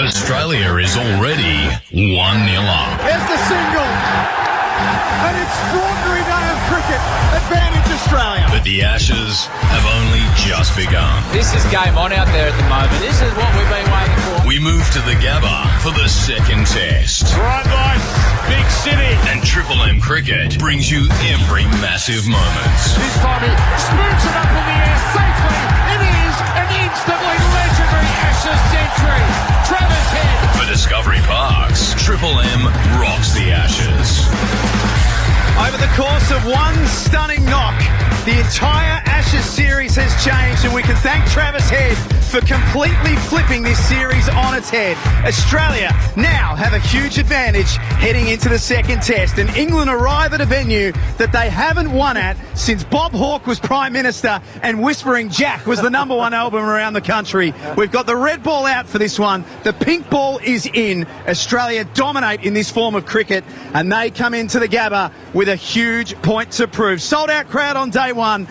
Australia is already 1-0 up. Here's the single. An extraordinary day of cricket. Advantage Australia. But the Ashes have only just begun. This is game on out there at the moment. This is what we've been waiting for. We move to the Gabba for the second test. Bright lights, big city. And Triple M Cricket brings you every massive moment. This time he smooths it up in the air safely. It is an instantly legendary Ashes century. Travis Head. For Discovery Parks, Triple M rocks the Ashes. Over the course of one stunning knock, the entire Ashes series has changed, and we can thank Travis Head for completely flipping this series on its head. Australia now have a huge advantage heading into the second test, and England arrive at a venue that they haven't won at since Bob Hawke was Prime Minister and Whispering Jack was the number one album around the country. We've got the red ball out for this one. The pink ball is in. Australia dominate in this form of cricket, and they come into the Gabba with a huge point to prove. Sold out crowd on day one.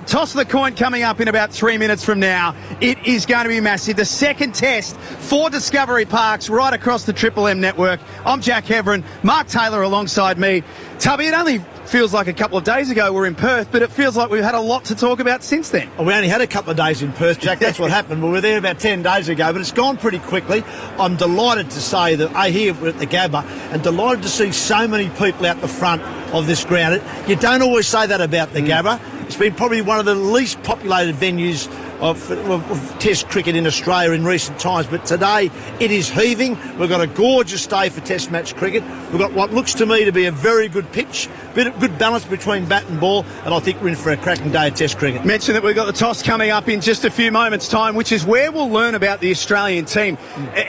Toss the coin coming up in about 3 minutes from now. It is going to be massive. The second test for Discovery Parks right across the Triple M network. I'm Jack Heverin, Mark Taylor alongside me. Tubby, it only feels like a couple of days ago we're in Perth, but it feels like we've had a lot to talk about since then. Well, we only had a couple of days in Perth, Jack. That's what happened. We were there about 10 days ago, but it's gone pretty quickly. I'm delighted to say that here we're at the Gabba, and delighted to see so many people out the front of this ground. You don't always say that about the Gabba. It's been probably one of the least populated venues of Test cricket in Australia in recent times, but today it is heaving. We've got a gorgeous day for Test match cricket. We've got what looks to me to be a very good pitch, bit of good balance between bat and ball, and I think we're in for a cracking day of Test cricket. Mention that we've got the toss coming up in just a few moments' time, which is where we'll learn about the Australian team.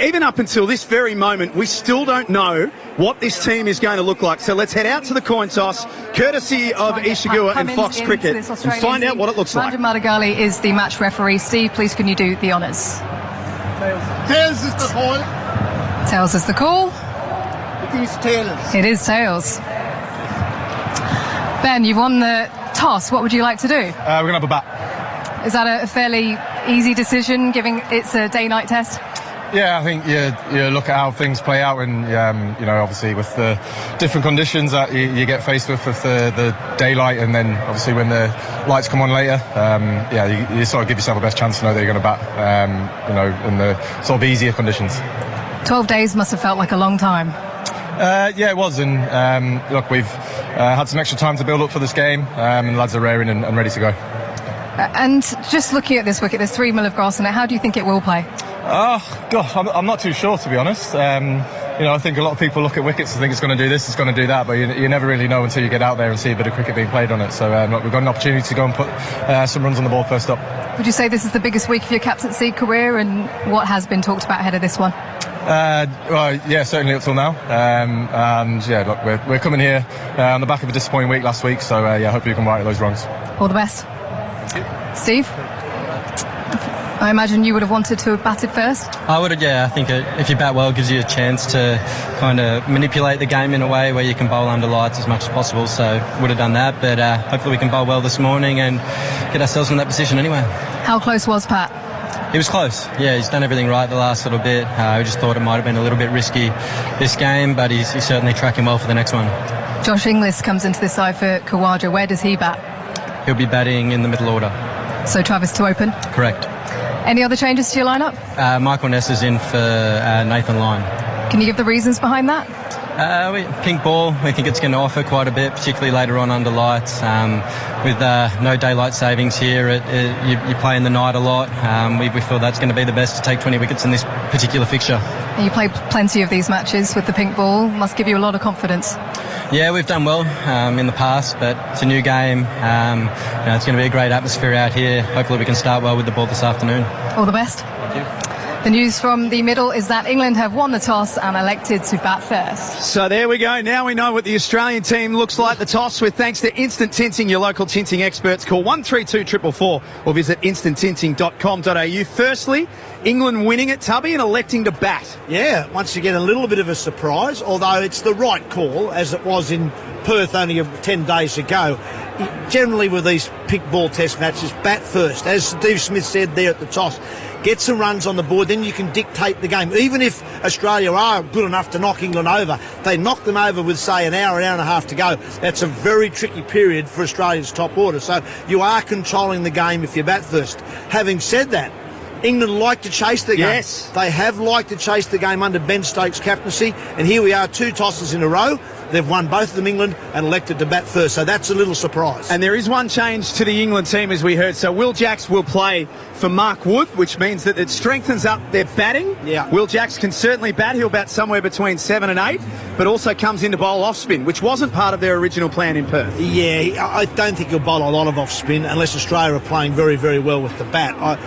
Even up until this very moment, we still don't know what this team is going to look like. So let's head out to the coin toss, courtesy of Ishigua and Fox Cricket, and find out what it looks like. Ranjan Madagali is the match referee. Steve, please can you do the honours? Tails is the call. Tails is the call. It is tails. It is tails. Ben, you've won the toss. What would you like to do? We're going to have a bat. Is that a fairly easy decision, given it's a day-night test? Yeah, I think you look at how things play out, and obviously with the different conditions that you get faced with the daylight, and then obviously when the lights come on later, you sort of give yourself the best chance to know that you're going to bat, in the sort of easier conditions. 12 days must have felt like a long time. Yeah, it was, and look, we've had some extra time to build up for this game, and the lads are raring and ready to go. And just looking at this wicket, there's 3 mil of grass in it. How do you think it will play? Oh, God, I'm not too sure, to be honest. I think a lot of people look at wickets and think it's going to do this, it's going to do that, but you never really know until you get out there and see a bit of cricket being played on it. So we've got an opportunity to go and put some runs on the ball first up. Would you say this is the biggest week of your captaincy career, and what has been talked about ahead of this one? Well, yeah, certainly up till now. And yeah, look, we're coming here on the back of a disappointing week last week, so hopefully we can right those wrongs. All the best. Steve? I imagine you would have wanted to have batted first? I would have, yeah. I think if you bat well, it gives you a chance to kind of manipulate the game in a way where you can bowl under lights as much as possible, so would have done that, but hopefully we can bowl well this morning and get ourselves in that position anyway. How close was Pat? He was close, yeah. He's done everything right the last little bit. We just thought it might have been a little bit risky this game, but he's certainly tracking well for the next one. Josh Inglis comes into this side for Khawaja. Where does he bat? He'll be batting in the middle order. So Travis to open? Correct. Any other changes to your lineup? Michael Ness is in for Nathan Lyon. Can you give the reasons behind that? Pink ball, we think it's going to offer quite a bit, particularly later on under lights. With no daylight savings here, you play in the night a lot. We feel that's going to be the best to take 20 wickets in this particular fixture. You played plenty of these matches with the pink ball. Must give you a lot of confidence. Yeah, we've done well in the past, but it's a new game. It's going to be a great atmosphere out here. Hopefully we can start well with the ball this afternoon. All the best. Thank you. The news from the middle is that England have won the toss and elected to bat first. So there we go. Now we know what the Australian team looks like. The toss with thanks to Instant Tinting, your local tinting experts. Call 132 444 or visit instanttinting.com.au. Firstly, England winning it, Tubby, and electing to bat. Yeah, once again, a little bit of a surprise, although it's the right call, as it was in Perth only 10 days ago. Generally with these pick ball test matches, bat first. As Steve Smith said there at the toss, get some runs on the board, then you can dictate the game. Even if Australia are good enough to knock England over, they knock them over with, say, an hour and a half to go. That's a very tricky period for Australia's top order. So you are controlling the game if you bat first. Having said that, England like to chase the game. Yes. They have liked to chase the game under Ben Stokes' captaincy, and here we are, 2 tosses in a row. They've won both of them, England, and elected to bat first, so that's a little surprise. And there is one change to the England team, as we heard. So Will Jacks will play for Mark Wood, which means that it strengthens up their batting. Yeah. Will Jacks can certainly bat. He'll bat somewhere between 7 and 8, but also comes in to bowl off spin, which wasn't part of their original plan in Perth. Yeah, I don't think he'll bowl a lot of off spin unless Australia are playing very, very well with the bat.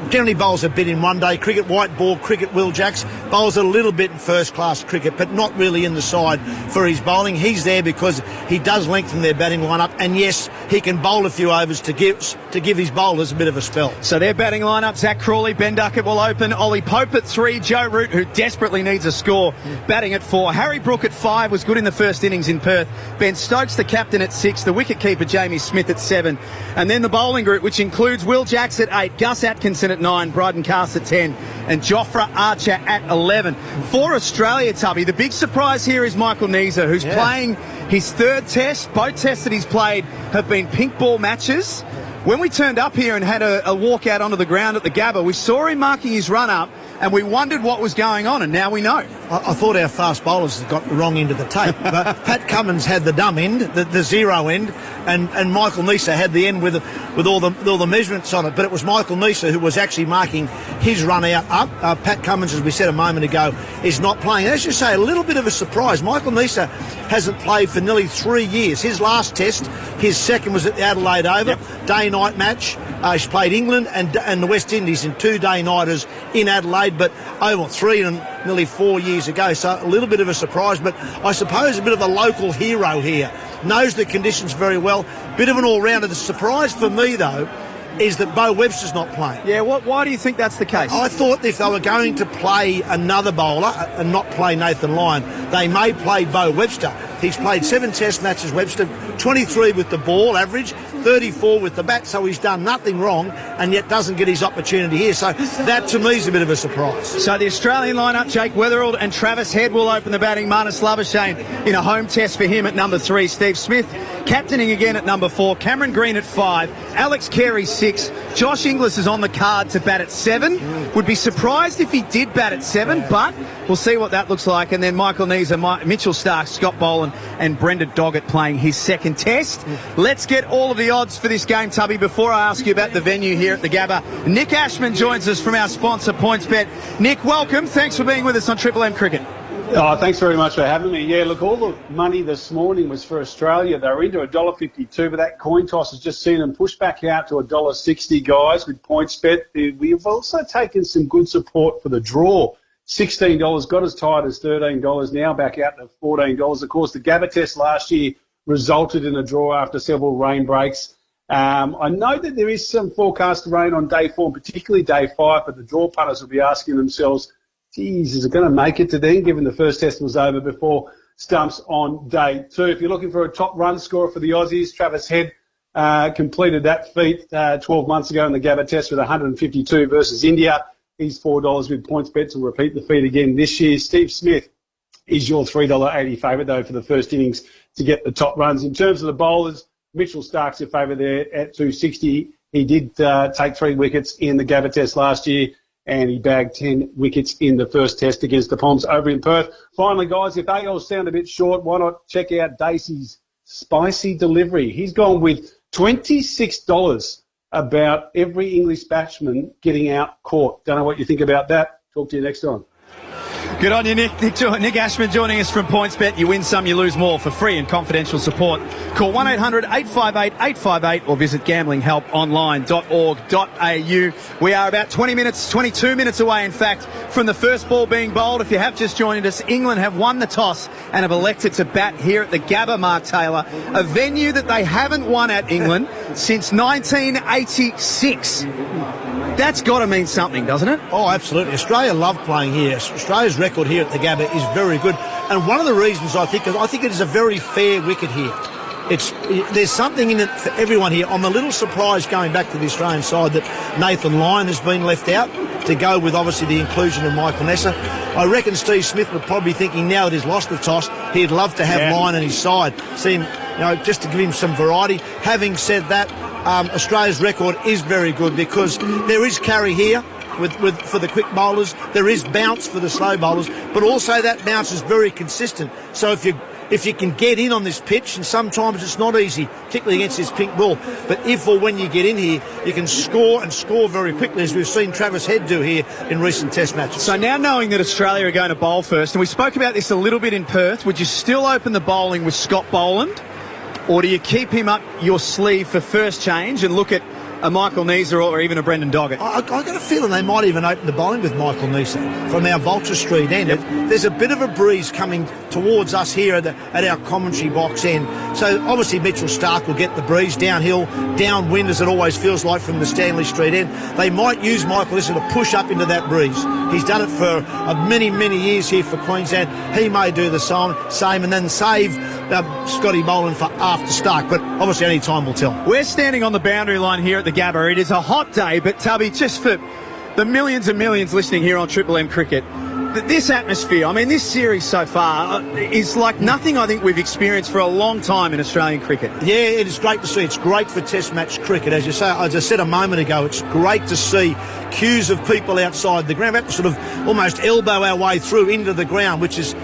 Generally bowls a bit in one day cricket, white ball cricket. Will Jacks bowls a little bit in first class cricket, but not really in the side for his bowling. He's there because he does lengthen their batting lineup, and yes, he can bowl a few overs to give his bowlers a bit of a spell. So their batting lineup: Zach Crawley, Ben Duckett will open, Ollie Pope at 3, Joe Root, who desperately needs a score, batting at 4, Harry Brook at 5, was good in the first innings in Perth, Ben Stokes the captain at 6, the wicketkeeper Jamie Smith at 7, and then the bowling group, which includes Will Jacks at 8, Gus Atkinson at 9, Bryden Cast at 10, and Jofra Archer at 11. For Australia, Tubby, the big surprise here is Michael Neser, who's playing his 3rd test. Both tests that he's played have been pink ball matches. When we turned up here and had a walk out onto the ground at the Gabba, we saw him marking his run up, and we wondered what was going on, and now we know. I thought our fast bowlers had got the wrong end of the tape. But Pat Cummins had the dumb end, the zero end, and Michael Neser had the end with all the measurements on it. But it was Michael Neser who was actually marking his run out up. Pat Cummins, as we said a moment ago, is not playing. As you say, a little bit of a surprise. Michael Neser hasn't played for nearly 3 years. His last test, his second, was at the Adelaide Oval, day-night match. He's played England and the West Indies in 2 day-nighters in Adelaide, but over 3 and nearly 4 years ago. So a little bit of a surprise, but I suppose a bit of a local hero here. Knows the conditions very well. Bit of an all-rounder. The surprise for me, though, is that Bo Webster's not playing. Yeah, why do you think that's the case? I thought if they were going to play another bowler and not play Nathan Lyon, they may play Bo Webster. He's played 7 test matches, Webster, 23 with the ball average, 34 with the bat, so he's done nothing wrong and yet doesn't get his opportunity here. So that to me is a bit of a surprise. So the Australian lineup: Jake Weatherald and Travis Head will open the batting. Marnus Labuschagne in a home test for him at number 3. Steve Smith captaining again at number 4. Cameron Green at 5. Alex Carey 6. Josh Inglis is on the card to bat at 7. Would be surprised if he did bat at 7, but we'll see what that looks like. And then Michael Neser, Mitchell Starc, Scott Boland and Brendan Doggett playing his 2nd test. Let's get all of the odds for this game, Tubby, before I ask you about the venue here at the Gabba. Nick Ashman joins us from our sponsor, PointsBet. Nick, welcome. Thanks for being with us on Triple M Cricket. Oh, thanks very much for having me. Yeah, look, all the money this morning was for Australia. They were into $1.52, but that coin toss has just seen them push back out to $1.60, guys, with PointsBet. We've also taken some good support for the draw. $16 got as tight as $13, now back out to $14. Of course, the Gabba test last year resulted in a draw after several rain breaks. I know that there is some forecast rain on day 4, and particularly day 5, but the draw punters will be asking themselves, geez, is it going to make it to then, given the first test was over before stumps on day 2? If you're looking for a top run scorer for the Aussies, Travis Head completed that feat 12 months ago in the Gabba test with 152 versus India. He's $4 with PointsBet to repeat the feat again this year. Steve Smith is your $3.80 favourite, though, for the first innings to get the top runs. In terms of the bowlers, Mitchell Starc's your favourite there at $2.60. He did take 3 wickets in the Gabba test last year, and he bagged 10 wickets in the first test against the Poms over in Perth. Finally, guys, if they all sound a bit short, why not check out Dacey's Spicy Delivery? He's gone with $26 about every English batsman getting out caught. Don't know what you think about that. Talk to you next time. Good on you, Nick. Nick Ashman joining us from PointsBet. You win some, you lose more. For free and confidential support, call 1-800-858-858 or visit gamblinghelponline.org.au. We are about 22 minutes away, in fact, from the first ball being bowled. If you have just joined us, England have won the toss and have elected to bat here at the Gabba, Mark Taylor, a venue that they haven't won at, England, since 1986. That's got to mean something, doesn't it? Oh, absolutely. Australia love playing here. Australia's record here at the Gabba is very good. And one of the reasons I think it is a very fair wicket here. There's something in it for everyone here. I'm a little surprised going back to the Australian side that Nathan Lyon has been left out to go with obviously the inclusion of Michael Nessa. I reckon Steve Smith would probably be thinking now that he's lost the toss, he'd love to have Lyon on his side. See him, just to give him some variety. Having said that, Australia's record is very good because there is carry here for the quick bowlers. There is bounce for the slow bowlers, but also that bounce is very consistent. So if you can get in on this pitch, and sometimes it's not easy, particularly against this pink ball, but if or when you get in here, you can score and score very quickly, as we've seen Travis Head do here in recent Test matches. So now knowing that Australia are going to bowl first, and we spoke about this a little bit in Perth, would you still open the bowling with Scott Boland, or do you keep him up your sleeve for first change and look at a Michael Neser or even a Brendan Doggett? I got a feeling they might even open the bowling with Michael Neser from our Vulture Street end. Yep. There's a bit of a breeze coming towards us here at our commentary box end. So obviously Mitchell Starc will get the breeze downhill, downwind as it always feels like from the Stanley Street end. They might use Michael Neser to push up into that breeze. He's done it for many, many years here for Queensland. He may do the same and then save Scotty Boland for after Starc, but obviously only time will tell. We're standing on the boundary line here at the Gabba. It is a hot day, but Tubby, just for the millions and millions listening here on Triple M Cricket, this atmosphere, I mean, this series so far is like nothing I think we've experienced for a long time in Australian cricket. Yeah, it is great to see. It's great for Test match cricket. As I said a moment ago, it's great to see queues of people outside the ground. We have to sort of almost elbow our way through into the ground, which is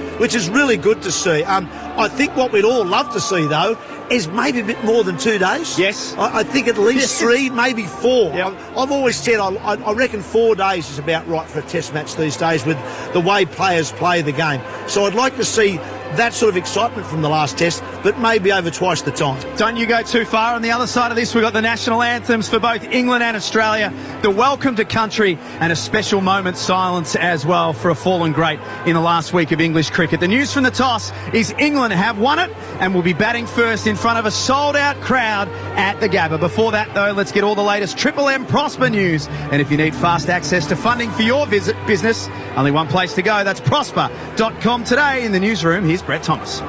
really good to see. I think what we'd all love to see, though, is maybe a bit more than 2 days. Yes. I think at least 3, maybe 4. Yep. I've always said I reckon 4 days is about right for a Test match these days with the way players play the game. So I'd like to see that sort of excitement from the last Test, but maybe over twice the time. Don't you go too far. On the other side of this, we've got the national anthems for both England and Australia, the welcome to country, and a special moment's silence as well for a fallen great in the last week of English cricket. The news from the toss is England have won it and will be batting first in front of a sold-out crowd at the Gabba. Before that, though, let's get all the latest Triple M Prosper news. And if you need fast access to funding for your business, only one place to go. That's prosper.com. Today in the newsroom, here's Brett Thomas.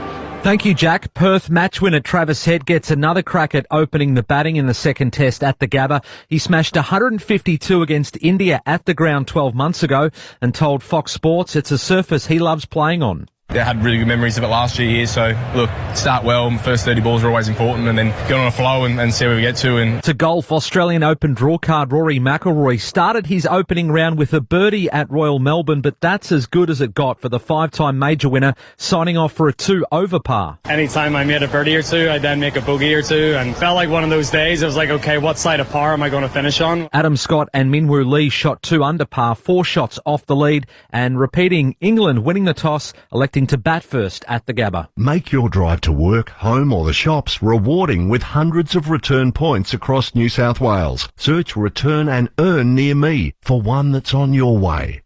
Thank you, Jack. Perth match winner Travis Head gets another crack at opening the batting in the second Test at the Gabba. He smashed 152 against India at the ground 12 months ago and told Fox Sports it's a surface he loves playing on. I had really good memories of it last year here, so look, start well, first 30 balls are always important, and then get on a flow and see where we get to. And to golf, Australian Open draw card Rory McIlroy started his opening round with a birdie at Royal Melbourne, but that's as good as it got for the 5-time major winner, signing off for a 2 over par. Anytime I made a birdie or two, I'd then make a bogey or two, and felt like one of those days. I was like, okay, what side of par am I going to finish on? Adam Scott and Minwoo Lee shot 2 under par, 4 shots off the lead, and repeating, England winning the toss, electing to bat first at the Gabba. Make your drive to work, home or the shops rewarding with hundreds of return points across New South Wales. Search Return and Earn near me for one that's on your way.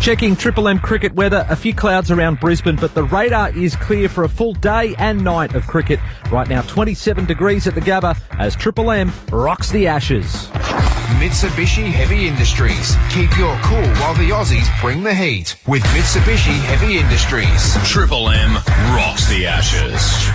Checking Triple M cricket weather, a few clouds around Brisbane, but the radar is clear for a full day and night of cricket. Right now 27 degrees at the Gabba as Triple M rocks the Ashes. Mitsubishi Heavy Industries. Keep your cool while the Aussies bring the heat with Mitsubishi Heavy Industries. Triple M rocks the Ashes.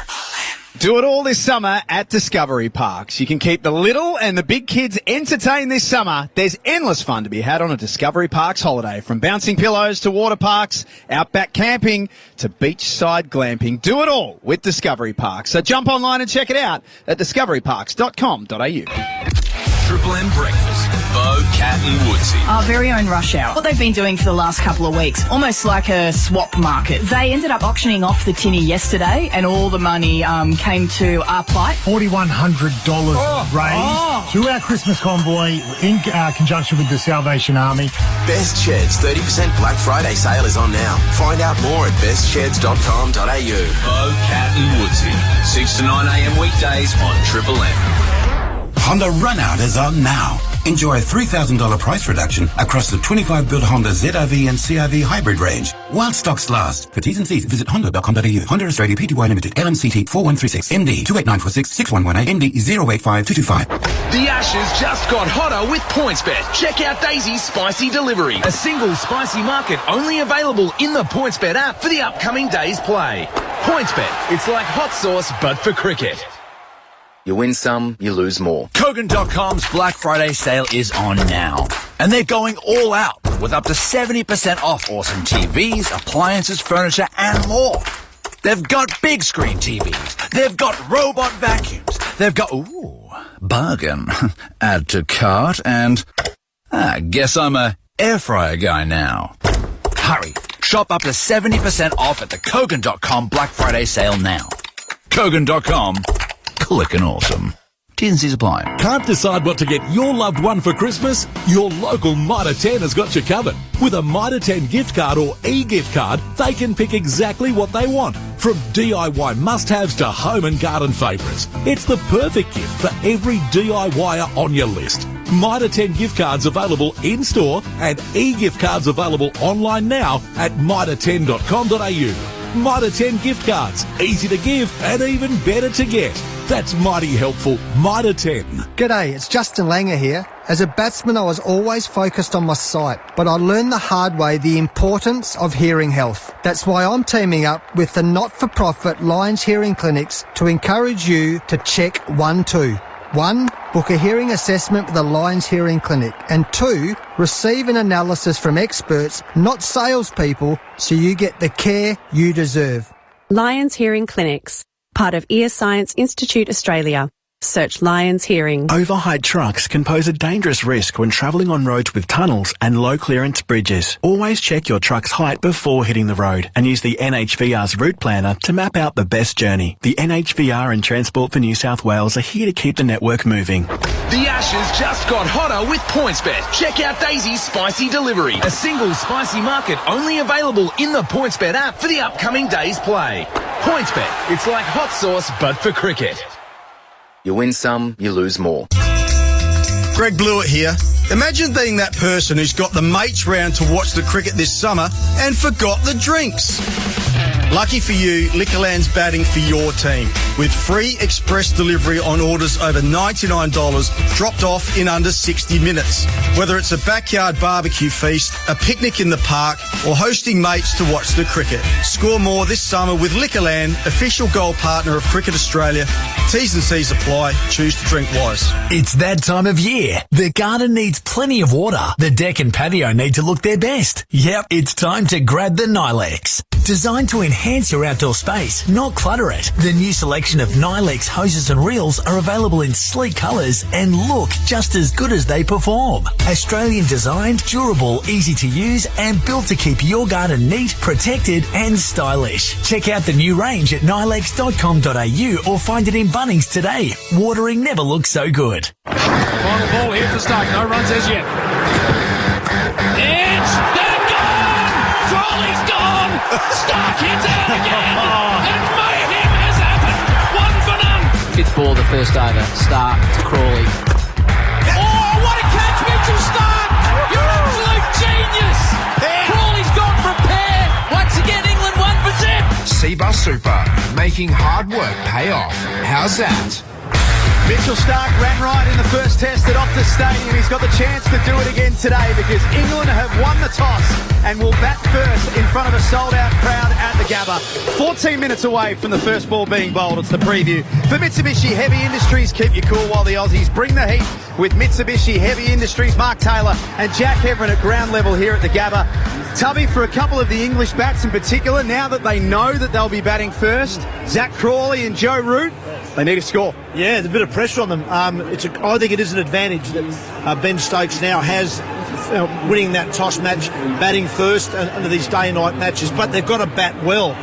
Do it all this summer at Discovery Parks. You can keep the little and the big kids entertained this summer. There's endless fun to be had on a Discovery Parks holiday, from bouncing pillows to water parks, outback camping to beachside glamping. Do it all with Discovery Parks. So jump online and check it out at discoveryparks.com.au. Triple M Breakfast, Bo, Cat and Woodsy. Our very own Rush Hour. What they've been doing for the last couple of weeks, almost like a swap market. They ended up auctioning off the tinny yesterday, and all the money came to our plight. $4,100 raised through our Christmas convoy in conjunction with the Salvation Army. Best Sheds 30% Black Friday sale is on now. Find out more at bestsheds.com.au. Bo, Cat and Woodsy, 6 to 9 a.m. weekdays on Triple M. Honda Run Out is on now. Enjoy a $3,000 price reduction across the 25-built Honda ZRV and CRV hybrid range. While stocks last. For T's and C's, visit honda.com.au. Honda Australia Pty Limited, LMCT 4136, MD 28946 6118, MD 085225. The Ashes just got hotter with PointsBet. Check out Daisy's Spicy Delivery, a single spicy market only available in the PointsBet app for the upcoming day's play. PointsBet, it's like hot sauce but for cricket. You win some, you lose more. Kogan.com's Black Friday sale is on now. And they're going all out with up to 70% off awesome TVs, appliances, furniture, and more. They've got big screen TVs. They've got robot vacuums. They've got, bargain. Add to cart and, guess I'm a air fryer guy now. Hurry. Shop up to 70% off at the Kogan.com Black Friday sale now. Kogan.com. Clickin' awesome. T&Cs apply. Can't decide what to get your loved one for Christmas? Your local Mitre 10 has got you covered. With a Mitre 10 gift card or e-gift card, they can pick exactly what they want. From DIY must-haves to home and garden favourites. It's the perfect gift for every DIYer on your list. Mitre 10 gift cards available in-store and e-gift cards available online now at mitre10.com.au. Mitre 10 gift cards. Easy to give and even better to get. That's mighty helpful. Mitre 10. G'day, it's Justin Langer here. As a batsman, I was always focused on my sight, but I learned the hard way the importance of hearing health. That's why I'm teaming up with the not-for-profit Lions Hearing Clinics to encourage you to check 1, 2. 1. Book a hearing assessment with the Lions Hearing Clinic. And 2. Receive an analysis from experts, not salespeople, so you get the care you deserve. Lions Hearing Clinics, part of Ear Science Institute Australia. Search Lions Hearing. Overheight trucks can pose a dangerous risk when travelling on roads with tunnels and low-clearance bridges. Always check your truck's height before hitting the road and use the NHVR's route planner to map out the best journey. The NHVR and Transport for New South Wales are here to keep the network moving. The Ashes just got hotter with PointsBet. Check out Daisy's Spicy Delivery, a single spicy market only available in the PointsBet app for the upcoming day's play. PointsBet, it's like hot sauce but for cricket. You win some, you lose more. Greg Blewett here. Imagine being that person who's got the mates round to watch the cricket this summer and forgot the drinks. Lucky for you, Liquorland's batting for your team with free express delivery on orders over $99 dropped off in under 60 minutes. Whether it's a backyard barbecue feast, a picnic in the park or hosting mates to watch the cricket. Score more this summer with Liquorland, official gold partner of Cricket Australia. T's and C's apply. Choose to drink wise. It's that time of year. The garden needs plenty of water. The deck and patio need to look their best. Yep, it's time to grab the Nylex. Designed to enhance your outdoor space, not clutter it. The new selection of Nylex hoses and reels are available in sleek colours and look just as good as they perform. Australian designed, durable, easy to use and built to keep your garden neat, protected and stylish. Check out the new range at nylex.com.au or find it in Bunnings today. Watering never looks so good. Final ball here for Stark. No runs as yet. They're gone! Crawley's gone! Stark hits out again! And mayhem has happened! 1 for none! Fifth ball of the first over. Stark to Crawley. Oh, what a catch, Mitchell Stark! You're absolute genius! Crawley's gone for a pair! Once again, England 1 for zip! Seabus Super, making hard work pay off. How's that? Mitchell Stark ran right in the first test at Optus Stadium. He's got the chance to do it again today because England have won the toss and will bat first in front of a sold-out crowd at the Gabba. 14 minutes away from the first ball being bowled. It's the preview. For Mitsubishi Heavy Industries, keep you cool while the Aussies bring the heat with Mitsubishi Heavy Industries, Mark Taylor and Jack Heverin at ground level here at the Gabba. Tubby, for a couple of the English bats in particular, now that they know that they'll be batting first, Zach Crawley and Joe Root, they need a score. Yeah, there's a bit of pressure on them. I think it is an advantage that Ben Stokes now has winning that toss match, batting first under these day and night matches, but they've got to bat well.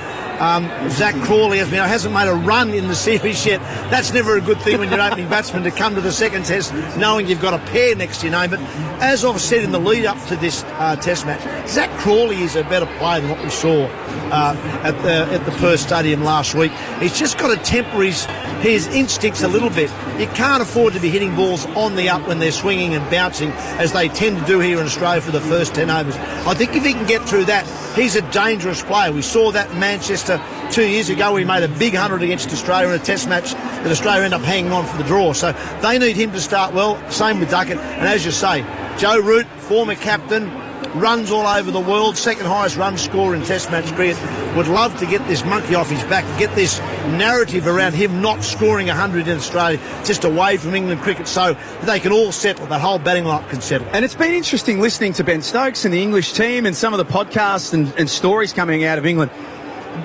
Zach Crawley hasn't made a run in the series yet. That's never a good thing when you're opening batsman to come to the second test knowing you've got a pair next to your name. But as I've said in the lead up to this test match, Zach Crawley is a better player than what we saw at the Perth Stadium last week. He's just got to temper his instincts a little bit. You can't afford to be hitting balls on the up when they're swinging and bouncing, as they tend to do here in Australia for the first 10 overs. I think if he can get through that, he's a dangerous player. We saw that in Manchester 2 years ago. He made a big 100 against Australia in a test match that Australia ended up hanging on for the draw. So they need him to start well. Same with Duckett. And as you say, Joe Root, former captain, runs all over the world, second highest run scorer in test match cricket, would love to get this monkey off his back, get this narrative around him not scoring 100 in Australia, just away from England cricket, so they can all settle, that whole batting line can settle. And it's been interesting listening to Ben Stokes and the English team and some of the podcasts and stories coming out of England.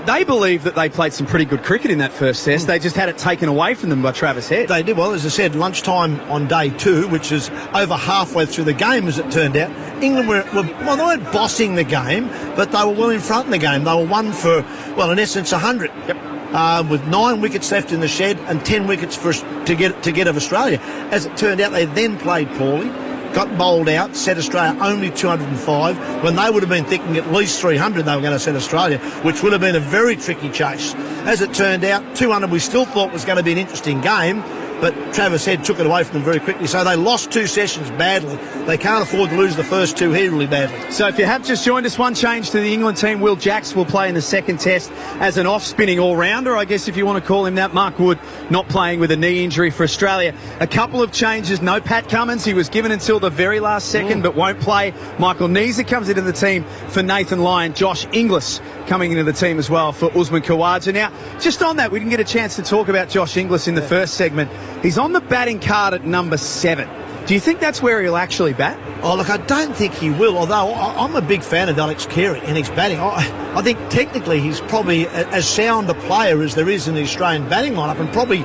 They believe that they played some pretty good cricket in that first test. They just had it taken away from them by Travis Head. They did. Well, as I said, lunchtime on day 2, which is over halfway through the game, as it turned out, England were well, they weren't bossing the game, but they were well in front in the game. They were one for, well, in essence, 100. Yep. With 9 wickets left in the shed and 10 wickets to get of Australia. As it turned out, they then played poorly, got bowled out, set Australia only 205, when they would have been thinking at least 300 they were going to set Australia, which would have been a very tricky chase. As it turned out, 200 we still thought was going to be an interesting game, but Travis Head took it away from them very quickly. So they lost 2 sessions badly. They can't afford to lose the first 2 here really badly. So if you have just joined us, one change to the England team. Will Jacks will play in the second test as an off-spinning all-rounder, I guess if you want to call him that. Mark Wood not playing with a knee injury for Australia. A couple of changes. No Pat Cummins. He was given until the very last second but won't play. Michael Neser comes into the team for Nathan Lyon. Josh Inglis coming into the team as well for Usman Khawaja. Now, just on that, we didn't get a chance to talk about Josh Inglis in the first segment. He's on the batting card at number 7. Do you think that's where he'll actually bat? Oh, look, I don't think he will, although I'm a big fan of Alex Carey and his batting. I think technically he's probably as sound a player as there is in the Australian batting lineup, and probably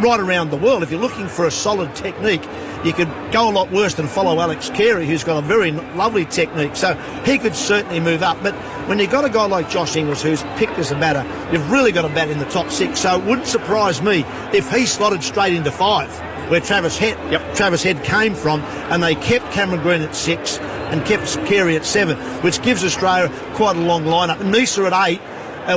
right around the world. If you're looking for a solid technique, you could go a lot worse than follow Alex Carey, who's got a very lovely technique. So he could certainly move up. But when you've got a guy like Josh Inglis, who's picked as a batter, you've really got to bat in the top 6. So it wouldn't surprise me if he slotted straight into 5, where Travis Head came from, and they kept Cameron Green at 6 and kept Carey at 7, which gives Australia quite a long lineup. And Neser at 8.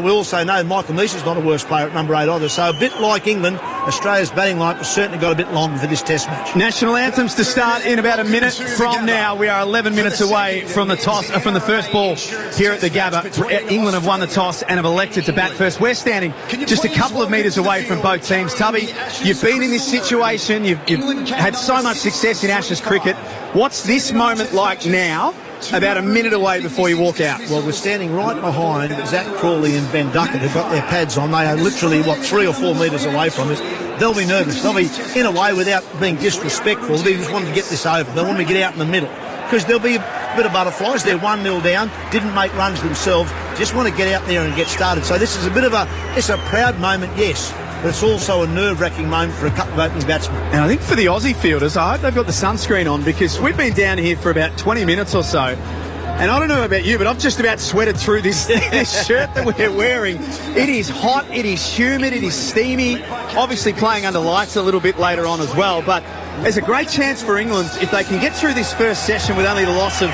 We also know Michael Neser's not a worse player at number 8 either. So a bit like England, Australia's batting line has certainly got a bit longer for this test match. National anthems to start in about a minute from now. We are 11 minutes away from the toss, from the first ball here at the Gabba. England have won the toss and have elected to bat first. We're standing just a couple of metres away from both teams. Tubby, you've been in this situation. You've had so much success in Ashes cricket. What's this moment like now, about a minute away before you walk out? Well, we're standing right behind Zach Crawley and Ben Duckett, who've got their pads on. They are literally, 3 or 4 metres away from us. They'll be nervous. They'll be, in a way, without being disrespectful, they just want to get this over. They want to get out in the middle, because there'll be a bit of butterflies. They're 1-0 down, didn't make runs themselves, just want to get out there and get started. So this is it's a proud moment, yes, but it's also a nerve-wracking moment for a couple of opening batsmen. And I think for the Aussie fielders, I hope they've got the sunscreen on, because we've been down here for about 20 minutes or so. And I don't know about you, but I've just about sweated through this shirt that we're wearing. It is hot, it is humid, it is steamy. Obviously playing under lights a little bit later on as well. But there's a great chance for England, if they can get through this first session with only the loss of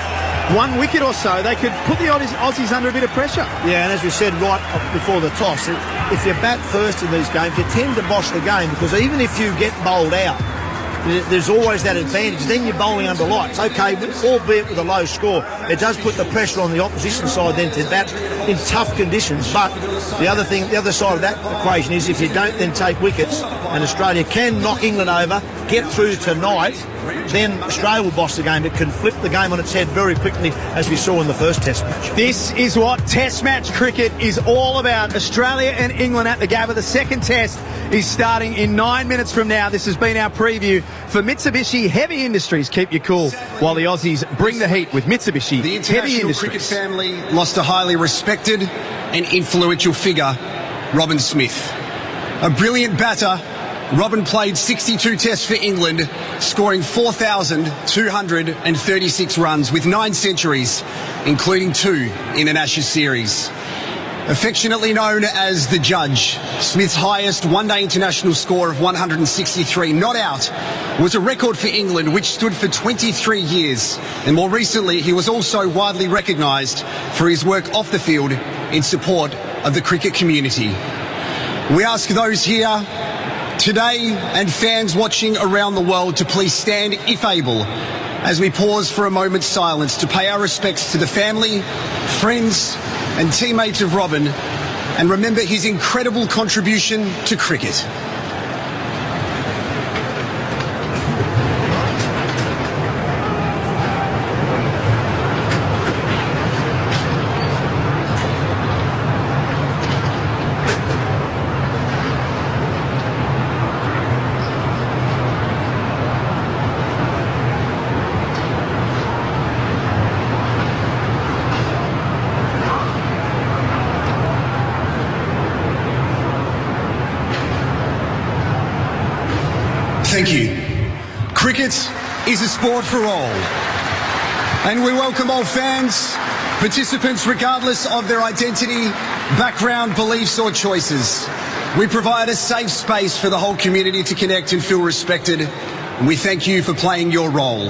1 wicket or so, they could put the Aussies under a bit of pressure. Yeah, and as we said right before the toss, if you bat first in these games, you tend to boss the game, because even if you get bowled out, there's always that advantage. Then you're bowling under lights. Okay, albeit with a low score, it does put the pressure on the opposition side then to bat in tough conditions. But the other side of that equation is, if you don't then take wickets, and Australia can knock England over, get through tonight, then Australia will boss the game. It can flip the game on its head very quickly, as we saw in the first test match. This is what test match cricket is all about. Australia and England at the Gabba. The second test is starting in 9 minutes from now. This has been our preview for Mitsubishi Heavy Industries. Keep you cool while the Aussies bring the heat with Mitsubishi The Heavy international Industries. cricket family lost a highly respected and influential figure, Robin Smith. A brilliant batter, Robin played 62 tests for England, scoring 4,236 runs with 9 centuries, including 2 in an Ashes series. Affectionately known as the Judge, Smith's highest one-day international score of 163 not out was a record for England which stood for 23 years. And more recently, he was also widely recognised for his work off the field in support of the cricket community. We ask those here today and fans watching around the world to please stand, if able, as we pause for a moment's silence to pay our respects to the family, friends and teammates of Robin and remember his incredible contribution to cricket. Thank you. Cricket is a sport for all. And we welcome all fans, participants regardless of their identity, background, beliefs or choices. We provide a safe space for the whole community to connect and feel respected. And we thank you for playing your role.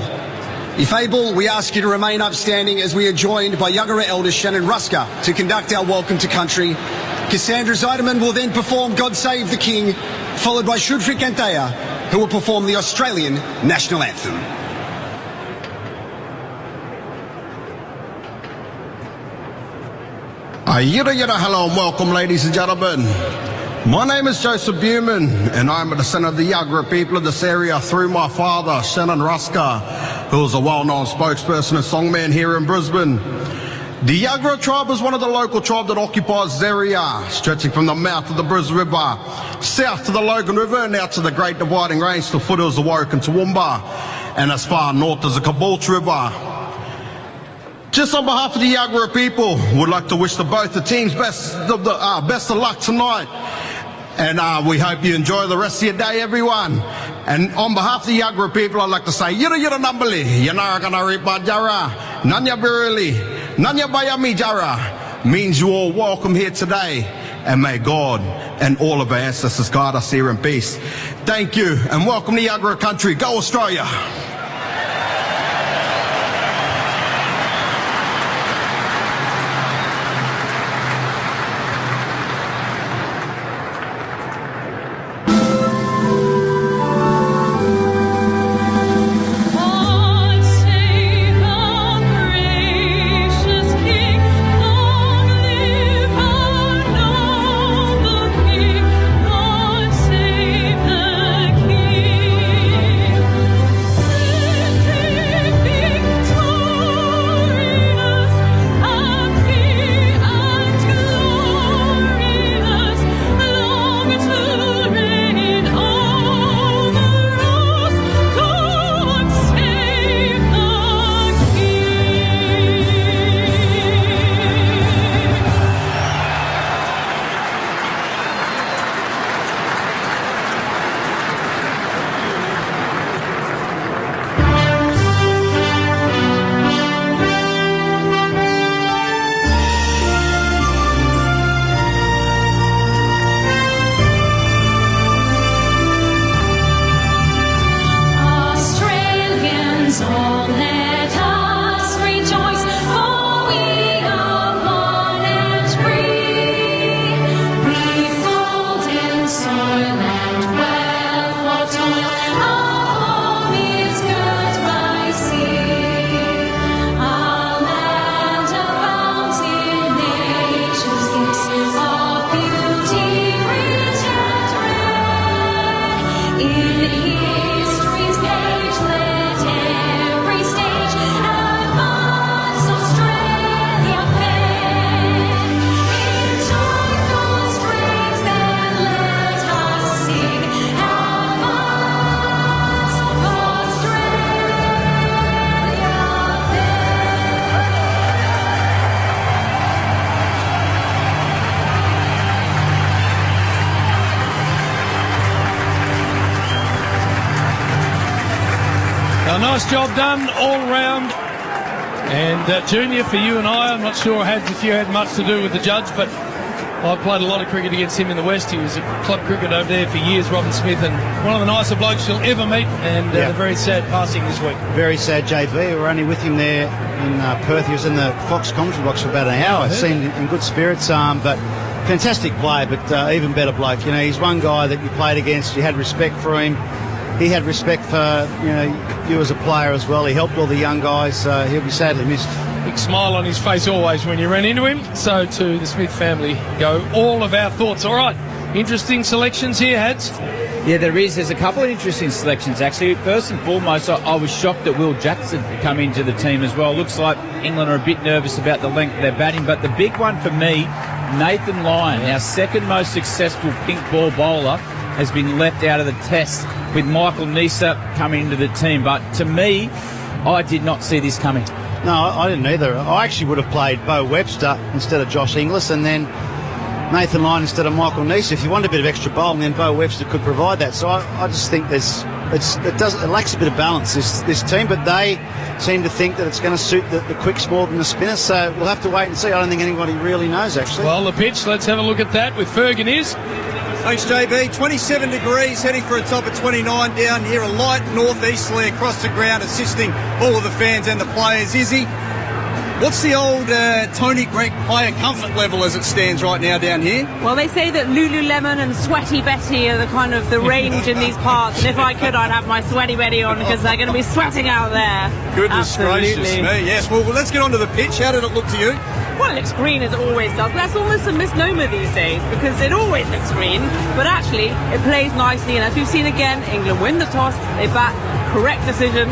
If able, we ask you to remain upstanding as we are joined by Yagara Elder Shannon Ruska to conduct our welcome to country. Cassandra Zeideman will then perform God Save the King, followed by Shudfrik Anthea, who will perform the Australian National Anthem. Hello and welcome, ladies and gentlemen. My name is Joseph Buman, and I'm a descendant of the Yagara people of this area through my father, Shannon Ruska, who is a well-known spokesperson and songman here in Brisbane. The Yagara tribe is one of the local tribes that occupies this area, stretching from the mouth of the Bris River, south to the Logan River, and out to the Great Dividing Range to the foothills of Warwick and Toowoomba, and as far north as the Caboolture River. Just on behalf of the Yagara people, would like to wish to both the teams best of luck tonight. And we hope you enjoy the rest of your day, everyone. And on behalf of the Yagara people, I'd like to say, Yira Nambali, Yanara Ripa Jara, Nanya Birili, Nanya Bayami Jara, means you all welcome here today. And may God and all of our ancestors guide us here in peace. Thank you, and welcome to Yagara country. Go Australia! Nice job done all round. And Junior, for you and I'm not sure if you had much to do with the judge, but I played a lot of cricket against him in the West. He was a club cricket over there for years, Robin Smith, and one of the nicer blokes you'll ever meet, and a very sad passing this week. Very sad, JB. We were only with him there in Perth. He was in the Fox commentary box for about an hour. Seemed in good spirits, but fantastic player, but even better bloke. You know, he's one guy that you played against. You had respect for him. He had respect for you as a player as well. He helped all the young guys. He'll be sadly missed. Big smile on his face always when you ran into him. So to the Smith family go all of our thoughts. All right, interesting selections here, Hads. Yeah, there is. There's a couple of interesting selections, actually. First and foremost, I was shocked that Will Jackson had come into the team as well. Looks like England are a bit nervous about the length of their batting, but the big one for me, Nathan Lyon, our second most successful pink ball bowler, has been left out of the test with Michael Neser coming into the team. But to me, I did not see this coming. No, I didn't either. I actually would have played Bo Webster instead of Josh Inglis, and then Nathan Lyon instead of Michael Neser. If you want a bit of extra bowling, then Bo Webster could provide that. So I just think it lacks a bit of balance, this team, but they seem to think that it's going to suit the quicks more than the spinners. So we'll have to wait and see. I don't think anybody really knows, actually. Well, the pitch, let's have a look at that with Fergan is. Thanks, JB. 27 degrees, heading for a top of 29 down here. A light northeasterly across the ground, assisting all of the fans and the players. Izzy, what's the old Tony Greig player comfort level as it stands right now down here? Well, they say that Lululemon and Sweaty Betty are the kind of the range in these parts, and if I could, I'd have my Sweaty Betty on because they're going to be sweating out there. Goodness gracious me. Yes, well, let's get on to the pitch. How did it look to you? Well, it looks green as it always does. That's almost a misnomer these days because it always looks green, but actually it plays nicely, and as we've seen again, England win the toss, they bat, correct decision.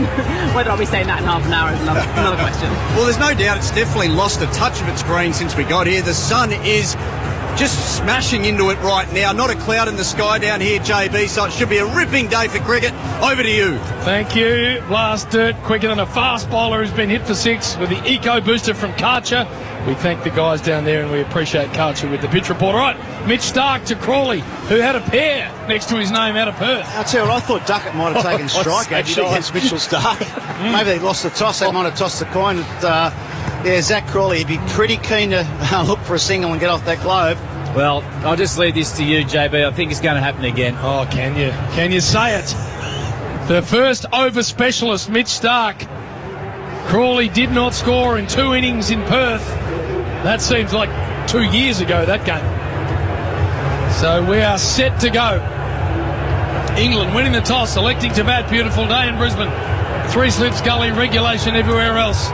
Whether I'll be saying that in half an hour is another question. Well, there's no doubt it's definitely lost a touch of its green since we got here. The sun is just smashing into it right now. Not a cloud in the sky down here, JB, so it should be a ripping day for cricket. Over to you. Thank you. Blast dirt quicker than a fast bowler who's been hit for six with the Eco Booster from Karcher. We thank the guys down there and we appreciate Karcher with the pitch report. All right, Mitch Stark to Crawley, who had a pair next to his name out of Perth. I'll tell you what, I thought Duckett might have taken strike actually against Mitchell Stark. Maybe they lost the toss. They might have tossed the coin. Zach Crawley, he'd be pretty keen to look for a single and get off that globe. Well, I'll just leave this to you, JB. I think it's going to happen again. Oh, can you? Can you say it? The first over specialist, Mitch Stark. Crawley did not score in 2 innings in Perth. That seems like 2 years ago, that game. So we are set to go. England winning the toss, electing to bat. Beautiful day in Brisbane. 3 slips gully, regulation everywhere else.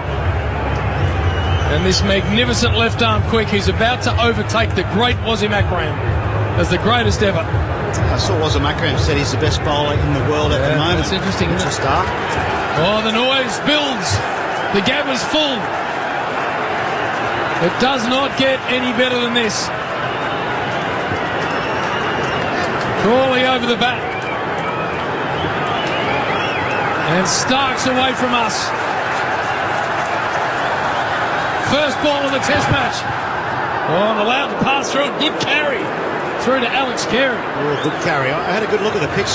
And this magnificent left-arm quick, he's about to overtake the great Wasim Akram as the greatest ever. I saw Wasim Akram said he's the best bowler in the world at the moment. That's interesting, isn't it? Start. Oh, the noise builds. The gap is full. It does not get any better than this. Crawley over the bat. And Stark's away from us. First ball of the test match. Oh, and allowed to pass through it. Good carry. Through to Alex Carey. Oh, good carry. I had a good look at the pitch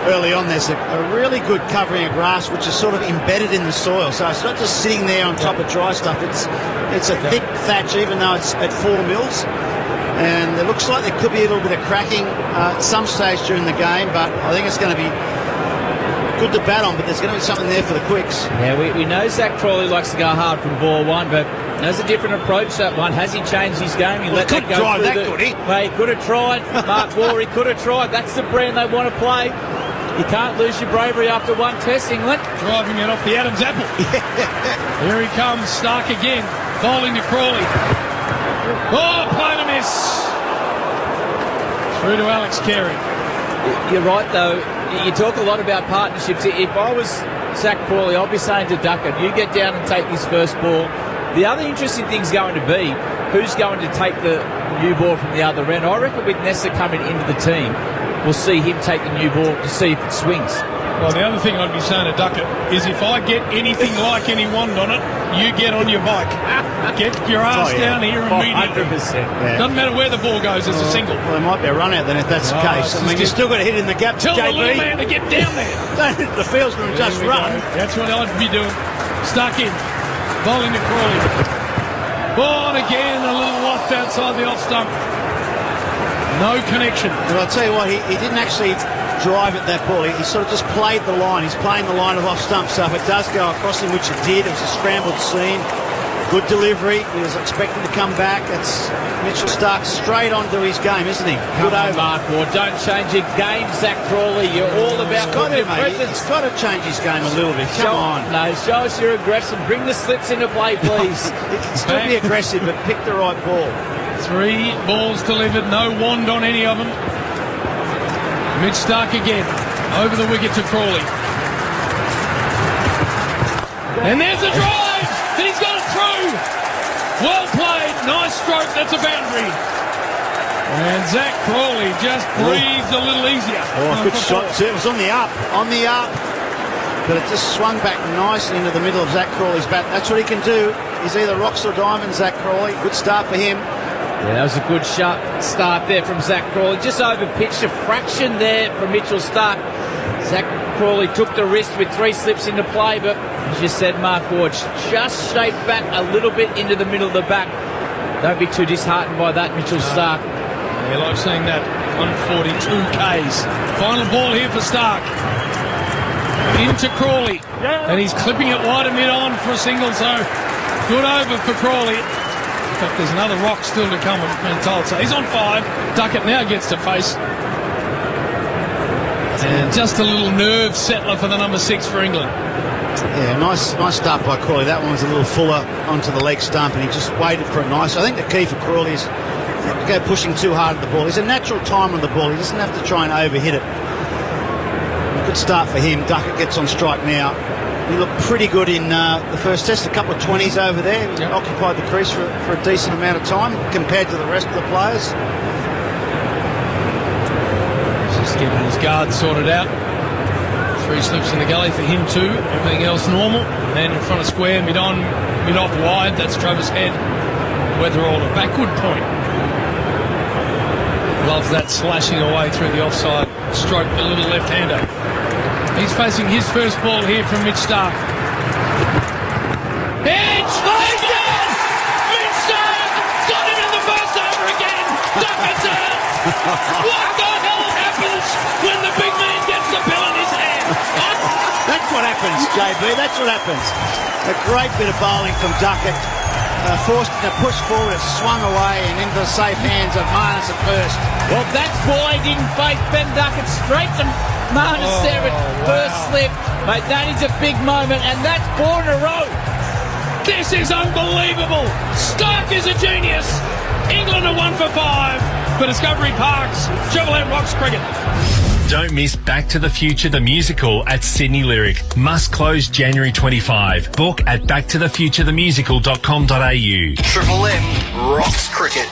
early on. There's a really good covering of grass which is sort of embedded in the soil. So it's not just sitting there on top of dry stuff. It's a thick thatch even though it's at 4 mils. And it looks like there could be a little bit of cracking at some stage during the game, but I think it's going to be good to bat on, but there's going to be something there for the quicks. Yeah, we know Zach Crawley likes to go hard from ball one, but there's a different approach that one. Has he changed his game? He let that go drive through that, could he? Well, he could have tried. Mark Waugh, he could have tried. That's the brand they want to play. You can't lose your bravery after one test, England. Driving it off the Adams apple. Here he comes, Stark again, bowling to Crawley. Oh, play to miss. Through to Alex Carey. You're right, though. You talk a lot about partnerships. If I was Zach Crawley, I'd be saying to Duckett, you get down and take this first ball. The other interesting thing's going to be who's going to take the new ball from the other end. I reckon with Neser coming into the team, we'll see him take the new ball to see if it swings. Well, the other thing I'd be saying to Duckett is if I get anything like any wand on it, you get on your bike. Get your ass down here immediately. 100%. Yeah. Doesn't matter where the ball goes, it's a single. Well, there might be a run out then if that's the case. I mean, you've still got to hit in the gap. Tell JB. the little man to get down there. Don't hit the fieldsman and just run. That's what I'd be doing. Stuck in. Bowling to Crawley. Oh, and again, a little waft outside the off stump. No connection. But I'll tell you what, he didn't actually drive at that ball. He sort of just played the line. He's playing the line of off stump. So if it does go across him, which it did, it was a scrambled scene. Good delivery. He was expecting to come back. It's Mitchell Starc straight onto his game, isn't he? Come on, Mark Ward. Don't change your game, Zach Crawley. You're all about your presence. He's got to change his game a little bit. Come on. No, show us you're aggressive. Bring the slips into play, please. He can still be aggressive, but pick the right ball. 3 balls delivered. No wand on any of them. Mitch Starc again. Over the wicket to Crawley. And there's the drive! And he's got it through! Well played. Nice stroke. That's a boundary. And Zach Crawley just breathes a little easier. Oh, good shot too. It was on the up. On the up. But it just swung back nicely into the middle of Zach Crawley's bat. That's what he can do. He's either rocks or diamonds, Zach Crawley. Good start for him. Yeah, that was a good start there from Zach Crawley. Just over-pitched a fraction there from Mitchell Starc. Zach Crawley took the risk with 3 slips into play, but as you said, Mark Ward, just shaped back a little bit into the middle of the back. Don't be too disheartened by that, Mitchell Starc. You like seeing that. 142 Ks. Final ball here for Starc. Into Crawley. And he's clipping it wide and mid-on for a single, so good over for Crawley. In fact, there's another rock still to come, I've been told. So he's on 5. Duckett now gets to face. And just a little nerve settler for the number 6 for England. Yeah, nice start by Crawley. That one was a little fuller onto the leg stump, and he just waited for it nice. I think the key for Crawley is not to go pushing too hard at the ball. He's a natural timer on the ball. He doesn't have to try and overhit it. Good start for him. Duckett gets on strike now. He looked pretty good in the first test, a couple of 20s over there. He occupied the crease for a decent amount of time compared to the rest of the players. Just getting his guard sorted out. 3 slips in the gully for him too. Everything else normal. And in front of square, mid-on, mid-off wide. That's Travis Head. Weatherall, a backward point. Loves that slashing away through the offside stroke, the little left-hander. He's facing his first ball here from Mitch Starc. Edge! He's down! Mitch Starc got him in the first over again! Duckett's out! What the hell happens when the big man gets the pill in his hand? That's what happens, JB. That's what happens. A great bit of bowling from Duckett. Forced to push forward, it swung away and into the safe hands of Marnus at first. Well, that's why he didn't face Ben Duckett straight to Marnus there at first slip. Mate, that is a big moment, and that's 4 in a row. This is unbelievable. Starc is a genius. England are 1 for 5 for Discovery Parks. Triple M Rocks Cricket. Don't miss Back to the Future the musical at Sydney Lyric. Must close January 25. Book at backtothefuturethemusical.com.au. Triple M rocks cricket.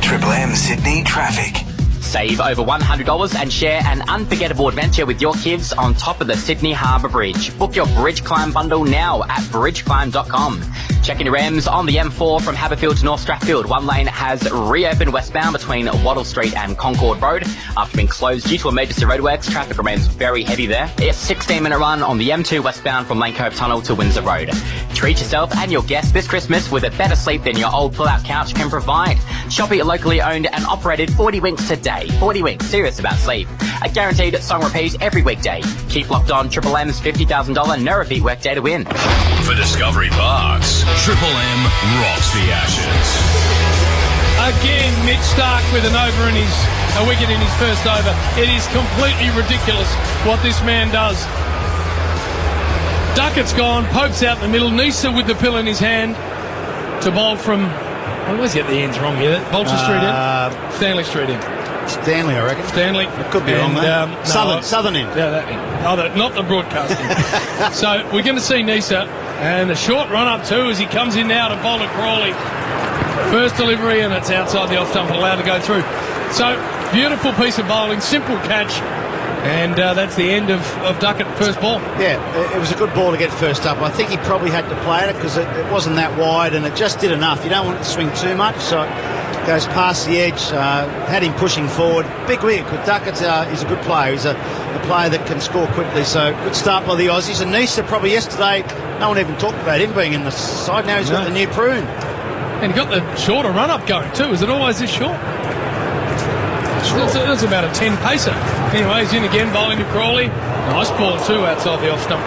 Triple M Sydney traffic. Save over $100 and share an unforgettable adventure with your kids on top of the Sydney Harbour Bridge. Book your Bridge Climb bundle now at bridgeclimb.com. Checking your M's on the M4 from Haberfield to North Strathfield. One lane has reopened westbound between Wattle Street and Concord Road. After being closed due to emergency roadworks, traffic remains very heavy there. It's a 16-minute run on the M2 westbound from Lane Cove Tunnel to Windsor Road. Treat yourself and your guests this Christmas with a better sleep than your old pull-out couch can provide. Shop at your locally owned and operated 40 Winks today. 40 Winks, serious about sleep. A guaranteed song repeat every weekday. Keep locked on Triple M's $50,000 no repeat workday to win. For Discovery Parks, Triple M rocks the Ashes. Again, Mitch Starc with a wicket in his first over. It is completely ridiculous what this man does. Duckett's gone, Pope's out in the middle, Nisa with the pill in his hand to bowl from, I always get the ends wrong here, Vulture Street in? Stanley Street in. Stanley, I reckon. Stanley. It could be wrong, mate. Southern end. Yeah, that end. Oh, not the broadcasting. So we're going to see Nisa, and a short run-up too as he comes in now to bowl at Crawley. First delivery, and it's outside the off-stump, allowed to go through. So, beautiful piece of bowling, simple catch, and that's the end of Duckett first ball. Yeah, it was a good ball to get first up. I think he probably had to play it because it wasn't that wide, and it just did enough. You don't want it to swing too much, so goes past the edge, had him pushing forward. Big wicket. Duckett is a good player. He's a player that can score quickly. So good start by the Aussies. And Nisa, probably yesterday, no one even talked about him being in the side. Now he's got the new prune. And he got the shorter run-up going too. Is it always this short? That's about a 10 pacer. Anyway, he's in again, bowling to Crawley. Nice ball too outside the off stump.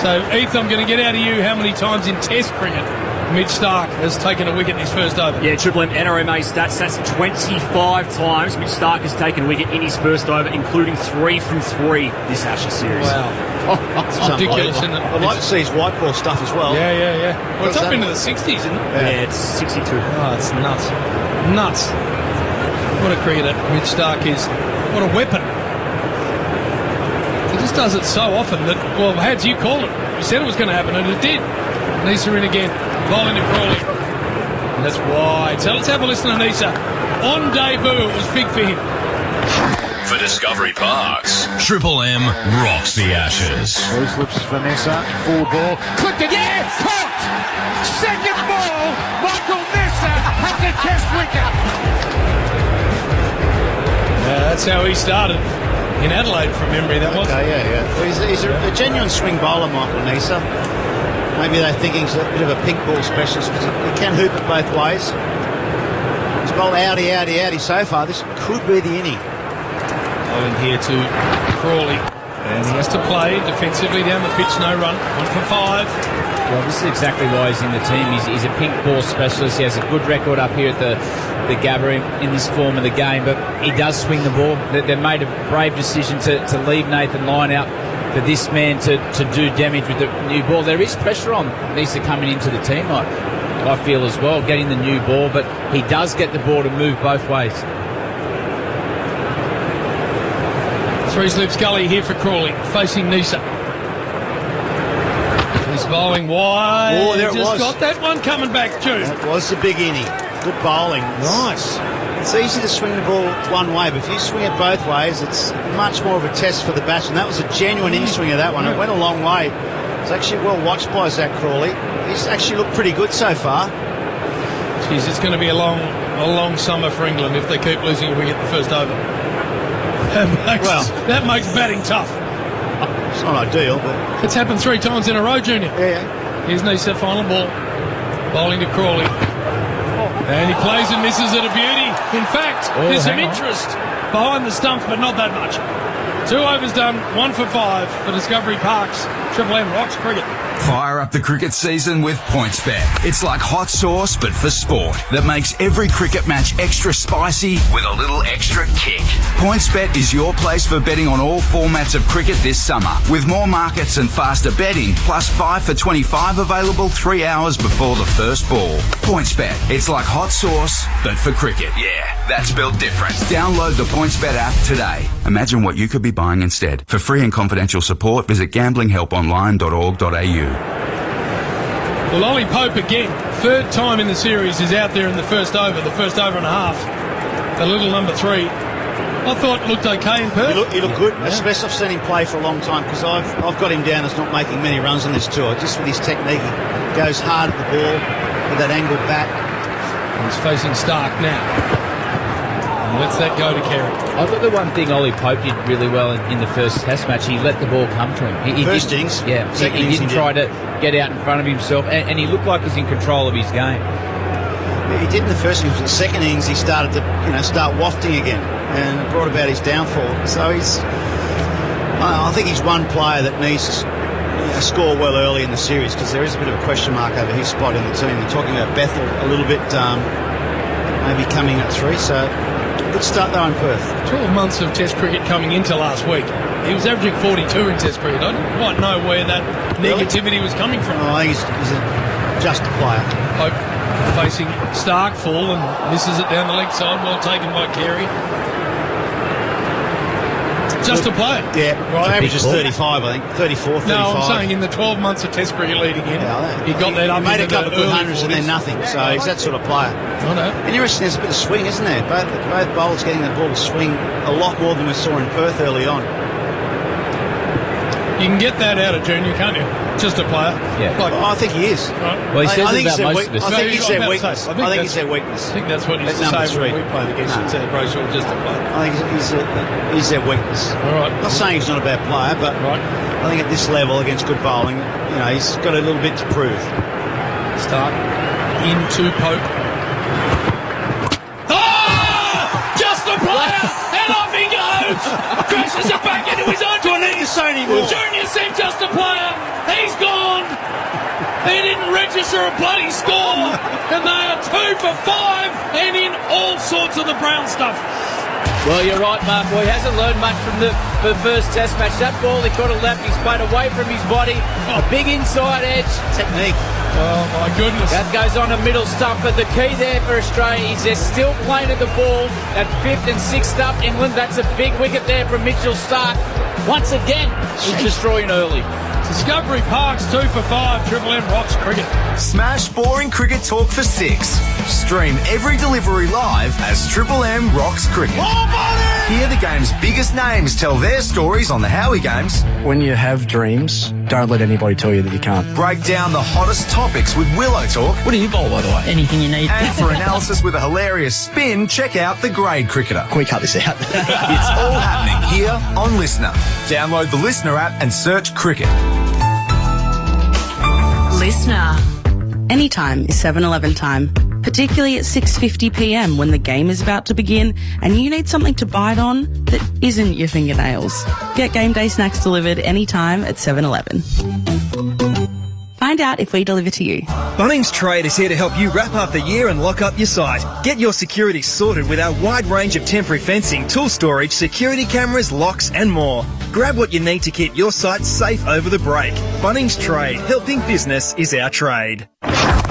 So, Heath, I'm going to get out of you how many times in Test cricket Mitch Starc has taken a wicket in his first over. Yeah, Triple M NRMA stats. That's 25 times Mitch Starc has taken a wicket in his first over, including 3 from 3 this Ashes series. Wow. It's ridiculous, isn't it? I'd like to see his white ball stuff as well. Yeah. Well, it's up into the 60s, isn't it? Yeah, it's 62. Oh, it's nuts. Nuts. What a cricketer Mitch Starc is. What a weapon. He just does it so often that, well, how do you call it? You said it was going to happen, and it did. Nisa in again, bowling to Crawley. And that's wide. So let's have a listen to Nisa. On debut, it was big for him. For Discovery Parks, Triple M rocks the Ashes. Loose lips Vanessa, full ball. Clipped it, yes! Caught! Second ball, Michael Nissa has a test wicket. That's how he started in Adelaide from memory, that was. Okay, yeah. Well, he's a genuine swing bowler, Michael Nisa. Maybe they're thinking he's a bit of a pink ball specialist because he can hoop it both ways. He's bowled outy so far. This could be the inning. Bowling here to Crawley. And he has to play defensively down the pitch, no run. 1 for 5. Well, this is exactly why he's in the team. He's a pink ball specialist. He has a good record up here at the Gabba in this form of the game, but he does swing the ball. They made a brave decision to leave Nathan Lyon out for this man to do damage with the new ball. There is pressure on Nisa coming into the team, I feel as well, getting the new ball, but he does get the ball to move both ways. 3 slips gully here for Crawley, facing Nisa. He's bowling wide. Oh, there it just was. Got that one coming back, June. That was the big inning. Good bowling. Nice. It's easy to swing the ball one way, but if you swing it both ways, it's much more of a test for the batsman. That was a genuine in-swing of that one. It went a long way. It's actually well watched by Zach Crawley. He's actually looked pretty good so far. Jeez, it's going to be a long summer for England if they keep losing a wicket the first over. That makes batting tough. It's not ideal, but it's happened 3 times in a row, Junior. Yeah. Here's Nisa, final ball, bowling to Crawley, and he plays and misses it a beauty. In fact, there's some interest behind the stumps, but not that much. 2 overs done, 1 for 5 for Discovery Parks. Triple M rocks cricket. Fire up the cricket season with PointsBet. It's like hot sauce, but for sport, that makes every cricket match extra spicy with a little extra kick. PointsBet is your place for betting on all formats of cricket this summer, with more markets and faster betting, plus 5 for 25 available 3 hours before the first ball. PointsBet. It's like hot sauce, but for cricket. Yeah, that's spelled different. Download the PointsBet app today. Imagine what you could be buying instead. For free and confidential support, visit gamblinghelponline.org.au. Well, Ollie Pope again, 3rd time in the series, is out there in the first over and a half. The little number 3. I thought looked okay in Perth. He looked good, especially I've seen him play for a long time because I've got him down as not making many runs on this tour. Just with his technique, he goes hard at the ball with that angled bat. And he's facing Starc now. And lets that go to Carey. I thought the one thing Ollie Pope did really well in the first Test match, he let the ball come to him. First innings? Yeah, he didn't try to get out in front of himself, and he looked like he's in control of his game. Yeah, he did in the first innings. In the second innings, he started to start wafting again, and it brought about his downfall. So I think he's one player that needs to score well early in the series because there is a bit of a question mark over his spot in the team. We're talking about Bethel a little bit, maybe coming at 3, so good start though in Perth. 12 months of Test cricket coming into last week. He was averaging 42 in Test cricket. I didn't quite know where that negativity was coming from. I think he's just a player. Pope facing Starc, full, and misses it down the leg side. Well taken by Carey. Just a player. Yeah, right. Average is 35, I think. 34, 35. No, I'm saying in the 12 months of Test cricket leading in, he got that up. He made a couple of good hundreds 40s. and then nothing. So he's that sort of player. I know. And interesting, there's a bit of swing, isn't there? Both bowlers getting the ball to swing a lot more than we saw in Perth early on. You can get that out of Junior, can't you? Just a player. Yeah. I think he is. Right. Well, he says I think it about he's most of us. I think he's their I weakness. I think he's their weakness. I think that's what he used to At number say three. when we played against him. Said Brayshaw just a player. I think he's their weakness. All right. Not saying he's not a bad player, but I think at this level against good bowling, he's got a little bit to prove. Start into Pope. Just a player, and off he goes. Crashes it back into his own. Do I need to say any more? Junior said just a player. He's gone. He didn't register a bloody score, and they are 2 for 5 and in all sorts of the brown stuff. Well, you're right, Mark. Well, he hasn't learned much from the first test match. That ball he could have left. He's played away from his body. A big inside edge. Technique. Oh, my goodness. That goes on a middle stump. But the key there for Australia is they're still playing at the ball at 5th and 6th up. England, that's a big wicket there from Mitchell Starc. Once again, he's destroying early. Discovery Park's 2 for 5. Triple M rocks cricket. Smash boring cricket talk for 6. Stream every delivery live as Triple M rocks cricket. Hear the game's biggest names tell their stories on the Howie Games. When you have dreams, don't let anybody tell you that you can't. Break down the hottest topics with Willow Talk. What do you bowl, by the way? Anything you need. And for analysis with a hilarious spin, check out The Grade Cricketer. Can we cut this out? It's all happening here on Listener. Download the Listener app and search cricket. Listener. Anytime is 7-Eleven time, particularly at 6:50pm when the game is about to begin and you need something to bite on that isn't your fingernails. Get game day snacks delivered anytime at 7-Eleven. Find out if we deliver to you. Bunnings Trade is here to help you wrap up the year and lock up your site. Get your security sorted with our wide range of temporary fencing, tool storage, security cameras, locks and more. Grab what you need to keep your site safe over the break. Bunnings Trade. Helping business is our trade.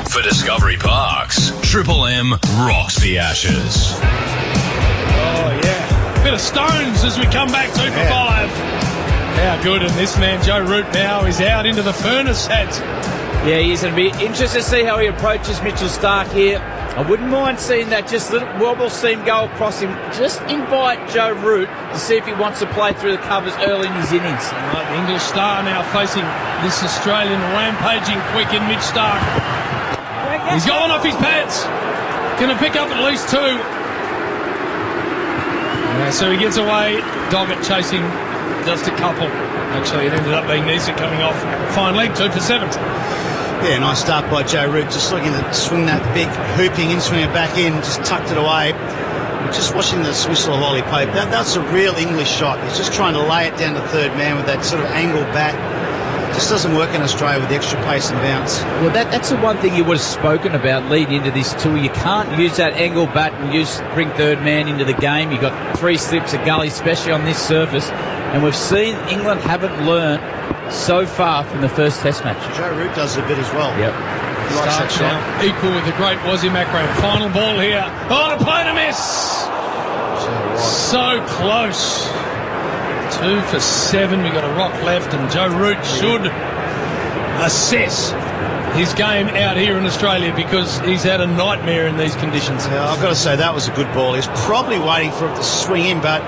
For Discovery Parks, Triple M rocks the Ashes. Oh, yeah. Bit of stones as we come back 2 for 5. How good, and this man, Joe Root, now is out into the furnace hat. Yeah, he's going to be interested to see how he approaches Mitchell Starc here. I wouldn't mind seeing that just little wobble seam go across him. Just invite Joe Root to see if he wants to play through the covers early in his innings. Right, the English star now facing this Australian rampaging quick in Mitch Starc. He's going off his pads. Going to pick up at least 2. So he gets away. Doggett chasing just a couple. Actually, it ended up being Neeser coming off. Fine leg, 2 for 7. Yeah, nice start by Joe Root. Just looking to swing that big hooping in, swing it back in, just tucked it away. Just watching the whistle of Ollie Pope. That's a real English shot. He's just trying to lay it down to third man with that sort of angled bat. Just doesn't work in Australia with the extra pace and bounce. Well, that's the one thing you would have spoken about leading into this tour. You can't use that angle bat and bring third man into the game. You've got 3 slips of gully, especially on this surface. And we've seen England haven't learnt so far from the first test match. Joe Root does it a bit as well. Yep. He likes that shot. Equal with the great Wazim Akram. Final ball here. Oh, to play to miss. So close. 2 for 7. We've got a rock left, and Joe Root should assess his game out here in Australia because he's had a nightmare in these conditions. Yeah, I've got to say that was a good ball. He was probably waiting for it to swing in, but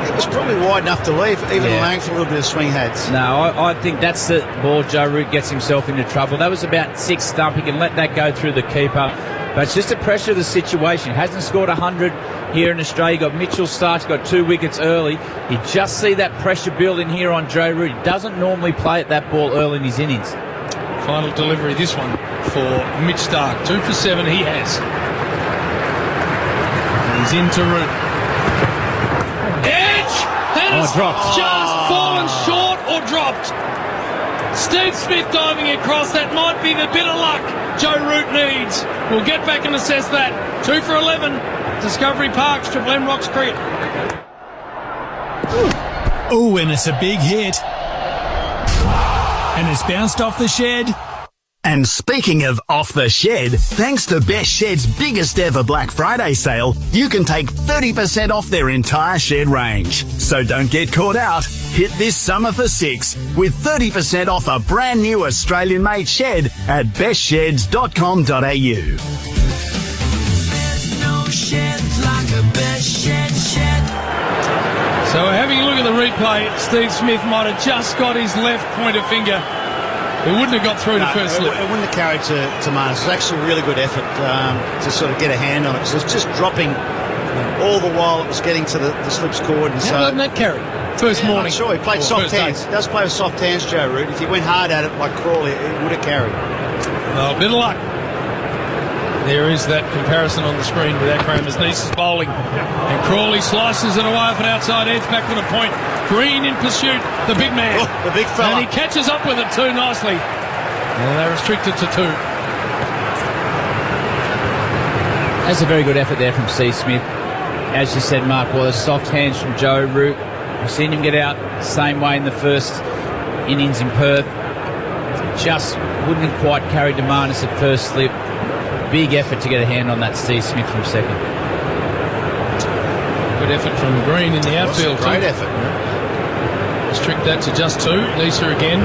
it was probably wide enough to leave, even allowing for a little bit of swing heads. No, I think that's the ball Joe Root gets himself into trouble. That was about 6 stump. He can let that go through the keeper. But it's just the pressure of the situation. Hasn't scored 100 here in Australia. Got Mitchell Starc, got 2 wickets early. You just see that pressure building here on Joe Root. He doesn't normally play at that ball early in his innings. Final delivery, this one for Mitch Starc. 2 for 7 he has. And he's into Root. Edge! And it's dropped. Just fallen short or dropped. Steve Smith diving across. That might be the bit of luck Joe Root needs. We'll get back and assess that. 2 for 11. Discovery Parks, Triple M rocks cricket. Oh, and it's a big hit. And it's bounced off the shed. And speaking of off the shed, thanks to Best Shed's biggest ever Black Friday sale, you can take 30% off their entire shed range. So don't get caught out. Hit this summer for 6 with 30% off a brand new Australian-made shed at bestsheds.com.au. There's no shed like a Best Shed. So we're having a look at the play, Steve Smith might have just got his left pointer finger. He wouldn't have got through the first slip. It wouldn't have carried to Marnus. It was actually a really good effort to sort of get a hand on it, because it was just dropping all the while it was getting to the slips cord. And How wasn't that carry? First morning. I'm sure he played soft hands. He does play with soft hands, Joe Root. If he went hard at it like Crawley, it would have carried. Well, a bit of luck. There is that comparison on the screen with Akram Asnisa's bowling. And Crawley slices it away off an outside edge, back with a point. Green in pursuit, the big man. Oh, the big fella. And he catches up with it too nicely. And they're restricted to 2. That's a very good effort there from Steve Smith. As you said, Mark Wallace, soft hands from Joe Root. We've seen him get out the same way in the first innings in Perth. Just wouldn't have quite carried to Marnus at first slip. Big effort to get a hand on that Steve Smith from second. Good effort from Green in the outfield. Great effort. Restrict that to just 2. Nisa again.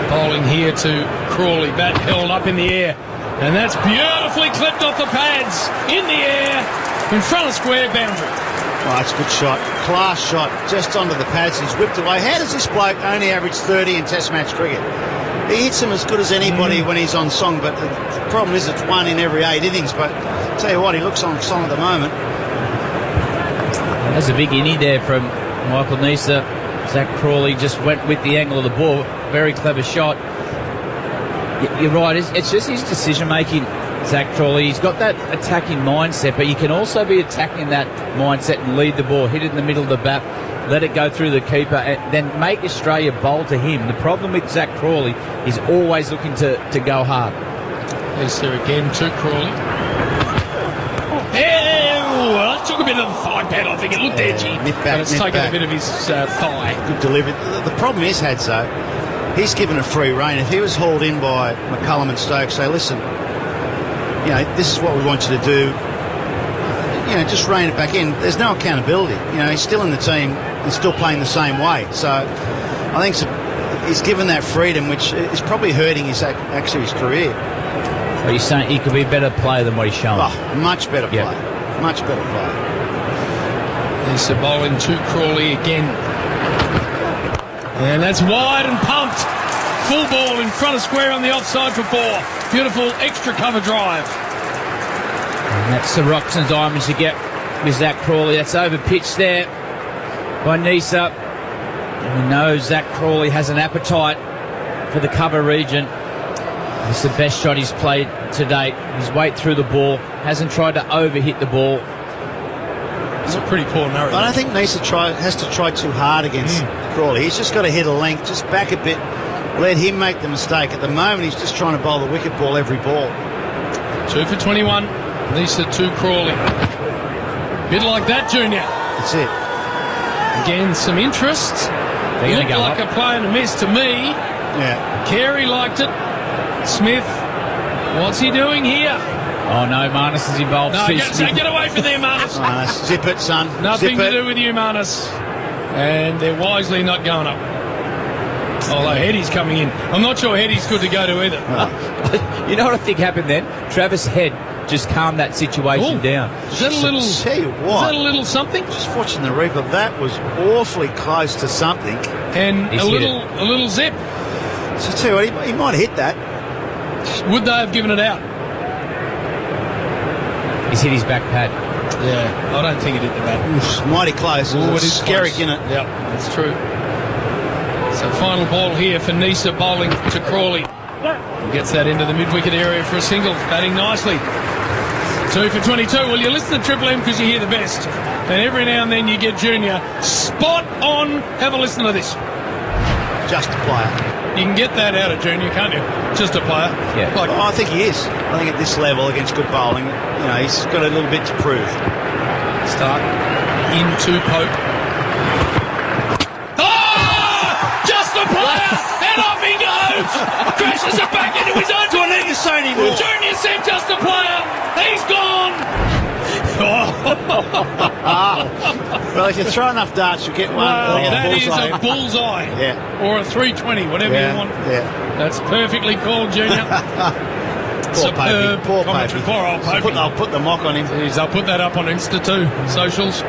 Bowling here to Crawley. Bat held up in the air. And that's beautifully clipped off the pads. In the air. In front of square boundary. Oh, that's a good shot. Class shot. Just onto the pads. He's whipped away. How does this bloke only average 30 in Test match cricket? He hits them as good as anybody when he's on song, but the problem is it's 1 in every 8 innings. But I'll tell you what, he looks on song at the moment. That's a big innie there from Michael Nisa. Zach Crawley just went with the angle of the ball. Very clever shot. You're right, it's just his decision-making, Zach Crawley. He's got that attacking mindset, but you can also be attacking that mindset and lead the ball, hit it in the middle of the bat, let it go through the keeper, and then make Australia bowl to him. The problem with Zach Crawley is always looking to go hard. There's there again to Crawley. Well, it took a bit of the thigh pad, I think. It looked edgy, but it's taken a bit of his thigh. Good delivery. The problem is, Hadzo, he's given a free rein. If he was hauled in by McCullum and Stokes, say, listen, you know, this is what we want you to do. You know, just rein it back in. There's no accountability. You know, he's still in the team and still playing the same way. So I think he's given that freedom, which is probably hurting his career. But you're saying he could be a better player than what he's shown? Oh, much better player. Much better player. There's the bowling to Crawley again. And that's wide and pumped. Full ball in front of square on the offside for 4. Beautiful extra cover drive. And that's the rocks and diamonds you get with Zach Crawley. That's over pitch there by Nisa. And we know Zach Crawley has an appetite for the cover region. It's the best shot he's played to date. His weight through the ball. Hasn't tried to overhit the ball. It's a pretty poor narrative. I don't think Nisa has to try too hard against Crawley. He's just got to hit a length, just back a bit, let him make the mistake. At the moment, he's just trying to bowl the wicket ball every ball. 2 for 21. Nisa to Crawley. Bit like that, Junior. That's it. Again, some interest. Looked like a play and a miss to me. Yeah. Carey liked it. Smith, what's he doing here? Oh no, Marnus is involved. No, get away from there, Marnus. Zip it, son. Nothing to do with you, Marnus. And they're wisely not going up. Although Headey's coming in. I'm not sure Headey's good to go to either. No. You know what I think happened then? Travis Head just calmed that situation down. Is that a little? Tell you what, is that a little something? Just watching the replay, that was awfully close to something. And a little zip. So tell you what, he might have hit that. Would they have given it out? He's hit his back pad. Yeah, I don't think it hit the bat. Oof, mighty close. Ooh, it is scary, close. isn't it? Yep, that's true. So final ball here for Nisa bowling to Crawley. He gets that into the mid-wicket area for a single, batting nicely. 2 for 22. Well, you listen to Triple M because you hear the best. And every now and then you get Junior. Spot on. Have a listen to this. Just a player. You can get that out of Junior, can't you? Just a player. Yeah. Well, I think he is. I think at this level against good bowling, you know, he's got a little bit to prove. Start into Pope. Oh! Just a player! And off he goes! Crashes it back into his own. Do I need to say any more? Junior said just a player. He's gone. Well, if you throw enough darts, you get one. Well, that is a bullseye. Yeah. Or a 320, whatever you want. Yeah. That's perfectly called, Junior. Superb Poor commentary. Popey. Poor old Popey. I'll put the mock on him. Jeez, I'll put that up on Insta too, socials.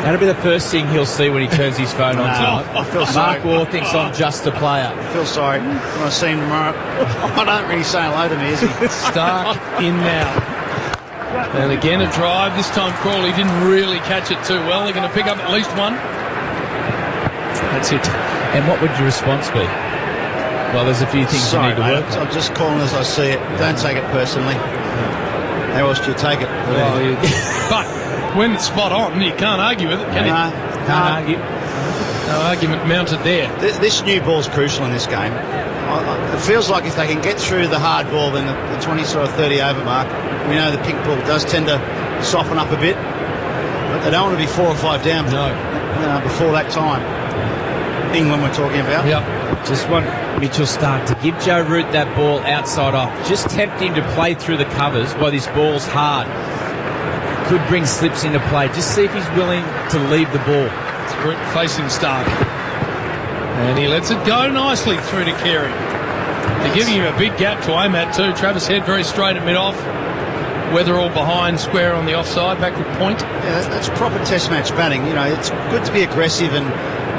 That'll be the first thing he'll see when he turns his phone on tonight. I feel sorry. Mark Waugh thinks I'm just a player. I feel sorry when I see him tomorrow. I don't really say hello to me, is he? Stark in now. And again, a drive. This time Crawley didn't really catch it too well. They're going to pick up at least one. That's it. And what would your response be? Well, there's a few things you need to work on. I'm just calling as I see it. Don't take it personally. How else do you take it? But when it's spot on, you can't argue with it, can you? Can't argue. No argument mounted there. This new ball's crucial in this game. It feels like if they can get through the hard ball, then the 20 or 30 over mark, we know the pink ball does tend to soften up a bit. But they don't want to be 4 or 5 down before that time. England we're talking about. Yep. Just want Mitchell Starc to give Joe Root that ball outside off. Just tempt him to play through the covers while this ball's hard. Could bring slips into play. Just see if he's willing to leave the ball. Root facing Starc. And he lets it go nicely through to Carey. They're giving him a big gap to aim at too. Travis Head very straight at mid-off. Weatherall behind, square on the offside, backward point. Yeah, that's proper test match batting. You know, it's good to be aggressive and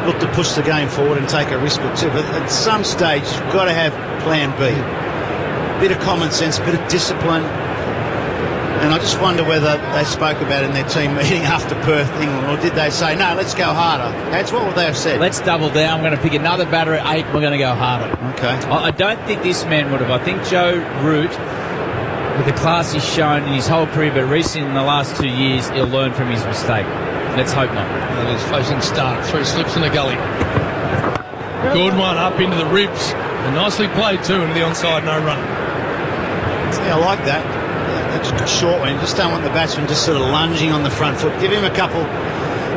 look to push the game forward and take a risk or two, but at some stage you've got to have plan B. Bit of common sense, bit of discipline. And I just wonder whether they spoke about it in their team meeting after Perth, England, or did they say, no, let's go harder? That's what would they have said? Let's double down. I'm going to pick another batter at 8. We're going to go harder. Okay. I don't think this man would have. I think Joe Root, with the class he's shown in his whole career, but recently in the last 2 years, he'll learn from his mistake. Let's hope not. That is facing Starc. 3 slips in the gully. Good one up into the ribs. And nicely played too into the onside, no run. Yeah, I like that. That's a short one. You just don't want the batsman just sort of lunging on the front foot. Give him a couple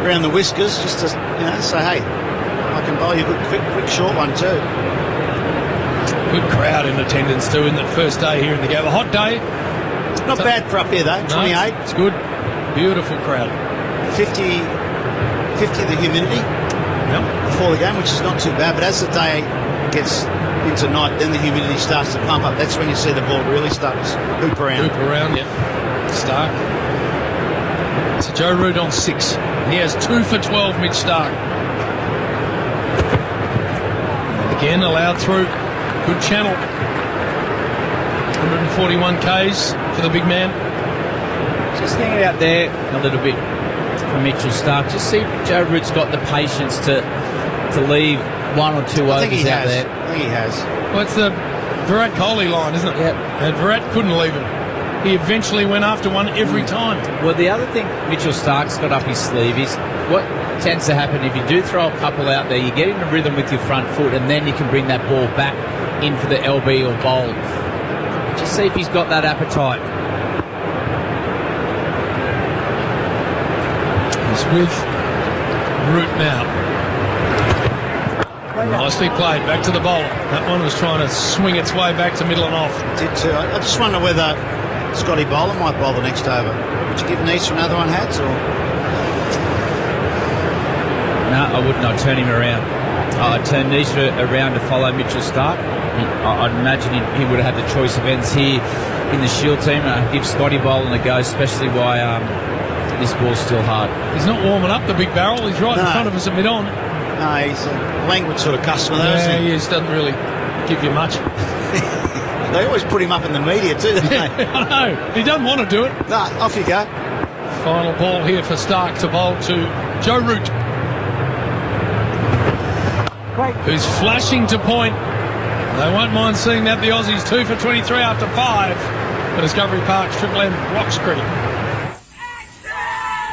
around the whiskers just to, say, hey, I can bowl you a good, quick short one too. Good crowd in attendance too in that first day here in the game. A hot day. Not bad for up here though, 28. No, it's good. Beautiful crowd. 50 the humidity before the game, which is not too bad, but as the day gets into night, then the humidity starts to pump up. That's when you see the ball really start to hoop around. Starc. So Joe Root on 6. He has 2 for 12, Mitch Starc. Again, allowed through. Good channel. 141 Ks for the big man. Just hang it out there a little bit for Mitchell Starc. Just see if Joe Root's got the patience to leave 1 or 2 overs out there. I think he has. Well, it's the Virat Kohli line, isn't it? Yep. And Virat couldn't leave him. He eventually went after one every time. Well, the other thing Mitchell Starc's got up his sleeve is what tends to happen if you do throw a couple out there, you get in a rhythm with your front foot and then you can bring that ball back in for the LB or bowl. Just see if he's got that appetite. He's with Root now. Nicely played, back to the bowler. That one was trying to swing its way back to middle and off. Did too. I just wonder whether Scotty Bowler might bowl the next over. Would you give Neitz another one, Hats? Or? No, I wouldn't. I'd turn him around. I'd turn Neitz around to follow Mitchell Starc. I'd imagine he would have had the choice of ends here in the Shield team. Give Scotty Bowler a go, especially why this ball's still hard. He's not warming up the big barrel. He's right in front of us at mid-on. No, he's a languid sort of customer, though, isn't he? He is. Doesn't really give you much. They always put him up in the media too, don't they? I know. He doesn't want to do it. No, off you go. Final ball here for Starc to bowl to Joe Root, who's flashing to point. They won't mind seeing that. The Aussies 2 for 23 after 5 for Discovery Park's Triple M Rocks cricket.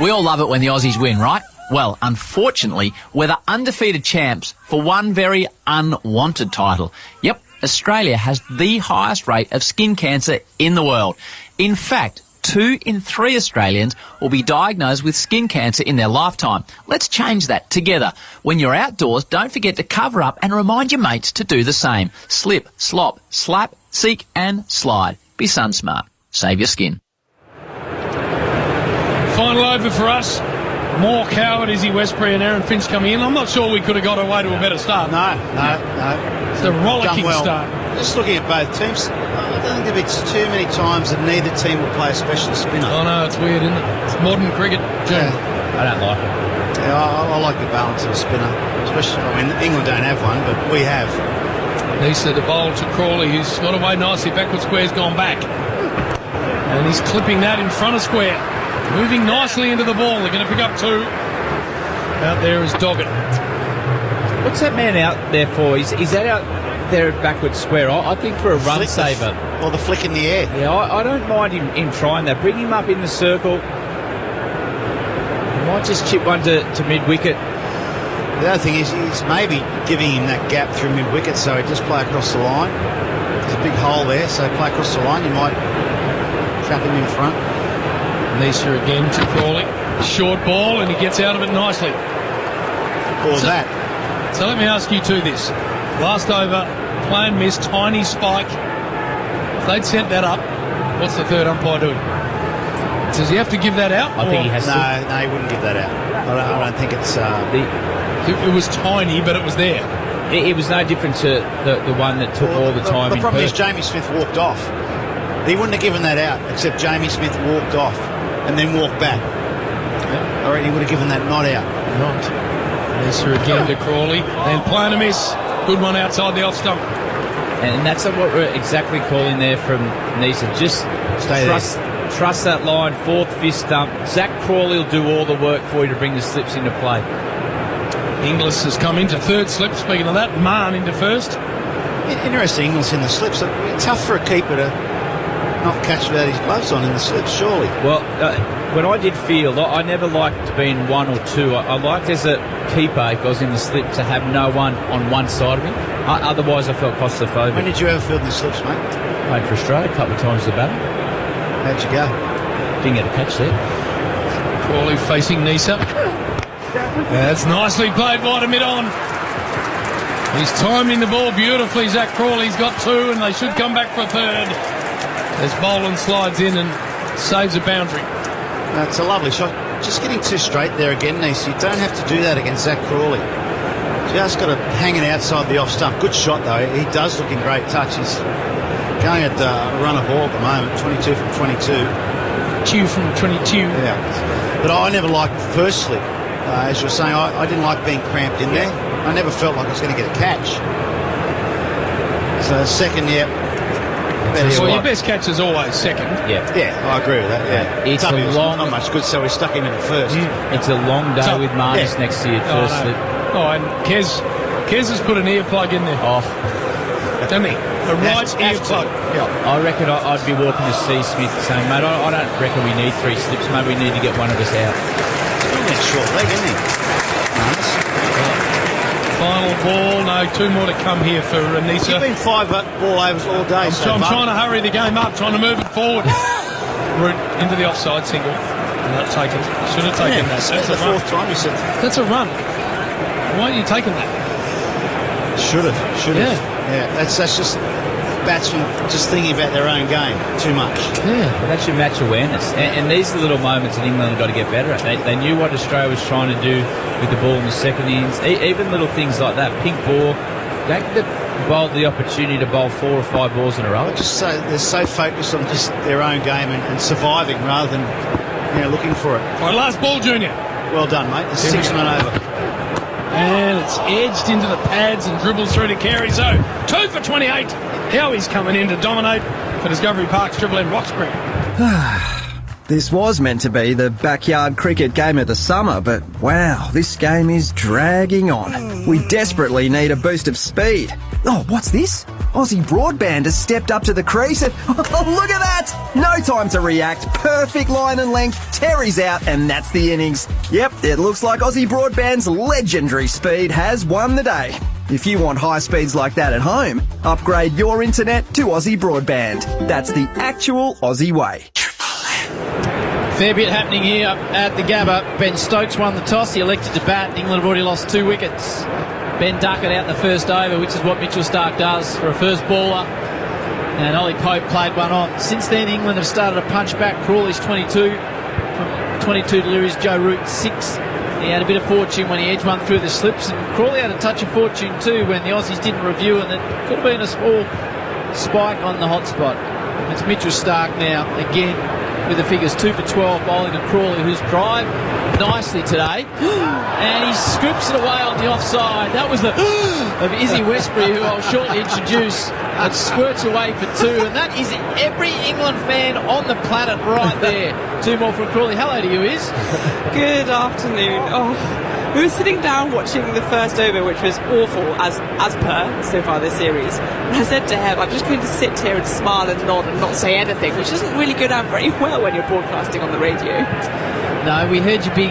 We all love it when the Aussies win, right? Well, unfortunately, we're the undefeated champs for one very unwanted title. Yep, Australia has the highest rate of skin cancer in the world. In fact, 2 in 3 Australians will be diagnosed with skin cancer in their lifetime. Let's change that together. When you're outdoors, don't forget to cover up and remind your mates to do the same. Slip, slop, slap, seek and slide. Be sun smart. Save your skin. Final over for us. More Coward, Izzy Westbury and Aaron Finch coming in. I'm not sure we could have got away to a better start. No. It's a rollicking start. Just looking at both teams, I don't think there'll be too many times that neither team will play a special spinner. Oh no, it's weird, isn't it? It's modern cricket. I don't like it. Yeah, I like the balance of a spinner. Especially, I mean, England don't have one, but we have. Nisa to bowl to Crawley, who's got away nicely. Backward square's gone back. And he's clipping that in front of square. Moving nicely into the ball. They're going to pick up 2. Out there is Doggett. What's that man out there for? Is that out there at backward square? I think for a run saver. Or the flick in the air. Yeah, I don't mind him trying that. Bring him up in the circle. He might just chip one to mid-wicket. The other thing is he's maybe giving him that gap through mid-wicket, so he just play across the line. There's a big hole there, so play across the line. You might trap him in front. Nisa again to Crawley. Short ball, and he gets out of it nicely. That. So let me ask you two this. Last over, play and miss, tiny spike. If they'd sent that up, what's the third umpire doing? Does he have to give that out? I think he has to. No, he wouldn't give that out. I don't think it's... It was tiny, but it was there. It was no different to the one that took all the time. The problem is Jamie Smith walked off. He wouldn't have given that out, except Jamie Smith walked off and then walked back. Yep. Or he would have given that not out. Right. Nisa again to Crawley. Then play and a miss. Good one outside the off stump. And that's what we're exactly calling there from Nisa. Just trust that line, 4th, 5th stump. Zach Crawley will do all the work for you to bring the slips into play. Inglis has come into 3rd slip. Speaking of that, Mann into 1st. Interesting, Inglis in the slips. It's tough for a keeper to not catch without his gloves on in the slips, surely. Well, when I did field, I never liked being 1 or 2. I liked as a keeper, if I was in the slip, to have no one on one side of him. Otherwise, I felt claustrophobic. When did you ever field in the slips, mate? Played for Australia a couple of times the battle. How'd you go? Didn't get a catch there. Crawley facing Nisa. That's nicely played wide of mid-on. He's timing the ball beautifully. Zach Crawley's got 2, and they should come back for 3rd. As Boland slides in and saves a boundary. That's a lovely shot. Just getting too straight there again, Nisa. You don't have to do that against Zach Crawley. Just got to hang it outside the off stump. Good shot, though. He does look in great touch. He's going at a run of ball at the moment. 22 from 22. 2 from 22. Yeah. But I never liked the first slip. As you're saying, I didn't like being cramped in there. I never felt like I was going to get a catch. So second, well, your best catch is always second. Yeah, I agree with that. Yeah, it's not much good, so we stuck him in the first. It's a long day with Marnus next to your first slip. Oh, and Kez has put an earplug in there. Oh, doesn't he? A right earplug. Yeah. I reckon I'd be walking to C. Smith saying, mate, I don't reckon we need 3 slips. Maybe we need to get one of us out. He's short leg, isn't he? Final ball. No, 2 more to come here for Nisa. You've been 5 ball overs all day. I'm trying to hurry the game up, trying to move it forward. Root into the offside single. Not taken. Should have taken that. That's the 4th time you said. That's a run. Why aren't you taking that? Should have. Yeah. That's just batsmen just thinking about their own game too much. Yeah, but that's your match awareness. And these are the little moments that England have got to get better at. They knew what Australia was trying to do with the ball in the second innings. Even little things like that, pink ball, they give the bowler the opportunity to bowl 4 or 5 balls in a row. They're so focused on just their own game and surviving rather than looking for it. All right, last ball, Junior. Well done, mate. It's 6 and over. And it's edged into the pads and dribbles through to Carey. So 2 for 28. Howie's coming in to dominate for Discovery Park's Triple M Rocks Cricket. This was meant to be the backyard cricket game of the summer, but wow, this game is dragging on. We desperately need a boost of speed. Oh, what's this? Aussie Broadband has stepped up to the crease and look at that! No time to react. Perfect line and length. Terry's out and that's the innings. Yep, it looks like Aussie Broadband's legendary speed has won the day. If you want high speeds like that at home, upgrade your internet to Aussie Broadband. That's the actual Aussie way. Fair bit happening here at the Gabba. Ben Stokes won the toss. He elected to bat. England have already lost 2 wickets. Ben Duckett out in the first over, which is what Mitchell Starc does for a first baller. And Ollie Pope played one on. Since then, England have started to punch back. Crawley's 22. From 22 deliveries, Joe Root 6. He had a bit of fortune when he edged one through the slips, and Crawley had a touch of fortune too when the Aussies didn't review, and it could have been a small spike on the hot spot. It's Mitchell Starc now, again, with the figures. 2 for 12 bowling to Crawley, who's drive nicely today. And he scoops it away on the offside. That was the of Izzy Westbury, who I'll shortly introduce, and squirts away for 2. And that is every England fan on the planet right there. 2 more from Crawley. Hello to you, Iz. Good afternoon. Oh, we were sitting down watching the first over, which was awful as per so far this series. And I said to him, I'm just going to sit here and smile and nod and not say anything, which doesn't really go down very well when you're broadcasting on the radio. No, we heard your big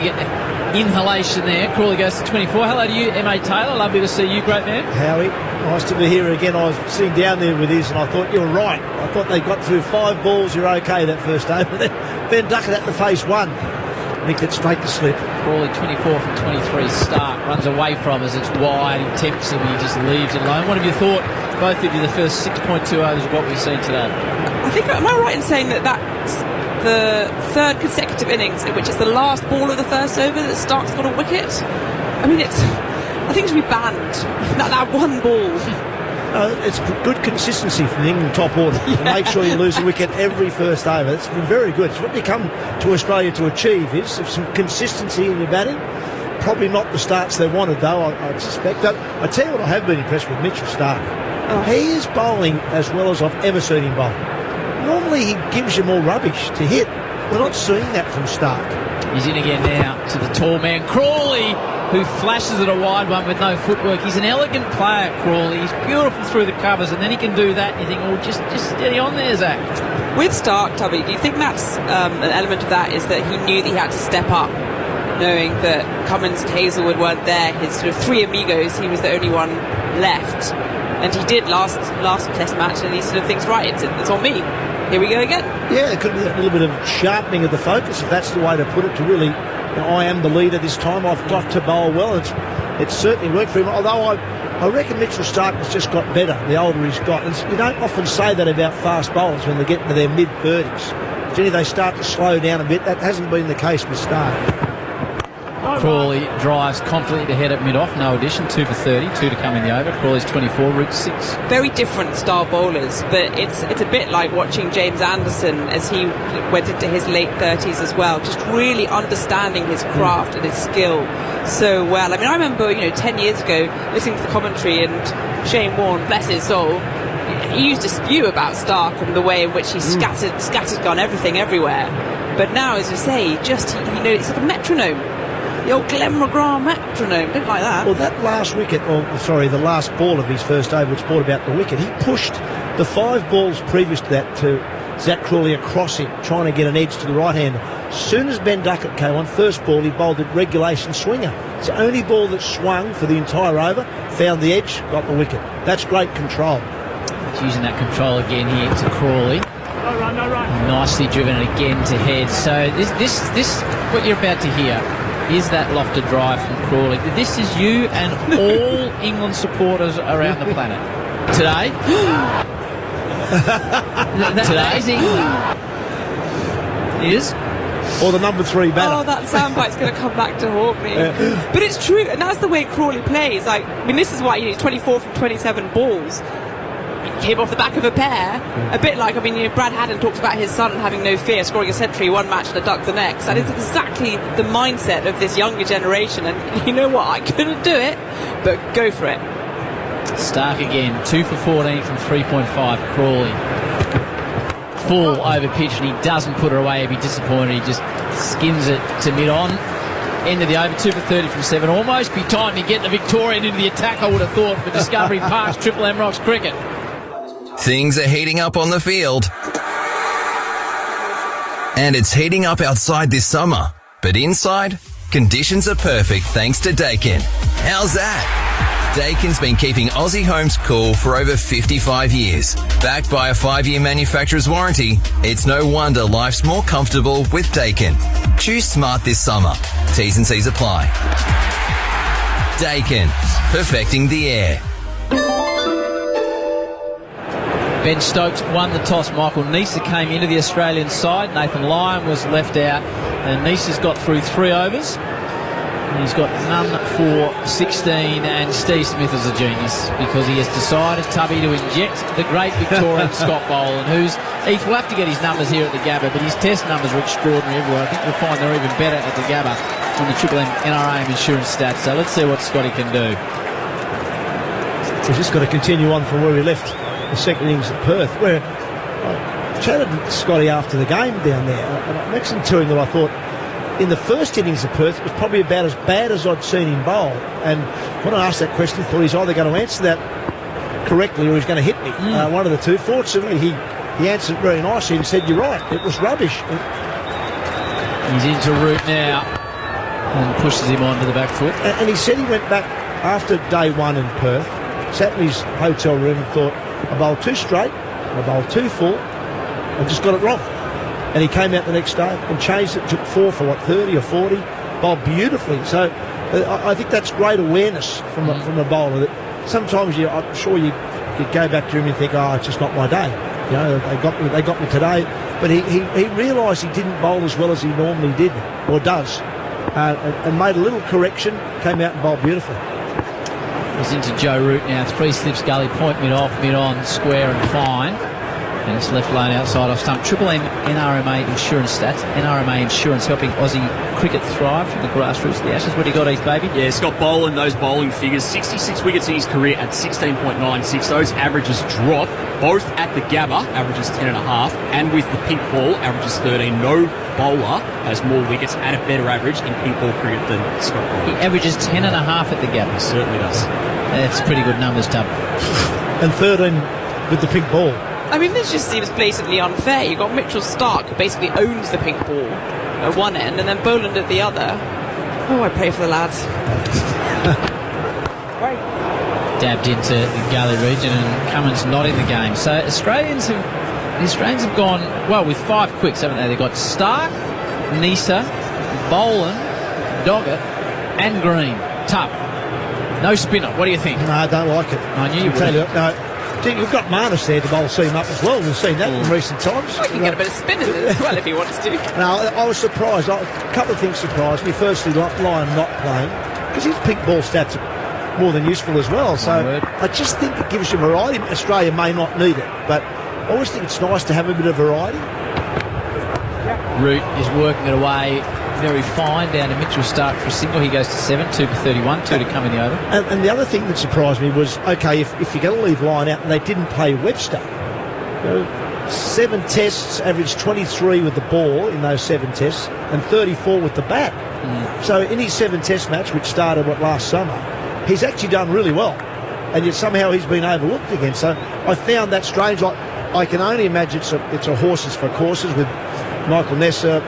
inhalation there. Crawley goes to 24. Hello to you, M.A. Taylor. Lovely to see you, great man. Howie, nice to be here again. I was sitting down there with Iz and I thought, you're right. I thought they got through 5 balls, you're okay that first over. Then Ben Duckett had to face 1. Nicked it straight to slip. Crawley 24 from 23. Stark runs away from us. It's wide. He tempts him and he just leaves it alone. What have you thought, both of you, the first 6.2 overs of what we've seen today? I think, am I right in saying that that's the third consecutive innings in which it's the last ball of the first over that Stark's got a wicket? I mean, I think it should be banned. That one ball. It's good consistency from the England top order to make sure you lose a wicket every first over. It's been very good. It's what you come to Australia to achieve is some consistency in your batting. Probably not the starts they wanted, though, I'd suspect. I tell you what, I have been impressed with Mitchell Stark. He is bowling as well as I've ever seen him bowl. Normally he gives you more rubbish to hit. We're not seeing that from Stark. He's in again now to the tall man, Crawley, who flashes at a wide one with no footwork. He's an elegant player, Crawley. He's beautiful through the covers, and then he can do that. And you think, oh, just steady on there, Zach. With Stark, Tubby, do you think that's an element of that is that he knew that he had to step up, knowing that Cummins and Hazelwood weren't there? His sort of 3 amigos, he was the only one left. And he did last test match, and he sort of thinks, right, it's on me. Here we go again. Yeah, it could be a little bit of sharpening of the focus, if that's the way to put it, to really, I am the leader this time, I've got to bowl well. It's certainly worked for him, although I reckon Mitchell Stark has just got better the older he's got. And you don't often say that about fast bowlers when they get into their mid-30s. Generally they start to slow down a bit. That hasn't been the case with Stark. Crawley drives confidently to head at mid-off, no addition, 2 for 30, 2 to come in the over. Crawley's 24, route 6. Very different style bowlers, but it's a bit like watching James Anderson as he went into his late 30s as well, just really understanding his craft and his skill so well. I mean, I remember, 10 years ago, listening to the commentary and Shane Warne, bless his soul, he used to spew about Stark and the way in which he scattered gun everything everywhere. But now, as you say, it's like a metronome. The old Glenn McGrath metronome, didn't like that. Well, that last wicket, the last ball of his first over, which brought about the wicket, he pushed the 5 balls previous to that to Zach Crawley across him, trying to get an edge to the right-hander. As soon as Ben Duckett came on, first ball, he bowled a regulation swinger. It's the only ball that swung for the entire over, found the edge, got the wicket. That's great control. He's using that control again here to Crawley. No run. Nicely driven again to head. So this what you're about to hear is that lofted drive from Crawley. This is you and all England supporters around the planet. Today, today's England is... Or the number 3 batter. Oh, that soundbite's going to come back to haunt me. But it's true, and that's the way Crawley plays. This is why he's 24 from 27 balls. Came off the back of a pair. A bit like, Brad Haddon talks about his son having no fear, scoring a century one match and a duck the next. That is exactly the mindset of this younger generation. And you know what? I couldn't do it, but go for it. Stark again, 2 for 14 from 3.5. Crawley. Full over pitch, and he doesn't put her away. He'd be disappointed. He just skins it to mid-on. End of the over, 2 for 30 from 7. Almost be time to get the Victorian into the attack, I would have thought, for Discovery Park's Triple M Rocks cricket. Things are heating up on the field. And it's heating up outside this summer. But inside, conditions are perfect thanks to Daikin. How's that? Daikin's been keeping Aussie homes cool for over 55 years. Backed by a 5-year manufacturer's warranty, it's no wonder life's more comfortable with Daikin. Choose smart this summer. T's and C's apply. Daikin, perfecting the air. Ben Stokes won the toss. Michael Neser came into the Australian side. Nathan Lyon was left out, and Neser's got through 3 overs. And he's got none for 16, and Steve Smith is a genius because he has decided, Tubby, to inject the great Victorian Scott Boland, who's Heath will have to get his numbers here at the Gabba, but his test numbers are extraordinary everywhere. I think we'll find they're even better at the Gabba on the Triple M NRM insurance stats. So let's see what Scotty can do. He's just got to continue on from where he left the second innings at Perth, where I chatted with Scotty after the game down there, and I mentioned to him that I thought in the first innings of Perth it was probably about as bad as I'd seen him bowl. And when I asked that question, I thought he's either going to answer that correctly or he's going to hit me. One of the two. Fortunately, he answered very nicely and said, "You're right, it was rubbish." He's into Root now and pushes him onto the back foot. And he said he went back after day one in Perth, sat in his hotel room and thought, I bowled too straight, I bowled too full, I just got it wrong. And he came out the next day and changed it, took 4 for 30 or 40, bowled beautifully. So I think that's great awareness from a bowler. That sometimes I'm sure you go back to him and think, oh, it's just not my day. You know, they got me today. But he realised he didn't bowl as well as he normally did or does, and made a little correction, came out and bowled beautifully. He's into Joe Root now. 3 slips gully, point mid-off, mid-on, square and fine. And it's left lane outside off stump. Triple M NRMA insurance stats. NRMA insurance helping Aussie cricket thrive from the grassroots to the Ashes. What do you got, East, baby? Yeah, Scott Boland, those bowling figures. 66 wickets in his career at 16.96. Those averages drop, both at the Gabba, averages 10.5, and with the pink ball, averages 13. No bowler has more wickets at a better average in pink ball cricket than Scott Boland. He averages 10.5 at the Gabba. He certainly does. That's pretty good numbers, Tub. And 13 with the pink ball. I mean, this just seems blatantly unfair. You've got Mitchell Starc, who basically owns the pink ball at one end, and then Boland at the other. Oh, I pray for the lads. Dabbed into the Gully region, and Cummins not in the game. So the Australians have gone, well, with 5 quicks, haven't they? They've got Starc, Nisa, Boland, Doggett, and Green. Tub. No spinner. What do you think? No, I don't like it. I knew you would. No. You've got Marnus there to bowl seam up as well. We've seen that in recent times. I can get a bit of spin in it as well if he wants to. No, I was surprised. A couple of things surprised me. Firstly, Lyon not playing, because his pink ball stats are more than useful as well. So I just think it gives you variety. Australia may not need it, but I always think it's nice to have a bit of variety. Root is working it away very fine down to Mitchell Starc for a single. He goes to 7, 2 for 31, 2 to come in the over. And the other thing that surprised me was, okay, if you're going to leave Lyon out and they didn't play Webster, 7 tests, averaged 23 with the ball in those 7 tests and 34 with the bat. So in his 7 test match, which started last summer, he's actually done really well, and yet somehow he's been overlooked again. So I found that strange. I can only imagine it's a horses for courses with Michael Nessa.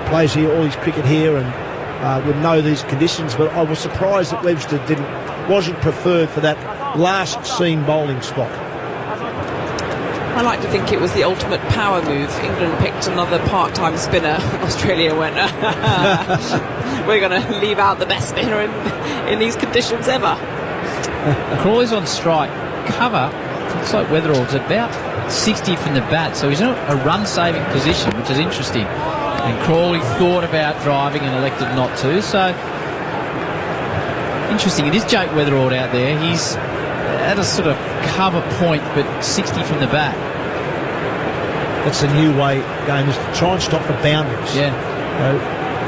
Plays here, all his cricket here, and would know these conditions. But I was surprised that Webster wasn't preferred for that last seam bowling spot. I like to think it was the ultimate power move. England picked another part-time spinner. Australia went, we're going to leave out the best spinner in these conditions ever. Crawley's on strike. Cover, looks like Weatherall's about 60 from the bat, so he's in a run-saving position, which is interesting. And Crawley thought about driving and elected not to. So, interesting. It is Jake Weatherall out there. He's at a sort of cover point, but 60 from the bat. That's the new way game, is to try and stop the boundaries. Yeah.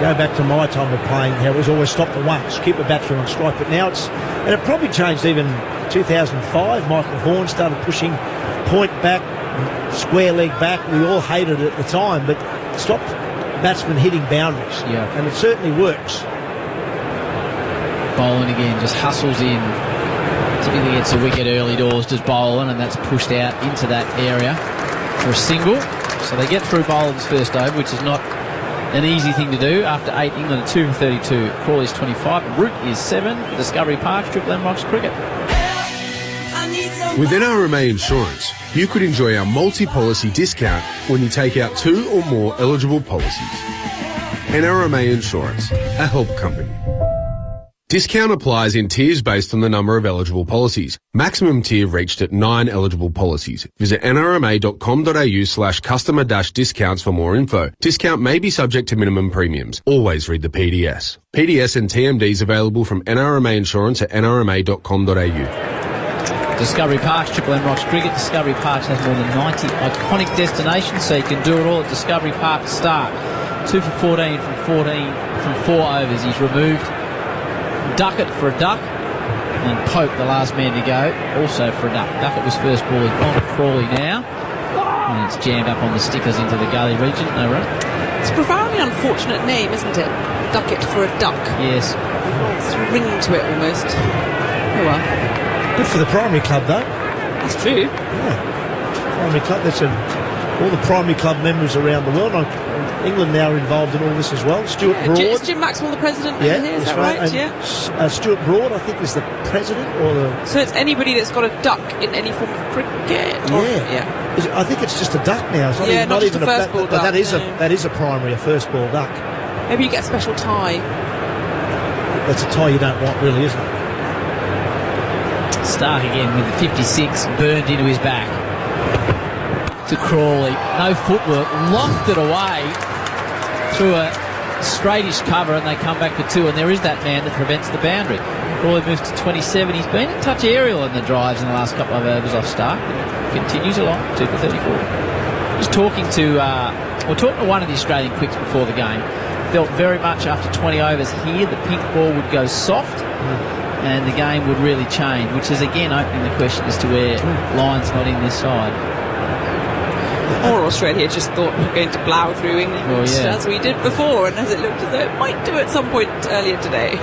Go back to my time of playing, how it was always stop the ones, keep the batsman on strike. But now and it probably changed even 2005. Michael Vaughan started pushing point back, square leg back. We all hated it at the time, but stop batsmen hitting boundaries, and it certainly works. Boland again just hustles in. Typically gets a wicket early doors, does Boland, and that's pushed out into that area for a single. So they get through Boland's first over, which is not an easy thing to do. After 8, England are 2 for 32. Crawley's 25. Root is 7 for Discovery Park, Triple M Rocks Cricket. With NRMA Insurance, you could enjoy our multi-policy discount when you take out 2 or more eligible policies. NRMA Insurance, a help company. Discount applies in tiers based on the number of eligible policies. Maximum tier reached at 9 eligible policies. Visit nrma.com.au/customer-discounts for more info. Discount may be subject to minimum premiums. Always read the PDS. PDS and TMDs available from NRMA Insurance at nrma.com.au. Discovery Parks, Triple M Rocks Cricket. Discovery Parks has more than 90 iconic destinations, so you can do it all at Discovery Park Start. 2 for 14 from 4 overs. He's removed Duckett for a duck, and Pope, the last man to go, also for a duck. Duckett was first ball on Crawley now, and it's jammed up on the stickers into the gully region. No run. It's a profoundly unfortunate name, isn't it? Duckett for a duck. Yes. It's a ring to it almost. Oh well. Good for the primary club, though. That's true. Yeah. Primary club, that's all the primary club members around the world. England now are involved in all this as well. Stuart Broad. Is Jim Maxwell the president over here? Is that right? And yeah. Stuart Broad, I think, is the president or the... So it's anybody that's got a duck in any form of cricket? Yeah. I think it's just a duck now. It's not even a first ball duck. But that is a primary, a first ball duck. Maybe you get a special tie. That's a tie you don't want, really, isn't it? Stark again with the 56 burned into his back. To Crawley. No footwork. Lofted away through a straightish cover, and they come back for 2, and there is that man that prevents the boundary. Crawley moves to 27. He's been a touch aerial in the drives in the last couple of overs off Stark. Continues along. 2 for 34. Just talking to one of the Australian quicks before the game. Felt very much after 20 overs here the pink ball would go soft and the game would really change, which is again opening the question as to where Lyon's not in this side. Or Australia just thought we were going to plough through England as we did before, and as it looked as though it might do at some point earlier today.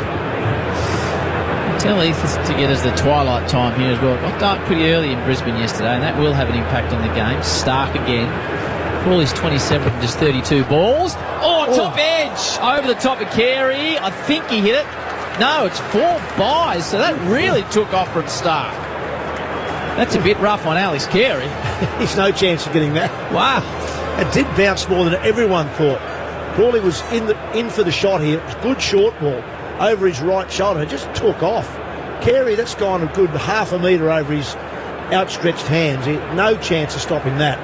Tell Heath to get us the twilight time here as well. It got dark pretty early in Brisbane yesterday, and that will have an impact on the game. Stark again. Crawley's 27 from just 32 balls. Top edge over the top of Carey. I think he hit it. No, it's 4 byes, so that really took off from Stark. That's a bit rough on Alex Carey. He's no chance of getting that. Wow. It did bounce more than everyone thought. Crawley was in for the shot here. It was good short ball over his right shoulder. It just took off. Carey, that's gone a good half a metre over his outstretched hands. No chance of stopping that.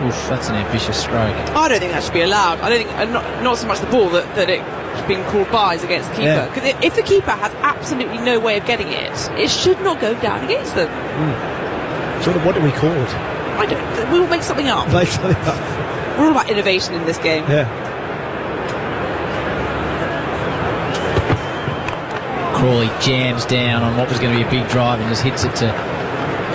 Oof, that's an ambitious stroke. I don't think that should be allowed. I don't think, not so much the ball, that it's been called byes against the keeper. Because if the keeper has absolutely no way of getting it, it should not go down against them. Sort of, what do we call it? I don't. We will make something up. We're all about innovation in this game. Yeah. Crawley jams down on what was going to be a big drive and just hits it to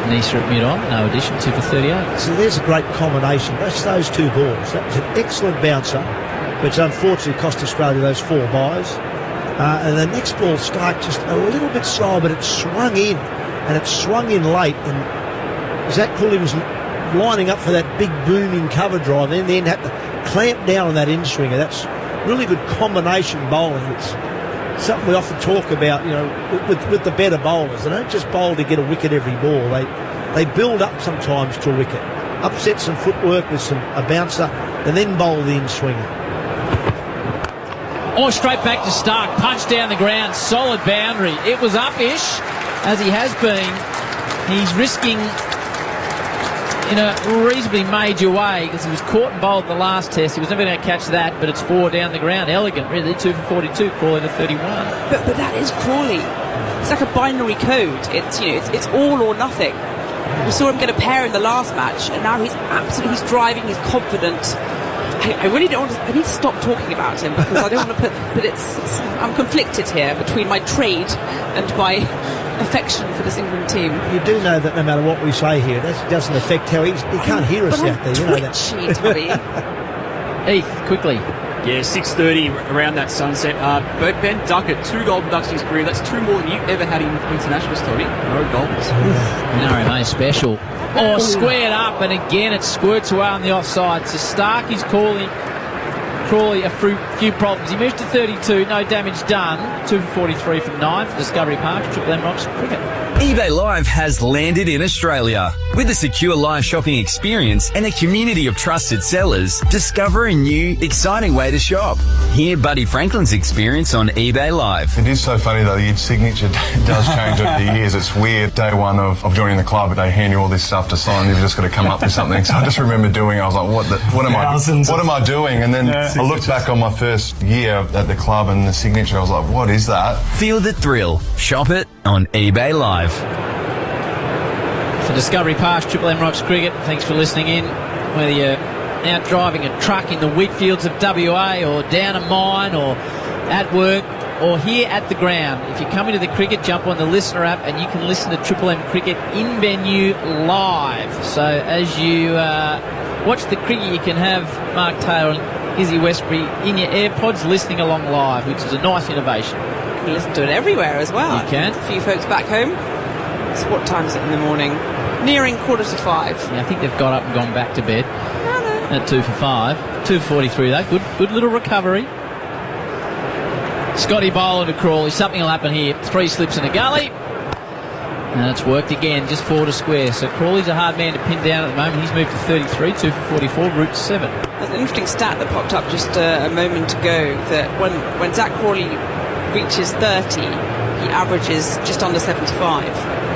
Nisa at mid-on. No addition, 2 for 38. So there's a great combination. That's those 2 balls. That was an excellent bouncer, which unfortunately cost Australia those 4 byes. And the next ball Stark just a little bit slower, but it swung in, and it swung in late. And Zach Cooley was lining up for that big booming cover drive, and then had to clamp down on that in-swinger. That's really good combination bowling. It's something we often talk about, with the better bowlers. They don't just bowl to get a wicket every ball. They build up sometimes to a wicket, upset some footwork with a bouncer, and then bowl the in-swinger. Straight back to Stark, punch down the ground, solid boundary. It was up-ish, as he has been. He's risking in a reasonably major way because he was caught and bowled the last test. He was never going to catch that, but it's 4 down the ground. Elegant, really. 2 for 42, Crawley to 31. But that is Crawley. It's like a binary code. It's all or nothing. We saw him get a pair in the last match, and now he's driving, he's confident. I really don't want to. I need to stop talking about him because I don't want to put. But I'm conflicted here between my trade and my affection for this England team. You do know that no matter what we say here, that doesn't affect how he can't hear us out there. You know that. Heath, quickly. Yeah, 6:30 around that sunset. Ben Duckett, 2 gold ducks in his career. That's 2 more than you've ever had in international study. No goals. NRMA special. Squared up, and again it squirts away on the offside. So Stark is calling Crawley a few problems. He moves to 32, no damage done. 2 for 43 from 9 for Discovery Park. Triple M Rocks Cricket. eBay Live has landed in Australia. With a secure live shopping experience and a community of trusted sellers, discover a new, exciting way to shop. Hear Buddy Franklin's experience on eBay Live. It is so funny though, your signature does change over the years. It's weird. Day one of joining the club, they hand you all this stuff to sign. You've just got to come up with something. So I just remember doing it. I was like, what am I doing? And then I looked back on my first year at the club and the signature. I was like, what is that? Feel the thrill. Shop it on eBay Live. For Discovery Parks, Triple M Rocks Cricket, thanks for listening in. Whether you're out driving a truck in the wheat fields of WA or down a mine or at work or here at the ground, if you come into the cricket, jump on the Listener app and you can listen to Triple M Cricket in venue live. So as you watch the cricket, you can have Mark Taylor and Izzy Westbury in your AirPods listening along live, which is a nice innovation. You can listen to it everywhere as well. You can. A few folks back home. So what time is it in the morning? Nearing 4:45. Yeah, I think they've got up and gone back to bed at 2 for 5. 2:43 though. Good little recovery. Scotty Boland to Crawley. Something will happen here. 3 slips in a gully. And it's worked again, just 4 to square. So Crawley's a hard man to pin down at the moment. He's moved to 33, 2 for 44, route 7. There's an interesting stat that popped up just a moment ago that when Zach Crawley reaches 30, he averages just under 75.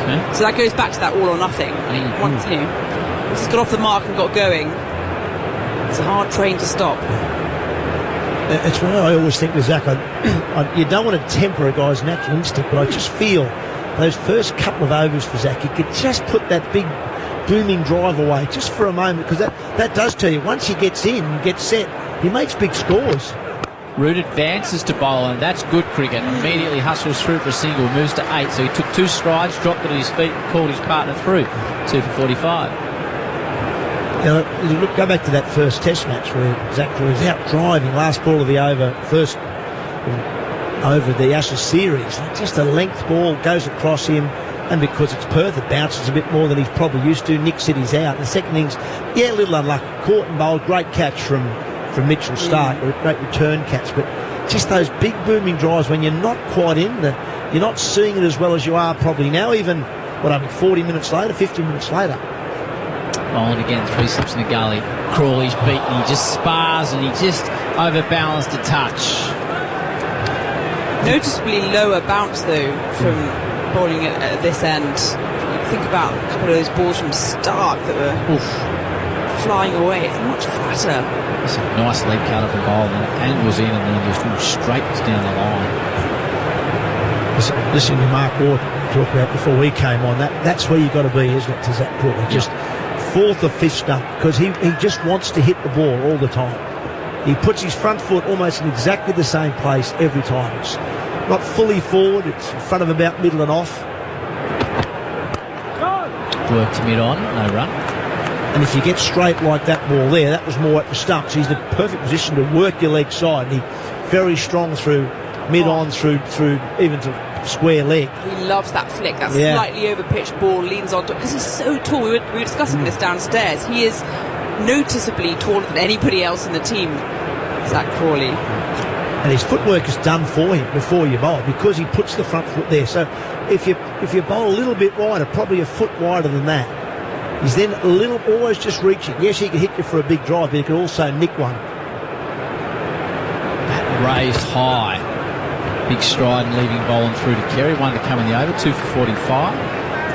Okay. So that goes back to that all or nothing. Once he's got off the mark and got going, it's a hard train to stop. It's why I always think with Zach, you don't want to temper a guy's natural instinct, but I just feel those first couple of overs for Zach, he could just put that big booming drive away just for a moment, because that does tell you, once he gets in and gets set, he makes big scores. Root advances to Boland. That's good cricket. Immediately hustles through for a single, moves to 8. So he took 2 strides, dropped it at his feet, and called his partner through. 2 for 45. Go back to that first test match where Zach was out driving, last ball of the over, first over the Ashes series. Just a length ball goes across him, and because it's Perth, it bounces a bit more than he's probably used to. Nick said he's out. The second innings, a little unlucky. Caught and bowled, great catch from Mitchell Stark, a great return catch, but just those big booming drives when you're not quite in, you're not seeing it as well as you are probably now, even, only 40 minutes later, 50 minutes later. Boland again, 3 slips in the gully. Crawley's beaten, he just spars and he just overbalanced a touch. Noticeably lower bounce though from bowling at this end. Think about a couple of those balls from Stark that were flying away. It's much flatter. It's a nice leg cutter for Boland, and it angles in and then just straightens down the line. Listening to Mark Ward talk about before we came on, that's where you've got to be, isn't it, to Zach Crawley? Just 4th or 5th stump, because he just wants to hit the ball all the time. He puts his front foot almost in exactly the same place every time. It's not fully forward, it's in front of about middle and off. Work to mid-on, no run. And if you get straight like that ball there, that was more at the stump, so he's in the perfect position to work your leg side. And he's very strong through mid-on, through even to square leg. He loves that flick, that slightly over-pitched ball, leans on because he's so tall. We were discussing this downstairs. He is noticeably taller than anybody else in the team, Zach Crawley. And his footwork is done for him before you bowl, because he puts the front foot there. So if you bowl a little bit wider, probably a foot wider than that, he's then always just reaching. Yes, he can hit you for a big drive, but he can also nick one. Bat raised high. Big stride and leaving Boland through to Carey. 1 to come in the over, 2 for 45.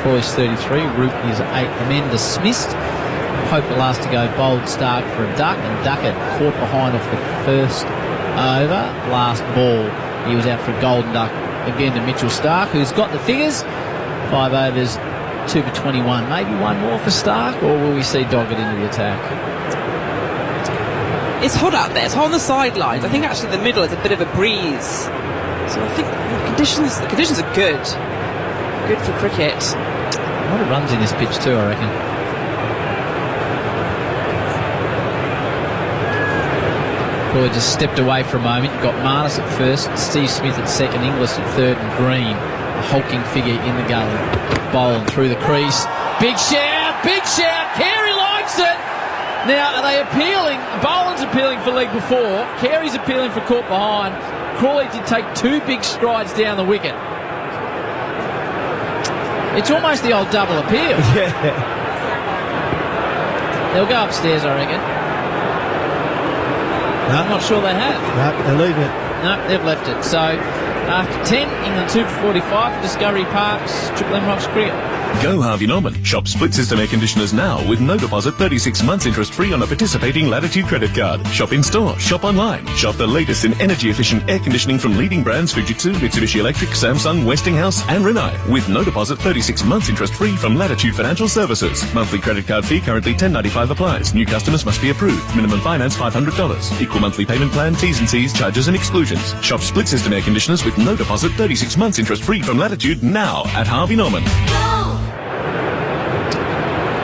Crawley's 33, Root is 8. The men dismissed. Pope the last to go, bowled Stark for a duck, and Duckett caught behind off the first over. Last ball, he was out for a golden duck again to Mitchell Stark, who's got the figures. 5 overs, 2 for 21. Maybe one more for Stark, or will we see Doggett into the attack? It's hot out there. It's hot on the sidelines. I think actually the middle is a bit of a breeze. So I think the conditions are good. Good for cricket. A lot of runs in this pitch too, I reckon. Crawley just stepped away for a moment. Got Marnus at first, Steve Smith at second, Inglis at third, and Green, a hulking figure in the gully. Boland through the crease. Big shout! Big shout! Carey likes it! Now, are they appealing? Boland's appealing for leg before. Carey's appealing for caught behind. Crawley did take 2 big strides down the wicket. It's almost the old double appeal. Yeah. They'll go upstairs, I reckon. No. I'm not sure they have. No, they're leaving it. No, they've left it. So, after 10, England 2 for 45 for Discovery Parks, Triple M Rocks Cricket. Go Harvey Norman. Shop split system air conditioners now with no deposit, 36 months interest free on a participating Latitude credit card. Shop in store, shop online. Shop the latest in energy efficient air conditioning from leading brands Fujitsu, Mitsubishi Electric, Samsung, Westinghouse and Rinnai. With no deposit, 36 months interest free from Latitude Financial Services. Monthly credit card fee currently $10.95 applies. New customers must be approved. Minimum finance $500. Equal monthly payment plan, T's and C's, charges and exclusions. Shop split system air conditioners with no deposit, 36 months interest free from Latitude now at Harvey Norman.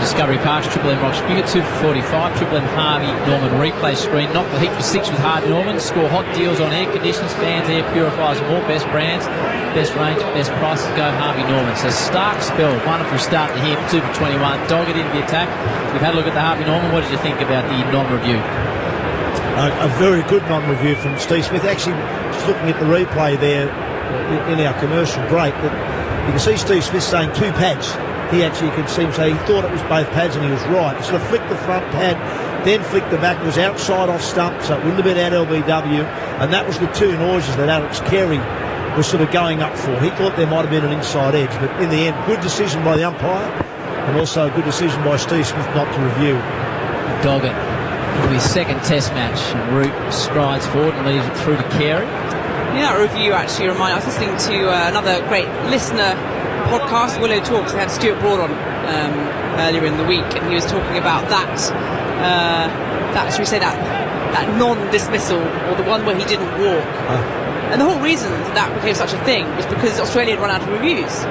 Discovery Parks, Triple M Rocks Cricket, 2 for 45. Triple M Harvey Norman replay screen. Knock the heat for 6 with Harvey Norman. Score hot deals on air conditioners, fans, air purifiers, and more. Best brands, best range, best prices. Go Harvey Norman. So Stark spell, wonderful start to him. 2 for 21. Dog it into the attack. We've had a look at the Harvey Norman. What did you think about the non-review? A very good non-review from Steve Smith. Actually, just looking at the replay there in our commercial break, that you can see Steve Smith saying 2 pads. He actually, you could see him say he thought it was both pads and he was right. He sort of flicked the front pad, then flicked the back. It was outside off stump, so it wouldn't have been out LBW. And that was the 2 noises that Alex Carey was sort of going up for. He thought there might have been an inside edge, but in the end, good decision by the umpire and also a good decision by Steve Smith not to review. Doggett. It'll be his second test match. Root strides forward and leaves it through to Carey. Yeah, that review actually reminded. I was listening to another great listener podcast, Willow Talks. They had Stuart Broad on earlier in the week, and he was talking about that should we say that non-dismissal, or the one where he didn't walk. And the whole reason that became such a thing was because Australia had run out of reviews.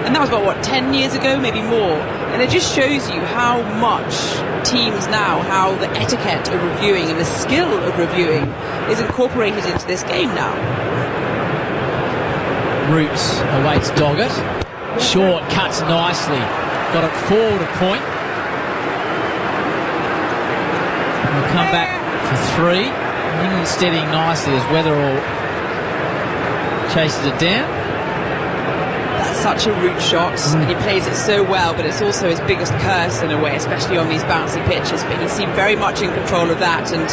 And that was about, 10 years ago, maybe more. And it just shows you how much teams now, how the etiquette of reviewing and the skill of reviewing is incorporated into this game now. Roots awaits Doggett. Short cuts nicely. Got it forward a point. We'll come back for 3. England steadying nicely as Weatherall chases it down. That's such a Root shot, and he plays it so well, but it's also his biggest curse in a way, especially on these bouncy pitches. But he seemed very much in control of that, and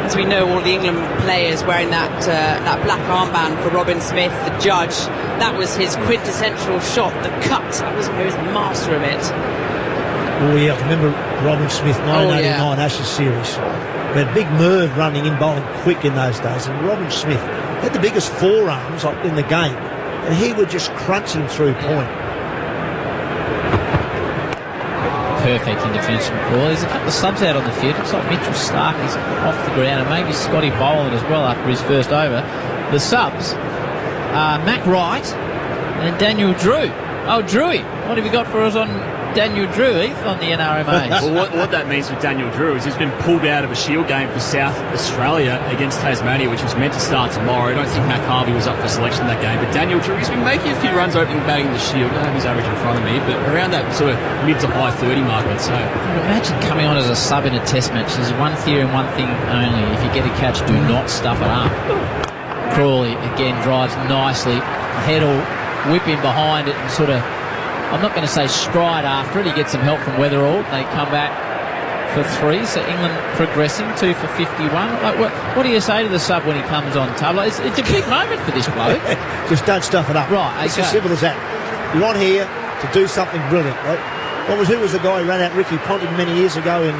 as we know, all the England players wearing that black armband for Robin Smith, the judge, that was his quintessential shot, the cut. That was he was a master of it. Oh yeah, I remember Robin Smith, 1989 Ashes series. We had Big Merv running in, bowling quick in those days, and Robin Smith had the biggest forearms in the game, and he would just crunch him through point. Perfect in defence from Crawley. There's a couple of subs out on the field. Looks like Mitchell Stark is off the ground, and maybe Scotty Boland as well after his first over. The subs are Mac Wright and Daniel Drew. Oh, Drewy, what have you got for us on Daniel Drew, Heath, on the NRMA? Well, what that means for Daniel Drew is he's been pulled out of a Shield game for South Australia against Tasmania, which was meant to start tomorrow. I don't think Matt Harvey was up for selection that game, but Daniel Drew, he's been making a few runs opening batting the Shield. I don't have his average in front of me, but around that sort of mid to high 30 mark, I'd say. Imagine coming on as a sub in a test match. There's one theory and one thing only. If you get a catch, do not stuff it up. Crawley again drives nicely. Head will whip in behind it and sort of, I'm not going to say stride after it. He gets some help from Weatherall. They come back for 3. So England progressing, 2 for 51. Like, what do you say to the sub when he comes on, Tub? It's a big moment for this bloke. Just don't stuff it up. Right, it's as simple as that. You're on here to do something brilliant. Right? Who was the guy who ran out Ricky Ponting many years ago in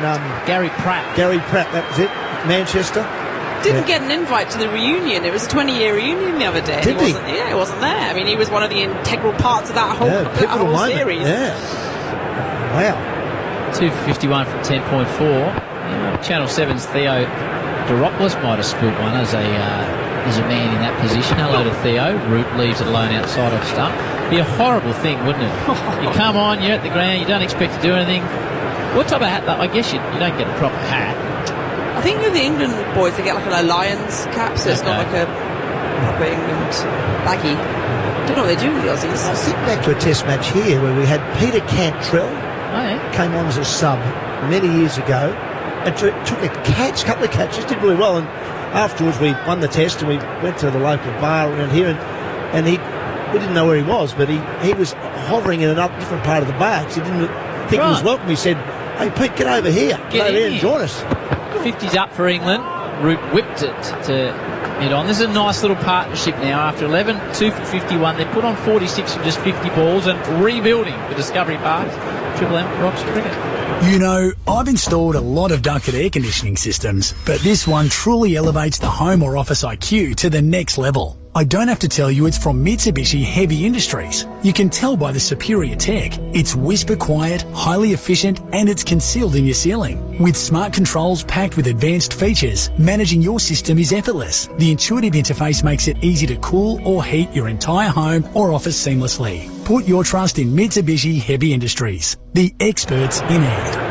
Gary Pratt. Gary Pratt, that was it. Manchester. Didn't get an invite to the reunion. It was a 20-year reunion the other day. Did he? Yeah, he wasn't there. I mean, he was one of the integral parts of that whole, series. Yeah. Wow. 251 from 10.4. Channel 7's Theo Doropoulos might have spilt one as a man in that position. Hello to Theo. Root leaves it alone outside of stump. Be a horrible thing, wouldn't it? You come on, you're at the ground, you don't expect to do anything. What type of hat? I guess you don't get a proper hat. I think the England boys, they get like an Alliance cap, so it's not like a proper England baggy. I don't know what they do with the Aussies. I think back to a test match here where we had Peter Cantrell came on as a sub many years ago and took a couple of catches, did really well, and afterwards we won the test and we went to the local bar around here and we didn't know where he was, but he was hovering in a different part of the bar because he didn't think he was welcome. He said, "Hey Pete, get over here. Get over here and join us." 50's up for England. Root whipped it to head on. This is a nice little partnership now. After 11, 2 for 51. They put on 46 from just 50 balls and rebuilding for Discovery Park. Triple M Rocks Cricket. You know, I've installed a lot of ducted air conditioning systems, but this one truly elevates the home or office IQ to the next level. I don't have to tell you it's from Mitsubishi Heavy Industries. You can tell by the superior tech. It's whisper quiet, highly efficient, and it's concealed in your ceiling. With smart controls packed with advanced features, managing your system is effortless. The intuitive interface makes it easy to cool or heat your entire home or office seamlessly. Put your trust in Mitsubishi Heavy Industries, the experts in air.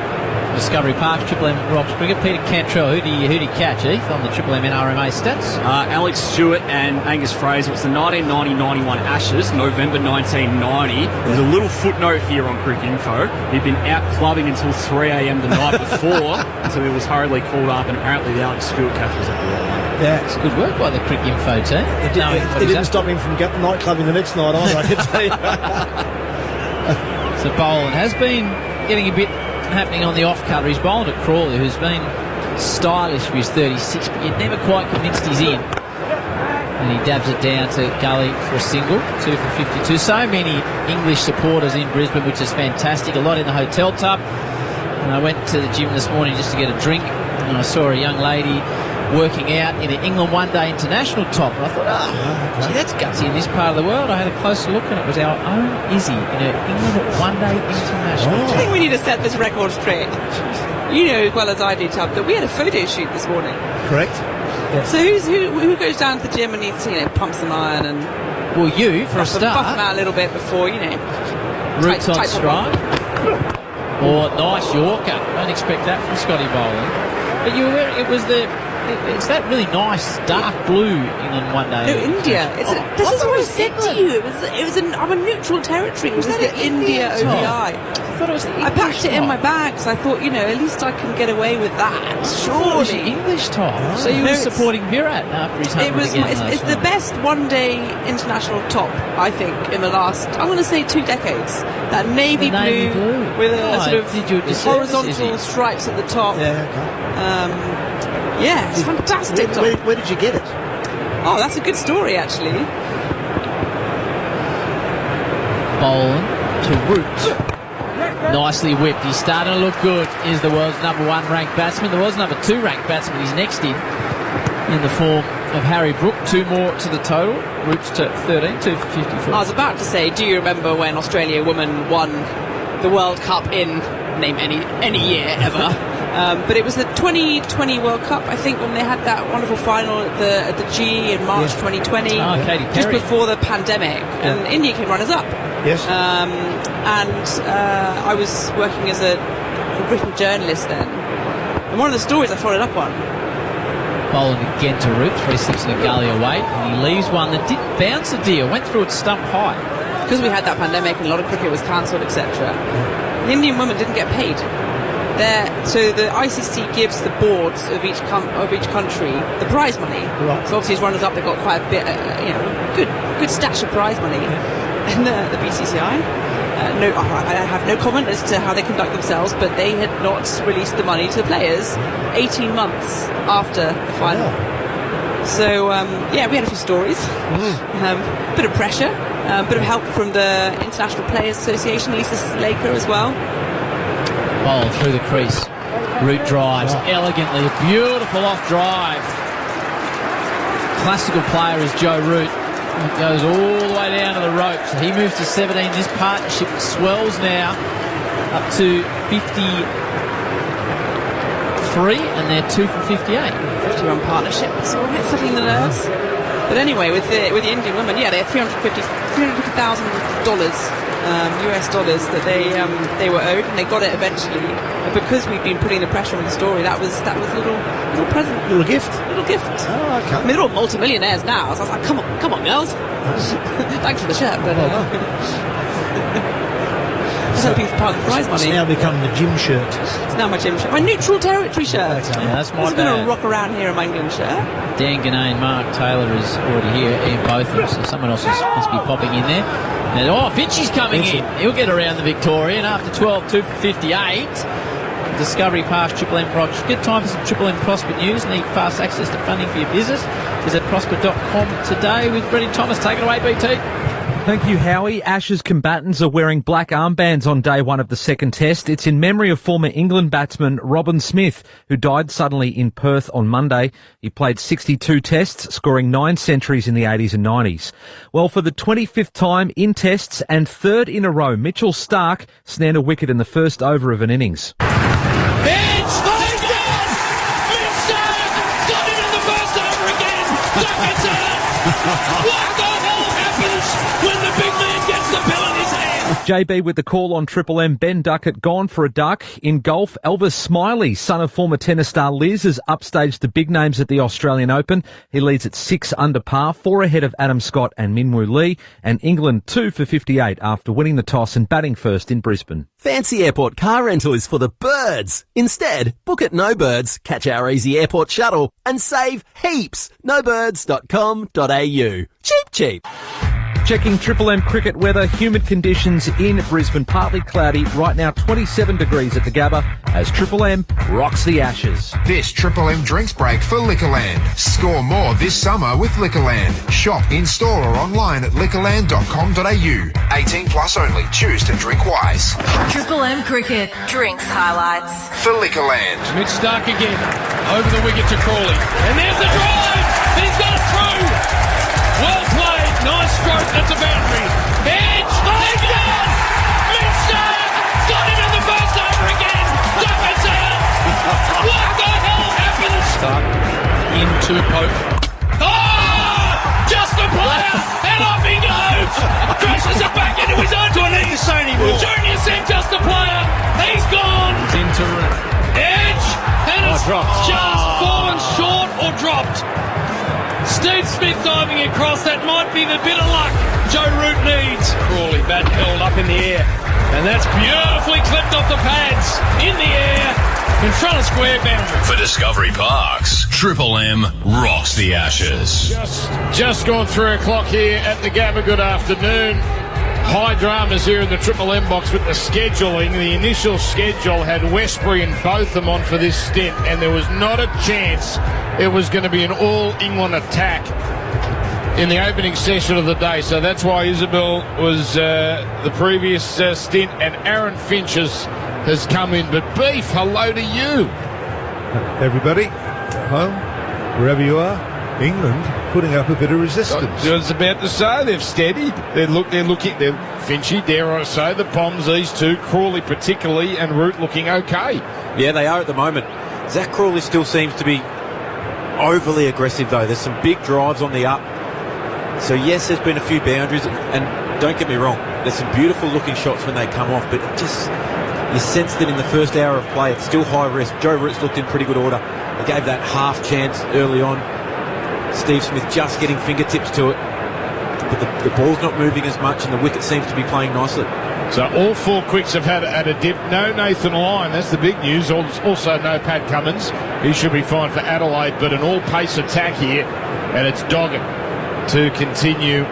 Discovery Park, Triple M Rocks Cricket. Peter Cantrell, who do you catch, Heath, on the Triple M NRMA stats? Alex Stewart and Angus Fraser. It's the 1990-91 Ashes, November 1990. There's a little footnote here on Cricket Info. He'd been out clubbing until 3 a.m. the night before, so he was hurriedly called up, and apparently the Alex Stewart catch was at the wrong one. Yeah, it's good work by the Cricket Info team. It didn't stop him from getting nightclubbing the next night either, I can tell you. So Boland has been getting a bit happening on the off-cutter. He's bowled at Crawley, who's been stylish for his 36, but you're never quite convinced he's in. And he dabs it down to Gully for a single, 2 for 52. So many English supporters in Brisbane, which is fantastic. A lot in the hotel tub. And I went to the gym this morning just to get a drink, and I saw a young lady working out in an England one-day international top. And I thought, gee, that's gutsy in this part of the world. I had a closer look, and it was our own Izzy in her England one-day international. I think we need to set this record straight. You know as well as I do, Tubb, that we had a photo shoot this morning. Correct. Yeah. So who goes down to the gym and needs to, pump some iron and... Well, you, for a start. Buff them out a little bit before, Roots on strike. Or nice Yorker. Don't expect that from Scotty Boland. But you were wearing, it's that really nice dark blue England one day. No, India. This is what I said to you. I'm a neutral territory. It was the India ODI. I thought it was the English I packed it in top. my bag because I thought, at least I can get away with that. Surely. English top. So you were supporting Virat after his 100 again. It's the best one-day international top, I think, in the last, I'm going to say 2 decades. That navy blue with a sort of horizontal stripes at the top. Yeah, okay. Yeah, it's fantastic. Where did you get it? Oh, that's a good story, actually. Boland to Root. Nicely whipped. He's starting to look good. Is the world's number 1 ranked batsman. The world's number 2 ranked batsman he's next in the form of Harry Brook. 2 more to the total. Root's to 13, 2 for 54. I was about to say, do you remember when Australia women won the World Cup in, name any year ever? But it was the 2020 World Cup, I think, when they had that wonderful final at the G in March 2020, Katy just Perry. before the pandemic, and India came runners-up. Yes. And I was working as a written journalist then, and one of the stories I followed up on. Boland again to Root. 3 slips in a gully away, and he leaves one that didn't bounce a deal, went through its stump high. Because we had that pandemic and a lot of cricket was cancelled, etc. The Indian women didn't get paid. So the ICC gives the boards of each country the prize money. Right. So obviously as runners up, they got quite a bit, good stash of prize money. And the BCCI, I have no comment as to how they conduct themselves, but they had not released the money to the players 18 months after the final. Wow. So we had a few stories, bit of pressure, bit of help from the International Players Association, Lisa Slaker as well. Bowl through the crease. Root drives elegantly. A beautiful off drive. Classical player is Joe Root. It goes all the way down to the ropes. He moves to 17. This partnership swells now up to 53, and they're 2 for 58. 50-run partnership. It's all a bit settling the nerves. But anyway, with the Indian women, they had $350,000 US dollars that they were owed, and they got it eventually. But because we've been putting the pressure on the story, that was a little present, Little gift. little gift. Oh, okay. I mean, they're all multimillionaires now, so I was like, come on, girls. Thanks for the shirt, but just hoping for part of the prize money. It's now become the gym shirt. It's now my gym shirt, my neutral territory shirt. Yeah, that's my I'm going to bad. rock around here in my England shirt. Dan Ganane, Mark Taylor is already here in both of them, so someone else must be popping in there. And Vinci's coming in. He'll get around the Victorian after 12, 2 for 58. Discovery Parks Triple M Rocks. Good time for some Triple M Prosper news. Need fast access to funding for your business? Visit prosper.com today with Brendan Thomas. Take it away, BT. Thank you, Howie. Ashes combatants are wearing black armbands on day one of the second test. It's in memory of former England batsman Robin Smith, who died suddenly in Perth on Monday. He played 62 tests, scoring 9 centuries in the 80s and 90s. Well, for the 25th time in tests and third in a row, Mitchell Starc snared a wicket in the first over of an innings. It's got it in the first over again. What the hell happens when the big man gets the pill in his hand? JB with the call on Triple M. Ben Duckett gone for a duck. In golf, Elvis Smiley, son of former tennis star Liz, has upstaged the big names at the Australian Open. He leads at 6 under par, 4 ahead of Adam Scott and Minwoo Lee, and England 2 for 58 after winning the toss and batting first in Brisbane. Fancy airport car rental is for the birds. Instead, book at No Birds, catch our easy airport shuttle, and save heaps. nobirds.com.au. Cheap, cheap. Checking Triple M cricket weather, humid conditions in Brisbane, partly cloudy, right now 27 degrees at the Gabba as Triple M rocks the Ashes. This Triple M drinks break for Liquorland. Score more this summer with Liquorland. Shop in-store or online at liquorland.com.au. 18 plus only. Choose to drink wise. Triple M cricket drinks highlights for Liquorland. Mitch Starc again, over the wicket to Crawley. And there's the drive! He's got it through! Well played! Nice stroke, that's a boundary. Edge! He's down! Mitch Starc got him in the first over again! Duckett's out! What the hell happened? Starc into Pope. Oh! Just a player! And off he goes! Crashes it back into his own. Do I need to say anymore? Junior said just a player. He's gone! Into Edge! And it's just fallen short or dropped. Steve Smith diving across. That might be the bit of luck Joe Root needs. Crawley, bat held up in the air. And that's beautifully clipped off the pads. In the air. In front of square boundary. For Discovery Parks, Triple M rocks the Ashes. Just gone 3 o'clock here at the Gabba. Good afternoon. High dramas here in the Triple M box with the scheduling. The initial schedule had Westbury and Botham on for this stint, and there was not a chance it was going to be an all-England attack in the opening session of the day. So that's why Isabel was the previous stint, and Aaron Finch has come in. But Beef, hello to you. Everybody, home, wherever you are. England putting up a bit of resistance. I was about to say they've steadied. They're Finchy, dare I say, the Poms, these two, Crawley particularly, and Root looking okay. Yeah, they are at the moment. Zach Crawley still seems to be overly aggressive though. There's some big drives on the up. So yes, there's been a few boundaries, and don't get me wrong, there's some beautiful looking shots when they come off, but it just, you sense that in the first hour of play it's still high risk. Joe Root's looked in pretty good order. He gave that half chance early on. Steve Smith just getting fingertips to it, but the ball's not moving as much and the wicket seems to be playing nicely. So all 4 quicks have had a dip. No Nathan Lyon, that's the big news. Also no Pat Cummins. He should be fine for Adelaide, but an all-pace attack here, and it's Doggett to continue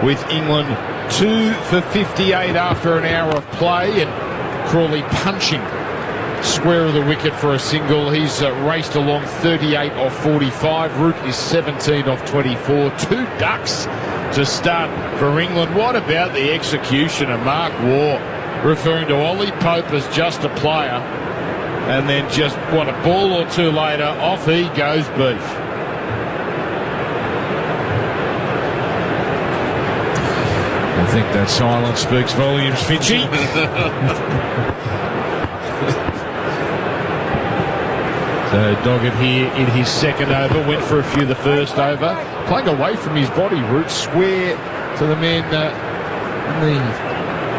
with England 2 for 58 after an hour of play, and Crawley punching square of the wicket for a single. He's raced along 38 off 45. Root is 17 off 24. 2 ducks to start for England. What about the execution of Mark Waugh, referring to Ollie Pope as just a player, and then just, a ball or two later, off he goes Beef. I think that silence speaks volumes, Finchy. So Doggett here in his second over, went for a few the first over, playing away from his body. Root square to the man in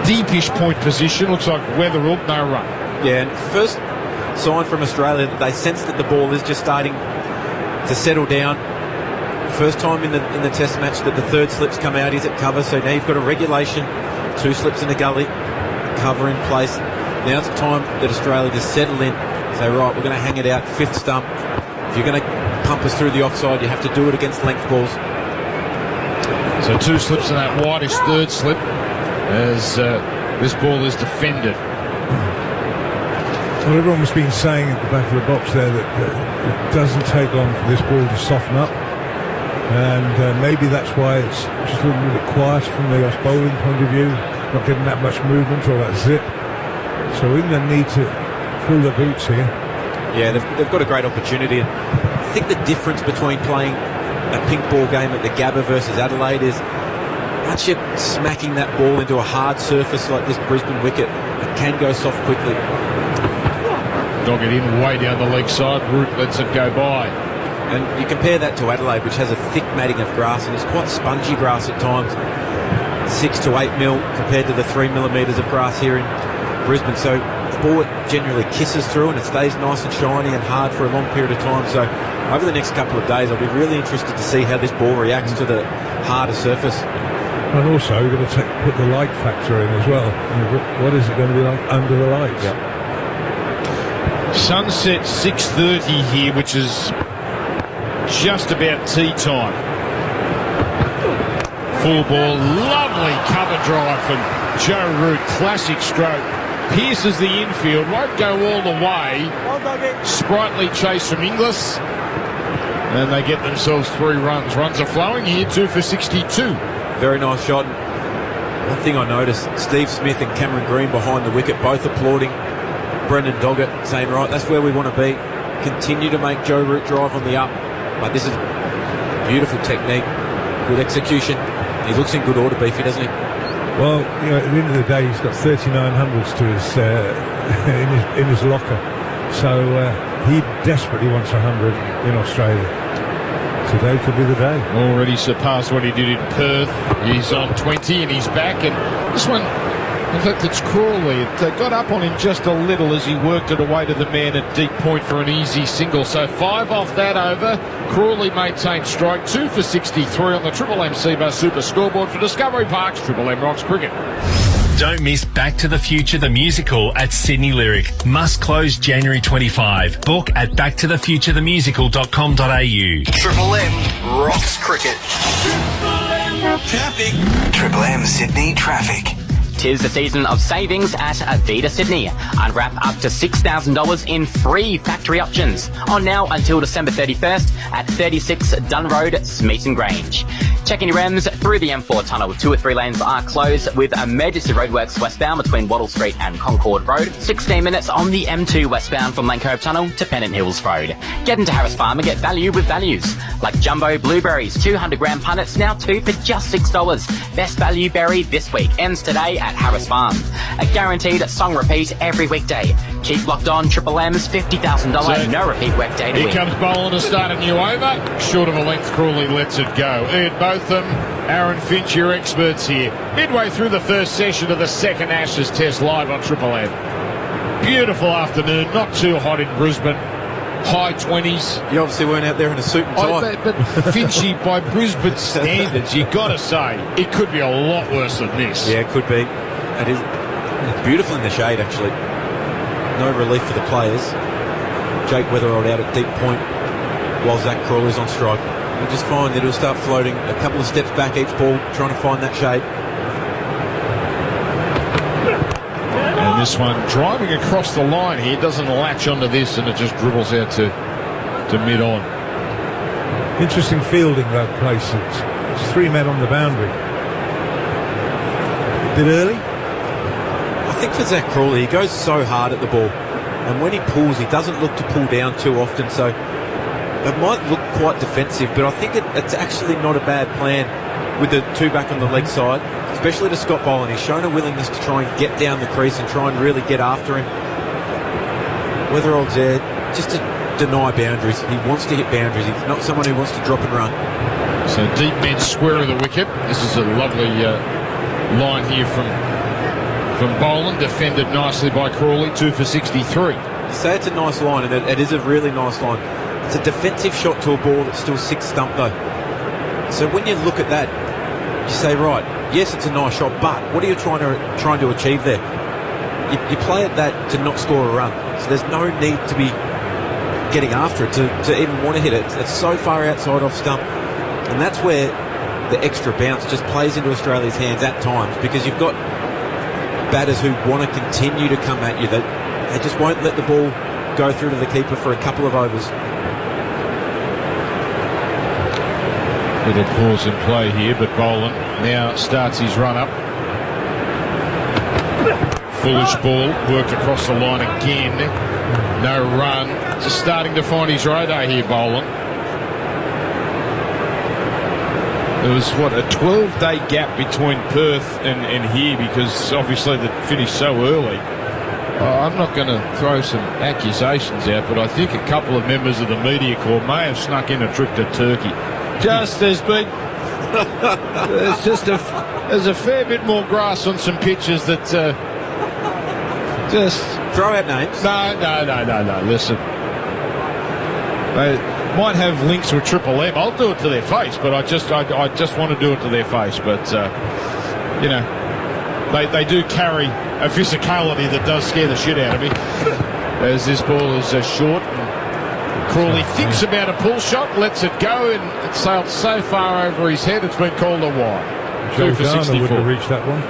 the deepish point position. Looks like Weatherall, no run. Yeah, and first sign from Australia that they sense that the ball is just starting to settle down. First time in the test match that the third slip's come out, he's at cover, so now you've got a regulation, 2 slips in the gully, cover in place. Now it's time that Australia just settle in. Say, right, we're going to hang it out, 5th stump. If you're going to pump us through the offside, you have to do it against length balls. So 2 slips in that whitish third slip as this ball is defended. Well, everyone has been saying at the back of the box there that it doesn't take long for this ball to soften up, and maybe that's why it's just a little bit quiet from the off-bowling point of view, not getting that much movement or that zip. So England need to fill their boots here. Yeah, they've got a great opportunity. I think the difference between playing a pink ball game at the Gabba versus Adelaide is once you're smacking that ball into a hard surface like this Brisbane wicket, it can go soft quickly. Dog it in way down the leg side. Root lets it go by. And you compare that to Adelaide, which has a thick matting of grass, and it's quite spongy grass at times. 6 to 8 mil compared to the 3 millimetres of grass here in Brisbane. So the ball generally kisses through and it stays nice and shiny and hard for a long period of time. So over the next couple of days, I'll be really interested to see how this ball reacts to the harder surface. And also, we're going to put the light factor in as well. What is it going to be like under the lights? Yep. Sunset 6:30 here, which is just about tea time. Full ball, lovely cover drive from Joe Root, classic stroke. Pierces the infield, won't go all the way. Sprightly chase from Inglis. And they get themselves 3 runs. Runs are flowing here, 2 for 62. Very nice shot. One thing I noticed, Steve Smith and Cameron Green behind the wicket, both applauding Brendan Doggett, saying, right, that's where we want to be. Continue to make Joe Root drive on the up. But this is beautiful technique, good execution. He looks in good order, Beefy, doesn't he? Well, you know, at the end of the day, he's got 3900s to his in his locker. So he desperately wants 100 in Australia. Today could be the day. Already surpassed what he did in Perth. He's on 20 and he's back. And this one, in fact, it's Crawley. It got up on him just a little as he worked it away to the man at deep point for an easy single. So 5 off that over. Crawley maintained strike. 2 for 63 on the Triple M CBUS Super Scoreboard for Discovery Parks. Triple M rocks cricket. Don't miss Back to the Future the Musical at Sydney Lyric. Must close January 25. Book at backtothefuturthemusical.com.au. Triple M rocks cricket. Traffic. Triple M Sydney traffic. Tis the season of savings at Avida Sydney. Unwrap up to $6,000 in free factory options on now until December 31st at 36 Dunn Road, Smeaton Grange. Checking your REMs through the M4 tunnel. 2 or 3 lanes are closed with emergency roadworks westbound between Wattle Street and Concord Road. 16 minutes on the M2 westbound from Lane Cove Tunnel to Pennant Hills Road. Get into Harris Farm and get value with values. Like jumbo blueberries, 200 gram punnets, now 2 for just $6. Best value berry this week. Ends today at Harris Farm. A guaranteed song repeat every weekday. Keep locked on Triple M's $50,000 no repeat workday to win. Here comes Boland to start a new over. Short of a length, Crawley lets it go. Ian Botham, Aaron Finch, your experts here. Midway through the first session of the second Ashes Test live on Triple M. Beautiful afternoon, not too hot in Brisbane. High 20s. You obviously weren't out there in a suit and tie. But Finchy, by Brisbane standards, you got to say, it could be a lot worse than this. Yeah, it could be. It is beautiful in the shade, actually. No relief for the players. Jake Weatherald out at deep point while Zach Crawley's on strike. You'll just find that he'll start floating a couple of steps back each ball, trying to find that shade. And this one driving across the line here, doesn't latch onto this, and it just dribbles out to mid-on. Interesting fielding, that place. It's 3 men on the boundary. A bit early? I think for Zach Crawley, he goes so hard at the ball, and when he pulls, he doesn't look to pull down too often, so it might look quite defensive, but I think it's actually not a bad plan with the 2 back on the leg side, especially to Scott Boland. He's shown a willingness to try and get down the crease and try and really get after him. Weatherald's there just to deny boundaries. He wants to hit boundaries. He's not someone who wants to drop and run. So deep men square of the wicket. This is a lovely line here from Boland, defended nicely by Crawley, 2 for 63. You say it's a nice line, and it is a really nice line. It's a defensive shot to a ball that's still 6 stump though. So when you look at that, you say, right, yes, it's a nice shot, but what are you trying to achieve there? You play at that to not score a run. So there's no need to be getting after it, to even want to hit it. It's so far outside off stump. And that's where the extra bounce just plays into Australia's hands at times, because you've got batters who want to continue to come at you, that they just won't let the ball go through to the keeper for a couple of overs. Little pause in play here, but Boland now starts his run up. Foolish ball, worked across the line again. No run. Just starting to find his radar here, Boland. There was, a 12-day gap between Perth and here because obviously they finished so early. I'm not going to throw some accusations out, but I think a couple of members of the media corps may have snuck in a trip to Turkey. There's a fair bit more grass on some pitches that just throw out names. No. Listen, they might have links with Triple M. I'll do it to their face, but I just want to do it to their face. But they do carry a physicality that does scare the shit out of me. As this ball is short. Crawley thinks about a pull shot, lets it go, and it sailed so far over his head, it's been called a wide. Joe Garner would have reached that one.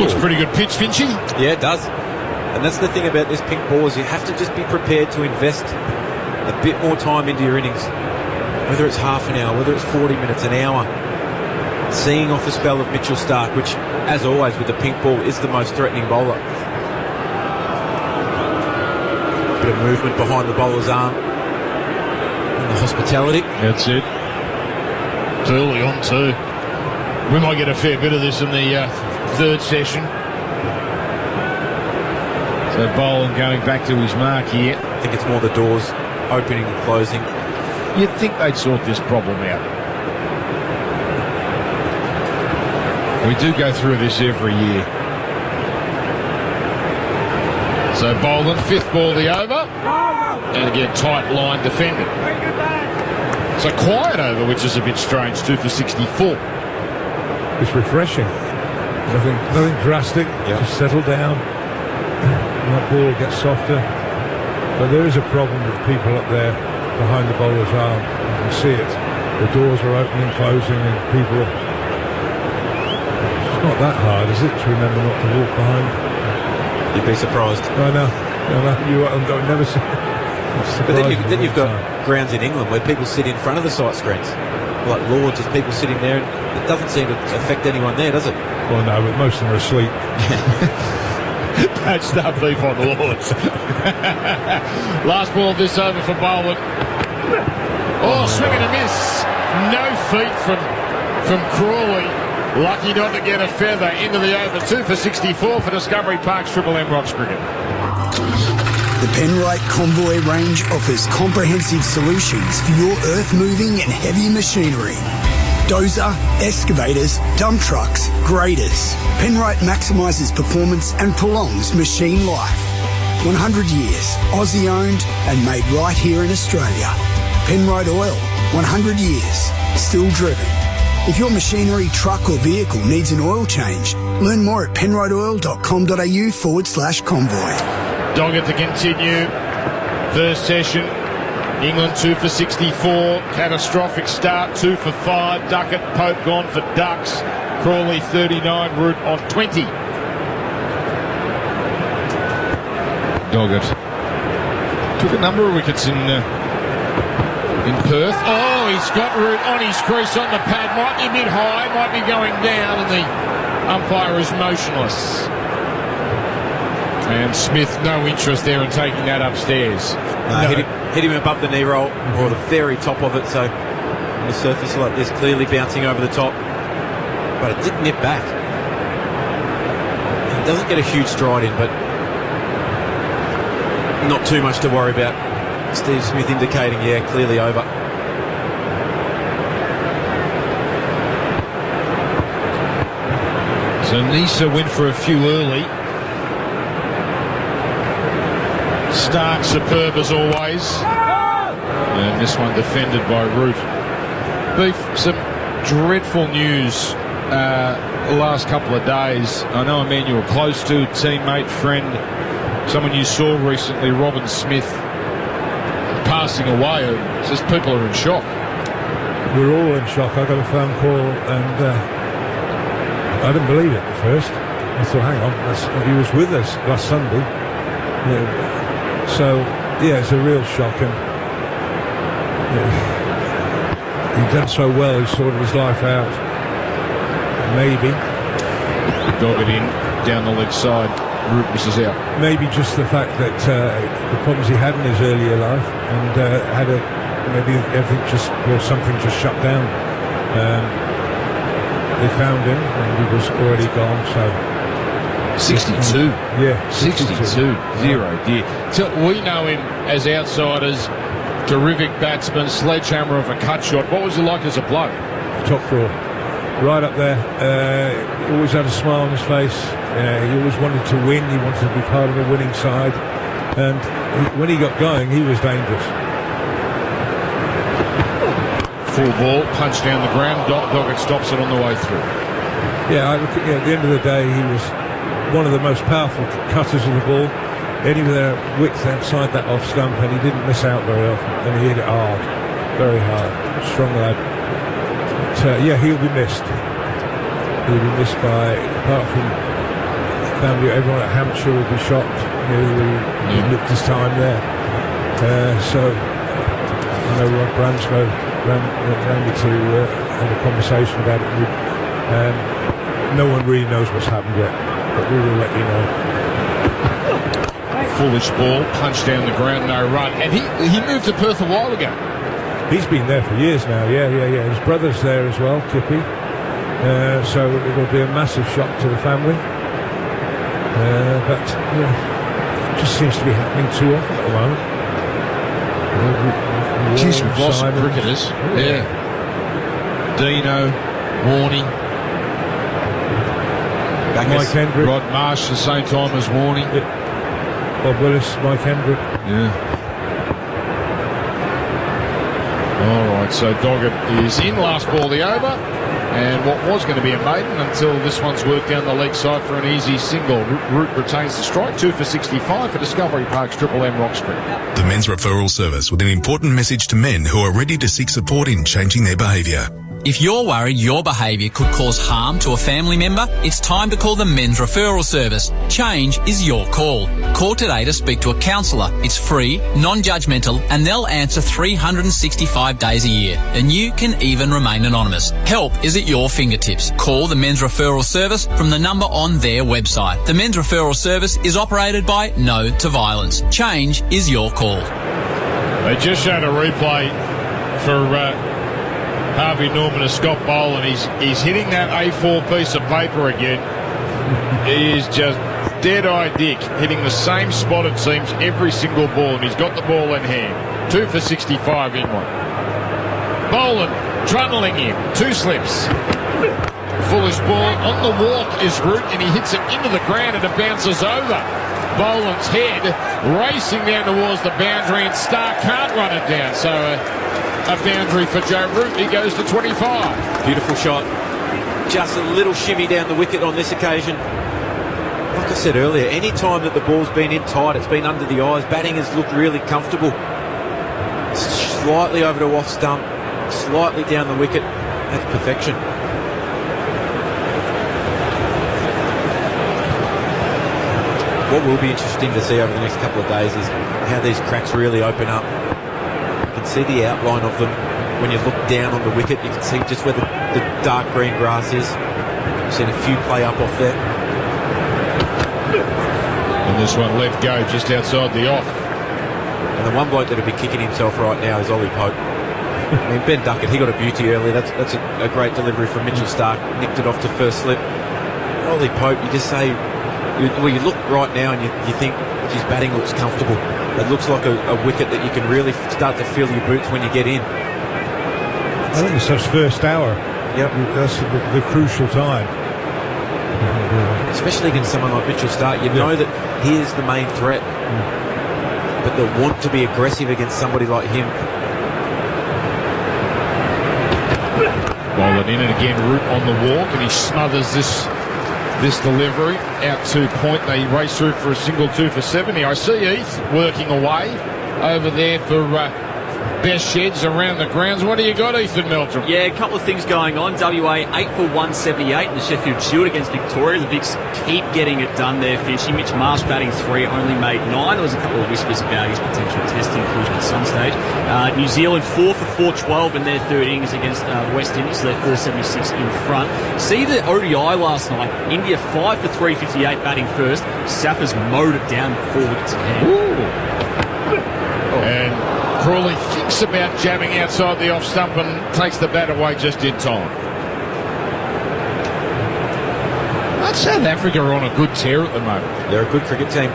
Looks pretty good pitch, Finchy. Yeah, it does. And that's the thing about this pink ball is you have to just be prepared to invest a bit more time into your innings. Whether it's half an hour, whether it's 40 minutes, an hour. Seeing off the spell of Mitchell Starc, which, as always, with the pink ball, is the most threatening bowler. Bit of movement behind the bowler's arm. And the hospitality. That's it. It's early on too. We might get a fair bit of this in the third session. So Boland going back to his mark here. I think it's more the doors opening and closing. You'd think they'd sort this problem out. We do go through this every year. So Boland, fifth ball the over. And again, tight line defended. It's a quiet over, which is a bit strange, 2 for 64. It's refreshing. Nothing drastic. Just settle down. And that ball gets softer. But there is a problem with people up there behind the bowler's arm. You can see it. The doors are opening, closing, and people... It's not that hard, is it, to remember not to walk behind? You'd be surprised. I know. You I've never seen. But then you've got grounds in England where people sit in front of the sight screens. Like Lords, there's people sitting there, and it doesn't seem to affect anyone there, does it? Well, no, but most of them are asleep. Don't start beef on the Lords. Last ball of this over for Boland. Swing and a miss. No feet from Crawley. Lucky not to get a feather into the over. 2 for 64 for Discovery Park's Triple M Rocks Cricket. The Penrite Convoy range offers comprehensive solutions for your earth-moving and heavy machinery. Dozer, excavators, dump trucks, graders. Penrite maximises performance and prolongs machine life. 100 years, Aussie-owned and made right here in Australia. Penrite Oil, 100 years, still driven. If your machinery, truck or vehicle needs an oil change, learn more at penriteoil.com.au/convoy. Doggett to continue. First session. England 2 for 64. Catastrophic start. 2 for 5. Duckett, Pope gone for ducks. Crawley 39. Root on 20. Doggett took a number of wickets in Perth. He's got Root on his crease on the pad. Might be a bit high, might be going down, and the umpire is motionless. And Smith, no interest there in taking that upstairs. Hit him above the knee roll, or the very top of it, so on a surface like this, clearly bouncing over the top. But it did nip back. He doesn't get a huge stride in, but not too much to worry about. Steve Smith indicating, clearly over. So Nisa went for a few early. Stark superb as always. And this one defended by Root. Beef, some dreadful news the last couple of days. I know a man you were close to, teammate, friend, someone you saw recently, Robin Smith, passing away. It's just people are in shock. We're all in shock. I got a phone call and I didn't believe it at first. I thought, hang on, he was with us last Sunday. So, yeah, it's a real shock. And he'd done so well, he sorted his life out. Maybe. Dogged in, down the leg side. Root misses out. Maybe just the fact that the problems he had in his earlier life and maybe everything something just shut down. They found him and he was already gone, so 62. Yeah, 62. 0 dear. So we know him as outsiders, terrific batsman, sledgehammer of a cut shot. What was he like as a bloke? Top draw. Right up there. He always had a smile on his face. He always wanted to win. He wanted to be part of a winning side. And when he got going, he was dangerous. Full ball, punch down the ground. Doggett stops it on the way through. Yeah, at the end of the day, he was one of the most powerful cutters of the ball. Anywhere width outside that off stump, and he didn't miss out very often. And he hit it hard, very hard. Strong lad. But, yeah, he'll be missed. He'll be missed by, apart from family, everyone at Hampshire will be shocked. He lived his time there. So I know Rod Branscoe ran me to have a conversation about it. No one really knows what's happened yet, but we will let you know. Foolish ball, punched down the ground, no run. And he moved to Perth a while ago. He's been there for years now, yeah. His brother's there as well, Tippy. So it'll be a massive shock to the family. But it just seems to be happening too often at the moment. Jeez, we've lost some cricketers. Yeah. Dino, Warney. Mike Hendrick. Rod Marsh, the same time as Warney. Yeah. Bob Willis, Mike Hendrick. Yeah. All right, so Doggett is in, last ball of the over, and what was going to be a maiden until this one's worked down the leg side for an easy single. Root retains the strike, 2 for 65 for Discovery Park's Triple M Rock Street. The Men's Referral Service with an important message to men who are ready to seek support in changing their behaviour. If you're worried your behaviour could cause harm to a family member, it's time to call the Men's Referral Service. Change is your call. Call today to speak to a counsellor. It's free, non-judgmental, and they'll answer 365 days a year. And you can even remain anonymous. Help is at your fingertips. Call the Men's Referral Service from the number on their website. The Men's Referral Service is operated by No to Violence. Change is your call. They just showed a replay for Harvey Norman and Scott Boland. He's hitting that A4 piece of paper again. He is just dead-eye Dick, hitting the same spot it seems every single ball, and he's got the ball in hand. 2 for 65 in one. Boland trundling him, 2 slips. Foolish ball on the walk is Root, and he hits it into the ground and it bounces over Boland's head, racing down towards the boundary, and Stark can't run it down. So a boundary for Joe Root. He goes to 25. Beautiful shot. Just a little shimmy down the wicket on this occasion. Like I said earlier, any time that the ball's been in tight, it's been under the eyes. Batting has looked really comfortable. Slightly over to off stump, slightly down the wicket. That's perfection. What will be interesting to see over the next couple of days is how these cracks really open up. You can see the outline of them. When you look down on the wicket, you can see just where the dark green grass is. We've seen a few play up off there. And this one let go just outside the off. And the one bloke that'll be kicking himself right now is Ollie Pope. I mean, Ben Duckett, he got a beauty earlier. That's a great delivery from Mitchell Stark. Nicked it off to first slip. Ollie Pope, you just say, well, you look right now and you think his batting looks comfortable. It looks like a wicket that you can really start to feel your boots when you get in. I think it's his first hour. Yep. That's the crucial time. Especially against someone like Mitchell Stark, you know that he is the main threat. But they'll want to be aggressive against somebody like him. Bowling in, and again Root on the walk, and he smothers this delivery out to point. They race through for a single 2 for 70. I see Heath working away over there for best sheds around the grounds. What do you got, Ethan Meldrum? Yeah, a couple of things going on. WA 8 for 178 in the Sheffield Shield against Victoria. The Vics keep getting it done there, Finchy. Mitch Marsh batting 3, only made 9. There was a couple of whispers about his potential test inclusion at some stage. New Zealand 4 for 412 in their third innings against the West Indies. So they're 476 in front. See the ODI last night. India 5 for 358 batting first. Saffers mowed it down 4 wickets ahead. And Crawley thinks about jabbing outside the off stump and takes the bat away just in time. South Africa are on a good tear at the moment. They're a good cricket team.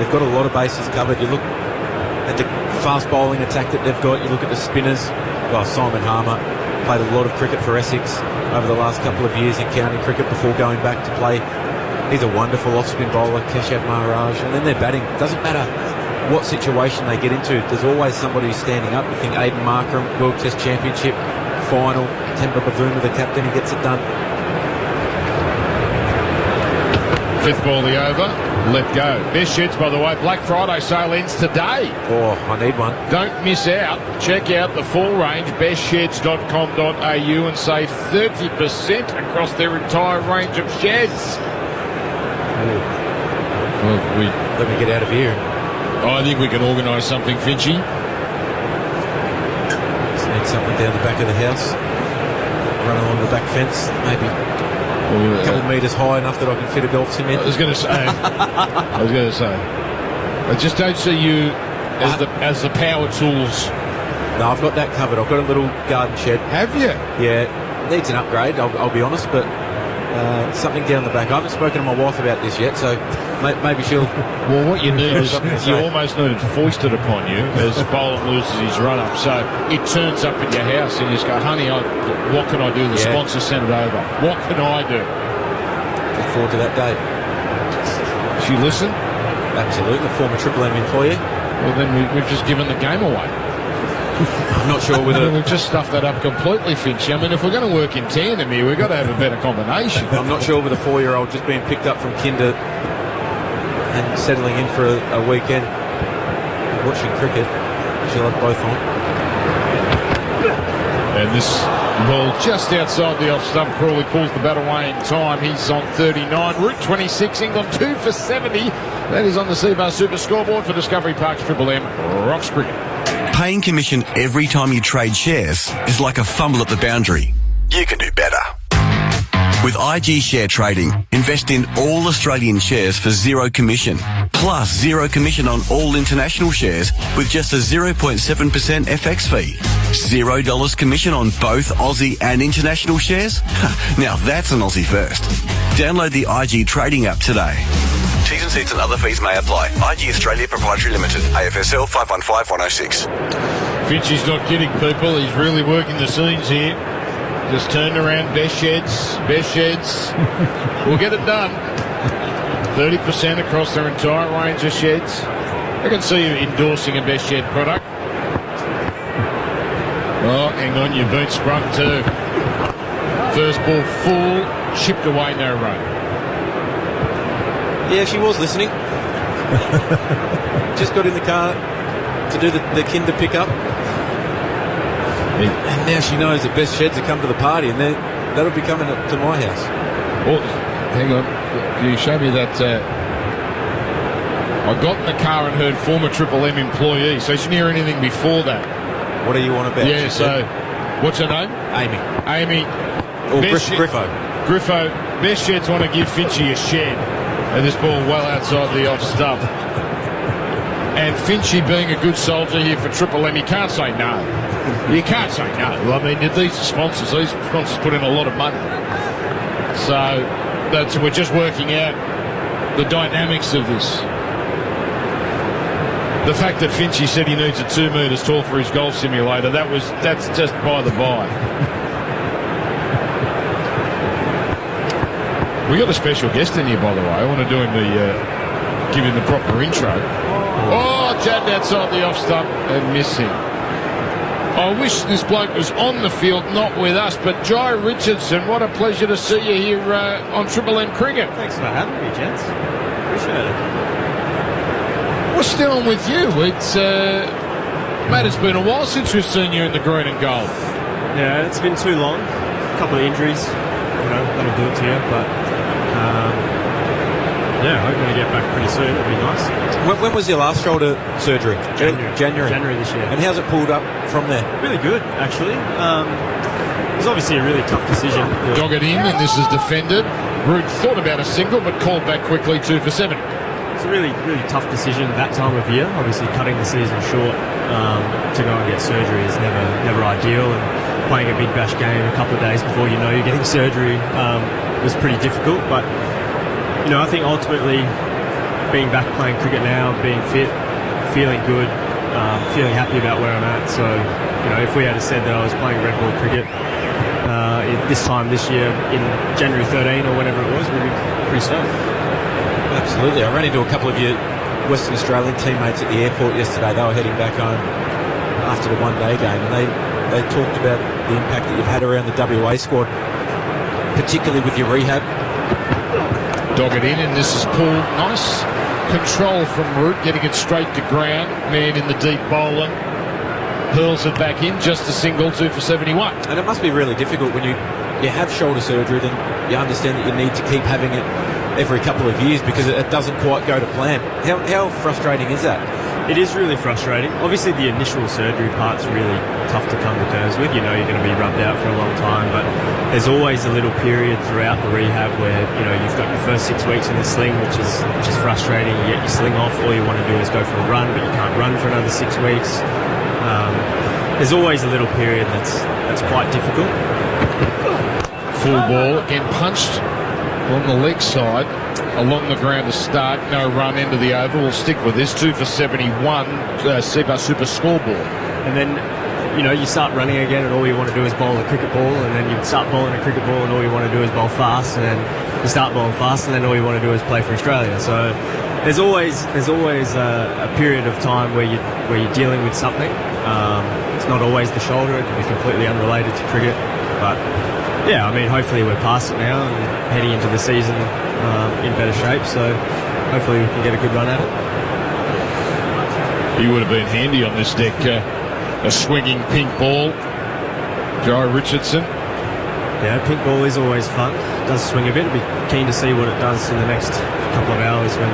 They've got a lot of bases covered. You look at the fast bowling attack that they've got. You look at the spinners. Simon Harmer played a lot of cricket for Essex over the last couple of years in county cricket before going back to play. He's a wonderful off-spin bowler, Keshav Maharaj. And then their batting, doesn't matter what situation they get into, there's always somebody who's standing up. You think Aiden Markram, World Test Championship final, Temba Bavuma, the captain, he gets it done. Fifth ball the over, let go. Best sheds, by the way, Black Friday sale ends today. Oh, I need one. Don't miss out. Check out the full range, bestsheds.com.au, and save 30% across their entire range of sheds. Well, let me get out of here. I think we can organise something, Finchy. Just need something down the back of the house. Run along the back fence, maybe. A couple of metres high enough that I can fit a golf sim in. I was going to say. I just don't see you as the power tools. No, I've got that covered. I've got a little garden shed. Have you? Yeah, needs an upgrade. I'll be honest, but something down the back. I haven't spoken to my wife about this yet, so maybe she'll. Well, what you need is you almost need it foisted upon you as Boland loses his run up, so it turns up at your house and you just go, honey, what can I do? The sponsor sent it over. What can I do? Look forward to that day. She listen? Absolutely, former Triple M employee. Well, then we've just given the game away. I'm not sure whether... We've just stuffed that up completely, Finch. I mean, if we're going to work in tandem here, we've got to have a better combination. I'm not sure with a 4-year-old just being picked up from kinder and settling in for a weekend watching cricket. She'll have both on. And this ball just outside the off stump. Crawley pulls the bat away in time. He's on 39. Route 26, England 2 for 70. That is on the C-Bar Super Scoreboard for Discovery Park's Triple M Rocks Cricket. Paying commission every time you trade shares is like a fumble at the boundary. You can do better. With IG Share Trading, invest in all Australian shares for zero commission. Plus zero commission on all international shares with just a 0.7% FX fee. $0 commission on both Aussie and international shares? Now that's an Aussie first. Download the IG Trading app today. T's and C's and other fees may apply. IG Australia Proprietary Limited. AFSL 515106. Finchy's not kidding, people. He's really working the scenes here. Just turned around. Best sheds. We'll get it done. 30% across their entire range of sheds. I can see you endorsing a Best Shed product. Oh, hang on. You've been sprung too. First ball full. Chipped away, no run. Yeah, she was listening. Just got in the car to do the kinder pickup. And now she knows that Best Sheds have come to the party, and that'll be coming to my house. Oh, hang on. Can you show me that? I got in the car and heard former Triple M employee, so she didn't hear anything before that. What do you want about? Yeah, so what's her name? Amy. Or Griffo. Griffo. Best Sheds want to give Finchy a shed. And this ball well outside the off stump. And Finchy being a good soldier here for Triple M, you can't say no. You can't say no. I mean, these sponsors put in a lot of money. So we're just working out the dynamics of this. The fact that Finchy said he needs a 2 metres tall for his golf simulator, that's just by the by. We got a special guest in here, by the way. I want to do him give him the proper intro. Oh, jabbed outside the off stump and miss him. I wish this bloke was on the field, not with us, but Jai Richardson, what a pleasure to see you here on Triple M Cricket. Thanks for having me, gents. Appreciate it. What's still on with you? It's Matt, it's been a while since we've seen you in the green and gold. Yeah, it's been too long. A couple of injuries, that'll do it to you. But hoping to get back pretty soon. It'll be nice. When was your last shoulder surgery? January this year. And how's it pulled up from there? Really good, actually. It was obviously a really tough decision. Dog it in, and this is defended. Root thought about a single, but called back quickly 2 for 7. It's a really, really tough decision that time of year. Obviously, cutting the season short to go and get surgery is never ideal. And playing a big bash game a couple of days before you know you're getting surgery was pretty difficult. But I think ultimately being back playing cricket now, being fit, feeling good, feeling happy about where I'm at. So if we had said that I was playing red ball cricket this time this year in January 13 or whenever it was, we'd be pretty stoked. Absolutely. I ran into a couple of your Western Australian teammates at the airport yesterday. They were heading back home after the one-day game, and they talked about the impact that you've had around the WA squad, particularly with your rehab. Dog it in, and this is pulled. Nice control from Root, getting it straight to ground. Man in the deep bowling. Hurls it back in, just a single, 2 for 71. And it must be really difficult when you have shoulder surgery, then you understand that you need to keep having it every couple of years because it doesn't quite go to plan. How frustrating is that? It is really frustrating. Obviously, the initial surgery part's really tough to come to terms with. You're going to be rubbed out for a long time, but there's always a little period throughout the rehab where you've got your first 6 weeks in the sling, which is frustrating. You get your sling off, all you want to do is go for a run, but you can't run for another 6 weeks. There's always a little period that's quite difficult. Full ball, again punched on the leg side, along the ground to start. No run into the over. We'll stick with this. 2 for 71. Super scoreboard. And then, you start running again, and all you want to do is bowl a cricket ball, and then you start bowling a cricket ball, and all you want to do is bowl fast, and then you start bowling fast, and then all you want to do is play for Australia. So there's always a period of time where you're dealing with something. It's not always the shoulder. It can be completely unrelated to cricket, but yeah, hopefully we're past it now and heading into the season in better shape, so hopefully we can get a good run at it. He would have been handy on this deck. A swinging pink ball. Joe Richardson. Yeah, pink ball is always fun. It does swing a bit. I'd be keen to see what it does in the next couple of hours when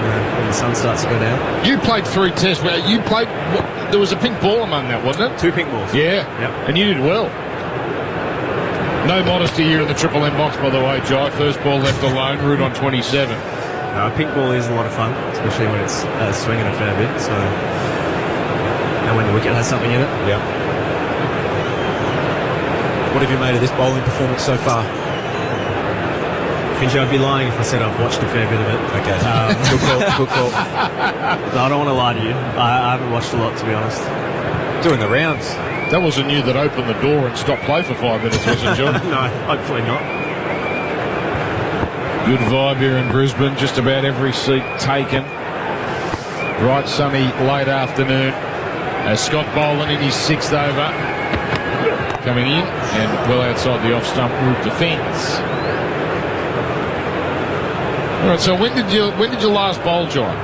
the sun starts to go down. You played 3 tests. There was a pink ball among that, wasn't it? 2 pink balls. Yeah. Yep. And you did well. No modesty here in the Triple M box, by the way, Jai. First ball left alone, Root on 27. Pink ball is a lot of fun, especially when it's swinging a fair bit. So, and when the wicket has something in it. Yeah. What have you made of this bowling performance so far? Finch, I'd be lying if I said I've watched a fair bit of it. Okay. Good call. No, I don't want to lie to you. I haven't watched a lot, to be honest. Doing the rounds. That wasn't you that opened the door and stopped play for 5 minutes, was it, John? No, hopefully not. Good vibe here in Brisbane. Just about every seat taken. Bright, sunny, late afternoon. Scott Boland in his 6th over. Coming in and well outside the off-stump. Root defence. All right, so when did you last bowl, John?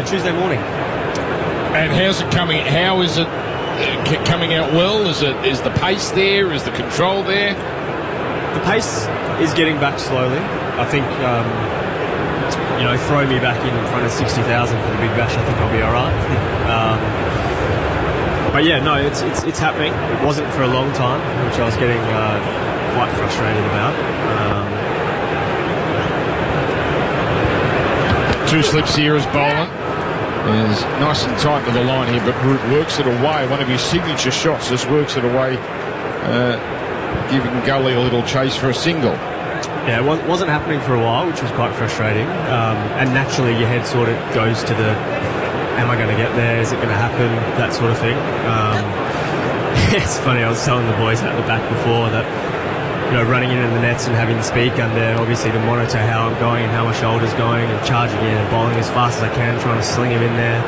Tuesday morning. And how's it coming? How is it coming out well? Is the pace there? Is the control there? The pace is getting back slowly. I think, throw me back in front of 60,000 for the big bash. I think I'll be all right. But yeah, no, it's happening. It wasn't for a long time, which I was getting quite frustrated about. 2 slips here as Boland. Is nice and tight to the line here, but Root works it away. One of his signature shots just works it away, giving Gully a little chase for a single. Yeah, it wasn't happening for a while, which was quite frustrating. And naturally, your head sort of goes to the, am I going to get there? Is it going to happen? That sort of thing. It's funny, I was telling the boys out the back before that, running in the nets and having the speed gun there, obviously to monitor how I'm going and how my shoulder's going and charging in and bowling as fast as I can, trying to sling him in there.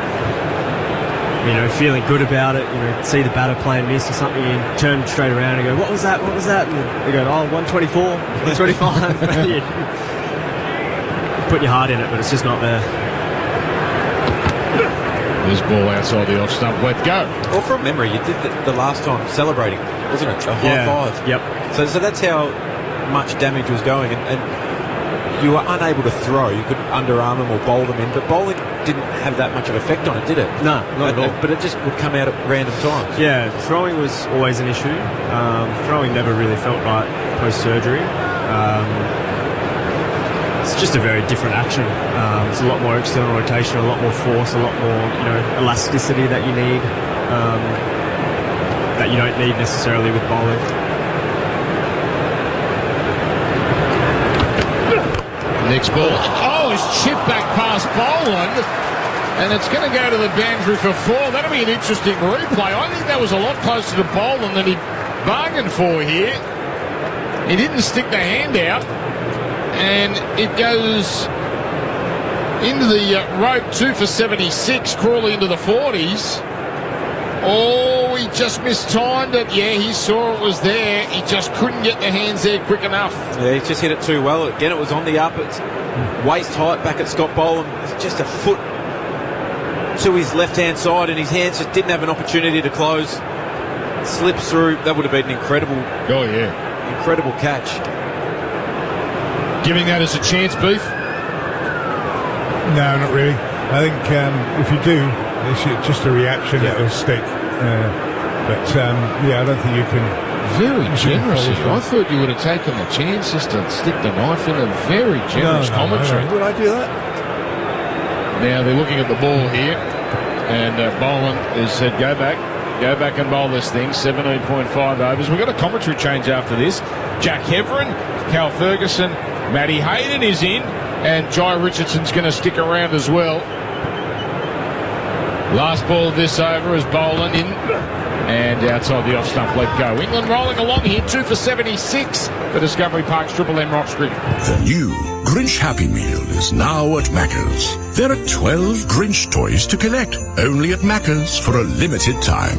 Feeling good about it, see the batter playing miss or something, you turn straight around and go, what was that? And they go, 124, 125. Put your heart in it, but it's just not there. This ball outside the off stump, let go. Well, from memory, you did the last time celebrating, wasn't it? A high five. Yep. So that's how much damage was going, and you were unable to throw. You could underarm them or bowl them in, but bowling didn't have that much of effect on it, did it? No, not at all. But it just would come out at random times. Yeah, throwing was always an issue. Throwing never really felt right post-surgery. It's just a very different action. It's a lot more external rotation, a lot more force, a lot more elasticity that you need, that you don't need necessarily with bowling. Next ball. Oh, it's chipped back past Boland, and it's going to go to the boundary for 4. That'll be an interesting replay. I think that was a lot closer to Boland than he bargained for here. He didn't stick the hand out, and it goes into the rope 2 for 76. Crawley into the 40s. Oh, he just mistimed it. Yeah, he saw it was there. He just couldn't get the hands there quick enough. Yeah, he just hit it too well. Again, it was on the up. It's waist height back at Scott Boland. It's just a foot to his left-hand side, and his hands just didn't have an opportunity to close. Slips through. That would have been an incredible. Oh, yeah. Incredible catch. Giving that as a chance, Beef? No, not really. I think if you do, it's just a reaction that will stick. I don't think you can. Very generous. I thought you would have taken the chances to stick the knife in. A very generous commentary. Would I do that? Now they're looking at the ball here, and Boland has said, "Go back and bowl this thing." 17.5 overs. We've got a commentary change after this. Jack Heverin, Cal Ferguson, Matty Hayden is in, and Jai Richardson's going to stick around as well. Last ball of this over is Boland in and outside the off stump, let go. England rolling along here, 2 for 76 for Discovery Park's Triple M Rocks Cricket. The new Grinch Happy Meal is now at Macca's. There are 12 Grinch toys to collect, only at Macca's for a limited time.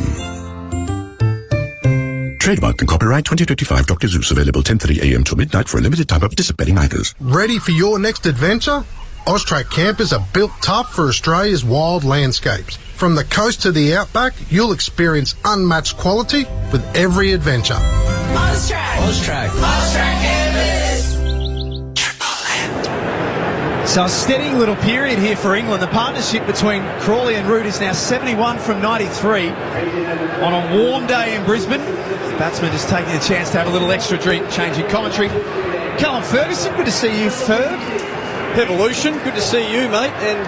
Trademark and copyright 2025 Dr. Zeus, available 10:30 a.m. till midnight for a limited time at participating Macca's. Ready for your next adventure? Austrac campers are built tough for Australia's wild landscapes. From the coast to the outback, you'll experience unmatched quality with every adventure. Austrac campers. So a steady little period here for England. The partnership between Crawley and Root is now 71 from 93 on a warm day in Brisbane. The batsman just taking a chance to have a little extra drink, changing commentary. Callum Ferguson, good to see you, Ferg. Evolution, good to see you, mate. And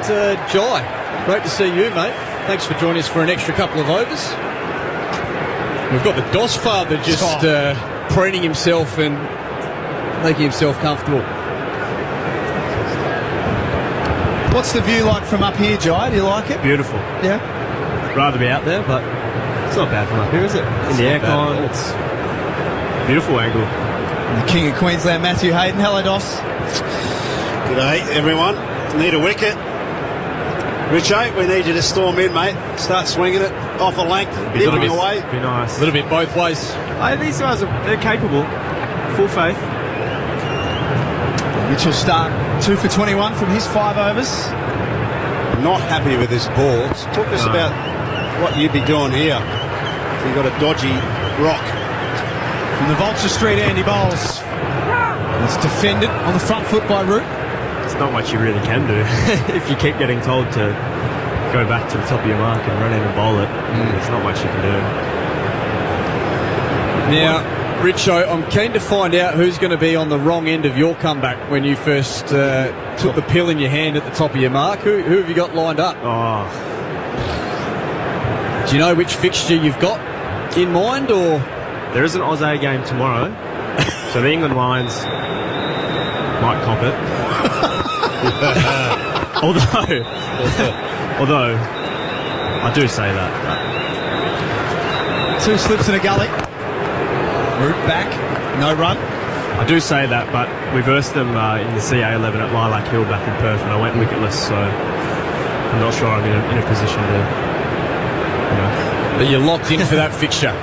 Jai, great to see you, mate. Thanks for joining us for an extra couple of overs. We've got the DOS father just preening himself and making himself comfortable. What's the view like from up here, Jai? Do you like it? Beautiful. Yeah. Rather be out there, but it's not bad from up here, is it? In the aircon, it's a beautiful angle. And the King of Queensland, Matthew Hayden. Hello, Dos. G'day, everyone. Need a wicket. Richo, we need you to storm in, mate. Start swinging it off a length, nipping away. Be nice. A little bit both ways. Hey, these guys they're capable. Full faith. Mitchell Stark, 2 for 21 from his 5 overs. Not happy with this ball. Talk us about what you'd be doing here. You've got a dodgy rock. From the Vulture Street, Andy Bowles. It's defended on the front foot by Root. It's not much you really can do. If you keep getting told to go back to the top of your mark and run in and bowl it, there's not much you can do. Now, Richo, I'm keen to find out who's going to be on the wrong end of your comeback when you first took the pill in your hand at the top of your mark. Who have you got lined up? Oh. Do you know which fixture you've got in mind, or...? There is an Auss game tomorrow, so the England Lions might cop it. although I do say that. 2 slips in a gully. Root back, no run. I do say that, but we versed them in the CA11 at Lilac Hill back in Perth, and I went wicketless, so I'm not sure I'm in a position to. But you're locked in for that fixture.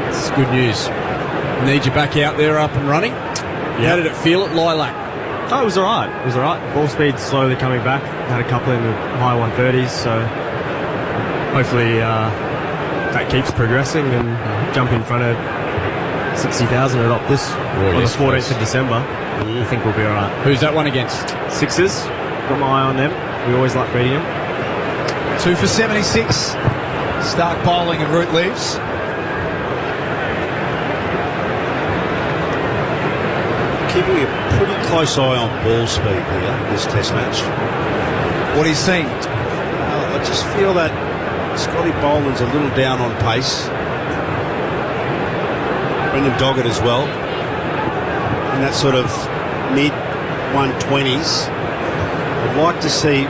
It's good news. Need you back out there up and running. How did it feel at Lilac? Oh, it was all right. It was all right. Ball speed slowly coming back. Had a couple in the high 130s, so hopefully that keeps progressing and jump in front of 60,000 at Optus on the 14th of December. I think we'll be all right. Who's that one against? Sixers. Got my eye on them. We always like beating them. 2 for 76. Stark bowling and Root leaves. Keeping a pretty close eye on ball speed here, this test match. What are you seeing? I just feel that Scotty Boland's a little down on pace. Brendan Doggett as well. In that sort of mid-120s. I'd like to see a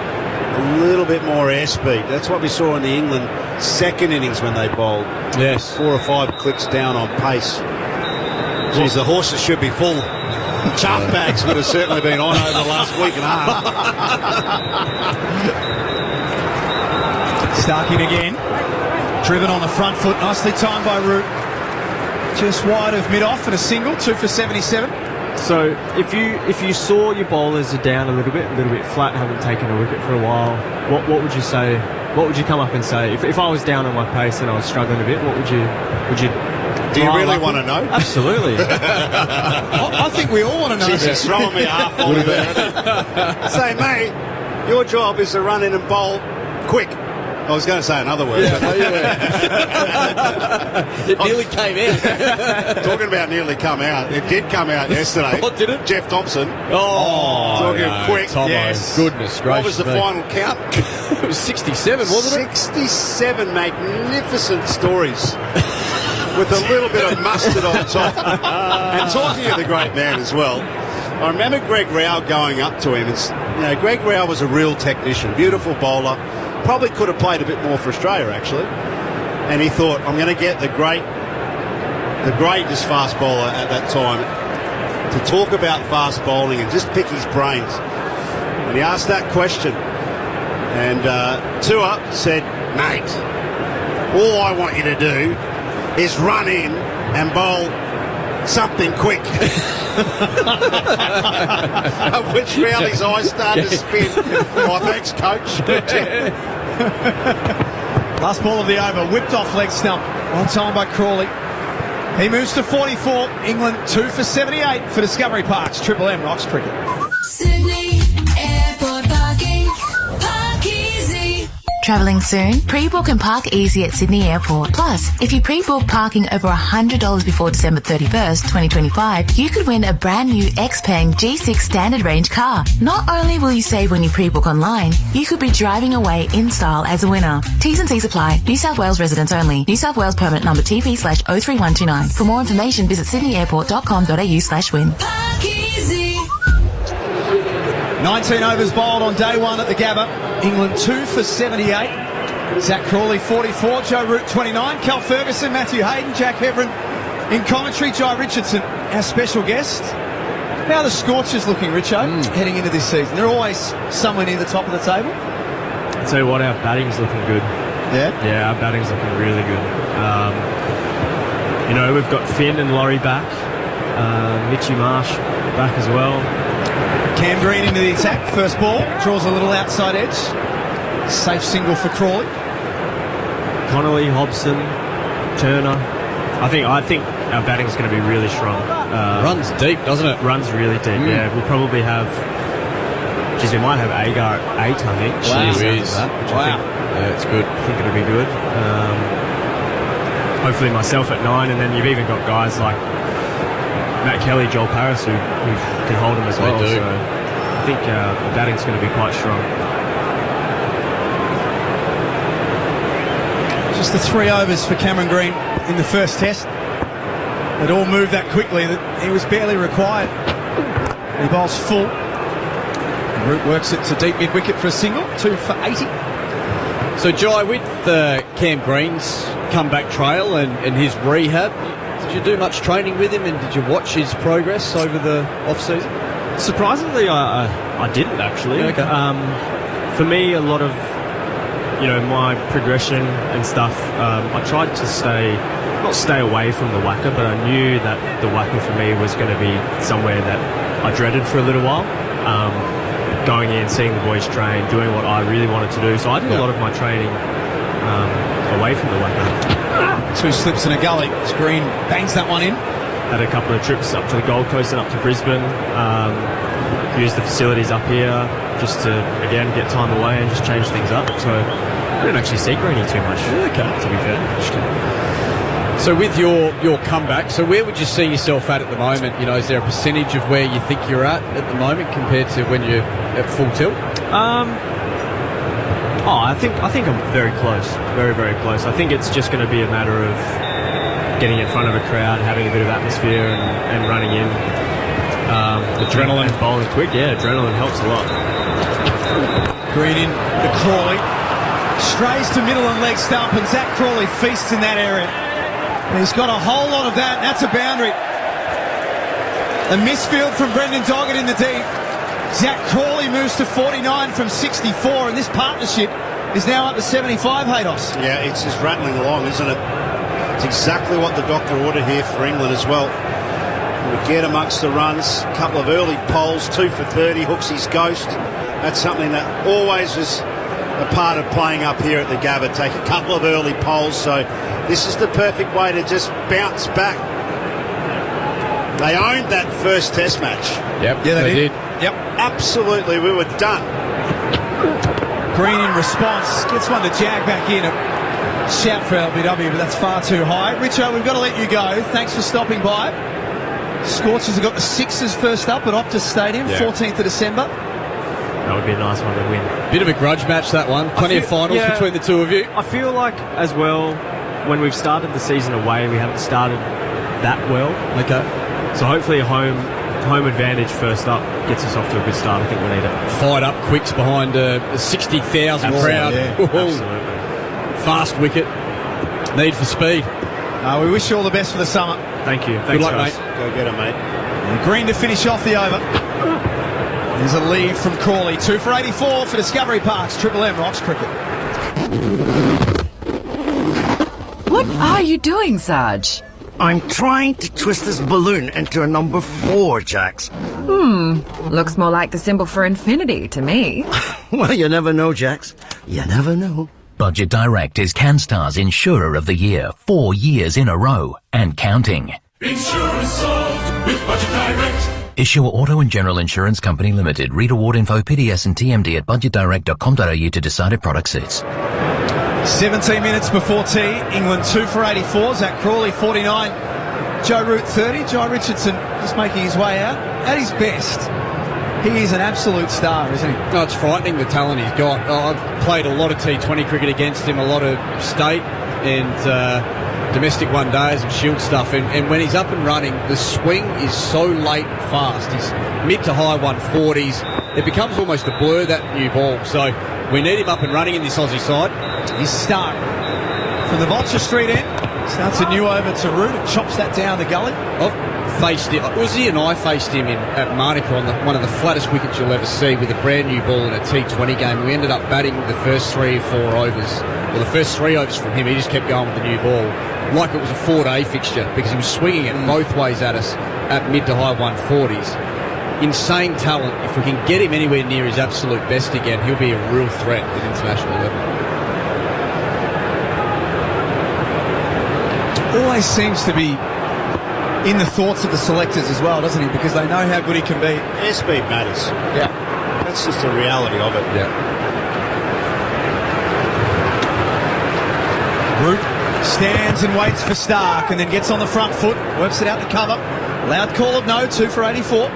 little bit more airspeed. That's what we saw in the England second innings when they bowled. Yes. 4 or 5 clicks down on pace. Geez, the horses should be full. Chaff bags would have certainly been on over the last week and a half. Starking again. Driven on the front foot. Nicely timed by Root. Just wide of mid-off and a single. 2 for 77. So if you saw your bowlers are down a little bit flat, haven't taken a wicket for a while, what would you say? What would you come up and say? If I was down on my pace and I was struggling a bit, what would you do you really want to know? Absolutely. I think we all want to know. Jeez, he's throwing me a half ball there. Say, mate, your job is to run in and bowl quick. I was going to say another word. Yeah. But It nearly came out. Talking about nearly come out, it did come out yesterday. What did it? Jeff Thompson. Talking quick. Tomo. Yes. Goodness gracious. What was the final count? It was 67, wasn't it? 67 magnificent stories. With a little bit of mustard on top. And talking of the great man as well, I remember Greg Rao going up to him. And, Greg Rao was a real technician, beautiful bowler. Probably could have played a bit more for Australia, actually. And he thought, I'm going to get the greatest fast bowler at that time to talk about fast bowling and just pick his brains. And he asked that question. And Tua said, mate, all I want you to do is run in and bowl something quick. Of which Rowley's eyes started to spin. Oh, thanks, coach. Good tip. Last ball of the over, whipped off leg stump. Well timed by Crawley. He moves to 44. England 2 for 78 for Discovery Parks. Triple M Rocks Cricket. Sydney Airport Parking. Park Easy. Travelling soon? Pre-book and park easy at Sydney Airport. Plus, if you pre-book parking over $100 before December 31st, 2025, you could win a brand new Xpeng G6 standard range car. Not only will you save when you pre-book online, you could be driving away in style as a winner. T's and C's apply. New South Wales residents only. New South Wales permit number TP/03129. For more information, visit sydneyairport.com.au/win. Park Easy. 19 overs bowled on day one at the Gabba. England 2 for 78. Zach Crawley 44, Joe Root 29, Cal Ferguson, Matthew Hayden, Jack Heverin in commentary, Jai Richardson, our special guest. How are the Scorchers looking, Richo, heading into this season? They're always somewhere near the top of the table. I'll tell you what, our batting's looking good. Yeah? Yeah, our batting's looking really good. We've got Finn and Laurie back. Mitchy Marsh back as well. Cam Green into the attack. First ball. Draws a little outside edge. Safe single for Crawley. Connolly, Hobson, Turner. I think our batting's going to be really strong. Runs deep, doesn't it? Runs really deep, yeah. We'll probably have... we might have Agar at 8, I think. Wow. It's good. I think it'll be good. Hopefully myself at 9, and then you've even got guys like Matt Kelly, Joel Paris, who can hold him as well. They do. So I think the batting's going to be quite strong. Just the 3 overs for Cameron Green in the first test. It all moved that quickly that he was barely required. He bowls full. Root works it to deep mid-wicket for a single. 2 for 80. So, Jai, with Cam Green's comeback trail and his rehab, did you do much training with him, and did you watch his progress over the off-season? Surprisingly, I didn't actually. Okay. For me, a lot of my progression and stuff, I tried to not stay away from the WACA, but I knew that the WACA for me was going to be somewhere that I dreaded for a little while. going in, seeing the boys train, doing what I really wanted to do. So I did a lot of my training away from the Waikato. 2 slips in a gully. As Green bangs that one in. Had a couple of trips up to the Gold Coast and up to Brisbane. Used the facilities up here just to, again, get time away and just change things up. So I didn't actually see Greenie too much, to be fair. So with your comeback, so where would you see yourself at the moment? You know, is there a percentage of where you think you're at the moment compared to when you're at full tilt? I think I'm very close, very, very close. I think it's just going to be a matter of getting in front of a crowd, having a bit of atmosphere, and running in. Adrenaline. And bowling quick, adrenaline helps a lot. Green in to Crawley. Strays to middle and leg stump, and Zach Crawley feasts in that area. And he's got a whole lot of that, and that's a boundary. A misfield from Brendan Doggett in the deep. Zach Crawley moves to 49 from 64, and this partnership is now up to 75, Haydos. Yeah, it's just rattling along, isn't it? It's exactly what the doctor ordered here for England as well. We get amongst the runs, a couple of early poles, 2 for 30, hooks his ghost. That's something that always was a part of playing up here at the Gabba. Take a couple of early poles, so this is the perfect way to just bounce back. They owned that first test match. Yep, yeah, they did. Yep, absolutely, we were done. Green in response, gets one to jag back in. Shout for LBW, but that's far too high. Richo, we've got to let you go. Thanks for stopping by. Scorchers have got the Sixers first up at Optus Stadium, 14th of December. That would be a nice one to win. Bit of a grudge match, that one. Plenty of finals between the two of you. I feel like, as well, when we've started the season away, we haven't started that well. Okay. So hopefully a home advantage first up gets us off to a good start. I think we need it. Fired up quicks behind a 60,000 crowd. Yeah. Absolutely. Fast wicket. Need for speed. We wish you all the best for the summer. Thank you. Good luck, mate. Go get him, mate. And Green to finish off the over. There's a lead from Crawley. 2 for 84 for Discovery Parks. Triple M Rocks Cricket. What are you doing, Sarge? I'm trying to twist this balloon into a number 4, Jax. Looks more like the symbol for infinity to me. Well, you never know, Jax. You never know. Budget Direct is CanStar's Insurer of the Year 4 years in a row and counting. Insurance solved with Budget Direct. Issuer Auto and General Insurance Company Limited. Read award info, PDS and TMD at budgetdirect.com.au to decide if product suits. 17 minutes before tea. England 2 for 84. Zach Crawley 49. Joe Root 30. Jai Richardson just making his way out. At his best, he is an absolute star, isn't he? No, it's frightening the talent he's got. I've played a lot of T20 cricket against him, a lot of state and domestic one days and shield stuff. And when he's up and running, the swing is so late and fast. He's mid to high 140s. It becomes almost a blur, that new ball. So we need him up and running in this Aussie side. He's stuck from the Vulture Street end. Starts a new over to Root and chops that down the gully. I've faced him. Ozzy and I faced him at Monaco on one of the flattest wickets you'll ever see with a brand new ball in a T20 game. We ended up batting the first 3 or 4 overs. Well, the first 3 overs from him, he just kept going with the new ball like it was a 4-day fixture because he was swinging it both ways at us at mid to high 140s. Insane talent. If we can get him anywhere near his absolute best again, he'll be a real threat at international level. Always seems to be in the thoughts of the selectors as well, doesn't he? Because they know how good he can be. Airspeed matters. Yeah. That's just the reality of it. Yeah. Root stands and waits for Stark and then gets on the front foot, works it out to cover. Loud call of no, 2 for 84.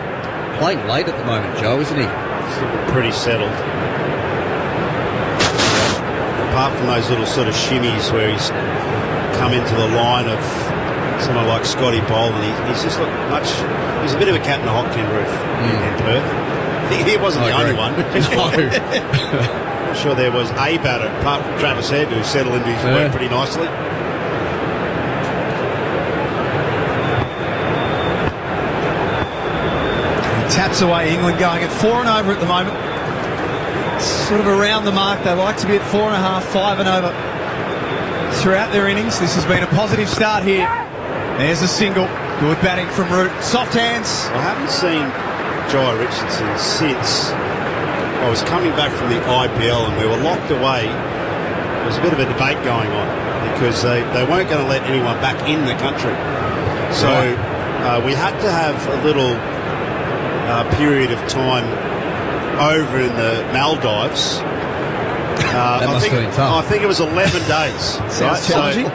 Playing late at the moment, Joe, isn't he? He's pretty settled. Apart from those little sort of shimmies where he's come into the line of someone like Scotty Boland, he's just looked much. He's a bit of a cat in a hot tin roof in Perth. He wasn't the only one. I'm sure there was a batter, apart from Travis Head, who settled into his work pretty nicely. He taps away. England going at 4 and over at the moment. Sort of around the mark. They like to be at 4.5, 5 and over throughout their innings. This has been a positive start here. There's a single. Good batting from Root. Soft hands. I haven't seen Jai Richardson since I was coming back from the IPL, and we were locked away. There was a bit of a debate going on because they weren't going to let anyone back in the country. So we had to have a little period of time over in the Maldives. That must have been tough. I think it was 11 days. Sounds challenging.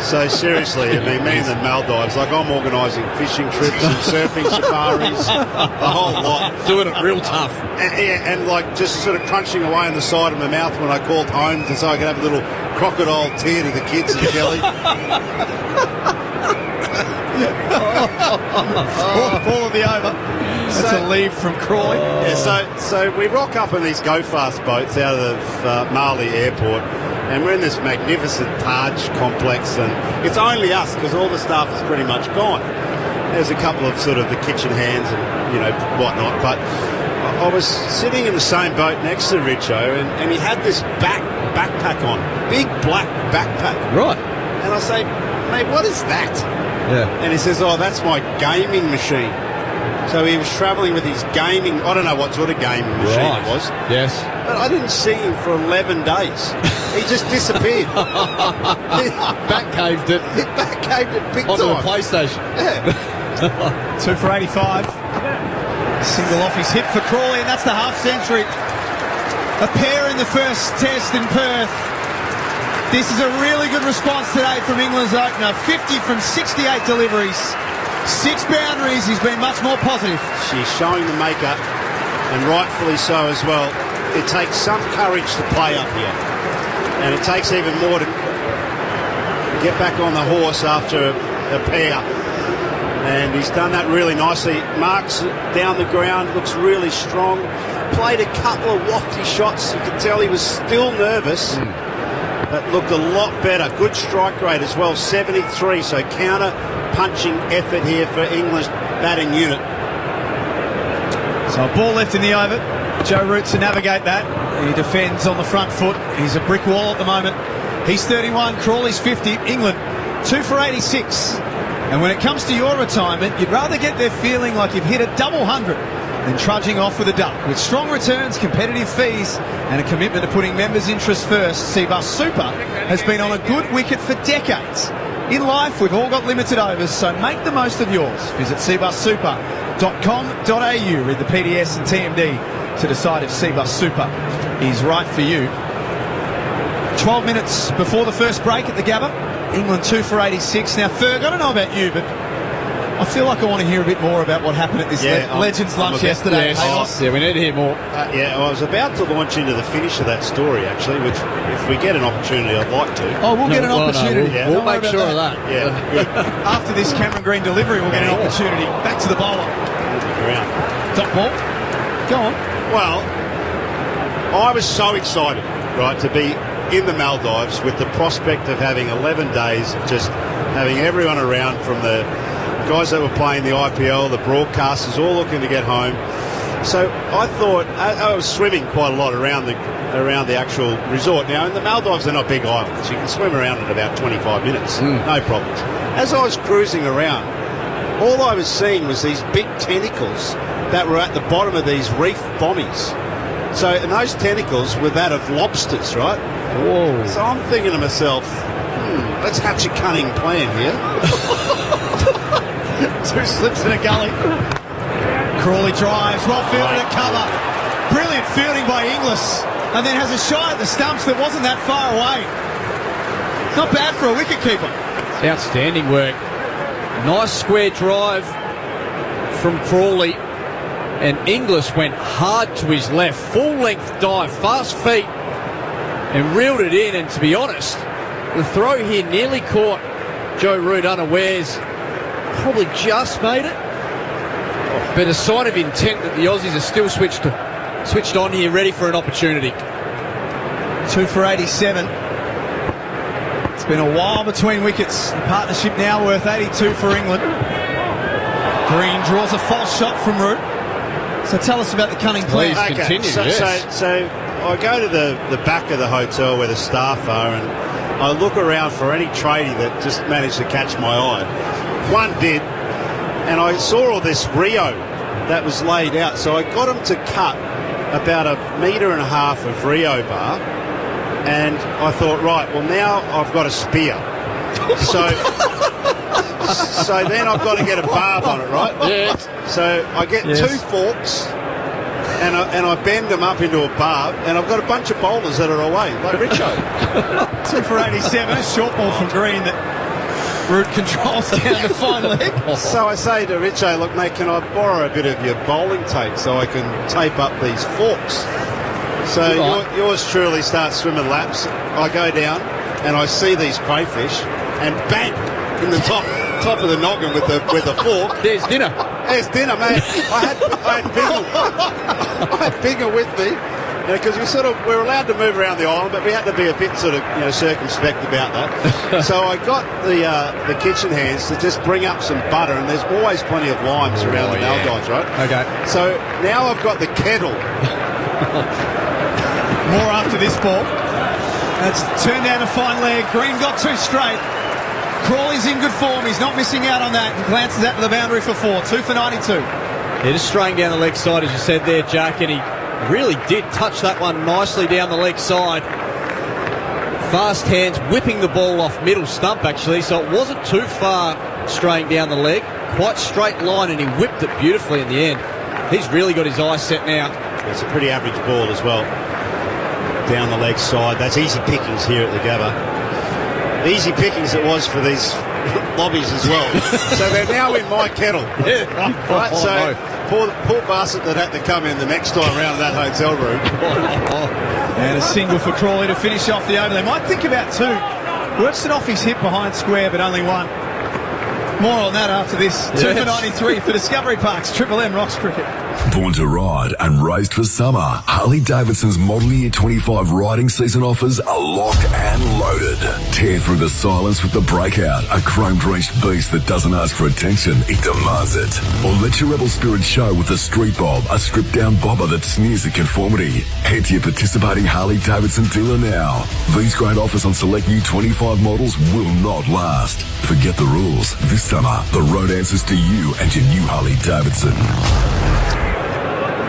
So seriously, I mean, me in the Maldives, like I'm organising fishing trips and surfing safaris, the whole lot. Doing it real tough. And like just sort of crunching away on the side of my mouth when I called home so I could have a little crocodile tear to the kids and Kelly. Fourth ball of the over. That's a leave from Crawley. Yeah, so we rock up in these go-fast boats out of Marley Airport, and we're in this magnificent Taj complex, and it's only us because all the staff is pretty much gone. There's a couple of sort of the kitchen hands and, you know, whatnot, but I was sitting in the same boat next to Richo, and he had this backpack on, big black backpack. Right. And I say, mate, what is that? Yeah. And he says, oh, that's my gaming machine. So he was travelling with his gaming, I don't know what sort of gaming machine it was. Yes. But I didn't see him for 11 days. He just disappeared. Back-caved it. He back-caved it big onto time. a PlayStation. Yeah. 2 for 85. Single off his hip for Crawley, and that's the half century. A pair in the first test in Perth. This is a really good response today from England's opener. 50 from 68 deliveries. 6 boundaries. He's been much more positive. She's showing the makeup, and rightfully so as well. It takes some courage to play up here, and it takes even more to get back on the horse after a pair. And he's done that really nicely. Marks down the ground, looks really strong. Played a couple of wafty shots. You could tell he was still nervous. But looked a lot better. Good strike rate as well, 73. So counter-punching effort here for England's batting unit. So a ball left in the over. Joe Root to navigate that. He defends on the front foot. He's a brick wall at the moment. He's 31. Crawley's 50. England 2 for 86. And when it comes to your retirement, you'd rather get there feeling like you've hit a double 100 than trudging off with a duck. With strong returns, competitive fees, and a commitment to putting members' interests first, Cbus Super has been on a good wicket for decades. In life, we've all got limited overs, so make the most of yours. Visit cbussuper.com.au, read the PDS and TMD to decide if Cbus Super is right for you. 12 minutes before the first break at the Gabba. England 2 for 86. Now, Ferg, I don't know about you, but I feel like I want to hear a bit more about what happened at this Legends lunch yesterday. Yes. Yeah, we need to hear more. I was about to launch into the finish of that story, actually, which, if we get an opportunity, I'd like to. Oh, we'll get an opportunity. We'll make sure of that. Yeah, good. After this Cameron Green delivery, we'll get an opportunity. Back to the bowler. Top ball. Go on. Well, I was so excited, right, to be in the Maldives with the prospect of having 11 days of just having everyone around, from the guys that were playing the IPL, the broadcasters, all looking to get home. So I thought, I was swimming quite a lot around the actual resort. Now, in the Maldives, they're not big islands. You can swim around in about 25 minutes, no problems. As I was cruising around, all I was seeing was these big tentacles that were at the bottom of these reef bommies. So, and those tentacles were that of lobsters, right? Whoa. So I'm thinking to myself, let's hatch a cunning plan here. 2 slips in a gully. Crawley drives, well fielded at cover. Brilliant fielding by Inglis, and then has a shot at the stumps that wasn't that far away. Not bad for a wicketkeeper. Outstanding work. Nice square drive from Crawley, and Inglis went hard to his left, full length dive, fast feet, and reeled it in. And to be honest, the throw here nearly caught Joe Root unawares. Probably just made it, but a sign of intent that the Aussies are still switched on here, ready for an opportunity. 2 for 87. It's been a while between wickets. The partnership now worth 82 for England. Green draws a false shot from Root. So tell us about the cunning plan. Please continue. So I go to the back of the hotel where the staff are, and I look around for any tradie that just managed to catch my eye. One did, and I saw all this Rio that was laid out. So I got him to cut about 1.5 metre of Rio bar, and I thought, right, well, now I've got a spear. So then I've got to get a barb on it, right? Yeah. So I get 2 forks, and I bend them up into a barb, and I've got a bunch of bowlers that are away, like Richo. 2 for 87, a short ball from Green that Root controls down the fine leg. So I say to Richo, look, mate, can I borrow a bit of your bowling tape so I can tape up these forks? So yours truly starts swimming laps. I go down and I see these crayfish, and bang, in the top of the noggin with the fork. There's dinner. There's dinner, mate. I had Bigger with me, because we're allowed to move around the island, but we had to be a bit sort of circumspect about that. So I got the kitchen hands to just bring up some butter, and there's always plenty of limes around the Maldives, right? Okay. So now I've got the kettle. More after this ball. That's turned down a fine leg. Green got 2 straight. Crawley's in good form. He's not missing out on that, and glances out to the boundary for 4. 2 for 92. Yeah, just straying down the leg side, as you said there, Jack, and he really did touch that one nicely down the leg side. Fast hands, whipping the ball off middle stump, actually, so it wasn't too far straying down the leg. Quite straight line, and he whipped it beautifully in the end. He's really got his eyes set now. It's a pretty average ball as well. Down the leg side. That's easy pickings here at the Gabba. Easy pickings it was for these lobbies as well. So they're now in my kettle. Yeah. Right, so poor bastard that had to come in the next time around that hotel room. And a single for Crawley to finish off the over. They might think about 2. Works it off his hip behind square, but only 1. More on that after this. 2 for 93 for Discovery Parks. Triple M Rocks Cricket. Born to ride and raised for summer, Harley-Davidson's Model Year 25 riding season offers are locked and loaded. Tear through the silence with the Breakout, a chrome-drenched beast that doesn't ask for attention, it demands it. Or let your rebel spirit show with the Street Bob, a stripped-down bobber that sneers at conformity. Head to your participating Harley-Davidson dealer now. These great offers on select new 25 models will not last. Forget the rules. This summer, the road answers to you and your new Harley-Davidson.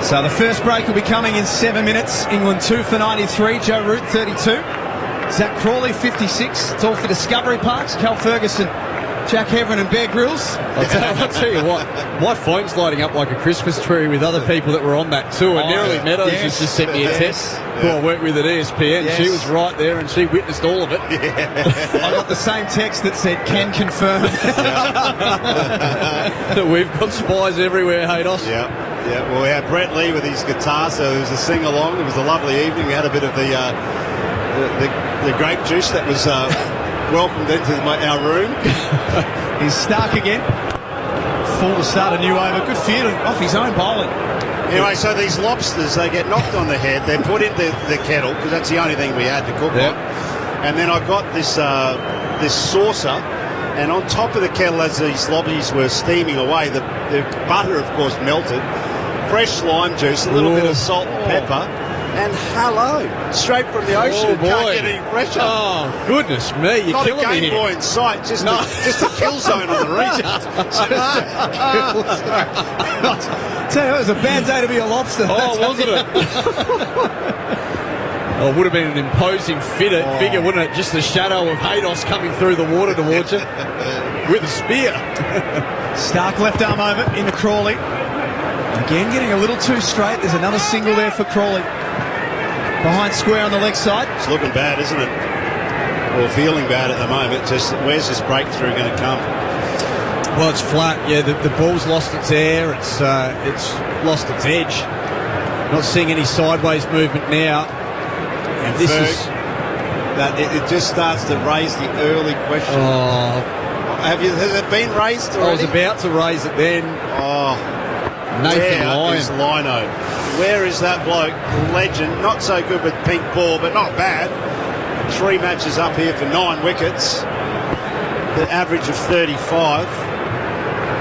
So the first break will be coming in 7 minutes. England 2 for 93. Joe Root 32. Zach Crawley 56. It's all for Discovery Parks. Cal Ferguson, Jack Heverin and Bear Grylls. I'll tell you what, my phone's lighting up like a Christmas tree with other people that were on that tour. Nerily Meadows has just sent me a text. Who I work with at ESPN. She was right there and she witnessed all of it. I got the same text that said, can confirm. That we've got spies everywhere, Haydos. Yeah, well, we had Brett Lee with his guitar, so there was a sing-along. It was a lovely evening. We had a bit of the grape juice that was welcomed into our room. He's Stark again. Full to start a new over. Good field off his own bowling. Anyway, so these lobsters, they get knocked on the head. They're put into the kettle, because that's the only thing we had to cook on. And then I got this saucer, and on top of the kettle, as these lobbies were steaming away, the butter, of course, melted. Fresh lime juice, a little bit of salt and pepper, and hello, straight from the ocean. Can't get any fresher. Oh, goodness me, you're not killing a Game me Boy in sight, just a kill zone on the reach. Tell you, it was a bad day to be a lobster. Oh, wasn't it? Oh, it would have been an imposing figure, wouldn't it? Just the shadow of Haydos coming through the water towards you with a spear. Stark left arm over into Crawley. Again, getting a little too straight. There's another single there for Crawley. Behind square on the leg side. It's looking bad, isn't it? Or feeling bad at the moment. Just where's this breakthrough going to come? Well, it's flat. Yeah, the ball's lost its air. It's lost its edge. Not seeing any sideways movement now. And this is that it just starts to raise the early question. Has it been raised already? I was about to raise it then. Nathan Where is Lino? Where is that bloke? Legend. Not so good with pink ball, but not bad. 3 matches up here for 9 wickets. The average of 35.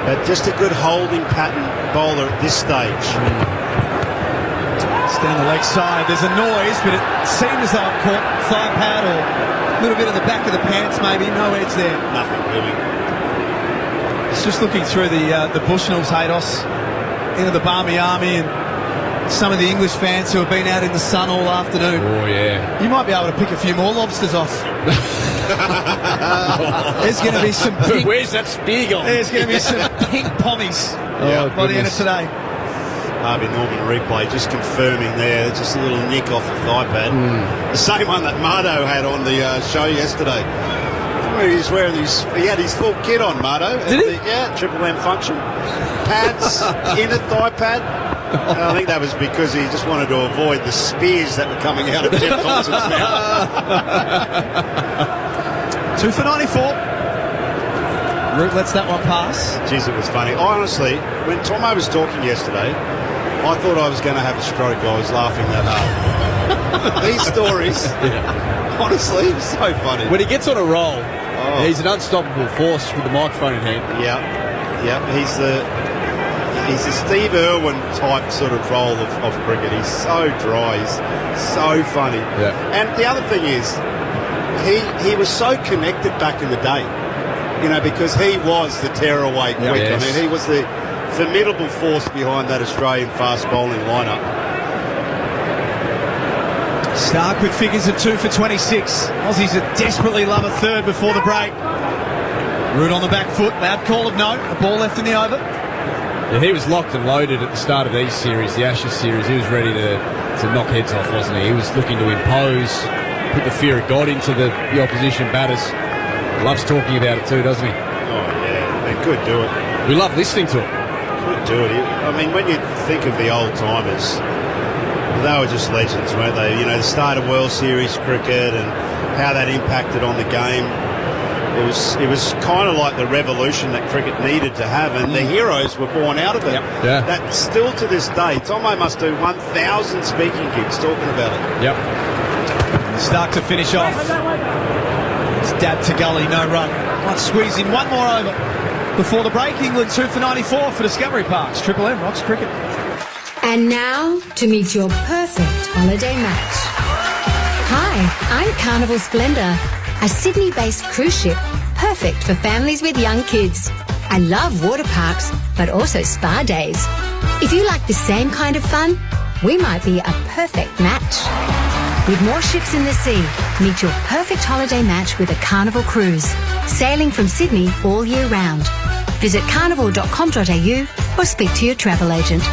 But just a good holding pattern bowler at this stage. It's down the leg side. There's a noise, but it seemed as though it caught fly pad or a little bit of the back of the pants maybe. No edge there. Nothing really. It's just looking through the Bushnells, Haydos. into the Barmy Army and some of the English fans who have been out in the sun all afternoon. Oh, yeah. You might be able to pick a few more lobsters off. There's going to be some pink... Where's that spear gone? There's going to be some pink pommies by the end of today. Harvey Norman replay just confirming there, just a little nick off the thigh pad. The same one that Mardo had on the show yesterday. He was wearing he had his full kit on, Mardo. Did he? Yeah, Triple M function. Pads, inner thigh pad. I think that was because he just wanted to avoid the spears that were coming out of Jeff Thompson's mouth. 2 for 94. Root lets that one pass. Jeez, it was funny. Honestly, when Tomo was talking yesterday, I thought I was going to have a stroke. I was laughing that hard. These stories, honestly, it's so funny. When he gets on a roll, he's an unstoppable force with the microphone in hand. Yeah. He's the Steve Irwin type sort of role of cricket. He's so dry. He's so funny. Yeah. And the other thing is, he was so connected back in the day, because he was the tearaway quick. Yes. I mean, he was the formidable force behind that Australian fast bowling lineup. Stark with figures of 2 for 26. Aussies that desperately love a third before the break. Root on the back foot. Loud call of no. A ball left in the over. Yeah, he was locked and loaded at the start of these series, the Ashes series. He was ready to knock heads off, wasn't he? He was looking to impose, put the fear of God into the opposition batters. Loves talking about it too, doesn't he? Oh, yeah. They could do it. We love listening to it. Could do it. I mean, when you think of the old timers, they were just legends, weren't they? The start of World Series cricket and how that impacted on the game. It was kind of like the revolution that cricket needed to have, and the heroes were born out of it. Yep. Yeah. That still to this day, Tomo must do 1,000 speaking gigs talking about it. Yep. Stark to finish off. It's dab to gully, no run. Might squeeze in one more over before the break. England 2 for 94 for Discovery Parks. Triple M rocks cricket. And now to meet your perfect holiday match. Hi, I'm Carnival Splendor, a Sydney-based cruise ship perfect for families with young kids. I love water parks, but also spa days. If you like the same kind of fun, we might be a perfect match. With more ships in the sea, meet your perfect holiday match with a Carnival cruise, sailing from Sydney all year round. Visit carnival.com.au or speak to your travel agent.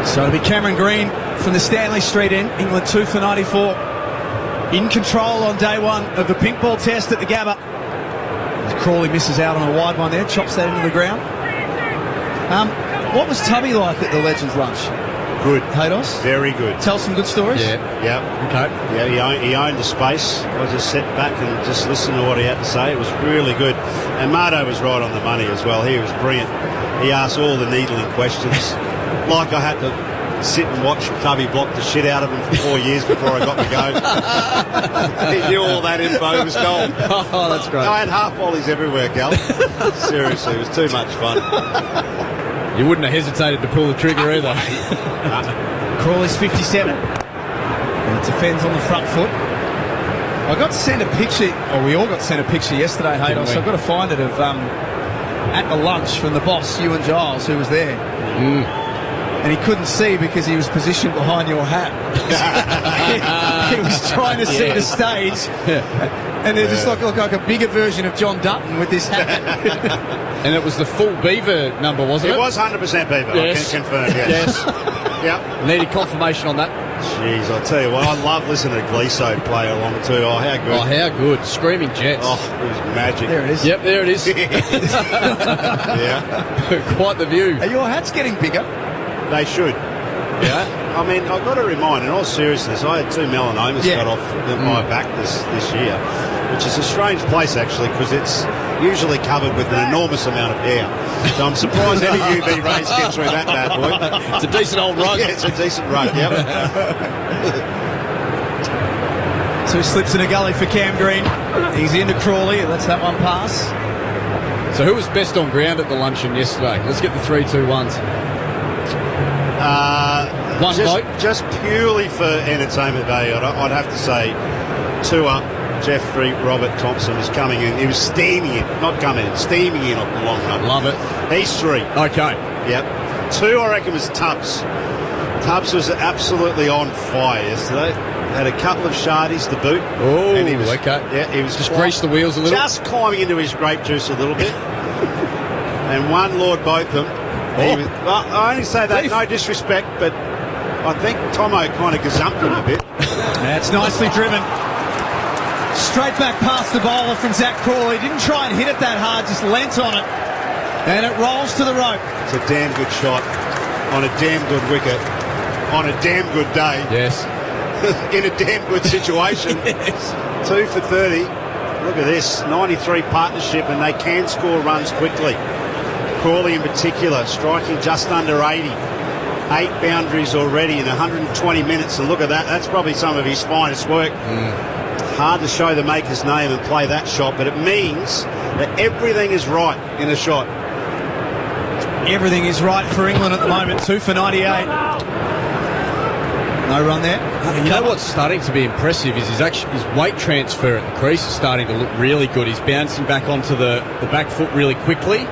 So it'll be Cameron Green from the Stanley Street end. England 2 for 94. In control on day one of the pink ball test at the Gabba. As Crawley misses out on a wide one there, chops that into the ground. What was Tubby like at the Legends lunch? Good. Haydos? Very good. Tell some good stories? Yeah. Okay. Yeah, he owned the space. I just sat back and just listened to what he had to say. It was really good. And Mardo was right on the money as well. He was brilliant. He asked all the needling questions. Like I had to sit and watch Tubby block the shit out of him for 4 years before I got to go. He knew all that info. It was gold. Oh, that's great. I had half volleys everywhere, Gal. Seriously, it was too much fun. You wouldn't have hesitated to pull the trigger either. Crawley's 57. And it defends on the front foot. I got sent a picture, or we all got sent a picture yesterday, Hayden, so I've got to find it, of at the lunch from the boss, Ewan Giles, who was there. And he couldn't see because he was positioned behind your hat. he was trying to see the stage. And they're just like a bigger version of John Dutton with this hat. And it was the full Beaver number, wasn't it? It was 100% Beaver, yes. I can confirm, yes. Yep. Needed confirmation on that. Jeez, I tell you what, I love listening to Gleeso play along too. Oh, how good. Oh, how good. Screaming Jets. Oh, it was magic. There it is. Yep, there it is. Yeah. Quite the view. Are your hats getting bigger? They should. Yeah. I mean, I've got to remind, in all seriousness, I had 2 melanomas cut off my back this year, which is a strange place, actually, because it's usually covered with an enormous amount of hair. So I'm surprised any UV rays get through that bad boy. It's a decent old rug. Yeah, it's a decent rug, yep. 2 slips in a gully for Cam Green. He's into Crawley. Lets that one pass. So who was best on ground at the luncheon yesterday? Let's get the 3-2-1s. One vote? Just purely for entertainment value, I'd have to say 2 up. Jeffrey Robert Thompson was coming in. He was steaming in, not coming in, steaming in off the long run. Love it. He's 3. Okay. Yep. 2, I reckon, was Tubbs. Tubbs was absolutely on fire yesterday. Had a couple of shardies to boot. Oh, and he was, okay. Yeah, he was just greased the wheels a little. Just climbing into his grape juice a little bit. And one Lord Botham. I only say that, no disrespect, but I think Tomo kind of gazumped him a bit. That's nicely driven. Straight back past the bowler from Zach Crawley. Didn't try and hit it that hard, just leant on it. And it rolls to the rope. It's a damn good shot on a damn good wicket on a damn good day. Yes. In a damn good situation. Yes. 2 for 30. Look at this. 93 partnership, and they can score runs quickly. Crawley in particular, striking just under 80. 8 boundaries already in 120 minutes. And look at that. That's probably some of his finest work. Hard to show the maker's name and play that shot, but it means that everything is right in a shot. Everything is right for England at the moment. 2 for 98. No run there. You know what's starting to be impressive is his weight transfer at the crease is starting to look really good. He's bouncing back onto the back foot really quickly,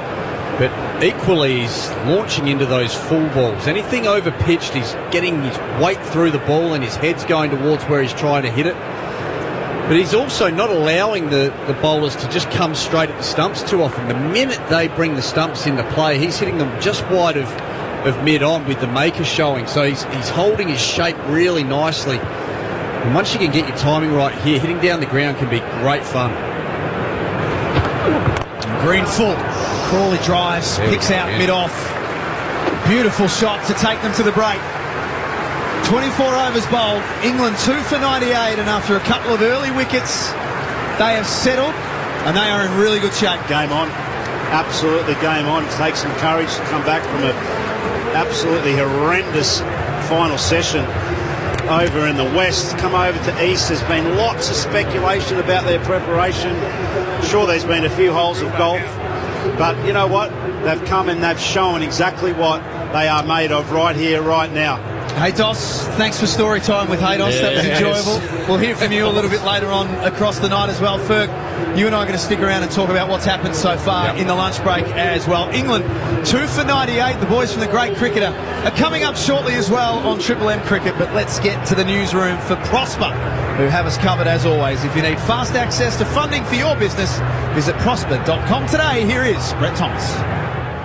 but equally he's launching into those full balls. Anything over pitched, he's getting his weight through the ball and his head's going towards where he's trying to hit it. But he's also not allowing the bowlers to just come straight at the stumps too often. The minute they bring the stumps into play, he's hitting them just wide of mid-on with the maker showing. So he's holding his shape really nicely. And once you can get your timing right here, hitting down the ground can be great fun. Green full. Crawley drives, picks out mid-off. Beautiful shot to take them to the break. 24 overs bowled. England 2 for 98, and after a couple of early wickets, they have settled, and they are in really good shape. Game on. Absolutely game on. It takes some courage to come back from an absolutely horrendous final session over in the West. Come over to East. There's been lots of speculation about their preparation. Sure, there's been a few holes of golf, but you know what? They've come and they've shown exactly what they are made of right here, right now. Hey Dos, thanks for story time with Haydos. That was enjoyable. We'll hear from you a little bit later on across the night as well. Ferg, you and I are going to stick around and talk about what's happened so far in the lunch break as well. England 2 for 98. The boys from the great cricketer are coming up shortly as well on Triple M Cricket. But let's get to the newsroom for Prosper, who have us covered as always. If you need fast access to funding for your business, visit prosper.com today. Here is Brett Thomas.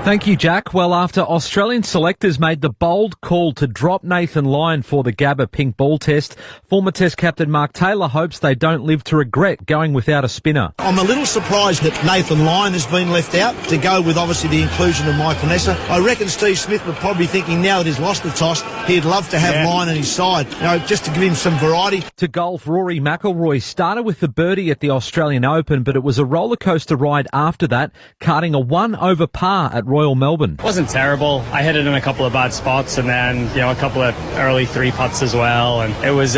Thank you, Jack. Well, after Australian selectors made the bold call to drop Nathan Lyon for the Gabba pink ball test, former Test captain Mark Taylor hopes they don't live to regret going without a spinner. I'm a little surprised that Nathan Lyon has been left out to go with obviously the inclusion of Michael Nessa. I reckon Steve Smith would probably thinking now that he's lost the toss, he'd love to have Lyon on his side, you know, just to give him some variety. To golf, Rory McIlroy started with the birdie at the Australian Open, but it was a rollercoaster ride after that, karting a 1 over par at Royal Melbourne. Wasn't terrible. I hit it in a couple of bad spots, and then a couple of early 3 putts as well. And it was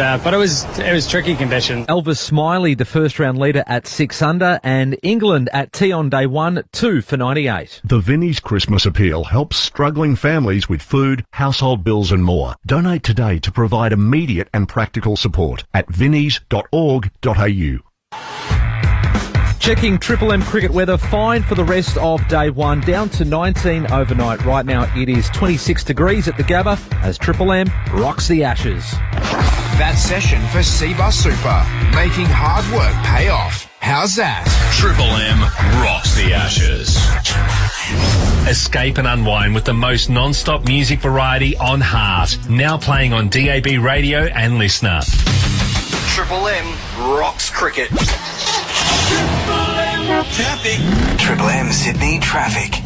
tricky conditions. Elvis Smiley, the first round leader at 6 under, and England at tee on day 1, 2 for 98. The Vinnie's Christmas Appeal helps struggling families with food, household bills, and more. Donate today to provide immediate and practical support at vinnies.org.au. Checking Triple M cricket weather, fine for the rest of day 1, down to 19 overnight. Right now it is 26 degrees at the Gabba as Triple M rocks the Ashes. That session for Cbus Super, making hard work pay off. How's that? Triple M rocks the Ashes. Escape and unwind with the most non-stop music variety on Heart. Now playing on DAB radio and Listener. Triple M rocks cricket. Traffic. Triple M Sydney traffic.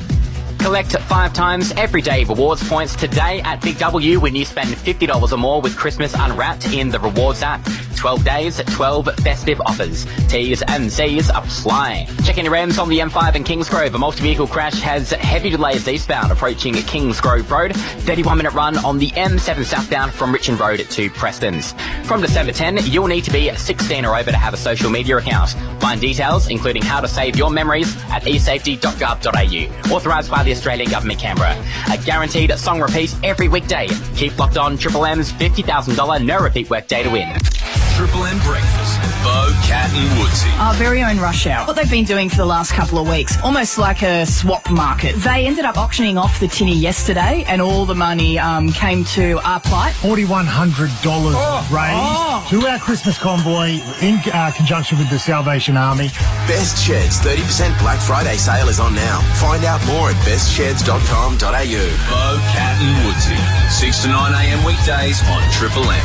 Collect 5 times every day rewards points today at Big W when you spend $50 or more with Christmas Unwrapped in the Rewards app. 12 days, 12 festive offers. T's and C's apply. Checking your REMs on the M5 in Kingsgrove. A multi-vehicle crash has heavy delays eastbound approaching Kingsgrove Road. 31-minute run on the M7 southbound from Richmond Road to Preston's. From December 10, you'll need to be 16 or over to have a social media account. Find details, including how to save your memories, at esafety.gov.au. Authorised by the Australian Government, Canberra. A guaranteed song repeat every weekday. Keep locked on Triple M's $50,000 no repeat workday to win. Triple M Breakfast. Bo Cat and Woodsy. Our very own Rush Hour. What they've been doing for the last couple of weeks, almost like a swap market. They ended up auctioning off the tinny yesterday, and all the money came to our plight. $4,100 raised to our Christmas convoy in conjunction with the Salvation Army. Best Sheds 30% Black Friday sale is on now. Find out more at bestsheds.com.au. Bo, Cat and Woodsy. 6 to 9 a.m. weekdays on Triple M.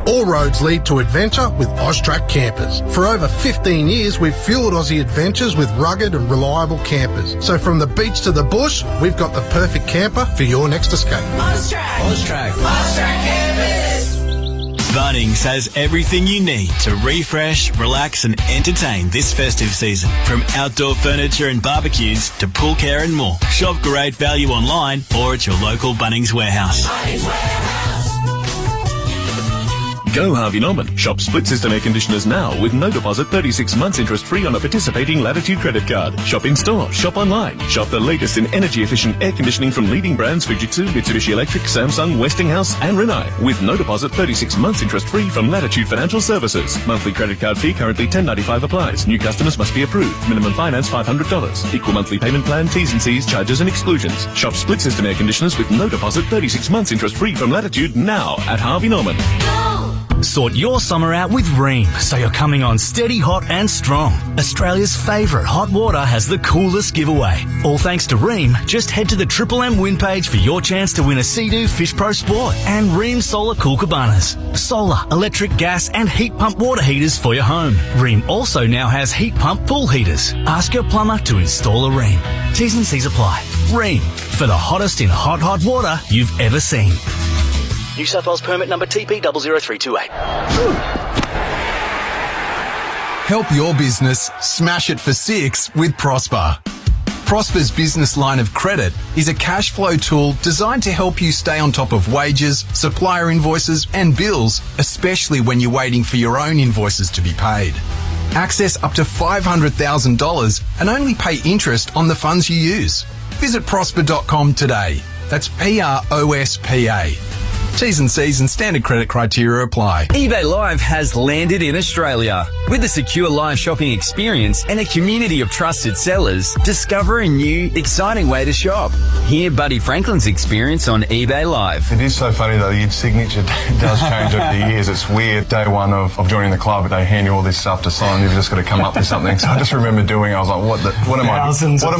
All roads lead to adventure with Austrac campers. For over 15 years, we've fueled Aussie adventures with rugged and reliable campers. So from the beach to the bush, we've got the perfect camper for your next escape. Austrac Campers. Bunnings has everything you need to refresh, relax and entertain this festive season. From outdoor furniture and barbecues to pool care and more. Shop great value online or at your local Bunnings warehouse. Go Harvey Norman. Shop split system air conditioners now with no deposit, 36 months interest free on a participating Latitude credit card. Shop in store, shop online. Shop the latest in energy efficient air conditioning from leading brands Fujitsu, Mitsubishi Electric, Samsung, Westinghouse and Rinnai. With no deposit, 36 months interest free from Latitude Financial Services. Monthly credit card fee currently $10.95 applies. New customers must be approved. Minimum finance $500. Equal monthly payment plan, T's and C's, charges and exclusions. Shop split system air conditioners with no deposit, 36 months interest free from Latitude now at Harvey Norman. Sort your summer out with Ream, so you're coming on steady, hot and strong. Australia's favourite hot water has the coolest giveaway. All thanks to Ream, just head to the Triple M win page for your chance to win a Sea-Doo Fish Pro Sport and Ream Solar Cool Cabanas. Solar, electric, gas and heat pump water heaters for your home. Ream also now has heat pump pool heaters. Ask your plumber to install a Ream. T's and C's apply. Ream, for the hottest in hot water you've ever seen. New South Wales permit number TP00328. Help your business smash it for 6 with Prosper. Prosper's business line of credit is a cash flow tool designed to help you stay on top of wages, supplier invoices and bills, especially when you're waiting for your own invoices to be paid. Access up to $500,000 and only pay interest on the funds you use. Visit prosper.com today. That's PROSPA. T's and C's and standard credit criteria apply. eBay Live has landed in Australia. With a secure live shopping experience and a community of trusted sellers, discover a new, exciting way to shop. Hear Buddy Franklin's experience on eBay Live. It is so funny though, your signature does change over the years. It's weird. Day one of joining the club, they hand you all this stuff to sign. You've just got to come up with something. So I just remember doing it. I was like, what am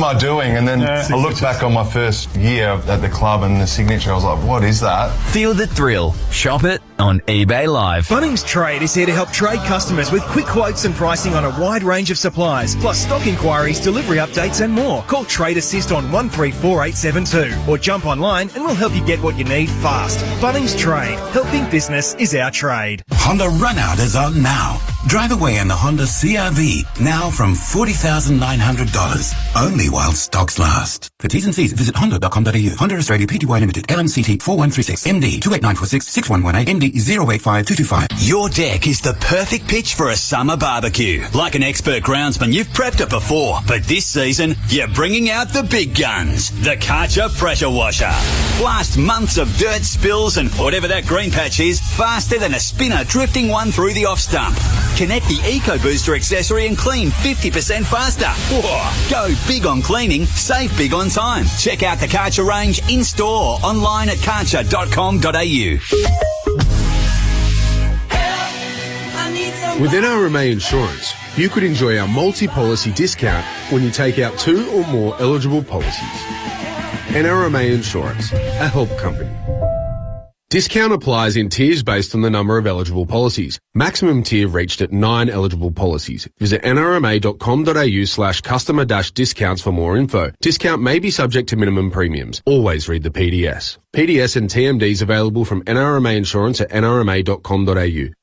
I doing? And then I looked back on my first year at the club and the signature. I was like, what is that? Feel the thrill. Shop it on eBay Live. Bunnings Trade is here to help trade customers with quick quotes and pricing on a wide range of supplies, plus stock inquiries, delivery updates and more. Call Trade Assist on 134872 or jump online and we'll help you get what you need fast. Bunnings Trade. Helping business is our trade. Honda Run Out is out now. Drive away in the Honda CR-V, now from $40,900. Only while stocks last. For T's and C's, visit honda.com.au. Honda Australia Pty Limited, LMCT 4136, MD 28946 6118, MD 085225. Your deck is the perfect pitch for a summer barbecue. Like an expert groundsman, you've prepped it before, but this season, you're bringing out the big guns. The Karcher Pressure Washer. Blast months of dirt, spills and whatever that green patch is faster than a spinner drifting one through the off stump. Connect the EcoBooster accessory and clean 50% faster. Whoa. Go big on cleaning, save big on time. Check out the Karcher range in-store, online at karcher.com.au. With NRMA Insurance, you could enjoy our multi-policy discount when you take out 2 or more eligible policies. NRMA Insurance, a help company. Discount applies in tiers based on the number of eligible policies. Maximum tier reached at 9 eligible policies. Visit nrma.com.au/customer-discounts for more info. Discount may be subject to minimum premiums. Always read the PDS. PDS and TMDs available from NRMA Insurance at nrma.com.au.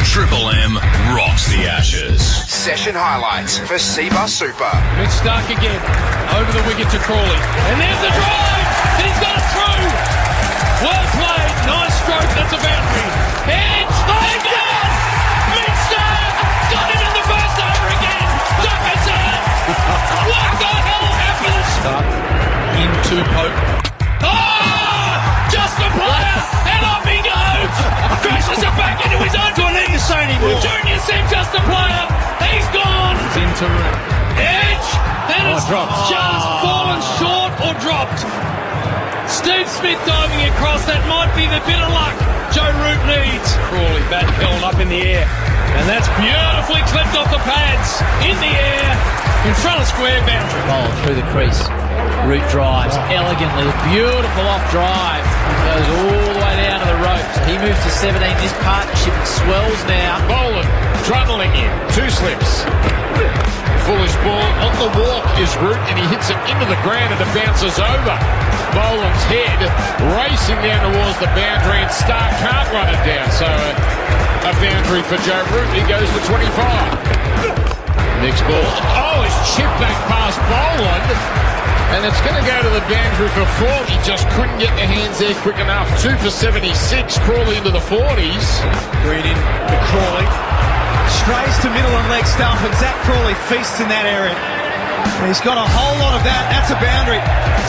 Triple M rocks the Ashes. Session highlights for Seabus Super. It's Stark again, over the wicket to Crawley. And there's the drive! And he's got it through! Well played, nice stroke, that's a boundary. Edge, they've gone! Mid-serve, got it in the first over again! Jefferson! What the hell happened? Stark into Pope. Oh! Just a player, and off he goes! Crashes it back into his own goal. Don't need to say anymore. Junior said just a player. dropped. Just fallen short or dropped. Steve Smith diving across. That might be the bit of luck Joe Root needs. Crawley, bat held up in the air. And that's beautifully clipped off the pads. In the air. In front of square boundary. Ball through the crease. Root drives elegantly. Beautiful off drive. Goes all the way down to the ropes. He moves to 17. This partnership swells now. Boland trundling in. 2 slips. Foolish ball on the walk is Root, and he hits it into the ground and it bounces over Boland's head, racing down towards the boundary, and Stark can't run it down. So a boundary for Joe Root. He goes to 25. Next ball. Oh, it's chipped back past Boland. And it's going to go to the boundary for 40. Just couldn't get the hands there quick enough. 2 for 76. Crawley into the 40s. Green in to Crawley. Strays to middle and leg stump, and Zach Crawley feasts in that area. And he's got a whole lot of that. That's a boundary.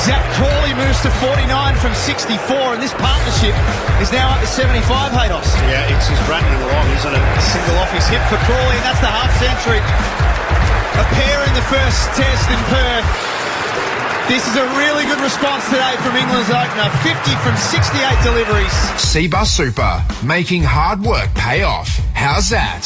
Zach Crawley moves to 49 from 64, and this partnership is now up to 75, Haydos. Yeah, it's just running along, isn't it? Single off his hip for Crawley, and that's the half century. A pair in the first test in Perth. This is a really good response today from England's opener. 50 from 68 deliveries. Seabus Super, making hard work pay off. How's that?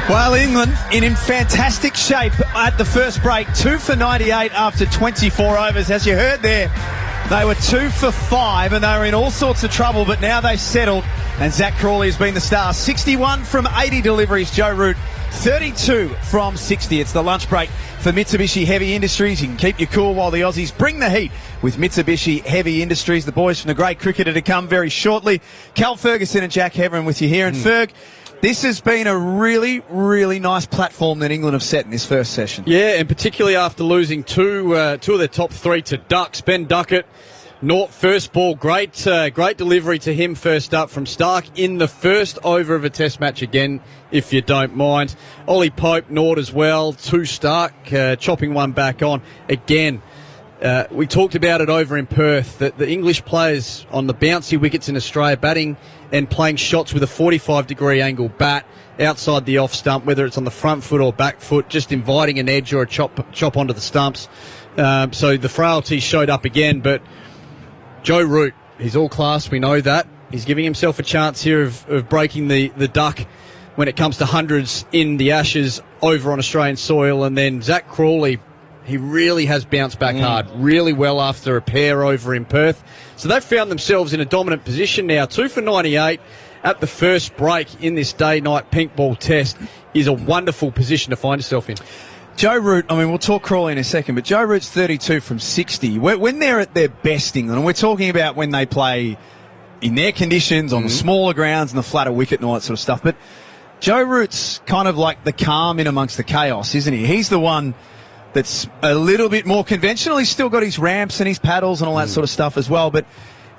Well, England in fantastic shape at the first break. 2 for 98 after 24 overs. As you heard there, they were 2 for 5 and they were in all sorts of trouble, but now they've settled and Zach Crawley has been the star. 61 from 80 deliveries, Joe Root. 32 from 60. It's the lunch break for Mitsubishi Heavy Industries. You can keep your cool while the Aussies bring the heat with Mitsubishi Heavy Industries. The boys from the great cricketer to come very shortly. Cal Ferguson and Jack Heverin with you here. And Ferg, this has been a really, really nice platform that England have set in this first session. Yeah, and particularly after losing two of their top 3 to Ducks. Ben Duckett, Nort first ball, great delivery to him first up from Stark in the first over of a test match again, if you don't mind. Ollie Pope, Nort as well, to Stark, chopping one back on. Again, we talked about it over in Perth, that the English players on the bouncy wickets in Australia batting and playing shots with a 45-degree angle bat outside the off stump, whether it's on the front foot or back foot, just inviting an edge or a chop onto the stumps. So the frailty showed up again, but Joe Root, he's all class, we know that. He's giving himself a chance here of breaking the duck when it comes to hundreds in the Ashes over on Australian soil. And then Zach Crawley, he really has bounced back hard, really well after a pair over in Perth. So they've found themselves in a dominant position now. 2 for 98 at the first break in this day-night pink ball test is a wonderful position to find yourself in. Joe Root, I mean, we'll talk Crawley in a second, but Joe Root's 32 from 60. When they're at their best, England, and we're talking about when they play in their conditions on the smaller grounds and the flatter wicket and all that sort of stuff, but Joe Root's kind of like the calm in amongst the chaos, isn't he? He's the one that's a little bit more conventional. He's still got his ramps and his paddles and all that sort of stuff as well, but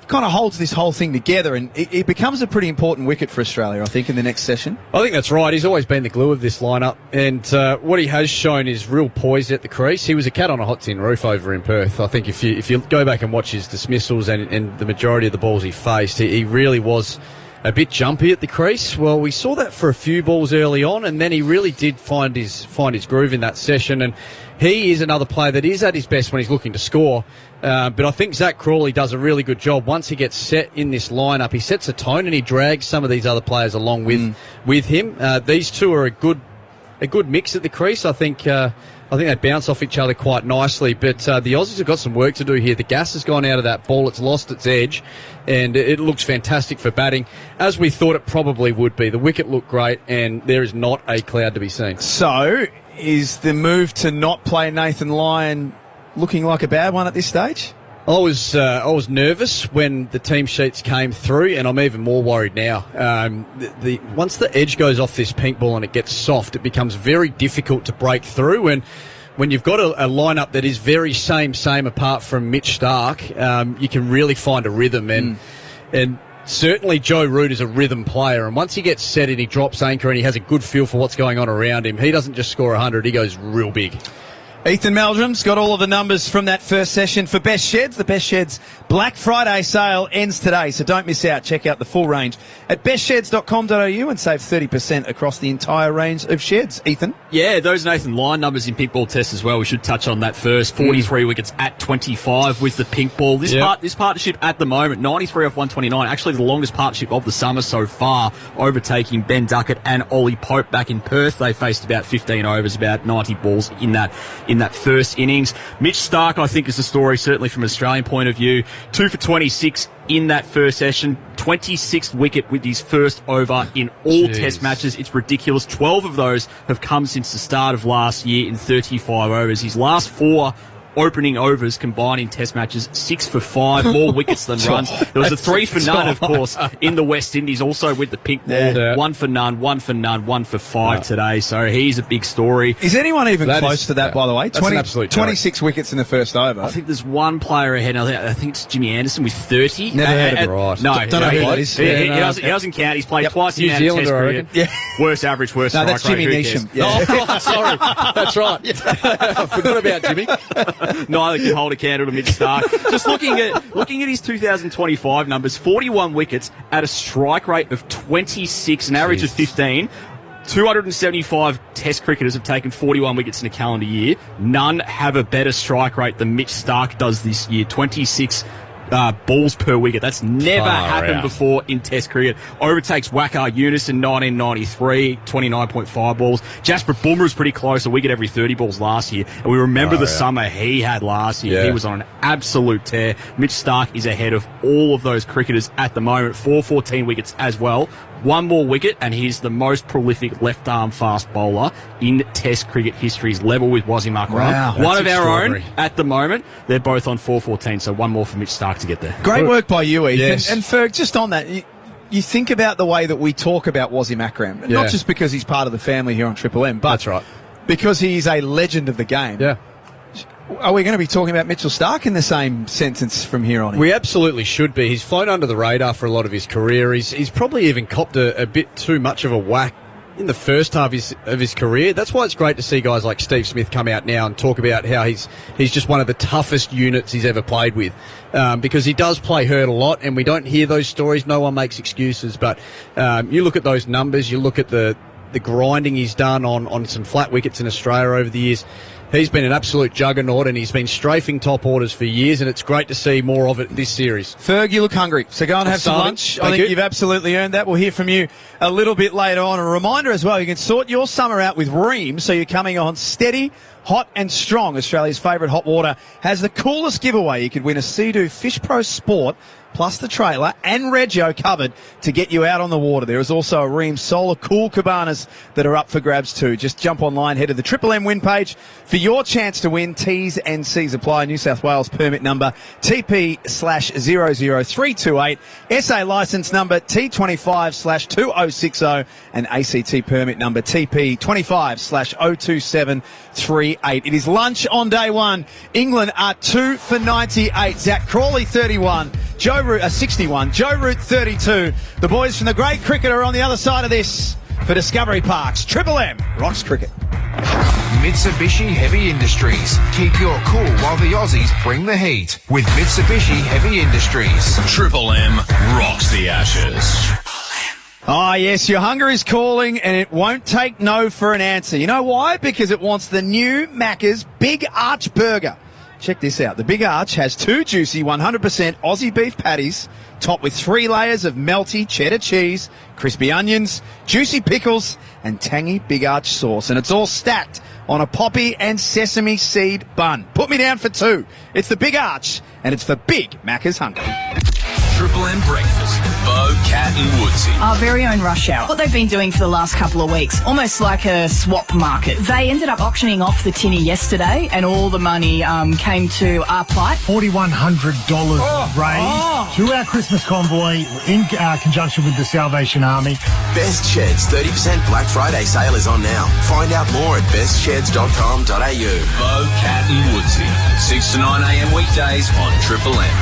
kind of holds this whole thing together, and it becomes a pretty important wicket for Australia, I think, in the next session. I think that's right. He's always been the glue of this lineup, and what he has shown is real poise at the crease. He was a cat on a hot tin roof over in Perth. I think if you go back and watch his dismissals and the majority of the balls he faced, he really was a bit jumpy at the crease. Well, we saw that for a few balls early on, and then he really did find his groove in that session, and he is another player that is at his best when he's looking to score. But I think Zach Crawley does a really good job. Once he gets set in this lineup, he sets a tone and he drags some of these other players along with him. These two are a good mix at the crease. I think they bounce off each other quite nicely. But the Aussies have got some work to do here. The gas has gone out of that ball. It's lost its edge, and it looks fantastic for batting, as we thought it probably would be. The wicket looked great, and there is not a cloud to be seen. So, is the move to not play Nathan Lyon looking like a bad one at this stage? I was nervous when the team sheets came through, and I'm even more worried now. Once the edge goes off this pink ball and it gets soft, it becomes very difficult to break through. And when you've got a lineup that is very same apart from Mitch Stark, you can really find a rhythm. And certainly Joe Root is a rhythm player, and once he gets set and he drops anchor and he has a good feel for what's going on around him, he doesn't just score 100, he goes real big. Ethan Meldrum's got all of the numbers from that first session for Best Sheds. The Best Sheds Black Friday sale ends today, so don't miss out. Check out the full range at bestsheds.com.au and save 30% across the entire range of sheds. Ethan? Yeah, those Nathan Lyon numbers in pink ball test as well. We should touch on that first. 43 wickets at 25 with the pink ball. This partnership at the moment, 93 off 129, actually the longest partnership of the summer so far, overtaking Ben Duckett and Ollie Pope back in Perth. They faced about 15 overs, about 90 balls in that first innings. Mitch Starc, I think, is the story, certainly from an Australian point of view. 2 for 26 in that first session. 26th wicket with his first over in all test matches. It's ridiculous. 12 of those have come since the start of last year in 35 overs. His last 4 opening overs combined in test matches, 6 for 5, more wickets than runs. There was a 3 for none, of course, in the West Indies, also with the pink ball. 1 for none, 1 for none, 1 for 5 today. So he's a big story. Is anyone even close to that, by the way? 26 joke. Wickets in the first over. I think there's one player ahead. I think it's Jimmy Anderson with 30. Never heard of him. Right. No, don't know who that is. He doesn't count. He's played twice in New Zealand, Test cricket. Worst average, worst strike rate. No, that's Jimmy Neesham. Oh, sorry. That's right. I forgot about Jimmy. Neither can hold a candle to Mitch Starc. Just looking at his 2025 numbers, 41 wickets at a strike rate of 26, an average of 15. 275 Test cricketers have taken 41 wickets in a calendar year. None have a better strike rate than Mitch Starc does this year. 26 balls per wicket. That's never happened before in Test cricket. Overtakes Waqar Younis in 1993, 29.5 balls. Jasper Bumrah's pretty close, a wicket every 30 balls last year. And we remember the summer he had last year. He was on an absolute tear. Mitch Starc is ahead of all of those cricketers at the moment. 414 wickets as well. 1 more wicket, and he's the most prolific left-arm fast bowler in Test cricket history's level with Wasim Akram. Wow, one of our own at the moment. They're both on 414, so 1 more for Mitch Starc to get there. Great work by you, Ethan. Yes. And Ferg, just on that, you think about the way that we talk about Wasim Akram, not just because he's part of the family here on Triple M, but that's right, because he's a legend of the game. Yeah. Are we going to be talking about Mitchell Starc in the same sentence from here on in? We absolutely should be. He's flown under the radar for a lot of his career. He's probably even copped a bit too much of a whack in the first half of his career. That's why it's great to see guys like Steve Smith come out now and talk about how he's just one of the toughest units he's ever played with, because he does play hurt a lot, and we don't hear those stories. No one makes excuses, but you look at those numbers, you look at the grinding he's done on some flat wickets in Australia over the years. He's been an absolute juggernaut, and he's been strafing top orders for years, and it's great to see more of it this series. Ferg, you look hungry, so go and have some lunch. I think you've absolutely earned that. We'll hear from you a little bit later on. A reminder as well, you can sort your summer out with Ream, so you're coming on steady, hot and strong. Australia's favourite hot water has the coolest giveaway. You could win a Sea-Doo Fish Pro Sport plus the trailer and Reggio covered to get you out on the water. There is also a Ream Solar Cool Cabanas that are up for grabs too. Just jump online, head to the Triple M win page for your chance to win. T's and C's apply. New South Wales permit number TP/00328. SA licence number T25/2060 and ACT permit number TP25/02738. It is lunch on day one. England are 2 for 98. Zach Crawley 31. 61. Joe Root 32. The boys from the great cricket are on the other side of this for Discovery Parks. Triple M rocks cricket. Mitsubishi Heavy Industries. Keep your cool while the Aussies bring the heat with Mitsubishi Heavy Industries. Triple M rocks the Ashes. Ah, yes, your hunger is calling, and it won't take no for an answer. You know why? Because it wants the new Macca's Big Arch Burger. Check this out. The Big Arch has 2 juicy 100% Aussie beef patties, topped with 3 layers of melty cheddar cheese, crispy onions, juicy pickles, and tangy Big Arch sauce. And it's all stacked on a poppy and sesame seed bun. Put me down for 2. It's the Big Arch, and it's for Big Macca's hunger. Triple M Breakfast, Bo, Cat and Woodsy. Our very own Rush Hour. What they've been doing for the last couple of weeks, almost like a swap market. They ended up auctioning off the tinny yesterday, and all the money came to our plight. $4,100 raised to our Christmas convoy in conjunction with the Salvation Army. Best Sheds 30% Black Friday sale is on now. Find out more at bestsheds.com.au. Bo, Cat and Woodsy. 6 to 9 a.m. weekdays on Triple M.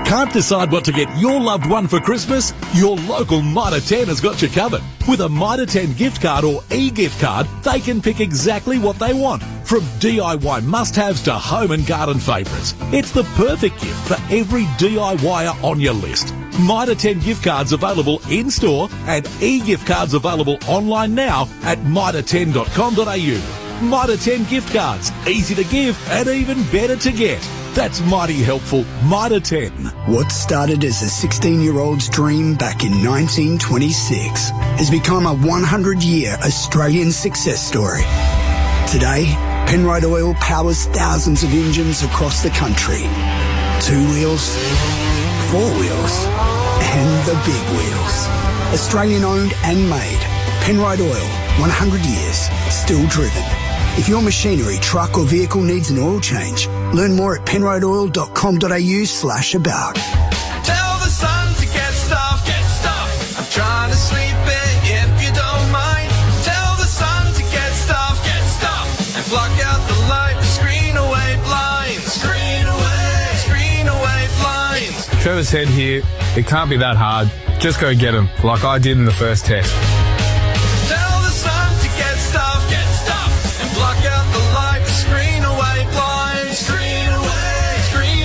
Can't decide what to get your loved one for Christmas? Your local Mitre 10 has got you covered. With a Mitre 10 gift card or e-gift card, they can pick exactly what they want. From DIY must-haves to home and garden favourites. It's the perfect gift for every DIYer on your list. Mitre 10 gift cards available in-store and e-gift cards available online now at mitre10.com.au. Mitre 10 gift cards. Easy to give and even better to get. That's mighty helpful. Mitre 10. What started as a 16-year-old's dream back in 1926 has become a 100-year Australian success story. Today, Penrite Oil powers thousands of engines across the country. 2 wheels, 4 wheels, and the big wheels. Australian owned and made. Penrite Oil, 100 years, still driven. If your machinery, truck or vehicle needs an oil change, learn more at penriteoil.com.au/about. Tell the sun to get stuff, get stuff. I'm trying to sleep it if you don't mind. Tell the sun to get stuff, and block out the light, screen away blinds, screen away blinds. Trevor's head here, it can't be that hard. Just go get them, like I did in the first test. Tell the sun to get stuff, and block out the light, screen away blinds, screen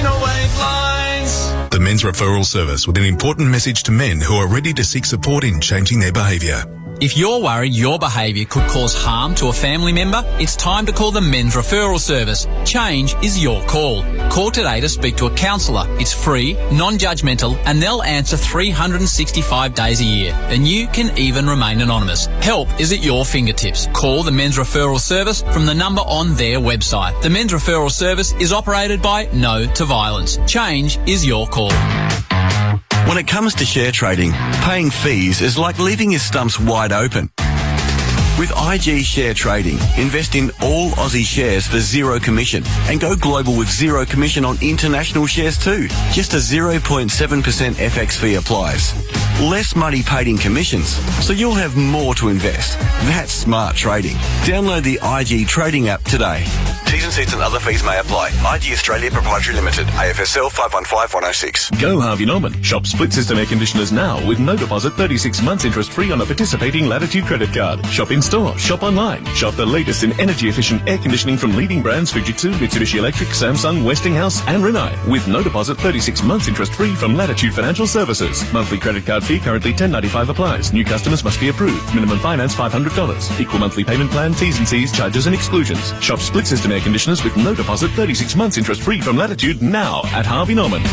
away blinds. The Men's Referral Service with an important message to men who are ready to seek support in changing their behaviour. If you're worried your behaviour could cause harm to a family member, it's time to call the Men's Referral Service. Change is your call. Call today to speak to a counsellor. It's free, non-judgmental, and they'll answer 365 days a year. And you can even remain anonymous. Help is at your fingertips. Call the Men's Referral Service from the number on their website. The Men's Referral Service is operated by No to Violence. Change is your call. When it comes to share trading, paying fees is like leaving your stumps wide open. With IG Share Trading, invest in all Aussie shares for zero commission and go global with zero commission on international shares too. Just a 0.7% FX fee applies. Less money paid in commissions, so you'll have more to invest. That's smart trading. Download the IG Trading app today. T's and C's and other fees may apply. IG Australia Proprietary Limited, AFSL 515106. Go Harvey Norman. Shop split system air conditioners now with no deposit, 36 months interest free on a participating Latitude credit card. Shop in store, shop online. Shop the latest in energy efficient air conditioning from leading brands Fujitsu, Mitsubishi Electric, Samsung, Westinghouse and Rinnai. With no deposit, 36 months interest free from Latitude Financial Services. Monthly credit card fee currently $10.95 applies. New customers must be approved. Minimum finance $500. Equal monthly payment plan, T's and C's, charges and exclusions. Shop split system air conditioners with no deposit, 36 months interest free from Latitude now at Harvey Norman.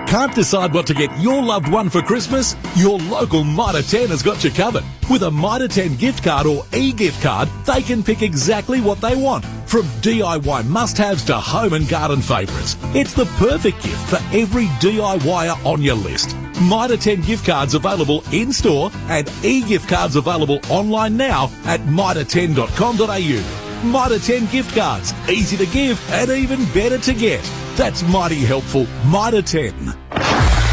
Can't decide what to get your loved one for Christmas? Your local Mitre 10 has got you covered. With a Mitre 10 gift card or e-gift card, they can pick exactly what they want. From DIY must-haves to home and garden favourites. It's the perfect gift for every DIYer on your list. Mitre 10 gift cards available in-store and e-gift cards available online now at mitre10.com.au. Mitre 10 gift cards. Easy to give and even better to get. That's mighty helpful. Mitre 10.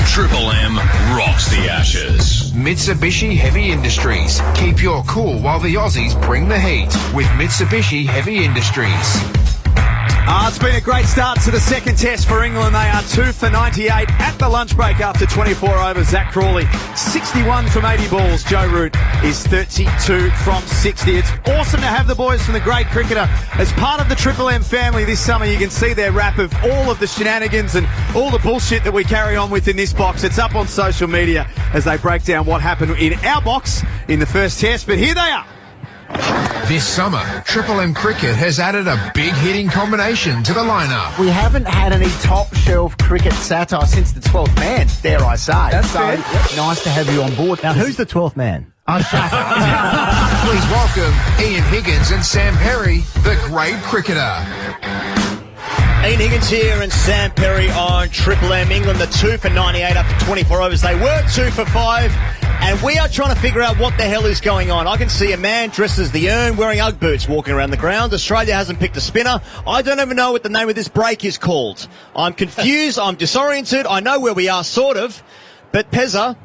Triple M rocks the Ashes. Mitsubishi Heavy Industries. Keep your cool while the Aussies bring the heat with Mitsubishi Heavy Industries. It's been a great start to the second test for England. They are 2 for 98 at the lunch break after 24 overs. Zach Crawley, 61 from 80 balls. Joe Root is 32 from 60. It's awesome to have the boys from the great cricketer as part of the Triple M family this summer. You can see their wrap of all of the shenanigans and all the bullshit that we carry on with in this box. It's up on social media as they break down what happened in our box in the first test. But here they are. This summer, Triple M Cricket has added a big hitting combination to the lineup. We haven't had any top-shelf cricket satire since the 12th man, dare I say. That's so fair. Nice to have you on board. Now, who's the 12th man? Please welcome Ian Higgins and Sam Perry, the great cricketer. Ian Higgins here and Sam Perry on Triple M. England, the 2 for 98 after 24 overs. They were 2 for 5. And we are trying to figure out what the hell is going on. I can see a man dressed as the Ern wearing Ugg boots walking around the ground. Australia hasn't picked a spinner. I don't even know what the name of this break is called. I'm confused. I'm disoriented. I know where we are, sort of. But Pezza,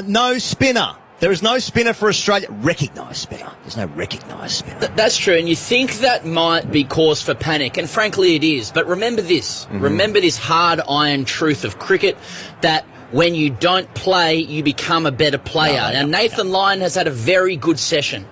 no spinner. There is no spinner for Australia. Recognised spinner. There's no recognised spinner. That's true, and you think that might be cause for panic, and frankly it is. But remember this. Remember this hard iron truth of cricket, that when you don't play, you become a better player. Now, Nathan Lyon has had a very good session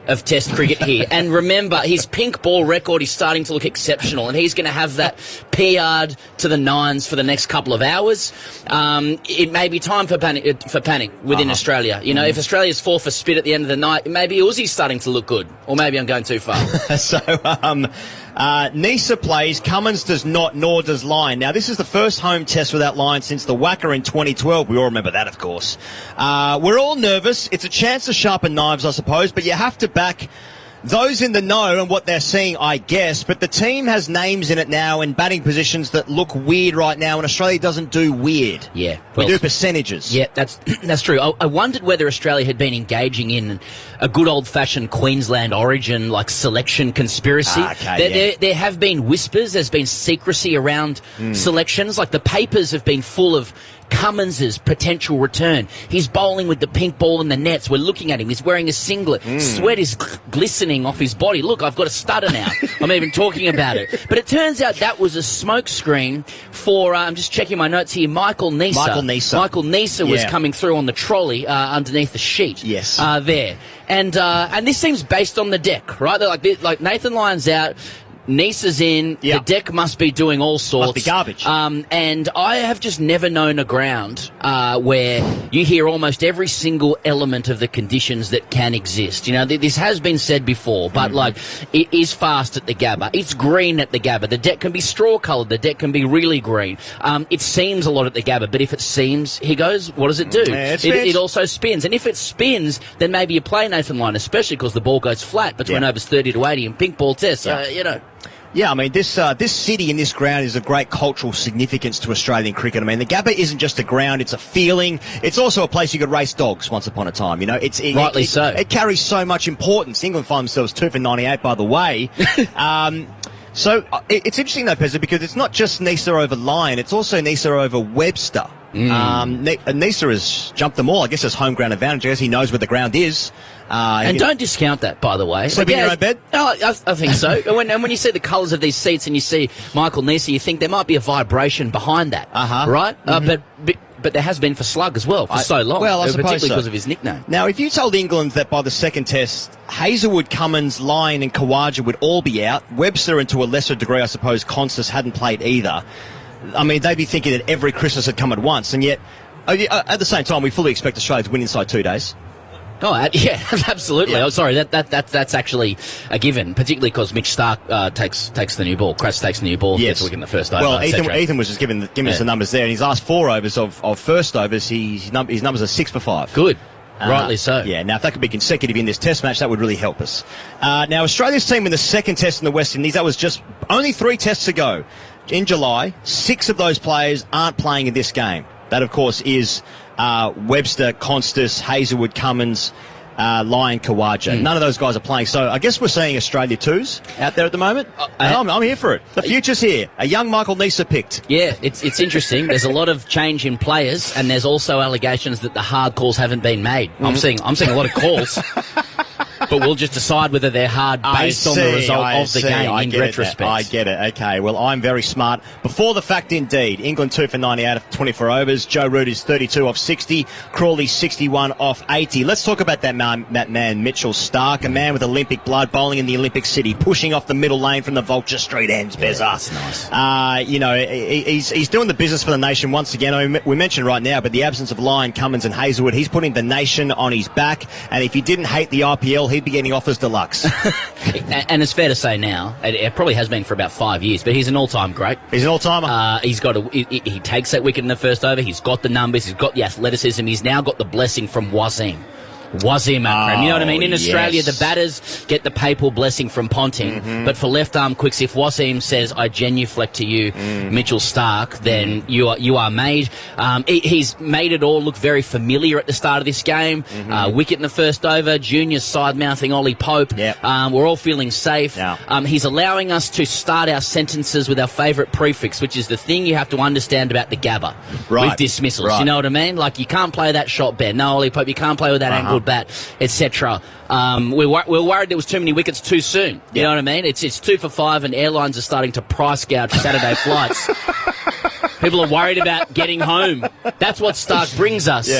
of Test cricket here. And remember, his pink ball record is starting to look exceptional, and he's going to have that PR'd to the nines for the next couple of hours. It may be time for panic within Australia. You know, if Australia's 4 for spit at the end of the night, maybe Uzi's starting to look good. Or maybe I'm going too far. Nisa plays, Cummins does not, nor does Lyon. Now, this is the first home test without Lyon since the Wacker in 2012. We all remember that, of course. We're all nervous. It's a chance to sharpen knives, I suppose, but you have to back those in the know and what they're seeing, I guess. But the team has names in it now in batting positions that look weird right now, and Australia doesn't do weird. Yeah. We do percentages. Yeah, that's true. I wondered whether Australia had been engaging in a good old-fashioned Queensland origin, like selection conspiracy. There have been whispers. There's been secrecy around selections. Like the papers have been full of Cummins' potential return. He's bowling with the pink ball in the nets. We're looking at him. He's wearing a singlet. Sweat is glistening off his body. Look, I've got a stutter now. I'm even talking about it. But it turns out that was a smokescreen for, I'm just checking my notes here, Michael Neser. Michael Neser was coming through on the trolley underneath the sheet. Yes. There. And this seems based on the deck, right? They're like Nathan Lyon's out. Neser's in. The deck must be doing all sorts. Must be garbage. And I have just never known a ground where you hear almost every single element of the conditions that can exist. You know, this has been said before, but like, it is fast at the Gabba. It's green at the Gabba. The deck can be straw coloured. The deck can be really green. It seems a lot at the Gabba, but if it seems, he goes, what does it do? It also spins. And if it spins, then maybe you play Nathan Lyon, especially because the ball goes flat between overs 30 to 80 in pink ball tests. You know. Yeah, I mean, this city and this ground is of great cultural significance to Australian cricket. I mean, the Gabba isn't just a ground, it's a feeling. It's also a place you could race dogs once upon a time, you know. Rightly so. It carries so much importance. England find themselves 2 for 98, by the way. So it's interesting, though, Pezza, because it's not just Neser over Lyon, it's also Neser over Webster. Neser has jumped them all. I guess it's home ground advantage. I guess he knows where the ground is. And don't discount that, by the way. Sleeping in your own bed? Oh, I think so. and when you see the colours of these seats and you see Michael Neser, you think there might be a vibration behind that, right? But there has been for Slug as well for so long. Well, I suppose particularly so. because of his nickname. Now, if you told England that by the second test, Hazelwood, Cummins, Lyon and Khawaja would all be out, Webster and to a lesser degree, I suppose, Constant hadn't played either, I mean, they'd be thinking that every Christmas had come at once, and yet, at the same time, we fully expect Australia to win inside 2 days. Oh, yeah, absolutely. Yeah. Oh, sorry, that's actually a given, particularly because Mitch Stark takes the new ball. Kratz takes the new ball, gets a wicket in the first over. Well, Ethan was just giving us the numbers there. In his last 4 overs of first overs, his numbers are 6 for 5. Good. Rightly so. Yeah, now if that could be consecutive in this test match, that would really help us. Now, Australia's team in the second test in the West Indies, that was just only 3 tests ago. In July, 6 of those players aren't playing in this game. That, of course, is Webster, Constas, Hazelwood, Cummins, Lyon, Khawaja. None of those guys are playing. So I guess we're seeing Australia 2s out there at the moment. And I'm here for it. The future's here. A young Michael Neser picked. Yeah, it's interesting. There's a lot of change in players, and there's also allegations that the hard calls haven't been made. I'm seeing a lot of calls. But we'll just decide whether they're hard based on the result of the game in retrospect. I get it. Okay, well, I'm very smart. Before the fact, indeed. England 2 for 98 out of 24 overs. Joe Root is 32 off 60. Crawley 61 off 80. Let's talk about that man, Mitchell Stark, a man with Olympic blood, bowling in the Olympic City, pushing off the middle lane from the Vulture Street ends, Bezza. That's nice. You know, he's doing the business for the nation once again. I mean, we mentioned right now, but the absence of Lyon, Cummins and Hazelwood, he's putting the nation on his back. And if he didn't hate the IPL, he'd be getting offers deluxe. And it's fair to say now, it probably has been for about 5 years, but he's an all-time great. He's an all-timer. He takes that wicket in the first over. He's got the numbers. He's got the athleticism. He's now got the blessing from Wasim. Wasim Akram. You know what I mean? In Australia, yes. the batters get the papal blessing from Ponting. But for left-arm quicks, if Wasim says, I genuflect to you, Mitchell Starc, then you are made. He's made it all look very familiar at the start of this game. Wicket in the first over, Junior's side-mouthing Ollie Pope. We're all feeling safe. He's allowing us to start our sentences with our favourite prefix, which is the thing you have to understand about the Gabba with dismissals. You know what I mean? Like, you can't play that shot bet. No, Ollie Pope, you can't play with that angled bat, etc. We're worried there was too many wickets too soon. You know what I mean? It's 2 for 5 and airlines are starting to price gouge Saturday flights. People are worried about getting home. That's what Starc brings us.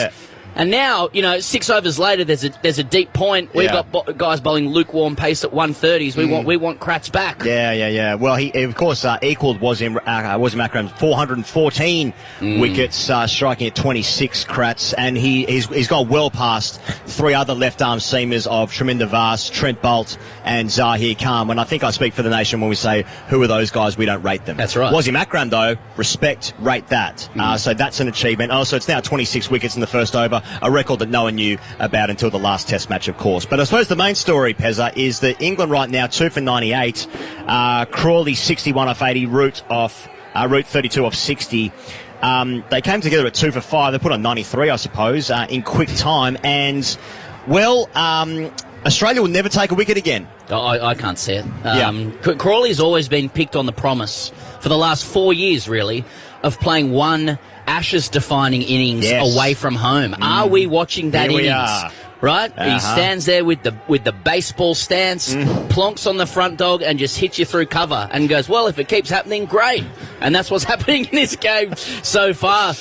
And now, 6 overs later, there's a deep point. We've got guys bowling lukewarm pace at 130s. We want Kratz back. Yeah. Well, he of course equalled Wasim Akram's 414 wickets, striking at 26 Kratz, and he's gone well past 3 other left-arm seamers of Treminder Vas, Trent Boult, and Zahir Khan. When I think I speak for the nation when we say who are those guys, we don't rate them. That's right. Wasim Akram, though, respect, rate that. So that's an achievement. Also, it's now 26 wickets in the first over. A record that no one knew about until the last Test match, of course. But I suppose the main story, Pezza, is that England right now 2 for 98. Crawley 61 off 80, Root 32 off 60. They came together at 2 for 5. They put on 93, I suppose, in quick time. And, well, Australia will never take a wicket again. I can't see it. Crawley's always been picked on the promise for the last 4 years, really, of playing one Ashes-defining innings away from home. Are we watching that innings? Right? He stands there with the baseball stance, plonks on the front dog, and just hits you through cover and goes, well, if it keeps happening, great. And that's what's happening in this game so far.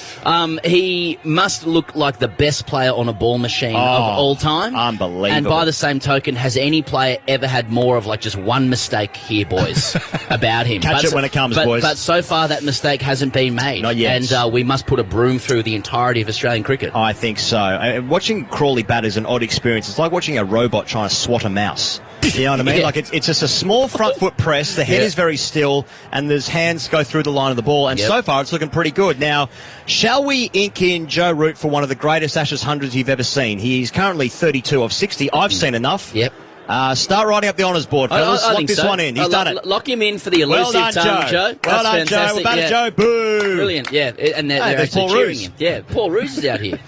He must look like the best player on a ball machine of all time. Unbelievable. And by the same token, has any player ever had more of just one mistake here, boys, about him? Catch it when it comes, boys. But so far, that mistake hasn't been made. Not yet. And we must put a broom through the entirety of Australian cricket. I think so. Watching Crawley bat is an odd experience. It's like watching a robot trying to swat a mouse. You know what I mean? Like it's just a small front foot press. The head is very still, and his hands go through the line of the ball. And so far, it's looking pretty good. Now, shall we ink in Joe Root for one of the greatest Ashes hundreds you've ever seen? He's currently 32 of 60. I've seen enough. Start writing up the honours board, fellas. Lock this one in. He's done it. Lock him in for the elusive well done, Joe. Well done, Joe. We're back to Joe. Boo! Brilliant. Yeah, and they're actually cheering him. Yeah, Paul Roos is out here.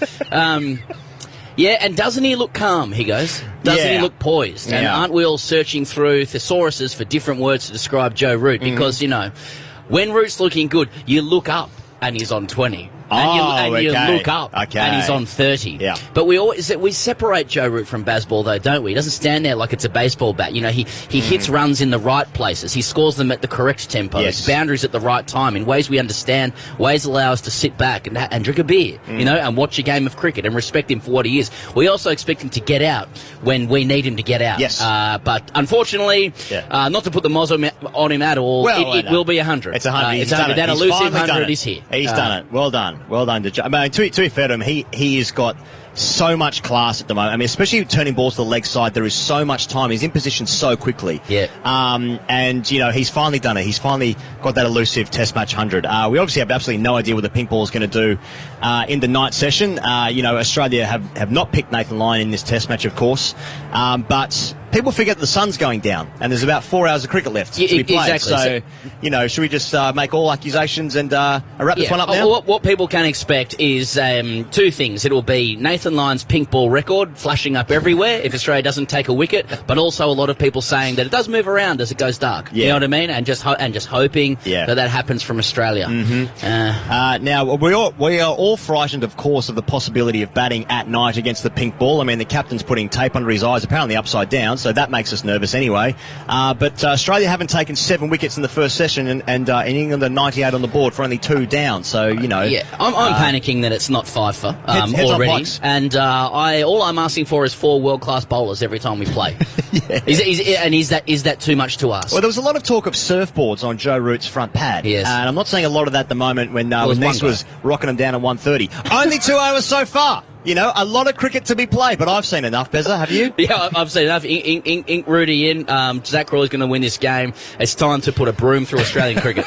Yeah, and doesn't he look calm, he goes? Doesn't he look poised? And aren't we all searching through thesauruses for different words to describe Joe Root? Because, when Root's looking good, you look up and he's on 20. And you look up and he's on 30. But we separate Joe Root from Bazball, though, don't we? He doesn't stand there like it's a baseball bat. He hits runs in the right places. He scores them at the correct tempo. Boundaries at the right time in ways we understand, ways allow us to sit back and drink a beer, and watch a game of cricket and respect him for what he is. We also expect him to get out when we need him to get out. But unfortunately, not to put the moz on him at all, it will be 100. It's 100. He's done it. That elusive 100 is here. He's done it. Well done. Well done to Joe. I mean, to be fair to him, he has got so much class at the moment. I mean, especially turning balls to the leg side, there is so much time. He's in position so quickly. And, he's finally done it. He's finally got that elusive Test match 100. We obviously have absolutely no idea what the pink ball is going to do in the night session. Australia have not picked Nathan Lyon in this Test match, of course. But people forget the sun's going down and there's about 4 hours of cricket left to be played. Exactly. So, should we just make all accusations and wrap this one up now? What people can expect is 2 things. It'll be Nathan Lyon's pink ball record flashing up everywhere if Australia doesn't take a wicket, but also a lot of people saying that it does move around as it goes dark. You know what I mean? And just hoping that happens from Australia. Now, we are all frightened, of course, of the possibility of batting at night against the pink ball. I mean, the captain's putting tape under his eyes, apparently upside down, so that makes us nervous anyway. But Australia haven't taken 7 wickets in the first session, and in England are 98 on the board for only 2 down. So, I'm panicking that it's not 5 for already. And all I'm asking for is 4 world-class bowlers every time we play. Is that too much to ask? Well, there was a lot of talk of surfboards on Joe Root's front pad. And I'm not saying a lot of that at the moment when Ness was rocking them down at 130. Only 2 hours so far. A lot of cricket to be played, but I've seen enough, Bezza. Have you? Yeah, I've seen enough. Ink Rudy in. Zach Crawley's going to win this game. It's time to put a broom through Australian cricket.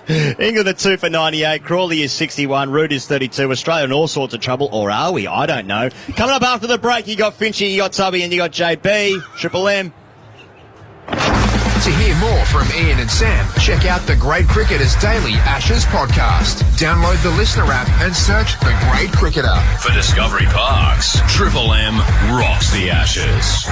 England are 2 for 98. Crawley is 61. Root is 32. Australia in all sorts of trouble, or are we? I don't know. Coming up after the break, you got Finchy, you got Tubby, and you got JB. Triple M. To hear more from Ian and Sam, check out the Great Cricketers Daily Ashes podcast. Download the Listener app and search The Great Cricketer. For Discovery Parks, Triple M rocks the Ashes.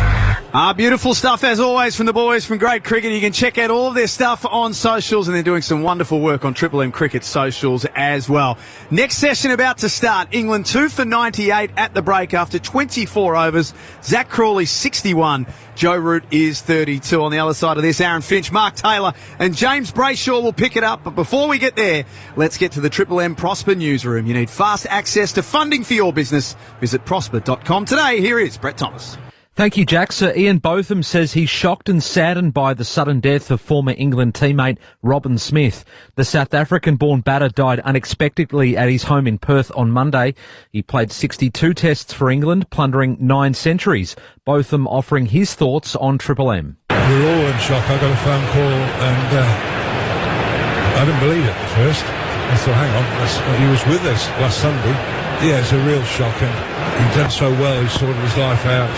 Beautiful stuff as always from the boys from Great Cricket. You can check out all of their stuff on socials, and they're doing some wonderful work on Triple M Cricket socials as well. Next session about to start. England 2 for 98 at the break after 24 overs. Zach Crawley 61. Joe Root is 32. On the other side of this, Aaron Finch, Mark Taylor and James Brayshaw will pick it up. But before we get there, let's get to the Triple M Prosper newsroom. You need fast access to funding for your business. Visit prosper.com today. Here is Brett Thomas. Thank you, Jack. Sir Ian Botham says he's shocked and saddened by the sudden death of former England teammate Robin Smith. The South African-born batter died unexpectedly at his home in Perth on Monday. He played 62 tests for England, plundering 9 centuries. Botham offering his thoughts on Triple M. We were all in shock. I got a phone call and I didn't believe it at first. I thought, hang on, he was with us last Sunday. Yeah, it's a real shock, and he'd done so well, he sorted his life out.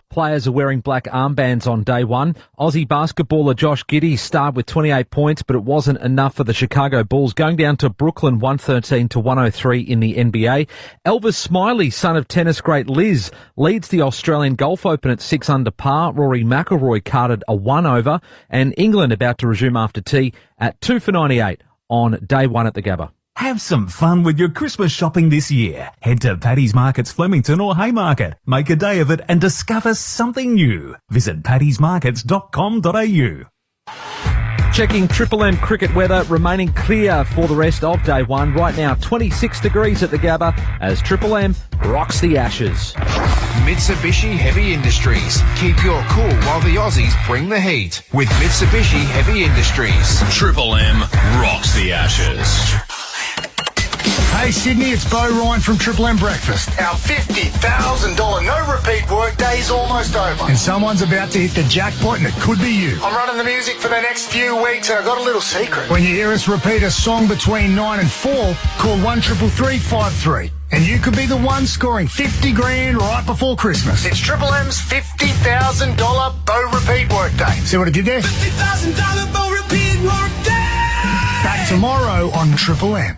Players are wearing black armbands on day one. Aussie basketballer Josh Giddey starred with 28 points, but it wasn't enough for the Chicago Bulls, going down to Brooklyn 113 to 103 in the NBA. Elvis Smiley, son of tennis great Liz, leads the Australian Golf Open at 6 under par. Rory McIlroy carded a 1 over, and England about to resume after tea at 2 for 98 on day one at the Gabba. Have some fun with your Christmas shopping this year. Head to Paddy's Markets Flemington or Haymarket. Make a day of it and discover something new. Visit paddysmarkets.com.au. Checking Triple M cricket weather, remaining clear for the rest of day one. Right now, 26 degrees at the Gabba as Triple M rocks the Ashes. Mitsubishi Heavy Industries. Keep your cool while the Aussies bring the heat. With Mitsubishi Heavy Industries. Triple M rocks the Ashes. Hey Sydney, it's Bo Ryan from Triple M Breakfast. Our $50,000 no-repeat workday is almost over. And someone's about to hit the jackpot, and it could be you. I'm running the music for the next few weeks, and I've got a little secret. When you hear us repeat a song between 9 and 4, call 133353. And you could be the one scoring $50,000 right before Christmas. It's Triple M's $50,000 Bo Repeat Workday. See what I did there? $50,000 Bo Repeat Workday. Back tomorrow on Triple M.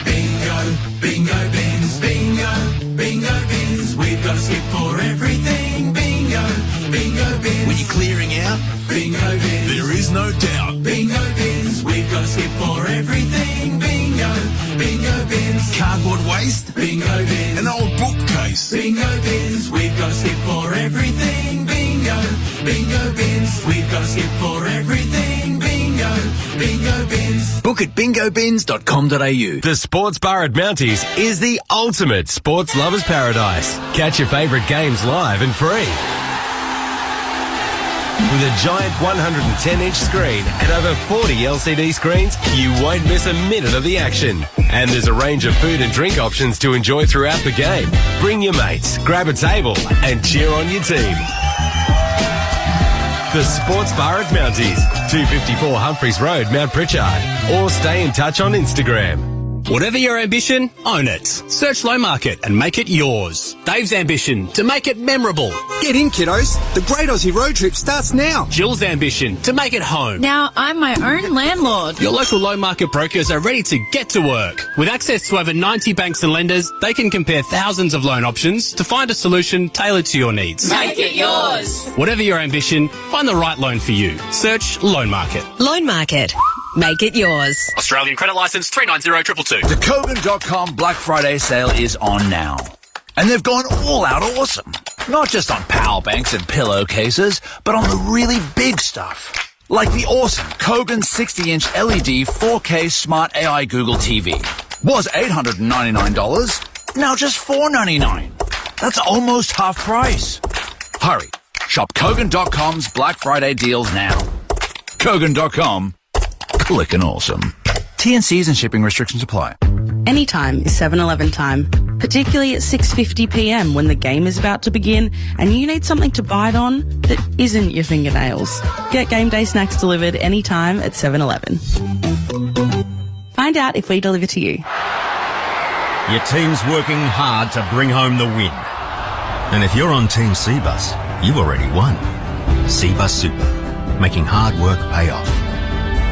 Bingo, bingo bins, bingo, bingo bins. We've got a skip for everything. Bingo, bingo bins. When you're clearing out, bingo bins. There is no doubt. Bingo bins. We've got a skip for everything. Bingo, bingo bins. Cardboard waste, bingo bins. An old bookcase, bingo bins. We've got a skip for everything. Bingo, bingo bins. We've got a skip for everything. Bingo, bingo bins. Book at bingobins.com.au. The Sports Bar at Mounties is the ultimate sports lover's paradise. Catch your favourite games live and free. With a giant 110-inch screen and over 40 LCD screens, you won't miss a minute of the action. And there's a range of food and drink options to enjoy throughout the game. Bring your mates, grab a table and cheer on your team. The Sports Bar at Mounties, 254 Humphreys Road, Mount Pritchard. Or stay in touch on Instagram. Whatever your ambition, own it. Search Low Market and make it yours. Dave's ambition, to make it memorable. Get in, kiddos. The Great Aussie Road Trip starts now. Jill's ambition, to make it home. Now I'm my own landlord. Your local Low Market brokers are ready to get to work. With access to over 90 banks and lenders, they can compare thousands of loan options to find a solution tailored to your needs. Make it yours. Whatever your ambition, find the right loan for you. Search Loan Market. Loan Market. Make it yours. Australian credit licence 390222. The Kogan.com Black Friday sale is on now. And they've gone all out awesome. Not just on power banks and pillowcases, but on the really big stuff. Like the awesome Kogan 60-inch LED 4K Smart AI Google TV. Was $899, now just $499. That's almost half price. Hurry, shop Kogan.com's Black Friday deals now. Kogan.com. Clickin' awesome. T&Cs and shipping restrictions apply. Anytime is 7-Eleven time, particularly at 6:50pm when the game is about to begin and you need something to bite on that isn't your fingernails. Get game day snacks delivered anytime at 7-Eleven. Find out if we deliver to you. Your team's working hard to bring home the win. And if you're on Team Cbus, you've already won. Cbus Super, making hard work pay off.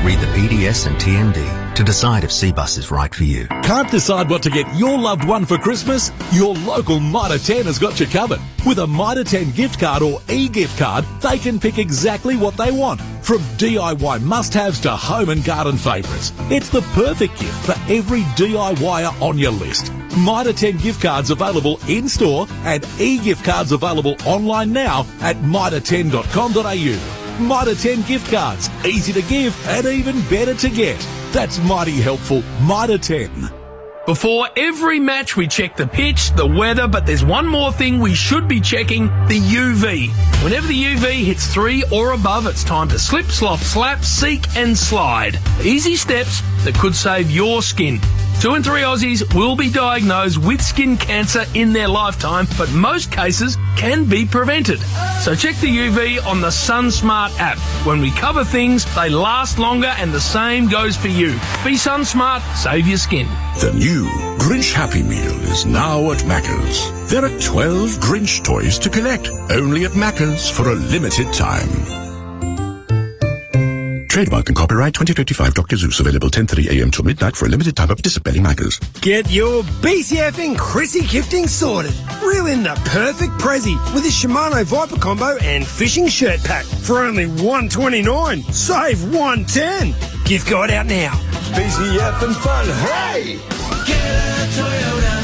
Read the PDS and TMD to decide if Cbus is right for you. Can't decide what to get your loved one for Christmas? Your local Mitre 10 has got you covered. With a Mitre 10 gift card or e-gift card, they can pick exactly what they want. From DIY must-haves to home and garden favourites. It's the perfect gift for every DIYer on your list. Mitre 10 gift cards available in-store and e-gift cards available online now at mitre10.com.au. Mitre 10 gift cards. Easy to give and even better to get. That's mighty helpful. Mitre 10. Before every match, we check the pitch, the weather, but there's one more thing we should be checking, the UV. Whenever the UV hits 3 or above, it's time to slip, slop, slap, seek and slide. Easy steps that could save your skin. 2 in 3 Aussies will be diagnosed with skin cancer in their lifetime, but most cases can be prevented. So check the UV on the SunSmart app. When we cover things, they last longer, and the same goes for you. Be SunSmart, save your skin. The new Grinch Happy Meal is now at Macca's. There are 12 Grinch toys to collect, only at Macca's for a limited time. Trademark and copyright 2025 Dr. Zeus, available 10:30 a.m. till midnight for a limited time at participating Macca's. Get your BCF and Chrissy gifting sorted. Reel in the perfect Prezi with a Shimano Viper combo and fishing shirt pack for only $129. Save $110. Gift guide out now. BCF and fun, hey! Get a Toyota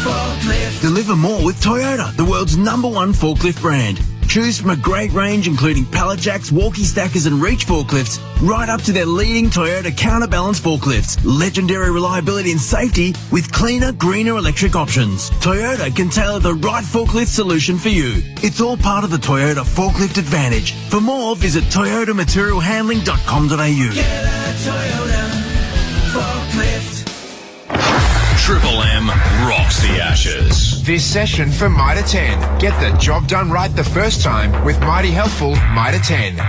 forklift. Deliver more with Toyota, the world's #1 forklift brand. Choose from a great range including pallet jacks, walkie stackers and reach forklifts, right up to their leading Toyota counterbalance forklifts. Legendary reliability and safety with cleaner, greener electric options. Toyota can tailor the right forklift solution for you. It's all part of the Toyota Forklift Advantage. For more, visit toyotamaterialhandling.com.au. Get a Toyota forklift. Triple M rocks the Ashes. This session for Mitre 10. Get the job done right the first time with mighty helpful Mitre 10.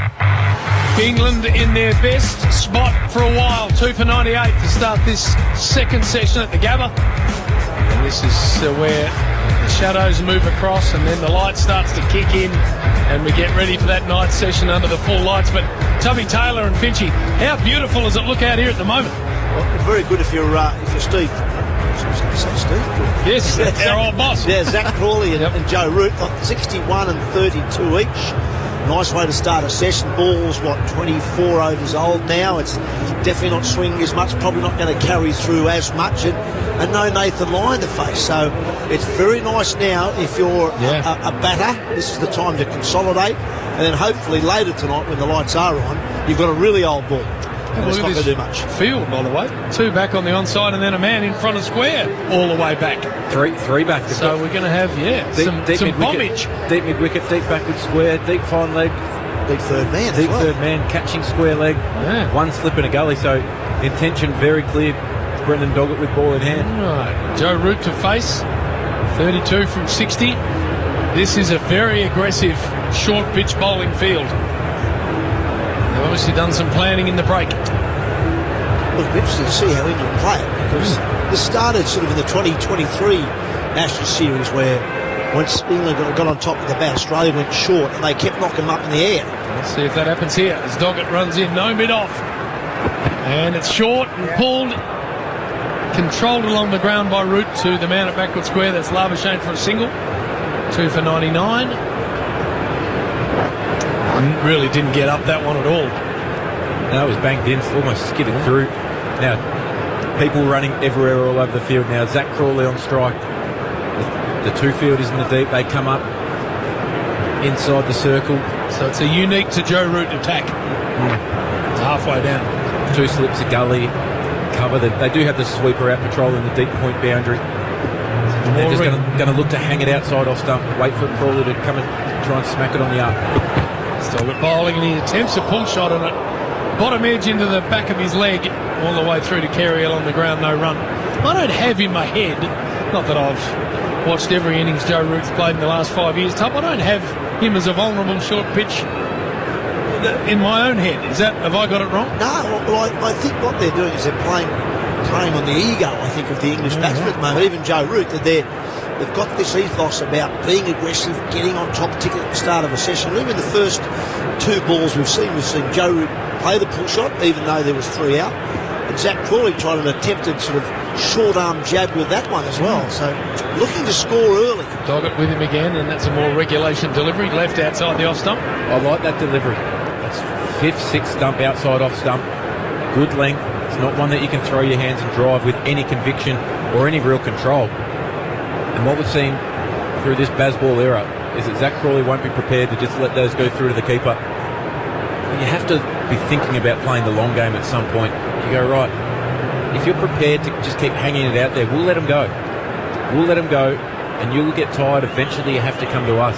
England in their best spot for a while. 2 for 98 to start this second session at the Gabba. And this is where the shadows move across and then the light starts to kick in and we get ready for that night session under the full lights. But Tubby Taylor and Finchy, how beautiful does it look out here at the moment? Well, very good if you're Steve. Yes, that's our old boss. Yeah, Zach Crawley and Joe Root got 61 and 32 each. Nice way to start a session. Ball's, 24 overs old now. It's definitely not swinging as much, probably not going to carry through as much. And no Nathan Lyon to face. So it's very nice now if you're a batter. This is the time to consolidate. And then hopefully later tonight when the lights are on, you've got a really old ball. And it's not going to do much. Field, by the way. 2 back on the onside and then a man in front of square all the way back. Three back. So we're going to have, some bombage. Deep mid-wicket, deep backward square, deep fine leg. Deep third man. Deep third man, catching square leg. Yeah. 1 slip in a gully, so intention very clear. Brendan Doggett with ball in hand. Right. Joe Root to face. 32 from 60. This is a very aggressive short pitch bowling field. They've obviously done some planning in the break. Look, it'll be interesting to see how England play it because this started sort of in the 2023 Ashes series where once England got on top of the bat, Australia went short and they kept knocking them up in the air. Let's see if that happens here as Doggett runs in, no mid off. And it's short and pulled, controlled along the ground by Root to the man at backward square. That's Labuschagne for a single. 2 for 99. Really didn't get up that one at all. No, it was banged in, almost skidded through. Now, people running everywhere all over the field now. Zach Crawley on strike. The 2 fielders in the deep, they come up inside the circle. So it's a unique to Joe Root attack. It's halfway down. 2 slips, a gully, cover. They do have the sweeper out patrolling the deep point boundary. They're just going to look to hang it outside off stump, wait for Crawley to come and try and smack it on the up. Doggett bowling and he attempts a pull shot on it. Bottom edge into the back of his leg all the way through to Carriel on the ground, no run. I don't have in my head, not that I've watched every innings Joe Root's played in the last 5 years, Tup, I don't have him as a vulnerable short pitch in my own head. Have I got it wrong? No, well, I think what they're doing is they're playing preying on the ego, I think, of the English batsmen at the moment. Even Joe Root, that they've got this ethos about being aggressive, getting on top, particularly at the start of a session. Even the first 2 balls we've seen Joe Root play the pull shot, even though there was 3 out. And Zach Crawley tried an attempted sort of short-arm jab with that one as well. So looking to score early. Doggett with him again, and that's a more regulation delivery, left outside the off stump. I like that delivery. That's 5th, 6th stump, outside off stump. Good length. It's not one that you can throw your hands and drive with any conviction or any real control. And what we've seen through this Bazball era is that Zach Crawley won't be prepared to just let those go through to the keeper. You have to be thinking about playing the long game at some point. You go, right, if you're prepared to just keep hanging it out there, we'll let him go. We'll let him go, and you'll get tired. Eventually you have to come to us.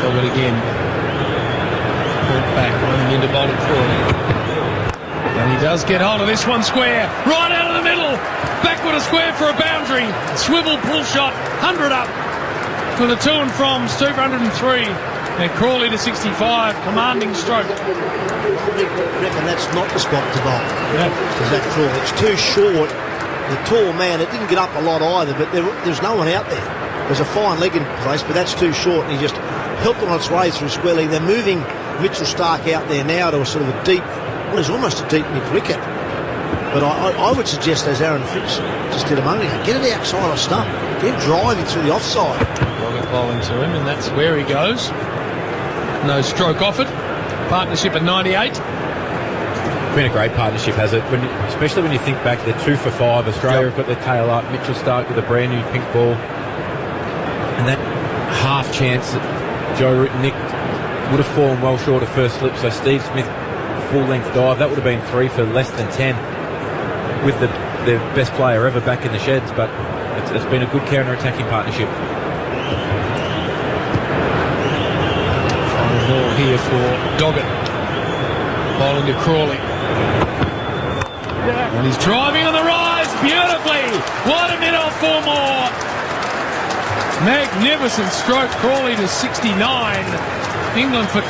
Doggett again. Pulled back, running into Bolton Crawley. And he does get hold of this one square. Right out of the middle. Backward a square for a boundary. Swivel pull shot. 100 up. For the to and from. 203. And Crawley to 65. Commanding stroke. I reckon that's not the spot to bowl. Yeah. Because that Crawley, it's too short. The tall man, it didn't get up a lot either, but there's no one out there. There's a fine leg in place, but that's too short, and he just helped it on its way through square leg. They're moving Mitchell Stark out there now to a sort of a deep, well, it's almost a deep mid-wicket. But I would suggest, as Aaron Fitz just did a moment ago, get it outside off stump. Get him driving through the offside. Doggett bowling to him, and that's where he goes. No stroke offered. Partnership at 98. It's been a great partnership, has it? Especially when you think back, they're 2 for 5. Australia have got their tail up. Mitchell Stark with a brand new pink ball. And that half chance that Joe Root nicked would have fallen well short of first slip. So Steve Smith, full length dive, that would have been 3 for less than 10 with the best player ever back in the sheds. But it's been a good counter-attacking partnership. Final ball here for Doggett. Bowling to Crawley. And he's driving on the rise beautifully. What a minute, 4 more. Magnificent stroke. Crawley to 69. England for 2.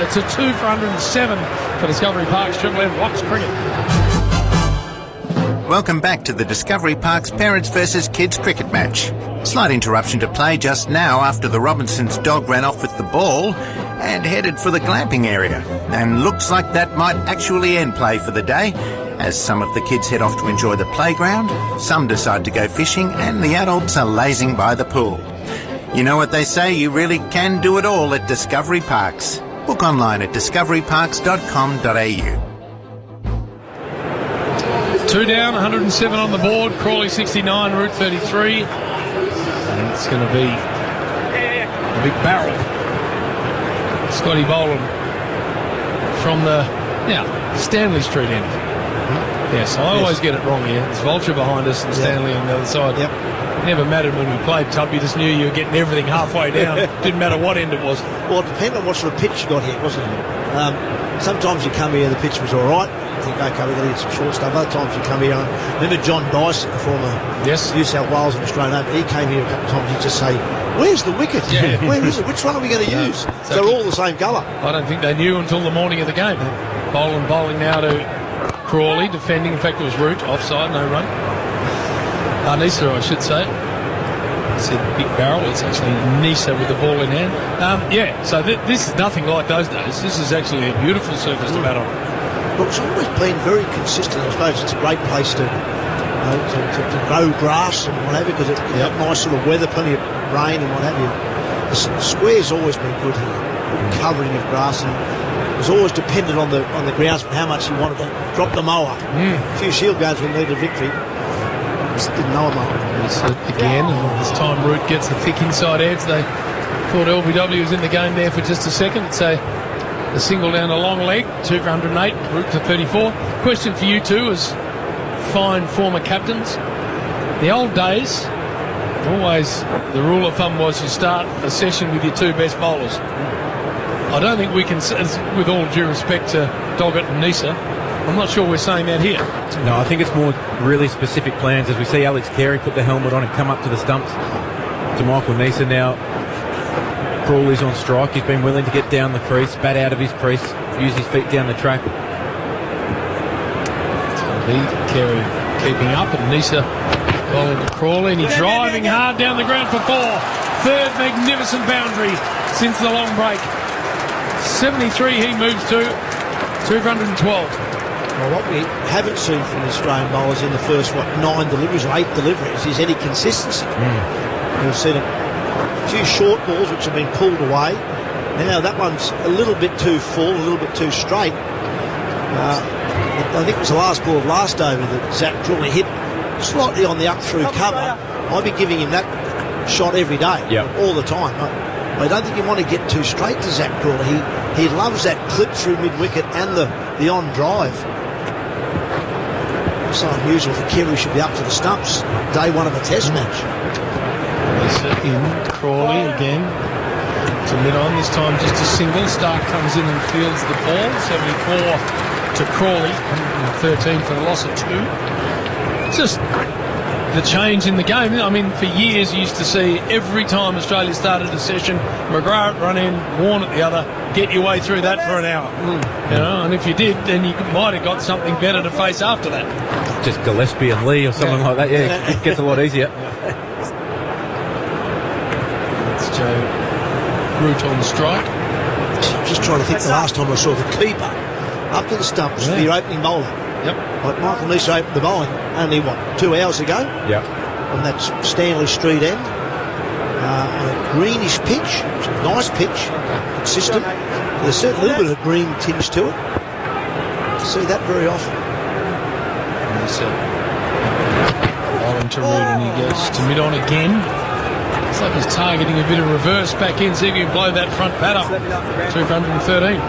It's a 2 for 107 for Discovery Park's Triple M Rocks Cricket. Welcome back to the Discovery Park's Parents versus Kids cricket match. Slight interruption to play just now after the Robinsons' dog ran off with the ball and headed for the glamping area. And looks like that might actually end play for the day, as some of the kids head off to enjoy the playground, some decide to go fishing, and the adults are lazing by the pool. You know what they say, you really can do it all at Discovery Parks. Book online at discoveryparks.com.au. 2 down, 107 on the board. Crawley 69, Root 33. And it's going to be a big barrel. Scotty Boland from the Stanley Street end. Yes, I always get it wrong here. There's Vulture behind us and Stanley on the other side. Yep. It never mattered when we played Tub. You just knew you were getting everything halfway down. Didn't matter what end it was. Well, it depended on what sort of pitch you got here, wasn't it? Sometimes you come here, the pitch was all right. You think, okay, we're going to get some short stuff. Other times you come here, and remember John Dyson, the former New South Wales and Australian Open, he came here a couple of times, he'd just say, where's the wicket? Yeah. Where is it? Which one are we going to use? Exactly. They're all the same colour. I don't think they knew until the morning of the game. Bowling now to Crawley, defending. In fact, it was Root, offside, no run. Nisa, I should say. I said big barrel. It's actually Nisa with the ball in hand. So this is nothing like those days. This is actually a beautiful surface to bat on. Well, it's always been very consistent. I suppose it's a great place to grow grass and what have you, because it's got nice sort of weather, plenty of rain and what have you. The square's always been good here, good covering of grass, and it was always dependent on the groundsman how much he wanted to drop the mower. A few shield games we needed a victory. Just didn't know a mower. Again, this time Root gets the thick inside edge. They thought LBW was in the game there for just a second. It's a single down a long leg, 2 for 108, Root to 34. Question for you two as fine former captains. The old days, always the rule of thumb was you start a session with your 2 best bowlers. I don't think we can, with all due respect to Doggett and Nisa, I'm not sure we're saying that here. No, I think it's more really specific plans, as we see Alex Carey put the helmet on and come up to the stumps to Michael Nisa now. Crawley's on strike. He's been willing to get down the crease, bat out of his crease, use his feet down the track. Lee Carey keeping up, and Nisa bowling to Crawley, and he's driving hard down the ground for 4. Third magnificent boundary since the long break. 73 he moves to 212. Well, what we haven't seen from the Australian bowlers in the first, 9 deliveries or 8 deliveries is any consistency. We've seen a few short balls which have been pulled away. Now that one's a little bit too full, a little bit too straight. I think it was the last ball of last over that Zach Crawley hit slightly on the up-through cover. I'd be giving him that shot every day, all the time. I don't think you want to get too straight to Zach Crawley. He loves that clip through mid-wicket and the on-drive. So unusual that Kerry should be up to the stumps day one of a test match. Lisa in, Crawley again to mid-on, this time just a single. Stark comes in and fields the ball, 74 to Crawley, 113 for the loss of 2. Just the change in the game. I mean, for years you used to see every time Australia started a session, McGrath run in, Warne at the other, get your way through that for an hour. You know, and if you did, then you might have got something better to face after that. Just Gillespie and Lee or something like that. Yeah, it gets a lot easier. It's Joe Root on the strike. I'm just trying to think the last time I saw the keeper up to the stumps for your opening bowler. Like Michael Nisa opened the bowling only, 2 hours ago? On that Stanley Street end. On a greenish pitch. It's a nice pitch. Consistent. There's certainly a little bit of a green tinge to it. I see that very often. Bowling to Root, and he goes to mid-on again. It's like he's targeting a bit of reverse back in, see if he can blow that front pad up. 213.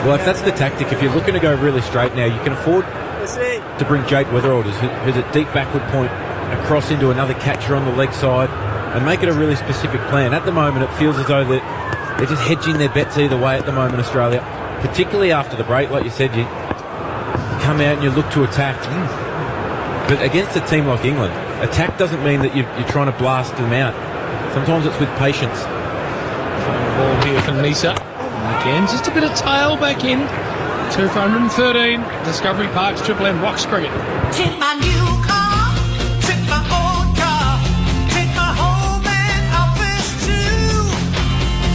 Well, if that's the tactic, if you're looking to go really straight now, you can afford to bring Jake Weatherald, who's at deep backward point, across into another catcher on the leg side, and make it a really specific plan. At the moment, it feels as though that they're just hedging their bets either way at the moment, Australia. Particularly after the break, like you said, you come out and you look to attack. But against a team like England, attack doesn't mean that you're trying to blast them out. Sometimes it's with patience. Ball here for Nisa. Again, just a bit of tail back in. 2 for 113. Discovery Park's Triple M Rocks cricket. Take my new car, take my old car, take my home and office too.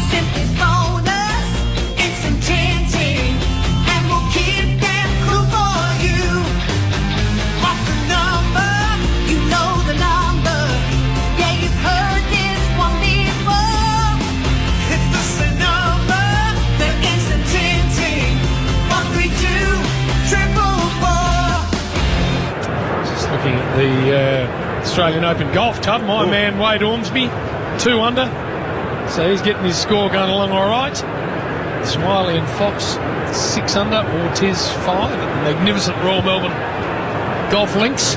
Simply phone us, instant tinting, and we'll keep them cool for you. Off the number, you know the number. Yeah, you've heard this one before. It's the same number. Instant tinting, 132-444. Just looking at the Australian Open Golf Tub, my man Wade Ormsby, 2 under. So he's getting his score going along all right. Smiley and Fox, 6 under, Ortiz 5 at the magnificent Royal Melbourne Golf Links.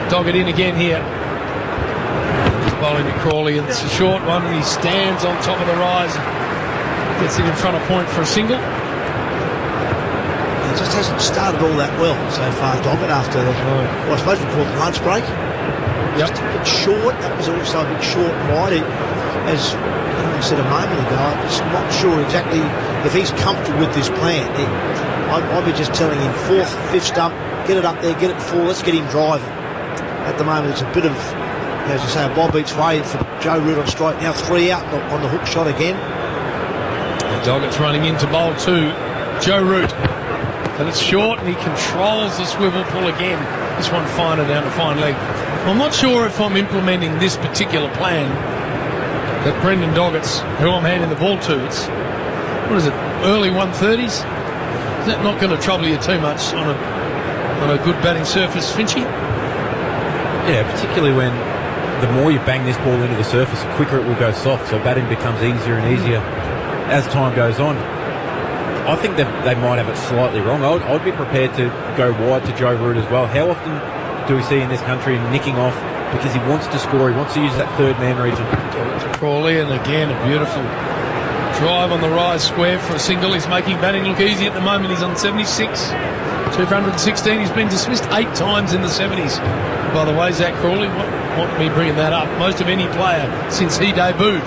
Dog it in again here. He's bowling to Crawley, and it's a short one, and he stands on top of the rise. Gets it in front of point for a single. It just hasn't started all that well so far, Doggett, after the, I suppose we call it the lunch break. Just a bit short. That was also a bit short and wide. As I said a moment ago, I'm just not sure exactly if he's comfortable with this plan. I'd be just telling him 4th, 5th stump, get it up there, get it full, let's get him driving. At the moment, it's a bit of, as you say, a Bob Beats way for Joe Root on strike. Now 3 out on the hook shot again. Doggett's running into bowl 2, Joe Root, and it's short, and he controls the swivel pull again. This one finer down to fine leg. I'm not sure if I'm implementing this particular plan that Brendan Doggett's, who I'm handing the ball to, it's, what is it, early 130s? Is that not going to trouble you too much on a good batting surface, Finchy? Yeah, particularly when the more you bang this ball into the surface, the quicker it will go soft, so batting becomes easier and easier as time goes on. I think they might have it slightly wrong. I'd be prepared to go wide to Joe Root as well. How often do we see in this country nicking off because he wants to score, he wants to use that third man region? Crawley, and again a beautiful drive on the rise square for a single. He's making batting look easy at the moment. He's on 76, 216. He's been dismissed 8 times in the 70s. By the way, Zach Crawley, want me bringing that up, most of any player since he debuted.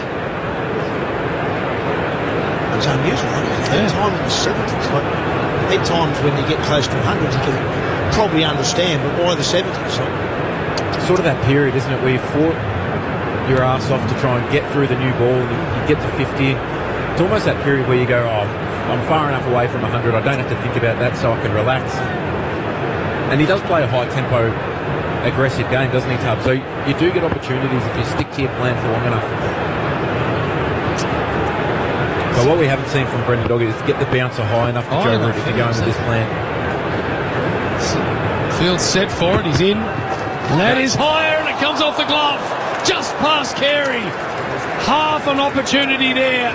It's unusual, isn't it? 8 times in the 70s. Like 8 times when you get close to 100, you probably understand, but why the 70s? Sort of that period, isn't it, where you fought your ass off to try and get through the new ball, and you get to 50. It's almost that period where you go, I'm far enough away from 100, I don't have to think about that, so I can relax. And he does play a high-tempo, aggressive game, doesn't he, Tubb? So you do get opportunities if you stick to your plan for long enough. But what we haven't seen from Brendan Doggett is get the bouncer high enough to Joe Root if you're going with this plan. Field's set for it, he's in. And that is higher, and it comes off the glove. Just past Carey. Half an opportunity there.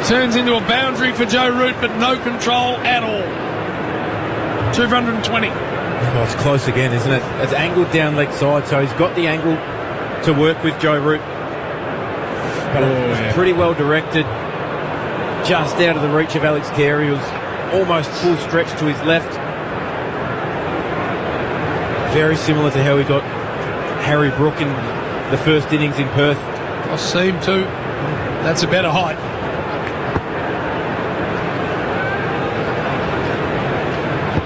Turns into a boundary for Joe Root, but no control at all. 220. Oh, it's close again, isn't it? It's angled down leg side, so he's got the angle to work with Joe Root. But it's pretty well directed. Just out of the reach of Alex Carey. He was almost full stretch to his left. Very similar to how we got Harry Brook in the first innings in Perth. I seem to. That's a better height.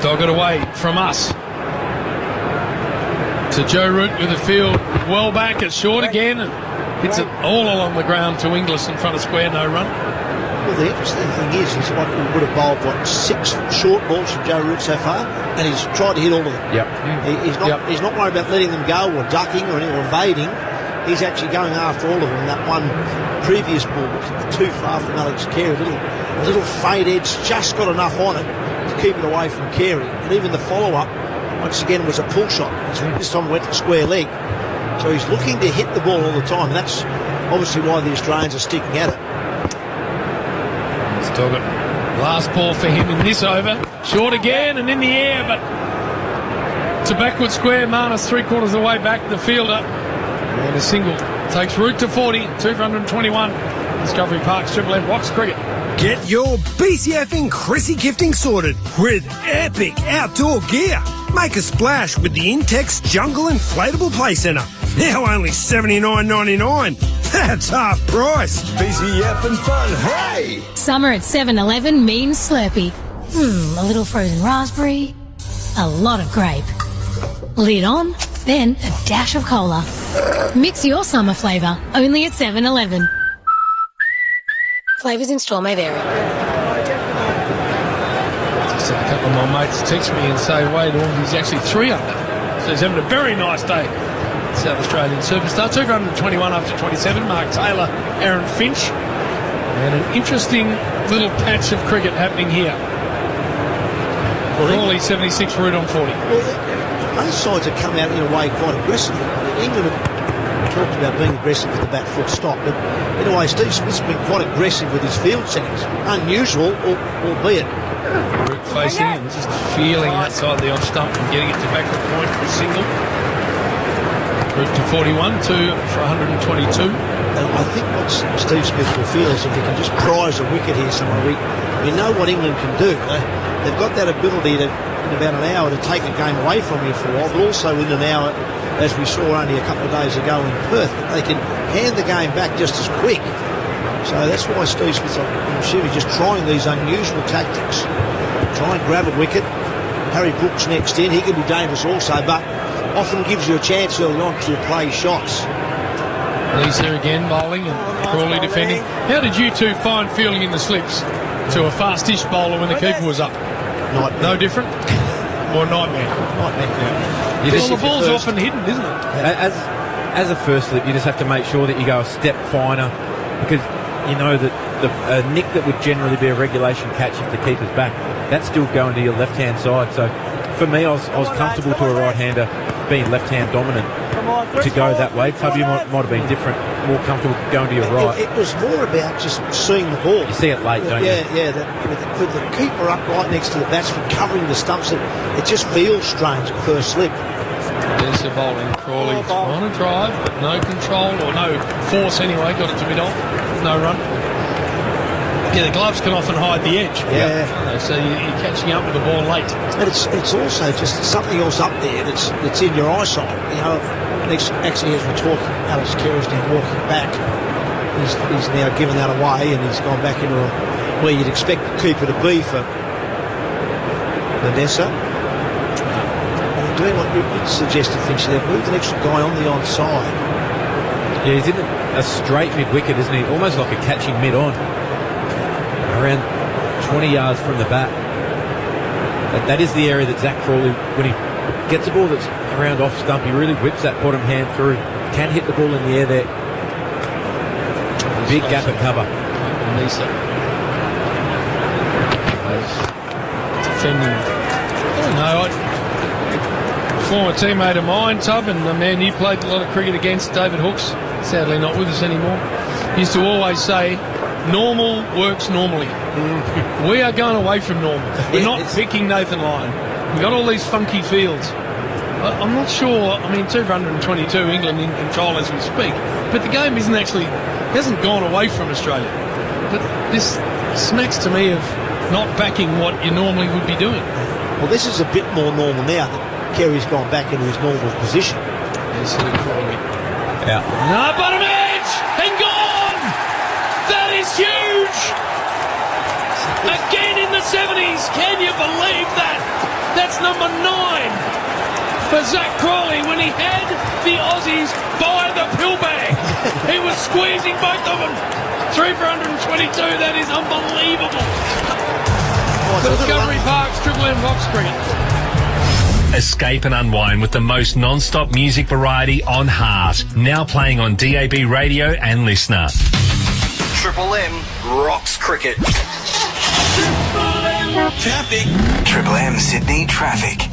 Doggett away from us. To Joe Root with the field well back. It's short again and hits it all along the ground to Inglis in front of square, no run. Well, the interesting thing is what we would have bowled 6 short balls from Joe Root so far, and he's tried to hit all of them. Yep. He's not worried about letting them go or ducking or evading. He's actually going after all of them. That one previous ball was too far from Alex Carey. A little fade edge, just got enough on it to keep it away from Carey. And even the follow-up, once again, was a pull shot. This time went to square leg. So he's looking to hit the ball all the time. And that's obviously why the Australians are sticking at it. Doggett. Last ball for him in this over. Short again and in the air, but to backward square. Marnus 3/4 of the way back, the fielder. And a single takes Root to 40, 221. Discovery Park's Triple M Box Cricket. Get your BCF Chrissy gifting sorted with epic outdoor gear. Make a splash with the Intex Jungle Inflatable Play Centre. Now only $79.99. That's half price. BCF and fun, hey! Summer at 7-Eleven means Slurpee. A little frozen raspberry, a lot of grape. Lid on, then a dash of cola. Mix your summer flavour, only at 7-Eleven. Flavours in store may vary. Just had a couple of my mates text me and say, Wade Orme, he's actually 3 under. So he's having a very nice day. South Australian superstar, 221 after 27. Mark Taylor, Aaron Finch. And an interesting little patch of cricket happening here. Crawley 76, Root on 40. Well, both sides have come out in a way quite aggressively. England have talked about being aggressive with the bat foot stop, but in a way Steve Smith's been quite aggressive with his field settings. Unusual, albeit. Root facing and just feeling outside the off stump and getting it to backward point for a single. Root to 41, 2 for 122. And I think what Steve Smith will feel is if he can just prize a wicket here somewhere. We know what England can do. They've got that ability to, in about an hour, to take a game away from you for a while, but also in an hour, as we saw only a couple of days ago in Perth, they can hand the game back just as quick. So that's why Steve Smith, I'm assuming, just trying these unusual tactics. Try and grab a wicket. Harry Brooks next in. He can be dangerous also, but often gives you a chance early on to play shots. Lee's there again, bowling, and Crawley defending. How did you two find fielding in the slips to a fast-ish bowler when the keeper was up? Nightmare. No different? Or nightmare? Nightmare. Yeah. Well, the ball's often hidden, isn't it? As a first slip, you just have to make sure that you go a step finer, because you know that the nick that would generally be a regulation catch if the keeper's back, that's still going to your left-hand side. So for me, I was comfortable to a right-hander being left-hand dominant to go that way. Tubby might have been different, more comfortable going to your right. It was more about just seeing the ball. You see it late, don't you? Yeah, with the keeper up right next to the batsman, covering the stumps, it just feels strange at first slip. There's the bowling. Crawley on a drive, but no control, or no force anyway, got it to mid off, no run. Yeah, the gloves can often hide the edge. Yeah. So you're catching up with the ball late. And it's also just something else up there that's in your eyesight. You know, actually as we're talking, Alex Carey's now walking back. He's now given that away and he's gone back into where you'd expect the keeper to be for Vanessa. doing what you suggested, Finch. They've moved an extra guy on the onside. Yeah, he's in a straight mid-wicket, isn't he? Almost like a catching mid-on. Around 20 yards from the bat. That is the area that Zach Crawley, when he gets a ball that's around off stump, he really whips that bottom hand through. Can hit the ball in the air there. Big gap of cover. Nisa. Defending. I don't know. Former teammate of mine, Tub, and a man you played a lot of cricket against, David Hooks, sadly not with us anymore, used to always say, normal works normally. We are going away from normal. We're not picking Nathan Lyon. We've got all these funky fields. I'm not sure. I mean, 222, England in control as we speak, but the game hasn't gone away from Australia. But this smacks to me of not backing what you normally would be doing. Well, this is a bit more normal now that Kerry's gone back into his normal position. Yeah. No, bottom edge and gone. That is huge. Again in the 70s. Can you believe that? That's number 9 for Zach Crawley when he had the Aussies by the pill bag. He was squeezing both of them. 3 for 122. That is unbelievable. Discovery Park's Triple M Box Cricket. Escape and unwind with the most non-stop music variety on Heart. Now playing on DAB radio and Listener. Triple M rocks cricket. Traffic. Triple M Sydney traffic.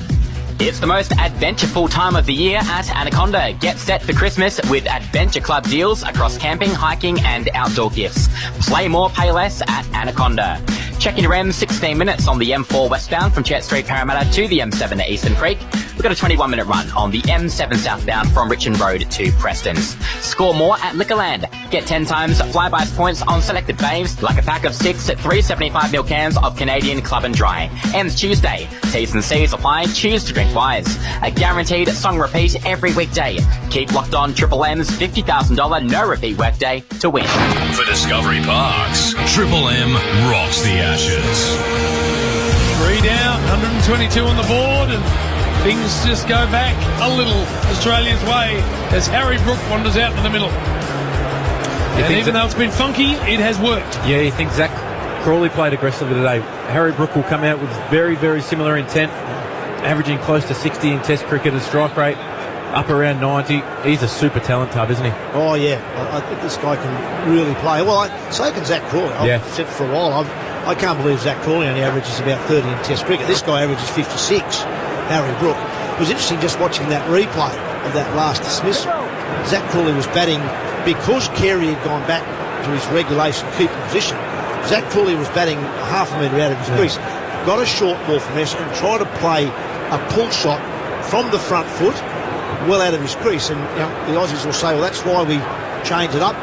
It's the most adventureful time of the year at Anaconda. Get set for Christmas with Adventure Club deals across camping, hiking and outdoor gifts. Play more, pay less at Anaconda. Check in your M 16 minutes on the M4 westbound from Chet Street, Parramatta to the M7 at Eastern Creek. We've got a 21-minute run on the M7 southbound from Richmond Road to Preston's. Score more at Liquorland. Get 10 times Flybuys points on selected faves, like a pack of 6 at 375ml cans of Canadian Club and Dry. Ends Tuesday. T's and C's apply. Choose to drink wise. A guaranteed song repeat every weekday. Keep locked on Triple M's $50,000 no repeat workday to win. For Discovery Parks, Triple M rocks the Ashes. 3 down, 122 on the board, and things just go back a little Australia's way as Harry Brook wanders out in the middle. And even though it's been funky, it has worked. Yeah, you think Zach Crawley played aggressively today. Harry Brook will come out with very, very similar intent, averaging close to 60 in Test cricket, a strike rate up around 90. He's a super talent, Tub, isn't he? Oh, yeah. I think this guy can really play. Well, so can Zach Crawley. I've said for a while, I can't believe Zach Crawley only averages about 30 in Test cricket. This guy averages 56, Harry Brook. It was interesting just watching that replay of that last dismissal. Zach Crawley was batting because Carey had gone back to his regulation keeper position. Zach Crawley was batting half a metre out of his crease. Got a short ball from S and tried to play a pull shot from the front foot well out of his crease. And the Aussies will say, well, that's why we change up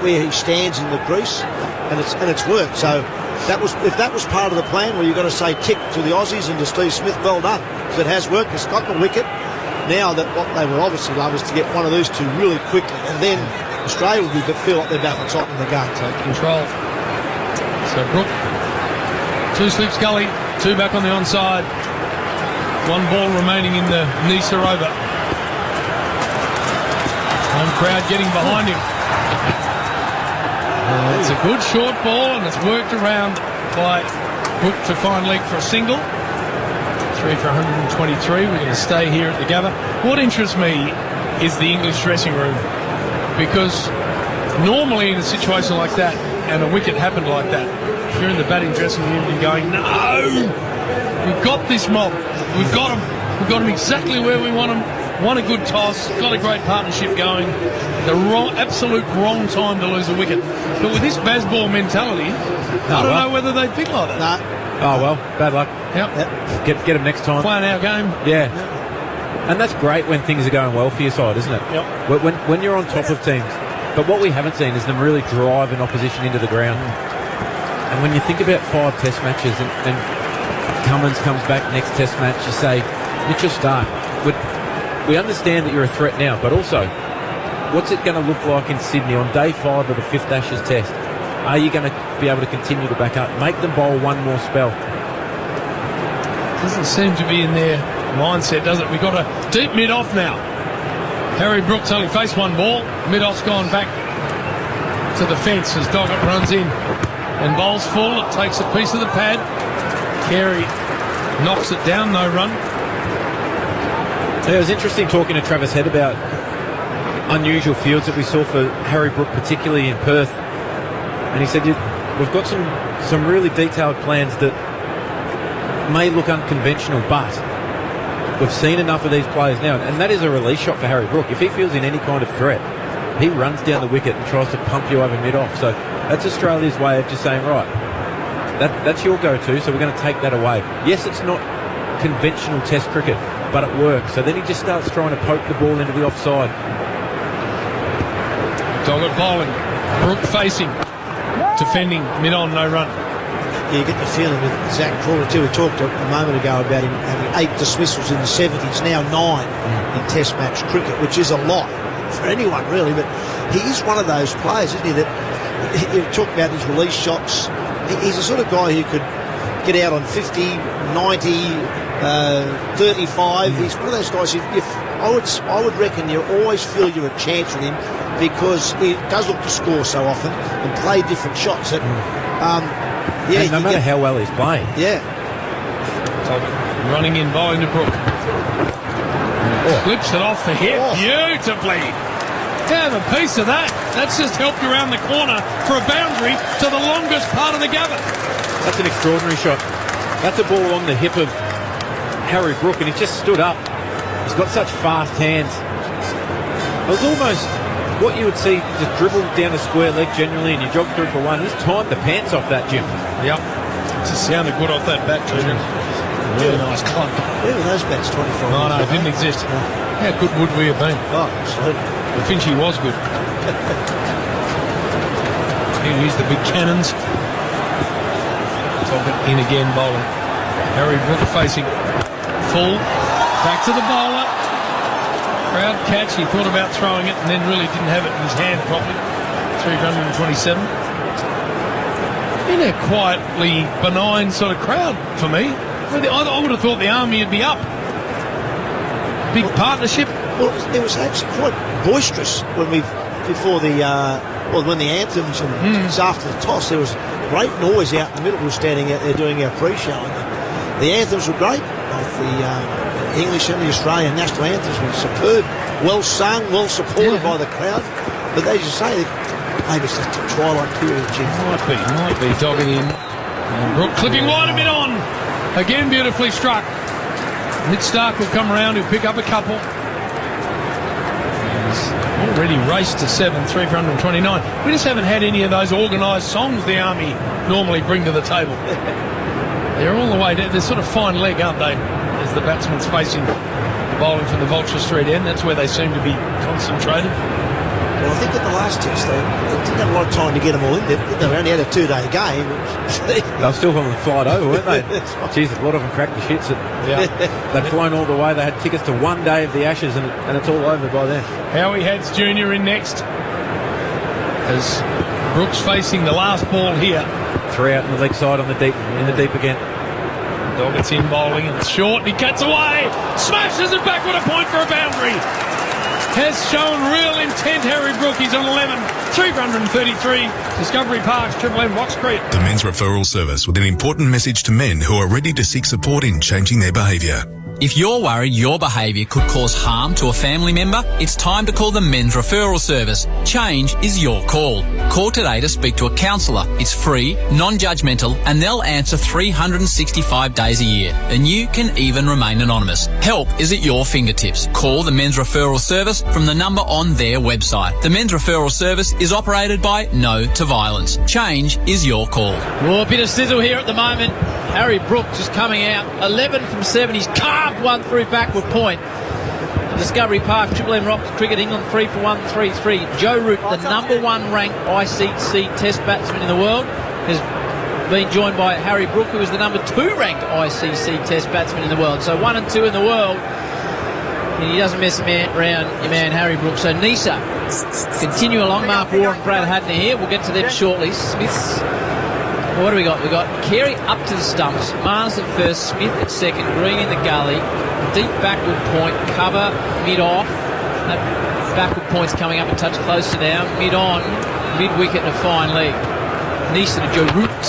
where he stands in the crease, and it's worked. So if that was part of the plan, well, you've got to say tick to the Aussies and to Steve Smith, well done, because it has worked. It's got the wicket. Now that what they would obviously love is to get one of these two really quickly, and then Australia will feel like they're back on top in the game. Take control. So Brook, 2 slips gully, 2 back on the onside. 1 ball remaining in the Nisa over. Home crowd getting behind him. It's a good short ball, and it's worked around by Brook to find leg for a single. 3 for 123. We're going to stay here at the Gabba. What interests me is the English dressing room, because normally in a situation like that and a wicket happened like that, if you're in the batting dressing room, you're going, no, we've got this mob. We've got them. We've got them exactly where we want them. Won a good toss, got a great partnership going. The absolute wrong time to lose a wicket. But with this Bazball mentality, I don't know whether they think like that. No. Oh, well, bad luck. Yep. Get them next time. Playing our game. Yeah. And that's great when things are going well for your side, isn't it? Yep. When you're on top of teams. But what we haven't seen is them really drive an opposition into the ground. And when you think about 5 test matches and Cummins comes back next test match, you say, Mitchell Starc, we understand that you're a threat now, but also, what's it going to look like in Sydney on day 5 of the 5th Ashes test? Are you going to be able to continue to back up? Make them bowl one more spell. Doesn't seem to be in their mindset, does it? We've got a deep mid-off now. Harry Brooks only faced one ball. Mid-off's gone back to the fence as Doggett runs in and bowls full. It takes a piece of the pad. Carey knocks it down, no run. Yeah, it was interesting talking to Travis Head about unusual fields that we saw for Harry Brook, particularly in Perth. And he said, we've got some really detailed plans that may look unconventional, but we've seen enough of these players now. And that is a release shot for Harry Brook. If he feels in any kind of threat, he runs down the wicket and tries to pump you over mid-off. So that's Australia's way of just saying, right, that's your go-to, so we're going to take that away. Yes, it's not conventional Test cricket, but it works. So then he just starts trying to poke the ball into the offside. Doggett bowling, Brook facing, defending, mid-on, no run. Yeah, you get the feeling with Zach Crawley too. We talked a moment ago about him having 8 dismissals in the 70s, now 9 in Test match cricket, which is a lot for anyone really, but he's one of those players, isn't he, that you talk about his release shots. He's the sort of guy who could get out on 50, 90, 35. He's one of those guys. I would reckon you always feel you're a chance with him because he does look to score so often and play different shots. That, no matter how well he's playing. Yeah. Running in, bowling to Brook. Flips it off the hip beautifully. Have a piece of that. That's just helped you around the corner for a boundary to the longest part of the gather. That's an extraordinary shot. That's a ball along the hip of Harry Brook, and he just stood up. He's got such fast hands. It was almost what you would see just dribble down a square leg generally, and you jog through for one. He's timed the pants off that, Jim. Yep. It just sounded good off that bat, too. Really nice clunk. Where were those bats 24 years ago? No, it didn't exist. How good would we have been? Oh, absolutely. The Finchy was good. He used the big cannons. Doggett in again, bowling. Harry Brook facing full. Back to the bowler. Crowd catch. He thought about throwing it and then really didn't have it in his hand properly. 327. In a quietly benign sort of crowd for me. I would have thought the Army would be up. Big partnership. Well, it was actually quite boisterous when when the anthems and just after the toss, there was great noise out in the middle. We were standing out there doing our pre-show, and the anthems were great. Both the English and the Australian national anthems were superb, well sung, well supported by the crowd. But as you say, maybe it's just a twilight period. Might be Doggett in. And Brook clipping wide a bit on. Again, beautifully struck. Mitch Stark will come around. He'll pick up a couple. He's already raced to 7, 3 for 129. We just haven't had any of those organised songs the Army normally bring to the table. They're all the way down. They're sort of fine leg, aren't they? As the batsman's facing the bowling from the Vulture Street end. That's where they seem to be concentrated. Well, I think at the last test, they didn't have a lot of time to get them all in there. They only had a 2-day game. They were still on the flight over, weren't they? Jeez, a lot of them cracked the shits. They'd flown all the way. They had tickets to one day of the Ashes, and it's all over by then. Howie Hads Jr. in next. As Brooks facing the last ball here. 3 out in the leg side in the deep again. Doggett's in bowling, and it's short, and he cuts away. Smashes it back with a point for a boundary. Has shown real intent, Harry Brook. He's on 11, 333. Discovery Parks, Triple M, Box Creek. The Men's Referral Service with an important message to men who are ready to seek support in changing their behaviour. If you're worried your behaviour could cause harm to a family member, it's time to call the Men's Referral Service. Change is your call. Call today to speak to a counsellor. It's free, non-judgmental, and they'll answer 365 days a year. And you can even remain anonymous. Help is at your fingertips. Call the Men's Referral Service from the number on their website. The Men's Referral Service is operated by No to Violence. Change is your call. Well, a bit of sizzle here at the moment. Harry Brook just coming out, 11 from 7. He's carved one through backward point. Discovery Park, Triple M Rocks Cricket, England 3 for 133. Joe Root, the number 1 ranked ICC Test batsman in the world, has been joined by Harry Brook, who is the number 2 ranked ICC Test batsman in the world. So 1 and 2 in the world. And he doesn't mess around, your man Harry Brook. So Nisa continue along. Mark Warren, Brad Hadner here. We'll get to them shortly. Smith's What do we got? We got Carey up to the stumps. Mars at first, Smith at second, Green in the gully. Deep backward point, cover, mid-off. Backward point's coming up a touch closer now. Mid-on, mid-wicket and a fine leg. Neeson to Joe Root,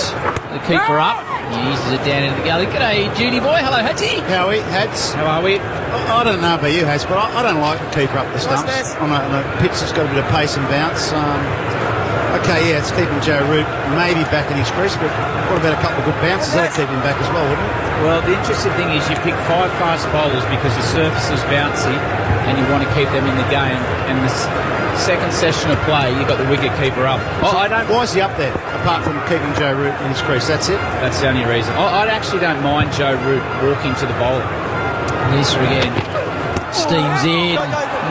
the keeper up. He eases it down into the gully. G'day, Judy boy. Hello, Hadsy. Howie, Hads. How are we? I don't know about you, Hads, but I don't like the keeper up the stumps. On a pitch that's got a bit of pace and bounce. Okay, yeah, it's keeping Joe Root maybe back in his crease, but what about a couple of good bounces? That'd keep him back as well, wouldn't it? Well, the interesting thing is you pick 5 fast bowlers because the surface is bouncy and you want to keep them in the game. And the second session of play, you've got the wicket keeper up. Why is he up there, apart from keeping Joe Root in his crease? That's it? That's the only reason. I actually don't mind Joe Root walking to the bowler. Nisa again. Steams in,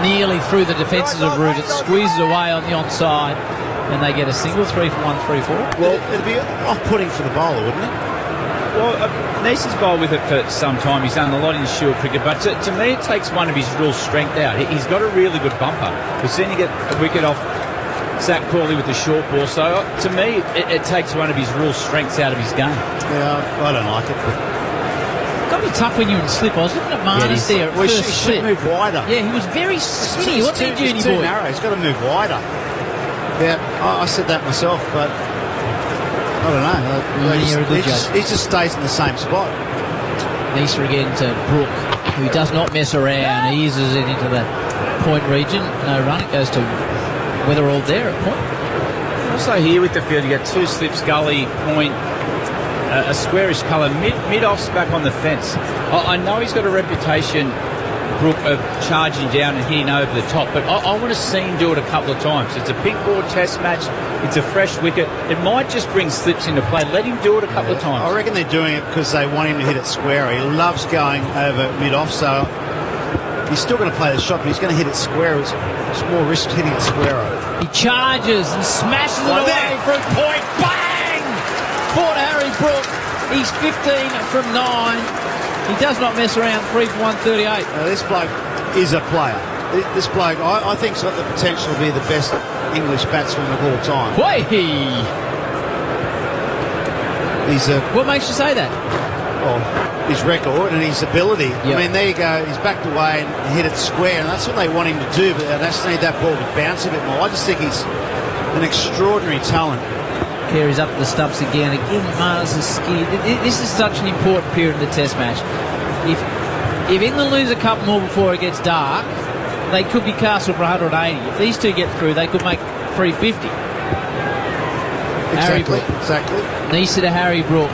nearly through the defences of Root. It squeezes away on the onside. And they get a single, 3 for 1, 3 for 4. Well, it'd be off-putting for the bowler, wouldn't it? Well, Neeson's bowled with it for some time. He's done a lot in Shield cricket, but to me it takes one of his real strength out. He's got a really good bumper. We've seen him get a wicket off Zach Crawley with the short ball. So to me, it takes one of his real strengths out of his game. Yeah, I don't like it. But got to be tough when you're in slip. I was looking at Marnus there at first he slip. should move wider. Yeah, he was very skinny. What's he doing, He's too narrow. He's got to move wider. Yeah, I said that myself, but I don't know. He just stays in the same spot. Nisa again to Brook, who does not mess around. He eases it into the point region. No run. It goes to Weatherald there at point. Also here with the field, you get 2 slips, gully, point, a squarish colour, mid-off's back on the fence. I know he's got a reputation, Brook, of charging down and hitting over the top, but I want to see him do it a couple of times. It's a pink ball test match. It's a fresh wicket. It might just bring slips into play. Let him do it a couple of times. I reckon they're doing it because they want him to hit it square. He loves going over mid-off, so he's still going to play the shot, but he's going to hit it square. It's more risk hitting it square over. He charges and smashes it away for a point. Bang! For Harry Brook. He's 15 from 9. He does not mess around. 3 for 138. Now, this bloke is a player. This bloke, I think, has got the potential to be the best English batsman of all time. What makes you say that? Well, his record and his ability. Yep. I mean, there you go. He's backed away and hit it square, and that's what they want him to do, but they just need that ball to bounce a bit more. I just think he's an extraordinary talent. Carey's up the stumps again. Mars is scared. This is such an important period in the Test match. If England lose a couple more before it gets dark, they could be castled for 180. If these two get through, they could make 350. Exactly. Nisa to Harry Brook.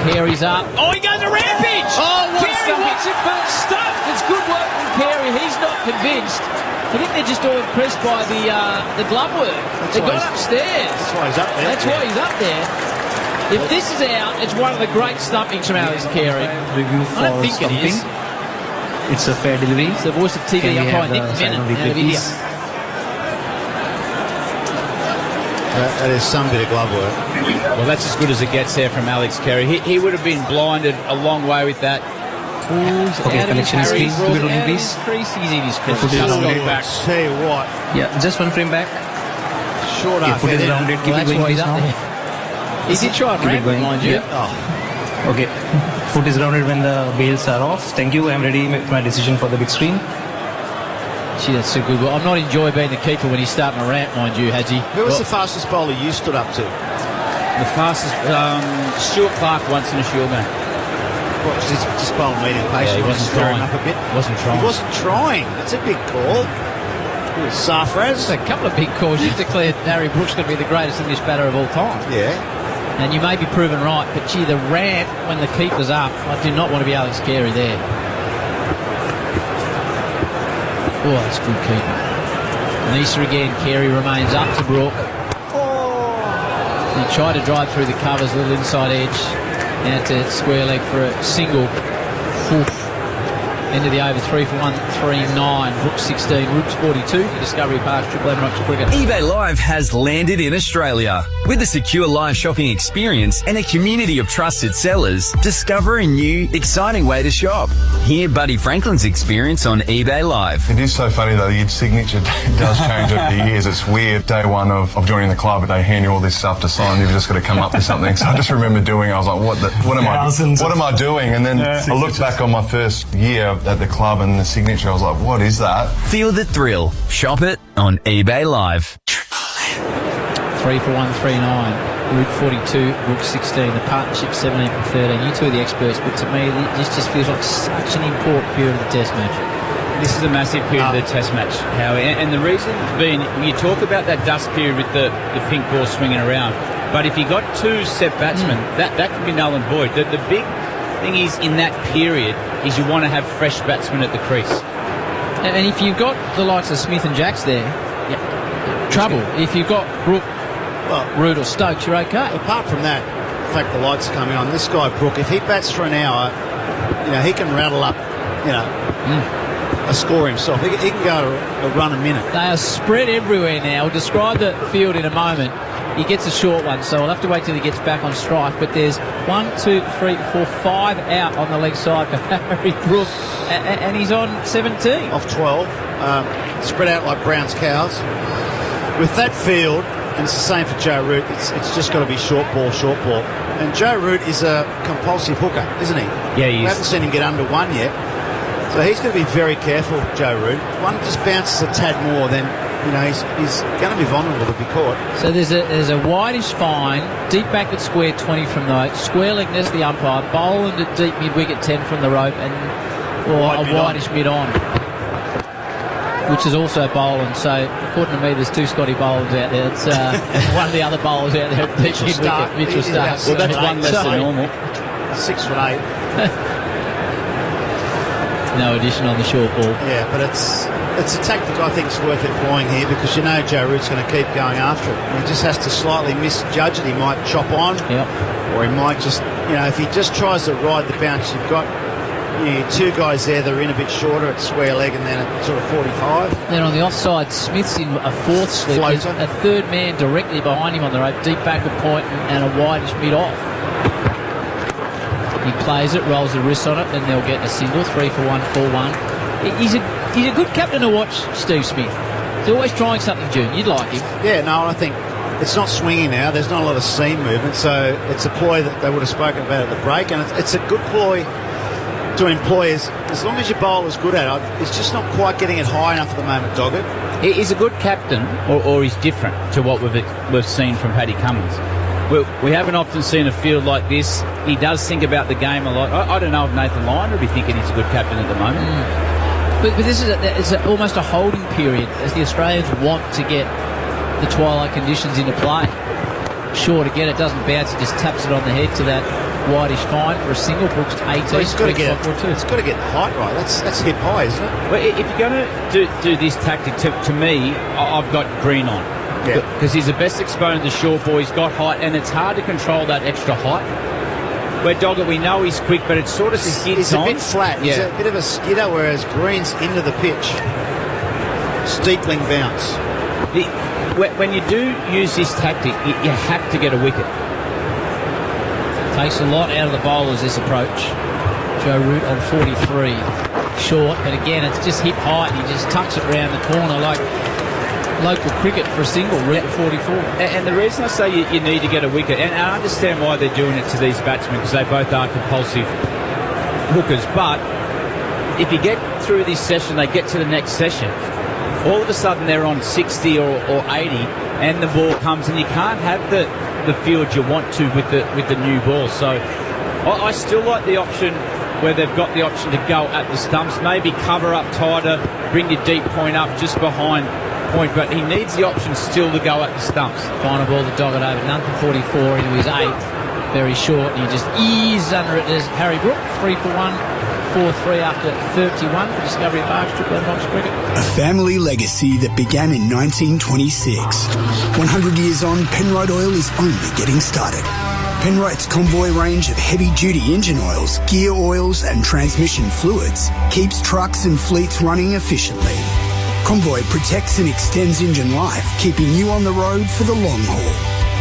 Carey's up. Oh, he goes a rampage! Carey wants it for the stump. It's good work from Carey. He's not convinced. I think they're just all impressed by the glove work. They got upstairs. That's why he's up there. That's why he's up there. If this is out, it's one of the great stumpings from Alex Carey. Review for I don't think stumping. it is. It's a fair delivery. It's the voice of TV umpire Nick Bennett out of India. That is some bit of glove work. Well, that's as good as it gets there from Alex Carey. He would have been blinded a long way with that. Okay, connection is clean. Give it on please. He's in his crease. Back. Tell you what. Yeah, just one frame back. Short half. Foot is rounded. Keep it going please now. He did try and ramp it, mind you. Okay. Foot is rounded when the bails are off. Thank you. I'm ready with my decision for the big screen. Gee, that's so good. Well, I'm not enjoying being the keeper when he's starting to ramp, mind you, Hadji. Who was the fastest bowler you stood up to? The fastest, Stuart Clark once in a Shield game. What, just bowling medium pace? Yeah, he wasn't trying. Up a bit. Wasn't trying. He wasn't trying. That's a big call. Safraz. A couple of big calls. You've declared Harry Brook's going to be the greatest English batter of all time. Yeah. And you may be proven right, but gee, the ramp when the keeper's up, I do not want to be Alex Carey there. Oh, that's good keeper. Nisa again. Carey remains up to Brook. He tried to drive through the covers, a little inside edge. Out to square leg for a single. Oof. End of the over, 3 for 139. Brooks 16, Rooks 42 for Discovery Park's Triple M Rocks Cricket. eBay Live has landed in Australia. With a secure live shopping experience and a community of trusted sellers, discover a new, exciting way to shop. Hear Buddy Franklin's experience on eBay Live. It is so funny though, your signature does change over the years. It's weird. Day one of joining the club, they hand you all this stuff to sign. You've just got to come up with something. So I just remember doing it. I was like, what am I doing? And then I looked back on my first year at the club and the signature. I was like, what is that? Feel the thrill. Shop it on eBay Live. 3 for 139. Root 42, Brooks 16. The partnership 17 for 13. You two are the experts, but to me, this just feels like such an important period of the Test match. This is a massive period of the Test match, Howie. And the reason being, you talk about that dust period with the pink ball swinging around, but if you got two set batsmen, that can be null and void. The big thing is, in that period, is you want to have fresh batsmen at the crease. And if you've got the likes of Smith and Jacks there, trouble. If you've got Brook, Root or Stokes, you're okay. Apart from that, the fact the lights are coming on, this guy Brook, if he bats for an hour, he can rattle up, a score himself. He can go a run a minute. They are spread everywhere now. We'll describe the field in a moment. He gets a short one, so we'll have to wait till he gets back on strike. But there's 1, 2, 3, 4, 5 out on the leg side for Harry Brook, and he's on 17. Off 12. Spread out like Brown's cows. With that field, and it's the same for Joe Root, it's just got to be short ball. And Joe Root is a compulsive hooker, isn't he? Yeah, he is. We haven't seen him get under one yet. So he's going to be very careful, Joe Root. One just bounces a tad more, then he's going to be vulnerable to be caught. So there's a wideish fine, deep back at square 20 from the square leg next to the umpire, Boland at deep mid wicket 10 from the rope, and a wideish mid on, which is also Boland. So according to me, there's two Scotty Bolands out there. It's one of the other bowlers out there at deep mid wicket, Mitchell Stark. Well, that's one less than normal. 6 foot 8. No addition on the short ball. Yeah, but it's a tactic I think is worth employing here, because Joe Root's going to keep going after it. He just has to slightly misjudge it. He might chop on, or he might just, if he just tries to ride the bounce, you've got two guys there that are in a bit shorter at square leg and then at sort of 45. Then on the offside, Smith's in a fourth slip. Floater. A third man directly behind him on the rope, deep back at point and a wideish mid off. He plays it, rolls the wrist on it, and they'll get a single. 3 for 141. He's a good captain to watch, Steve Smith. He's always trying something, June. You'd like him. Yeah, no, I think it's not swinging now. There's not a lot of seam movement, so it's a ploy that they would have spoken about at the break, and it's a good ploy to employ as long as your bowler's good at it. It's just not quite getting it high enough at the moment, Doggett. He's a good captain, or he's different to what we've seen from Paddy Cummins. We haven't often seen a field like this. He does think about the game a lot. I don't know if Nathan Lyon would be thinking he's a good captain at the moment. But this is almost a holding period as the Australians want to get the twilight conditions into play. Sure to get it, doesn't bounce, he just taps it on the head to that wideish fine for a single. Brooks 18. Well, it's got to get the height right. That's hip high, isn't it? Well, if you're going to do this tactic, to me, I've got Green on. Because he's the best exponent of the short ball. He's got height, and it's hard to control that extra height. Where Doggett, we know he's quick, but it sort of skids on. He's a bit flat. He's a bit of a skidder, whereas Green's into the pitch. Steepling bounce. When you do use this tactic, you have to get a wicket. Takes a lot out of the bowlers, this approach. Joe Root on 43. Short, but again, it's just hip height. He just tucks it around the corner like local cricket for a single, Root at 44. And the reason I say you need to get a wicket, and I understand why they're doing it to these batsmen, because they both are compulsive hookers, but if you get through this session, they get to the next session, all of a sudden they're on 60 or 80, and the ball comes, and you can't have the field you want to with the new ball. So I still like the option where they've got the option to go at the stumps, maybe cover up tighter, bring your deep point up just behind point, but he needs the option still to go at the stumps. Final ball to Doggett over none for 44 into his 8th. Very short, and he just eases under it as Harry Brook. 3 for 143 after 31 for Discovery Park's Triple M Rocks Cricket. A family legacy that began in 1926. 100 years on, Penrite Oil is only getting started. Penrite's Convoy range of heavy-duty engine oils, gear oils and transmission fluids keeps trucks and fleets running efficiently. Convoy protects and extends engine life, keeping you on the road for the long haul.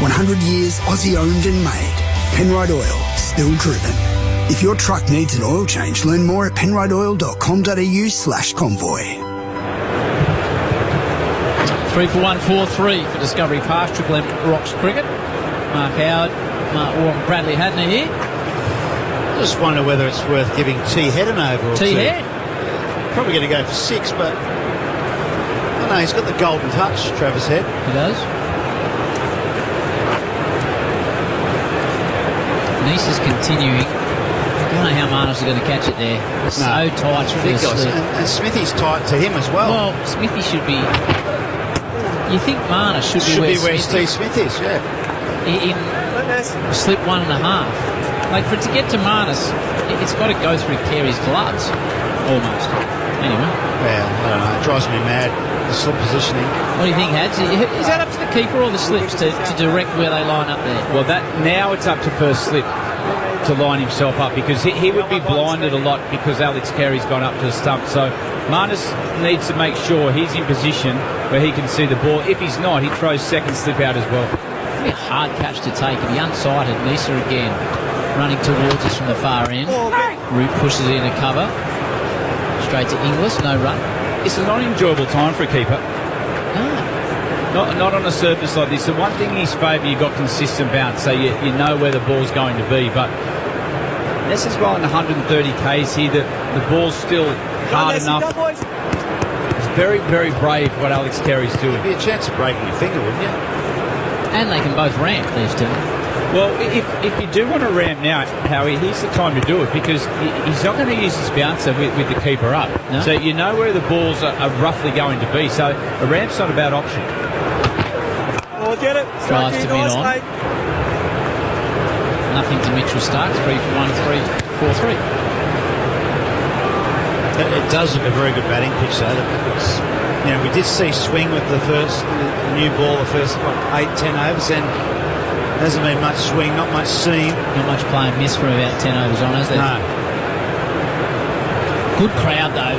100 years Aussie-owned and made. Penrite Oil, still driven. If your truck needs an oil change, learn more at penriteoil.com.au/convoy. 3 for 1, 4-3 for Discovery Park, Triple M Rocks Cricket. Mark Howard, Mark Warren, Bradley Hadney here. I just wonder whether it's worth giving T Head an over or two. T-Head? Probably going to go for 6, but I don't know, he's got the golden touch, Travis Head. He does. Nice is continuing. I don't know how Marnus is going to catch it there. It's so tight. It's ridiculous. And Smithy's tight to him as well. Well, Smithy should be... You think Marnus should be where Steve Smith is, yeah. In slip 1.5. Like, for it to get to Marnus, it's got to go through Carey's gloves, almost. Anyway. Well, I don't know. It drives me mad, the slip positioning. What do you think, Hads? Is that up to the keeper or the slips to direct where they line up there? Well, now it's up to first slip to line himself up, because he would be blinded a lot because Alex Carey's gone up to the stump. So Marnus needs to make sure he's in position where he can see the ball. If he's not, he throws second slip out as well. It'll be a hard catch to take. He'll be unsighted. Nisa again running towards us from the far end. Root pushes it into cover. Straight to Inglis, no run. It's a non-enjoyable time for a keeper. Not on a surface like this. The one thing in his favour, you've got consistent bounce, so you know where the ball's going to be. But this is well in 130 k's here. The ball's still hard enough. It's very, very brave what Alex Carey's doing. There'd be a chance of breaking your finger, wouldn't you? And they can both ramp, these two. Well, if you do want to ramp now, Howie, here's the time to do it, because he's not going to use his bouncer with the keeper up. No? So you know where the balls are roughly going to be. So a ramp's not a bad option. Get it. Drives to mid on. Nothing to Mitchell Starks. 3 for 1, 3, 4-3. It does look a very good batting pitch, though. We did see swing with the new ball, the first 8-10 overs, and there hasn't been much swing, not much seam. Not much play and miss from about 10 overs on, has there? No. Good crowd, though.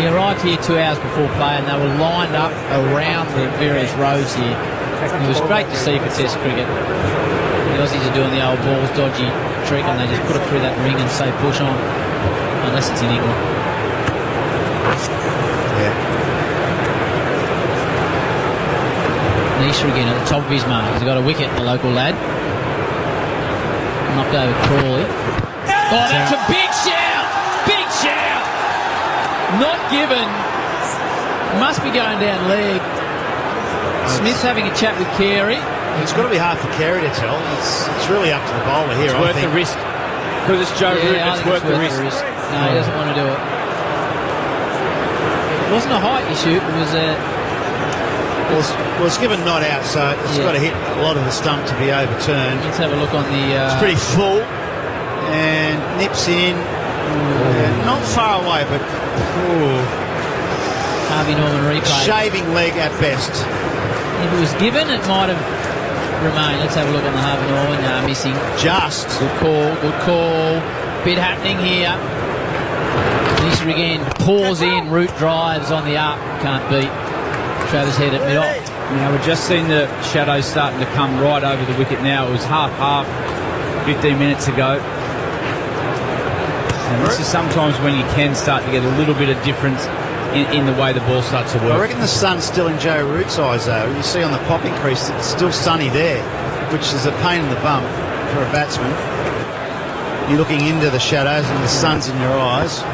You arrived here 2 hours before play, and they were lined up around the various roads here. It was great to see for Test cricket. The Aussies are doing the old balls dodgy trick, and they just put it through that ring and say push on, unless it's in England. Yeah. Nisha again at the top of his mark. He's got a wicket, the local lad. Knocked over Crawley. Oh, that's a big shout! Big shout! Not given. Must be going down leg. Smith's having a chat with Carey. It's got to be hard for Carey to tell. It's really up to the bowler here. It's worth the risk. Because it's Joe Root, it's worth the risk. No, he doesn't want to do it. It wasn't a height issue. It was a... Well, it's given not out, so it's got to hit a lot of the stump to be overturned. Let's have a look on the... It's pretty full. And nips in. And not far away, but... Harvey Norman replay. Shaving leg at best. If it was given, it might have remained. Let's have a look on the Harvey Norman. Missing. Just. Good call. Bit happening here. Nisha again. Pours in. Root drives on the up. Can't beat. Travis Head at mid-off. Now we're just seeing the shadows starting to come right over the wicket now. It was half 15 minutes ago. And this is sometimes when you can start to get a little bit of difference in the way the ball starts to work. I reckon the sun's still in Joe Root's eyes, though. You see on the popping crease, it's still sunny there, which is a pain in the bum for a batsman. You're looking into the shadows and the sun's in your eyes.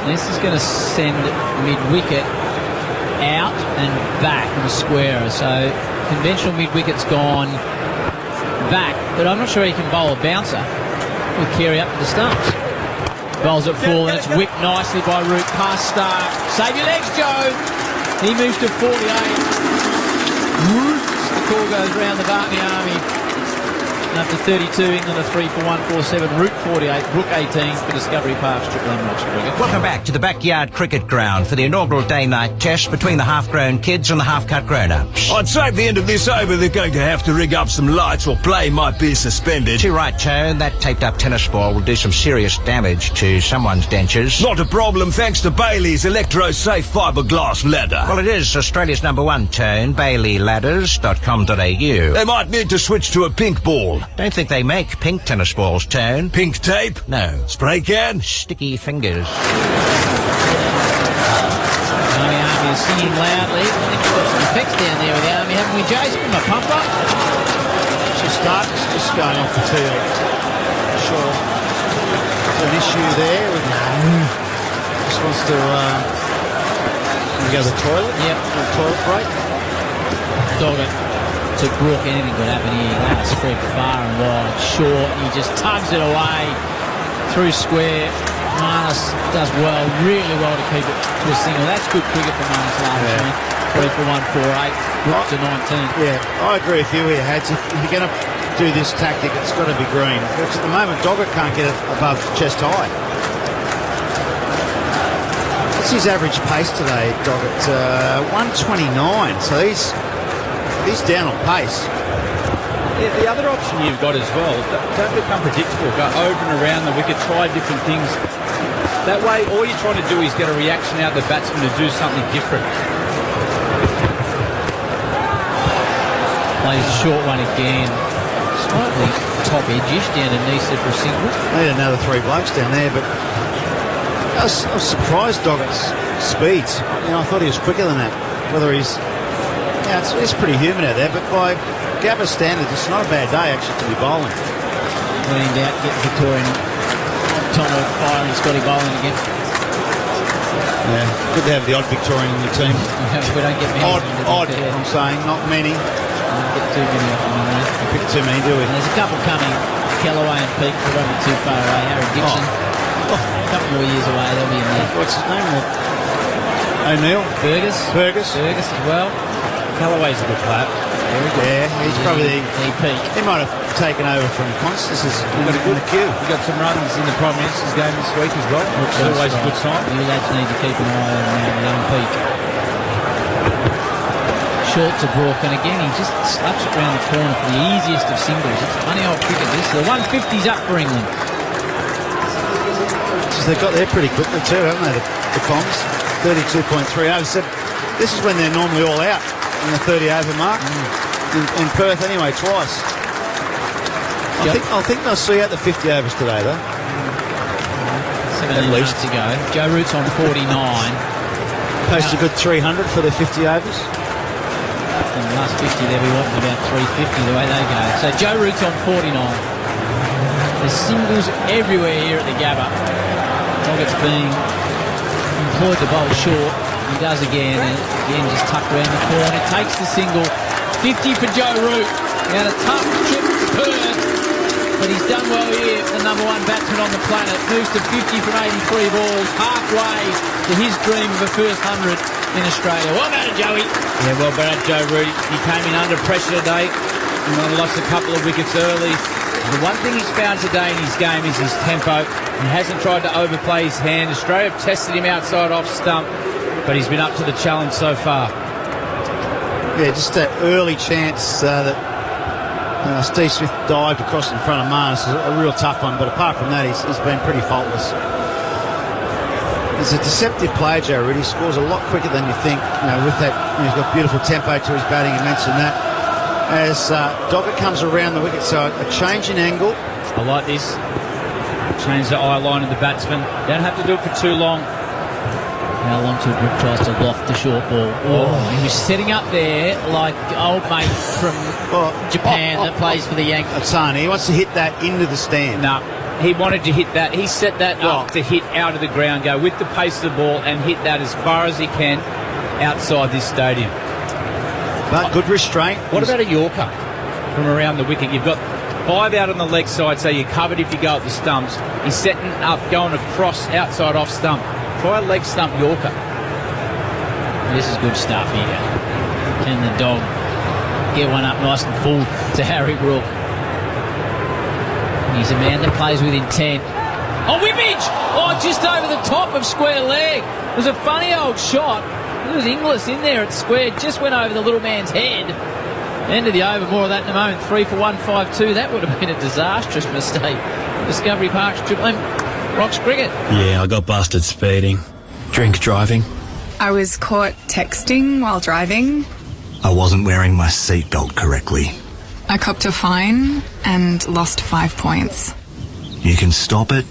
This is going to send mid-wicket out and back in a square. So conventional mid-wicket's gone back, but I'm not sure he can bowl a bouncer. We'll carry up to the stumps. Bowls at full, and it's whipped nicely by Root past Stark. Save your legs, Joe. He moves to 48. The call goes round the Barney Army. And after 32, England are 3 for 147. Route 48, Brook 18 for Discovery Park's Triple M Watch Cricket. Welcome back to the backyard cricket ground for the inaugural day-night test between the half-grown kids and the half-cut grown-ups. I'd say at the end of this over they're going to have to rig up some lights or play might be suspended. Too right, Tone. That taped-up tennis ball will do some serious damage to someone's dentures. Not a problem thanks to Bailey's electro-safe fiberglass ladder. Well, it is Australia's #1, Tone. BaileyLadders.com.au. They might need to switch to a pink ball. Don't think they make pink tennis balls, Tone. Pink tape? No. Spray can? Sticky fingers. Army is singing loudly. I think we've got some effects down there with the Army, haven't we, Jason? From a pumper. Stark's just going off the field. Sure. There's an issue there with just wants to go to the toilet. Yep. A toilet break. Doggett to Brook. Anything could happen here. He's going to spread far and wide. Short. He just tugs it away through square. Marnus does well, really well to keep it to a single. That's good cricket for Marnus last week. 3 for 148. Brook to 19. Yeah, I agree with you here, Hads. If you're going to do this tactic, it's got to be green. Because at the moment, Doggett can't get it above chest high. What's his average pace today, Doggett? 129. So he's down on pace. Yeah, the other option you've got as well, don't become predictable. Go over and around the wicket, try different things. That way, all you're trying to do is get a reaction out of the batsman to do something different. Plays a short one again. Slightly top edge-ish down to Nisa for a single. Need another 3 blokes down there, but I was surprised Doggett's speeds. I thought he was quicker than that. Whether he's... it's pretty human out there, but by Gabba standards, it's not a bad day actually to be bowling. Leaned out, getting Victorian Tomo firing Scotty bowling again. Yeah, good to have the odd Victorian in your team. We don't get many. Odd, I'm saying, not many. Don't get too many of them, mate. We pick too many, do we? And there's a couple coming. Kellaway and Peake, they won't be too far away. Harry Dixon, a couple more years away, they'll be in there. What's his name? O'Neill? Fergus as well. Kellaway's a good player. Yeah, he's probably he might have taken over from Constance's in the queue. He got some runs in the Prime Minister's game this week as well, which is always a good sign. You lads need to keep an eye on young Peake. Short to Brook, and again he just slaps it round the corner for the easiest of singles. It's funny old cricket this. The 150's up for England. They got there pretty quickly too, haven't they? The Coms, 32.3 overs. So this is when they're normally all out in the 30 over mark. In Perth anyway, twice. I think they'll see out the 50 overs today though. 17 minutes to go. Joe Root's on 49. Post a good 300 for their 50 overs. In the last 50 they'll be wanting about 350 the way they go. So Joe Root's on 49. There's singles everywhere here at the Gabba. Doggett's being employed to bowl short. He does again, and again just tucked around the corner. Takes the single. 50 for Joe Root. He had a tough trip to Perth, but he's done well here. The #1 batsman on the planet moves to 50 from 83 balls, halfway to his dream of a first 100 in Australia. Well done, Joey. Yeah, well done, Joe Root. He came in under pressure today. He lost a couple of wickets early. The one thing he's found today in his game is his tempo. He hasn't tried to overplay his hand. Australia have tested him outside off stump, but he's been up to the challenge so far. Yeah, just that early chance that Steve Smith dived across in front of Marnus is a real tough one, but apart from that, he's been pretty faultless. He's a deceptive player, Joe Root. He scores a lot quicker than you think. With that, he's got beautiful tempo to his batting. You mentioned that. As Doggett comes around the wicket, so a change in angle. I like this. Change the eye line of the batsman. Don't have to do it for too long. How long till Brook tries to loft the short ball? He was setting up there like old mate from Japan that plays for the Yankees. Atani, he wants to hit that into the stand. No, he wanted to hit that. He set that up to hit out of the ground, go with the pace of the ball and hit that as far as he can outside this stadium. But good restraint. What about a Yorker from around the wicket? You've got 5 out on the leg side, so you're covered if you go at the stumps. He's setting up, going across outside off stump. Try a leg stump Yorker. This is good stuff here. Can the dog get one up nice and full to Harry Brook? He's a man that plays with intent. Oh, Whippage! Oh, just over the top of square leg. It was a funny old shot. It was Inglis in there at square. Just went over the little man's head. End of the over. More of that in a moment. 3 for 152. That would have been a disastrous mistake. Discovery Park's Triple M. Rocks cricket. Yeah, I got busted speeding. Drink driving. I was caught texting while driving. I wasn't wearing my seatbelt correctly. I copped a fine and lost 5 points. You can stop it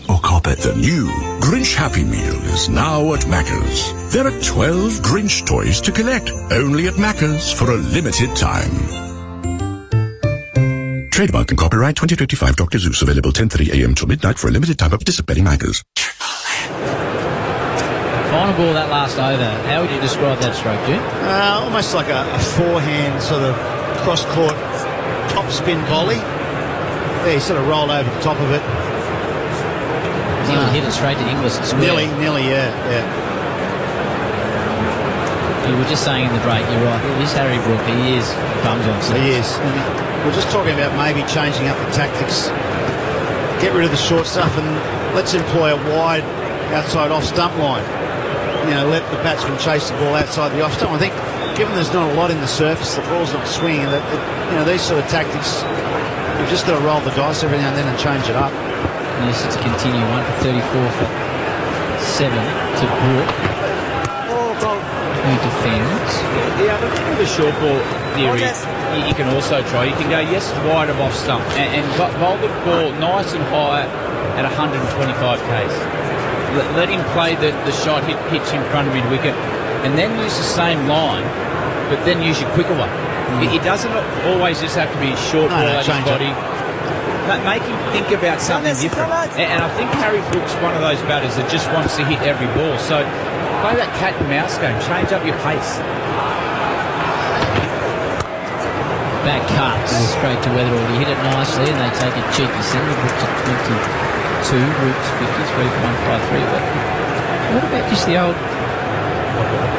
or cop it. The new Grinch Happy Meal is now at Macca's. There are 12 Grinch toys to collect, only at Macca's for a limited time. Trademark and copyright 2025 Dr. Zeus, available 10:30 a.m. till midnight for a limited time at participating Macca's. Final ball that last over. How would you describe that stroke, Jim? Almost like a forehand sort of cross-court top spin volley. Yeah, he sort of rolled over the top of it. Nearly hit it straight to Inglis at square. Nearly, yeah. You were just saying in the break, you're right, it is Harry Brook. He is bums on six. He is. And we're just talking about maybe changing up the tactics. Get rid of the short stuff and let's employ a wide outside off stump line. You know, let the batsman chase the ball outside the off stump. I think, given there's not a lot in the surface, the ball's not swinging, these sort of tactics, you've just got to roll the dice every now and then and change it up. Yes, to continue. 1 for 34 for 7 to Brook. Who defends. The other thing with the short ball theory, you can also try. You can go, yes, wide of off stump and bowl the ball nice and high at 125 k's. Let him play the shot, hit pitch in front of mid-wicket, and then use the same line, but then use your quicker one. It doesn't always just have to be short ball at his body. Make him think about something different. And I think Harry Brook's one of those batters that just wants to hit every ball. So play that cat and mouse game. Change up your pace. Back cuts straight to Weatherall. He hit it nicely and they take a cheeky single. Brooks at 22. Roots 53 for 153. But what about just the old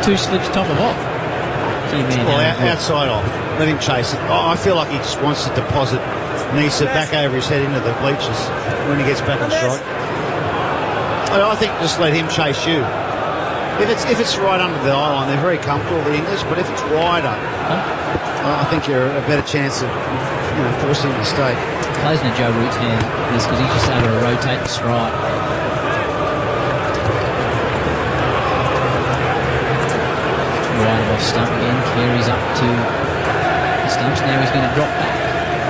2 slips top of off? Outside off. Let him chase it. I feel like he just wants to deposit Nisa back over his head into the bleachers when he gets back on strike. I think just let him chase you. If it's right under the eye line, they're very comfortable, the English, but if it's wider, I think you're a better chance of forcing him to stay. Plays in Joe Root's hand this because he's just able to rotate the strike. Right off stump again. Carey's up to the stumps. Now he's going to drop back.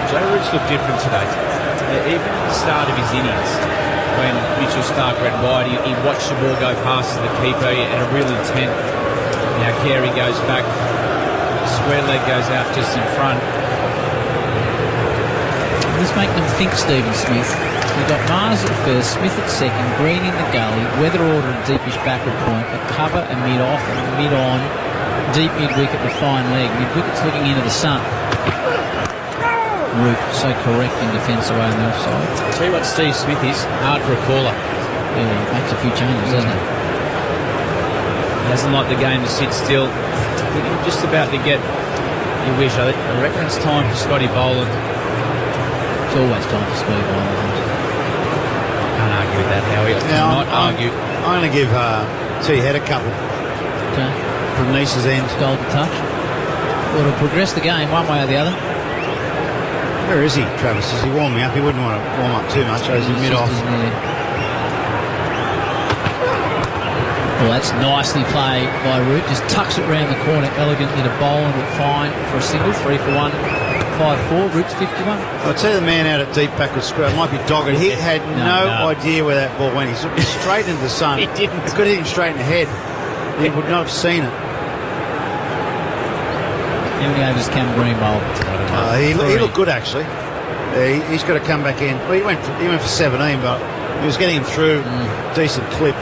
Joe Root's looked different today. Even at the start of his innings, when Mitchell Stark ran wide, he watched the ball go past the keeper. He had a real intent. Now Carey goes back. Square leg goes out just in front. This make them think, Stephen Smith. We've got Mars at first, Smith at second, Green in the gully, Weatherall at a deepish backward point, a cover, a mid-off, and a mid-on, deep mid-wicket with fine leg. Mid-wicket's looking into the sun. Root so correct in defence away on the offside. I'll tell you what Steve Smith is, hard for a caller. Yeah, he makes a few changes, doesn't he? He doesn't like the game to sit still. I think I'm just about to get your wish. I reckon it's time for Scotty Boland. It's always time for Scotty Boland. Can't argue with that, Howie. Argue. I'm going to give T Head a couple. Okay. From Nisa's end. Golden touch. Well, it'll progress the game one way or the other. Where is he, Travis? Is he warming up? He wouldn't want to warm up too much. Is he mid-off? Well, that's nicely played by Root. Just tucks it round the corner elegantly to bowl and look fine for a single. 3 for 154. Root's 51. I'll tell you the man out at deep backward square. It might be Doggett. He had no idea where that ball went. He's looking straight into the sun. He didn't. It could hit him straight in the head. He would not have seen it. How many overs Cam Green bowled? He looked good, actually. He's got to come back in. Well, he went for 17, but he was getting him through. Decent clip.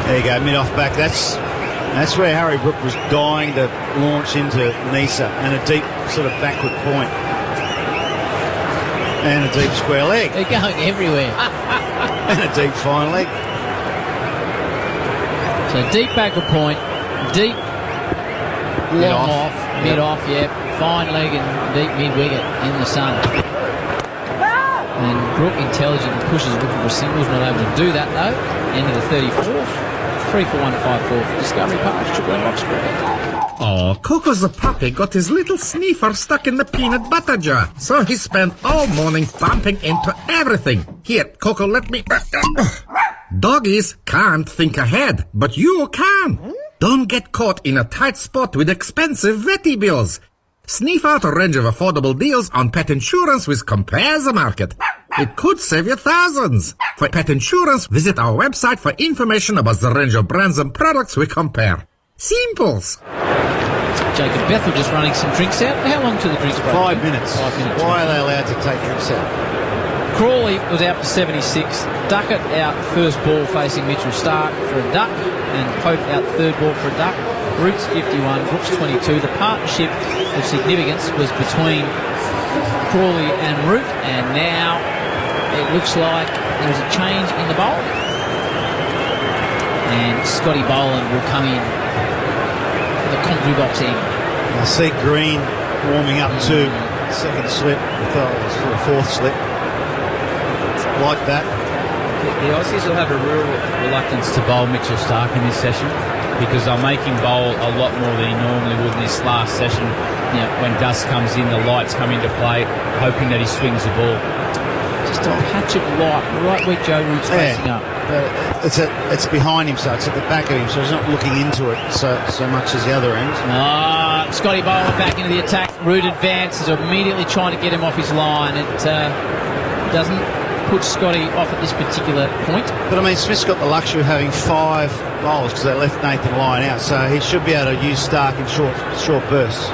There you go, mid-off back. That's where Harry Brook was dying to launch into Nisa, and a deep sort of backward point. And a deep square leg. They're going everywhere. And a deep fine leg. So deep backward point, deep long off, mid-off, yeah. Fine leg and deep mid-wicket in the sun. And Brook, intelligent and pushes, looking for a single. Is not able to do that, though. End of the 34th. 3 for 154 for Discovery Park. Triple M Rocks cricket. Oh, Coco's a puppy got his little sniffer stuck in the peanut butter jar. So he spent all morning bumping into everything. Here, Coco, let me... Doggies can't think ahead, but you can. Don't get caught in a tight spot with expensive vetty bills. Sniff out a range of affordable deals on pet insurance with Compare the Market. It could save you thousands. For pet insurance, visit our website for information about the range of brands and products we compare. Simples. Jacob Bethel just running some drinks out. How long to the drinks break? 5 minutes. 5 minutes. Why are they allowed to take drinks out? Crawley was out for 76. Duckett out first ball facing Mitchell Stark for a duck. And Pope out third ball for a duck. Roots 51, Brooks 22. The partnership of significance was between Crawley and Root, and now it looks like there's a change in the bowl. And Scotty Boland will come in for the commentary box end. I see Green warming up to second slip. I thought it was for a fourth slip. Like that. The Aussies will have a real reluctance to bowl Mitchell Stark in this session because they'll make him bowl a lot more than he normally would in this last session. You know, when dust comes in, the lights come into play, hoping that he swings the ball. Just a patch of light right where Joe Root's facing up. It's behind him, so it's at the back of him, so he's not looking into it so much as the other end. Scotty Boland back into the attack. Root advances, immediately trying to get him off his line. It doesn't put Scotty off at this particular point. But I mean, Smith's got the luxury of having 5 bowls because they left Nathan Lyon out, so he should be able to use Stark in short bursts.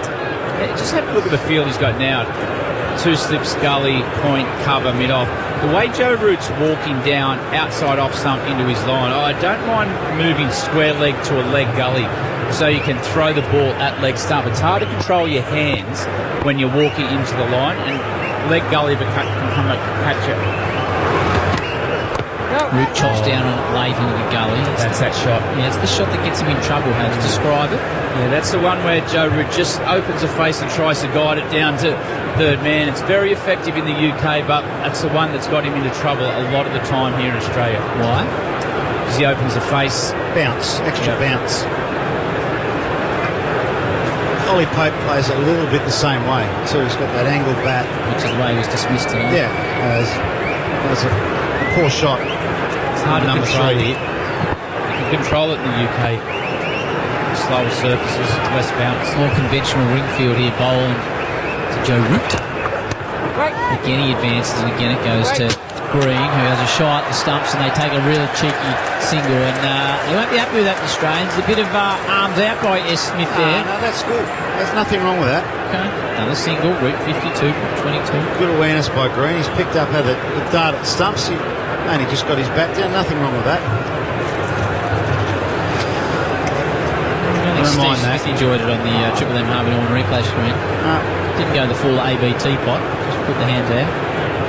Yeah, just have a look at the field he's got now. 2 slips, gully, point, cover, mid-off. The way Joe Root's walking down outside off stump into his line, I don't mind moving square leg to a leg gully so you can throw the ball at leg stump. It's hard to control your hands when you're walking into the line, and leg gully can come and catch it. Root chops down on it late into the gully. That's that shot. Yeah, it's the shot that gets him in trouble. How to describe it? Yeah, that's the one where Joe Root just opens a face and tries to guide it down to third man. It's very effective in the UK, but that's the one that's got him into trouble a lot of the time here in Australia. Why? Because he opens the face. Bounce, extra bounce. Ollie Pope plays a little bit the same way, too. He's got that angled bat. Which is the way he was dismissed tonight. Yeah, that's a poor shot. It's hard to control it. You can control it in the UK. Slower surfaces, less bounce. More conventional ring field here. Boland to Joe Root. Again he advances, and again it goes to Green, who has a shot at the stumps, and they take a real cheeky single. And they won't be happy with that, the Australians. A bit of arms out by S. Smith there. No, that's good. There's nothing wrong with that. Okay. Another single. Root 52, 22. Good awareness by Green. He's picked up how the dart at the stumps. He only just got his bat down. Nothing wrong with that. Steve Smith enjoyed it on the Triple M Harvey Norman replay screen. Didn't go the full AB teapot. Just put the hands out.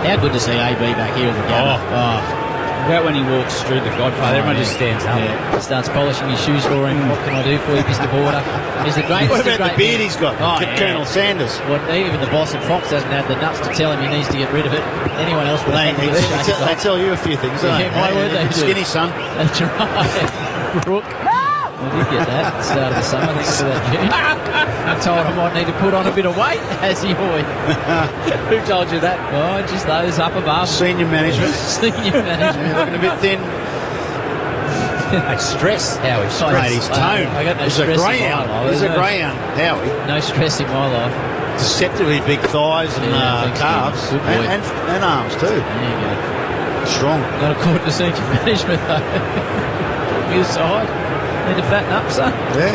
How good to see AB back here in the game. About when he walks through the Godfather, everyone just stands up. Yeah. Starts polishing his shoes for him. What can I do for you, Mr. Border? He's the greatest. What about the beard he's got? Colonel Sanders. Well, even the boss at Fox hasn't had the nuts to tell him he needs to get rid of it. Anyone else would have They tell you a few things, don't they? My word, they do. Skinny son. That's right. Brooke. I did get that at the start of the summer. Thanks for that, Jimmy. I'm told I might need to put on a bit of weight, has he, boy? Who told you that? Oh, just those up above. Senior management. Senior management. Yeah, looking a bit thin. Stress, Howie. Mate, his tone. I got no He's stress a greyhound. in my life. He's a greyhound, Howie. No stress in my life. Deceptively big thighs and calves. And arms, too. There you go. Strong. Not according to senior management, though. Put me aside. Need to fatten up, son. Yeah.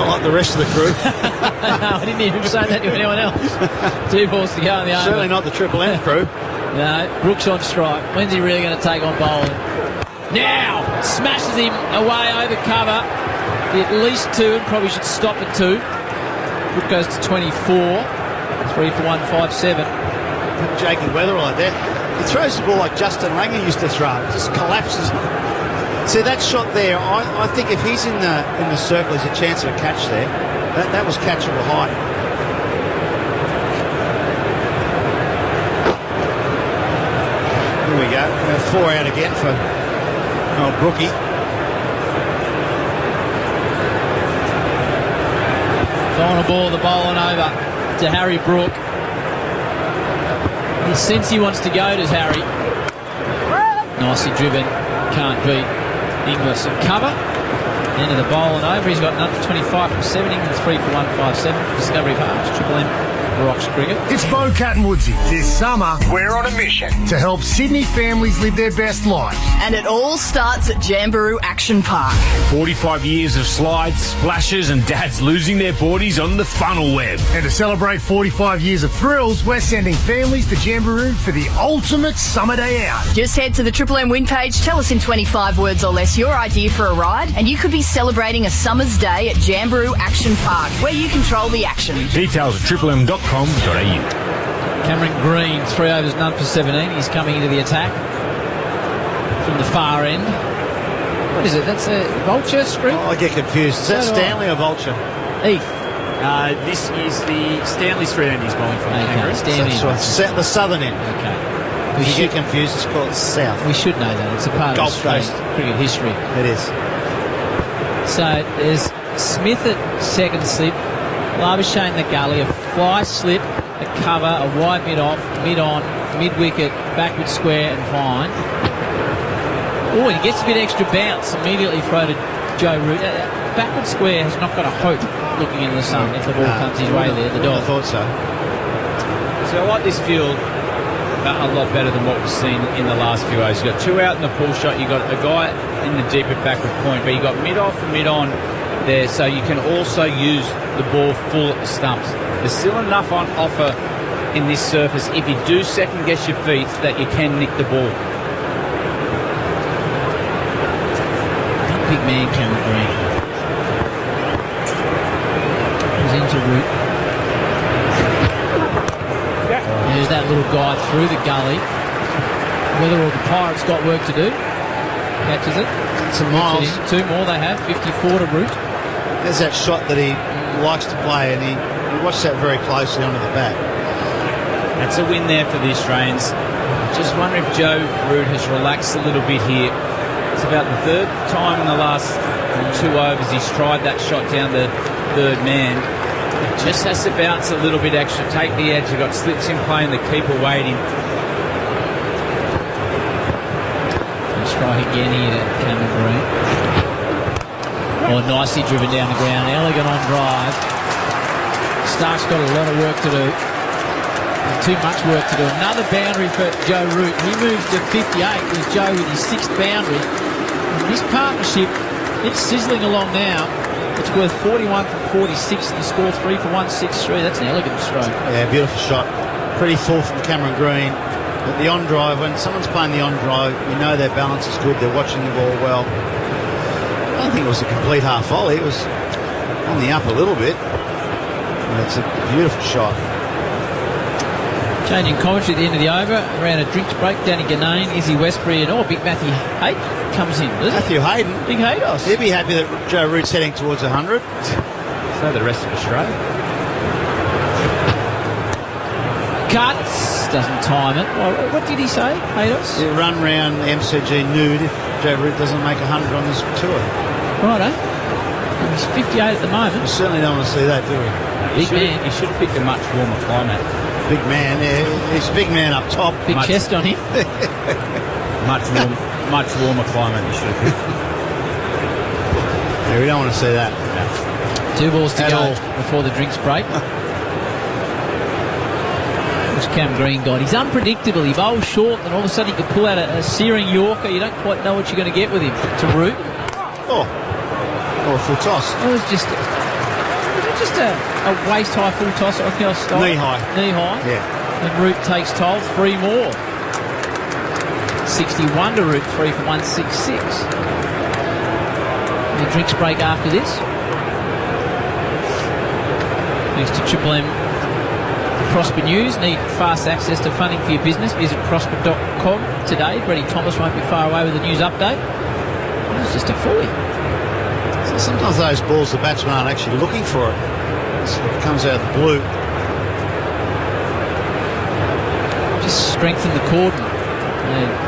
Not like the rest of the crew. No, I didn't even say that to anyone else. 2 balls to go in the over. Certainly not the Triple M crew. No, Brooks on strike. When's he really going to take on Boland? Now! Smashes him away over cover. At least 2, and probably should stop at 2. Brook goes to 24. 3 for 157. Jakey Weather like that. He throws the ball like Justin Langer used to throw. It just collapses. See, that shot there, I think if he's in the circle, there's a chance of a catch there. That was catchable high. 4 out again for old Brookie. Final ball, the bowling over to Harry Brook. He sense he wants to go, does Harry. Nicely driven, can't beat Inglis and cover. End of the bowling over. He's got none for 25 from 7. Inglis 3 for 157 for Discovery Park. Triple M. Rocks cricket. It's Bo Cat and Woodsy. This summer, we're on a mission to help Sydney families live their best lives. And it all starts at Jamboree Action Park. 45 years of slides, splashes and dads losing their boardies on the funnel web. And to celebrate 45 years of thrills, we're sending families to Jamboree for the ultimate summer day out. Just head to the Triple M win page, tell us in 25 words or less your idea for a ride, and you could be celebrating a summer's day at Jamboree Action Park, where you control the action. Details at triplem.com.au. Cameron Green, 3 overs, none for 17. He's coming into the attack from the far end. What is it? That's a Vulture screw? I get confused. Is that Stanley or Vulture? Heath. This is the Stanley Street end he's bowling from. Okay, Stanley. So the southern end. Okay. If you get confused, it's called south. We should know that. It's a part Gulf of Australian Coast cricket history. It is. So there's Smith at second slip, Labuschagne the gully, a fly slip, a cover, a wide mid-off, mid-on, mid-wicket, backward square and fine. Oh, he gets a bit extra bounce, immediately throw to Joe Root. Backward square has not got a hope looking into the sun if the ball comes his way there, the dog. I thought so. So I like this field a lot better than what we've seen in the last few overs. You've got 2 out in the pull shot, you've got a guy in the deeper backward point, but you've got mid-off and mid-on there, so you can also use the ball full at the stumps. There's still enough on offer in this surface if you do second guess your feet that you can nick the ball. Big man Cameron Green. He's into Root. There's that little guy through the gully. Whether or the Pirates got work to do. Catches it. Some miles. 2 more they have. 54 to Root. There's that shot that he likes to play, and he watched that very closely onto the bat. That's a win there for the Australians. Just wonder if Joe Root has relaxed a little bit here. It's about the 3rd time in the last 2 overs he's tried that shot down the 3rd man. It just has to bounce a little bit extra, take the edge. You've got slips in play and the keeper waiting. Strike again here to Cameron Green. Oh, nicely driven down the ground. Elegant on drive. Stark's got a lot of work to do. Too much work to do. Another boundary for Joe Root. He moves to 58 with Joe with his 6th boundary. And this partnership, it's sizzling along now. It's worth 41 from 46 and the score 3 for 163. That's an elegant stroke. Yeah, beautiful shot. Pretty full from Cameron Green. But the on-drive, when someone's playing the on-drive, you know their balance is good. They're watching the ball well. I don't think it was a complete half volley. It was on the up a little bit. But it's a beautiful shot. Changing commentary at the end of the over. Around a drinks break, Danny Ganane, Izzy Westbury and Big Matthew Hayden comes in. Matthew Hayden? Big Haydos. He'd be happy that Joe Root's heading towards 100. So the rest of Australia. Cuts. Doesn't time it. Well, what did he say, Haydos? He'll run round MCG nude if Joe Root doesn't make 100 on this tour. Righto. He's 58 at the moment. We certainly don't want to see that, do we? Big man. He should have picked a much warmer climate. Big man, yeah. He's a big man up top. Big chest on him. much warmer climate he should have picked. Yeah, we don't want to see that. No. 2 balls to go before the drinks break. Which Cam Green got. He's unpredictable. He bowls short and all of a sudden he could pull out a searing Yorker. You don't quite know what you're going to get with him. To Root. Oh, a full toss. It was just a waist-high full toss. I think I'll stop. Knee high. Knee high. Yeah. And Root takes toll. 3 more. 61 to Root. 3 for 166. And the drinks break after this. Thanks to Triple M Prosper News. Need fast access to funding for your business? Visit prosper.com today. Brady Thomas won't be far away with the news update. It's just a 40. So sometimes those balls, the batsmen aren't actually looking for it. It comes out of the blue. Just strengthen the cordon.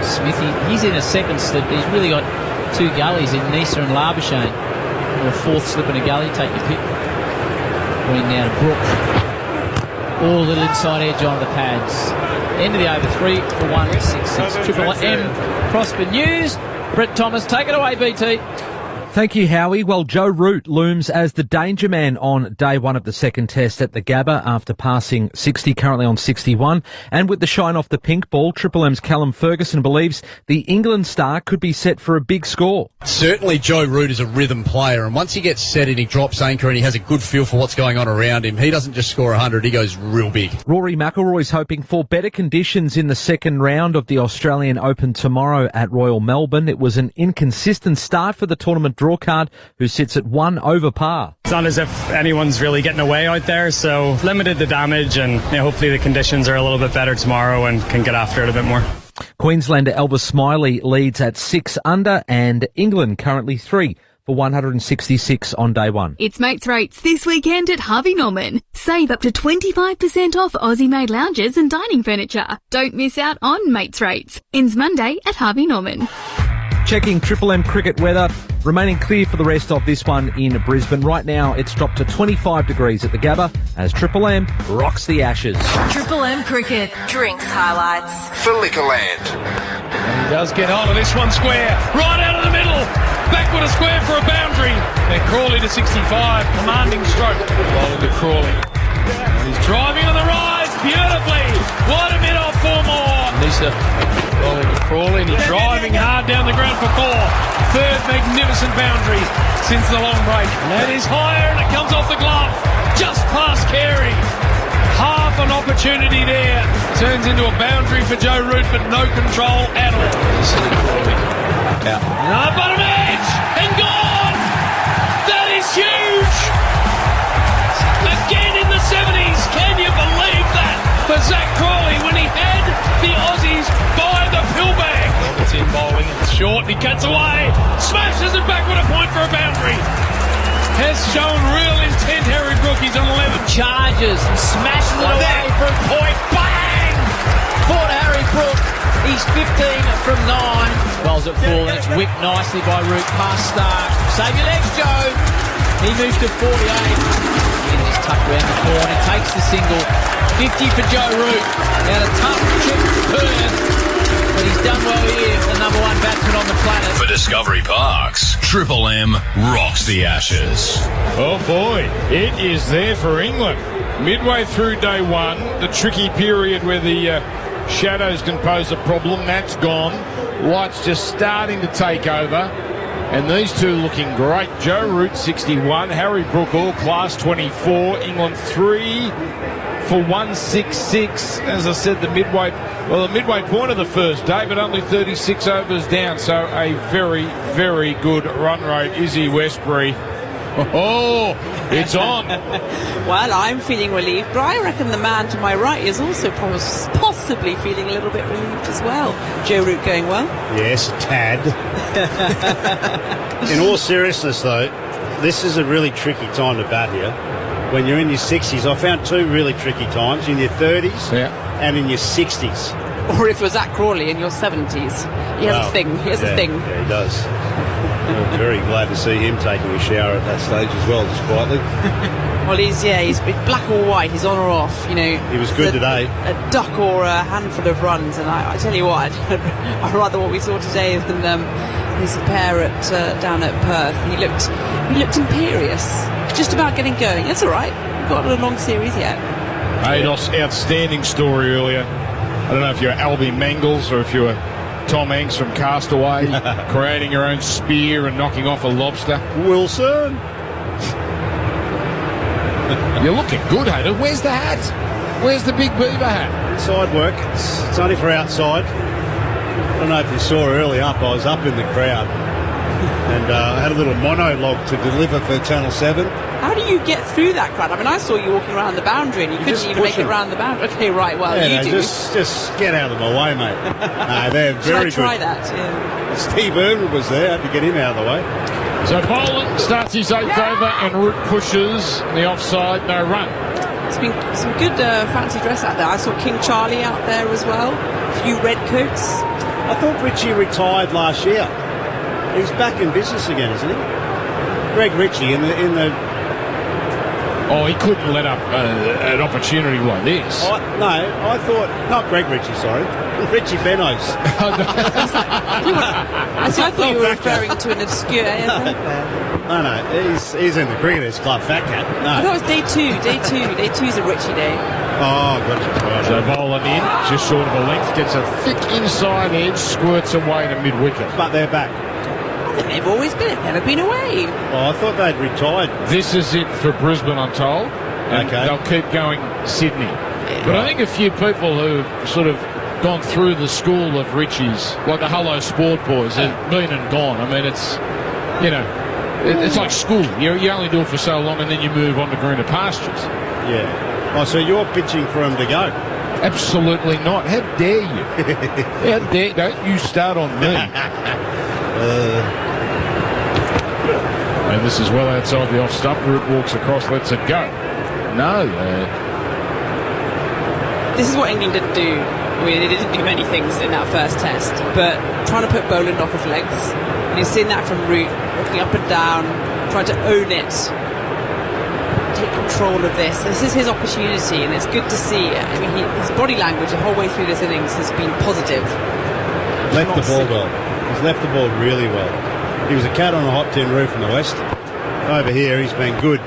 Smithy, he's in a second slip. He's really got two gullies in Nisa and Labuschagne. Or a fourth slip in a gully, take your pick. Going now to Brook. Oh, little inside edge on the pads. End of the over, 3 for 166. Triple M Prosper News. Brett Thomas, take it away, BT. Thank you, Howie. Well, Joe Root looms as the danger man on day one of the second test at the Gabba after passing 60, currently on 61. And with the shine off the pink ball, Triple M's Callum Ferguson believes the England star could be set for a big score. Certainly Joe Root is a rhythm player, and once he gets set and he drops anchor and he has a good feel for what's going on around him, he doesn't just score 100, he goes real big. Rory McIlroy's hoping for better conditions in the second round of the Australian Open tomorrow at Royal Melbourne. It was an inconsistent start for the tournament draw card, who sits at 1 over par. It's not as if anyone's really getting away out there, so limited the damage, and hopefully the conditions are a little bit better tomorrow and can get after it a bit more. Queenslander Elvis Smiley leads at 6 under, and England currently 3 for 166 on day one. It's Mates Rates this weekend at Harvey Norman. Save up to 25% off Aussie-made lounges and dining furniture. Don't miss out on Mates Rates. Ends Monday at Harvey Norman. Checking Triple M cricket weather, remaining clear for the rest of this one in Brisbane. Right now, it's dropped to 25 degrees at the Gabba as Triple M rocks the Ashes. Triple M Cricket drinks highlights. For Liquorland. And he does get hold of this one square, right out of the middle. Backward a square for a boundary. And Crawley to 65, commanding stroke. Bowling to Crawley. And he's driving on the rise beautifully. What a mid-off, 4 more. Nisa bowling to Crawley, and he's driving hard down the ground for 4. Third magnificent boundary since the long break. And that is higher, and it comes off the glove. Just past Carey. Half an opportunity there. Turns into a boundary for Joe Root, but no control at all. Out. No, bottom edge, and gone! That is huge! Again in the 70s, can you believe that? For Zach Crawley when he had the Aussies by the pill bag. It's in bowling, it's short, he cuts away, smashes it back with a point for a boundary. Has shown real intent, Harry Brook, he's on 11. Charges and smashes it away for a point. Bang! For Harry Brook. He's 15 from 9. Bowls at full, and it's whipped nicely by Root past Stark. Save your legs, Joe. He moves to 48. And just tucked around the corner, takes the single. 50 for Joe Root. Now a tough trip to Perth, but he's done well here. The number one batsman on the planet. For Discovery Parks, Triple M rocks the Ashes. Oh boy, it is there for England. Midway through day one, the tricky period where the shadows can pose a problem, that's gone. Light's just starting to take over. And these two looking great. Joe Root 61, Harry Brook all class 24, England 3 for 166. As I said, the midway point of the first day, but only 36 overs down. So a very, very good run rate. Izzy Westbury. Oh, it's on. Well, I'm feeling relieved, but I reckon the man to my right is also possibly feeling a little bit relieved as well. Joe Root going well? Yes, a tad. In all seriousness, though, this is a really tricky time to bat here. When you're in your 60s, I found 2 really tricky times, in your 30s and in your 60s. Or if it was Zach Crawley in your 70s. He has a thing. He has a thing. Yeah, he does. I'm very glad to see him taking a shower at that stage as well, just quietly. Well, he's black or white, he's on or off, you know. He was good today. A duck or a handful of runs, and I tell you what, I'd rather what we saw today than his pair down at Perth. He looked imperious, just about getting going. That's all right. We've got a long series yet. Ados, outstanding story earlier. I don't know if you're Albie Mangles or if you're Tom Hanks from Castaway, creating your own spear and knocking off a lobster. Wilson! You're looking good, Hader. Where's the hat? Where's the big beaver hat? Inside work. It's only for outside. I don't know if you saw early up, I was up in the crowd. And I had a little monologue to deliver for Channel 7. How do you get through that crowd? I mean, I saw you walking around the boundary and you couldn't even make it around the boundary. Okay, right, well, you do. Just get out of my way, mate. They're very good. Try that, yeah. Steve Irwin was there. I had to get him out of the way. So Boland starts his 8th over and Root pushes the offside, no run. It's been some good fancy dress out there. I saw King Charlie out there as well. A few red coats. I thought Richie retired last year. He's back in business again, isn't he? Greg Ritchie in the. Oh, he couldn't let up an opportunity like this. I thought not Greg Ritchie. Sorry, Richie Benos. I thought you were referring to an obscure AFL. No, he's in the Cricketers Club, Fat Cat. No, I thought it was day two. Day two's a Richie day. Oh, gotcha. So Boland in, just short of a length, gets a thick inside edge, squirts away to mid-wicket. But they're back. I think they've always been. They've never been away. Oh, I thought they'd retired. This is it for Brisbane, I'm told. And okay. They'll keep going Sydney. Yeah. But I think a few people who've sort of gone through the school of Richie's, like the Hello Sport boys, have been and gone. I mean, it's, you know, it's like school. You only do it for so long and then you move on to greener pastures. Yeah. Oh, so you're pitching for him to go? Absolutely not. How dare you? How dare don't you start on me? And this is well outside the off stump. Root walks across, lets it go. No. This is what England didn't do. I mean, they didn't do many things in that first test, but trying to put Boland off his legs. And you've seen that from Root, walking up and down, trying to own it. Take control of this. This is his opportunity, and it's good to see. I mean, his body language the whole way through this innings has been positive. Left the ball well. He's left the ball really well. He was a cat on a hot tin roof in the West. Over here, he's been good.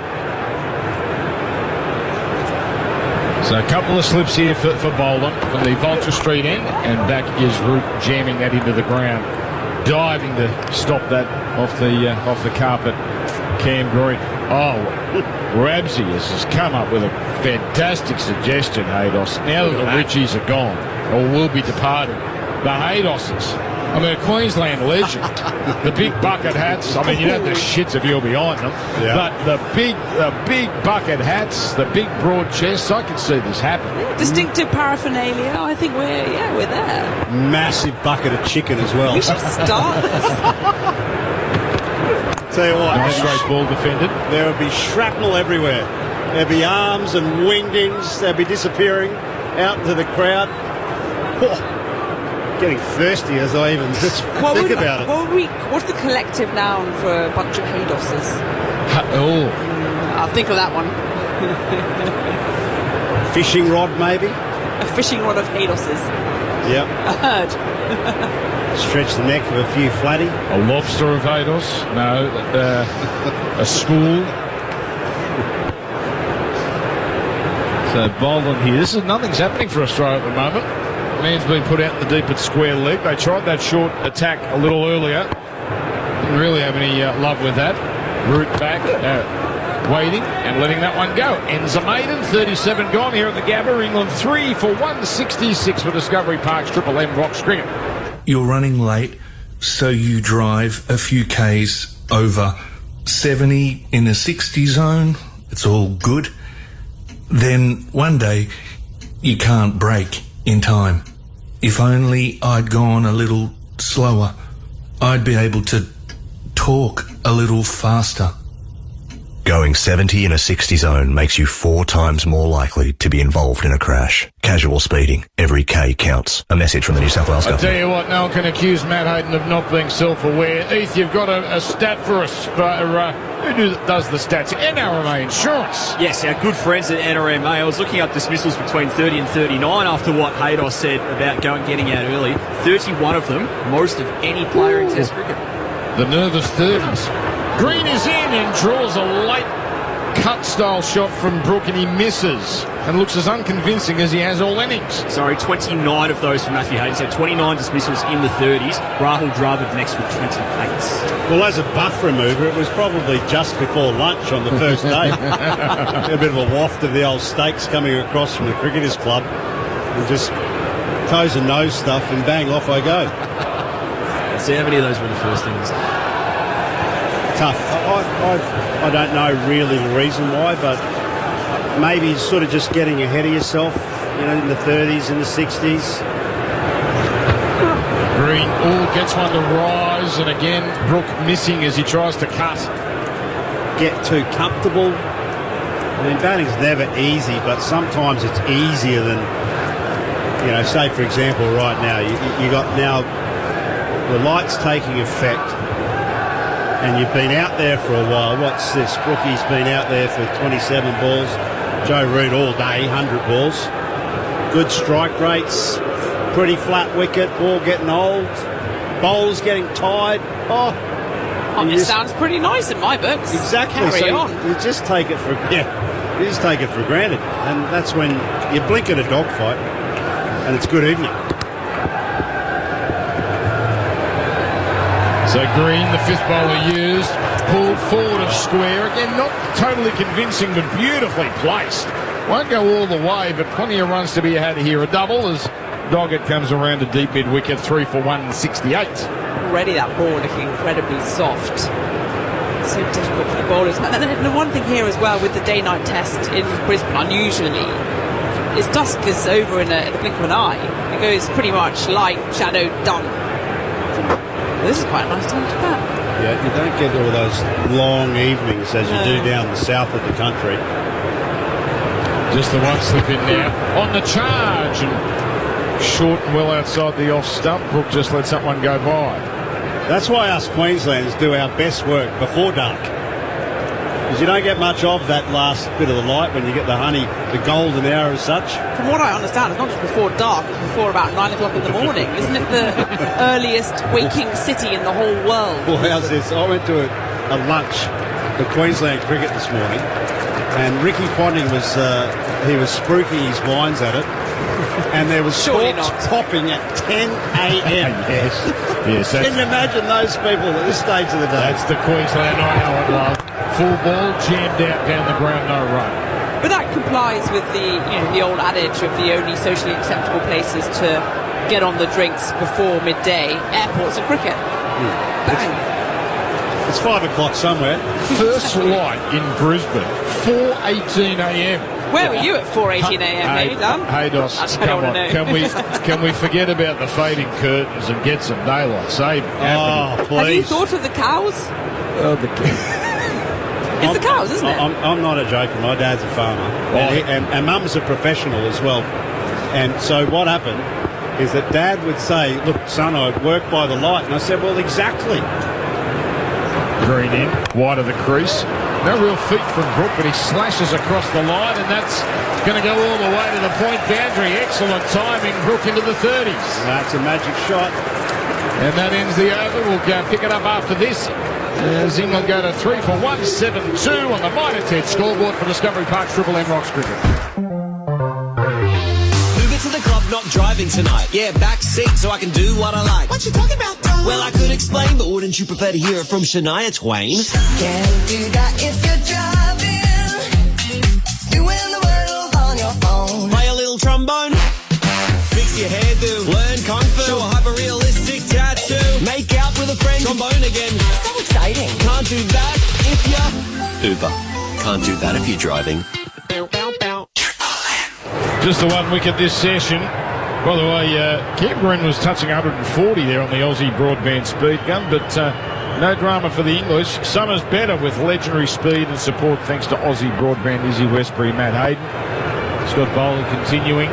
So a couple of slips here for Boland from the Vulture Street end, and back is Root jamming that into the ground, diving to stop that off the carpet. Cam Green. Oh, Rabsy has just come up with a fantastic suggestion, Haydos. Now that the Richies are gone, or will be departed, the Haydoses, I mean, a Queensland legend, the big bucket hats. I mean, you know the shits if you're behind them, but the big bucket hats, the big broad chests. I can see this happen. Distinctive paraphernalia. I think we're there. Massive bucket of chicken as well. We should start this. Tell you what, nice straight ball defended. There would be shrapnel everywhere. There'd be arms and wingdings. They'd be disappearing out into the crowd. Oh, getting thirsty as I even just think about it. What's the collective noun for a bunch of Haydoses? I'll think of that one. Fishing rod, maybe? A fishing rod of Haydoses. Yep. A herd. Stretch the neck of a few flatty. A lobster of Haydos? No. A school. So Boland here. Nothing's happening for Australia at the moment. Man's been put out in the deep at square leg. They tried that short attack a little earlier. Didn't really have any love with that. Root back, waiting and letting that one go. Ends a maiden, 37 gone here at the Gabba. England 3 for 166 for Discovery Park's Triple M Rocks Cricket. You're running late, so you drive a few Ks over 70 in a 60 zone. It's all good. Then one day you can't brake in time. If only I'd gone a little slower, I'd be able to talk a little faster. Going 70 in a 60 zone makes you 4 times more likely to be involved in a crash. Casual speeding. Every K counts. A message from the New South Wales government. I tell you what, no one can accuse Matt Hayden of not being self-aware. Heath, you've got a stat for us. Who does the stats? NRMA Insurance. Yes, our good friends at NRMA. I was looking up dismissals between 30 and 39 after what Haydos said about getting out early. 31 of them, most of any player in Test cricket. The nervous 30s. Green is in and draws a late cut-style shot from Brook, and he misses and looks as unconvincing as he has all innings. Sorry, 29 of those from Matthew Hayden, so 29 dismissals in the 30s. Rahul Dravid next with 28. Well, as a buff remover, it was probably just before lunch on the first day. A bit of a waft of the old steaks coming across from the Cricketers Club, and just toes and nose stuff, and bang, off I go. See how many of those were the first innings? Tough. I don't know really the reason why, but maybe sort of just getting ahead of yourself, in the 30s and the 60s. Green gets one to rise, and again Brook missing as he tries to cut. Get too comfortable. I mean, batting's never easy, but sometimes it's easier than, say, for example, right now, you got now the lights taking effect, and you've been out there for a while. What's this? Brookie's been out there for 27 balls. Joe Root all day, 100 balls. Good strike rates, pretty flat wicket, ball getting old, bowls getting tired. It sounds pretty nice in my books. Exactly. Carry on. You just take it for granted, and that's when you blink at a dogfight, and it's good evening. So Green, the fifth bowler used, pulled forward of square. Again, not totally convincing, but beautifully placed. Won't go all the way, but plenty of runs to be had here. A double as Doggett comes around to deep mid-wicket, 3 for 168. Already that ball looking incredibly soft. So difficult for the bowlers. And the one thing here as well with the day-night test in Brisbane, unusually, is dusk is over in the blink of an eye. It goes pretty much light, shadow, done. This is quite a nice time to bat. Yeah, you don't get all those long evenings as you do down the south of the country. Just the one slip in now on the charge, and short and well outside the off stump. Brook just lets that one go by. That's why us Queenslanders do our best work before dark, because you don't get much of that last bit of the light when you get the honey, the golden hour as such. From what I understand, it's not just before dark, it's before about 9 o'clock in the morning. Isn't it the earliest waking city in the whole world? Well, how's this? I went to a lunch for Queensland cricket this morning, and Ricky Ponting was spruiking his wines at it, and there was corks popping at 10 a.m. Yes. Can you imagine those people at this stage of the day? That's the Queensland I know and love. Full ball, jammed out down the ground, no run. But that complies with the old adage of the only socially acceptable places to get on the drinks before midday: airports and cricket. Bang. It's 5 o'clock somewhere. First light in Brisbane, 4:18 a.m. Where were you at 4:18 a.m. maybe, Dan? Hey, Dos, come on. Can we forget about the fading curtains and get some daylight saving? Please. Have you thought of the cows? It's the cows, isn't it? I'm not a joker. My dad's a farmer, and Mum's a professional as well. And so what happened is that Dad would say, "Look, son, I work by the light," and I said, "Well, exactly." Green in, wide of the crease. No real feet from Brook, but he slashes across the line, and that's going to go all the way to the point boundary. Excellent timing. Brook into the 30s. That's a magic shot. And that ends the over. We'll go pick it up after this, as England go to 3 for 172 on the Mitre 10 scoreboard for Discovery Park's Triple M Rocks cricket. Uber to the club, not driving tonight. Yeah, back seat so I can do what I like. What you talking about, Tom? Well, I could explain, but wouldn't you prefer to hear it from Shania Twain? Can't do that if you're driving. Doing the world on your phone. Play a little trombone. Fix your hairdo. Learn kung fu. Show a hyper-realistic tattoo. Make out with a friend. Trombone again. So exciting. Can't do that if you're... Uber. Can't do that if you're driving. Bow, bow, bow. Just the one wicket this session. By the way, Cameron was touching 140 there on the Aussie broadband speed gun, but no drama for the English. Summers better with legendary speed and support thanks to Aussie broadband Izzy Westbury, Matt Hayden. Scott Bowler continuing.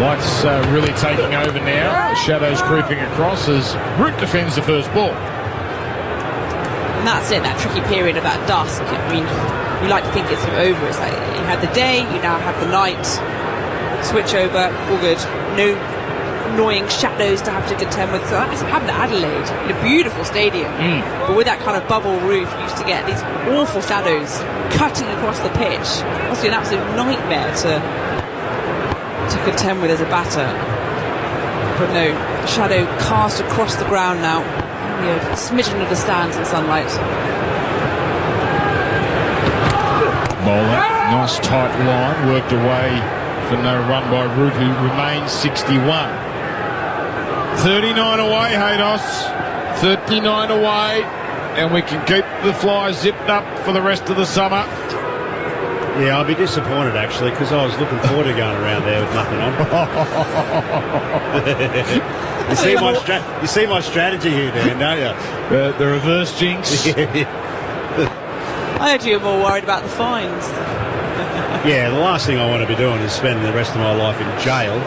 Lights really taking over now. Shadows creeping across as Root defends the first ball. And that's it, that tricky period of that dusk. I mean, you like to think it's over. It's like you had the day, you now have the night. Switch over, all good. No annoying shadows to have to contend with. So that's what happened at Adelaide, in a beautiful stadium. But with that kind of bubble roof, you used to get these awful shadows cutting across the pitch. It must be an absolute nightmare to contend with as a batter. But no, shadow cast across the ground now. Only a smidgen of the stands in sunlight. Bowler, nice tight line, worked away for no run by Root, who remains 61. 39 away, Haydos. 39 away, and we can keep the Flyers zipped up for the rest of the summer. Yeah, I'll be disappointed actually, because I was looking forward to going around there with nothing on. You see my strategy here, Dan, don't you? The reverse jinx. I heard you were more worried about the fines. Yeah, the last thing I want to be doing is spending the rest of my life in jail.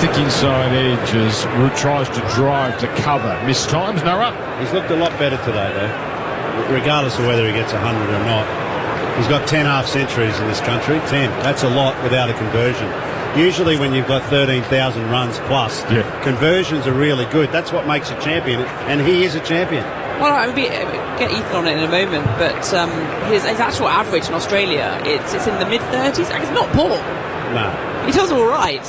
Thick inside edge as Root tries to drive to cover. Missed times, no run. He's looked a lot better today, though, regardless of whether he gets 100 or not. He's got 10 half centuries in this country. 10. That's a lot without a conversion. Usually when you've got 13,000 runs plus, conversions are really good. That's what makes a champion, and he is a champion. Well, I'll get Ethan on it in a moment, but his actual average in Australia, it's in the mid-30s. It's not poor. No. He does all right.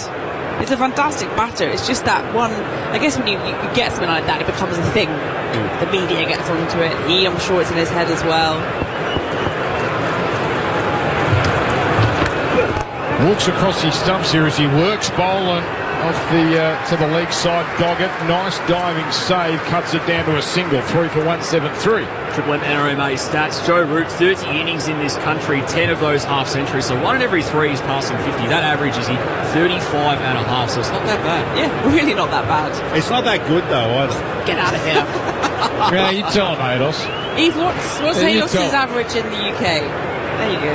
It's a fantastic batter. It's just that one, I guess when you get something like that, it becomes a thing. The media gets onto it. I'm sure it's in his head as well. Walks across his stumps here as he works bowling off to the leg side. Doggett, nice diving save, cuts it down to a single. 3 for 173. Triple M NRMA stats. Joe Root, 30 innings in this country, 10 of those half centuries. So 1 in every 3 is passing 50. That average is 35 and a half. So it's not that bad. Yeah, really not that bad. It's not that good though either. Get out of here. Yeah, you tell him, Ados. Eve, what's Haydos' average in the UK? There you go.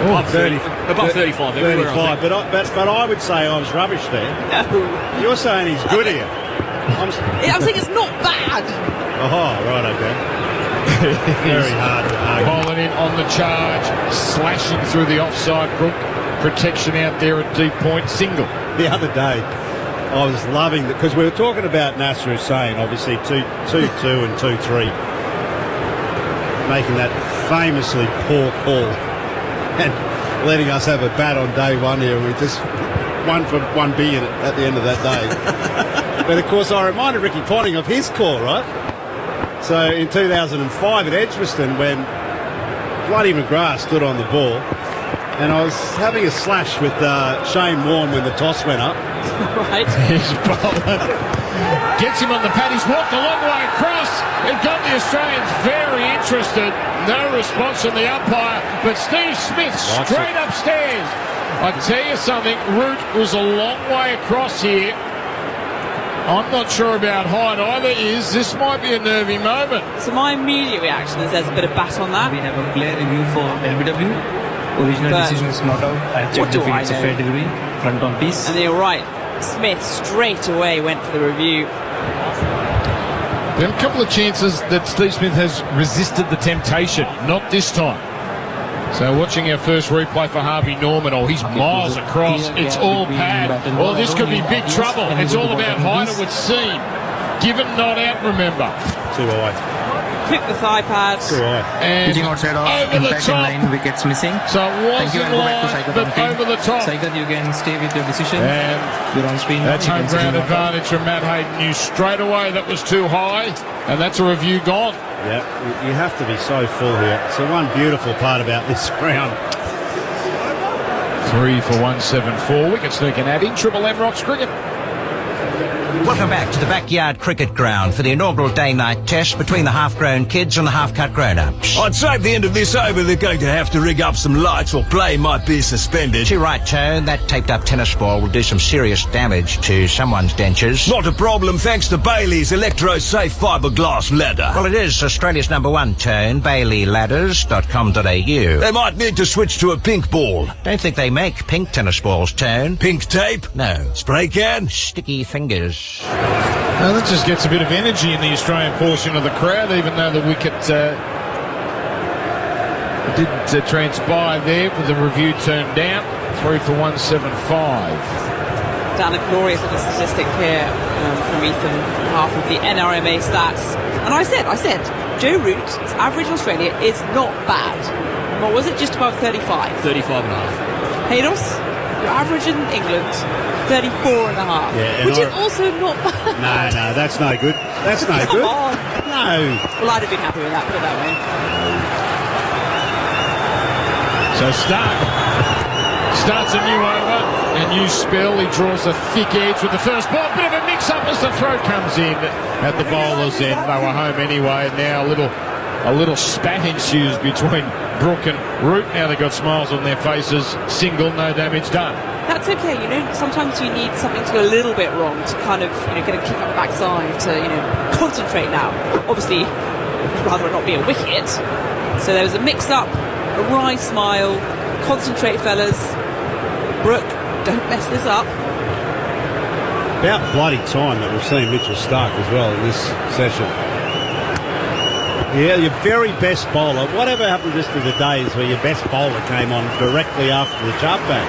Above 35. 35, but I would say I was rubbish there. No. You're saying he's good here. I'm saying it's not bad. Oh, right, okay. Very hard to argue. Bowling in on the charge, slashing through the offside brook. Protection out there at deep point, single. The other day, I was loving that because we were talking about Nasser Hussain, obviously 2-2 and 2-3, making that famously poor call and letting us have a bat on day one here. We just won for $1 billion at the end of that day. But of course, I reminded Ricky Ponting of his call, right? So in 2005 at Edgbaston, when Bloody McGrath stood on the ball, and I was having a slash with Shane Warne when the toss went up. Right. He's bowling. Gets him on the pad. He's walked a long way across. It got the Australians very interested. No response from the umpire. But Steve Smith straight upstairs. I tell you something, Root was a long way across here. I'm not sure about height either. This might be a nervy moment. So my immediate reaction is there's a bit of bat on that. We have a player review for LBW. Original decision is not out. I checked the field. It's a fair delivery. Front on piece. And you're right. Smith straight away went for the review. There are a couple of chances that Steve Smith has resisted the temptation. Not this time. So watching our first replay for Harvey Norman. Oh, he's miles across. It's all pad. Oh, this could be big trouble. It's all about height, it would seem. Given not out, remember. Too high. Clip the thigh pads. Too high. And pitching outside of impact in line, wickets missing. So it was in line, but over the top. Saikat, you can stay with your decision. And you're on screen. That's home ground advantage from Matt Hayden. Knew straight away that was too high, and that's a review gone. Yeah, you have to be so full here. So one beautiful part about this ground. 3 for 174. We can sneak an ad in Triple M Rocks Cricket. Welcome back to the backyard cricket ground for the inaugural day-night test between the half-grown kids and the half-cut grown-ups. I'd say at the end of this over they're going to have to rig up some lights or play might be suspended. Too right, Tone. That taped-up tennis ball will do some serious damage to someone's dentures. Not a problem thanks to Bailey's electro-safe fiberglass ladder. Well, it is Australia's #1, Tone. BaileyLadders.com.au. They might need to switch to a pink ball. Don't think they make pink tennis balls, Tone. Pink tape? No. Spray can? Sticky fingers. Now that just gets a bit of energy in the Australian portion of the crowd, even though the wicket didn't transpire there with the review turned down. 3 for 175. Down a glorious little statistic here from Ethan, half of the NRMA stats. And I said, Joe Root's average in Australia is not bad. What was it? Just above 35? 35 and a half. Haydos, your average in England, 34 and a half. Yeah, which is also not bad. No, that's no good. That's no Come good. on. No. Well, I'd have been happy with that, put it that way. So starts a new over, a new spell. He draws a thick edge with the first ball. Bit of a mix-up as the throw comes in at the bowler's end. They were home anyway. Now a little spat ensues between Brook and Root. Now they've got smiles on their faces. Single, no damage done. that's okay. Sometimes you need something to go a little bit wrong to kind of, get a kick up the backside to, concentrate now. Obviously, I'd rather it not be a wicket. So there was a mix-up, a wry smile. Concentrate, fellas. Brooke, don't mess this up. About bloody time that we've seen Mitchell Starc as well in this session. Yeah, your very best bowler. Whatever happened just to the days where your best bowler came on directly after the chart back?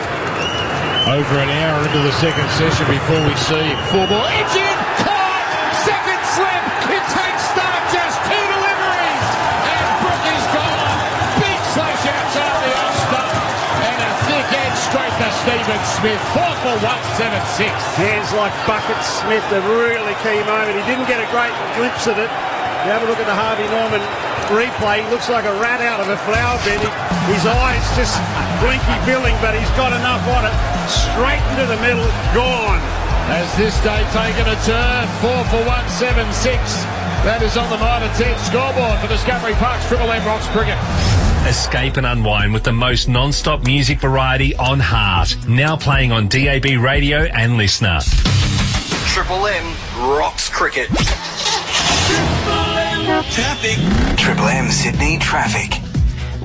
Over an hour into the second session before we see 4 ball. It's in! Caught! Second slip! It takes Starc just 2 deliveries! And Brooke is gone! Big slash outside the off stump. And a thick edge straight to Stephen Smith. 4 for 176. Hands like Bucket Smith, a really key moment. He didn't get a great glimpse of it. You have a look at the Harvey Norman replay. He looks like a rat out of a flower bed. His eyes just blinky billing, but he's got enough on it. Straight into the middle, gone. Has this day taken a turn? 4 for 176. That is on the 9 to 10 scoreboard for Discovery Park's Triple M Rocks Cricket. Escape and unwind with the most non-stop music variety on Heart. Now playing on DAB radio and Listener. Triple M Rocks Cricket. Traffic. Triple M Sydney traffic.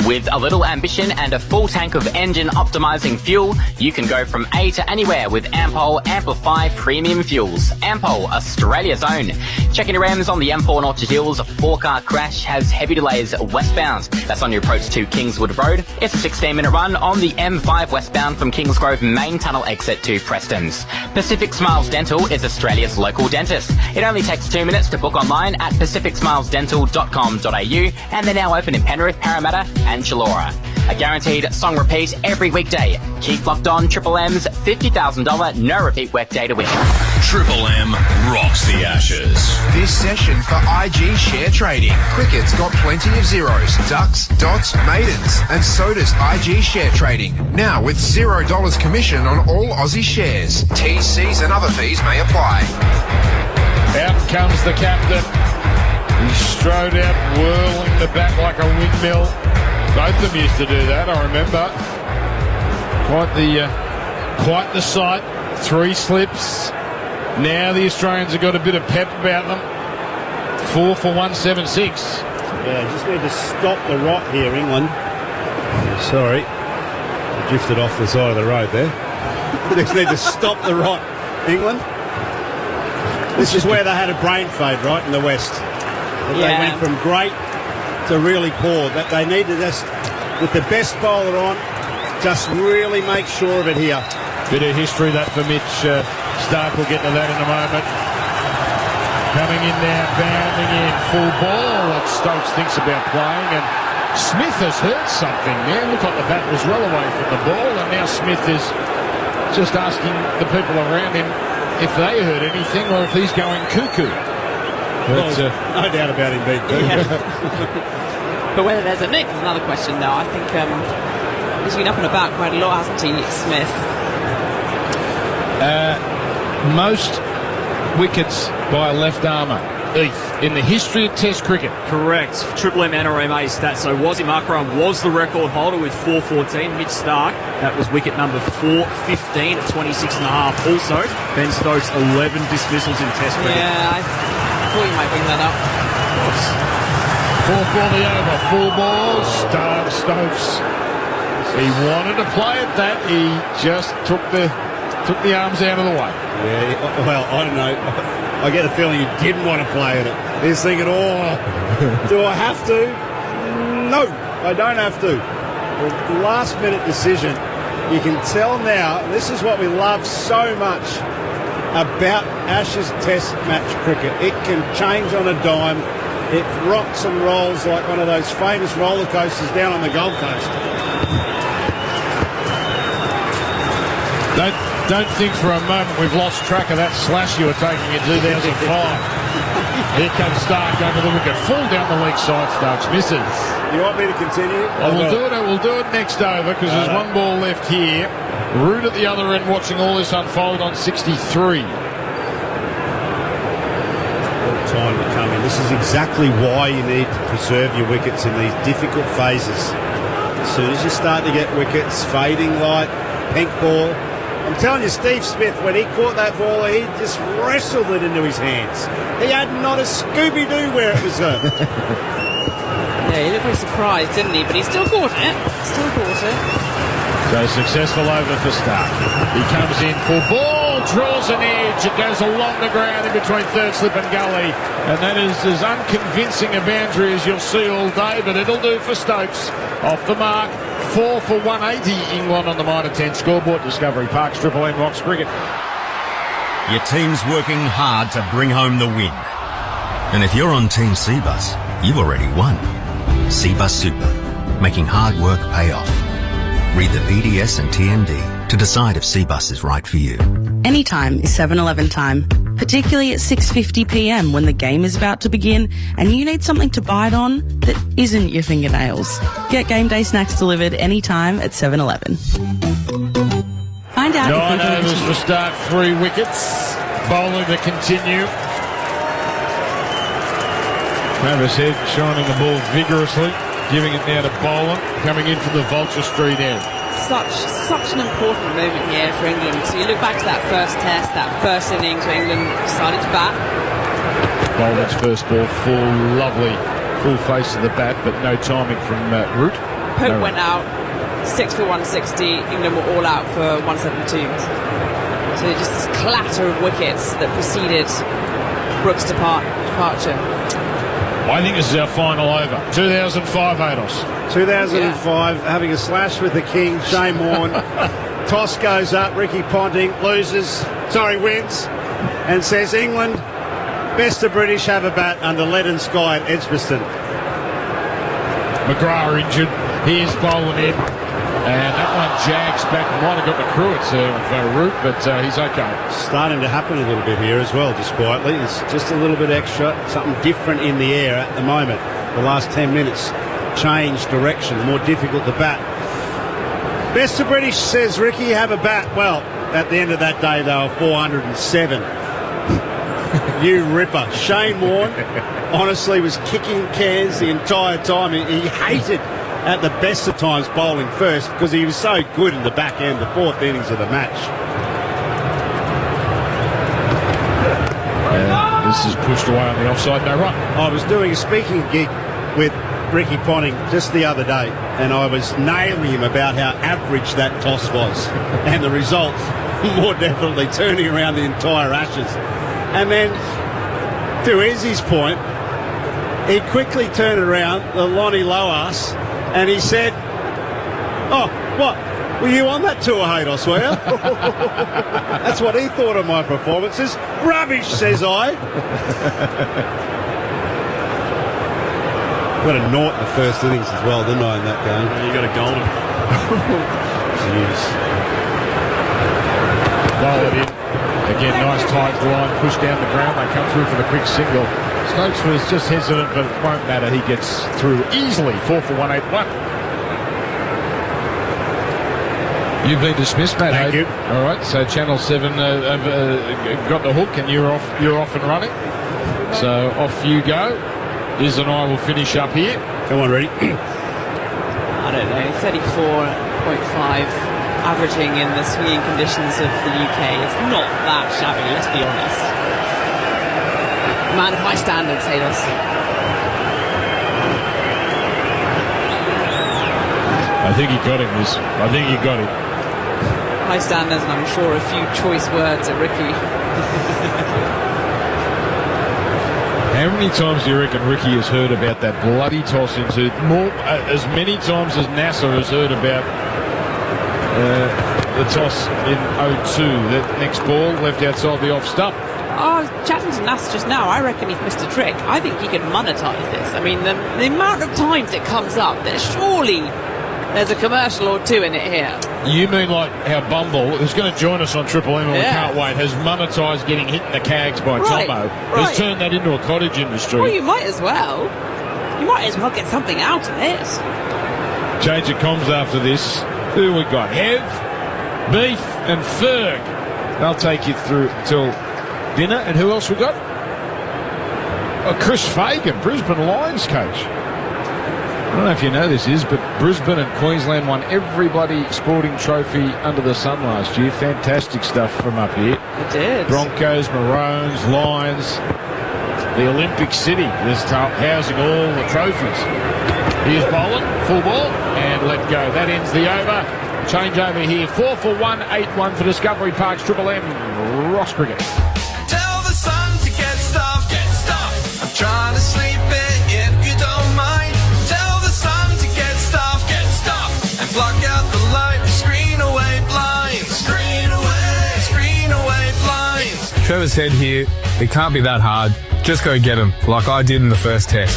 With a little ambition and a full tank of engine optimising fuel, you can go from A to anywhere with Ampol Amplify Premium Fuels. Ampol, Australia's own. Checking your M's on the M4 Orchard Hills. A 4-car crash has heavy delays westbound. That's on your approach to Kingswood Road. It's a 16-minute run on the M5 westbound from Kingsgrove Main Tunnel exit to Preston's. Pacific Smiles Dental is Australia's local dentist. It only takes 2 minutes to book online at pacificsmilesdental.com.au, and they're now open in Penrith, Parramatta and Chullora. A guaranteed song repeat every weekday. Keep locked on Triple M's $50,000 no repeat workday to win. Triple M rocks the Ashes. This session for IG share trading. Cricket's got plenty of zeros, ducks, dots, maidens, and so does IG share trading. Now with $0 commission on all Aussie shares. T's, C's and other fees may apply. Out comes the captain. He strode out, whirling the bat like a windmill. Both of them used to do that, I remember. Quite the sight. 3 slips. Now the Australians have got a bit of pep about them. 4 for 176. Yeah, just need to stop the rot here, England. Sorry. Drifted off the side of the road there. Just need to stop the rot, England. This is where they had a brain fade, right, in the West. They went from great to really poor. That they need to just, with the best bowler on, just really make sure of it here. Bit of history that for Mitch Starc. We'll get to that in a moment. Coming in now, bounding in full ball. What Stokes thinks about playing, and Smith has heard something there. Looked like the bat was well away from the ball, and now Smith is just asking the people around him if they heard anything or if he's going cuckoo. Well, no doubt about him being cuckoo. But whether there's a nick is another question, though. I think he's been up and about quite a lot, hasn't he, Smith? Most wickets by a left armour in the history of Test cricket. Correct. Triple M NRMA stats. So Wasim Akram was the record holder with 414. Mitch Starc, that was wicket number 415 at 26 and a half. Also, Ben Stokes, 11 dismissals in Test cricket. Yeah, I thought you might bring that up. Fourth ball the over. 4 balls. Stokes. He wanted to play at that. He just took the arms out of the way. Yeah, well, I don't know. I get a feeling he didn't want to play at it. He's thinking, do I have to? No, I don't have to. The last minute decision, you can tell now, this is what we love so much about Ashes Test match cricket. It can change on a dime. It rocks and rolls like one of those famous roller coasters down on the Gold Coast. Don't think for a moment we've lost track of that slash you were taking in 2005. Here comes Starc over the wicket. Full down the leg side, Stokes misses. You want me to continue? We'll do it next over because there's 1 ball left here. Root at the other end watching all this unfold on 63. Time to come in. This is exactly why you need to preserve your wickets in these difficult phases. As soon as you start to get wickets, fading light, pink ball, I'm telling you, Steve Smith, when he caught that ball, he just wrestled it into his hands. He had not a Scooby-Doo where it was going. Yeah, he looked very surprised, didn't he? But he still caught it. So successful over for Stark. He comes in for ball, draws an edge. It goes along the ground in between third slip and gully. And that is as unconvincing a boundary as you'll see all day, but it'll do for Stokes. Off the mark, 4 for 180. England on the Mitre 10 scoreboard. Discovery Park's Triple M Rocks Cricket. Your team's working hard to bring home the win. And if you're on Team Cbus, you've already won. Cbus Super, making hard work pay off. Read the PDS and TMD to decide if Cbus is right for you. Anytime is 7-Eleven time, particularly at 6:50 p.m. when the game is about to begin and you need something to bite on that isn't your fingernails. Get game day snacks delivered anytime at 7-Eleven. Find out 9 overs for Stark, 3 wickets. Bowling to continue. Travis Head shining the ball vigorously, giving it now to Boland, coming in from the Vulture Street end. Such an important moment here for England. So you look back to that first test, that first innings where England decided to bat. Boland's first ball, full face of the bat, but no timing from Root. Pope went out, 6 for 160. England were all out for 172. So just this clatter of wickets that preceded Brooks' departure. I think this is our final over. 2005, Ados. 2005, having a slash with the king, Shane Warne. Toss goes up, Ricky Ponting wins, and says, England, best of British have a bat under lead and sky at Edgbaston. McGrath injured. Here's bowling in. And that one jags back. Might have got the Cruets of Root, but he's okay. Starting to happen a little bit here as well, just quietly. It's just a little bit extra, something different in the air at the moment. The last 10 minutes, change direction, more difficult to bat. Best of British, says Ricky, have a bat. Well, at the end of that day, they were 407. You ripper. Shane Warne, honestly, was kicking cans the entire time. He hated at the best of times bowling first because he was so good in the back end, the 4th innings of the match. This is pushed away on the offside, no run. I was doing a speaking gig with Ricky Ponting just the other day, and I was nailing him about how average that toss was, and the result more definitely turning around the entire Ashes. And then, to Izzy's point, he quickly turned around, the Lonnie Loas, and he said, oh, what? Were you on that tour, Haydos, were you? That's what he thought of my performances. Rubbish, says I. Got a naught in the first innings as well, didn't I, in that game? You got a golden. Jeez. Roll it in. Again, nice tight line, push down the ground. They come through for the quick single. Stokes was just hesitant, but it won't matter. He gets through easily. 4 for 181. You've been dismissed, Matt. Thank you. All right, so Channel 7 got the hook, and you're off and running. So off you go. Liz and I will finish up here. Come on, ready? I don't know, 34.5 averaging in the swinging conditions of the UK. It's not that shabby, let's be honest. Man of high standards, Haydos. I think he got him, Liz. I think he got him. High standards, and I'm sure a few choice words at Ricky. How many times do you reckon Ricky has heard about that bloody toss into more? As many times as NASA has heard about the toss in 0-2. That next ball left outside the off stump. I was chatting to Nas just now. I reckon he's missed a trick. I think he can monetize this. I mean, the amount of times it comes up, surely there's a commercial or two in it here. You mean like how Bumble, who's going to join us on Triple M, and we can't wait, has monetised getting hit in the cags by Tomo, has turned that into a cottage industry. Well, you might as well. You might as well get something out of it. Change of comms after this. Who we got? Hev, Beef and Ferg. They'll take you through till dinner. And who else we got? Oh, Chris Fagan, Brisbane Lions coach. I don't know if you know this but Brisbane and Queensland won every bloody sporting trophy under the sun last year. Fantastic stuff from up here. It did. Broncos, Maroons, Lions. The Olympic City is housing all the trophies. Here's Boland, full ball, and let go. That ends the over. Change over here. 4 for 1, 8-1 for Discovery Park's Triple M. Ross Cricket. Tell the sun to get stuffed, get stuffed. I'm trying to sleep it if you don't mind. Tell the sun to get stuffed, and block out the light. Screen away blinds, screen away blinds. Trevor said here, it can't be that hard. Just go get them, like I did in the first test.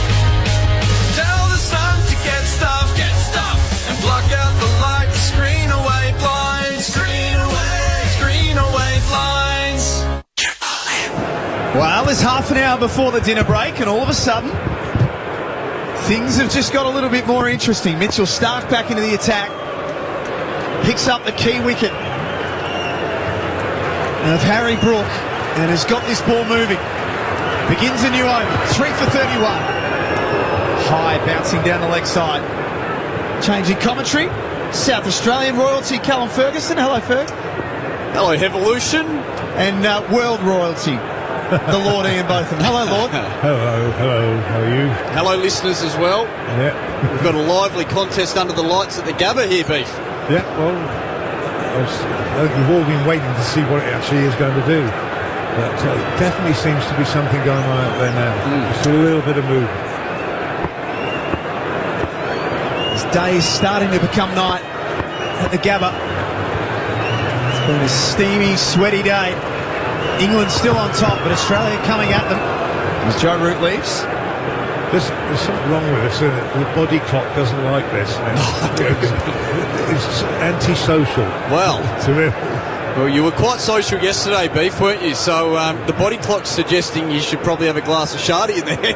Tell the sun to get stuffed, and block out the light. Screen away blinds, screen away blinds. Well, there's half an hour before the dinner break, and all of a sudden, things have just got a little bit more interesting. Mitchell Starc back into the attack, picks up the key wicket of Harry Brook, and has got this ball moving. Begins a new over, 3 for 31. High, bouncing down the leg side. Changing commentary, South Australian royalty, Callum Ferguson. Hello, Ferg. Hello, Evolution. And world royalty, the Lord Ian Botham. Hello, Lord. Hello, how are you? Hello, listeners as well. Yeah. We've got a lively contest under the lights at the Gabba here, Beef. Yeah, well, you've all been waiting to see what it actually is going to do. But it definitely seems to be something going on out there now. Just a little bit of movement. This day is starting to become night at the Gabba. It's been a steamy, sweaty day. England still on top, but Australia coming at them as Joe Root leaves. There's something wrong with us, isn't it? The body clock doesn't like this. It's antisocial. Well, you were quite social yesterday, Beef, weren't you? So the body clock's suggesting you should probably have a glass of Shardy in there.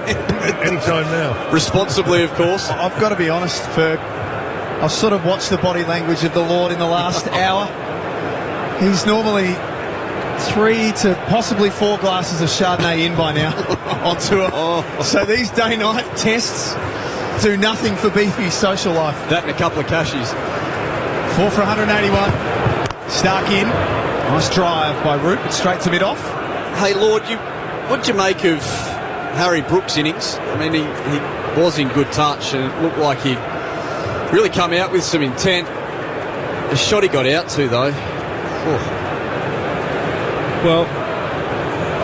Anytime now. Responsibly, of course. I've got to be honest, Ferg. I've sort of watched the body language of the Lord in the last hour. He's normally 3 to possibly 4 glasses of Chardonnay in by now on tour. So these day-night tests do nothing for Beefy's social life. That and a couple of cashies. 4 for 181. Starc in. Nice drive by Root, but straight to mid-off. Hey, Lord, what'd you make of Harry Brook's innings? I mean, he was in good touch, and it looked like he'd really come out with some intent. The shot he got out to, though. Well,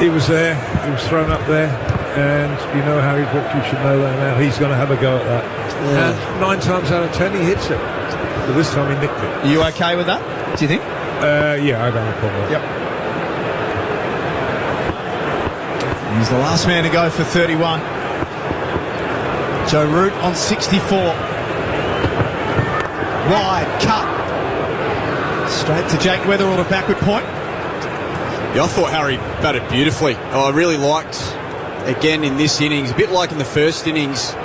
he was there. He was thrown up there. And you know Harry Brook, you should know that now. He's going to have a go at that. Yeah. And 9 times out of 10, he hits it. But this time he nicked it. Are you okay with that, do you think? Yeah, I don't have a problem with that. Yep. He's the last man to go for 31. Joe Root on 64. Wide cut. Straight to Jake Weatherall to backward point. Yeah, I thought Harry batted beautifully. I really liked, again, in this innings, a bit like in the first innings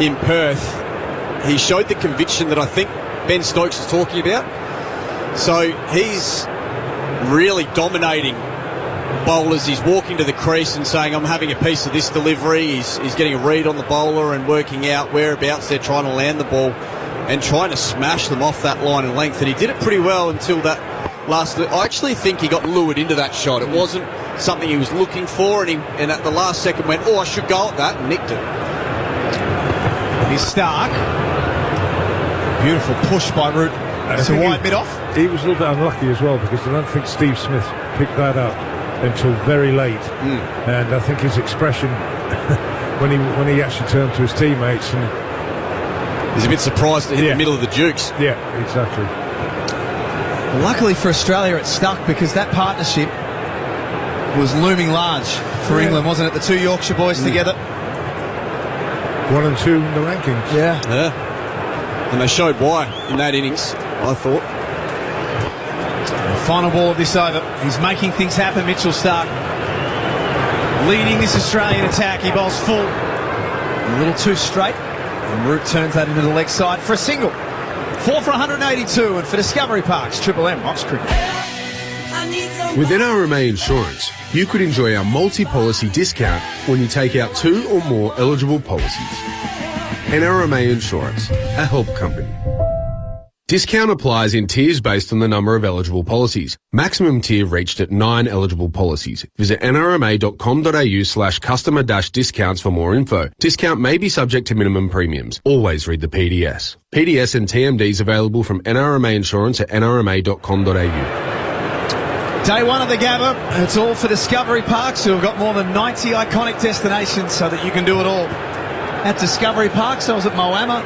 in Perth, he showed the conviction that I think Ben Stokes is talking about. So he's really dominating bowlers. He's walking to the crease and saying, I'm having a piece of this delivery. He's getting a read on the bowler and working out whereabouts they're trying to land the ball and trying to smash them off that line and length. And he did it pretty well until that last... I actually think he got lured into that shot. It wasn't something he was looking for, and at the last second went, I should go at that, and nicked it. Here's Starc. Beautiful push by Root. It's a wide mid-off. He was a little bit unlucky as well, because I don't think Steve Smith picked that up until very late. And I think his expression when he actually turned to his teammates, and he's a bit surprised to hit the middle of the Dukes. Yeah, exactly. Luckily for Australia, it stuck, because that partnership was looming large for England, wasn't it? The two Yorkshire boys together. 1 and 2 in the rankings. Yeah. And they showed why in that innings, I thought. The final ball of this over. He's making things happen, Mitchell Starc. Leading this Australian attack. He bowls full. A little too straight. And Root turns that into the leg side for a single. 4 for 182. And for Discovery Park's Triple M Box Cricket. With NRMA Insurance, you could enjoy our multi-policy discount when you take out 2 or more eligible policies. NRMA Insurance, a help company. Discount applies in tiers based on the number of eligible policies. Maximum tier reached at 9 eligible policies. Visit nrma.com.au/customer-discounts for more info. Discount may be subject to minimum premiums. Always read the PDS. PDS and TMDs available from NRMA Insurance at nrma.com.au. Day one of the Gabba. It's all for Discovery Parks, who have got more than 90 iconic destinations so that you can do it all. At Discovery Parks, I was at Moama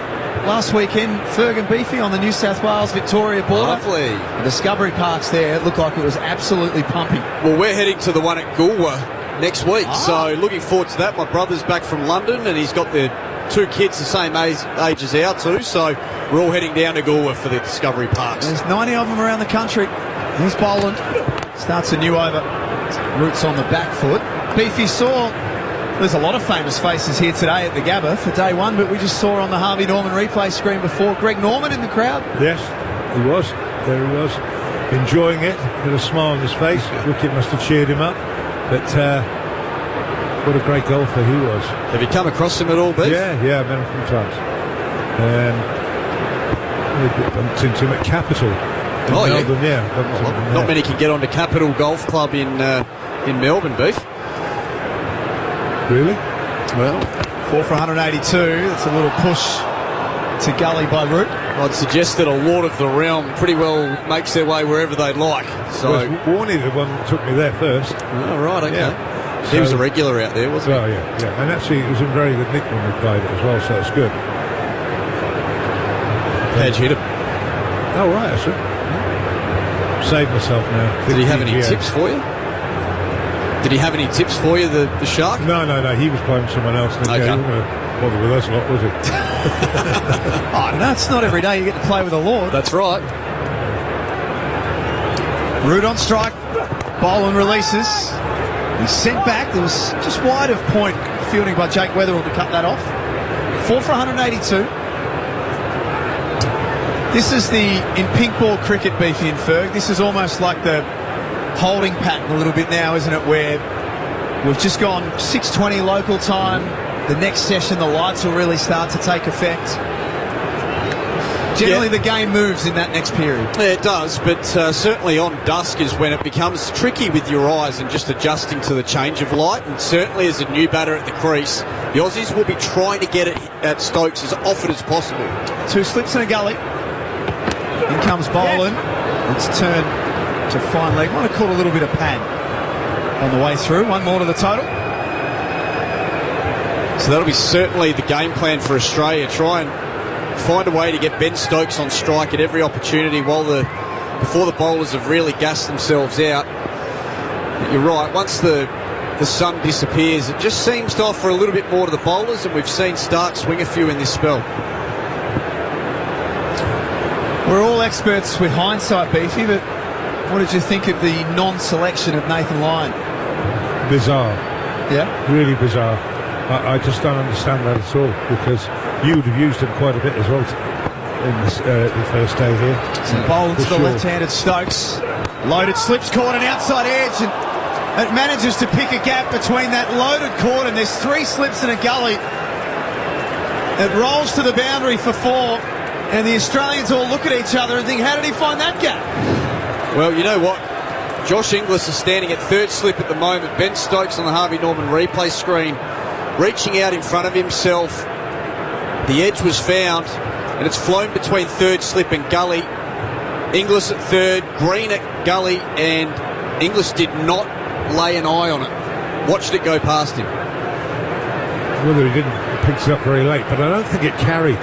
last weekend, Ferg and Beefy on the New South Wales-Victoria border. Lovely. The Discovery Parks there, it looked like it was absolutely pumping. Well, we're heading to the one at Goolwa next week, so looking forward to that. My brother's back from London, and he's got the 2 kids the same age as our 2, so we're all heading down to Goolwa for the Discovery Parks. There's 90 of them around the country. Here's Boland. Starts a new over. Roots on the back foot. Beefy saw... There's a lot of famous faces here today at the Gabba for day one, but we just saw on the Harvey Norman replay screen before Greg Norman in the crowd. Yes, he was. There he was, enjoying it, with a smile on his face. Wicket must have cheered him up. But what a great golfer he was. Have you come across him at all, Beef? Yeah, I met him a few times. We bumped into him at Capital in Melbourne. Yeah. Not many can get onto Capital Golf Club in Melbourne, Beef. Really? Well, 4 for 182. That's a little push to gully by Root. I'd suggest that a lot of the realm pretty well makes their way wherever they'd like. So well, Warney, the one that took me there first. Oh, right, okay. Yeah. He was a regular out there, wasn't he? Well, yeah. And actually, it was a very good nick when we played it as well, so it's good. How'd you hit him? Oh, right, I see. Saved myself now. Did he have any tips for you? Did he have any tips for you, the Shark? No. He was playing with someone else. Okay. He wasn't bother with us a lot, was he? Oh, no, it's not every day you get to play with a Lord. That's right. Root on strike. Boland releases. He's sent back. There was just wide of point fielding by Jake Weatherall to cut that off. 4 for 182. This is in pink ball cricket, Beefy and Ferg. This is almost like the holding pattern a little bit now, isn't it, where we've just gone 6:20 local time. The next session, the lights will really start to take effect. Generally, the game moves in that next period. Yeah, it does, but certainly on dusk is when it becomes tricky with your eyes and just adjusting to the change of light. And certainly as a new batter at the crease, the Aussies will be trying to get it at Stokes as often as possible. 2 slips and a gully. In comes Boland. It's turned to fine leg. Might have caught a little bit of pad on the way through. 1 more to the total. So that'll be certainly the game plan for Australia. Try and find a way to get Ben Stokes on strike at every opportunity before the bowlers have really gassed themselves out. But you're right, once the sun disappears, it just seems to offer a little bit more to the bowlers, and we've seen Stark swing a few in this spell. We're all experts with hindsight, Beefy, but what did you think of the non-selection of Nathan Lyon? Bizarre. Yeah? Really bizarre. I just don't understand that at all, because you would have used him quite a bit as well in the first day here. So Boland to the left-handed Stokes. Loaded slips caught an outside edge, and it manages to pick a gap between that loaded court, and there's 3 slips and a gully. It rolls to the boundary for 4, and the Australians all look at each other and think, how did he find that gap? Well, you know what? Josh Inglis is standing at 3rd slip at the moment. Ben Stokes on the Harvey Norman replay screen, reaching out in front of himself. The edge was found, and it's flown between 3rd slip and gully. Inglis at 3rd, Green at gully, and Inglis did not lay an eye on it. Watched it go past him. Whether he didn't, he picked it up very late, but I don't think it carried.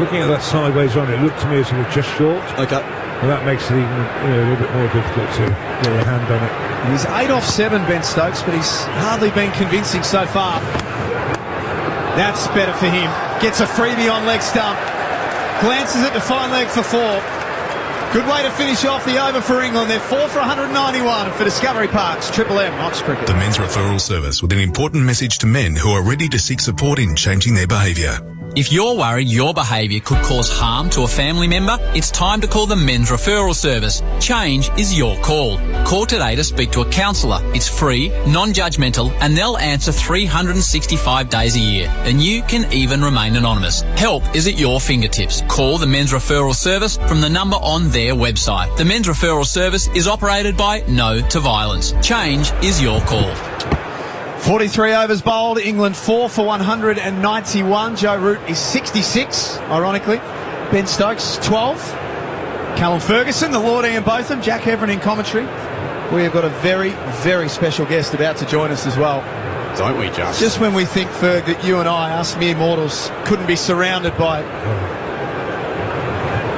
Looking at that sideways on, it looked to me as if it was just short. Okay. And that makes it even a little bit more difficult to get your hand on it. He's 8 off 7, Ben Stokes, but he's hardly been convincing so far. That's better for him. Gets a freebie on leg stump. Glances at the fine leg for 4. Good way to finish off the over for England. They're 4 for 191 for Discovery Parks. Triple M, Ox Cricket. The Men's Referral Service with an important message to men who are ready to seek support in changing their behaviour. If you're worried your behaviour could cause harm to a family member, it's time to call the Men's Referral Service. Change is your call. Call today to speak to a counsellor. It's free, non-judgmental, and they'll answer 365 days a year. And you can even remain anonymous. Help is at your fingertips. Call the Men's Referral Service from the number on their website. The Men's Referral Service is operated by No to Violence. Change is your call. 43 overs bowled, England 4 for 191. Joe Root is 66, ironically. Ben Stokes, 12. Callum Ferguson, the Lord Ian Botham, Jack Heverin in commentary. We have got a very, very special guest about to join us as well. Don't we just? Just when we think, Ferg, that you and I, us mere mortals, couldn't be surrounded by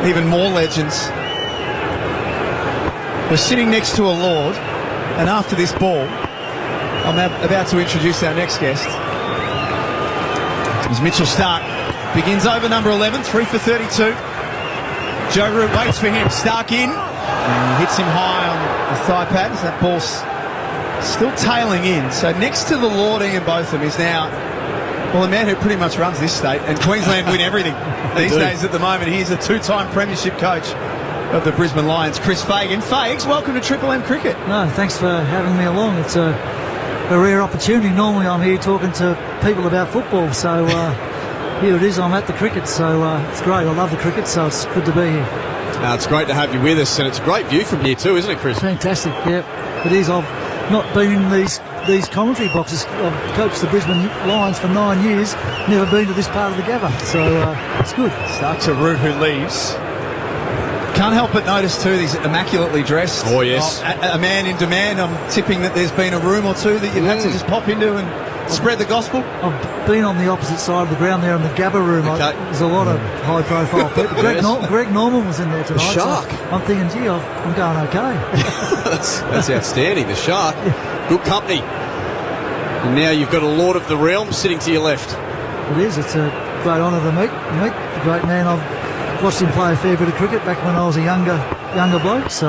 even more legends. We're sitting next to a Lord, and after this ball, I'm about to introduce our next guest. As Mitchell Starc begins over number 11, 3 for 32. Joe Root waits for him. Starc in. And hits him high on the thigh pads. That ball's still tailing in. So next to the Lord Ian Botham is now, well, the man who pretty much runs this state. And Queensland win everything these days at the moment. He's a two-time premiership coach of the Brisbane Lions, Chris Fagan. Fags, welcome to Triple M Cricket. No, thanks for having me along. It's a rare opportunity. Normally I'm here talking to people about football, so here it is. I'm at the cricket, so it's great. I love the cricket, so it's good to be here. It's great to have you with us, and it's a great view from here too, isn't it, Chris? Fantastic, yeah. It is. I've not been in these commentary boxes. I've coached the Brisbane Lions for 9 years, never been to this part of the Gabba, so it's good. Starc to Root, who leaves. Can't help but notice too, he's immaculately dressed. Oh, yes. A man in demand. I'm tipping that there's been a room or two that you've had to just pop into and spread the gospel. I've been on the opposite side of the ground there in the Gabba room. Okay. There's a lot of high-profile people. Greg Norman was in there tonight. The Shark. So I'm thinking, gee, I'm going okay. That's outstanding. The Shark. Good company. And now you've got a Lord of the Realm sitting to your left. It is. It's a great honour to meet the great man. I've watched him play a fair bit of cricket back when I was a younger bloke, so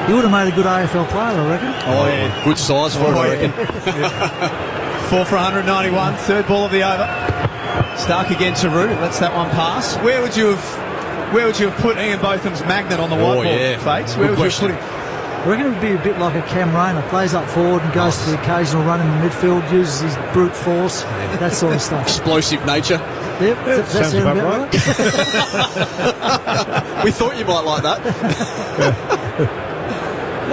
he would have made a good AFL player, I reckon. Oh, yeah. Good size for him, I reckon. 4 for 191, third ball of the over. Starc again to Root, lets that one pass. Where would you have put Ian Botham's magnet on the whiteboard, Fates? Where would you have put him? I reckon it would be a bit like a Cam Rayner, plays up forward and goes to the occasional run in the midfield, uses his brute force, that sort of stuff. Explosive nature. Yep, that sounds about right. We thought you might like that.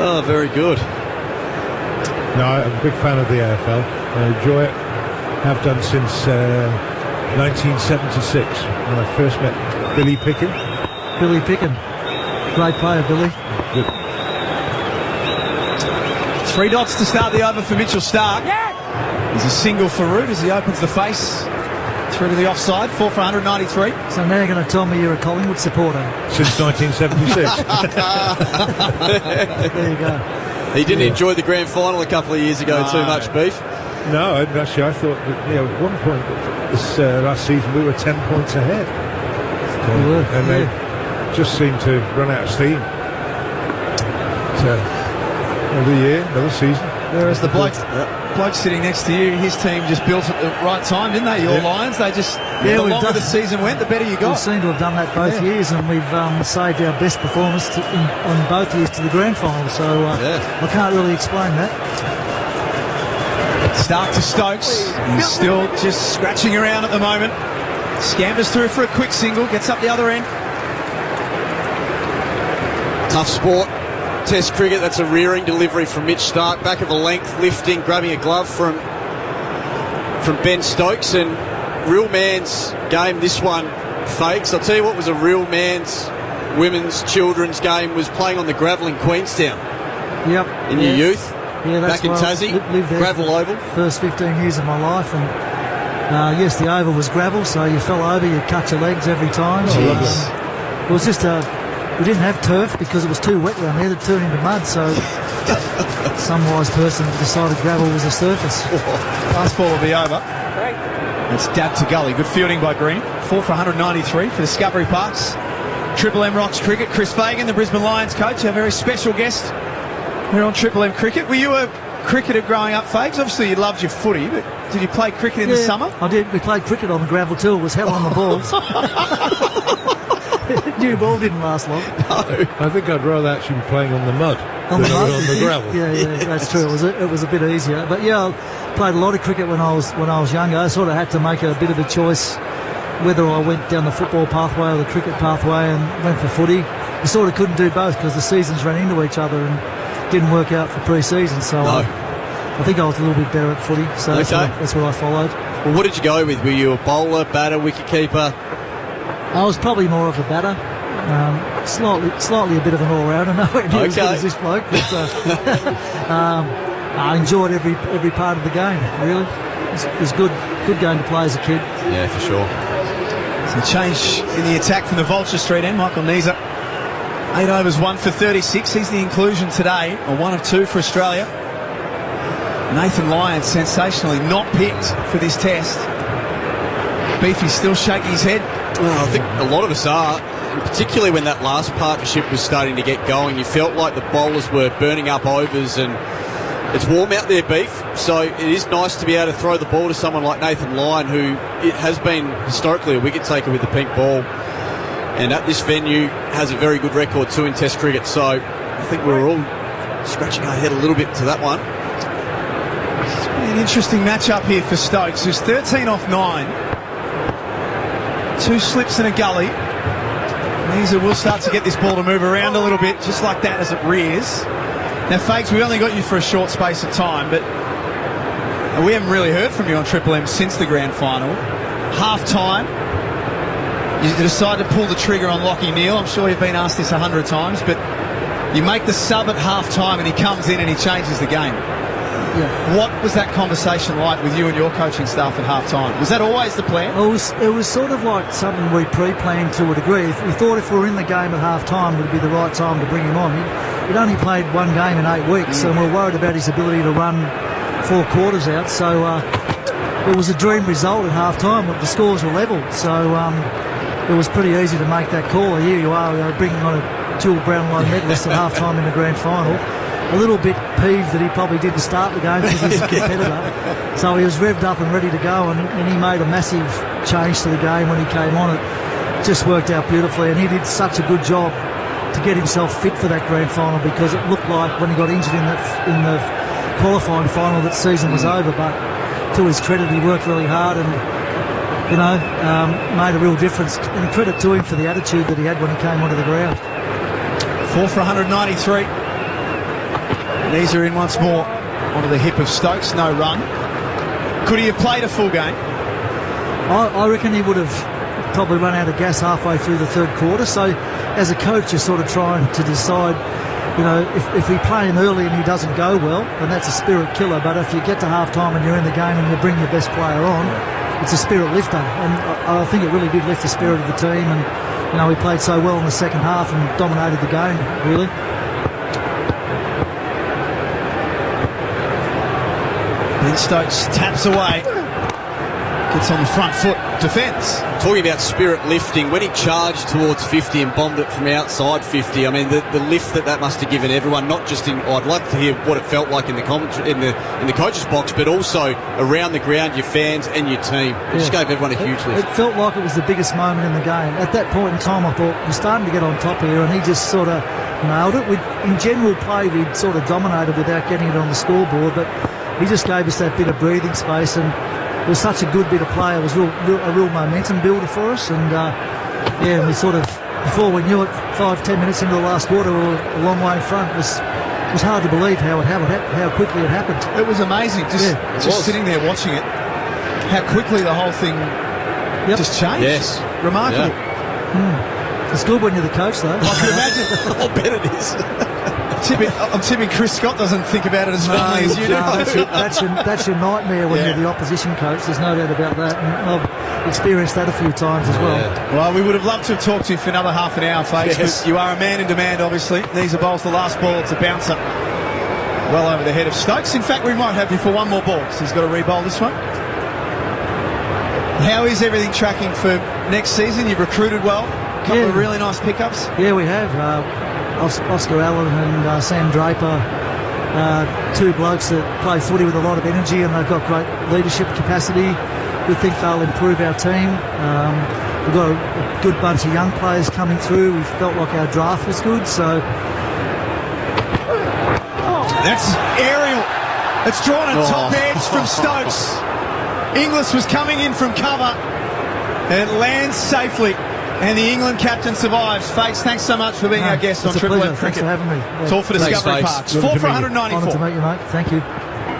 Oh, very good. No, I'm a big fan of the AFL. I enjoy it. Have done since 1976 when I first met Billy Pickin. Billy Pickin. Great player, Billy. Good. 3 dots to start the over for Mitchell Starc. There's a single for Root as he opens the face through to the offside. 4 for 193. So now you're going to tell me you're a Collingwood supporter. Since 1976. There you go. He didn't enjoy the grand final a couple of years ago too much, Beef. No, actually I thought that at one point this last season we were 10 points ahead. We were, and they just seemed to run out of steam. So, another year, another season. Whereas the bloke sitting next to you, his team just built at the right time, didn't they? Your Lions, they just, the longer the season went, the better you got. We seem to have done that both years, and we've saved our best performance on both years to the grand final, so I can't really explain that. Starc to Stokes. He's still just scratching around at the moment. Scampers through for a quick single, gets up the other end. Tough sport. Test cricket, that's a rearing delivery from Mitch Starc. Back of a length, lifting, grabbing a glove from Ben Stokes. And real man's game, this one, Fakes. I'll tell you what was a real man's women's, children's game was playing on the gravel in Queenstown. Yep. In your youth. Yeah, that's back in Tassie. Lived there gravel for oval. First 15 years of my life. And yes, the oval was gravel, so you fell over, you cut your legs every time. It was just we didn't have turf because it was too wet around there to turn into mud, so some wise person decided gravel was the surface. Last ball will be over. It's dab to gully. Good fielding by Green. 4 for 193 for Discovery Parks. Triple M Rocks Cricket. Chris Fagan, the Brisbane Lions coach, a very special guest here on Triple M Cricket. Were you a cricketer growing up, Fags? Obviously you loved your footy, but did you play cricket in the summer? I did. We played cricket on the gravel too. It was hell on the balls. New ball didn't last long. No. I think I'd rather actually be playing on the mud than on the gravel. Yeah, that's true. It was a bit easier. But yeah, I played a lot of cricket when I was younger. I sort of had to make a bit of a choice whether I went down the football pathway or the cricket pathway, and went for footy. You sort of couldn't do both because the seasons ran into each other and didn't work out for pre-season. So I think I was a little bit better at footy. So that's what I followed. Well, what did you go with? Were you a bowler, batter, wicketkeeper? I was probably more of a batter. Slightly a bit of an all-rounder. Nowhere near as good as this bloke. But, I enjoyed every part of the game, really. It was good game to play as a kid. Yeah, for sure. So change in the attack from the Vulture Street end. Michael Neser, 8 overs, 1 for 36. He's the inclusion today, or 1 of 2 for Australia. Nathan Lyon, sensationally not picked for this test. Beefy's still shaking his head. Well, I think a lot of us are, and particularly when that last partnership was starting to get going. You felt like the bowlers were burning up overs, and it's warm out there, Beef, so it is nice to be able to throw the ball to someone like Nathan Lyon, who it has been historically a wicket taker with the pink ball, and at this venue has a very good record too in Test cricket. So I think we're all scratching our head a little bit to that one. It's been an interesting match-up here for Stokes, who's 13 off 9. 2 slips and a gully. Neser will start to get this ball to move around a little bit, just like that as it rears. Now, Fakes, we only got you for a short space of time, but we haven't really heard from you on Triple M since the grand final. Half-time, you decide to pull the trigger on Lachie Neale. I'm sure you've been asked this 100 times, but you make the sub at half-time and he comes in and he changes the game. Yeah. What was that conversation like with you and your coaching staff at half-time? Was that always the plan? It was sort of like something we pre-planned to a degree. We thought if we were in the game at half-time, it would be the right time to bring him on. He'd only played 1 game in 8 weeks, and we're worried about his ability to run 4 quarters out. So it was a dream result at half-time. The scores were levelled, so it was pretty easy to make that call. Here you are, bringing on a dual Brownlow medalist at half-time in the grand final. A little bit peeved that he probably didn't start the game because he's a competitor. So he was revved up and ready to go, and he made a massive change to the game when he came on. It just worked out beautifully, and he did such a good job to get himself fit for that grand final, because it looked like when he got injured in the qualifying final that season was over. But to his credit, he worked really hard and made a real difference. And credit to him for the attitude that he had when he came onto the ground. 4 for 193. Neser in once more onto the hip of Stokes. No run. Could he have played a full game? I reckon he would have probably run out of gas halfway through the third quarter. So as a coach, you're sort of trying to decide, if we play him early and he doesn't go well, then that's a spirit killer. But if you get to half-time and you're in the game and you bring your best player on, it's a spirit lifter. And I think it really did lift the spirit of the team. And, we played so well in the second half and dominated the game, really. Ben Stokes taps away. Gets on the front foot, defence. Talking about spirit lifting, when he charged towards 50 and bombed it from outside 50, I mean, the lift that must have given everyone, not just I'd love to hear what it felt like in the commentary, in the coach's box, but also around the ground, your fans and your team. It just gave everyone a huge lift. It felt like it was the biggest moment in the game. At that point in time, I thought, we're starting to get on top here, and he just sort of nailed it. In general play, we'd sort of dominated without getting it on the scoreboard, but he just gave us that bit of breathing space, and it was such a good bit of play. It was a real momentum builder for us, and we sort of, before we knew it, 5-10 minutes into the last quarter, we were a long way in front. It was hard to believe how quickly it happened. It was amazing, just sitting there watching it, how quickly the whole thing just changed. Yes. Remarkable. Yeah. It's good when you're the coach, though. I can imagine. I bet it is. I'm tipping Chris Scott doesn't think about it as fondly as you do. That's your nightmare when you're the opposition coach. There's no doubt about that. And I've experienced that a few times as well. Yeah. Well, we would have loved to have talked to you for another half an hour, Fakes. Yes. You are a man in demand, obviously. Neser bowls the last ball. It's a bouncer. Well over the head of Stokes. In fact, we might have you for one more ball, so he's got to re-bowl this one. How is everything tracking for next season? You've recruited well. A couple of really nice pickups. Yeah, we have. Oscar Allen and Sam Draper Two blokes that play footy with a lot of energy, and they've got great leadership capacity. We think they'll improve our team. We've got a good bunch of young players coming through. We felt like our draft was good, so... That's aerial. It's drawn a top edge from Stokes. Inglis was coming in from cover. And it lands safely. And the England captain survives. Fakes, thanks so much for being our guest on Triple M Thanks Cricket. for having me. It's all for Discovery Parks. 4 for 194. Honoured to meet you, mate. Thank you.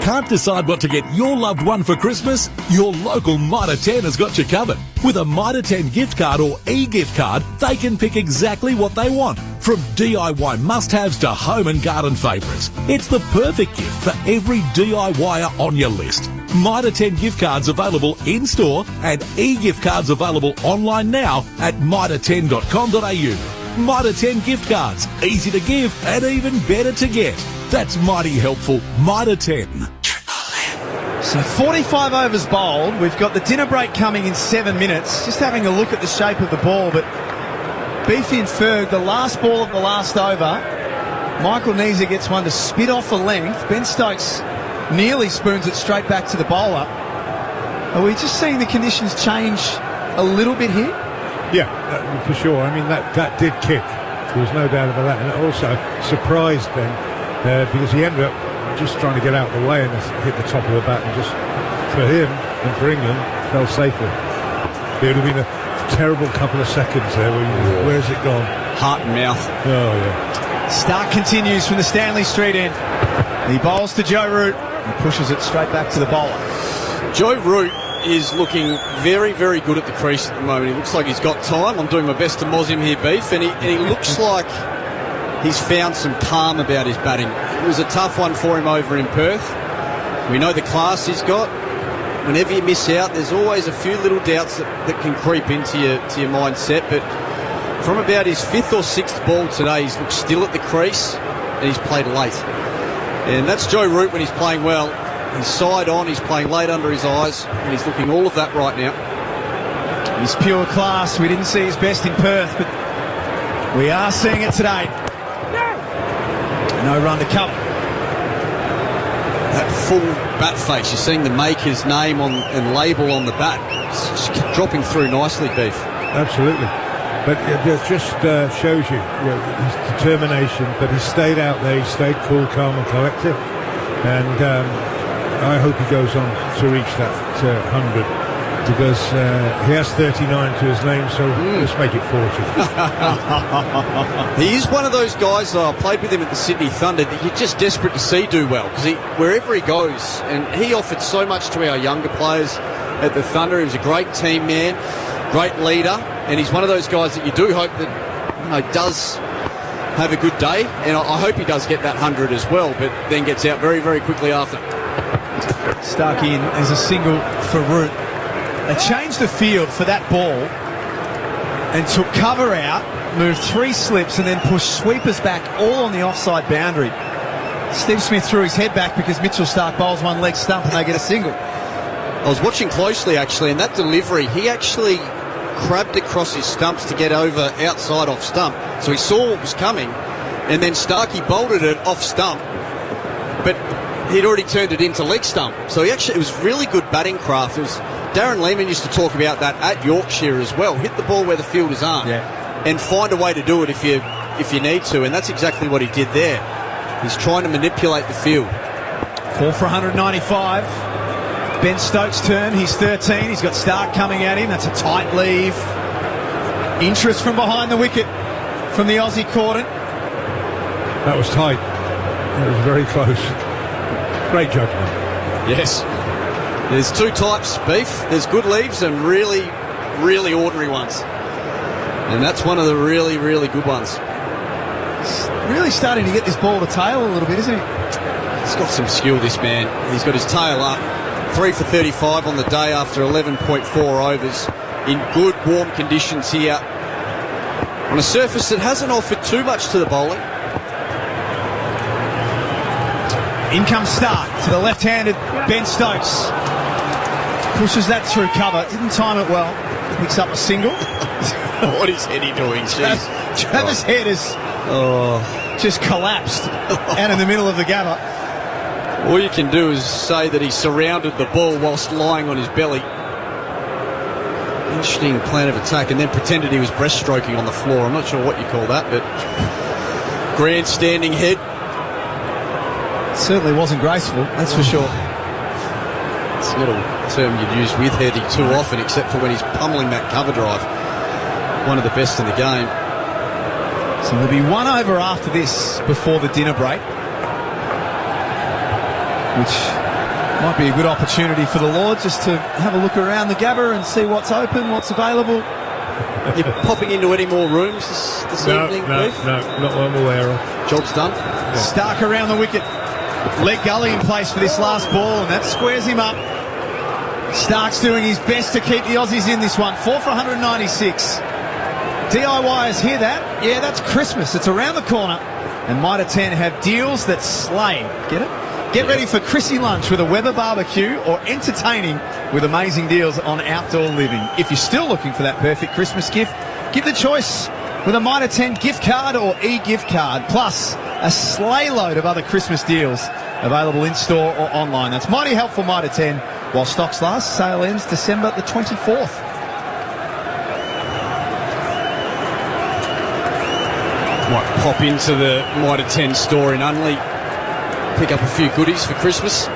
Can't decide what to get your loved one for Christmas? Your local Mitre 10 has got you covered. With a Mitre 10 gift card or e-gift card, they can pick exactly what they want. From DIY must-haves to home and garden favourites. It's the perfect gift for every DIYer on your list. Mitre 10 gift cards available in-store and e-gift cards available online now at mitre10.com.au. Mitre 10 gift cards. Easy to give and even better to get. That's mighty helpful. Mitre 10. So 45 overs bowled. We've got the dinner break coming in 7 minutes. Just having a look at the shape of the ball, but Beefy and Ferg, the last ball of the last over. Michael Neser gets one to spit off a length. Ben Stokes nearly spoons it straight back to the bowler. Are we just seeing the conditions change a little bit here? Yeah, for sure. I mean, that did kick. There was no doubt about that. And it also surprised Ben because he ended up just trying to get out of the way and hit the top of the bat and just, for him and for England, fell safely. It would have been a terrible couple of seconds there. Where's it gone? Heart and mouth. Oh, yeah. Start continues from the Stanley Street end. He bowls to Joe Root and pushes it straight back to the bowler. Joe Root is looking very, very good at the crease at the moment. He looks like he's got time. I'm doing my best to moz him here, Beef, and he looks like he's found some calm about his batting. It was a tough one for him over in Perth. We know the class he's got. Whenever you miss out, there's always a few little doubts that can creep into your mindset, but from about his 5th or 6th ball today, he's looked still at the crease and he's played late. And that's Joe Root when he's playing well. He's side on, he's playing late under his eyes, and he's looking all of that right now. He's pure class. We didn't see his best in Perth, but we are seeing it today. No run to cover. That full bat face, you're seeing the maker's name on and label on the bat. It's just dropping through nicely, Beef. Absolutely. But it just shows you, his determination, but he stayed out there, he stayed cool, calm and collective, and I hope he goes on to reach that 100, because he has 39 to his name, so let's make it 40. He is one of those guys, I played with him at the Sydney Thunder, that you're just desperate to see do well, because wherever he goes, and he offered so much to our younger players at the Thunder. He was a great team man, great leader, and he's one of those guys that you do hope that does have a good day, and I hope he does get that 100 as well, but then gets out very, very quickly after. Starkey in as a single for Root. They changed the field for that ball and took cover out, moved 3 slips and then pushed sweepers back all on the offside boundary. Steve Smith threw his head back because Mitchell Starc bowls one leg stump and they get a single. I was watching closely actually, and that delivery, he actually crabbed across his stumps to get over outside off stump. So he saw what was coming, and then Starkey bolted it off stump, but he'd already turned it into leg stump. So it was really good batting craft. It was, Darren Lehman used to talk about that at Yorkshire as well. Hit the ball where the fielders aren't, and find a way to do it if you need to, and that's exactly what he did there. He's trying to manipulate the field. 4 for 195. Ben Stokes' turn. He's 13. He's got Stark coming at him. That's a tight leave. Interest from behind the wicket from the Aussie cordon. That was tight. It was very close. Great judgment. Yes. There's 2 types, Beef. There's good leaves and really, really ordinary ones. And that's one of the really, really good ones. He's really starting to get this ball to tail a little bit, isn't he? He's got some skill, this man. He's got his tail up. 3 for 35 on the day after 11.4 overs in good warm conditions here on a surface that hasn't offered too much to the bowling. In comes Stark to the left-handed Ben Stokes. Pushes that through cover. Didn't time it well. Picks up a single. What is Eddie doing? Travis' head is just collapsed out in the middle of the gather. All you can do is say that he surrounded the ball whilst lying on his belly. Interesting plan of attack, and then pretended he was breaststroking on the floor. I'm not sure what you call that, but grandstanding head. Certainly wasn't graceful, that's for sure. It's not a term you'd use with Heady too often, except for when he's pummeling that cover drive. One of the best in the game. So there'll be one over after this before the dinner break, which might be a good opportunity for the Lord just to have a look around the Gabba and see what's open, what's available. You're popping into any more rooms this evening, Beef? No, not what I'm aware of. Job's done. Yeah. Stark around the wicket. Leg gully in place for this last ball, and that squares him up. Stark's doing his best to keep the Aussies in this one. 4 for 196. DIYers hear that? Yeah, that's Christmas. It's around the corner. And Mitre 10 have deals that slay. Get it? Get ready for Chrissy lunch with a Weber barbecue or entertaining with amazing deals on outdoor living. If you're still looking for that perfect Christmas gift, give the choice with a Mitre 10 gift card or e-gift card, plus a sleigh load of other Christmas deals available in-store or online. That's mighty helpful, Mitre 10. While stocks last, sale ends December the 24th. Might pop into the Mitre 10 store in Unley, pick up a few goodies for Christmas.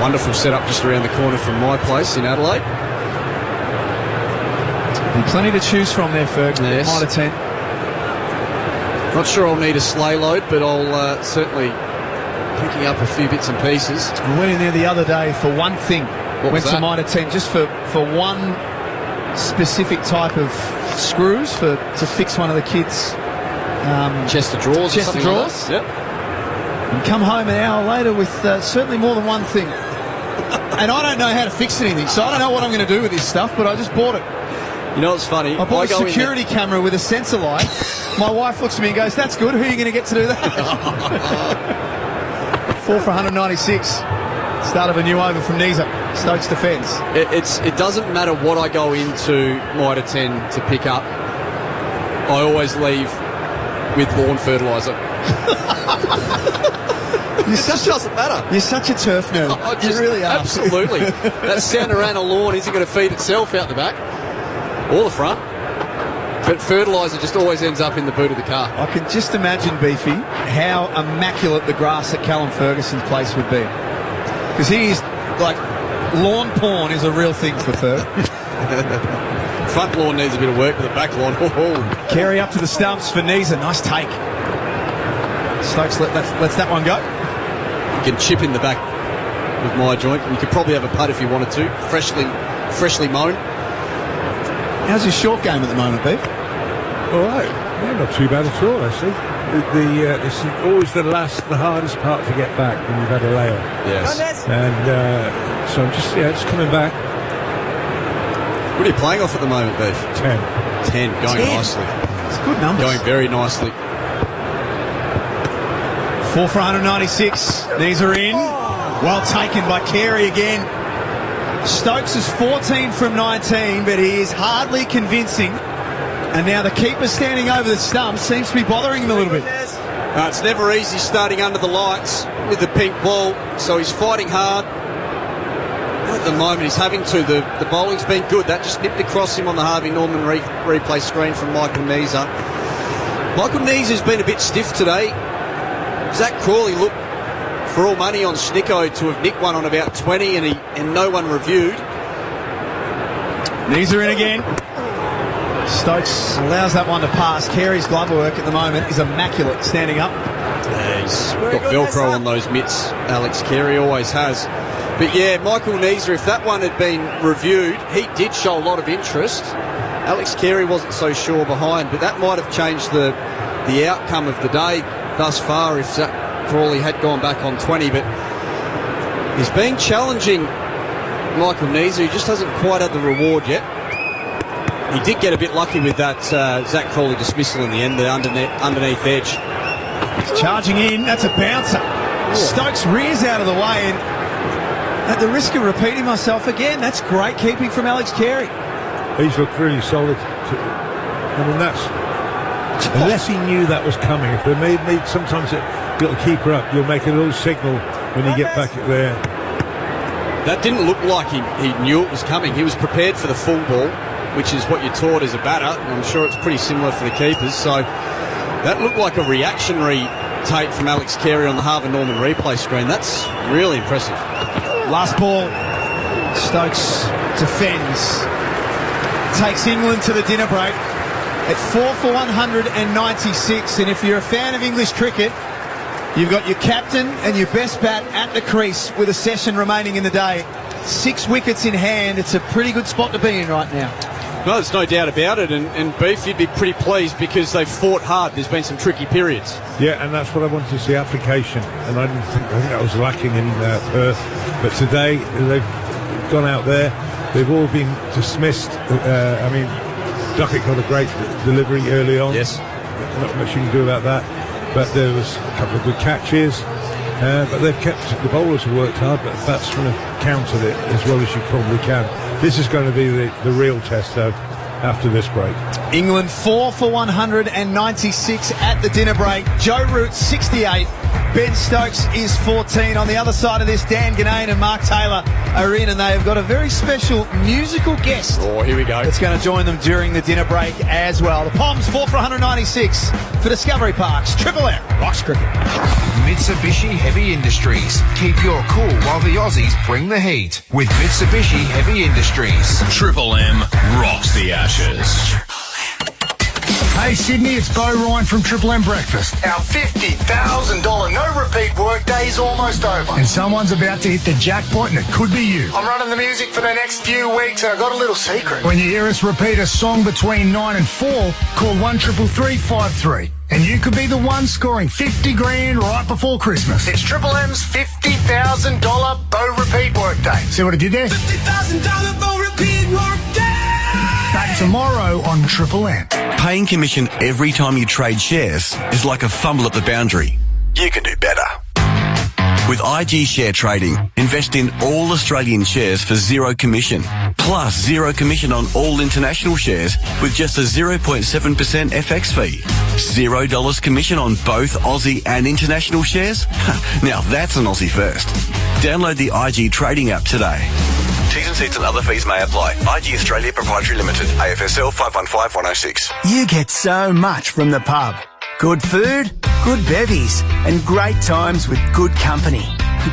Wonderful setup just around the corner from my place in Adelaide. And plenty to choose from there, Ferg. Yes. Mitre 10. Not sure I'll need a sleigh load, but I'll certainly picking up a few bits and pieces. I went in there the other day for one thing. Went to Mitre 10 just for one specific type of screws to fix one of the kids' chest of drawers. Chest of drawers. Like yep. And come home an hour later with certainly more than one thing. And I don't know how to fix anything, so I don't know what I'm going to do with this stuff, but I just bought it. You know what's funny? I bought a security camera with a sensor light. My wife looks at me and goes, "That's good. Who are you going to get to do that?" 4 for 196. Start of a new over from Neza. Stokes defence. It doesn't matter what I go into Mitre 10 to pick up. I always leave with lawn fertiliser. It just doesn't matter. You're such a turf nerd. You really are. Absolutely. That Santarana lawn isn't going to feed itself out the back or the front. But fertiliser just always ends up in the boot of the car. I can just imagine, Beefy, how immaculate the grass at Callum Ferguson's place would be. Because he is, like, lawn porn is a real thing for Ferg. Front lawn needs a bit of work, but the back lawn, Carry up to the stumps for Neza. Nice take. Stokes lets that one go. You can chip in the back with my joint. You could probably have a putt if you wanted to. Freshly mown. How's your short game at the moment, Beef? All right. Yeah, not too bad at all, actually. It's always the hardest part to get back when you've had a layoff. Yes. And so I'm just coming back. What are you playing off at the moment, Beef? 10. 10, going 10. nicely. It's good numbers. Going very nicely. 4 for 196. These are in. Well taken by Carey again. Stokes is 14 from 19, but he is hardly convincing. And now the keeper standing over the stump seems to be bothering him a little bit. It's never easy starting under the lights with the pink ball, so he's fighting hard. At the moment, he's having to. The bowling's been good. That just nipped across him on the Harvey Norman replay screen from Michael Neser. Michael Neser's been a bit stiff today. Zach Crawley looked for all money on Snicko to have nicked one on about 20 and no one reviewed. Neser in again. Stokes allows that one to pass. Carey's glove work at the moment is immaculate standing up. Yeah, he's got Velcro on those mitts. Alex Carey always has. But yeah, Michael Neser, if that one had been reviewed, he did show a lot of interest. Alex Carey wasn't so sure behind, but that might have changed the outcome of the day thus far if Zach Crawley had gone back on 20. But he's been challenging Michael Neser. He just hasn't quite had the reward yet. He did get a bit lucky with that Zach Crawley dismissal in the end, the underneath edge. He's charging in. That's a bouncer. Stokes rears out of the way, and at the risk of repeating myself again, that's great keeping from Alex Carey. He's looked really solid. I mean, that's... Unless he knew that was coming. If they made sometimes got to keep her up. You'll make a little signal when you get back there. That didn't look like he knew it was coming. He was prepared for the full ball, which is what you're taught as a batter. I'm sure it's pretty similar for the keepers. So that looked like a reactionary take from Alex Carey on the Harvey Norman replay screen. That's really impressive. Last ball, Stokes defends. Takes England to the dinner break at 4 for 196. And if you're a fan of English cricket, you've got your captain and your best bat at the crease with a session remaining in the day. 6 wickets in hand. It's a pretty good spot to be in right now. No, there's no doubt about it. And Beef, you'd be pretty pleased because they've fought hard. There's been some tricky periods. Yeah, and that's what I wanted to see, application. And I think that was lacking in Perth. But today, they've gone out there. They've all been dismissed. Duckett got a great delivery early on. Yes. Not much you can do about that. But there was a couple of good catches. But they've kept, the bowlers have worked hard, but the batsmen have countered it as well as you probably can. This is going to be the real test, though, after this break. England 4 for 196 at the dinner break. Joe Root 68. Ben Stokes is 14. On the other side of this, Dan Ganane and Mark Taylor are in, and they have got a very special musical guest. Oh, here we go. That's going to join them during the dinner break as well. The Poms 4 for 196 for Discovery Parks. Triple M Rocks Cricket. Mitsubishi Heavy Industries. Keep your cool while the Aussies bring the heat with Mitsubishi Heavy Industries. Triple M rocks the Ashes. Hey Sydney, it's Bo Ryan from Triple M Breakfast. Our $50,000 no-repeat workday is almost over. And someone's about to hit the jackpot and it could be you. I'm running the music for the next few weeks and I've got a little secret. When you hear us repeat a song between 9 and 4, call 133353. And you could be the one scoring 50 grand right before Christmas. It's Triple M's $50,000 Bo repeat workday. See what I did there? $50,000 Bo repeat workday. Back tomorrow on Triple M. Paying commission every time you trade shares is like a fumble at the boundary. You can do better. With IG Share Trading, invest in all Australian shares for zero commission. Plus zero commission on all international shares with just a 0.7% FX fee. $0 commission on both Aussie and international shares? Now that's an Aussie first. Download the IG Trading app today. T's and C's and other fees may apply. IG Australia Proprietary Limited. AFSL 515106. You get so much from the pub. Good food, good bevies, and great times with good company.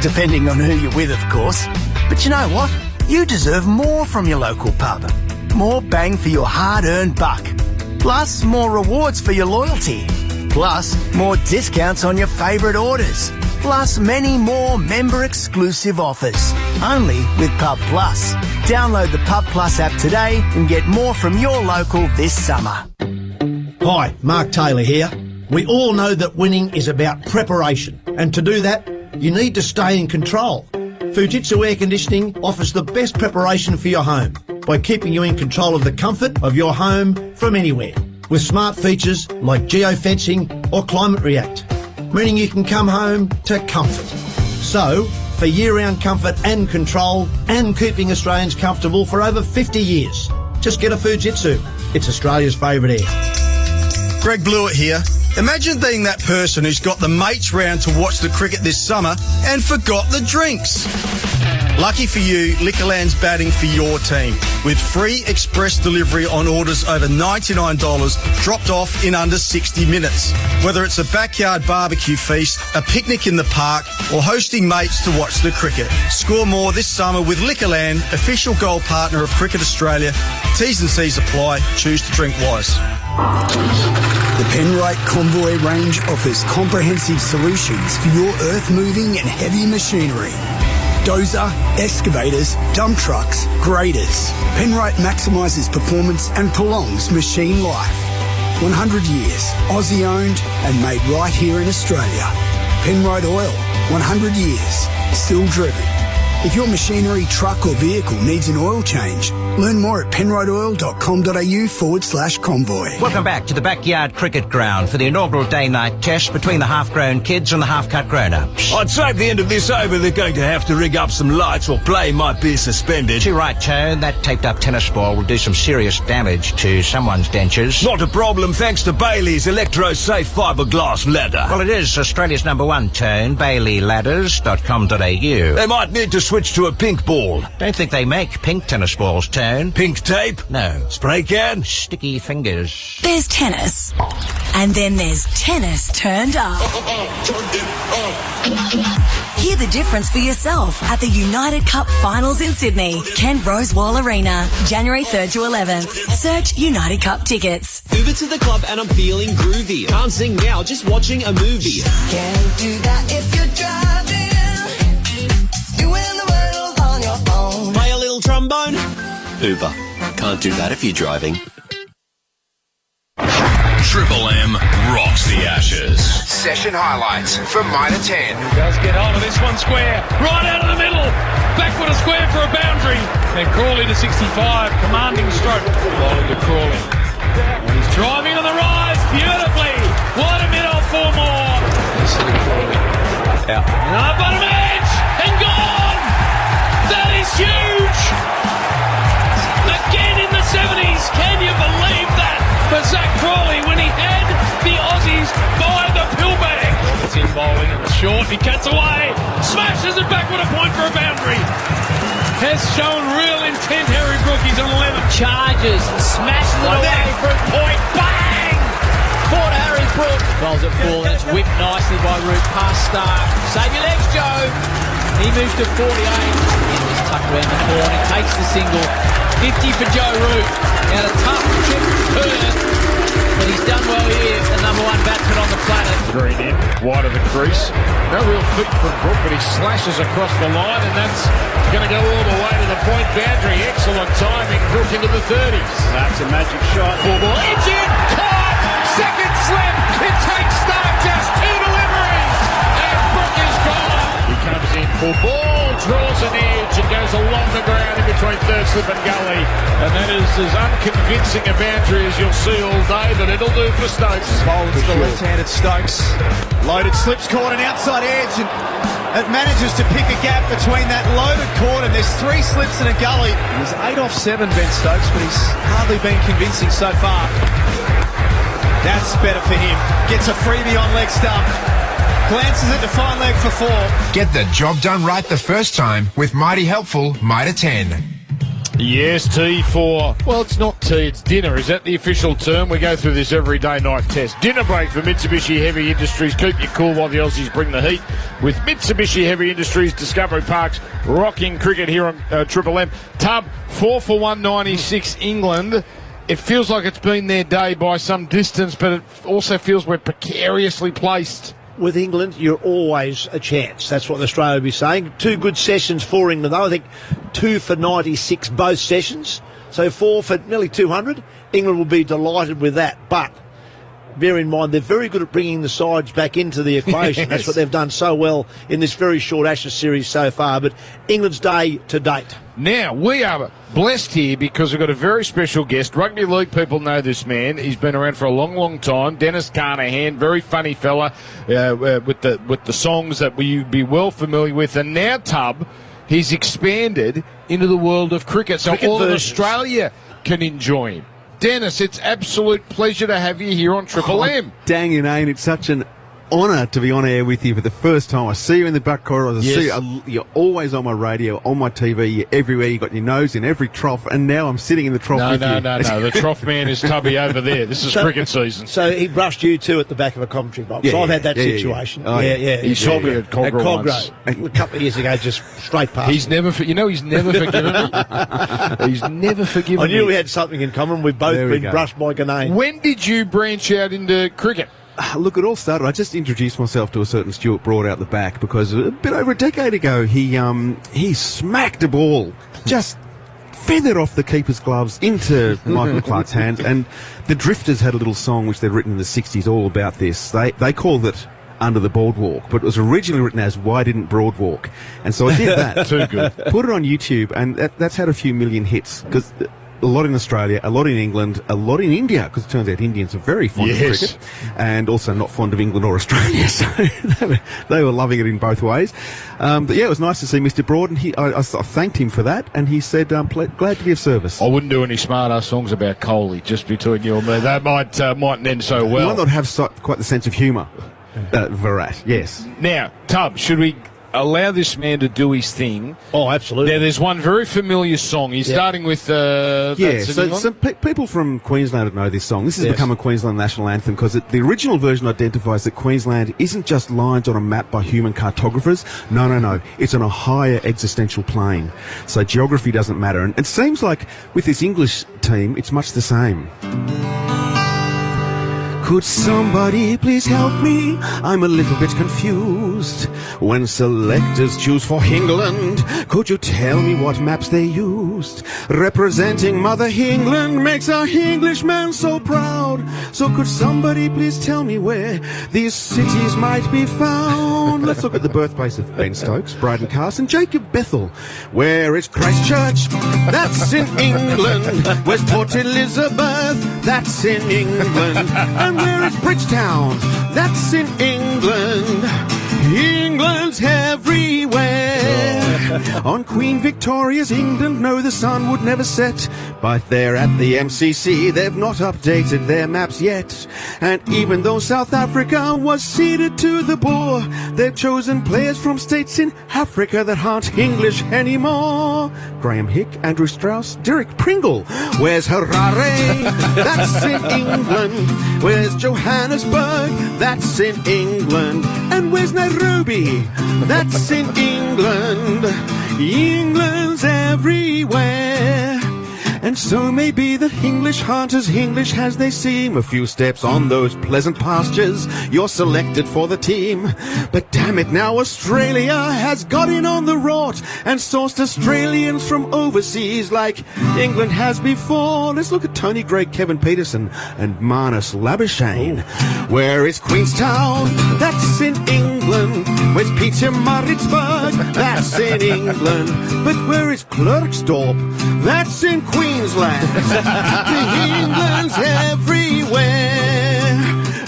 Depending on who you're with, of course. But you know what? You deserve more from your local pub. More bang for your hard-earned buck. Plus, more rewards for your loyalty. Plus, more discounts on your favourite orders. Plus, many more member-exclusive offers. Only with Pub Plus. Download the Pub Plus app today and get more from your local this summer. Hi, Mark Taylor here. We all know that winning is about preparation, and to do that, you need to stay in control. Fujitsu Air Conditioning offers the best preparation for your home by keeping you in control of the comfort of your home from anywhere, with smart features like geofencing or Climate React, meaning you can come home to comfort. So, for year-round comfort and control, and keeping Australians comfortable for over 50 years, just get a Fujitsu. It's Australia's favourite air. Greg Blewett here. Imagine being that person who's got the mates round to watch the cricket this summer and forgot the drinks. Lucky for you, Liquorland's batting for your team with free express delivery on orders over $99 dropped off in under 60 minutes. Whether it's a backyard barbecue feast, a picnic in the park or hosting mates to watch the cricket. Score more this summer with Liquorland, official gold partner of Cricket Australia. T's and C's apply. Choose to drink wise. The Penrite Convoy range offers comprehensive solutions for your earth-moving and heavy machinery. Dozer, excavators, dump trucks, graders. Penrite maximises performance and prolongs machine life. 100 years, Aussie-owned and made right here in Australia. Penrite Oil, 100 years, still driven. If your machinery, truck or vehicle needs an oil change, Learn more at penrideoil.com.au/convoy. Welcome back to the backyard cricket ground for the inaugural day-night test between the half-grown kids and the half-cut grown-ups. I'd say at the end of this over they're going to have to rig up some lights or play might be suspended. Too right, Tone. That taped-up tennis ball will do some serious damage to someone's dentures. Not a problem thanks to Bailey's electro-safe fiberglass ladder. Well, it is Australia's #1, Tone. BaileyLadders.com.au. They might need to switch to a pink ball. Don't think they make pink tennis balls, Tone. Pink tape? No. Spray can? Sticky fingers. There's tennis. And then there's tennis turned up. Hear the difference for yourself at the United Cup Finals in Sydney, Ken Rosewall Arena, January 3rd to 11th. Search United Cup tickets. Uber to the club and I'm feeling groovy. Can't sing now, just watching a movie. Can't do that if you're driving. Doing the world on your phone. Play a little trombone. Uber. Can't do that if you're driving. Triple M rocks the Ashes. Session highlights for Mitre 10. He does get hold of this one square. Right out of the middle. Backward a square for a boundary. And Crawley to 65. Commanding stroke. Bowling to Crawley. And he's driving on the rise beautifully. Wide a middle, 4 more. This is Crawley. Out. No, bottom edge. And gone. That is huge. Again in the 70s. Can you believe that? For Zach Crawley when he had the Aussies by the pill bag. It's in bowling, it's short, he cuts away, smashes it back with a point for a boundary. Has shown real intent, Harry Brook, he's on 11. Charges, smashes it away for a point, bang! For Harry Brook. Bowls it full, and it's whipped nicely by Root, past Stark. Save your legs, Joe. He moves to 48. And just tucked around the corner, he takes the single. 50 for Joe Root. Now a tough trip Perth, but he's done well here, the #1 batsman on the planet. Green in, wide of the crease. No real feet from Brook, but he slashes across the line, and that's going to go all the way to the point boundary. Excellent timing, Brook into the 30s. That's a magic shot. Full ball, it's in, caught, second slip. It takes Stark just 2 deliveries, and Brook is gone. He comes in, full ball, draws an edge, and goes along the ground in between third slip and gully. And that is as unconvincing a boundary as you'll see all day, but it'll do for Stokes. Bowled to the left-handed Stokes. Loaded slips caught an outside edge, and it manages to pick a gap between that loaded court, and there's 3 slips in a gully. He's 8 off 7, Ben Stokes, but he's hardly been convincing so far. That's better for him. Gets a freebie on leg stump. Glances at the fine leg for 4. Get the job done right the first time with Mighty Helpful Mitre 10. Yes, tea for, well, it's not tea, it's dinner. Is that the official term? We go through this every day night test. Dinner break for Mitsubishi Heavy Industries. Keep you cool while the Aussies bring the heat with Mitsubishi Heavy Industries, Discovery Parks, rocking cricket here on Triple M. Tub, 4 for 196 England. It feels like it's been their day by some distance, but it also feels we're precariously placed. With England, you're always a chance. That's what Australia will be saying. 2 good sessions for England, though. I think 2 for 96 both sessions. So 4 for nearly 200. England will be delighted with that. But bear in mind, they're very good at bringing the sides back into the equation. Yes. That's what they've done so well in this very short Ashes series so far. But England's day to date. Now, we are blessed here because we've got a very special guest. Rugby league people know this man. He's been around for a long, long time. Dennis Carnahan, very funny fella with the songs that you'd be well familiar with. And now, Tub, he's expanded into the world of cricket. So all of Australia can enjoy him. Dennis, it's absolute pleasure to have you here on Triple M. Dang inane, it's such an honour to be on air with you for the first time. I see you in the back corridors. I see you're always on my radio, on my TV, you're everywhere. You got your nose in every trough, and now I'm sitting in the trough with you. No. The trough man is Tubby over there. This is cricket season. So he brushed you too at the back of a commentary box. I've had that situation. Yeah. He told me at Cogra once. A couple of years ago, just straight past. He's never forgiven me. He's never forgiven me. I knew we had something in common. We've both been brushed by Ganane. When did you branch out into cricket? Look, it all started. I just introduced myself to a certain Stuart Broad out the back because a bit over a decade ago he smacked a ball, just feathered off the keeper's gloves into Michael Clarke's hands, and the Drifters had a little song which they'd written in the 60s all about this. They called it under the boardwalk, but it was originally written as Why Didn't Broad Walk? And so I did that. Too good. Put it on YouTube, and that's had a few million hits, because a lot in Australia, a lot in England, a lot in India, because it turns out Indians are very fond of cricket, and also not fond of England or Australia, so they were loving it in both ways. But yeah, it was nice to see Mr. Broad, and I thanked him for that, and he said, glad to be of service. I wouldn't do any smart-ass songs about Coley, just between you and me. That mightn't end so well. Might not have quite the sense of humour. Virat, yes. Now, Tub, should we allow this man to do his thing? Oh, absolutely. Now, there's one very familiar song. He's starting with... some people from Queensland would know this song. This has become a Queensland national anthem because the original version identifies that Queensland isn't just lines on a map by human cartographers. No. It's on a higher existential plane. So geography doesn't matter. And it seems like with this English team, it's much the same. Could somebody please help me? I'm a little bit confused. When selectors choose for England, could you tell me what maps they used? Representing Mother England makes a Englishman so proud. So could somebody please tell me where these cities might be found? Let's look at the birthplace of Ben Stokes, Bryden Carson, Jacob Bethel. Where is Christchurch? That's in England. Where's Port Elizabeth? That's in England. And where is Bridgetown? That's in England. England's everywhere. On Queen Victoria's England, no, the sun would never set. But they're at the MCC, they've not updated their maps yet. And even though South Africa was ceded to the Boer, they've chosen players from states in Africa that aren't English anymore. Graham Hick, Andrew Strauss, Derek Pringle. Where's Harare? That's in England. Where's Johannesburg? That's in England. And where's Nairobi? That's in England. England's everywhere. And so maybe the English aren't as English as they seem. A few steps on those pleasant pastures, you're selected for the team. But damn it, now Australia has got in on the rort and sourced Australians from overseas like England has before. Let's look at Tony Greig, Kevin Peterson and Marnus Labuschagne. Where is Queenstown? That's in England. Where's Pietermaritzburg? That's in England. But where is Klerksdorp? That's in Queensland. England's everywhere.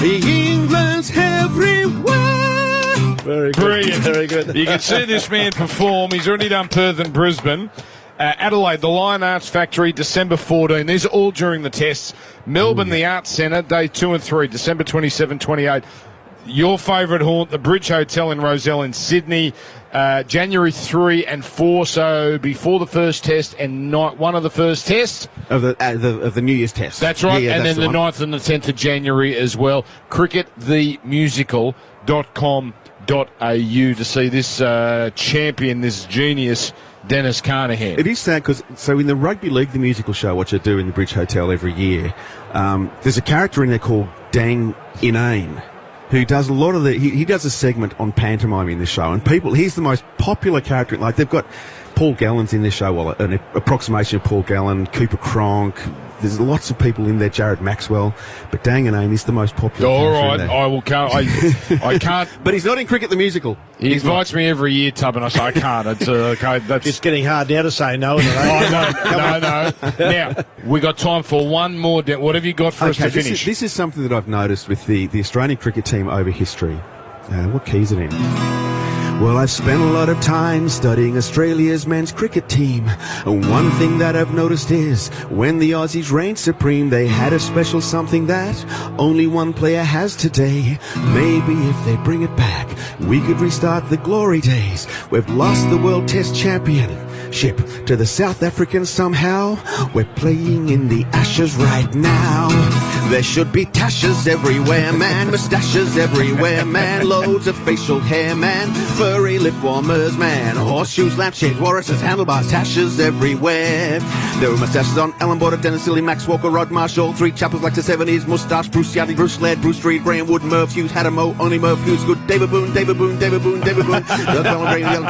England's everywhere. Very good. Brilliant. Very good. You can see this man perform. He's already done Perth and Brisbane. Adelaide, the Lion Arts Factory, December 14. These are all during the tests. Melbourne, the Arts Centre, day 2 and 3, December 27, 28. Your favourite haunt, the Bridge Hotel in Rozelle in Sydney, January 3 and 4, so before the first test and night one of the first tests. Of the New Year's test. That's right, yeah, and that's then the 9th and the 10th of January as well. cricketthemusical.com.au to see this champion, this genius, Dennis Carnahan. It is sad because, so in the Rugby League, the musical show, which I do in the Bridge Hotel every year, there's a character in there called Dang Inane, who does a lot of he does a segment on pantomime in the show, and he's the most popular character. Like, they've got Paul Gallen's in this show, well, an approximation of Paul Gallen, Cooper Cronk. There's lots of people in there, Jared Maxwell, but Dang Inane is the most popular. All right, I will come. I can't. But he's not in Cricket the Musical. He invites me every year, Tub, and I say I can't. It's okay. That's It's getting hard now to say no, isn't it? No. Now we got time for one more. What have you got for us to finish? This is something that I've noticed with the Australian cricket team over history. What key is it in? Well, I've spent a lot of time studying Australia's men's cricket team. And one thing that I've noticed is when the Aussies reigned supreme, they had a special something that only one player has today. Maybe if they bring it back, we could restart the glory days. We've lost the World Test Championship to the South Africans somehow. We're playing in the Ashes right now. There should be tashes everywhere, man. Moustaches everywhere, man. Loads of facial hair, man. Furry lip warmers, man. Horseshoes, lampshades, Walruses, handlebars, tashes everywhere. There were moustaches on Alan Border, Dennis Lilly, Max Walker, Rod Marshall. Three chappers like the 70s. Moustache, Bruce Yardley, Bruce Laird, Bruce Reed, Graham Wood, Merv Hughes, Hadamo, only Merv Hughes, good. David Boone, David Boone, David Boone, David Boone. The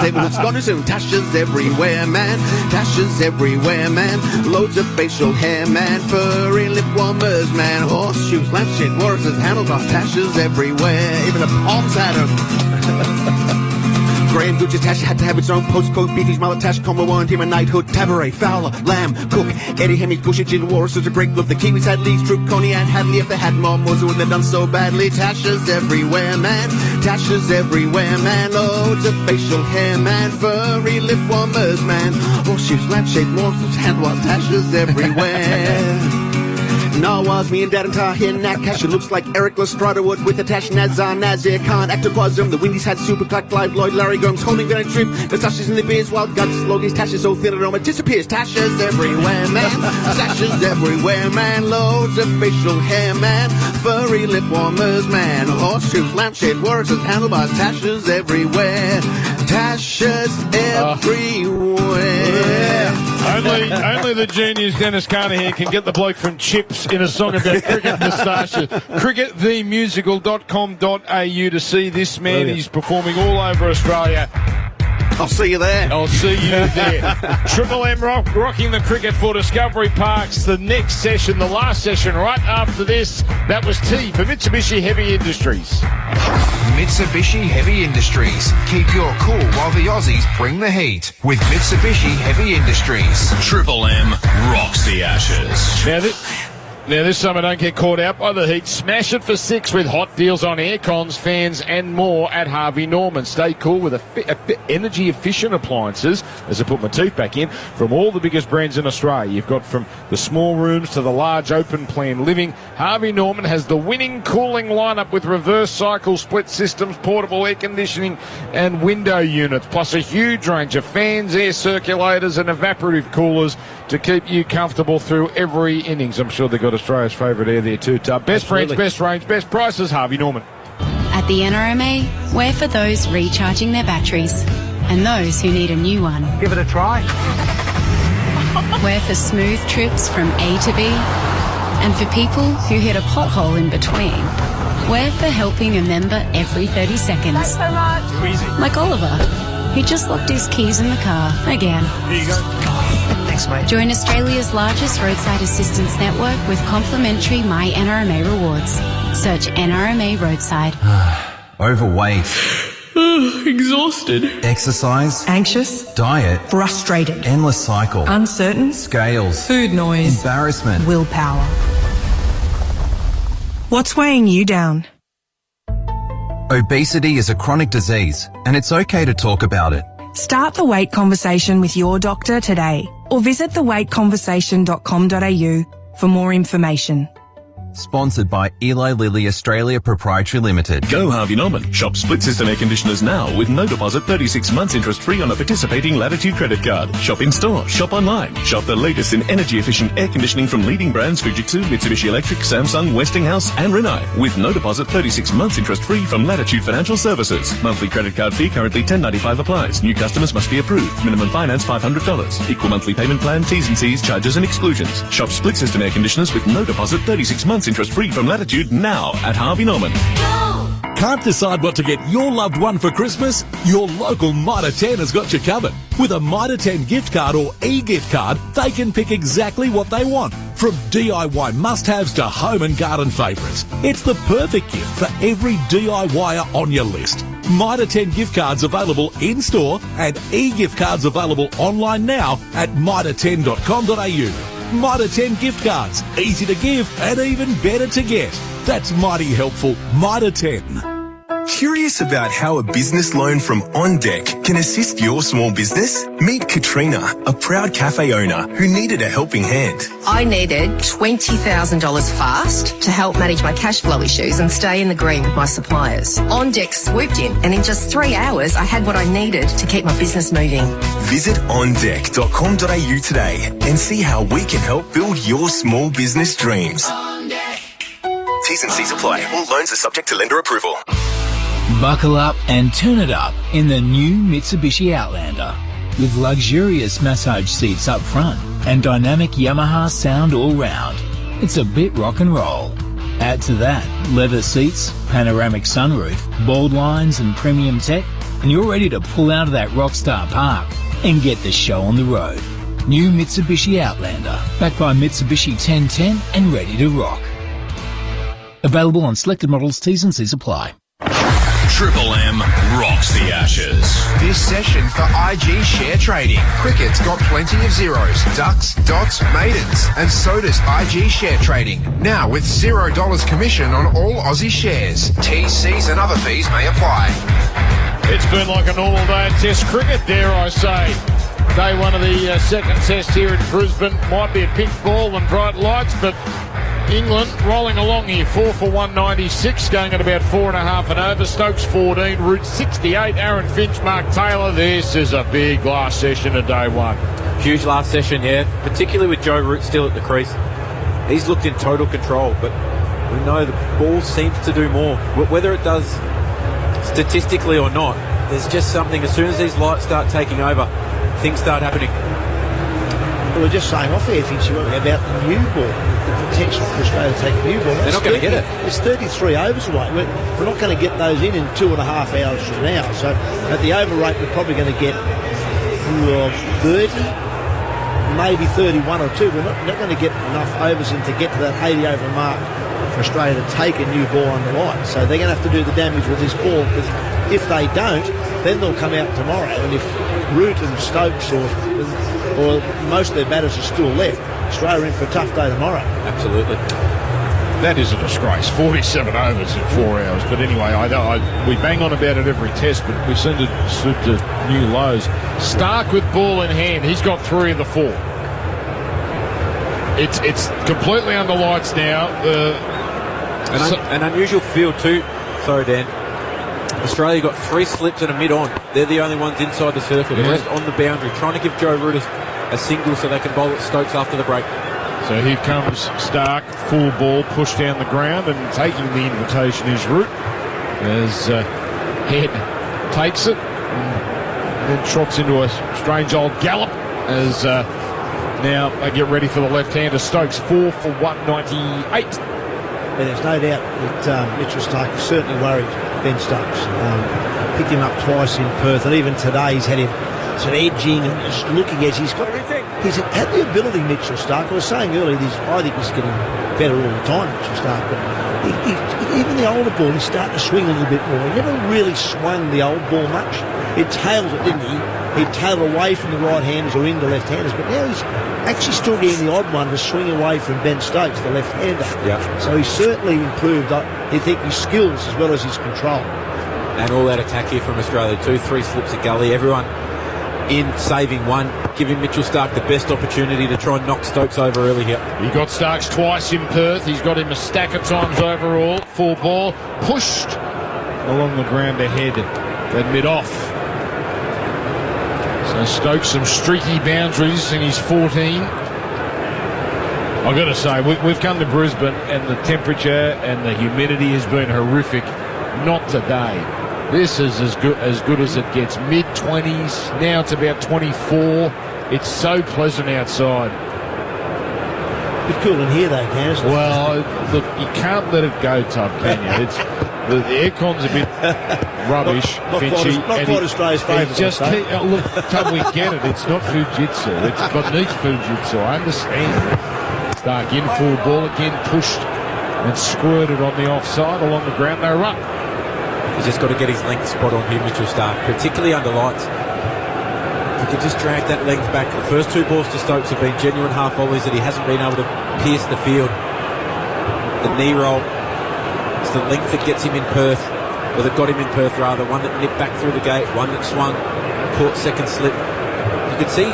David Boone, Scott soon. Tashes everywhere, man. Tashes everywhere, man. Loads of facial hair, man. Furry lip warmers, man. Horseshoes, lampshade, Walruses, handlebars, tashes everywhere. Even the palms had them. Graham Gooch's Tash had to have its own postcode. Beefy's Mullet Tash, Combo Warren, Team of Knighthood, Tabaret, Fowler, Lamb, Cook, Eddie Hemmings, Bushy, Gin, Walrus was a great look. The Kiwis had Leeds, Troop, Coney, and Hadley. If they had more, Moser wouldn't have done so badly. Tashes everywhere, man. Tashes everywhere, man. Loads of facial hair, man. Furry lip warmers, man. Horseshoes, lampshade, Walruses, handwash, tashes everywhere. Nawaz, me and Dad and Tahir, Nat Cash. It looks like Eric Lestrada would with a Tash, Nazar, Nazir Khan, Actoplasm. The Windies had Super Cluck, Clive Lloyd, Larry Gomes, holding Van Trip. The Tashes in the beers, Wild Guts, Logies, Tashes, so thin aroma disappears. Tashes everywhere, man. Tashes everywhere, man. Loads of facial hair, man. Furry lip warmers, man. Horseshoes, lampshade, Walruses, handlebars, Tashes everywhere. Tashes everywhere. Only the genius Dennis Carter here can get the bloke from Chips in a song about cricket moustaches. Cricketthemusical.com.au to see this man. Brilliant. He's performing all over Australia. I'll see you there. I'll see you there. Triple M rocking the cricket for Discovery Parks. The next session, the last session right after this, that was T for Mitsubishi Heavy Industries. Mitsubishi Heavy Industries. Keep your cool while the Aussies bring the heat with Mitsubishi Heavy Industries. Triple M rocks the Ashes. Now this summer, don't get caught out by the heat. Smash it for 6 with hot deals on air cons, fans and more at Harvey Norman. Stay cool with energy efficient appliances, as I put my teeth back in, from all the biggest brands in Australia. You've got from the small rooms to the large open plan living. Harvey Norman has the winning cooling lineup with reverse cycle split systems, portable air conditioning and window units, plus a huge range of fans, air circulators and evaporative coolers to keep you comfortable through every innings. I'm sure they've got Australia's favourite air there too, Tub. Best brands, best range, best prices, Harvey Norman. At the NRMA, we're for those recharging their batteries and those who need a new one. Give it a try. We're for smooth trips from A to B and for people who hit a pothole in between. We're for helping a member every 30 seconds. Thanks so much. Too easy. Like Oliver, who just locked his keys in the car again. Here you go. Thanks, mate. Join Australia's largest roadside assistance network with complimentary My NRMA rewards. Search NRMA Roadside. Overweight. Exhausted. Exercise. Anxious. Diet. Frustrated. Endless cycle. Uncertain. Scales. Food noise. Embarrassment. Willpower. What's weighing you down? Obesity is a chronic disease, and it's okay to talk about it. Start the weight conversation with your doctor today or visit theweightconversation.com.au for more information. Sponsored by Eli Lilly Australia Proprietary Limited. Go Harvey Norman. Shop split system air conditioners now with no deposit, 36 months interest free on a participating Latitude credit card. Shop in store, shop online. Shop the latest in energy efficient air conditioning from leading brands Fujitsu, Mitsubishi Electric, Samsung, Westinghouse and Rinnai. With no deposit, 36 months interest free from Latitude Financial Services. Monthly credit card fee currently $10.95 applies. New customers must be approved. Minimum finance $500. Equal monthly payment plan, T's and C's, charges and exclusions. Shop split system air conditioners with no deposit, 36 months interest free from Latitude now at Harvey Norman. Can't decide what to get your loved one for Christmas? Your local Mitre 10 has got you covered. With a Mitre 10 gift card or e-gift card, they can pick exactly what they want. From DIY must-haves to home and garden favourites. It's the perfect gift for every DIYer on your list. Mitre 10 gift cards available in-store and e-gift cards available online now at mitre10.com.au. Mitre 10 gift cards. Easy to give and even better to get. That's mighty helpful. Mitre 10. Curious about how a business loan from On Deck can assist your small business? Meet Katrina, a proud cafe owner who needed a helping hand. I needed $20,000 fast to help manage my cash flow issues and stay in the green with my suppliers. On Deck swooped in, and in just 3 hours, I had what I needed to keep my business moving. Visit ondeck.com.au today and see how we can help build your small business dreams. T's and C's apply. All loans are subject to lender approval. Buckle up and turn it up in the new Mitsubishi Outlander. With luxurious massage seats up front and dynamic Yamaha sound all round. It's a bit rock and roll. Add to that leather seats, panoramic sunroof, bold lines and premium tech, and you're ready to pull out of that rockstar park and get the show on the road. New Mitsubishi Outlander, backed by Mitsubishi 1010 and ready to rock. Available on selected models, T's and C's apply. Triple M rocks the Ashes. This session for IG share trading. Cricket's got plenty of zeros, ducks, dots, maidens, and so does IG share trading. Now with $0 commission on all Aussie shares. T's, C's and other fees may apply. It's been like a normal day of Test cricket, dare I say. Day one of the second Test here in Brisbane. Might be a pink ball and bright lights, but England rolling along here, 4 for 196, going at about 4.5 and over. Stokes 14, Root 68. Aaron Finch, Mark Taylor. This is a big last session of day one. Huge last session, yeah. Particularly with Joe Root still at the crease. He's looked in total control, but we know the ball seems to do more. Whether it does statistically or not, there's just something. As soon as these lights start taking over, things start happening. We were just saying off air, Finchie, about the new ball, the potential for Australia to take a new ball. They're not going to get it. It's 33 overs away. We're not going to get those in 2.5 hours from now. So at the over rate, we're probably going to get 30, maybe 31 or 2. We're not going to get enough overs in to get to that 80 over mark for Australia to take a new ball under light. So they're going to have to do the damage with this ball, because if they don't, then they'll come out tomorrow. And if Root and Stokes or most of their batters are still left, Australia in for a tough day tomorrow. Absolutely. That is a disgrace. 47 overs in 4 hours. But anyway, we bang on about it every test, but we seem to slip to new lows. Stark with ball in hand. He's got 3 of the 4. It's completely under lights now. An unusual field too. Sorry, Dan. Australia got 3 slips and a mid-on. They're the only ones inside the circle. The rest on the boundary, trying to give Joe Root a single so they can bowl at Stokes after the break. So here comes Stark, full ball, pushed down the ground, and taking the invitation is Root as Head takes it and then trots into a strange old gallop as now they get ready for the left-hander. Stokes 4 for 198. And there's no doubt that Mitchell Stark is certainly worried Ben Stokes. Picked him up twice in Perth, and even today he's had him sort of edging and just looking as he's had the ability, Mitchell Stark. I was saying earlier, I think he's getting better all the time, Mitchell Stark, but even the older ball, he's starting to swing a little bit more. He never really swung the old ball much. He tailed it, didn't he? He'd tail away from the right-handers or into left-handers, but now he's actually still getting the odd one to swing away from Ben Stokes, the left-hander. Yeah. So he's certainly improved, I think, his skills as well as his control. And all that attack here from Australia too. 3 slips at gully. Everyone in saving one, giving Mitchell Stark the best opportunity to try and knock Stokes over early here. He got Starks twice in Perth. He's got him a stack of times overall. Full ball, pushed along the ground ahead and mid-off. So Stokes, some streaky boundaries in his 14. I've got to say, we've come to Brisbane and the temperature and the humidity has been horrific. Not today. This is as good as it gets. Mid-20s. Now it's about 24. It's so pleasant outside. A bit cool in here, though, Cam. Well, look, you can't let it go, Tub, can you? The aircon's a bit rubbish, Finchy. Not quite Australia's favourite. Look, Tub, we get it. It's not Fujitsu. It's beneath Fujitsu. I understand. Stark in full ball again, pushed and squirted on the offside along the ground. They're up. He's just got to get his length spot on here, Mitchell Stark, particularly under lights. If he could just drag that length back. The first 2 balls to Stokes have been genuine half volleys that he hasn't been able to pierce the field. The knee roll, it's the length that gets him in Perth, or that got him in Perth rather. One that nipped back through the gate, one that swung, caught second slip. You can see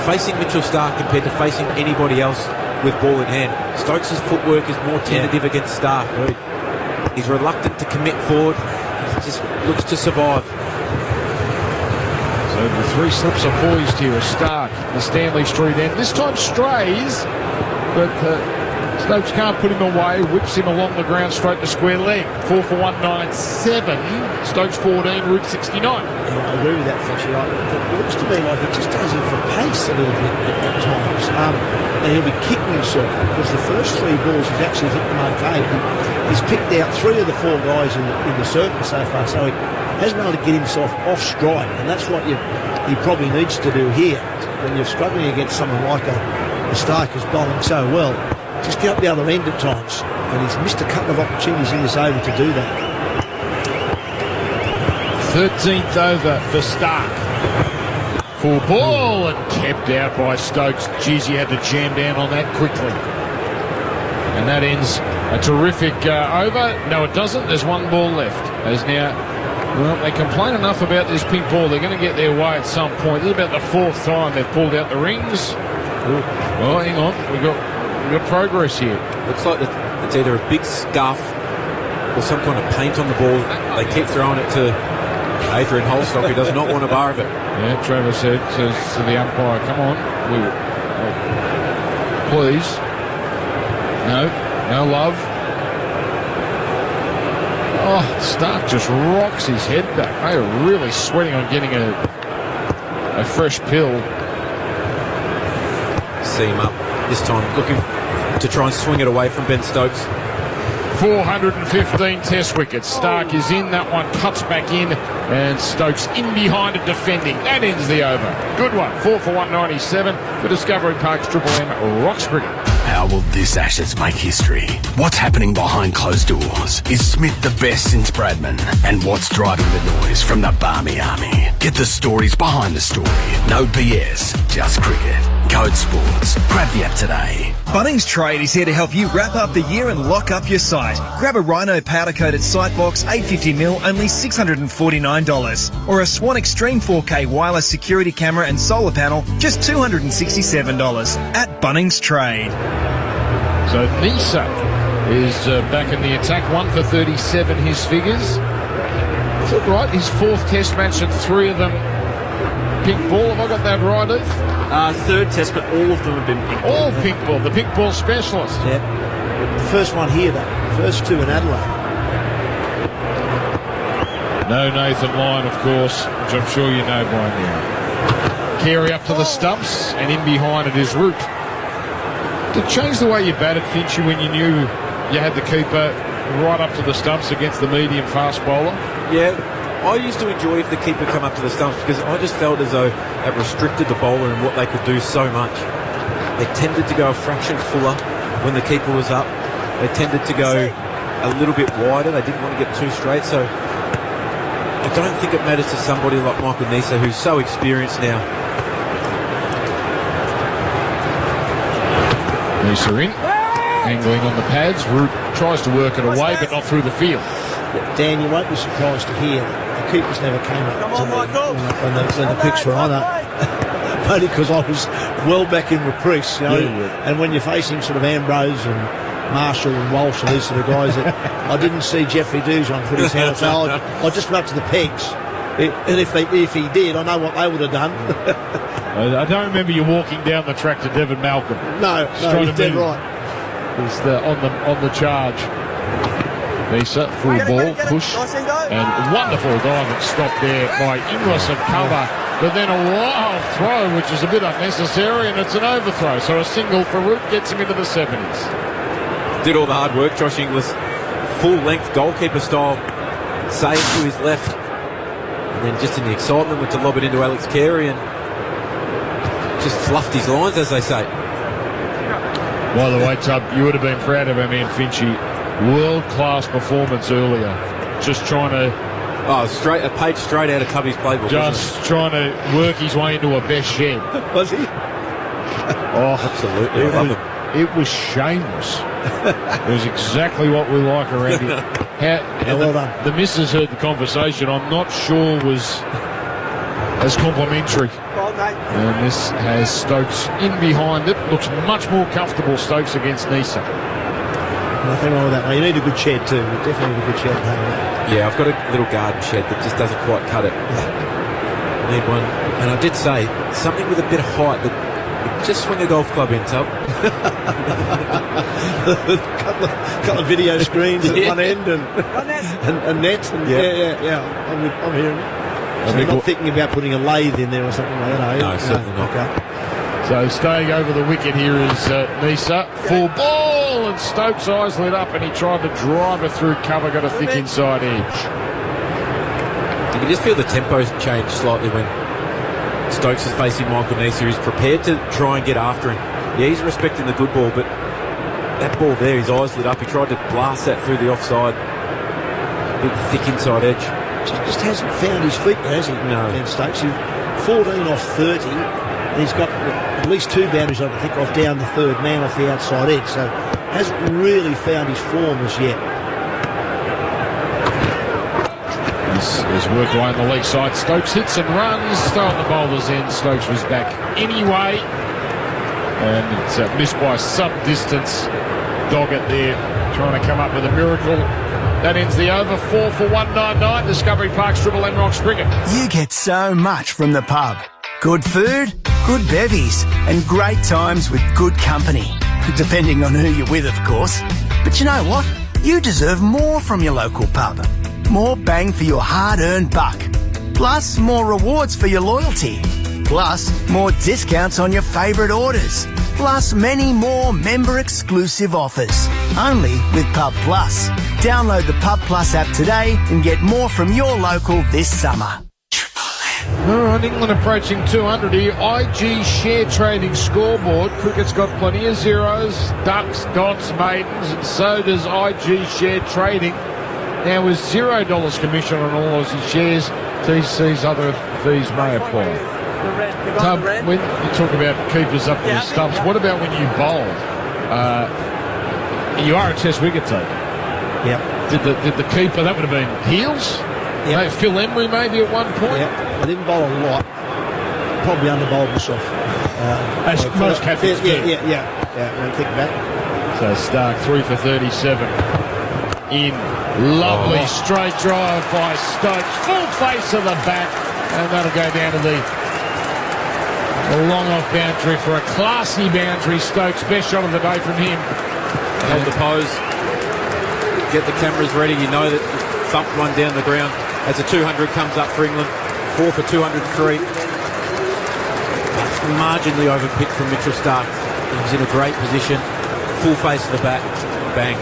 facing Mitchell Stark compared to facing anybody else with ball in hand, Stokes' footwork is more tentative against Stark. He's reluctant to commit forward. He just looks to survive. So the 3 slips are poised here. Stark, the Stanley Street end. This time strays, but Stokes can't put him away. Whips him along the ground straight to square leg. 4 for 197. Stokes 14, Root 69. Yeah, I agree with that, Fletcher. It looks to me like he just goes in for pace a little bit at times. And he'll be kicking himself because the first 3 balls he's actually hit them okay. He's picked out 3 of the 4 guys in the circle so far, so he hasn't been able to get himself off strike, and that's what he probably needs to do here. When you're struggling against someone like a Stark who's bowling so well, just get up the other end at times. and he's missed a couple of opportunities in this over to do that. 13th over for Stark. Full ball and kept out by Stokes. Geez, he had to jam down on that quickly. And that ends a terrific over. No, it doesn't. There's one ball left. As now, well, they complain enough about this pink ball. They're going to get their way at some point. This is about the 4th time they've pulled out the rings. Oh, hang on. We've got progress here. Looks like it's either a big scuff or some kind of paint on the ball. They keep throwing it to Adrian Holstock, who does not want a bar of it. Yeah, Trevor says to the umpire, come on, please. No love. Oh, Stark just rocks his head back. They are really sweating on getting a fresh pill. See him up this time, looking to try and swing it away from Ben Stokes. 415 test wickets. Stark is in. That one cuts back in. And Stokes in behind it defending. That ends the over. Good one. 4 for 197 for Discovery Park's Triple M Rocks Cricket. How will this Ashes make history? What's happening behind closed doors? Is Smith the best since Bradman? And what's driving the noise from the Barmy Army? Get the stories behind the story. No BS, just cricket. Code Sports. Grab the app today. Bunnings Trade is here to help you wrap up the year and lock up your site. Grab a Rhino powder-coated sight box, 850mm, only $649. Or a Swan Extreme 4K wireless security camera and solar panel, just $267. At Bunnings Trade. So Nisa is back in the attack. 1 for 37, his figures. Is that right? His 4th test match and 3 of them pink ball. Have I got that right, Heath? 3rd test, but all of them have been pink ball. All pink ball. The pink ball specialist. Yeah. The first one here, though. First 2 in Adelaide. No Nathan Lyon, of course, which I'm sure you know by now. Carey up to the stumps, and in behind it is Root. Did it change the way you batted, Finchy, when you knew you had the keeper right up to the stumps against the medium fast bowler? Yeah, I used to enjoy if the keeper come up to the stumps because I just felt as though it restricted the bowler and what they could do so much. They tended to go a fraction fuller when the keeper was up. They tended to go a little bit wider. They didn't want to get too straight. So I don't think it matters to somebody like Michael Nisa, who's so experienced now. Nisa in, angling on the pads. Root tries to work it away, but not through the field. Dan, you won't be surprised to hear that the keepers never came up to me when the picks were on it. Only because I was well back in Repress, you know. Yeah. And when you're facing sort of Ambrose and Marshall and Walsh and these sort of guys, that I didn't see Jeffrey Dujon put his hand up, so I just went up to the pegs. And if he did, I know what they would have done. I don't remember you walking down the track to Devon Malcolm. No, you're dead right. He's on the charge. Nisa, full ball, push, and wonderful diving stop there by Inglis and cover, but then a wild throw, which is a bit unnecessary, and it's an overthrow. So a single for Root gets him into the 70s. Did all the hard work, Josh Inglis. Full-length goalkeeper style save to his left. And then just in the excitement went to lob it into Alex Carey and just fluffed his lines, as they say. By the way, Tub, you would have been proud of our man Finchy. World-class performance earlier. Just trying to... a page straight out of Tubby's playbook. Just trying to work his way into a best shed. Was he? Absolutely. It was shameless. It was exactly what we like around here. Well done. The missus heard the conversation. I'm not sure was as complimentary. And this has Stokes in behind it. Looks much more comfortable, Stokes, against Nisa. Nothing wrong with that. You need a good shed too. You definitely need a good shed. Yeah, I've got a little garden shed that just doesn't quite cut it. Need one. And I did say something with a bit of height that just swing a golf club in, Tub. couple of video screens at one end and nets. And yeah. I'm hearing it. So you're not thinking about putting a lathe in there or something like that, are you? No, certainly not. Okay. So staying over the wicket here is Nisa. Full ball, and Stokes' eyes lit up, and he tried to drive it through cover, got a thick inside edge. You can just feel the tempo change slightly when Stokes is facing Michael Nisa. He's prepared to try and get after him. Yeah, he's respecting the good ball, but that ball there, his eyes lit up. He tried to blast that through the offside. Big, thick inside edge. Just hasn't found his feet, has he? No. Ben Stokes. He's 14 off 30. And he's got at least 2 boundaries, I think, off down the third man off the outside edge. So hasn't really found his form as yet. There's work right on the leg side. Stokes hits and runs. Throwing the bowler's end. Stokes was back anyway. And it's missed by some distance. Doggett there trying to come up with a miracle. That ends the over. 4 for 199. Discovery Park's Triple M Rocks cricket. You get so much from the pub. Good food, good bevies, and great times with good company. Depending on who you're with, of course. But you know what? You deserve more from your local pub. More bang for your hard-earned buck. Plus, more rewards for your loyalty. Plus, more discounts on your favourite orders. Plus, many more member-exclusive offers. Only with Pub Plus. Download the Pub Plus app today and get more from your local this summer. All right, England approaching 200 here. IG share trading scoreboard. Cricket's got plenty of zeros, ducks, dots, maidens, and so does IG share trading. Now with $0 commission on all Aussie shares, TC's other fees may apply. Tub, when you talk about keepers up to the stumps, what about when you bowl? You are a test wicket taker. Yep. Did the keeper, that would have been Heels? Yep. Phil Emery maybe at one point? Yep. I didn't bowl a lot. Probably under-bowled myself. As most captains do. Yeah. When I think back. So Stark 3 for 37. In. Lovely straight drive by Stokes. Full face of the bat. And that'll go down to the long off boundary for a classy boundary. Stokes, best shot of the day from him. Hold the pose. Get the cameras ready. You know that you thumped one down the ground as the 200 comes up for England. 4 for 203. That's marginally overpicked from Mitchell Stark. He's in a great position. Full face of the bat. Bang.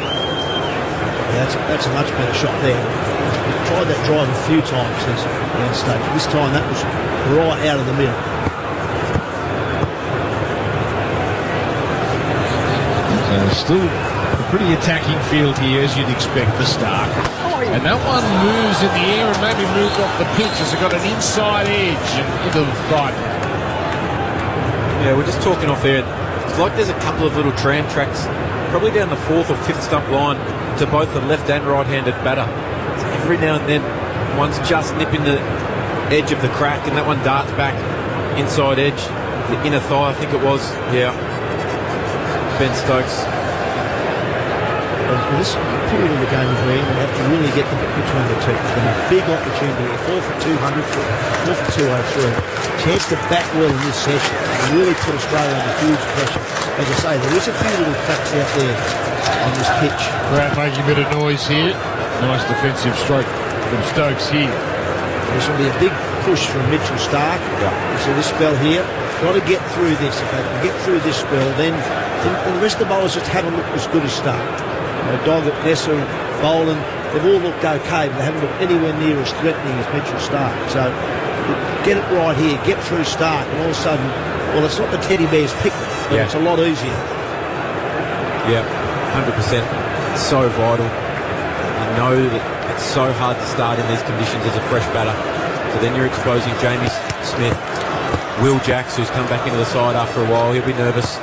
Yeah, that's a much better shot there. He's tried that drive a few times since Ben Stokes. This time that was right out of the middle. Still a pretty attacking field here, as you'd expect for Stark. And that one moves in the air and maybe moved off the pitch as it got an inside edge and into the thigh. Yeah, we're just talking off there. It's like there's a couple of little tram tracks, probably down the 4th or 5th stump line to both the left and right-handed batter. So every now and then, one's just nipping the edge of the crack, and that one darts back inside edge, the inner thigh, I think it was. Yeah, Ben Stokes. And this period of the game is where we have to really get the bit between the two. It's been a big opportunity. 4 for 200, 4 for 203. Chance to bat well in this session and really put Australia under huge pressure. As I say, there is a few little cracks out there on this pitch. Crowd making a bit of noise here. Nice defensive stroke from Stokes here. This will be a big push from Mitchell Stark. So this spell here, got to get through this. If they can get through this spell, then the rest of the bowlers just haven't looked as good as Stark. Doggett, Nessa, Boland, they've all looked okay, but they haven't looked anywhere near as threatening as Mitchell Stark. So get it right here, get through Stark, and all of a sudden, well, it's not the teddy bear's picnic, but it's a lot easier. Yeah, 100%. It's so vital. You know that it's so hard to start in these conditions as a fresh batter. So then you're exposing Jamie Smith, Will Jacks, who's come back into the side after a while. He'll be nervous.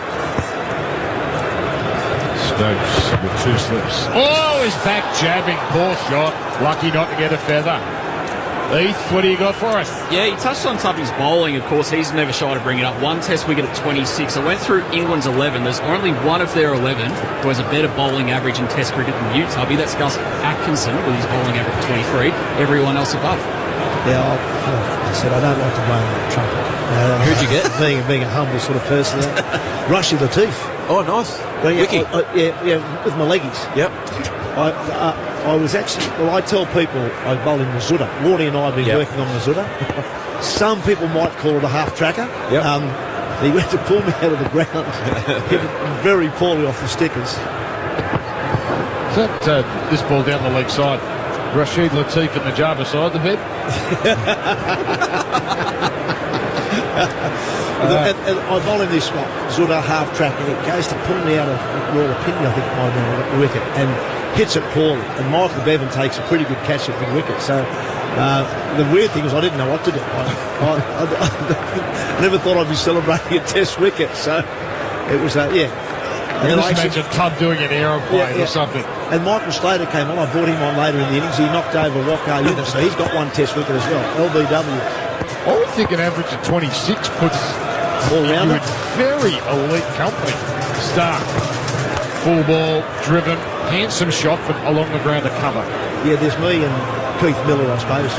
Stokes with 2 slips. Oh, he's back jabbing. Poor shot. Lucky not to get a feather. Heath, what do you got for us? Yeah, he touched on Tuppy's bowling. Of course, he's never shy to bring it up. 1 test wicket at 26. I went through England's 11. There's only one of their 11 who has a better bowling average in test cricket than you, Tubby. That's Gus Atkinson with his bowling average at 23. Everyone else above. Yeah, I said I don't like to blame the trumpet. Who'd you get? Being a humble sort of person. Rashid Latif. Oh, nice. Well, yeah, with my leggies. Yep. I was actually, I tell people I bowl in Mazuda. Warnie and I have been working on Mazuda. Some people might call it a half tracker. Yep. He went to pull me out of the ground. Hit it very poorly off the stickers. Is that this ball down the leg side? Rashid Latif and the Java side, the bed? And I bowl him this Zuda half track, and it goes to pull me out of Rawalpindi, I think it might have been the wicket, and hits it poorly. And Michael Bevan takes a pretty good catch at the wicket. So the weird thing is I didn't know what to do. I never thought I'd be celebrating a Test wicket. So it was, yeah. And then I imagine Tubb doing an aeroplane or something. And Michael Slater came on. I brought him on later in the innings. He knocked over Waqar Younis, so he's got one Test wicket as well. LBW. I would think an average of 26 puts all round you in very elite company. Stark, full ball, driven, handsome shot, but along the ground to cover. Yeah, there's me and Keith Miller, I suppose.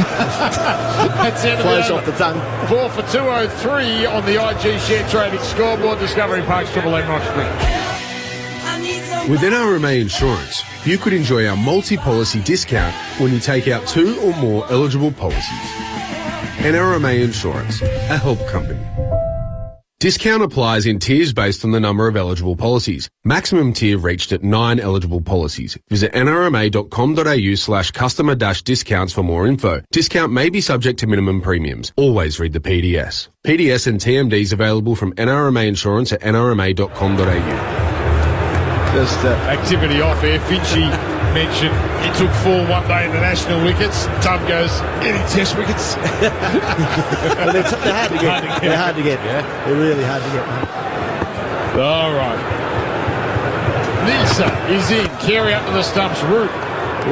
That's it. Flows off the tongue. 4 for 203 on the IG Share Trading scoreboard. Discovery Parks, Triple M Rock Spring. With NRMA Insurance, you could enjoy our multi-policy discount when you take out 2 or more eligible policies. NRMA Insurance, a help company. Discount applies in tiers based on the number of eligible policies. Maximum tier reached at 9 eligible policies. Visit nrma.com.au/customer-discounts for more info. Discount may be subject to minimum premiums. Always read the PDS. PDS and TMDs available from NRMA Insurance at nrma.com.au. Just activity off air. Finchie mentioned he took 4 one day in the national wickets. Tubb goes, any Test wickets? Well, they're hard to get. They're hard to get. Yeah. They're really hard to get, mate. All right. Nisa is in. Carry up to the stumps. Root.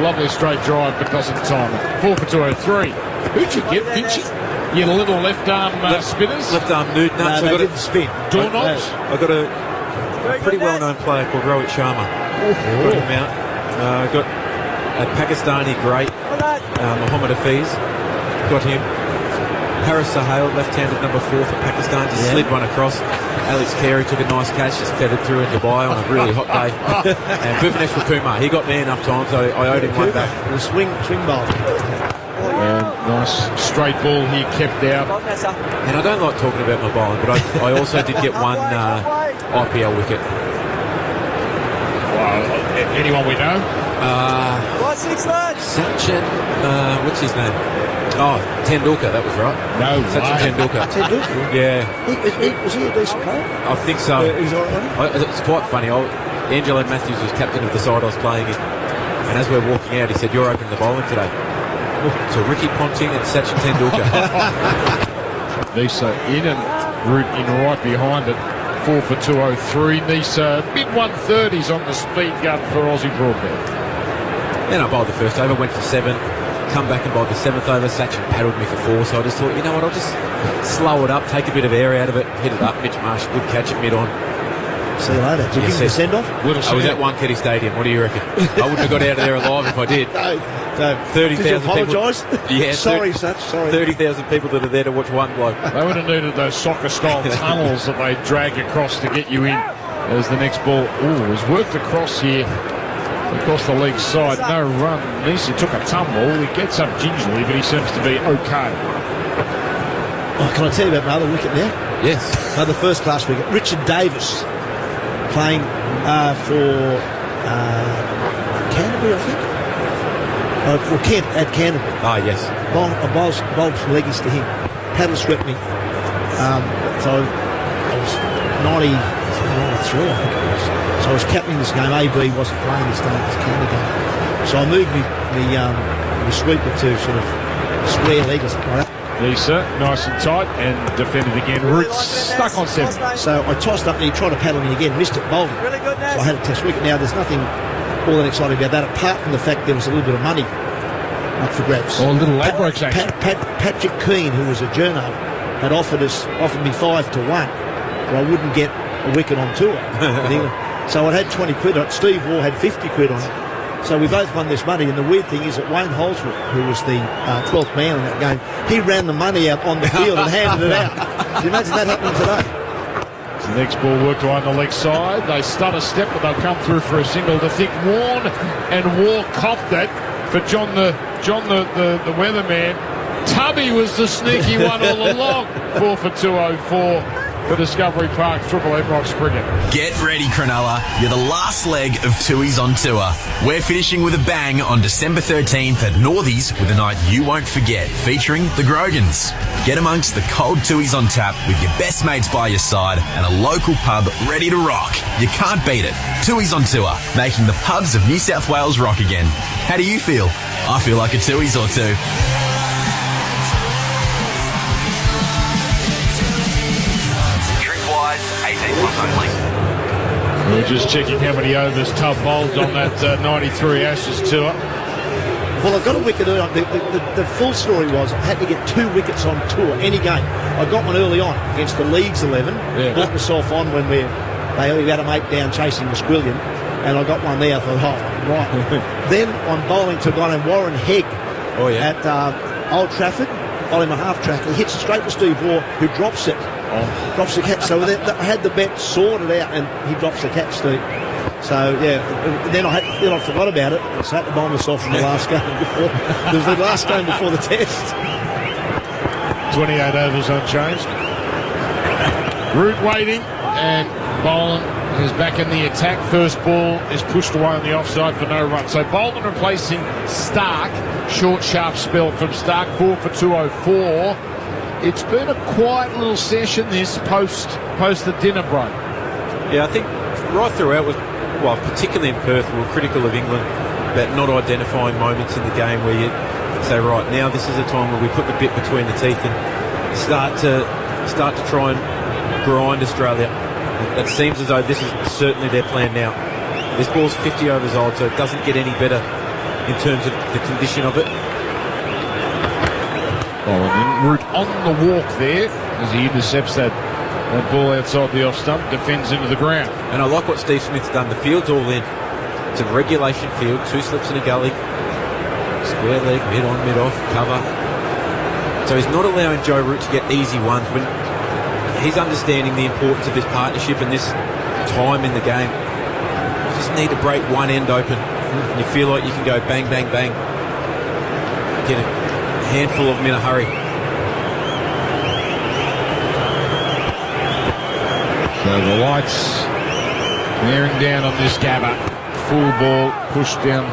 Lovely straight drive, but doesn't time it. 4 for 203. Who'd you get, Finchie? You had a little left arm spinners? Left arm nude nuts. No, they didn't spin. Doorknobs? I got a pretty well-known player called Rohit Sharma. Got him out. Got a Pakistani great, Mohammad Hafiz. Got him. Haris Sohail, left-handed number 4 for Pakistan, just slid one across. Alex Carey took a nice catch, just feathered through in Dubai on a really hot day. And Bhuvanesh Kumar, he got me enough time, so I owed him one back. The swing bowl. Nice straight ball he kept out. And I don't like talking about my bowling, but I also did get one IPL wicket. Anyone we know? Sachin, what's his name? Oh, Tendulkar, that was right. No Sachin Tendulkar. Tendulkar? Yeah. Was he a decent player? I think so. He's all right. It's quite funny. Angelo Matthews was captain of the side I was playing in. And as we're walking out, he said, "You're opening the bowling today." So Ricky Ponting and Sachin Tendulkar. Nisa in and Root in right behind it. 4 for 203. Nisa mid-130s on the speed gun for Aussie Broadband. Then I bowled the first over, went for 7. Come back and bowled the 7th over. Sachin paddled me for 4. So I just thought, you know what, I'll just slow it up, take a bit of air out of it, hit it up. Mitch Marsh, good catch at mid-on. See you later. Did you give him a send-off? I was at Wankhede Stadium. What do you reckon? I wouldn't have got out of there alive if I did. No. 30,000 Did you apologise? Yeah. Sorry, Satch. Sorry. 30,000 people that are there to watch one bloke. They would have needed those soccer-style tunnels that they drag across to get you in. As the next ball, has worked across here, across the leg side. No run. Nisa took a tumble. He gets up gingerly, but he seems to be okay. Oh, can I tell you about my other wicket now? Yes. Another first-class wicket. Richard Davis playing for Canterbury, I think. Kent at Canterbury. Ah, yes. Bowls leggies to him. Paddle swept me. So I was 93, I think it was. So I was captaining this game. AB wasn't playing this game. It was Canada game. So I moved me sweeper to sort of square leg or something like that. Nisa, nice and tight, and defended again. Roots stuck on 7. So I tossed up and he tried to paddle me again. Missed it, bowled. So I had a Test wicket. Now there's nothing all that exciting about that, apart from the fact there was a little bit of money up for grabs. Oh, a little Ladbrokes action. Patrick Keane, who was a journo, had offered me 5 to 1, but I wouldn't get a wicket on tour. So I had 20 quid on it. Steve Waugh had 50 quid on it. So we both won this money, and the weird thing is that Wayne Holsworth, who was the 12th man in that game, he ran the money out on the field and handed it out. Can you imagine that happening today? So the next ball worked on the leg side. They stutter step, but they'll come through for a single to think Warne, and Waugh copped that for John the weatherman. Tubby was the sneaky one all along. 4 for 204. for Discovery Park Triple M Rocks Cricket. Get ready, Cronulla. You're the last leg of Tui's on Tour. We're finishing with a bang on December 13th at Northies with a night you won't forget, featuring the Grogans. Get amongst the cold Tui's on tap with your best mates by your side and a local pub ready to rock. You can't beat it. Tui's on Tour, making the pubs of New South Wales rock again. How do you feel? I feel like a Tui's or two. Tripwise, 18 plus only. We're just checking how many overs Tubb bowled on that 93 Ashes tour. Well, I got a wicket early. The full story was I had to get 2 wickets on tour, any game. I got one early on against the Leagues 11. Yeah. Brought myself on when they had a mate down chasing Musquillian, and I got one there. I thought, oh, right. Then I'm bowling to a guy named Warren Hegg at Old Trafford, bowling a half track. He hits it straight to Steve Waugh, who drops it. Drops the catch. So I had the bet sorted out, and he drops the catch, Steve. So yeah, then I forgot about it. So I had to bowl myself in the last game before. It was the last game before the test. 28 overs unchanged. Root waiting, and Boland is back in the attack. First ball is pushed away on the offside for no run. So Boland replacing Stark. Short, sharp spell from Stark. 4 for 204. It's been a quiet little session this post the dinner break. Yeah, I think right throughout, particularly in Perth, we were critical of England about not identifying moments in the game where you say, right, now this is a time where we put the bit between the teeth and start to try and grind Australia. It seems as though this is certainly their plan now. This ball's 50 overs old, so it doesn't get any better in terms of the condition of it. Root on the walk there as he intercepts that ball outside the off stump, defends into the ground. And I like what Steve Smith's done. The field's all in. It's a regulation field, 2 slips in a gully, square leg, mid on, mid off, cover. So he's not allowing Joe Root to get easy ones when he's understanding the importance of this partnership and this time in the game. You just need to break one end open. And you feel like you can go bang, bang, bang. Get a handful of them in a hurry. So the lights bearing down on this Gabba. Full ball pushed down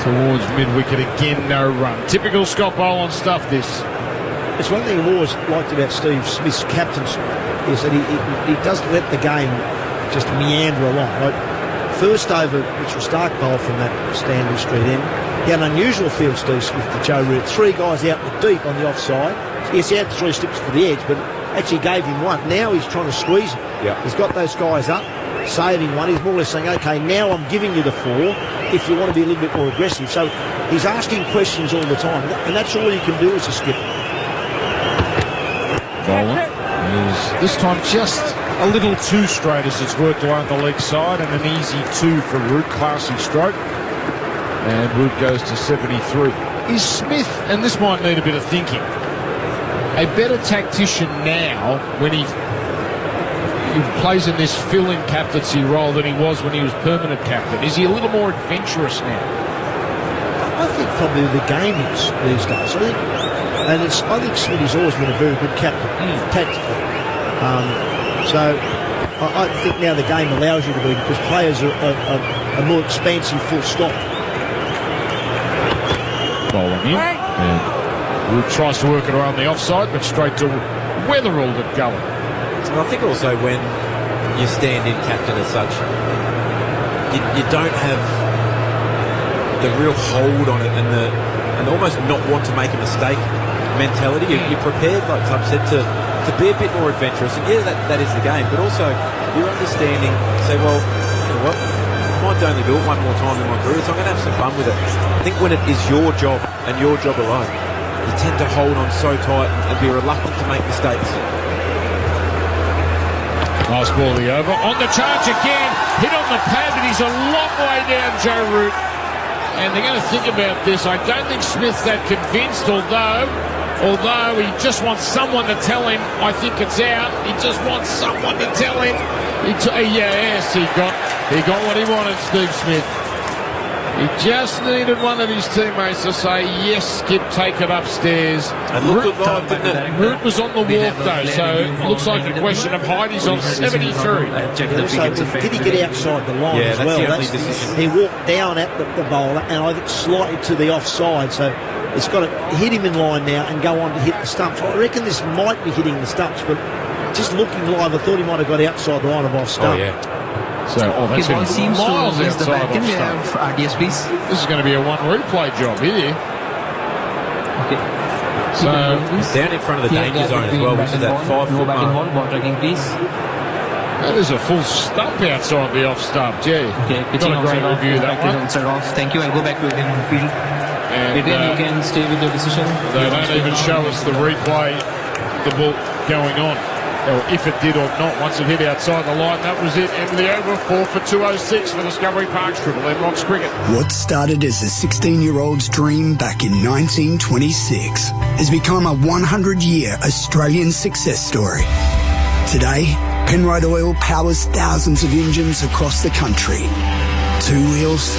towards mid-wicket. Again, no run. Typical Scott Boland stuff, this. It's one thing I've always liked about Steve Smith's captaincy is that he doesn't let the game just meander along. Like first over, which was Stark bowled from that Stanley Street end, he had an unusual field, Steve Smith, to Joe Root. 3 guys out the deep on the offside. Yes, he had 3 slips for the edge, but actually gave him one. Now he's trying to squeeze him. Yeah. He's got those guys up, saving one. He's more or less saying, okay, now I'm giving you the 4 if you want to be a little bit more aggressive. So he's asking questions all the time, and that's all you can do as a skipper. Boland is this time just a little too straight as it's worked away on the leg side, and an easy 2 for Root. Classy stroke. And Root goes to 73. Is Smith, and this might need a bit of thinking, a better tactician now when he plays in this fill-in captaincy role than he was when he was permanent captain? Is he a little more adventurous now? I think probably the game is these days. I think Smitty's always been a very good captain, tactically. So I think now the game allows you to be, because players are more expansive, full stop. Bowling in. And Root tries to work it around the offside, but straight to Weatherald at gully. And I think also when you stand in captain as such, you don't have the real hold on it and almost not want to make a mistake mentality. You're prepared, like Tubb said, to be a bit more adventurous. And yeah, that is the game, but also you're understanding, say, well, you know what, I might only do it one more time in my career, so I'm going to have some fun with it. I think when it is your job and your job alone, you tend to hold on so tight and be reluctant to make mistakes. Nice ball the over. On the charge again. Hit on the pad, but he's a long way down, Joe Root. And they're going to think about this. I don't think Smith's that convinced, although he just wants someone to tell him, I think it's out. He just wants someone to tell him. Yes, he got what he wanted, Steve Smith. He just needed one of his teammates to say, yes, Skip, take it upstairs. It looked good live, didn't it? Root was on the walk, though, so it looks like a question of Heidi's on 73. Did he get outside the line as well? The only decision. He walked down at the bowler, and I think slightly to the offside, so it's got to hit him in line now and go on to hit the stumps. I reckon this might be hitting the stumps, but just looking live, I thought he might have got outside the line of off stump. Oh, yeah. So, that's His ball seems to miles miss the outside back end. off We stump. have RDS, please. This is going to be a one replay job here. Okay. So, down in front of the danger zone as well, which is that 5 No foot back and ball. mark. Ball tracking, please. that is a full stump outside the off stump. Gee, Okay, pitching got a great outside off. review that Practice one. outside off. Thank you. I'll go back to Indian field. And Adrian, you can stay with your decision. they don't even show us the replay, the ball going on. Or if it did or not, once it hit outside the line, that was it. End of the over, 4 for 206 for Discovery Park's Triple M Rocks Cricket. What started as a 16-year-old's dream back in 1926 has become a 100-year Australian success story. Today, Penrite Oil powers thousands of engines across the country. 2 wheels,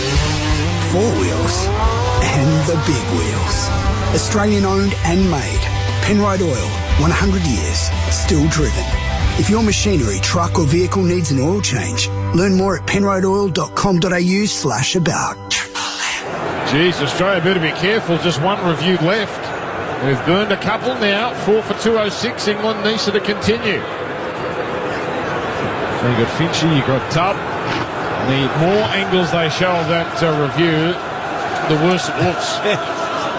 4 wheels, and the big wheels. Australian owned and made. Penrite Oil, 100 years, still driven. If your machinery, truck or vehicle needs an oil change, learn more at penriteoil.com.au/about. Geez, Australia better be careful. Just one review left. We've burned a couple now. 4 for 206. England needs to continue. So you got Finchy, you got Tubb. The more angles they show of that review, the worse it looks.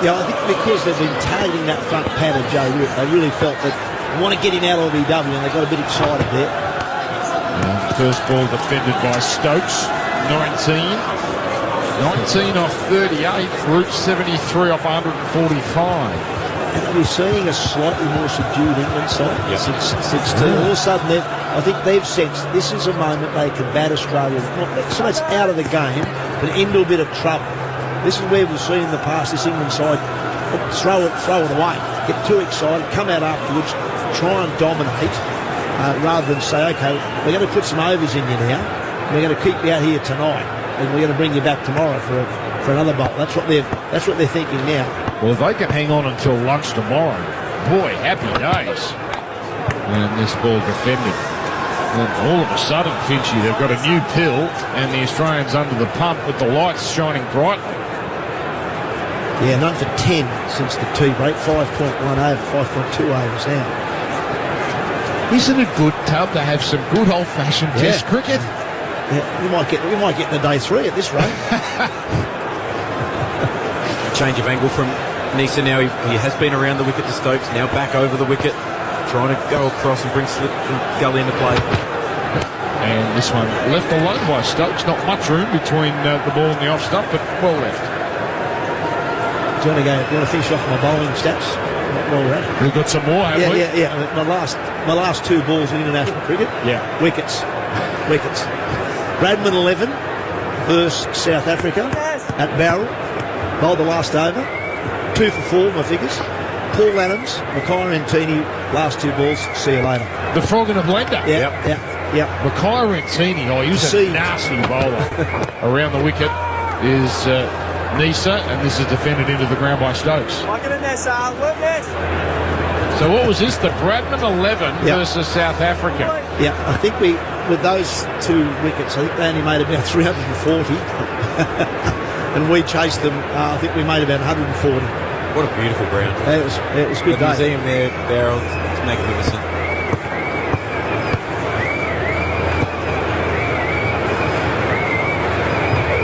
Yeah, I think because they've been targeting that front pad of Joe Root, they really felt that they want to get him out of LBW, and they got a bit excited there. First ball defended by Stokes, 19 off 38, Root 73 off 145. And we're seeing a slightly more subdued England side since all of a sudden I think they've sensed this is a moment they can bat Australia. So it's out of the game, but into a bit of trouble. This is where we've seen in the past this England side throw it away, get too excited, come out afterwards, try and dominate, rather than say, okay, we're going to put some overs in you now, we're going to keep you out here tonight, and we're going to bring you back tomorrow for another bowl. That's what they're thinking now. Well, if they can hang on until lunch tomorrow, boy, happy days. And this ball defended. And all of a sudden, Finchy, they've got a new pill, and the Australians under the pump with the lights shining brightly. Yeah, none for 10 since the tea break. 5.1 over, 5.2 overs now. Isn't it good, Tubb, to have some good old-fashioned Test cricket? Yeah, we might get the day 3 at this rate. Change of angle from Nisa now. He has been around the wicket to Stokes, now back over the wicket, trying to go across and bring Slip and Gully into play. And this one left alone by Stokes. Not much room between the ball and the off stump, but well left. Do you want to finish off my bowling stats? Well, we're at it. We've got some more, haven't we? Yeah. My last 2 balls in international cricket. Yeah. Wickets. Bradman 11 versus South Africa at Barrel. Bowled the last over. 2 for 4, my figures. Paul Adams, Mackay Rentini, last 2 balls. See you later. The frog in a blender. Yeah. Mackay Rentini, he was a nasty bowler. Around the wicket is Nisa, and this is defended into the ground by Stokes. So what was this? The Bradman 11 versus South Africa. Yeah, I think with those 2 wickets, I think they only made about 340. And we chased them, I think we made about 140. What a beautiful ground. It was good The day. museum there, Barrel, it's magnificent.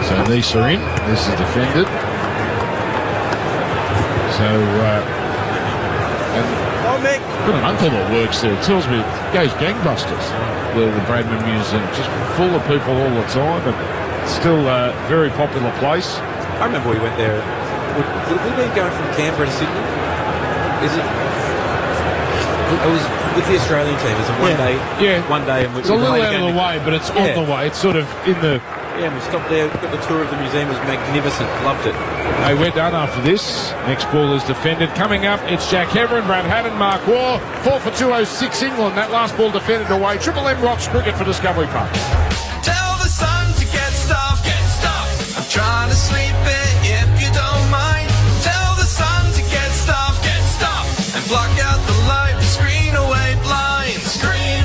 So Nisa in. This is defended. So, got an uncle that works there. It tells me it goes gangbusters. The Bradman Museum, just full of people all the time, and still a very popular place. I remember we went there. Would we been going from Canberra to Sydney? Is it? It was with the Australian team. It's a one day. Yeah. One day. And It's a little out of the way, but it's on the way. It's sort of in the... Yeah, and we stopped there, got the tour of the museum. It was magnificent. Loved it. Hey, we're done after this. Next ball is defended. Coming up, it's Jack Heverin, Brad Haddon, Mark Waugh. 4 for 206 England. That last ball defended away. Triple M Rocks Cricket for Discovery Park. Tell the sun to get stuffed. I'm trying to sleep it if you don't mind. Tell the sun to get stuff, and block out the light. Screen away blinds, screen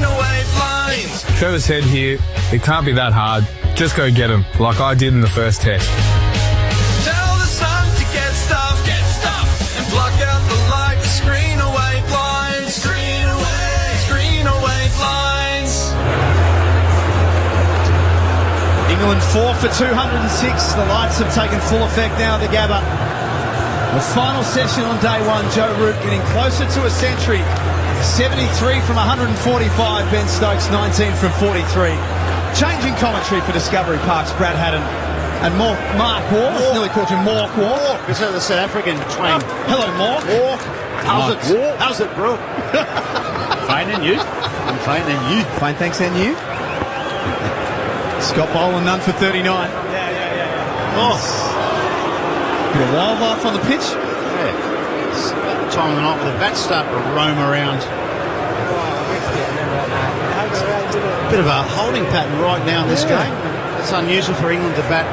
away blinds. Trevor said here, it can't be that hard. Just go get him, like I did in the first test. Tell the sun to get stuff, and block out the light. Screen away blinds, screen away blinds. England 4 for 206. The lights have taken full effect now at the Gabba. The final session on day one, Joe Root getting closer to a century. 73 from 145, Ben Stokes 19 from 43. Changing commentary for Discovery Park's Brad Haddon and Mark Walk. I nearly called you Mork Walk. It's the South African twang. Hello, Mork. Walk. How's it, bro? Fine, and you? I'm fine, and you? Fine, thanks, and you? Scott Boland, none for 39. Yeah. Oh. Bit of wildlife on the pitch. Yeah. It's about the time of the night where the bats start to roam around. Bit of a holding pattern right now in this game. It's unusual for England to bat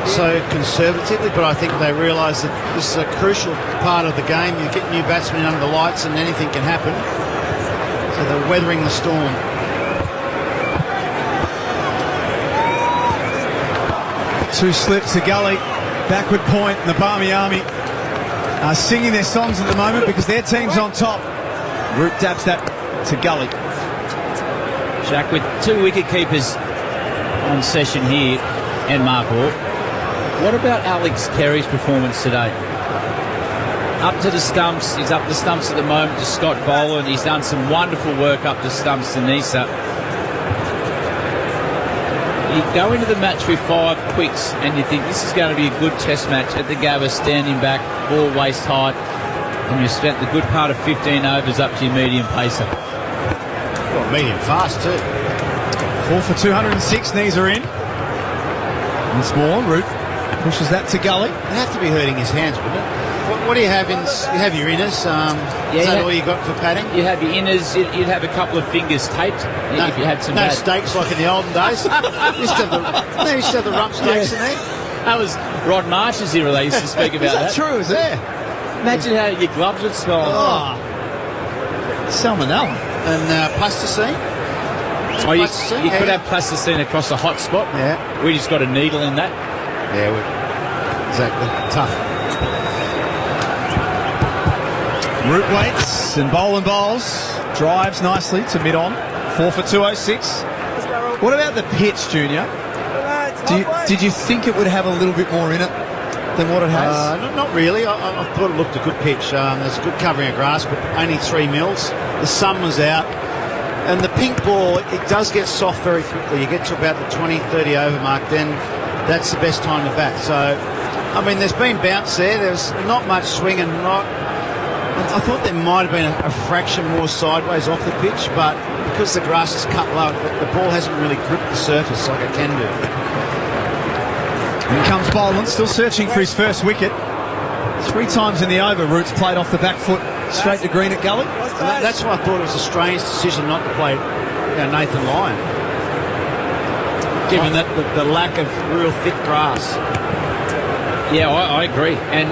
so conservatively, but I think they realise that this is a crucial part of the game. You get new batsmen under the lights and anything can happen. So they're weathering the storm. Two slips to Gully, backward point, and the Barmy Army are singing their songs at the moment because their team's on top. Root dabs that to Gully. Jack, with two wicket keepers on session here and Mark Hawke, what about Alex Carey's performance today? Up to the stumps, he's up the stumps at the moment to Scott Boland. He's done some wonderful work up the stumps to Nisa. You go into the match with 5 quicks and you think this is going to be a good test match at the Gabba, standing back, ball waist height, and you've spent the good part of 15 overs up to your medium pacer. Well, medium fast too. 4 for 206, knees are in. Once more, Root pushes that to Gully. It'd have to be hurting his hands, wouldn't it? What do you have in? You have your inners. Is that all you got for padding? You have your inners. You'd have a couple of fingers taped if you had some. No steaks like in the olden days. used to have the rump steaks in there. That was Rod Marsh's era. They used to speak about that. Is that true? Is there? Imagine how your gloves would smell. Oh. Salmonella. And plasticine. Oh, you could have plasticine across a hot spot. Yeah. We just got a needle in that. Yeah, exactly. Tough. Root waits and Boland bowls. Drives nicely to mid-on. 4 for 206. What about the pitch, Junior? Did you think it would have a little bit more in it than what it has? Not really. I thought it looked a good pitch. There's a good covering of grass, but only 3 mils. The sun was out. And the pink ball, it does get soft very quickly. You get to about the 20-30 over mark, then that's the best time to bat. So, I mean, there's been bounce there. There's not much swing and I thought there might have been a fraction more sideways off the pitch, but because the grass is cut low, the ball hasn't really gripped the surface like it can do. In comes Boland, still searching for his first wicket. 3 times in the over, Root's played off the back foot straight to green at Gully. And that's why I thought it was a strange decision not to play Nathan Lyon, given that the lack of real thick grass. Yeah, I agree. And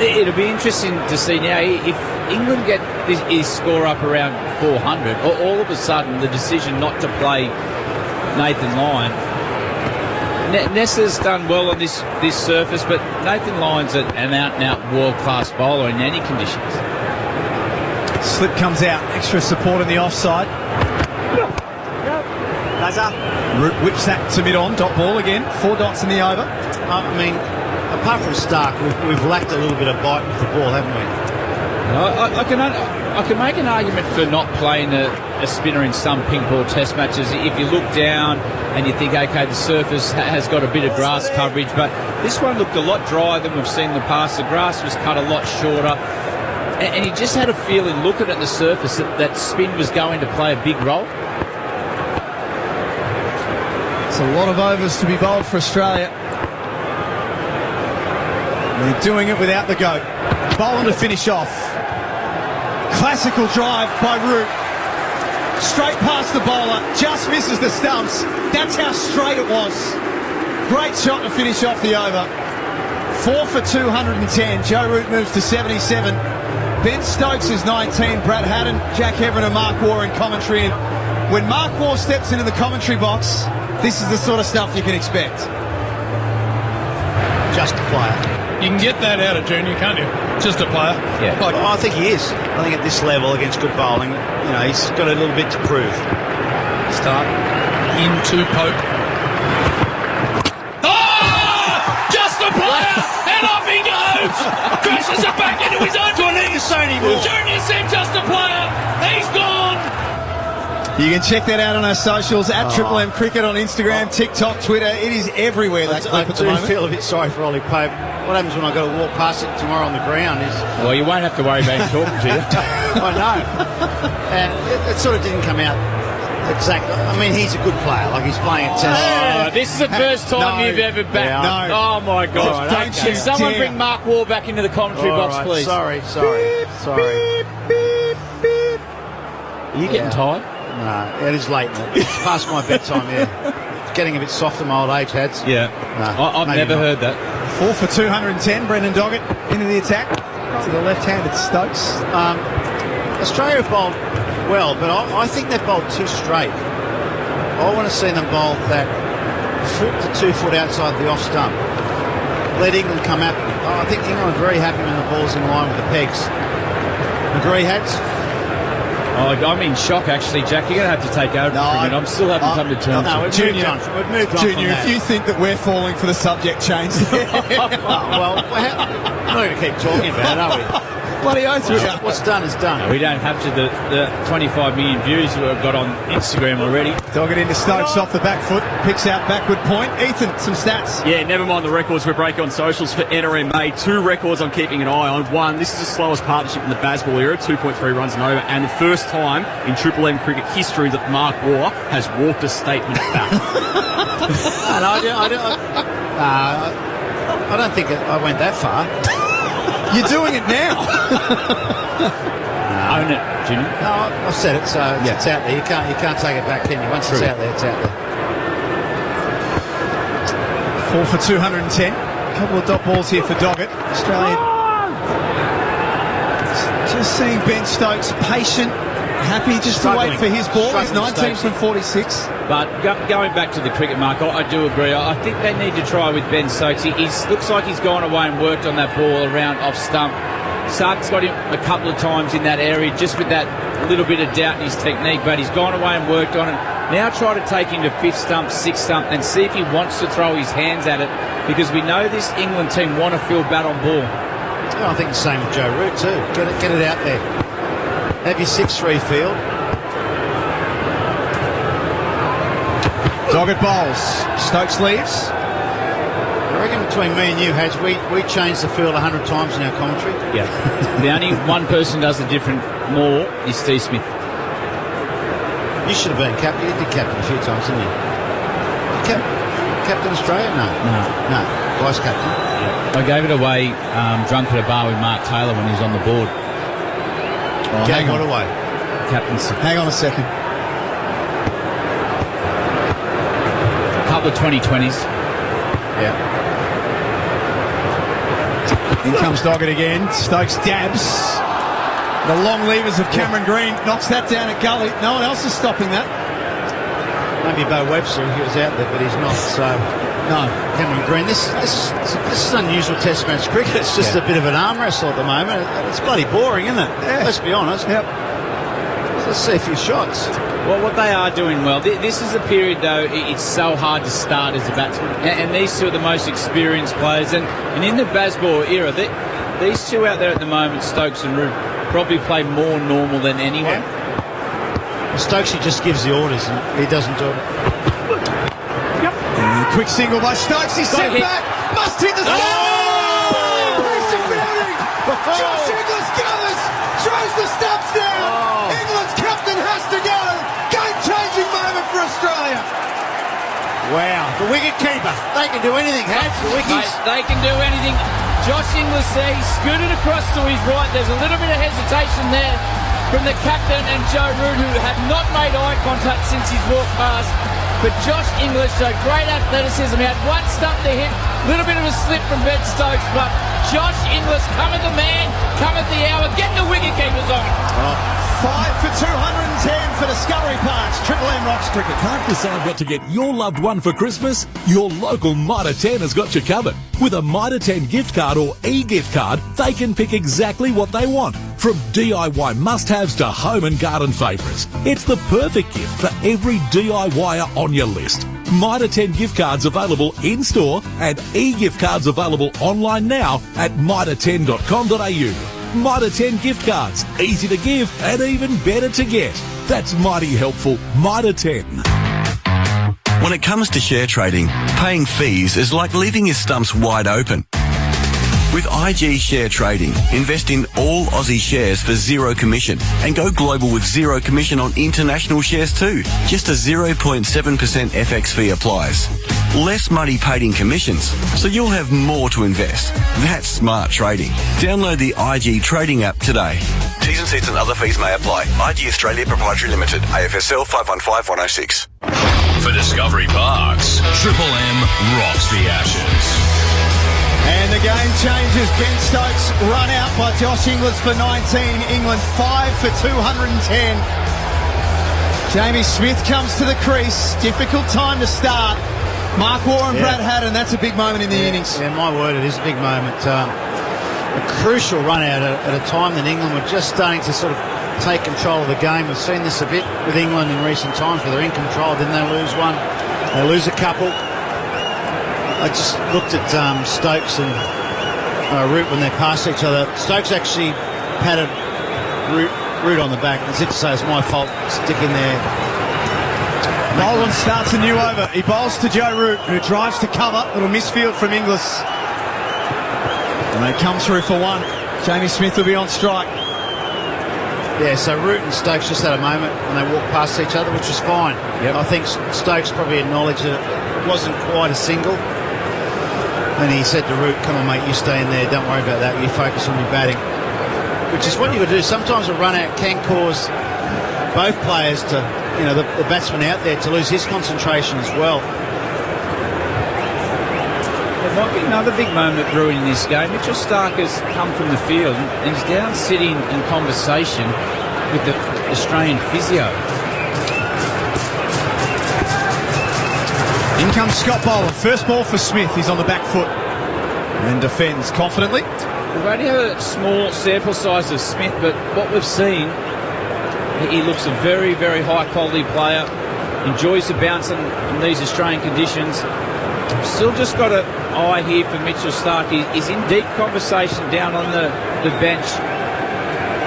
it'll be interesting to see now if England get his score up around 400, or all of a sudden the decision not to play Nathan Lyon. Nessa's done well on this surface, but Nathan Lyon's an out-and-out world-class bowler in any conditions. Slip comes out, extra support in the offside. Root whips that to mid-on, dot ball again, 4 dots in the over. I mean, apart from Stark, we've lacked a little bit of bite with the ball, haven't we? I can make an argument for not playing a spinner in some pink ball test matches. If you look down and you think, okay, the surface has got a bit of grass coverage, but this one looked a lot drier than we've seen in the past. The grass was cut a lot shorter, and you just had a feeling looking at the surface that spin was going to play a big role. It's a lot of overs to be bowled for Australia. They're doing it without the go. Boland to finish off. Classical drive by Root. Straight past the bowler. Just misses the stumps. That's how straight it was. Great shot to finish off the over. 4 for 210. Joe Root moves to 77. Ben Stokes is 19. Brad Haddon, Jack Heron and Mark Waugh in commentary. And when Mark Waugh steps into the commentary box, this is the sort of stuff you can expect. Just a player. You can get that out of Junior, can't you? Just a player. Yeah. Like, I think he is. I think at this level against good bowling, you know, he's got a little bit to prove. Start into Pope. Just a player, and off he goes. Crashes it back into his own. Do I need to say anymore? Junior said just a player. He's gone. You can check that out on our socials at Triple M Cricket on Instagram, TikTok, Twitter. It is everywhere. That I clip at the do moment. feel a bit sorry for Ollie Pope. What happens when I've got to walk past it tomorrow on the ground is... Well, you won't have to worry about him talking to you. I know. And it sort of didn't come out exactly. I mean, he's a good player. Like, he's playing at Test. Oh, this is the first time you've ever backed. Yeah. No. Oh, my God. Don't Can you someone dare. bring Mark Waugh back into the commentary box, All right, please? Sorry. Are you getting tired? No, it is late. It's past my bedtime, yeah. It's getting a bit soft in my old age, Hads. Yeah. No, I've maybe never not. heard that. 4 for 210. Brendan Doggett into the attack. To the left-handed Stokes. Australia have bowled well, but I think they've bowled too straight. I want to see them bowl that foot to 2 foot outside the off stump. Let England come at them. I think England are very happy when the ball's in line with the pegs. Agree, Hads? Oh, I'm in shock, actually, Jack. You're going to have to take over for a minute. I'm still having come to terms No, with we've it. moved on from Junior, that. if you think that we're falling for the subject change, well, we're not going to keep talking about it, are we? bloody oath we are. What's done is done. We don't have to. The 25 million views we've got on Instagram already. Doggett into Stokes off the back foot, picks out backward point. Ethan, some stats. Yeah, never mind the records we're breaking on socials for NRM made. 2 records I'm keeping an eye on. 1, this is the slowest partnership in the Bazball era, 2.3 runs and over, and the first time in Triple M cricket history that Mark Waugh has walked a statement back. I don't think I went that far. You're doing it now. Own it, Junior. No, I've said it, so it's out there. You can't take it back, can you? Once it's out there, it's out there. 4 for 210. A couple of dot balls here for Doggett. Australia. Just seeing Ben Stokes patient, happy just to wait for his ball. He's 19 from 46. But going back to the cricket, Mark, I do agree. I think they need to try with Ben Stokes. He looks like he's gone away and worked on that ball around off stump. Sark's got him a couple of times in that area, just with that little bit of doubt in his technique, but he's gone away and worked on it. Now try to take him to 5th stump, 6th stump, and see if he wants to throw his hands at it, because we know this England team want to field bat on ball. I think the same with Joe Root too. Get it out there. Have your 6-3 field. Doggett bowls. Stokes leaves. I reckon between me and you, Hads, we changed the field 100 times in our commentary. Yeah. The only one person does it different more is Steve Smith. You should have been captain. You did captain a few times, didn't you? Captain Australia? No. Vice captain. I gave it away drunk at a bar with Mark Taylor when he was on the board. Hang on away. Captaincy. Hang on a second. A couple of 2020s. Yeah. In comes Doggett again. Stokes dabs. The long levers of Cameron Green knocks that down at gully. No one else is stopping that. Maybe Bo Webster if he was out there, but he's not. So no. Cameron Green. This is unusual Test match cricket. It's just a bit of an arm wrestle at the moment. It's bloody boring, isn't it? Yeah. Let's be honest. Yep. Let's see a few shots. Well, what they are doing well, this is a period, though, it's so hard to start as a batsman. And these two are the most experienced players. And in the Bazball era, these two out there at the moment, Stokes and Root, probably play more normal than anyone. Yeah. Well, Stokesy just gives the orders and he doesn't do it. Quick single by Stokes. He's set back. Must hit the Josh Inglis gathers, throws the stumps down. England's captain has to go. Game-changing moment for Australia. Wow, the wicket keeper. They can do anything, Hats. The wickies. They can do anything. Josh Inglis there, he scooted across to his right. There's a little bit of hesitation there from the captain and Joe Root, who have not made eye contact since he's walked past. But Josh Inglis showed great athleticism. He had one stump to hit, little bit of a slip from Ben Stokes, but Josh Inglis, cometh the man, cometh the hour, get the wicketkeepers on. 5 for 210 for Discovery Parks. Triple M Rocks Cricket. Can't decide what to get your loved one for Christmas? Your local Mitre 10 has got you covered. With a Mitre 10 gift card or e-gift card, they can pick exactly what they want. From DIY must-haves to home and garden favourites. It's the perfect gift for every DIYer on your list. Mitre 10 gift cards available in-store and e-gift cards available online now at mitre10.com.au. Mitre 10 gift cards. Easy to give and even better to get. That's mighty helpful. Mitre 10. When it comes to share trading, paying fees is like leaving your stumps wide open. With IG Share Trading, invest in all Aussie shares for zero commission and go global with zero commission on international shares too. Just a 0.7% FX fee applies. Less money paid in commissions, so you'll have more to invest. That's smart trading. Download the IG Trading app today. T's and C's and other fees may apply. IG Australia Proprietary Limited, AFSL 515106. For Discovery Parks, Triple M rocks the Ashes. And the game changes. Ben Stokes run out by Josh Inglis for 19. England 5 for 210. Jamie Smith comes to the crease. Difficult time to start. Mark Warren, Brad Haddon, that's a big moment in the innings. Yeah, my word, it is a big moment. A crucial run out at a time that England were just starting to sort of take control of the game. We've seen this a bit with England in recent times where they're in control, then they lose one, they lose a couple. I just looked at Stokes and Root when they passed each other. Stokes actually patted Root on the back, as if to say it's my fault, stick in there. Boland starts a new over. He bowls to Joe Root, who drives to cover. Little misfield from Inglis. And they come through for one. Jamie Smith will be on strike. Yeah, so Root and Stokes just had a moment when they walked past each other, which was fine. Yep. I think Stokes probably acknowledged that it wasn't quite a single. And he said to Root, come on, mate, you stay in there. Don't worry about that. You focus on your batting. Which is what you got to do. Sometimes a run-out can cause both players to, you know, the batsman out there to lose his concentration as well. There might be another big moment brewing in this game. Mitchell Starc has come from the field and is down sitting in conversation with the Australian physio. In comes Scott Boland. First ball for Smith. He's on the back foot and defends confidently. We've only had a small sample size of Smith, but what we've seen, he looks a very, very high-quality player. Enjoys the bounce in these Australian conditions. Still just got an eye here for Mitchell Starc. He's in deep conversation down on the bench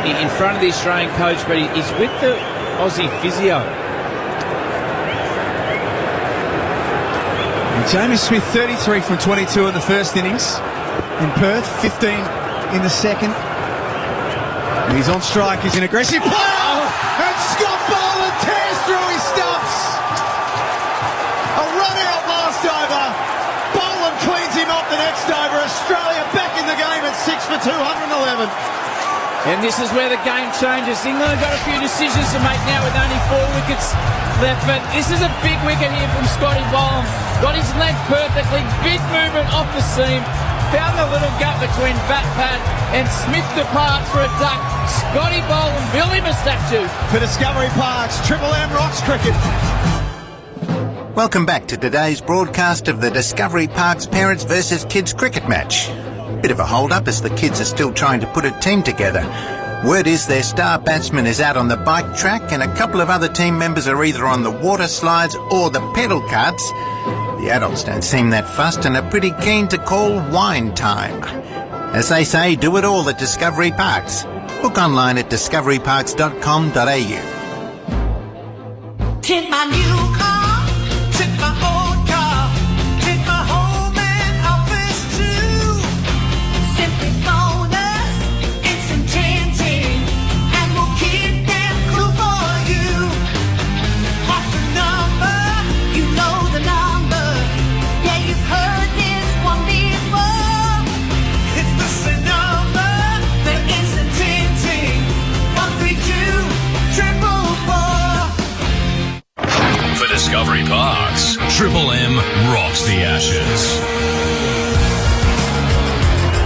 in front of the Australian coach, but he's with the Aussie physio. And Jamie Smith, 33 from 22 in the first innings in Perth, 15 in the second. And he's on strike. He's an aggressive player. And Scott Boland tears through his stumps. A run out last over. Boland cleans him up the next over. Australia back in the game at 6 for 211. And this is where the game changes. England have got a few decisions to make now with only 4 wickets left. But this is a big wicket here from Scotty Boland. Got his length perfectly. Big movement off the seam. Found the little gap between bat pad and Smith departs for a duck. Scotty Boland, build him a statue. For Discovery Parks, Triple M rocks cricket. Welcome back to today's broadcast of the Discovery Parks Parents versus Kids cricket match. Bit of a hold-up as the kids are still trying to put a team together. Word is their star batsman is out on the bike track and a couple of other team members are either on the water slides or the pedal carts. The adults don't seem that fussed and are pretty keen to call wine time. As they say, do it all at Discovery Parks. Book online at discoveryparks.com.au. Tint my new car, tint my old car, tint my home and office too. Simply phone us, instant tinting, and we'll keep them cool for you. What's the number? You know the number. Yeah, you've heard this one before. It's the same number, the instant tinting, 132 444. For Discovery Triple M rocks the Ashes.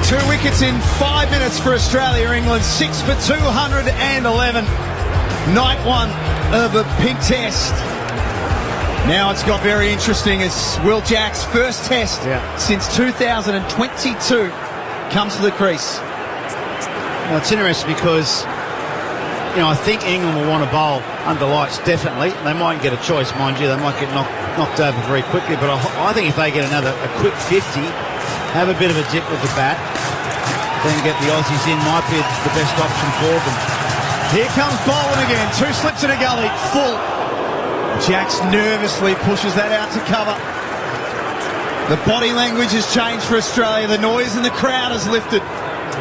2 wickets in 5 minutes for Australia. England 6 for 211. Night one of the pink test. Now it's got very interesting as Will Jack's first test since 2022 comes to the crease. Well, it's interesting because, I think England will want to bowl under lights, definitely. They might get a choice, mind you. They might get knocked over very quickly. But I think if they get a quick 50, have a bit of a dip with the bat, then get the Aussies in, might be the best option for them. Here comes Boland again. 2 slips in a gully. Full. Jacks nervously pushes that out to cover. The body language has changed for Australia. The noise in the crowd has lifted.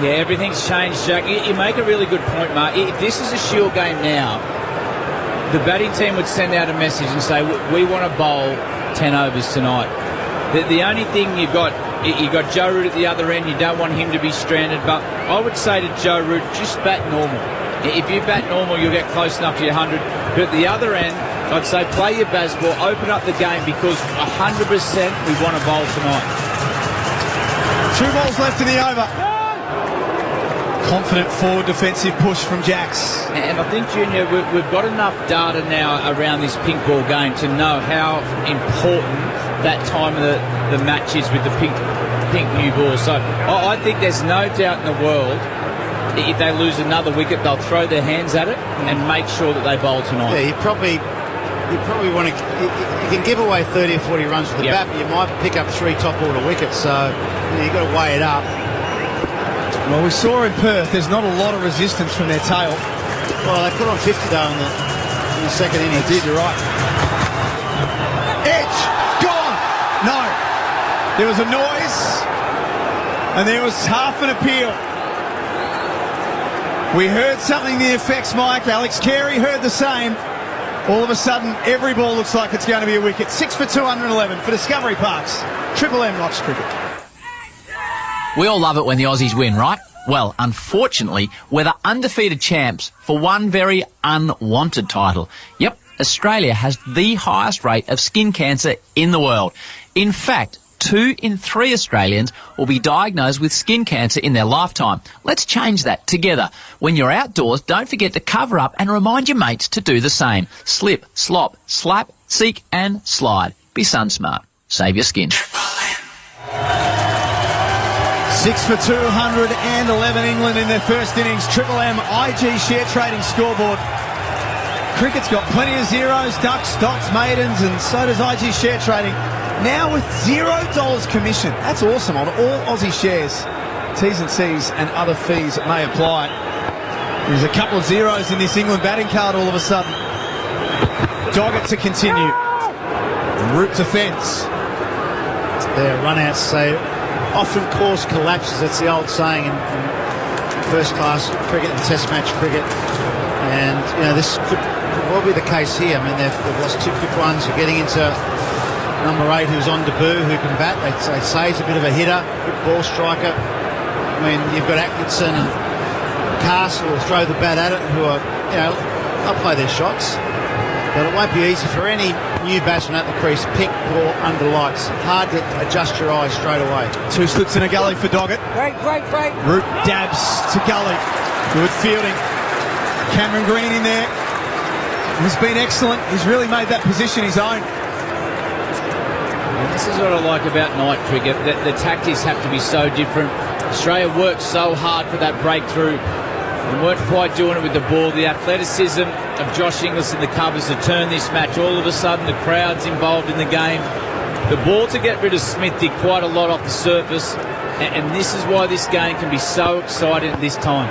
Yeah, everything's changed, Jack. You make a really good point, Mark. If this is a Shield game now, the batting team would send out a message and say, we want to bowl 10 overs tonight. The only thing you've got Joe Root at the other end. You don't want him to be stranded. But I would say to Joe Root, just bat normal. If you bat normal, you'll get close enough to your 100. But at the other end, I'd say play your baseball, open up the game because 100% we want to bowl tonight. 2 balls left in the over. Confident forward defensive push from Jacks. And I think, Junior, we've got enough data now around this pink ball game to know how important that time of the match is with the pink new ball. So I think there's no doubt in the world if they lose another wicket, they'll throw their hands at it and make sure that they bowl tonight. Yeah, you probably want to. You can give away 30 or 40 runs with the bat, but you might pick up 3 top order wickets. So you've got to weigh it up. Well, we saw in Perth, there's not a lot of resistance from their tail. Well, they put on 50 though in the second inning. They did, you're right. Edge, gone. No, there was a noise, and there was half an appeal. We heard something to the effects, Mike. Alex Carey heard the same. All of a sudden, every ball looks like it's going to be a wicket. 6 for 211 for Discovery Parks. Triple M rocks cricket. We all love it when the Aussies win, right? Well, unfortunately, we're the undefeated champs for one very unwanted title. Yep, Australia has the highest rate of skin cancer in the world. In fact, 2 in 3 Australians will be diagnosed with skin cancer in their lifetime. Let's change that together. When you're outdoors, don't forget to cover up and remind your mates to do the same. Slip, slop, slap, seek and slide. Be sun smart. Save your skin. 6 for 211 England in their first innings. Triple M IG share trading scoreboard. Cricket's got plenty of zeros, ducks, dots, maidens, and so does IG share trading. Now with $0 commission. That's awesome on all Aussie shares. T's and C's and other fees that may apply. There's a couple of zeros in this England batting card all of a sudden. Doggett to continue. Root to fence. Their run-outs say often cause collapses. That's the old saying in first-class cricket and test match cricket. And, this could well be the case here. I mean, they've lost 2 quick ones. You're getting into number 8, who's on debut, who can bat. They say he's a bit of a hitter, good ball striker. I mean, you've got Atkinson and Castle will throw the bat at it, who are, they'll play their shots. But it won't be easy for any new batsman at the crease. Pink ball under lights. Hard to adjust your eyes straight away. 2 slips in a gully for Doggett. Great. Root dabs to gully. Good fielding. Cameron Green in there. He's been excellent. He's really made that position his own. And this is what I like about night cricket. The tactics have to be so different. Australia worked so hard for that breakthrough and weren't quite doing it with the ball. The athleticism of Josh Inglis in the covers to turn this match. All of a sudden, the crowd's involved in the game. The ball to get rid of Smith did quite a lot off the surface. And this is why this game can be so exciting at this time.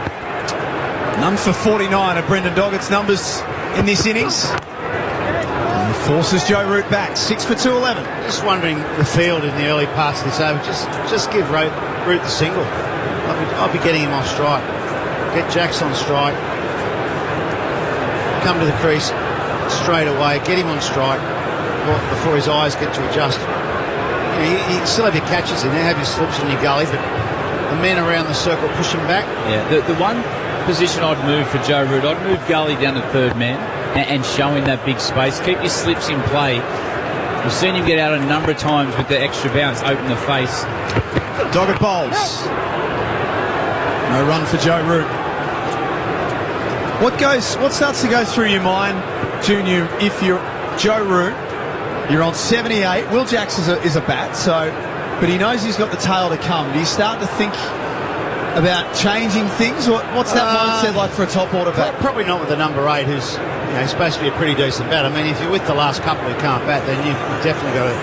None for 49 of Brendan Doggett's numbers in this innings. And he forces Joe Root back. 6 for 211. Just wondering the field in the early parts of this over. Just give Root the single. I'll be getting him off strike. Get Jacks on strike. Come to the crease straight away. Get him on strike before his eyes get to adjust. You still have your catches in there, have your slips in your gully, but the men around the circle push him back. Yeah, the one position I'd move for Joe Root, I'd move Gully down to third man and show him that big space. Keep your slips in play. We've seen him get out a number of times with the extra bounce, open the face. Doggett bowls. No run for Joe Root. What starts to go through your mind, Junior, if you're Joe Root, you're on 78. Will Jacks is a bat, but he knows he's got the tail to come. Do you start to think about changing things? What's that mindset like for a top order bat? Probably not with the number 8, who's supposed to be a pretty decent bat. I mean, if you're with the last couple who can't bat, then you've definitely got to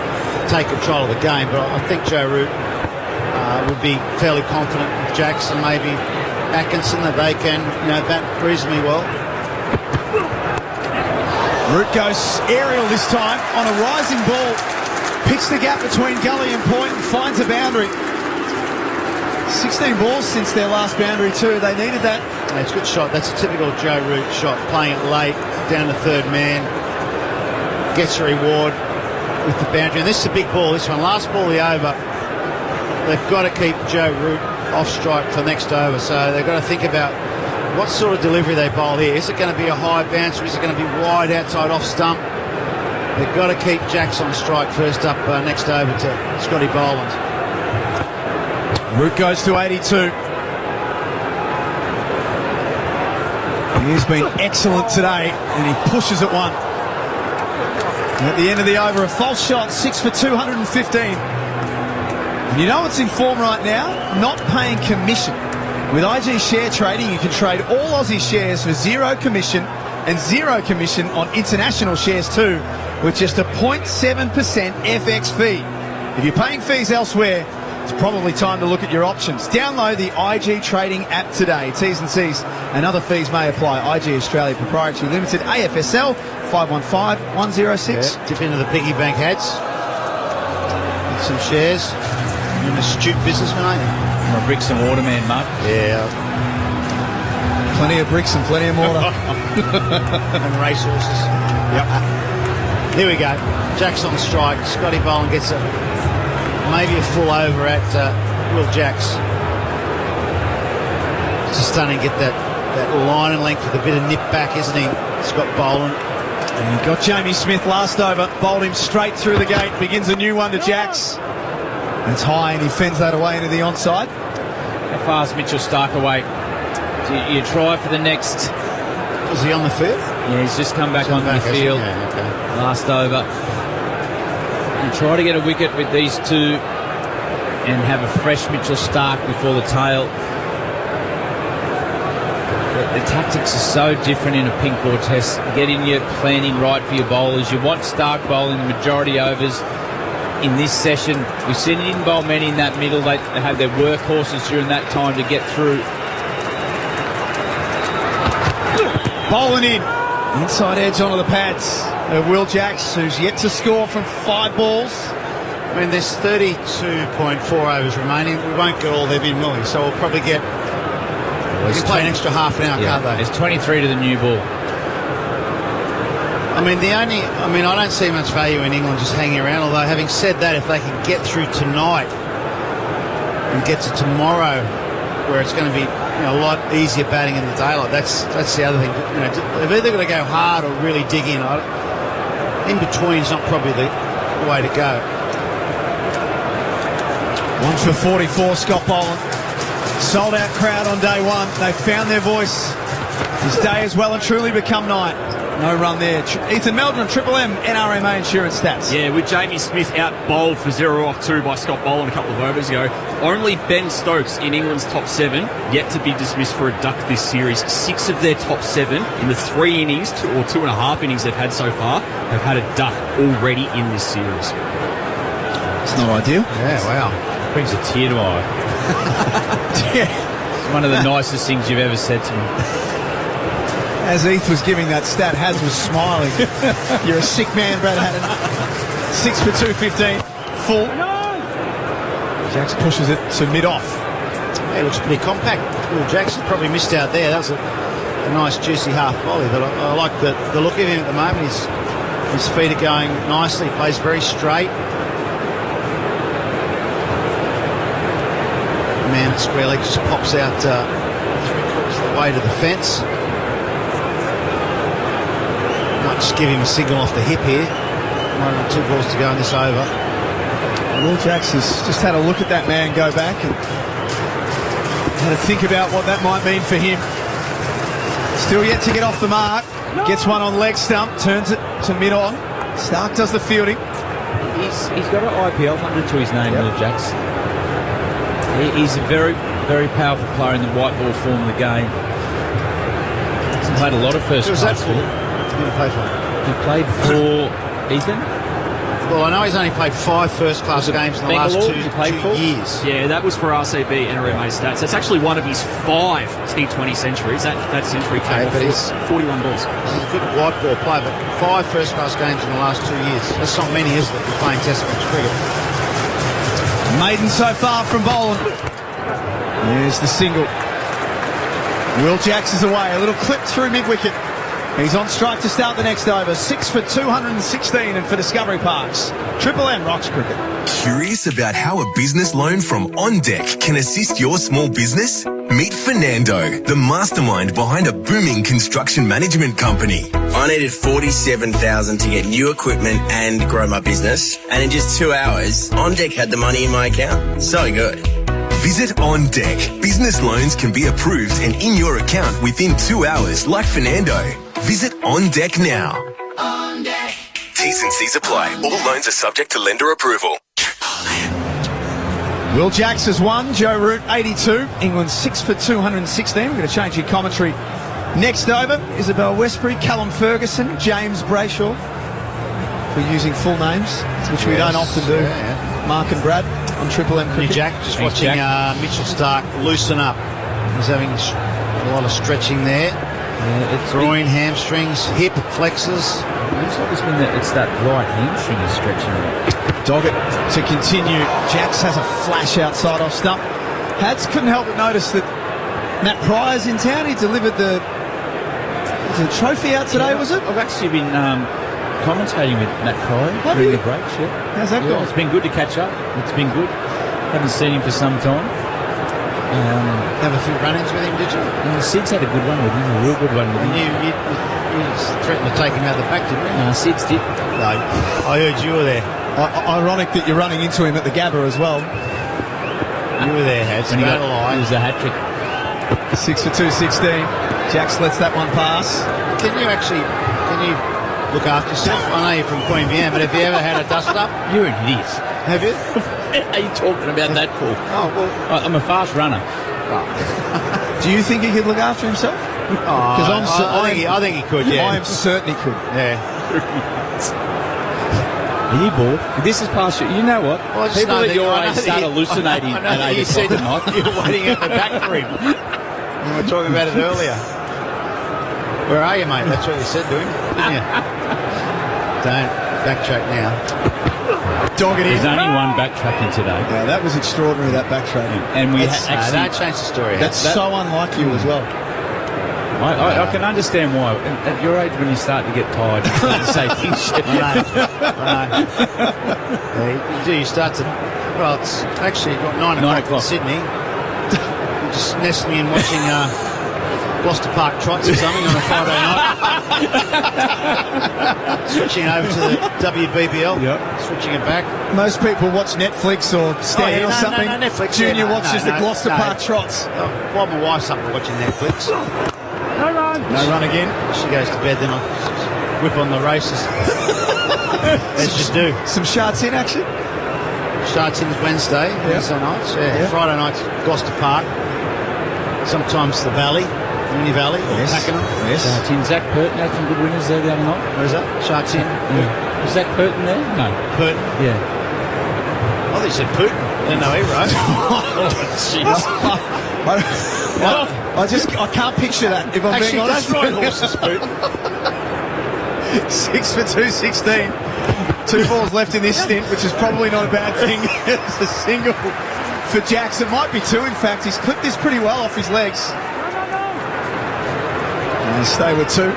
take control of the game. But I think Joe Root would be fairly confident with Jacks and maybe Atkinson that they can bat reasonably well. Root goes aerial this time on a rising ball. Picks the gap between gully and point and finds a boundary. 16 balls since their last boundary too. They needed that. Yeah, it's a good shot. That's a typical Joe Root shot. Playing it late, down to third man. Gets a reward with the boundary. And this is a big ball, this one. Last ball of the over. They've got to keep Joe Root off strike for next over. So they've got to think about what sort of delivery they bowl here. Is it going to be a high bounce or is it going to be wide outside off stump? They've got to keep Jacks on strike first up next over to Scotty Boland. Root goes to 82. He's been excellent today and he pushes at one. And at the end of the over, a false shot, 6 for 215. And you know what's in form right now? Not paying commission. With IG share trading, you can trade all Aussie shares for zero commission and zero commission on international shares too, with just a 0.7% FX fee. If you're paying fees elsewhere, it's probably time to look at your options. Download the IG Trading app today. T's and C's and other fees may apply. IG Australia Proprietary Limited, AFSL 515106. Yeah, dip into the piggy bank hats. Get some shares. You're an astute businessman, aren't you? I'm a bricks and mortar man, Mark. Yeah. Plenty of bricks and plenty of mortar. And racehorses. Yep. Here we go. Jacks on strike. Scotty Boland gets maybe a full over at Will Jacks. Just stunning. Get that line and length with a bit of nip back, isn't he? Scott Boland. And he got Jamie Smith last over. Bowled him straight through the gate. Begins a new one to Jacks. And it's high and he fends that away into the onside. How far is Mitchell Stark away? Do you try for the next... Is he on the field? Yeah, he's just come back onto the field. Yeah, okay. Last over. You try to get a wicket with these two and have a fresh Mitchell Stark before the tail. The tactics are so different in a pink ball test. Getting your planning right for your bowlers. You want Stark bowling the majority overs. In this session, we've seen he didn't bowl many in that middle. They had their workhorses during that time to get through. Bowling in. Inside edge onto the pads of Will Jacks, who's yet to score from 5 balls. I mean, there's 32.4 overs remaining. We won't get all them in, will we? So we'll probably get... We can play an extra half an hour, can't they? There's 23 to the new ball. I don't see much value in England just hanging around, although having said that, if they can get through tonight and get to tomorrow where it's going to be a lot easier batting in the daylight, that's the other thing. They've either got to go hard or really dig in. In between is not probably the way to go. 1 for 44, Scott Boland. Sold out crowd on day one. They found their voice. His day has well and truly become night. No run there. Ethan Meldrum, Triple M, NRMA Insurance Stats. Yeah, with Jamie Smith out bowled for 0 off 2 by Scott Boland a couple of overs ago, only Ben Stokes in England's top 7 yet to be dismissed for a duck this series. 6 of their top 7 in the 3 innings, 2.5 innings they've had so far, have had a duck already in this series. It's not ideal. Yeah, wow. Brings a tear to my eye. It's one of the nicest things you've ever said to me. As Heath was giving that stat, Haz was smiling. You're a sick man, Brad Haddon. 6 for 215. Full. Jacks pushes it to mid-off. It looks pretty compact. Will Jackson probably missed out there. That was a nice, juicy half volley. But I like the look of him at the moment. His feet are going nicely. He plays very straight. Man, square leg just pops out 3/4 of the way to the fence. Might just give him a signal off the hip here. 1 2 balls to go in this over. Will Jacks has just had a look at that man go back and had to think about what that might mean for him. Still yet to get off the mark. Gets one on leg stump, turns it to mid-on. Stark does the fielding. He's got an IPL 100 to his name, Will Jacks. He's a very, very powerful player in the white ball form of the game. He's played a lot of first class. Who did he play for? He played for Ethan. Well, I know he's only played 5 first-class games in the last two years. Yeah, that was for RCB NRMA stats. That's actually one of his 5 T20 centuries. That century came off 41 balls. He's a good white ball player, but 5 first-class games in the last 2 years. That's not many, is it, if you're playing Test match cricket? Maiden so far from Boland. There's the single. Will Jacks is away. A little clip through mid-wicket. He's on strike to start the next over. 6 for 216 and for Discovery Parks. Triple M rocks cricket. Curious about how a business loan from On Deck can assist your small business? Meet Fernando, the mastermind behind a booming construction management company. I needed $47,000 to get new equipment and grow my business. And in just 2 hours, On Deck had the money in my account. So good. Visit On Deck. Business loans can be approved and in your account within 2 hours, like Fernando. Visit On Deck now. On Deck. T's and C's apply. All loans are subject to lender approval. Will Jacks has won. Joe Root 82. England 6 for 216. We're going to change your commentary. Next over, Isabel Westbury, Callum Ferguson, James Brayshaw, for using full names, which we don't often do. Mark and Brad on Triple M cricket. Jack, just watching Mitchell Stark loosen up. He's having a lot of stretching there. Groin, hamstrings, hip flexors. Looks like it's that right hamstring is stretching. Doggett to continue. Jacks has a flash outside off stump. Hads couldn't help but notice that Matt Pryor's in town. He delivered the trophy out today, was it? I've actually been commentating with Matt Pryor during the breaks. Yeah. How's that going? It's been good to catch up. It's been good. Haven't seen him for some time. Have a few run-ins with him, did you? Sid's had a good one with him, a real good one with him. You threatened to take him out the back, didn't you? No, Sid's did. No, I heard you were there. Ironic that you're running into him at the Gabba as well. You were there, Hats. When he was a hat-trick. 6 for 216. Jacks lets that one pass. Can you look after yourself? I know you're from Queen Vienne, but have you ever had a dust-up? You're an idiot. Have you? Are you talking about that, Paul? Oh, well. I'm a fast runner. Do you think he could look after himself? I think he could, yeah. I am certain he could. Yeah. Are you bored? This is past you. You know what? Well, people at your age start hallucinating at 8 o'clock at night. You were waiting at the back for him. We were talking about it earlier. Where are you, mate? That's what you said to him, didn't you? Don't backtrack now. There's only one backtracking today. Yeah, that was extraordinary, that backtracking. And we actually don't change the story. That's so unlike you as well. I can understand why. At your age, when you start to get tired, you start to say things. I know. You do. You start to. Well, it's actually got 9 o'clock in Sydney. You're just nestling in watching Gloucester Park Trots or something on a Friday night. Switching over to the WBBL. Yep. Switching it back. Most people watch Netflix or Stan or something. No, Netflix. Junior watches the Gloucester Park Trots. While my wife's up watching Netflix. No run again. She goes to bed, then I whip on the races. As you do. Some shots in action? Shots in Wednesday nights. Yeah. Friday nights, Gloucester Park. Sometimes the Valley, Mooney Valley, or Pakenham. Yes. Shots in. Zach Purton had some good winners there the other night. Where's that? Shots in. Yeah. Was Zach Purton there? No. Purton? Yeah. I thought you said Putin. I didn't know he wrote. I can't picture that, if I'm being honest. Actually, does ride horses, Putin. 6 for 216. 2 balls left in this stint, which is probably not a bad thing. It's a single for Jacks. It might be 2, in fact. He's clipped this pretty well off his legs. And they stay with 2.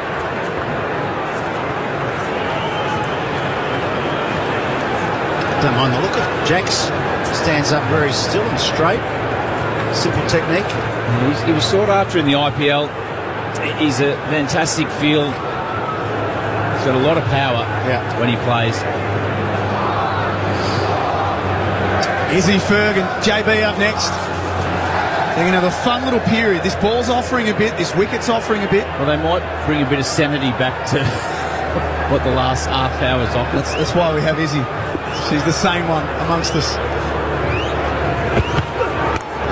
Don't mind the look of Jacks. Stands up very still and straight. Simple technique. He was sought after in the IPL. He's a fantastic field. He's got a lot of power when he plays. Izzy Ferg and JB up next. They're going to have a fun little period. This ball's offering a bit. This wicket's offering a bit. Well, they might bring a bit of sanity back to what the last half hour's offered. That's why we have Izzy. She's the same one amongst us.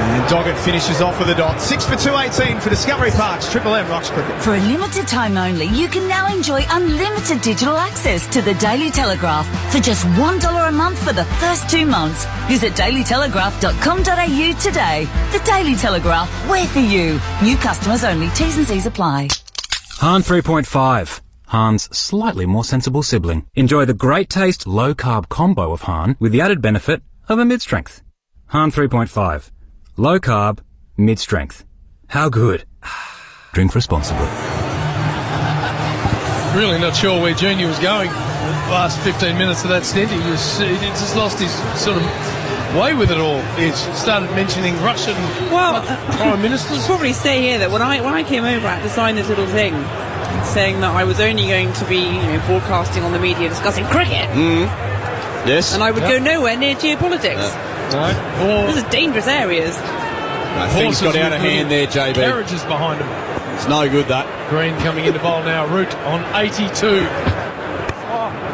And Doggett finishes off with a dot. 6 for 218 for Discovery Park's Triple M Rocks Cricket. For a limited time only, you can now enjoy unlimited digital access to the Daily Telegraph for just $1 a month for the first 2 months. Visit dailytelegraph.com.au today. The Daily Telegraph, we're for you. New customers only. T's and C's apply. Han 3.5. Han's slightly more sensible sibling. Enjoy the great taste low-carb combo of Han with the added benefit of a mid-strength. Han 3.5. Low carb, mid-strength. How good? Drink responsibly. Really not sure where Junior was going the last 15 minutes of that stint. He just lost his sort of way with it all. He started mentioning Russian prime ministers. I'll probably say here that when I came over, I had to sign this little thing saying that I was only going to be broadcasting on the media discussing cricket. Yes. And I would go nowhere near geopolitics. These are dangerous areres. Things got out of hand there, JB. Carriages behind him. It's no good, that. Green coming into bowl now. Root on 82.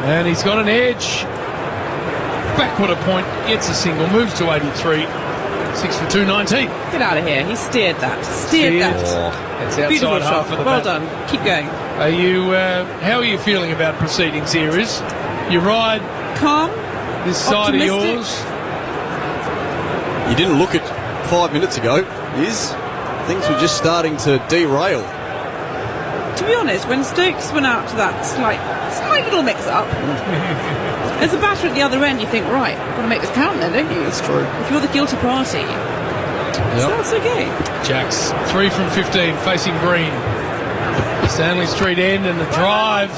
And he's got an edge. Backward a point. Gets a single. Moves to 83. 6 for 219. Get out of here. He steered that. Steered that. It's outside Beautiful half shot. of the Well bat. done. Keep going. Are you? How are you feeling about proceedings here? Is you ride calm? This side of Optimistic? yours. You didn't look at 5 minutes ago, things were just starting to derail. To be honest, when Stokes went out to that slight little mix-up, as a batter at the other end, you think, right, I've got to make this count then, don't you? That's true. If you're the guilty party, so that's okay. Jacks 3 from 15 facing Green. Stanley Street end and the drive,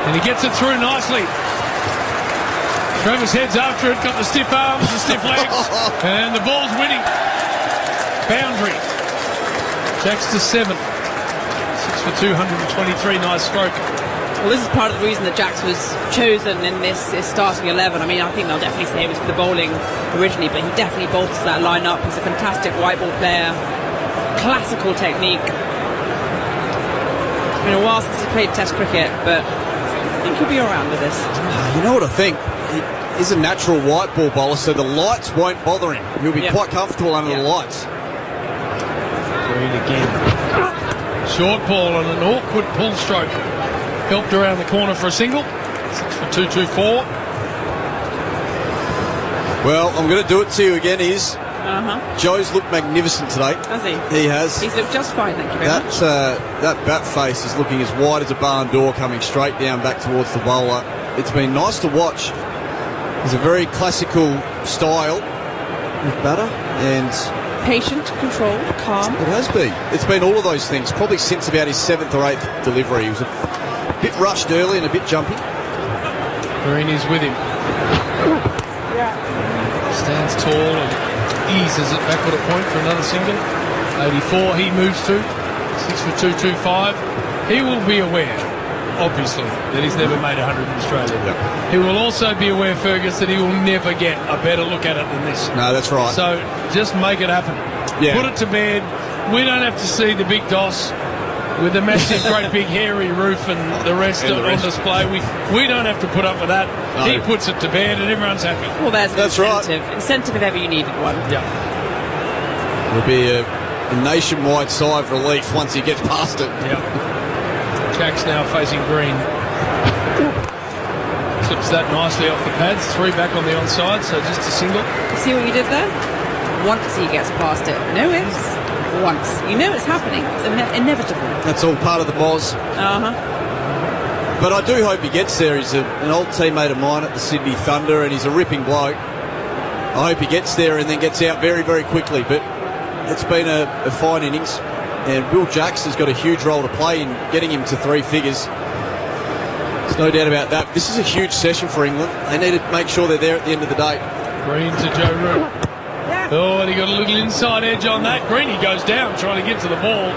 and he gets it through nicely. Travis heads after it, got the stiff arms, the stiff legs, and the ball's winning. Boundary. Jacks to 7. 6 for 223, nice stroke. Well, this is part of the reason that Jacks was chosen in this starting 11. I mean, I think they'll definitely say it was for the bowling originally, but he definitely bolsters that line-up. He's a fantastic white ball player. Classical technique. It's been a while since he played Test cricket, but I think he'll be around with this. You know what I think? He is a natural white ball bowler, so the lights won't bother him. He'll be quite comfortable under the lights. Green again. Short ball on an awkward pull stroke. Helped around the corner for a single. 6 for 224. Well, I'm going to do it to you again, Uh-huh. Joe's looked magnificent today. Has he? He has. He's looked just fine, thank you very much. That bat face is looking as wide as a barn door, coming straight down back towards the bowler. It's been nice to watch. He's a very classical style of batter, and Patient, controlled, calm. it has been. It's been all of those things, probably since about his 7th or 8th delivery. He was a bit rushed early and a bit jumpy. Green is with him. Stands tall and eases it backward a point for another single. 84 he moves to. 6 for 225. He will be aware, obviously, that he's never made 100 in Australia. He will also be aware, Fergus, that he will never get a better look at it than this. No, that's right. So just make it happen. Yeah. Put it to bed. We don't have to see the big DOS with the massive, great big hairy roof and the rest And the rest. on display. We don't have to put up with that. No. He puts it to bed and everyone's happy. Well, there's an That's right. incentive. Incentive if ever you needed one. Yeah. It'll be a nationwide sigh of relief once he gets past it. Yeah. Jack's now facing Green. Clips that nicely off the pads. 3 back on the onside, so just a single. See what you did there? Once he gets past it. No ifs. Once. You know it's happening. It's inevitable. That's all part of the moz. Uh-huh. But I do hope he gets there. He's an old teammate of mine at the Sydney Thunder, and he's a ripping bloke. I hope he gets there and then gets out very, very quickly. But it's been a fine innings, and Will Jacks has got a huge role to play in getting him to 3 figures. There's no doubt about that. This is a huge session for England. They need to make sure they're there at the end of the day. Green to Joe Root. Oh, and he got a little inside edge on that. Greeny goes down trying to get to the ball.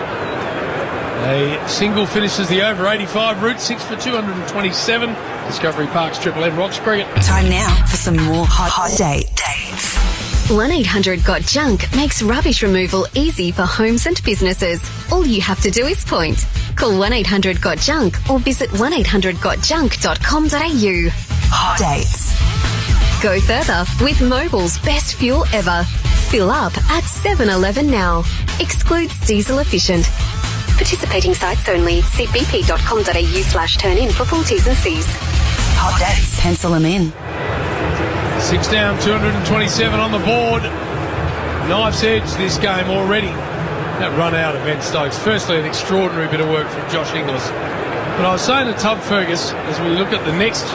A single finishes the over. 85. Root 6 for 227. Discovery Park's Triple M Rocks Cricket. Time now for some more hot date. 1-800-GOT-JUNK makes rubbish removal easy for homes and businesses. All you have to do is point. Call 1-800-GOT-JUNK or visit 1-800-GOT-JUNK.com.au. Hot dates. Go further with Mobil's best fuel ever. Fill up at 7-Eleven now. Excludes diesel efficient. Participating sites only. See bp.com.au/turn-in for full T's and C's. Hot dates. Pencil them in. 6 down, 227 on the board. Knife's edge this game already. That run out of Ben Stokes. Firstly, an extraordinary bit of work from Josh Inglis. But I was saying to Tub Fergus, as we look at the next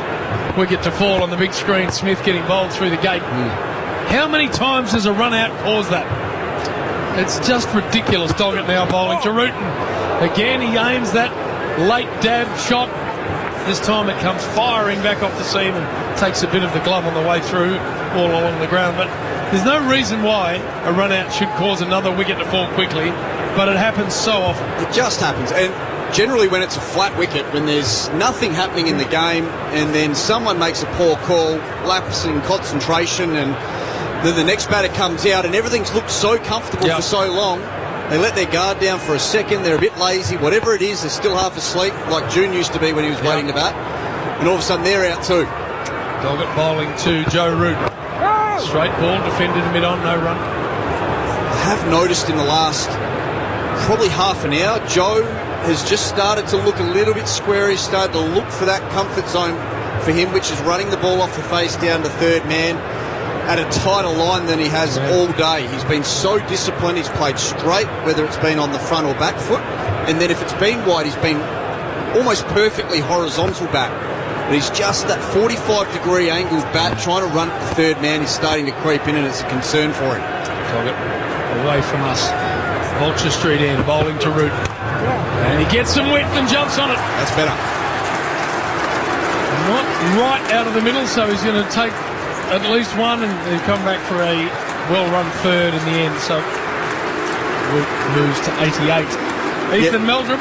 wicket to fall on the big screen, Smith getting bowled through the gate. How many times does a run out cause that? It's just ridiculous. Doggett now bowling to Rutan. Again, he aims that late dab shot. This time it comes firing back off the seam and takes a bit of the glove on the way through, all along the ground. But there's no reason why a run out should cause another wicket to fall quickly, but it happens so often. It just happens. And generally when it's a flat wicket, when there's nothing happening in the game and then someone makes a poor call, lapse in concentration, and then the next batter comes out and everything's looked so comfortable for so long, they let their guard down for a second, they're a bit lazy, whatever it is, they're still half asleep, like June used to be when he was waiting to bat, and all of a sudden they're out too. Doggett bowling to Joe Root. Straight ball, defended mid-on, no run. I have noticed in the last probably half an hour, Joe has just started to look a little bit square. He's started to look for that comfort zone for him, which is running the ball off the face down to third man at a tighter line than he has all day. He's been so disciplined. He's played straight, whether it's been on the front or back foot. And then if it's been wide, he's been almost perfectly horizontal back. But he's just that 45-degree angled bat trying to run at the third man. He's starting to creep in, and it's a concern for him. Doggett away from us. Vulture Street end, bowling to Root. And he gets some width and jumps on it. That's better. Not right out of the middle, so he's going to take at least one and come back for a well-run third in the end. So Root moves to 88. Ethan Meldrum.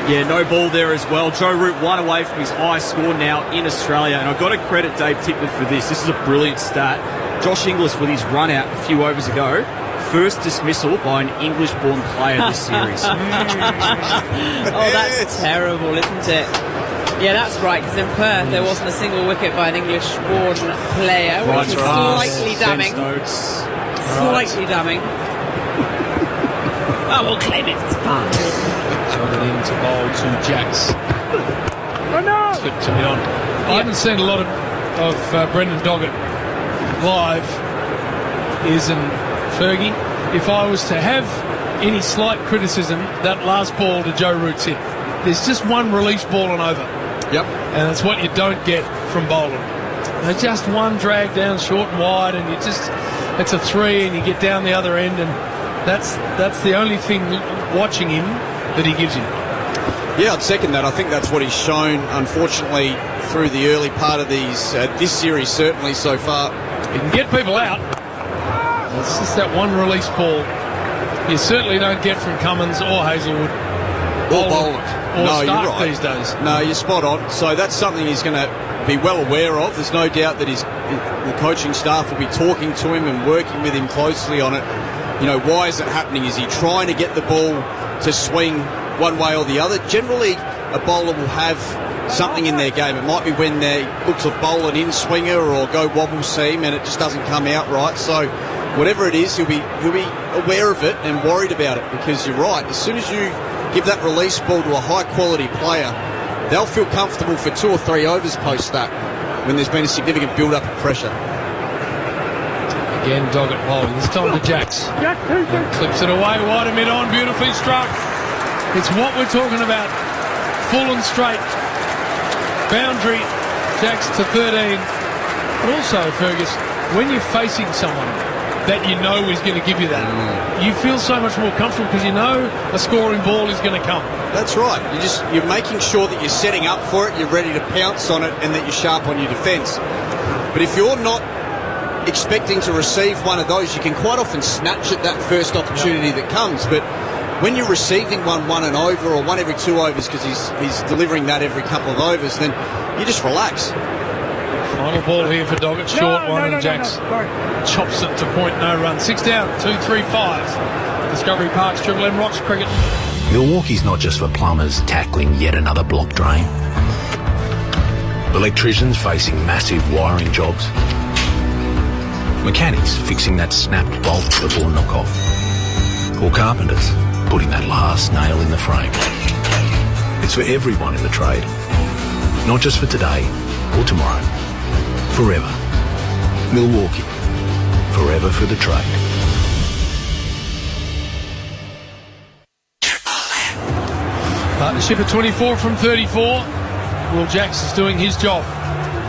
Yeah, no ball there as well. Joe Root one away from his highest score now in Australia, and I've got to credit Dave Tickler for this. This is a brilliant stat. Josh Inglis with his run out a few overs ago. First dismissal by an English-born player this series. Oh, that's terrible, isn't it? Yeah, that's right, because in Perth there wasn't a single wicket by an English-born player, which is slightly damning. Slightly damning. Oh, we'll claim it. It's fine. Shot it in to bowl to Jacks. Slipped to me on. I haven't seen a lot of Brendan Doggett live. Isn't Fergie? If I was to have any slight criticism, that last ball to Joe Root's hit. There's just one release ball and over. Yep. And that's what you don't get from bowling. They're just one drag down short and wide, and it's a three, and you get down the other end, and that's the only thing watching him that he gives you. Yeah, I'd second that. I think that's what he's shown, unfortunately, through the early part of this series, certainly so far. He can get people out. It's just that one release ball you certainly don't get from Cummins or Hazelwood. Or Boland. Or no, Stark you're right. these days. No, you're spot on. So that's something he's going to be well aware of. There's no doubt that the coaching staff will be talking to him and working with him closely on it. You know, why is it happening? Is he trying to get the ball to swing one way or the other? Generally, a bowler will have something in their game. It might be when they look to bowl an in-swinger or go wobble seam and it just doesn't come out right. So whatever it is, he'll be aware of it and worried about it, because you're right. As soon as you give that release ball to a high-quality player, they'll feel comfortable for 2 or 3 overs post that when there's been a significant build-up of pressure. Again, Doggett bowling. This time to Jacks. And clips it away, wide and mid-on, beautifully struck. It's what we're talking about. Full and straight. Boundary. Jacks to 13. But also, Fergus, when you're facing someone that you know is going to give you that, you feel so much more comfortable because you know a scoring ball is going to come. That's right. You're making sure that you're setting up for it, you're ready to pounce on it, and that you're sharp on your defence. But if you're not expecting to receive one of those, you can quite often snatch at that first opportunity that comes. But when you're receiving one and over, or one every 2 overs, because he's delivering that every couple of overs, then you just relax. Final ball here for Doggett. Short one, and Jacks chops it to point, no run. 6 down, 2-3-5. Discovery Park's Triple M Rocks Cricket. Milwaukee's not just for plumbers tackling yet another block drain. Electricians facing massive wiring jobs. Mechanics fixing that snapped bolt before knock-off. Or carpenters putting that last nail in the frame. It's for everyone in the trade. Not just for today or tomorrow. Forever. Milwaukee. Forever for the trade. Partnership at 24 from 34. Will Jacks is doing his job.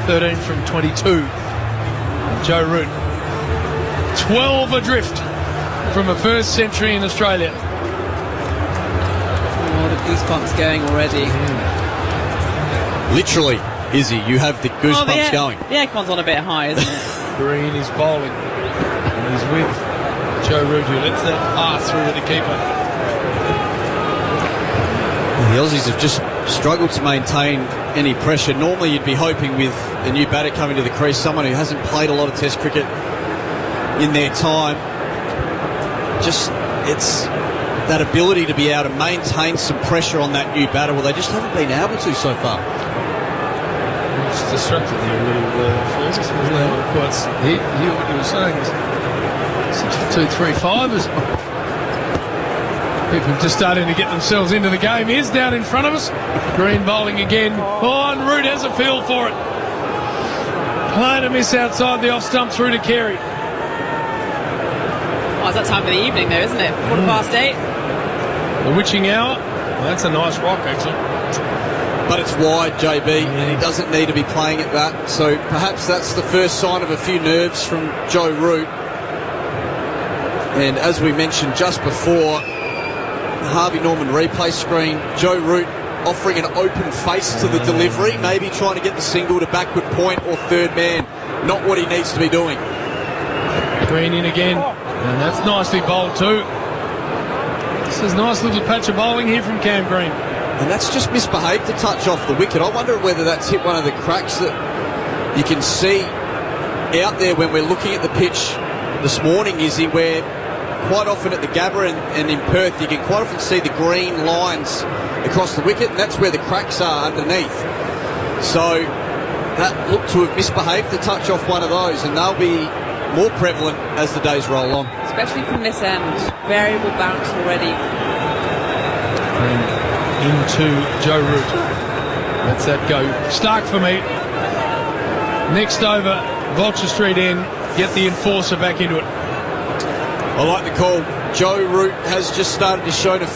13 from 22. And Joe Root. 12 adrift from a first century in Australia. Oh, the goosebumps going already. Literally, Izzy, you have the goosebumps going. The aircon's on a bit high, isn't it? Green is bowling. And he's with Joe Root, who lets that pass through to the keeper. The Aussies have just struggled to maintain any pressure. Normally you'd be hoping with a new batter coming to the crease, someone who hasn't played a lot of Test cricket in their time. Just, it's that ability to be able to maintain some pressure on that new batter. Well, they just haven't been able to so far. It's distracted there a little Fergus. Wasn't able to quite hear what you were saying. 6 for 2-3-5 people just starting to get themselves into the game. Here's down in front of us. Green bowling again. Oh, and Root has a feel for it. Playing a miss outside the off stump through to Carey. Oh, it's that time of the evening though, isn't it? 8:15. The witching hour. Well, that's a nice rock, actually. But it's wide, JB, and he doesn't need to be playing at that. So perhaps that's the first sign of a few nerves from Joe Root. And as we mentioned just before, Harvey Norman replay screen, Joe Root offering an open face to the delivery, maybe trying to get the single to backward point or third man. Not what he needs to be doing. Green in again, and that's nicely bowled too. This is a nice little patch of bowling here from Cam Green. And that's just misbehaved to touch off the wicket. I wonder whether that's hit one of the cracks that you can see out there when we're looking at the pitch this morning, Izzy, where quite often at the Gabba and in Perth you can quite often see the green lines across the wicket, and that's where the cracks are underneath. So that looked to have misbehaved to touch off one of those, and they'll be more prevalent as the days roll on. Especially from this end. Variable bounce already. And into Joe Root. Lets that go. Stark for me. Next over, Vulture Street end. Get the enforcer back into it. I like the call. Joe Root has just started to show a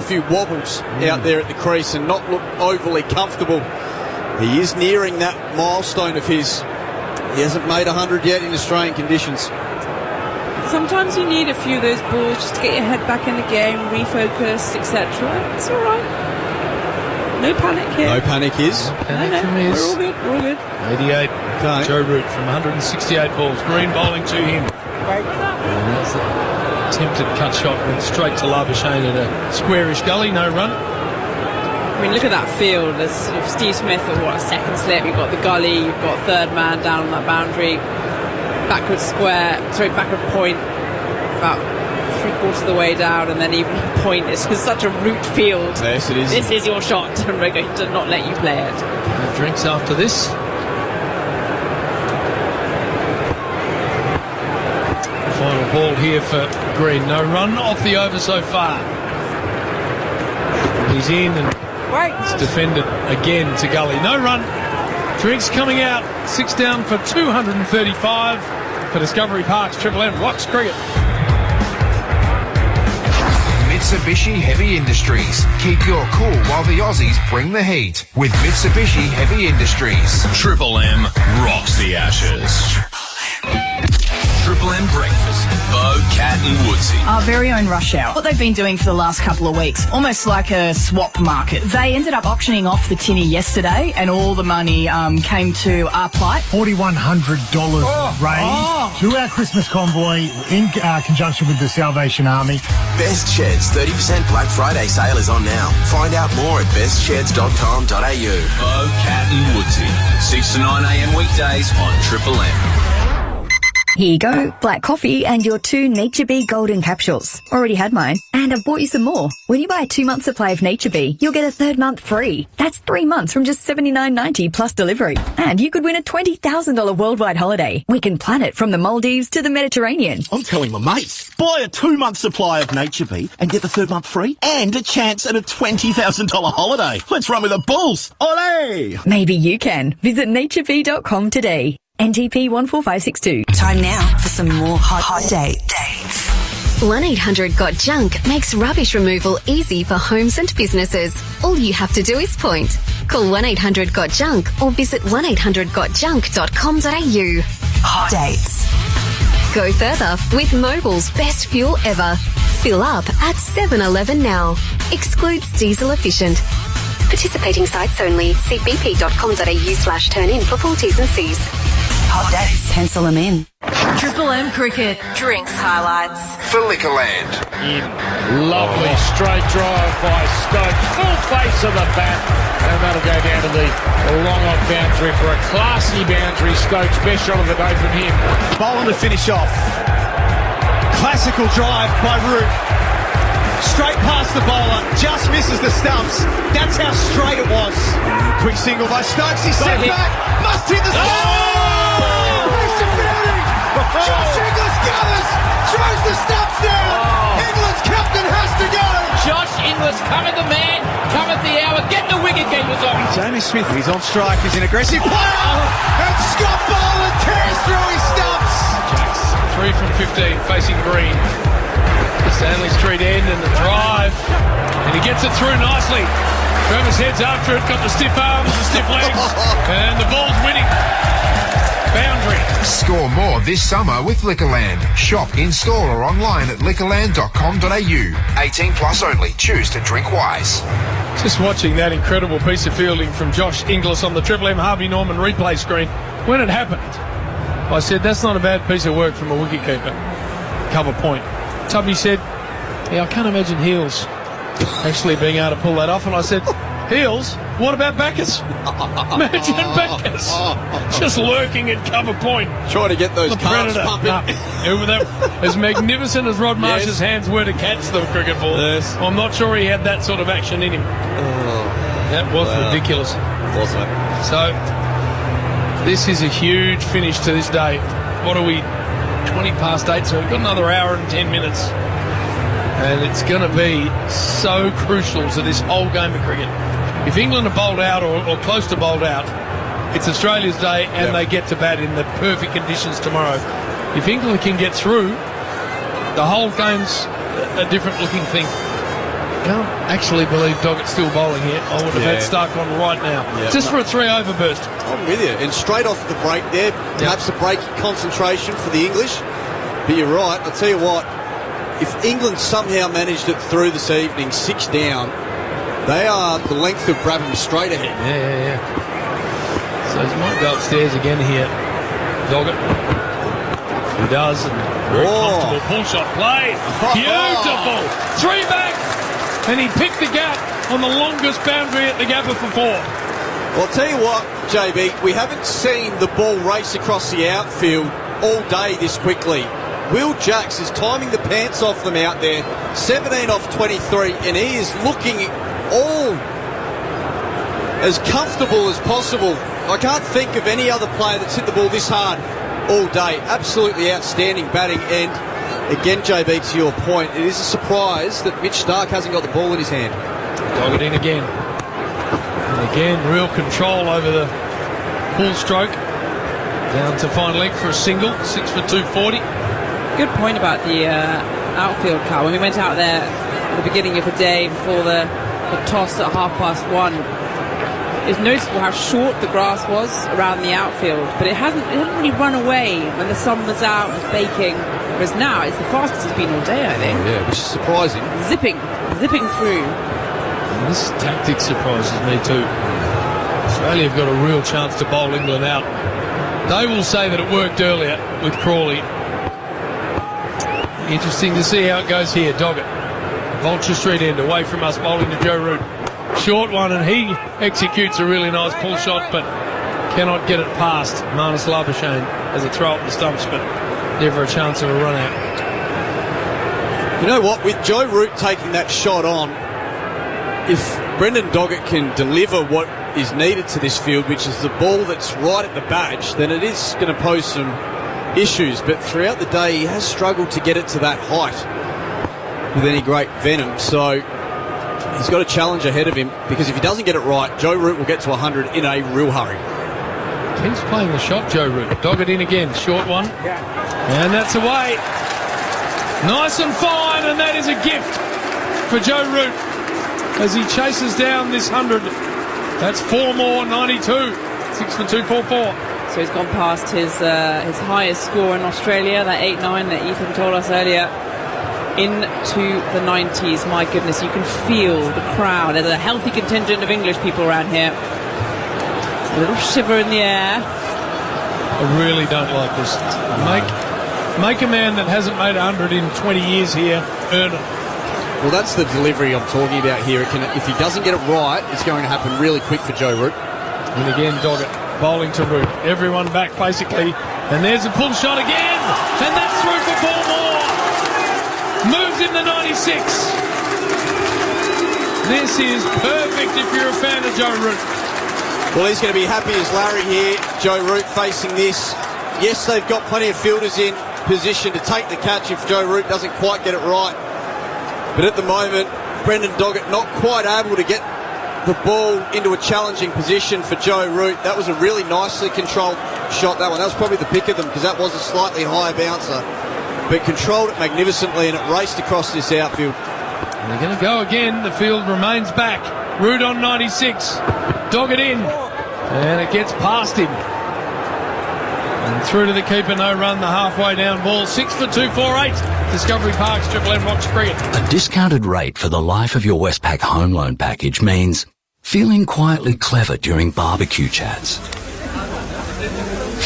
few wobbles out there at the crease and not look overly comfortable. He is nearing that milestone of his. He hasn't made 100 yet in Australian conditions. Sometimes you need a few of those balls just to get your head back in the game, refocus, etc. It's all right. No panic here. No panic is. Panic from his. We're all good. We're all good. 88. Okay. Joe Root from 168 balls. Green bowling to him. And that's the attempted cut shot. Went straight to Labuschagne at a squarish gully. No run. I mean, look at that field. There's Steve Smith at a second slip. You've got the gully. You've got third man down on that boundary. Backward point. About 3/4 of the way down, and then even point. It's just such a root field. Yes, it is. This is your shot, and we're going to not let you play it. Drinks after this. Final ball here for Green. No run off the over so far. He's in and it's defended again to gully. No run. Drinks coming out. 6 down for 235 for Discovery Park's Triple M Rocks Cricket. Mitsubishi Heavy Industries. Keep your cool while the Aussies bring the heat with Mitsubishi Heavy Industries. Triple M rocks the Ashes. Triple M Breakfast. Bo, Cat and Woodsy. Our very own Rush Hour. What they've been doing for the last couple of weeks, almost like a swap market. They ended up auctioning off the tinny yesterday and all the money came to our plight. $4,100 raised to our Christmas convoy in conjunction with the Salvation Army. Best Sheds 30% Black Friday sale is on now. Find out more at bestsheds.com.au. Bo, Cat and Woodsy. 6 to 9 a.m. weekdays on Triple M. Here you go, black coffee and your 2 Nature Bee Golden Capsules. Already had mine, and I've bought you some more. When you buy a 2-month supply of Nature Bee, you'll get a 3rd month free. That's 3 months from just $79.90 plus delivery. And you could win a $20,000 worldwide holiday. We can plan it from the Maldives to the Mediterranean. I'm telling my mates, buy a 2-month supply of Nature Bee and get the 3rd month free and a chance at a $20,000 holiday. Let's run with the Bulls. Ole! Maybe you can. Visit naturebee.com today. NTP 14562. Time now for some more hot dates. 1-800-GOT-JUNK makes rubbish removal easy for homes and businesses. All you have to do is point. Call 1-800-GOT-JUNK or visit 1-800-GOT-JUNK.com.au. Hot dates. Go further with Mobil's best fuel ever. Fill up at 7-Eleven now. Excludes diesel efficient. Participating sites only. See bp.com.au/turn-in for full T's and C's. Hot dates. Pencil them in. Triple M Cricket Drinks Highlights. For Liquorland. Lovely straight drive by Stokes. Full face of the bat. And that'll go down to the long-on boundary for a classy boundary. Stokes, best shot of the day from him. Boland to finish off. Classical drive by Root. Straight past the bowler, just misses the stumps. That's how straight it was. Quick single by Stokes, he's set back, must hit the stumps! Mr. Fielding! Josh Inglis gathers, throws the stumps down! England's captain has to go! Josh Inglis, coming the man, coming the hour, get the wicket keepers on. Jamie Smith, he's on strike, he's an aggressive player! And Scott Boland tears through his stumps! Jacks, 3 from 15, facing green. Stanley Street end and the drive, and he gets it through nicely. Travis heads after it, got the stiff arms, the stiff legs, and the ball's winning. Boundary. Score more this summer with Liquorland. Shop in store or online at liquorland.com.au. 18 plus only. Choose to drink wise. Just watching that incredible piece of fielding from Josh Inglis on the Triple M Harvey Norman replay screen. When it happened, I said, that's not a bad piece of work from a wicketkeeper. Cover point. Tubby said, yeah, I can't imagine Heels actually being able to pull that off. And I said, Heels? What about Bacchus? Imagine Bacchus just lurking at cover point. Trying to get those calves pumping. As magnificent as Rod Marsh's hands were to catch the cricket ball, I'm not sure he had that sort of action in him. That was ridiculous. So, this is a huge finish to this day. What are we... 20 past 8, so we've got another hour and 10 minutes. And it's going to be so crucial to this whole game of cricket. If England are bowled out or close to bowled out, it's Australia's day and they get to bat in the perfect conditions tomorrow. If England can get through, the whole game's a different looking thing. I can't actually believe Doggett's still bowling here. I would have had Stark on right now. Just for a 3-over burst. I'm with you. And straight off the break there, perhaps a break in concentration for the English. But you're right. I'll tell you what, if England somehow managed it through this evening, 6 down, they are the length of Brabham straight ahead. Yeah. So he might go upstairs again here. Doggett. He does. And very comfortable pull shot play. Beautiful. 3 back. And he picked the gap on the longest boundary at the Gabba for 4. Well, I'll tell you what, JB, we haven't seen the ball race across the outfield all day this quickly. Will Jacks is timing the pants off them out there. 17 off 23, and he is looking all as comfortable as possible. I can't think of any other player that's hit the ball this hard all day. Absolutely outstanding batting. And again, JB, to your point, it is a surprise that Mitch Stark hasn't got the ball in his hand. Dog it in again. And again, real control over the pull stroke. Down to fine leg for a single. 6 for 240. Good point about the outfield, Carl. When we went out there at the beginning of the day before the toss at 1:30, it's noticeable how short the grass was around the outfield, but it hadn't really run away when the sun was out and was baking. Whereas now it's the fastest it's been all day, I think. Yeah, which is surprising. Zipping through. And this tactic surprises me too. Australia have got a real chance to bowl England out. They will say that it worked earlier with Crawley. Interesting to see how it goes here. Doggett, Vulture Street end, away from us, bowling to Joe Root. Short one, and he executes a really nice pull shot, but cannot get it past Marnus Labuschagne as a throw up the stumps, but never a chance of a run out. You know what? With Joe Root taking that shot on, if Brendan Doggett can deliver what is needed to this field, which is the ball that's right at the badge, then it is going to pose some issues. But throughout the day, he has struggled to get it to that height with any great venom. So he's got a challenge ahead of him, because if he doesn't get it right, Joe Root will get to 100 in a real hurry. Keeps playing the shot, Joe Root. Doggett in again, short one. And that's away. Nice and fine, and that is a gift for Joe Root as he chases down this 100. That's 4 more, 92. 6 for 244. So he's gone past his highest score in Australia, that 8-9 that Ethan told us earlier, into the 90s. My goodness, you can feel the crowd. There's a healthy contingent of English people around here. A little shiver in the air. I really don't like this. Make a man that hasn't made 100 in 20 years here earn it. Well, that's the delivery I'm talking about here. If he doesn't get it right, it's going to happen really quick for Joe Root. And again, Doggett bowling to Root. Everyone back, basically. And there's a pull shot again. And that's through for 4 more. Moves in the 96. This is perfect if you're a fan of Joe Root. Well, he's going to be happy as Larry here. Joe Root facing this. Yes, they've got plenty of fielders in position to take the catch if Joe Root doesn't quite get it right. But at the moment, Brendan Doggett not quite able to get the ball into a challenging position for Joe Root. That was a really nicely controlled shot, that one. That was probably the pick of them, because that was a slightly higher bouncer. But controlled it magnificently, and it raced across this outfield. And they're going to go again. The field remains back. Root on 96. Doggett in. And it gets past him. And through to the keeper, no run, the halfway down ball. 6 for 248. Discovery Park's Triple M Rocks Cricket. A discounted rate for the life of your Westpac home loan package means feeling quietly clever during barbecue chats.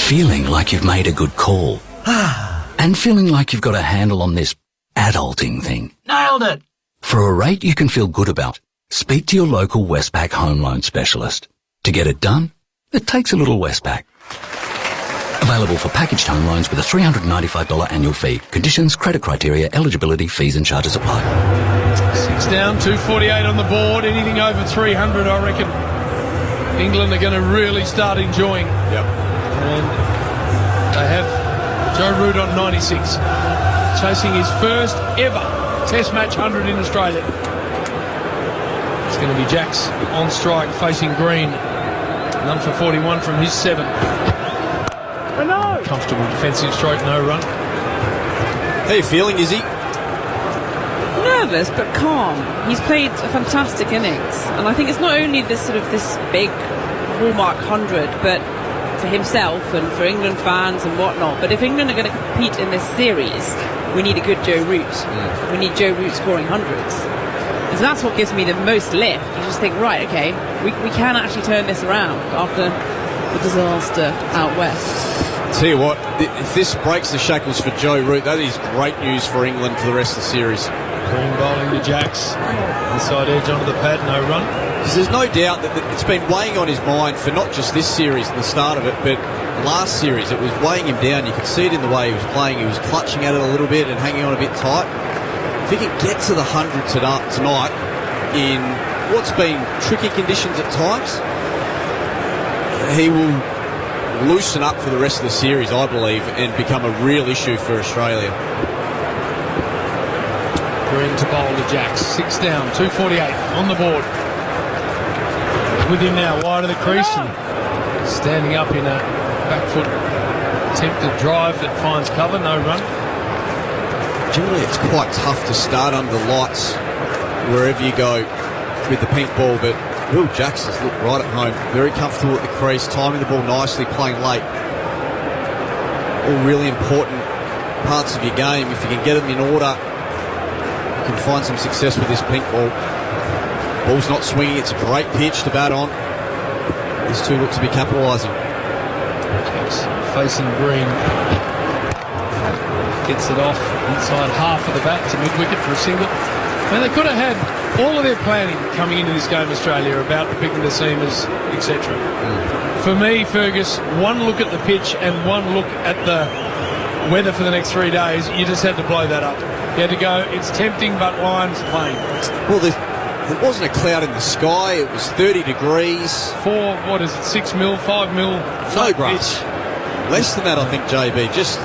Feeling like you've made a good call. And feeling like you've got a handle on this adulting thing. Nailed it! For a rate you can feel good about, speak to your local Westpac home loan specialist. To get it done, it takes a little Westpac. Available for packaged home loans with a $395 annual fee. Conditions, credit criteria, eligibility, fees and charges apply. 6 down, 248 on the board. Anything over 300, I reckon England are going to really start enjoying. Yep. And they have Joe Root on 96, chasing his first ever Test match 100 in Australia. It's going to be Jacks on strike, facing Green. None for 41 from his 7. Comfortable defensive stroke, no run. How are you feeling, Izzy? Nervous but calm. He's played a fantastic innings, and I think it's not only this big hallmark 100, but for himself and for England fans and whatnot. But if England are going to compete in this series, we need a good Joe Root. We need Joe Root scoring hundreds. And so that's what gives me the most lift. You just think, right, okay, we can actually turn this around after the disaster out west. Tell you what, if this breaks the shackles for Joe Root, that is great news for England for the rest of the series. Green bowling to Jacks. Inside edge onto the pad, no run. Because there's no doubt that it's been weighing on his mind for not just this series and the start of it, but last series it was weighing him down. You could see it in the way he was playing. He was clutching at it a little bit and hanging on a bit tight. If he can get to the 100 tonight in what's been tricky conditions at times, he will loosen up for the rest of the series, I believe, and become a real issue for Australia. Green to bowl to Jacks. 6 down, 248 on the board. With him now, wide of the crease and standing up in a back foot attempted drive that finds cover, no run. Generally, it's quite tough to start under the lights wherever you go with the pink ball, but Will Jackson's looked right at home. Very comfortable at the crease, timing the ball nicely, playing late. All really important parts of your game. If you can get them in order, you can find some success with this pink ball. Ball's not swinging. It's a great pitch to bat on. These two look to be capitalising. Facing Green. Gets it off inside half of the bat to mid-wicket for a single. And they could have had all of their planning coming into this game, Australia, about picking the seamers, etc. For me, Fergus, one look at the pitch and one look at the weather for the next 3 days, you just had to blow that up. You had to go, it's tempting, but Lions playing. Well, there wasn't a cloud in the sky. It was 30 degrees. 6 mil, 5 mil? No brush. Less than that, I think, JB. Just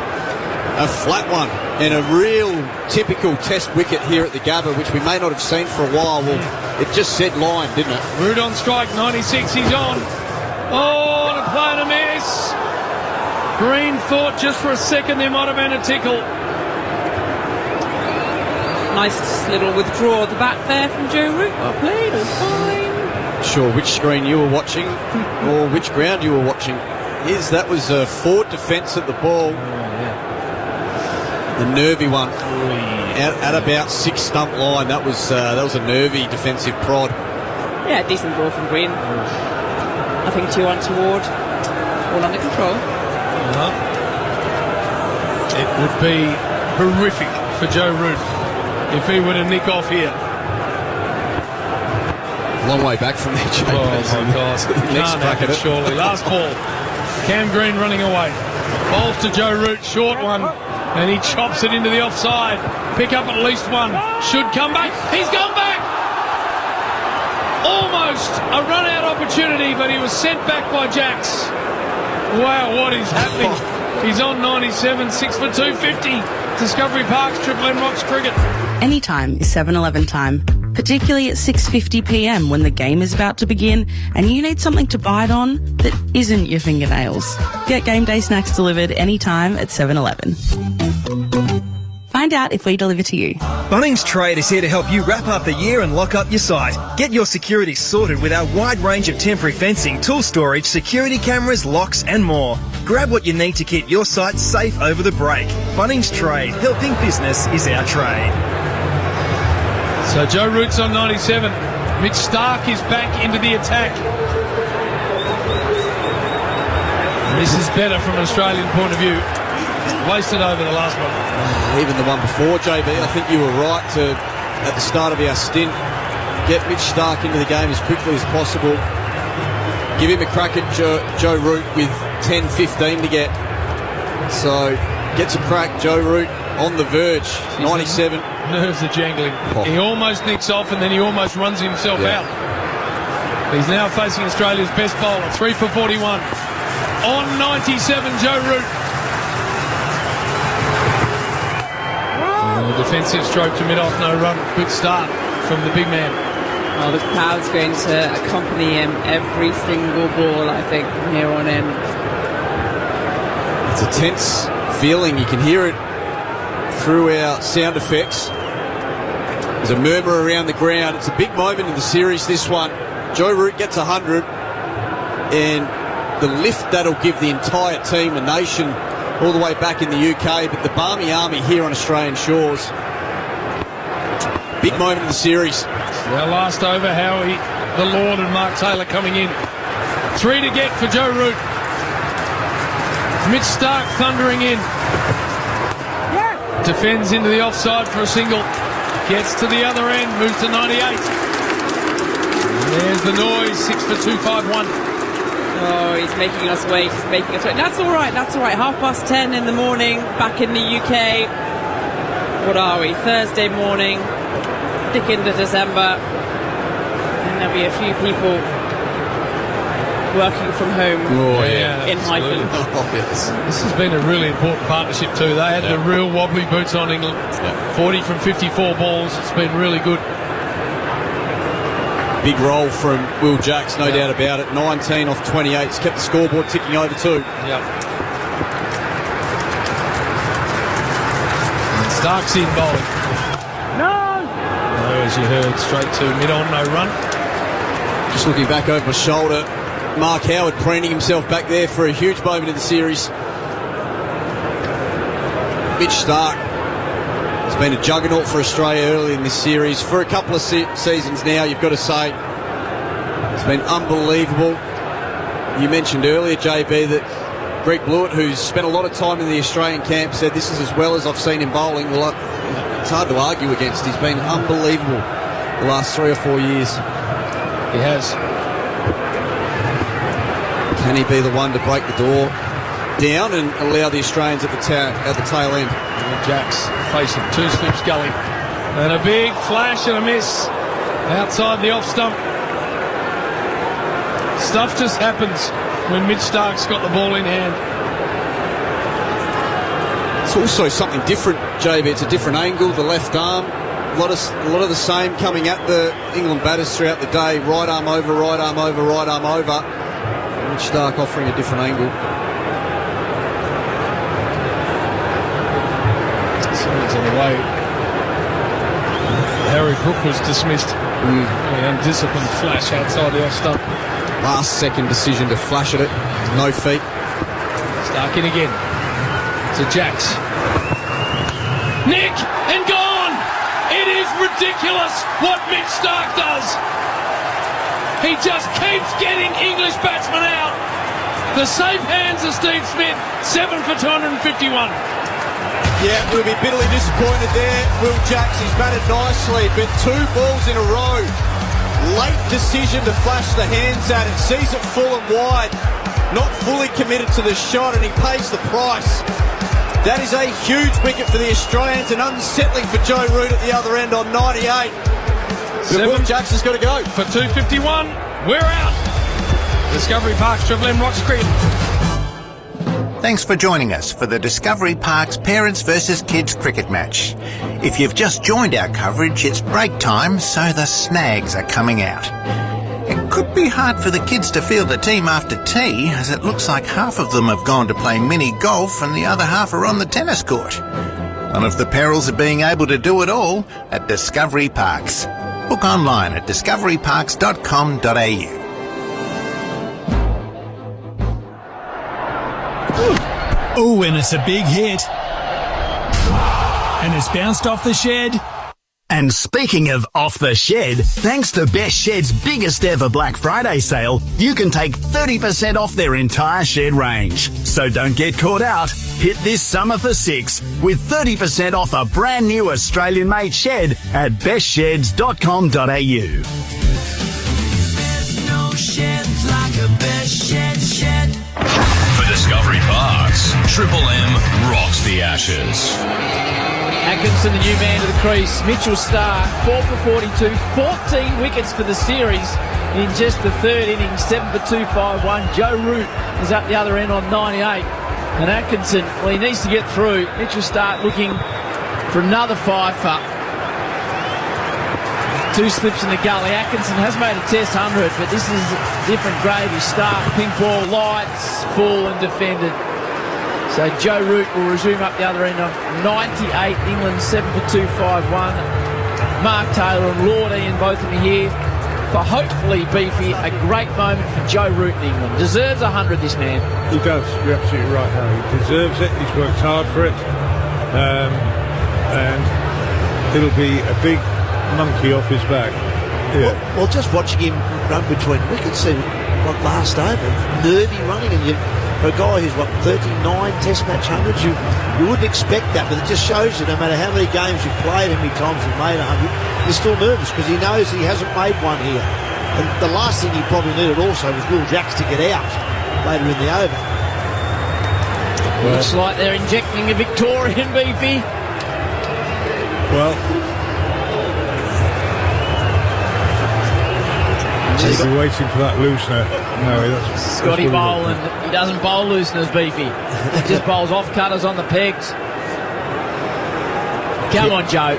a flat one and a real typical test wicket here at the Gabba, which we may not have seen for a while. Well, it just said line, didn't it? Root on strike, 96, he's on. Oh, to play and a miss. Green thought just for a second there might have been a tickle. Nice little withdrawal of the bat there from Joe Root. Well played, all fine. Sure which screen you were watching or which ground you were watching. That was a forward defence at the ball. The nervy one at about 6 stump line. That was a nervy defensive prod. Yeah, decent ball from Green. I think 2 untoward, all under control. It would be horrific for Joe Root if he were to nick off here. Long way back from there, JB. Oh my God! Can't happen, surely. Last ball. Cam Green running away. Bowls to Joe Root, short one. And he chops it into the offside. Pick up at least one. Should come back. He's gone back. Almost a run-out opportunity, but he was sent back by Jacks. Wow, what is happening? He's on 97, 6 for 250. Discovery Park's Triple M Rocks Cricket. Anytime is 7-Eleven time, particularly at 6:50 p.m. when the game is about to begin and you need something to bite on that isn't your fingernails. Get game day snacks delivered anytime at 7-Eleven. Find out if we deliver to you. Bunnings Trade is here to help you wrap up the year and lock up your site. Get your security sorted with our wide range of temporary fencing, tool storage, security cameras, locks and more. Grab what you need to keep your site safe over the break. Bunnings Trade, helping business is our trade. So Joe Root's on 97. Mitch Starc is back into the attack. This is better from an Australian point of view. Wasted over the last one. Even the one before, JB, I think you were right to, at the start of our stint, get Mitch Starc into the game as quickly as possible. Give him a crack at Joe Root with 10-15 to get. So, gets a crack, Joe Root on the verge, 97. Nerves are jangling. He almost nicks off and then he almost runs himself out. He's now facing Australia's best bowler, 3 for 41. On 97, Joe Root. The defensive stroke to mid-off, no run. Good start from the big man. Well, the crowd's going to accompany him every single ball, I think, from here on in. It's a tense feeling. You can hear it through our sound effects. There's a murmur around the ground. It's a big moment in the series, this one. Joe Root gets 100, and the lift that'll give the entire team, the nation, all the way back in the UK, but the Barmy Army here on Australian shores. Big moment in the series. Our last over, Howie, the Lord and Mark Taylor coming in. 3 to get for Joe Root. Mitch Starc thundering in. Defends into the offside for a single. Gets to the other end, moves to 98. And there's the noise, 6 for 251. Oh, he's making us wait. He's making us wait. That's all right. 10:30 in the morning, back in the UK. What are we? Thursday morning, thick into December. And there'll be a few people working from home in Highfield. This has been a really important partnership too. They had the real wobbly boots on England. 40 from 54 balls. It's been really good. Big roll from Will Jacks, no doubt about it. 19 off 28. It's kept the scoreboard ticking over too. Yep. And Stark's in bowling. No, as you heard, straight to mid-on, no run. Just looking back over my shoulder, Mark Howard preening himself back there for a huge moment in the series. Mitch Starc has been a juggernaut for Australia early in this series. For a couple of seasons now, you've got to say, it's been unbelievable. You mentioned earlier, JB, that Greg Blewett, who's spent a lot of time in the Australian camp, said this is as well as I've seen him bowling. Well, it's hard to argue against. He's been unbelievable the last 3 or 4 years. He has. Can he be the one to break the door down and allow the Australians at the tail end? And Jacks facing 2 slips gully. And a big flash and a miss outside the off stump. Stuff just happens when Mitch Starc's got the ball in hand. It's also something different, JB. It's a different angle, the left arm. A lot of the same coming at the England batters throughout the day. Right arm over, right arm over, right arm over. Mitch Starc offering a different angle. Someone's on the way. Harry Brook was dismissed. An undisciplined flash outside the off stump. Last second decision to flash at it. No feet. Starc in again. To Jacks. Nick and gone! It is ridiculous what Mitch Starc does. He just keeps getting English batsmen out. The safe hands of Steve Smith, 7 for 251. Yeah, we'll be bitterly disappointed there. Will Jacks, he's batted nicely, but 2 balls in a row. Late decision to flash the hands at it. Sees it full and wide. Not fully committed to the shot, and he pays the price. That is a huge wicket for the Australians and unsettling for Joe Root at the other end on 98. Will Jacks has got to go. For 251, we're out. Discovery Park's Triple M Rocks Cricket. Thanks for joining us for the Discovery Park's Parents vs Kids cricket match. If you've just joined our coverage, it's break time, so the snags are coming out. It could be hard for the kids to field a team after tea, as it looks like half of them have gone to play mini golf and the other half are on the tennis court. One of the perils of being able to do it all at Discovery Parks. Book online at discoveryparks.com.au. Oh, and it's a big hit. And it's bounced off the shed. And speaking of off the shed, thanks to Best Shed's biggest ever Black Friday sale, you can take 30% off their entire shed range. So don't get caught out. Hit this summer for 6 with 30% off a brand new Australian-made shed at bestsheds.com.au. No sheds like a Best Shed. For Discovery Parks, Triple M rocks the Ashes. Atkinson, the new man to the crease. Mitchell Starc, 4 for 42, 14 wickets for the series in just the third innings, 7 for 251. Joe Root is up the other end on 98. And Atkinson, well, he needs to get through. Mitchell Starc looking for another 5 for 2 slips in the gully. Atkinson has made a test 100, but this is different gravy. Starc, pink ball, lights, full and defended. So Joe Root will resume up the other end on 98. England 7 for 251. Mark Taylor and Lord Ian, both of them here for hopefully, Beefy, a great moment for Joe Root in England. Deserves 100, this man. He does. You're absolutely right, Harry. He deserves it. He's worked hard for it. And it'll be a big monkey off his back. Yeah. Well, just watching him run between wickets and last over, nervy running, and for a guy who's 39 Test match hundreds, you wouldn't expect that, but it just shows you no matter how many games you've played, how many times you've made 100, you're still nervous because he knows he hasn't made one here. And the last thing he probably needed also was Will Jacks to get out later in the over. Looks like they're injecting a Victorian, Beefy. Well, he's waiting for that loosener. No, Scotty Boland, he doesn't bowl looseners, Beefy. He just bowls off cutters on the pegs. Come on, Joe.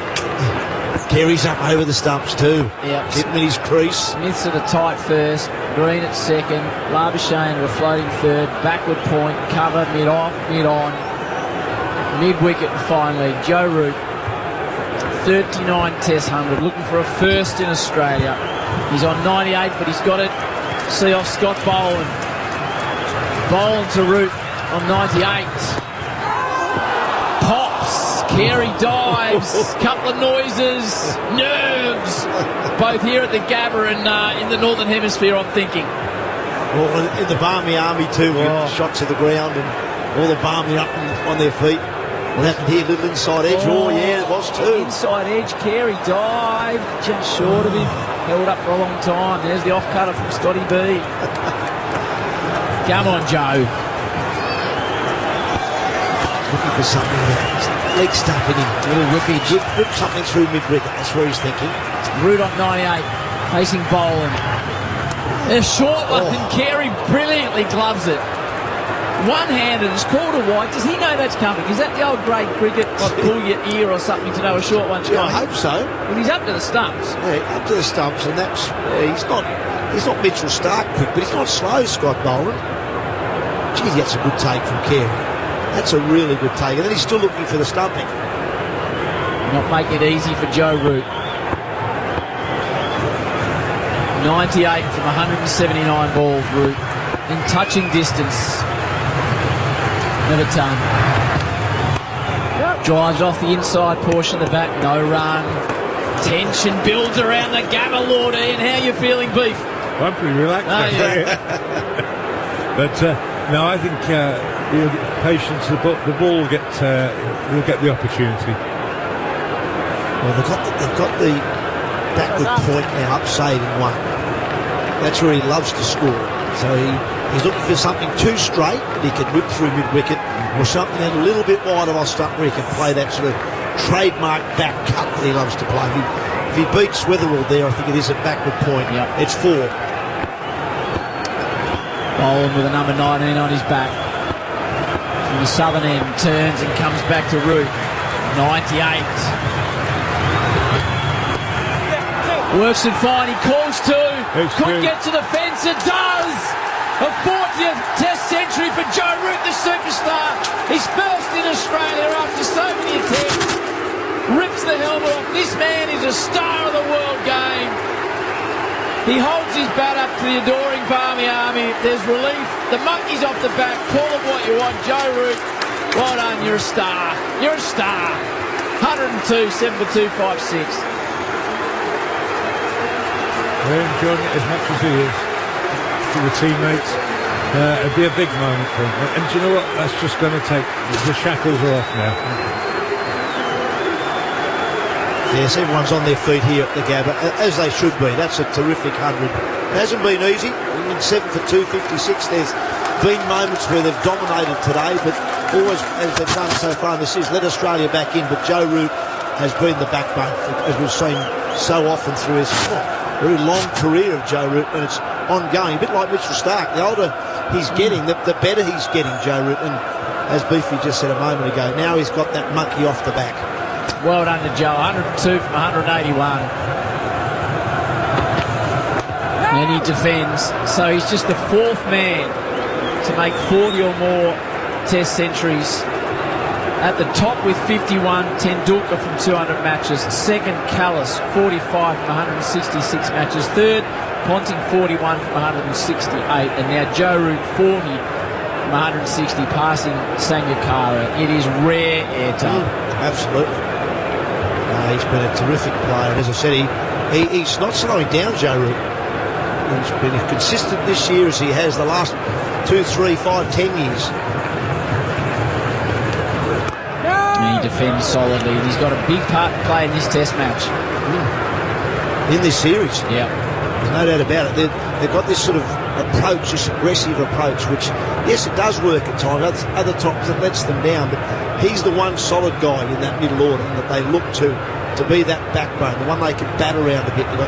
Kerry's up over the stumps too. Yep. Hitting in his crease. Smith's at a tight first, Green at second, Labuschagne at a floating third, backward point, cover, mid-off, mid-on, mid-wicket and finally Joe Root, 39 Test 100, looking for a first in Australia. He's on 98, but he's got it. See off Scott Boland. Boland to Root on 98. Pops. Carey dives. Couple of noises. Nerves. Both here at the Gabba and in the Northern Hemisphere, I'm thinking. Well, in the Barmy Army too, shots to the ground and all the Barmy up on their feet. What happened here? Little inside edge. Oh, yeah, it was too. Inside edge. Carey dived just short of him. Held up for a long time. There's the off-cutter from Scotty B. Come on, Joe. Looking for something. Leg stumping him. Little rippage. Rip something through mid-wicket. That's where he's thinking. Root on 98. Facing Boland. A short one, and Carey brilliantly gloves it. One-handed, it's called a wide. Does he know that's coming? Is that the old grade cricket, like pull your ear or something to know a short one's coming? I hope so. Well, he's up to the stumps. Yeah, up to the stumps, and that's he's not Mitchell Stark quick, but he's not slow, Scott Boland. Geez, that's a good take from Carey. That's a really good take, and then he's still looking for the stumping. Not making it easy for Joe Root. 98 from 179 balls, Root. In touching distance. Never done. Drives off the inside portion of the bat. No run. Tension builds around the Gabba, Lord Ian. How are you feeling, Beef? I'm pretty relaxed. But no, I think patience. The ball will get the opportunity. Well, they've got the backward point now up saving one. That's where he loves to score. So he's looking for something too straight that he can whip through mid-wicket, or something a little bit wider off stump where he can play that sort of trademark back cut that he loves to play. If he beats Weatherall there, I think it is a backward point. Yep. It's 4. Boland with a number 19 on his back. From the southern end, turns and comes back to Root. 98. Works it fine, he calls to. Could get to the fence, it does! A 40th Test century for Joe Root, the superstar. He's first in Australia after so many attempts. Rips the helmet off. This man is a star of the world game. He holds his bat up to the adoring Barmy Army. There's relief. The monkey's off the back. Call it what you want. Joe Root, well done, you're a star. You're a star. 102, 7 for 256. They're enjoying it as much as he is. To the teammates, it'd be a big moment for him. And do you know what? That's just going to take. The shackles are off now. Yes, everyone's on their feet here at the Gabba, as they should be. That's a terrific 100. It hasn't been easy. In 7 for 256, there's been moments where they've dominated today, but always, as they've done so far, this is let Australia back in. But Joe Root has been the backbone, as we've seen so often through his very long career of Joe Root, and it's ongoing, a bit like Mitchell Stark. The older he's getting, the better he's getting, Joe Root. And as Beefy just said a moment ago, now he's got that monkey off the back. Well done to Joe. 102 from 181. And he defends. So he's just the 4th man to make 40 or more Test centuries. At the top with 51, Tendulkar from 200 matches. Second, Callis, 45 from 166 matches. Third, Ponting, 41 from 168. And now Joe Root, 40 from 160, passing Sangakkara. It is rare airtime. Absolutely. He's been a terrific player. As I said, he's not slowing down, Joe Root. He's been as consistent this year as he has the last 2, 3, 5, 10 years. And he defends solidly, and he's got a big part to play in this Test match. In this series? Yeah. There's no doubt about it. They've got this sort of approach, this aggressive approach, which, yes, it does work at times. Other times it lets them down, but he's the one solid guy in that middle order that they look to be that backbone, the one they can bat around a bit. You've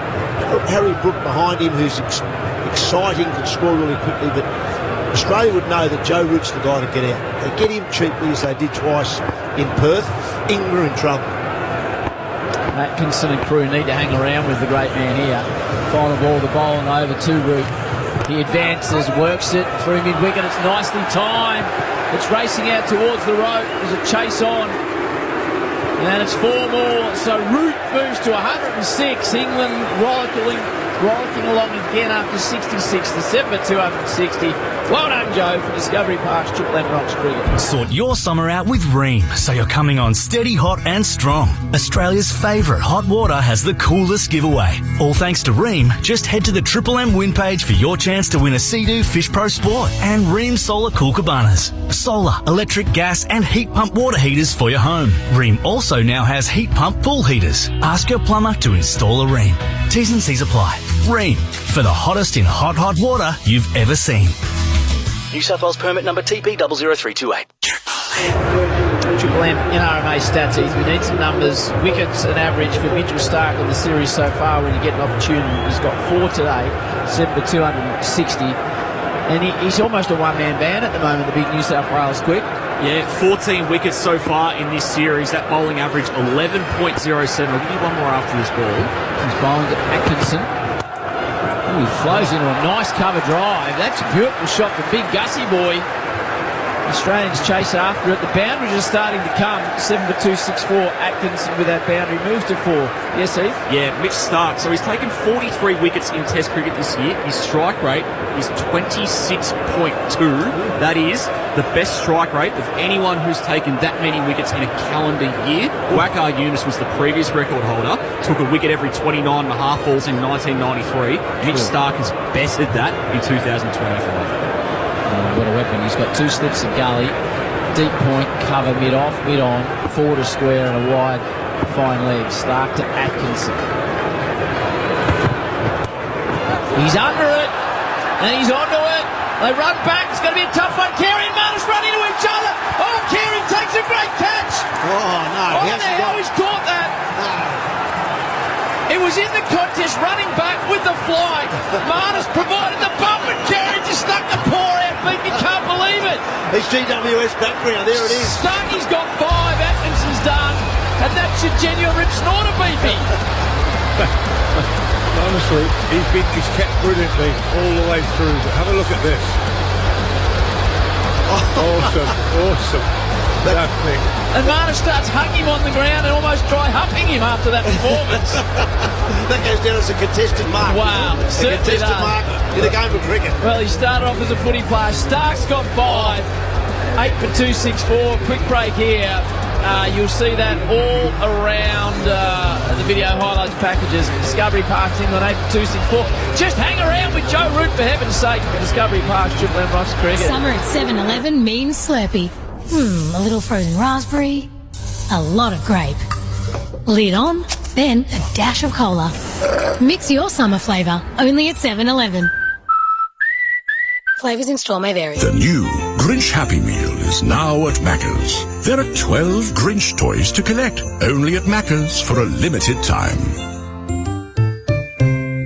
got Harry Brook behind him, who's exciting, can score really quickly, but Australia would know that Joe Root's the guy to get out. They get him cheaply, as they did twice in Perth. England are in trouble. Atkinson and crew need to hang around with the great man here. Final ball, the bowling over to Root. He advances, works it through mid-wicket. It's nicely timed. It's racing out towards the rope. There's a chase on. And it's 4 more. So Root moves to 106. England rollicking rollicking along again after 66, the 7 for 260. Well done, Joe, for Discovery Park's Triple M Rocks cricket. Sort your summer out with Ream, so you're coming on steady, hot and strong. Australia's favourite hot water has the coolest giveaway. All thanks to Ream, just head to the Triple M win page for your chance to win a Sea-Doo Fish Pro Sport and Ream Solar Cool Cabanas. Solar, electric, gas and heat pump water heaters for your home. Ream also now has heat pump pool heaters. Ask your plumber to install a Ream. T's and C's apply. Ream, for the hottest in hot water you've ever seen. New South Wales permit number TP00328. Triple M in RMA stats. We need some numbers. Wickets and average for Mitchell Starc in the series so far when you get an opportunity. He's got 4 today, 7 for 260. And he's almost a one-man band at the moment, the big New South Wales quick. Yeah, 14 wickets so far in this series. That bowling average 11.07. I'll give you one more after this ball. He's bowling to Atkinson. Ooh, he flows into a nice cover drive. That's a beautiful shot from Big Gussie boy. Australians chase after it. The boundaries are starting to come. 7 for 264. Atkinson with that boundary moves to 4. Yes, Heath? Yeah, Mitch Starc. So he's taken 43 wickets in Test cricket this year. His strike rate is 26.2. That is the best strike rate of anyone who's taken that many wickets in a calendar year. Waqar Younis was the previous record holder. Took a wicket every 29 and a half balls in 1993. Mitch Starc has bested that in 2025. What a weapon. He's got 2 slips of gully, deep point, cover mid-off, mid-on, 4 to square and a wide, fine leg. Starc to Atkinson. He's under it, and he's onto it. They run back. It's going to be a tough one. Carey and Marnus run into each other. Oh, Carey takes a great catch. Oh, no. Oh, now he's caught that. It was in the contest, running back with the fly. Marnus provided the bump, and Carey just stuck the paw out. You can't believe it. His GWS background, there it is. Starkey's got 5, Atkinson's done, and that's your genuine rip snorter, Beefy. Honestly, he's kept brilliantly all the way through. But have a look at this. Awesome. And Marnus starts hugging him on the ground and almost dry humping him after that performance. That goes down as a contested mark. Wow. A contested mark in a game of cricket. Well, he started off as a footy player. Stark's got 5. 8 for 264. Quick break here. You'll see that all around the video highlights packages. Discovery Park's in on 8 for 264. Just hang around with Joe Root, for heaven's sake, for Discovery Park's Triple M Rocks cricket. Summer at 7-Eleven means Slurpee. A little frozen raspberry, a lot of grape. Lid on, then a dash of cola. Mix your summer flavour, only at 7-Eleven. Flavours in store may vary. The new Grinch Happy Meal is now at Macca's. There are 12 Grinch toys to collect, only at Macca's for a limited time.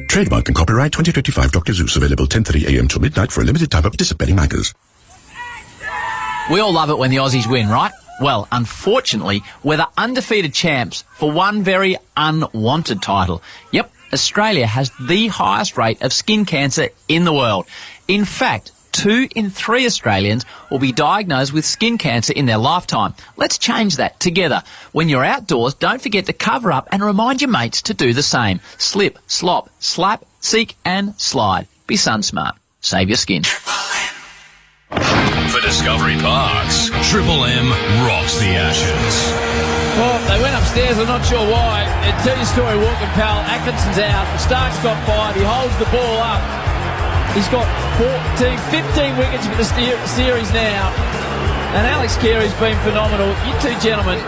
Trademark and copyright 2025 Dr. Zeus, available 10:30 a.m. till midnight for a limited time at participating Macca's. We all love it when the Aussies win, right? Well, unfortunately, we're the undefeated champs for one very unwanted title. Yep, Australia has the highest rate of skin cancer in the world. In fact, 2 in 3 Australians will be diagnosed with skin cancer in their lifetime. Let's change that together. When you're outdoors, don't forget to cover up and remind your mates to do the same. Slip, slop, slap, seek and slide. Be sun smart. Save your skin. For Discovery Parks, Triple M rocks the Ashes. Well, they went upstairs, I'm not sure why. Tell your story, Walker Powell. Atkinson's out. Stark's got 5. He holds the ball up. He's got 15 wickets for the series now. And Alex Carey's been phenomenal. You two gentlemen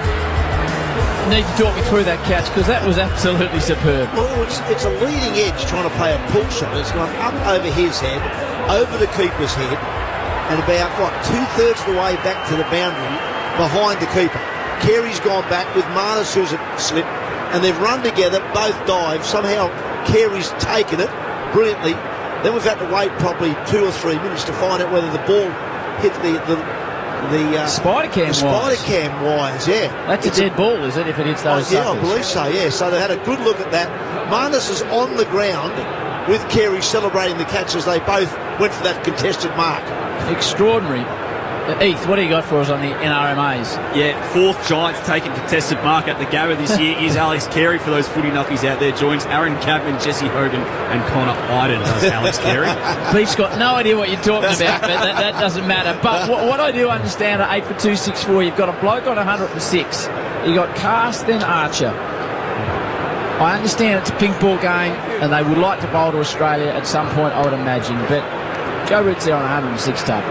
need to talk me through that catch, because that was absolutely superb. Well, it's a leading edge trying to play a pull shot. It's gone up over his head, over the keeper's head, and about, 2/3 of the way back to the boundary behind the keeper. Carey's gone back with Marnus, who's a slip, and they've run together, both dive. Somehow Carey's taken it brilliantly. Then we've had to wait probably 2 or 3 minutes to find out whether the ball hit the spider cam wires, yeah. That's a dead ball, is it, if it hits those yeah, suckers? I believe so, yeah. So they had a good look at that. Marnus is on the ground with Carey celebrating the catch as they both went for that contested mark. Extraordinary. Heath, what do you got for us on the NRMAs? Yeah, fourth Giants taking contested mark at the Gabba this year is Alex Carey for those footy knuckies out there. Joins Aaron Chapman, Jesse Hogan and Connor Iden does Alex Carey. Pete's got no idea what you're talking about, but that doesn't matter. But what I do understand at 8 for 264, you've got a bloke on 106. You've got Cast, then Archer. I understand it's a pink ball game and they would like to bowl to Australia at some point, I would imagine, but Joe Root's there on 106 tab.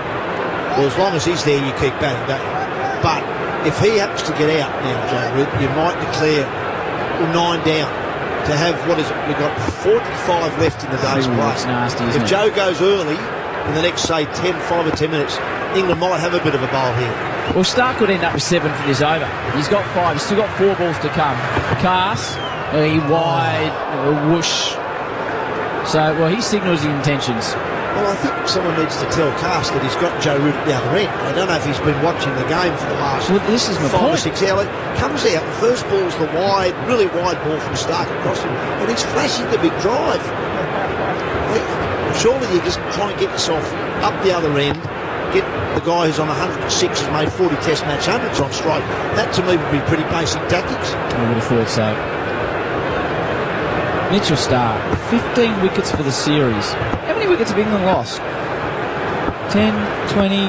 Well, as long as he's there, you keep batting, don't you? But if he happens to get out now, Joe Root, you might declare 9 down to have, we've got 45 left in the day's play. That's nasty, isn't if it? Joe goes early, in the next, say, 5 or 10 minutes, England might have a bit of a bowl here. Well, Stark would end up with 7 for this over. He's got 5. He's still got 4 balls to come. Cast, he wide, whoosh. So, well, he signals the intentions. Well, I think someone needs to tell Cast that he's got Joe Root at the other end. I don't know if he's been watching the game for the last this is my 5 or point. 6 hours. Comes out, the first ball's the wide, really wide ball from Stark across him, and he's flashing the big drive. Surely you just try and get yourself up the other end, get the guy who's on 106 has made 40 test match hundreds on strike. That to me would be pretty basic tactics. I would have thought so. Mitchell Stark, 15 wickets for the series. How many wickets have England lost? 10, 20,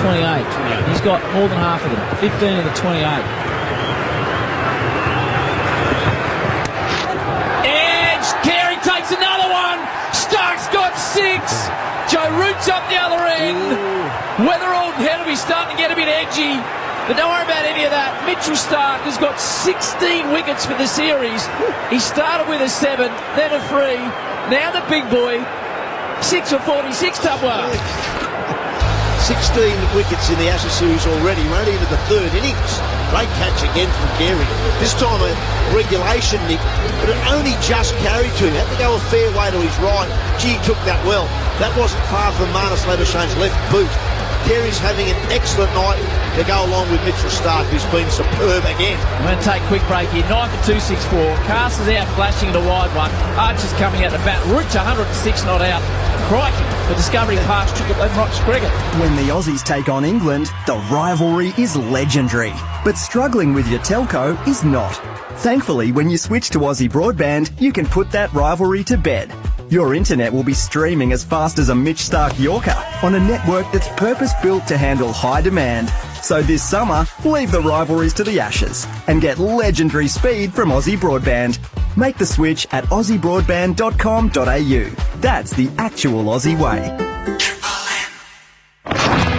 28. He's got more than half of them. 15 of the 28. Edge! Carey takes another one! Stark's got 6! Joe Root's up the other end. Weatherall head will be starting to get a bit edgy. But don't worry about any of that. Mitchell Stark has got 16 wickets for the series. He started with a 7, then a 3. Now the big boy, 6 for 46, Tubwa. 16 wickets in the Ashes series already. We're only into the third innings. Great catch again from Carey. This time a regulation, Nick, but it only just carried to him. Had to go a fair way to his right. Gee, he took that well. That wasn't far from Marnus Labuschagn's left boot. Carey's having an excellent night to go along with Mitchell Stark, who's been superb again. I'm going to take a quick break here. 9 for 264. Cast is out flashing at a wide one. Archer's coming out the bat. Root's 106 not out. Crikey for Discovery Park's Triple M Rocks cricket. When the Aussies take on England, the rivalry is legendary. But struggling with your telco is not. Thankfully, when you switch to Aussie Broadband, you can put that rivalry to bed. Your internet will be streaming as fast as a Mitch Stark Yorker on a network that's purpose-built to handle high demand. So this summer, leave the rivalries to the Ashes and get legendary speed from Aussie Broadband. Make the switch at aussiebroadband.com.au. That's the actual Aussie way.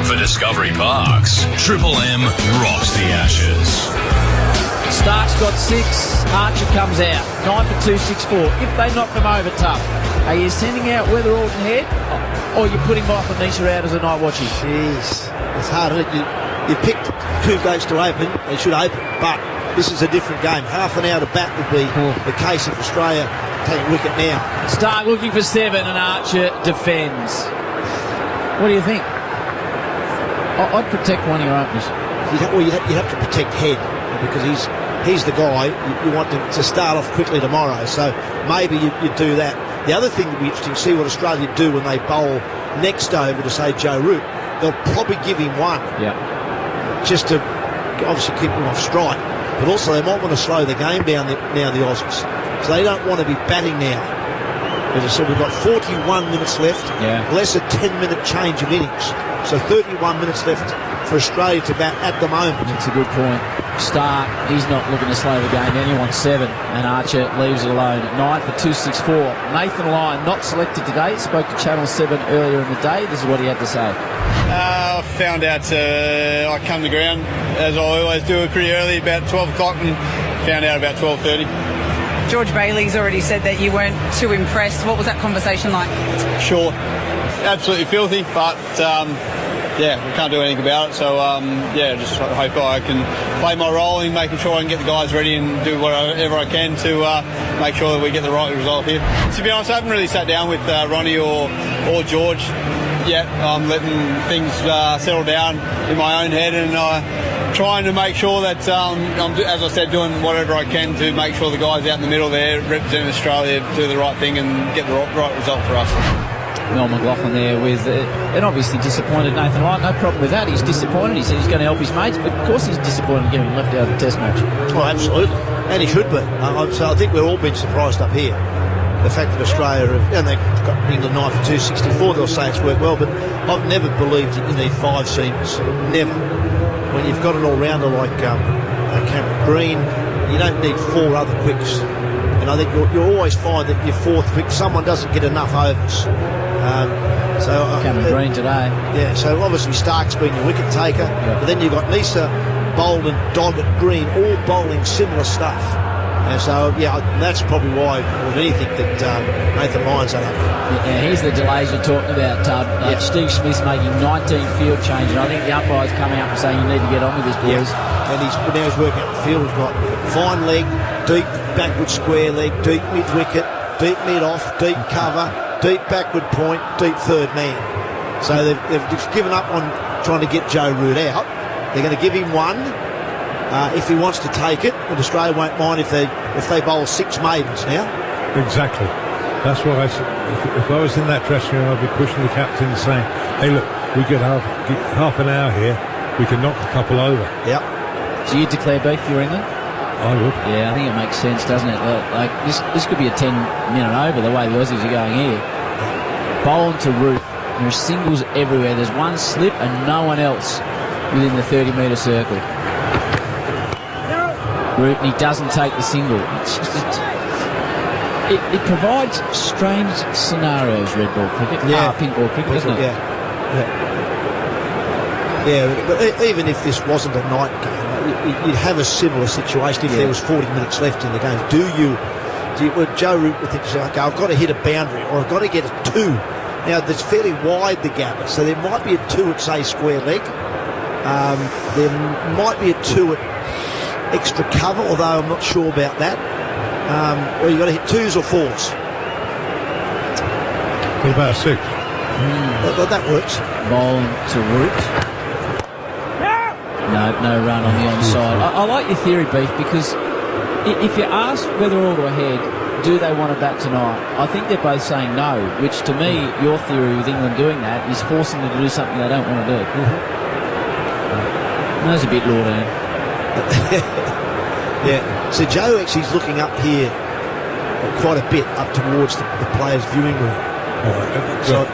For Discovery Parks, Triple M rocks the Ashes. Stark's got 6. Archer comes out. 9 for 264. If they knock them over tough, are you sending out Weatherall and Head, or are you putting Michael Nisha out as a night watchie? Jeez, it's hard, isn't it? You picked 2 gates to open. They should open, but this is a different game. Half an hour to bat would be the case if Australia take a wicket now. Stark looking for 7 and Archer defends. What do you think? I'd protect one of your openers. You'd have to protect Head because he's the guy you want to start off quickly tomorrow. So maybe you'd do that. The other thing that would be interesting, see what Australia do when they bowl next over to, say, Joe Root. They'll probably give him 1. Yeah. Just to obviously keep him off strike. But also they might want to slow the game down now, the Aussies. So they don't want to be batting now. As I said, we've got 41 minutes left. Yeah. Less a 10-minute change of innings. So 31 minutes left for Australia to bat at the moment. That's a good point. Stark, he's not looking to slow the game. Then he wants 7, and Archer leaves it alone. 9 for 264. Nathan Lyon not selected today. Spoke to Channel 7 earlier in the day. This is what he had to say. I found out I come to ground, as I always do, pretty early, about 12 o'clock, and found out about 12:30. George Bailey's already said that you weren't too impressed. What was that conversation like? Sure. Absolutely filthy, but yeah, we can't do anything about it. So yeah, just hope I can play my role in making sure I can get the guys ready and do whatever I can to make sure that we get the right result here. To be honest, I haven't really sat down with Ronnie or George yet. I'm letting things settle down in my own head and trying to make sure that I'm, as I said, doing whatever I can to make sure the guys out in the middle there representing Australia do the right thing and get the right result for us. Mel McLaughlin there with an obviously disappointed Nathan Lyon. No problem with that. He's disappointed. He said he's going to help his mates, but of course he's disappointed getting left out of the Test match. Oh, absolutely. And he should be. So I think we've all been surprised up here. The fact that Australia have, and they've got England 9 for 264, they'll say it's worked well, but I've never believed that you need 5 seamers. Never. When you've got an all-rounder like Cameron Green, you don't need 4 other quicks. And I think you'll always find that your 4th quick, someone doesn't get enough overs. Cameron Green today. Yeah, so obviously Stark's been your wicket taker, but then you've got Nisa, Bolden, Doggett, Green, all bowling similar stuff. And so, that's probably why, more than anything, that Nathan Lyon's unhappy. Yeah, here's the delays you're talking about, Tub. Steve Smith's making 19 field changes. I think the umpires coming up and saying you need to get on with this, boys. Yeah. And now he's working out the field. He's got fine leg, deep backward square leg, deep mid-wicket, deep mid-off, deep cover, deep backward point, deep third man. So they've just given up on trying to get Joe Root out. They're going to give him one if he wants to take it, and Australia won't mind if they bowl 6 maidens now. Exactly. That's why I said, if I was in that dressing room, I'd be pushing the captain saying, hey, look, we get half an hour here, we can knock a couple over. Yep. So you declare beef for England? I would. Yeah, I think it makes sense, doesn't it? Like this could be a 10-minute over the way the Aussies are going here. Bowl to Root. There are singles everywhere. There's one slip and no one else within the 30-metre circle. Root, and he doesn't take the single. It provides strange scenarios, red ball cricket. Pink ball cricket, doesn't it? Yeah, but even if this wasn't a night game, you'd have a similar situation if there was 40 minutes left in the game. Joe Root would think, okay, I've got to hit a boundary or I've got to get a 2. Now, that's fairly wide, the gap, so there might be a 2 at, say, square leg. There might be a 2 at extra cover, although I'm not sure about that. Or you've got to hit 2s or 4s. What about a 6? That works. Bowl to Root. No run on the onside. I like your theory, Beef, because if you ask whether all go ahead, do they want to bat tonight? I think they're both saying no, which to me, your theory with England doing that is forcing them to do something they don't want to do. That's a bit Lord Anne. Yeah. So Joe actually is looking up here quite a bit up towards the players' viewing room. So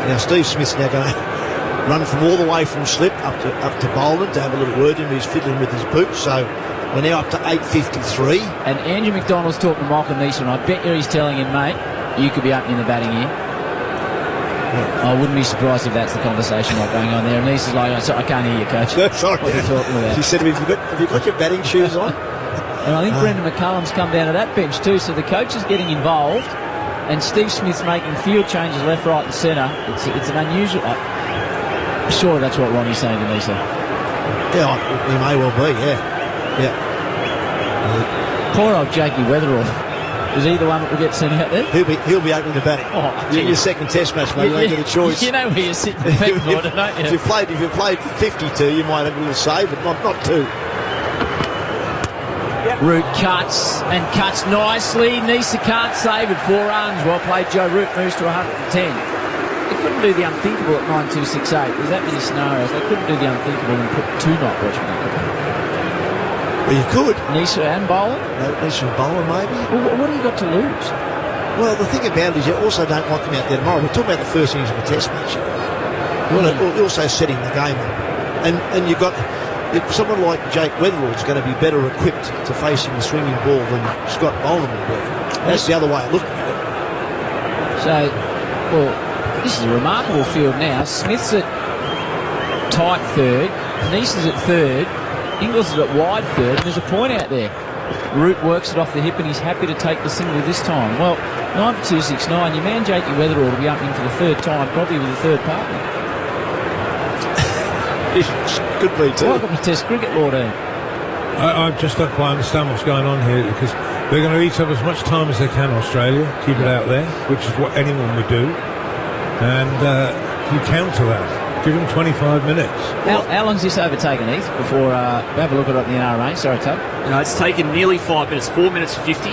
now Steve Smith's now going to run from all the way from slip up to Bolden to have a little word in. He's fiddling with his boots. So we're now up to 8:53. And Andrew McDonald's talking to Michael Neeson, and I bet you he's telling him, mate, you could be up in the batting here. Yeah. I wouldn't be surprised if that's the conversation going on there. And Neeson's like, I can't hear you, coach. No, sorry. What are you talking about? She said, have you got your batting shoes on? And I think Brendan McCullum's come down to that bench too, so the coach is getting involved, and Steve Smith's making field changes left, right and centre. It's an unusual... Surely that's what Ronnie's saying to Neeson. Yeah, he may well be, yeah. Poor old Jakey Weatherall. Is he the one that will get sent out there? He'll be opening the batting. Your second test match, mate. You don't get a choice. You know where you're sitting the pecking order, don't you? If you've played 52, you might have a little save, but not 2. Root cuts and cuts nicely. Nisa can't save it. 4 runs. Well played, Joe Root moves to 110. They couldn't do the unthinkable at 9-2-6-8. There's that many scenarios. They couldn't do the unthinkable and put 2 not watching that. Well, you could. Nisa and Bowen? No, Nisa and Bowen, maybe. Well, what have you got to lose? Well, the thing about it is you also don't want them out there tomorrow. We're talking about the first innings of a test match. You're also setting the game up. And you've got... someone like Jake Weatherall is going to be better equipped to facing the swinging ball than Scott Bowen will be. That's the other way of looking at it. So, well, this is a remarkable field now. Smith's at tight third. Neeson at third. Ingles is at wide third. And there's a point out there. Root works it off the hip and he's happy to take the single this time. Well, 9 for 269. Your man Jakey Weatherall will be up in for the third time, probably with a third partner. Could be too. Welcome to Test cricket, Lord Ian. I just don't quite understand what's going on here, because they're going to eat up as much time as they can, Australia, keep it out there, which is what anyone would do, and you counter that. Give him 25 minutes. How long's this overtaken, Heath, before we have a look at it in the NRMA? Sorry, Tub. It's taken nearly 5 minutes, 4 minutes 50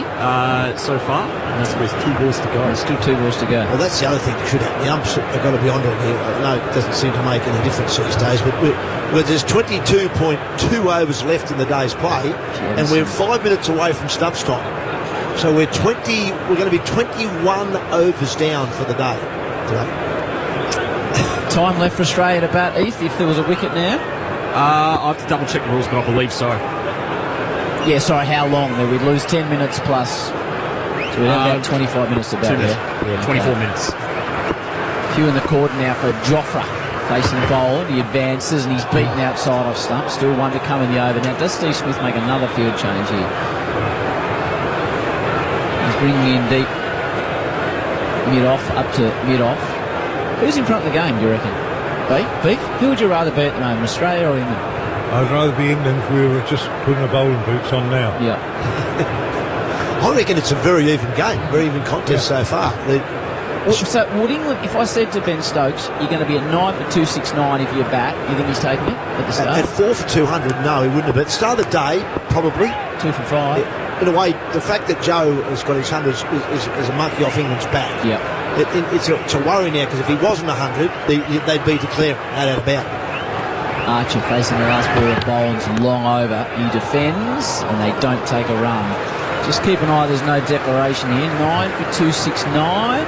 so far, and that's with 2 balls to go. There's still 2 balls to go. Well, that's the other thing that should happen. The umps have got to be onto it here. I know it doesn't seem to make any difference these days, but there's 22.2 overs left in the day's play, and we're 5 minutes away from Stubbs time. So we're going to be 21 overs down for the day today. Time left for Australia to bat, Heath, if there was a wicket now? I have to double check the rules, but I believe so. Yeah, sorry, how long? We'd lose 10 minutes plus. So we'd have about 25 minutes to bat. 2 minutes. Yeah, 24 minutes. Few in the court now for Jofra facing Boland. He advances and he's beaten outside off stump. Still 1 to come in the over. Now, does Steve Smith make another field change here? He's bringing in deep mid-off, up to mid-off. Who's in front of the game, do you reckon? Beef? Who would you rather be at the moment, Australia or England? I'd rather be England if we were just putting the bowling boots on now. Yeah. I reckon it's a very even game, very even contest so far. So would England, if I said to Ben Stokes, you're going to be at 9 for 269 if you bat, you think he's taking it at the start? At 4 for 200, no, he wouldn't have. At the start of the day, probably. 2 for 5. In a way, the fact that Joe has got his 100 is a monkey off England's back. Yeah. It's a worry now, because if he wasn't 100, they'd be declaring, no doubt about it. Archer facing the last ball of Boland's long over. He defends, and they don't take a run. Just keep an eye, there's no declaration here. 9 for 269.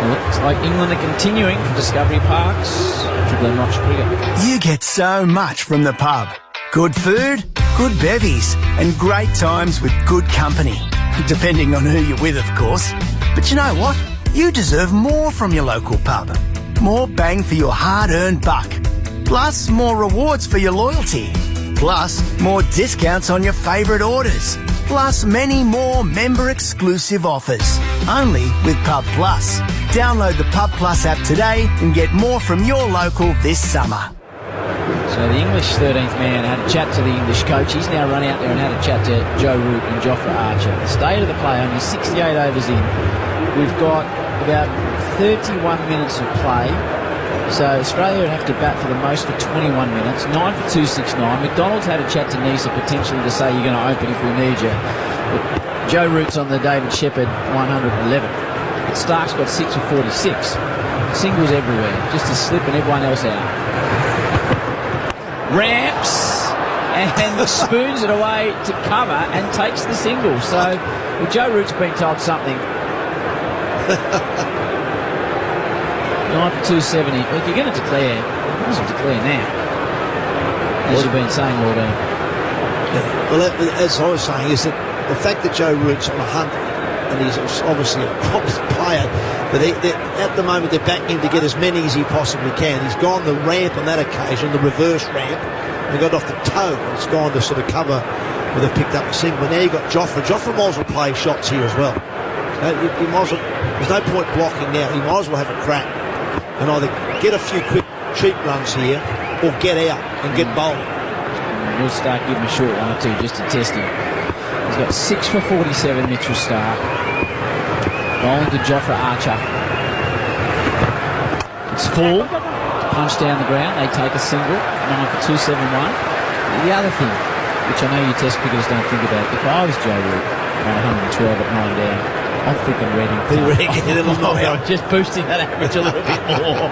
Looks like England are continuing for Discovery Parks. Triple M Rocks Cricket. You get so much from the pub. Good food, good bevies, and great times with good company. Depending on who you're with, of course. But you know what? You deserve more from your local pub. More bang for your hard-earned buck. Plus, more rewards for your loyalty. Plus, more discounts on your favourite orders. Plus, many more member-exclusive offers. Only with Pub Plus. Download the Pub Plus app today and get more from your local this summer. So the English 13th man had a chat to the English coach. He's now run out there and had a chat to Joe Root and Jofra Archer. The state of the play, only 68 overs in. We've got about 31 minutes of play. So Australia would have to bat for the most for 21 minutes. 9 for 269. McDonald's had a chat to Nisa potentially to say you're going to open if we need you. But Joe Root's on the David Shepherd 111. But Stark's got 6 for 46. Singles everywhere. Just a slip and everyone else out. Ramps and spoons it away to cover and takes the single. So Joe Root's been told something. 9 for 270. If you're going to declare, you must declare now. As you've been saying all day. Well, as I was saying, is that the fact that Joe Root's on 100, and he's obviously a promising player, but at the moment they're backing him to get as many as he possibly can. He's gone the ramp on that occasion, the reverse ramp, and got off the toe, and it's gone to sort of cover where they've picked up the single. But now you've got Jofra. Jofra might as well play shots here as well. You might as well, there's no point blocking now. He might as well have a crack and either get a few quick cheap runs here or get out and get bowling. We'll start giving him a short 1 or 2 just to test him. He's got 6 for 47, Mitchell Stark. Bowling to Jofra Archer. It's full. Punch down the ground. They take a single. 9 for 271. The other thing, which I know you test cricketers don't think about, if I was Joe Root on 112 at 9 down, I'm thinking Reading. I'm just boosting that average a little bit more.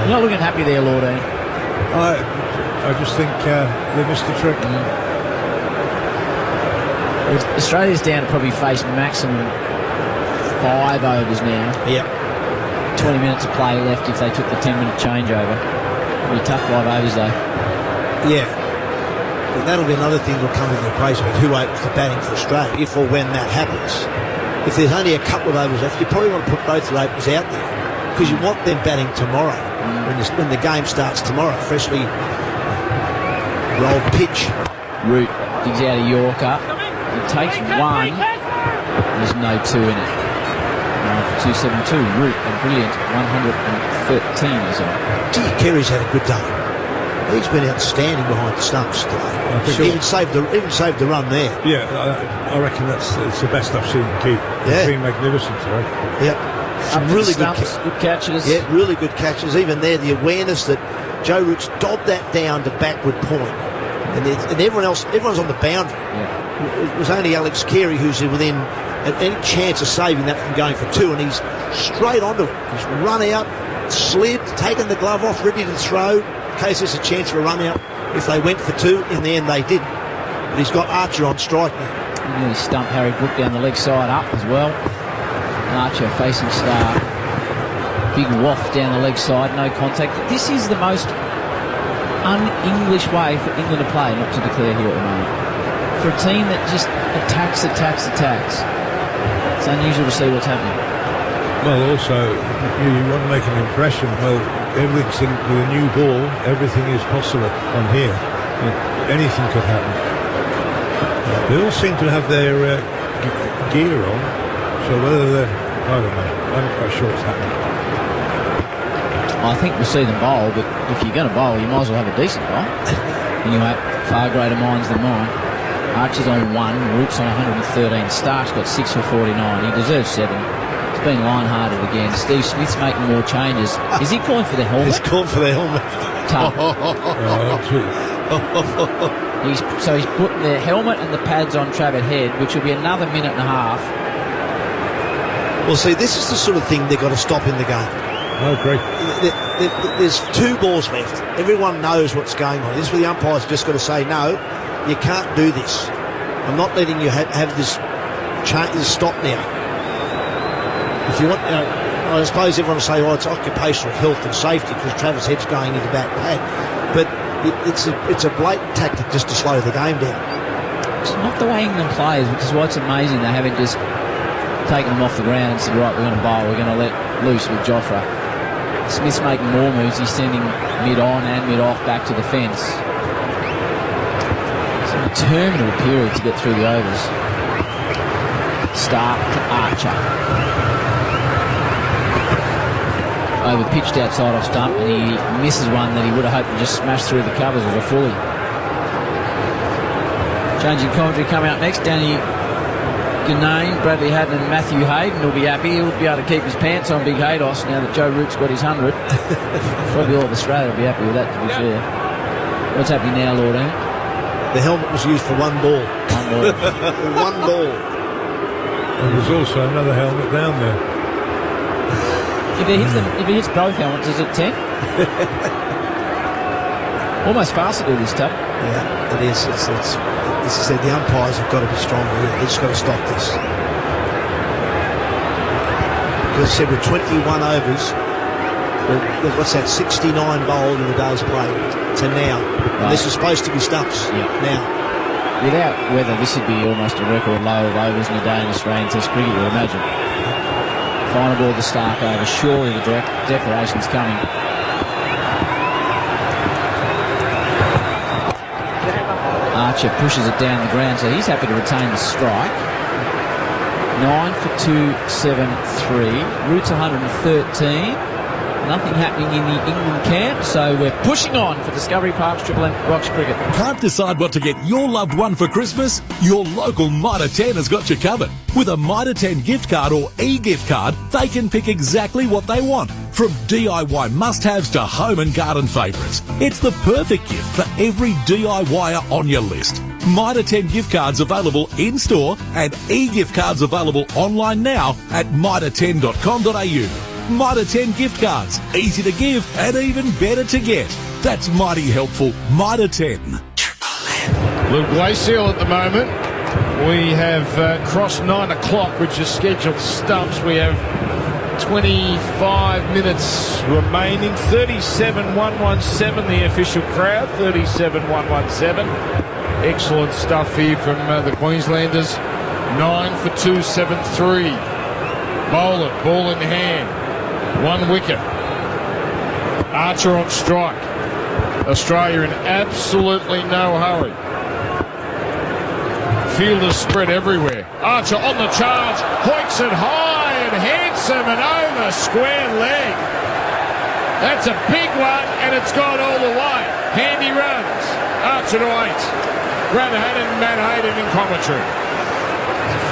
You're not looking happy there, Lordine. I just think they missed the trick. Australia's down to probably face maximum 5 overs now. Yep. 20 minutes of play left if they took the 10-minute changeover. It'll be a tough 5 overs though. Yeah. And that'll be another thing that'll come into the equation with who opens the batting for Australia, if or when that happens. If there's only a couple of overs left, you probably want to put both the openers out there because you want them batting tomorrow when the game starts tomorrow. Freshly rolled pitch. Root digs out a Yorker. He takes 1. There's no 2 in it. 9 for 272. Root, a brilliant 113 is on. Gee, Kerry's had a good day. He's been outstanding behind the stumps today. Sure. Even saved the run there. Yeah, I reckon it's the best I've seen him keep. Yeah. He's been magnificent today. Yep. Some really good catches. Yeah, really good catches. Even there, the awareness that Joe Root's dobbed that down to backward point. And everyone's on the boundary. Yeah. It was only Alex Carey who's within any chance of saving that from going for two, and he's straight onto it. He's run out, slid, taken the glove off, ready to throw, in case there's a chance for a run out. If they went for two, in the end they didn't. But he's got Archer on strike now. He nearly stumped Harry Brook down the leg side up as well. Archer facing Stark. Big waft down the leg side, no contact. This is the most un-English way for England to play, not to declare here at the moment. For a team that just attacks. It's unusual to see what's happening. Well, also, you want to make an impression. Well, everything with a new ball, everything is possible on here. Anything could happen. They all seem to have their gear on, so whether they're, I don't know, I'm not quite sure what's happening. I think we'll see them bowl, but if you're going to bowl, you might as well have a decent bowl. Anyway, far greater minds than mine. Archer's on 1, Roots on 113, Stark's got 6 for 49. He deserves 7. It's been line-hearted again. Steve Smith's making more changes. Is he calling for the helmet? He's calling for the helmet. So he's putting the helmet and the pads on Travis Head, which will be another minute and a half. Well, see, this is the sort of thing they've got to stop in the game. Oh, great. There's 2 balls left. Everyone knows what's going on. This is where the umpire's just got to say, no, you can't do this. I'm not letting you have this stop now. If you want, I suppose everyone will say, oh, it's occupational health and safety because Travis Head's going into back pad. But it's a blatant tactic just to slow the game down. It's not the way England plays, which is why it's amazing they haven't just taken them off the ground and said, right, we're going to bowl, we're going to let loose with Jofra. Smith's making more moves. He's sending mid-on and mid-off back to the fence. It's an interminable period to get through the overs. Stark to Archer. Over pitched outside off stump, and he misses one that he would have hoped to just smash through the covers as a fully. Changing commentary coming up next. Danny Ganane, Bradley Haddon and Matthew Hayden will be happy. He'll be able to keep his pants on Big Haydos now that Joe Root's got his 100. Probably all of Australia will be happy with that, to be fair. What's happening now, Lord Ian? The helmet was used for 1 ball. 1 ball. 1 ball. And there's also another helmet down there. If he hits both helmets, is it 10? Almost faster to this tub. Yeah, it is. As I said, the umpires have got to be stronger here. They've just got to stop this. As I said, with 21 overs, what's that, 69 bowled in the day's play to now. And this is supposed to be stumps now. Without weather, this would be almost a record low of overs in a day in Australian Test cricket, you would imagine. Final ball to Stark over. Surely the declaration's coming. Archer pushes it down the ground, so he's happy to retain the strike. 9 for 273. Roots 113. Nothing happening in the England camp, so we're pushing on for Discovery Park's Triple M Rocks Cricket. Can't decide what to get your loved one for Christmas? Your local Mitre 10 has got you covered. With a Mitre 10 gift card or e-gift card, they can pick exactly what they want. From DIY must-haves to home and garden favourites. It's the perfect gift for every DIYer on your list. Mitre 10 gift cards available in-store and e-gift cards available online now at mitre10.com.au. Mitre 10 gift cards. Easy to give and even better to get. That's mighty helpful. Mitre 10. Luke Glacial at the moment. We have crossed 9 o'clock, which is scheduled stumps. We have 25 minutes remaining. 37-117 the official crowd. 37-117. Excellent stuff here from the Queenslanders. 9 for 273. Bowler, ball in hand. 1 wicket. Archer on strike. Australia in absolutely no hurry. Fielders spread everywhere. Archer on the charge. Hoiks it high and handsome and over square leg. That's a big one and it's gone all the way. Handy runs. Archer to 8. Brad Haddon and Matt Hayden in commentary.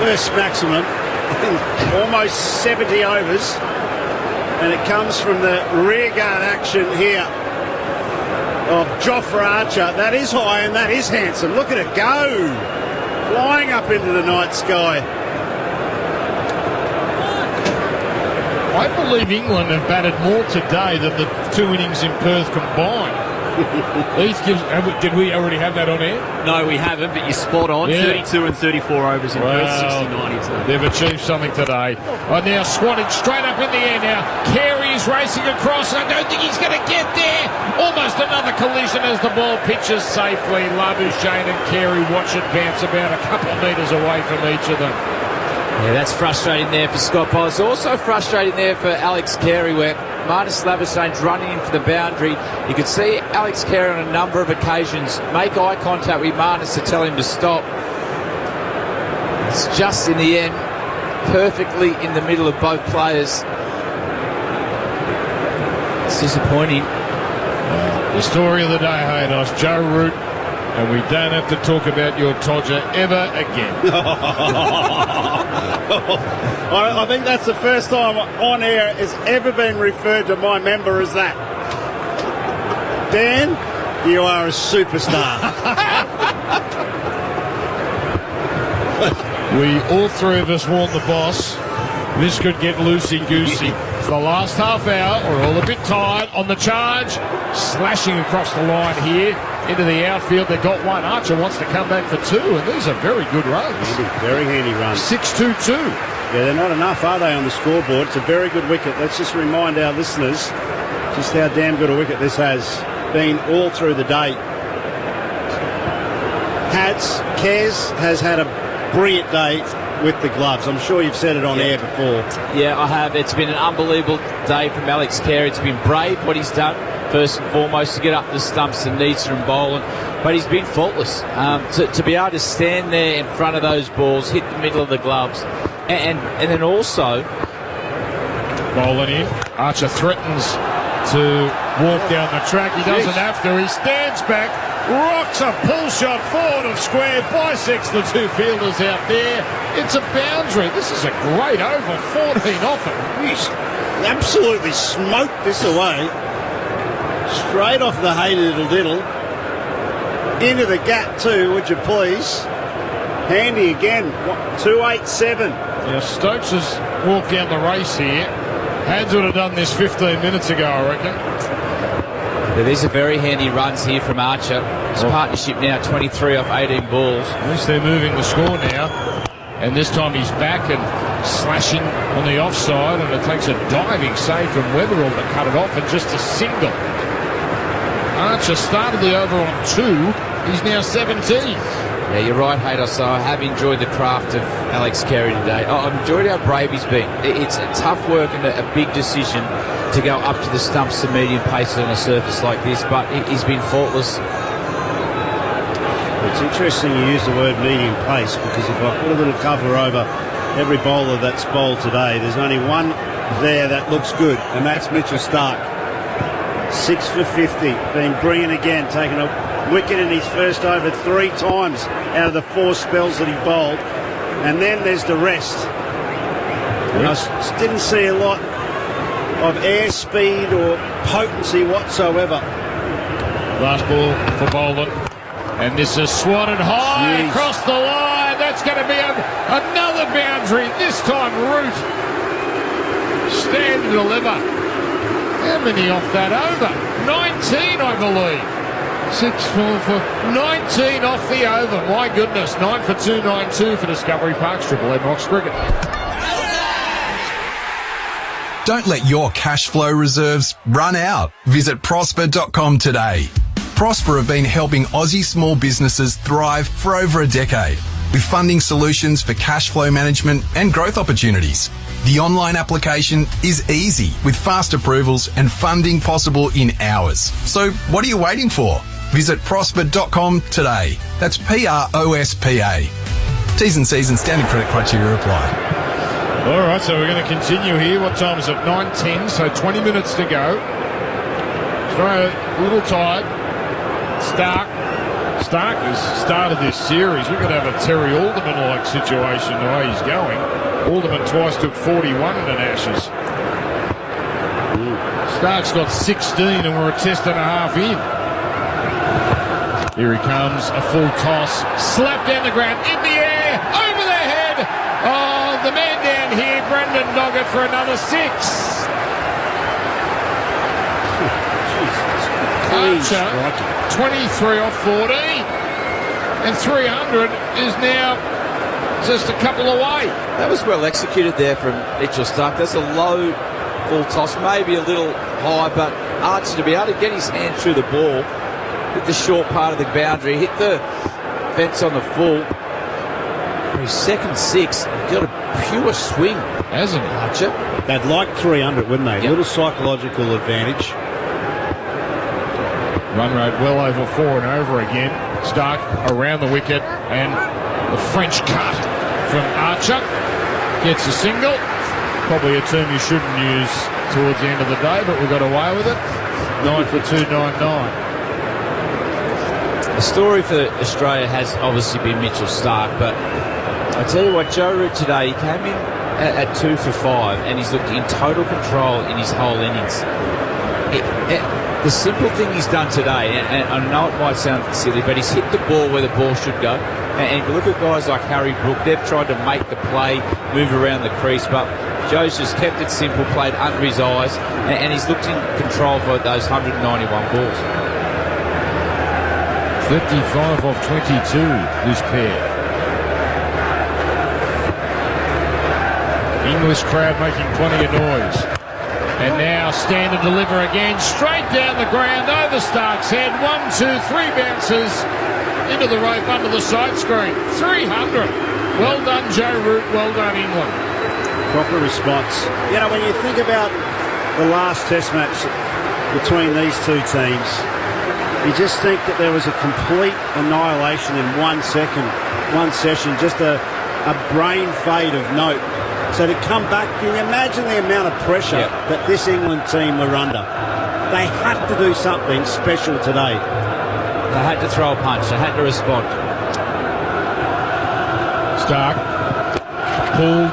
First maximum almost 70 overs. And it comes from the rearguard action here of Jofra Archer. That is high and that is handsome. Look at it go. Flying up into the night sky. I believe England have batted more today than the 2 innings in Perth combined. Did we already have that on air? No, we haven't, but you're spot on. Yeah. 32 and 34 overs in Perth, 60-90 today. They've achieved something today. Now swatted straight up in the air now. Carey is racing across. I don't think he's going to get there. Almost another collision as the ball pitches safely. Labuschagne and Carey watch it bounce about a couple of metres away from each of them. Yeah, that's frustrating there for Scott Boss. Also frustrating there for Alex Carey, where Marnus Labuschagne's running in for the boundary. You could see Alex Carey on a number of occasions make eye contact with Marnus to tell him to stop. It's just in the end perfectly in the middle of both players. It's disappointing. The story of the day, Haydos, Joe Root, and we don't have to talk about your Todger ever again. I think that's the first time on air has ever been referred to my member as that. Dan, you are a superstar. We, all three of us, warned the boss. This could get loosey-goosey. For the last half hour, we're all a bit tired on the charge. Slashing across the line here into the outfield. They got one. Archer wants to come back for 2, and these are very good runs. Very handy runs. 6-2-2. Yeah, they're not enough, are they, on the scoreboard? It's a very good wicket. Let's just remind our listeners just how damn good a wicket this has been all through the day. Kez has had a brilliant day with the gloves. I'm sure you've said it on air before. Yeah, I have. It's been an unbelievable day from Alex Carey. It's been brave what he's done, first and foremost, to get up the stumps and Neitzer and Boland. But he's been faultless. To be able to stand there in front of those balls, hit the middle of the gloves, and then also... Boland in. Archer threatens to walk down the track. He doesn't have to. He stands back, rocks a pull shot forward of square, bisects the 2 fielders out there. It's a boundary. This is a great over. 14 off it. He's absolutely smoked this away. Straight off the Hey Diddle Diddle. Into the gap too, would you please? Handy again. 287. Now Stokes has walked down the race here. Hads would have done this 15 minutes ago, I reckon. But these are very handy runs here from Archer. His partnership now 23 off 18 balls. At least they're moving the score now. And this time he's back and slashing on the offside, and it takes a diving save from Weatherall to cut it off, and just a single. Archer started the over on 2. He's now 17. Yeah, you're right, Haydos. So I have enjoyed the craft of Alex Carey today. I've enjoyed how brave he's been. It's a tough work and a big decision to go up to the stumps to medium pace on a surface like this, but he's been faultless. It's interesting you use the word medium pace, because if I put a little cover over every bowler that's bowled today, there's only one there that looks good, and that's Mitchell Starc. 6 for 50, been brilliant again, taking a wicket in his first over 3 times out of the 4 spells that he bowled. And then there's the rest. And I didn't see a lot of airspeed or potency whatsoever. Last ball for Boland. And this is swatted high across the line. That's going to be another boundary. This time Root. Stand and deliver. How many off that over? 19, I believe. 6-4 for 19 off the over. My goodness, 9 for 292 for Discovery Park's Triple M Rocks Cricket. Don't let your cash flow reserves run out. Visit prosper.com today. Prosper have been helping Aussie small businesses thrive for over a decade with funding solutions for cash flow management and growth opportunities. The online application is easy with fast approvals and funding possible in hours. So what are you waiting for? Visit prosper.com today. That's PROSPA. T's and C's and standard credit criteria apply. All right, so we're going to continue here. What time is it? 9:10, so 20 minutes to go. Australia a little tired. Starc has started this series. We're going to have a Terry Alderman-like situation the way he's going. Alderman twice took 41 in an Ashes. Stark's got 16 and we're a test and a half in. Here he comes, a full toss, slap down the ground, in the air, over the head. Oh, the man down here, Brendan Doggett, for another 6. Archer, 23 off 40, and 300 is now just a couple away. That was well executed there from Mitchell Stark. That's a low full toss, maybe a little high, but Archer to be able to get his hand through the ball, hit the short part of the boundary, hit the fence on the full. For his second 6, got a pure swing, hasn't he? Archer. They'd like 300, wouldn't they? A little psychological advantage. Run rate well over 4 and over again. Stark around the wicket, and the French cut from Archer gets a single. Probably a term you shouldn't use towards the end of the day, but we got away with it. 9 for 299. The story for Australia has obviously been Mitchell Stark, but I tell you what, Joe Root today, he came in at 2 for 5, and he's looked in total control in his whole innings. The simple thing he's done today, and I know it might sound silly, but he's hit the ball where the ball should go. And if you look at guys like Harry Brook, they've tried to make the play, move around the crease, but Joe's just kept it simple, played under his eyes, and he's looked in control for those 191 balls. 55 off 22, this pair. English crowd making plenty of noise. And now stand and deliver again, straight down the ground, over Stark's head. 1, 2, 3 bounces into the rope under the side screen. 300. Well done, Joe Root. Well done, England. Proper response. You know, when you think about the last Test match between these two teams, you just think that there was a complete annihilation in 1 second, 1 session, just a brain fade of note. So to come back, can you imagine the amount of pressure that this England team were under? They had to do something special today. They had to throw a punch. They had to respond. Stark pulled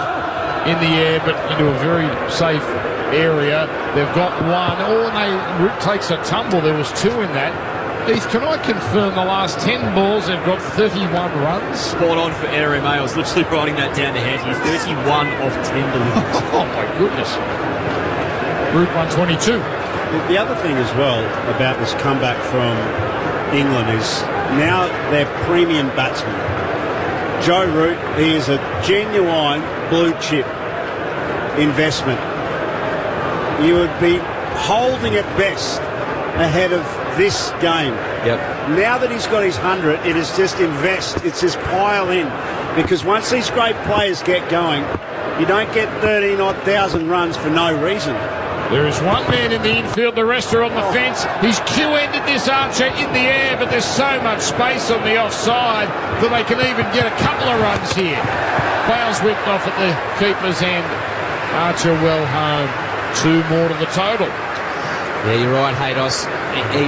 in the air, but into a very safe area. They've got one. Oh, and Root takes a tumble. There was 2 in that. Heath, can I confirm the last 10 balls they've got 31 runs? Spot on for Aaron May. I was literally writing that down to hand. He's 31 off 10 deliveries. Oh my goodness. Root 122. The other thing as well about this comeback from England is now they're premium batsmen. Joe Root, he is a genuine blue chip investment. You would be holding at best ahead of this game. Now that he's got his 100, it is just invest. It's just pile in. Because once these great players get going, you don't get 13,000 runs for no reason. There is one man in the infield, the rest are on the fence. He's Q-ended this Archer in the air, but there's so much space on the offside that they can even get a couple of runs here. Bales whipped off at the keeper's end. Archer well home. 2 more to the total. Yeah, you're right, Haydos.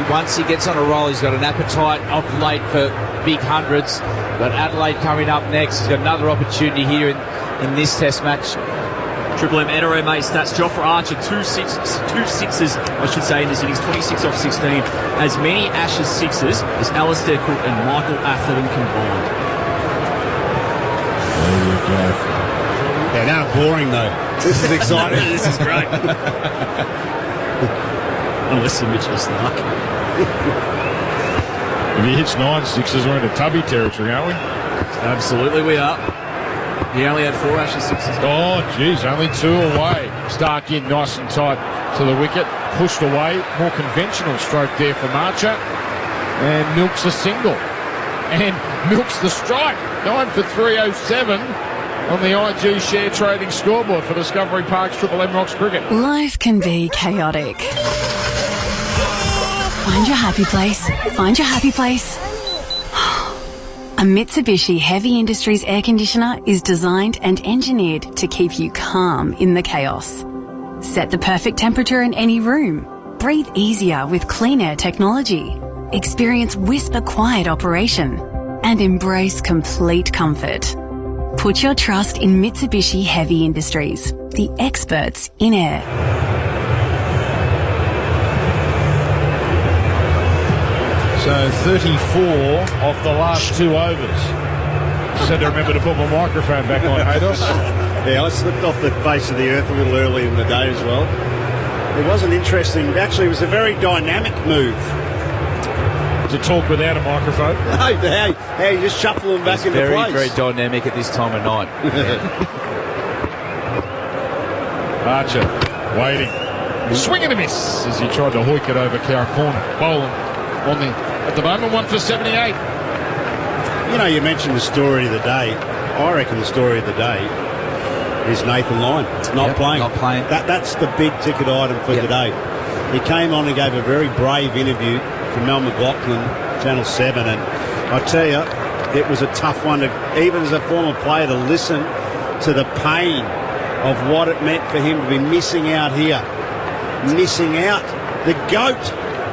Once he gets on a roll, he's got an appetite of late for big hundreds. Got Adelaide coming up next. He's got another opportunity here in this Test match. Triple M NRMA stats. Jofra Archer, 2 sixes, I should say, in this innings. 26 off 16. As many Ashes sixes as Alistair Cook and Michael Atherton combined. There you go. Yeah, now boring though. This is exciting. This is great. Unless you're Mitchell Stark. If he hits 9 sixes, we're into tubby territory, aren't we? Absolutely we are. He only had 4 Ashes sixes. Oh, geez, only 2 away. Stark in nice and tight to the wicket. Pushed away. More conventional stroke there from Archer. And milks a single. And milks the strike. 9 for 307 on the IG share trading scoreboard for Discovery Park's Triple M Rocks Cricket. Life can be chaotic. Find your happy place. Find your happy place. A Mitsubishi Heavy Industries air conditioner is designed and engineered to keep you calm in the chaos. Set the perfect temperature in any room. Breathe easier with clean air technology. Experience whisper quiet operation and embrace complete comfort. Put your trust in Mitsubishi Heavy Industries, the experts in air. So 34 off the last 2 overs. Just had to remember to put my microphone back on, Haydos. Yeah, I slipped off the face of the earth a little early in the day as well. It wasn't interesting. Actually, it was a very dynamic move. To talk without a microphone? No, how you just shuffle them back into very, place. very dynamic at this time of night. Archer waiting. Swing and a miss as he tried to hoik it over Cow corner. Boland on at the moment, 1 for 78. You know, you mentioned the story of the day. I reckon the story of the day is Nathan Lyon. Not playing. Not playing. That's the big ticket item for today. He came on and gave a very brave interview to Mel McLaughlin, Channel 7, and I tell you, it was a tough one, even as a former player, to listen to the pain of what it meant for him to be missing out here. Missing out. The GOAT.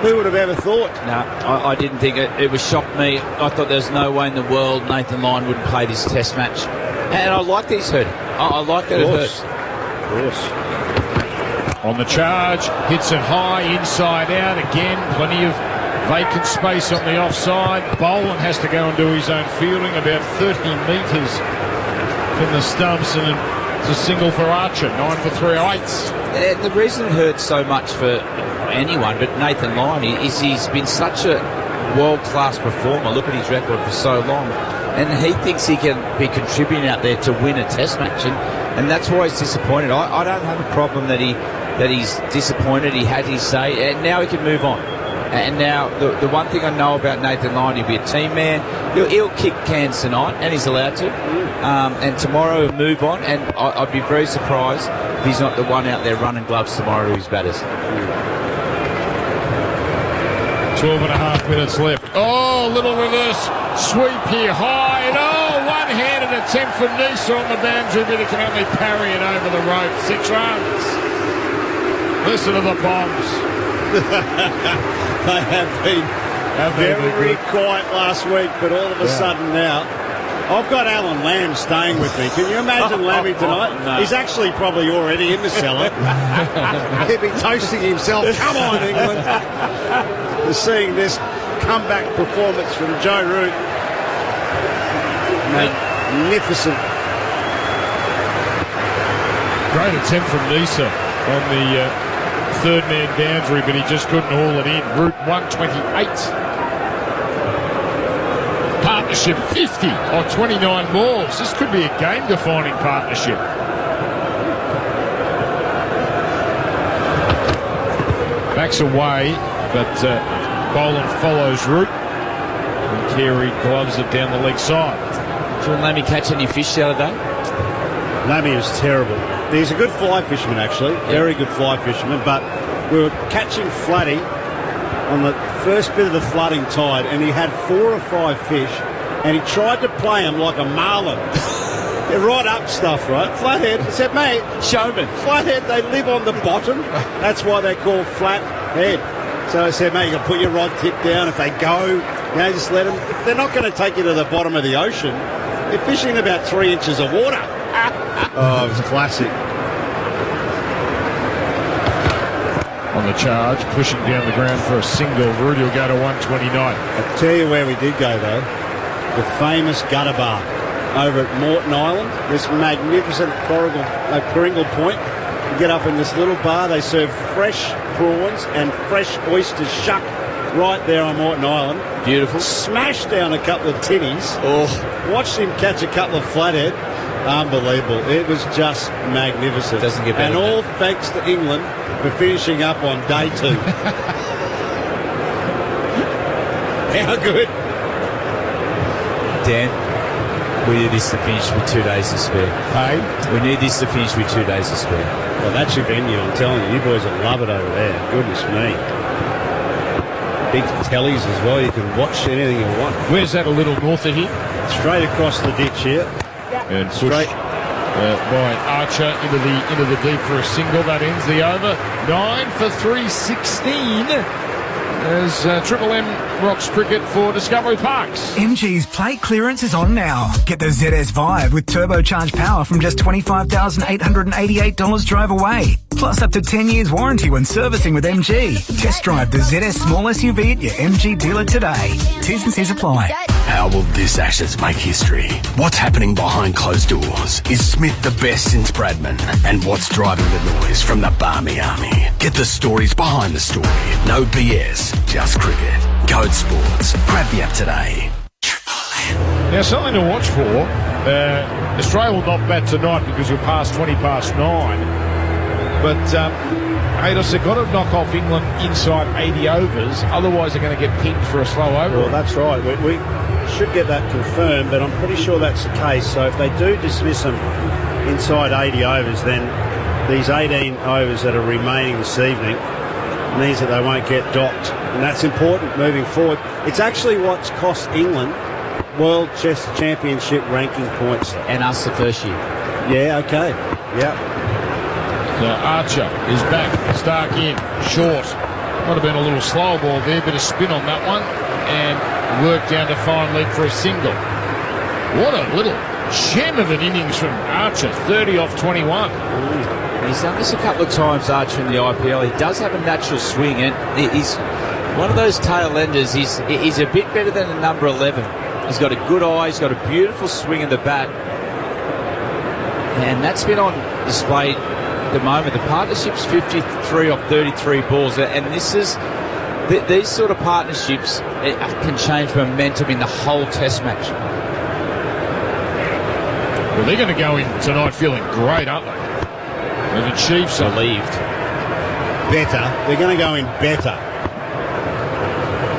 Who would have ever thought? No, I didn't think it. It was shocked me. I thought there's no way in the world Nathan Lyon wouldn't play this test match. And I like that he's hurt. I like that it hurts. Of course. On the charge, hits it high, inside out. Again, plenty of vacant space on the offside. Boland has to go and do his own fielding, about 30 metres from the stumps, and it's a single for Archer, 9 for 308. The reason it hurts so much for anyone, but Nathan Lyon, is he's been such a world-class performer. Look at his record for so long. And he thinks he can be contributing out there to win a test match, and that's why he's disappointed. I don't have a problem that he's disappointed. He had his say, and now he can move on. And now, the one thing I know about Nathan Lyon, he'll be a team man. He'll kick cans tonight, and he's allowed to. And tomorrow he'll move on, and I'd be very surprised if he's not the one out there running gloves tomorrow to his batters. 12 and a half minutes left. Oh, little reverse sweep here, high, and one-handed attempt from Nisa on the boundary, but he can only parry it over the rope. 6 runs. Listen to the bombs. They have been very quiet last week, but all of a sudden now, I've got Alan Lamb staying with me. Can you imagine Lammy tonight? No. He's actually probably already in the cellar. He'd be toasting himself. Come on, England. To seeing this comeback performance from Joe Root. Magnificent. Great attempt from Nisa on the third man boundary, but he just couldn't haul it in. Root 128. Partnership 50 on 29 balls. This could be a game-defining partnership. Backs away, but Boland follows Root. And Carey gloves it down the leg side. Didn't Lammy catch any fish the other day? Lammy is terrible. He's a good fly fisherman, actually. Very good fly fisherman. But we were catching Flatty on the first bit of the flooding tide, and he had 4 or 5 fish, and he tried to play them like a marlin. They're right up stuff, right? Flathead. He said, mate, showman. Flathead, they live on the bottom. That's why they're called flathead. So I said, mate, you can put your rod tip down. If they go, just let them. They're not going to take you to the bottom of the ocean. They're fishing about 3 inches of water. Oh, it was classic. On the charge, pushing down the ground for a single. Rudy will go to 129. I'll tell you where we did go, though. The famous gutter bar over at Moreton Island. This magnificent Coringal Point. You get up in this little bar. They serve fresh prawns and fresh oysters shucked right there on Moreton Island. Beautiful. Smashed down a couple of tinnies. Oh. Watched him catch a couple of flathead. Unbelievable. It was just magnificent. Doesn't get better. And all thanks to England for finishing up on day 2. How good. Dan, we need this to finish with 2 days to spare. Hey? We need this to finish with 2 days to spare. Well, that's your venue, I'm telling you. You boys will love it over there. Goodness me. Big tellies as well. You can watch anything you want. Where's that, a little north of here? Straight across the ditch here. And pushed by Archer into the deep for a single. That ends the over. 9 for 316. as Triple M rocks cricket for Discovery Parks. MG's plate clearance is on now. Get the ZS Vibe with turbocharged power from just $25,888 drove away. Plus up to 10 years warranty when servicing with MG. Test drive the ZS small SUV at your MG dealer today. T's and C's apply. How will this Ashes make history? What's happening behind closed doors? Is Smith the best since Bradman? And what's driving the noise from the Barmy Army? Get the stories behind the story. No BS, just cricket. Code Sports. Grab the app today. Now, something to watch for. Australia will not bat tonight because we're past 20 past 9. But, Haydos, they've got to knock off England inside 80 overs. Otherwise, they're going to get pinked for a slow over. Well, that's right. We should get that confirmed, but I'm pretty sure that's the case. So if they do dismiss them inside 80 overs, then these 18 overs that are remaining this evening means that they won't get docked. And that's important moving forward. It's actually what's cost England World Chess Championship ranking points. And us the first year. Yeah, okay. Yeah. So Archer is back. Stark in. Short. Might have been a little slow ball there. Bit of spin on that one. And work down to fine leg for a single. What a little gem of an innings from Archer. 30 off 21. He's done this a couple of times, Archer, in the IPL. He does have a natural swing, and he's one of those tail enders. He's a bit better than the number 11. He's got a good eye. He's got a beautiful swing of the bat. And that's been on display at the moment. The partnership's 53 off 33 balls. And this is... These sort of partnerships can change momentum in the whole Test match. Well, they're going to go in tonight feeling great, aren't they? They've achieved something. Believed. Better. They're going to go in better.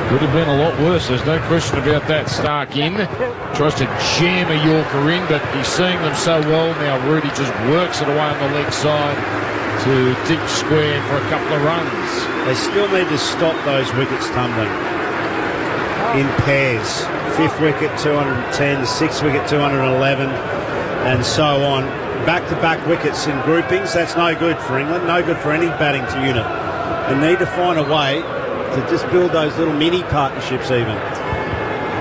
Could have been a lot worse. There's no question about that. Stark in. Tries to jam a Yorker in, but he's seeing them so well now. Rudy just works it away on the leg side to deep square for a couple of runs. They still need to stop those wickets tumbling in pairs. Fifth wicket 210, the sixth wicket 211, and so on. Back-to-back wickets in groupings, that's no good for England, no good for any batting unit. They need to find a way to just build those little mini partnerships even.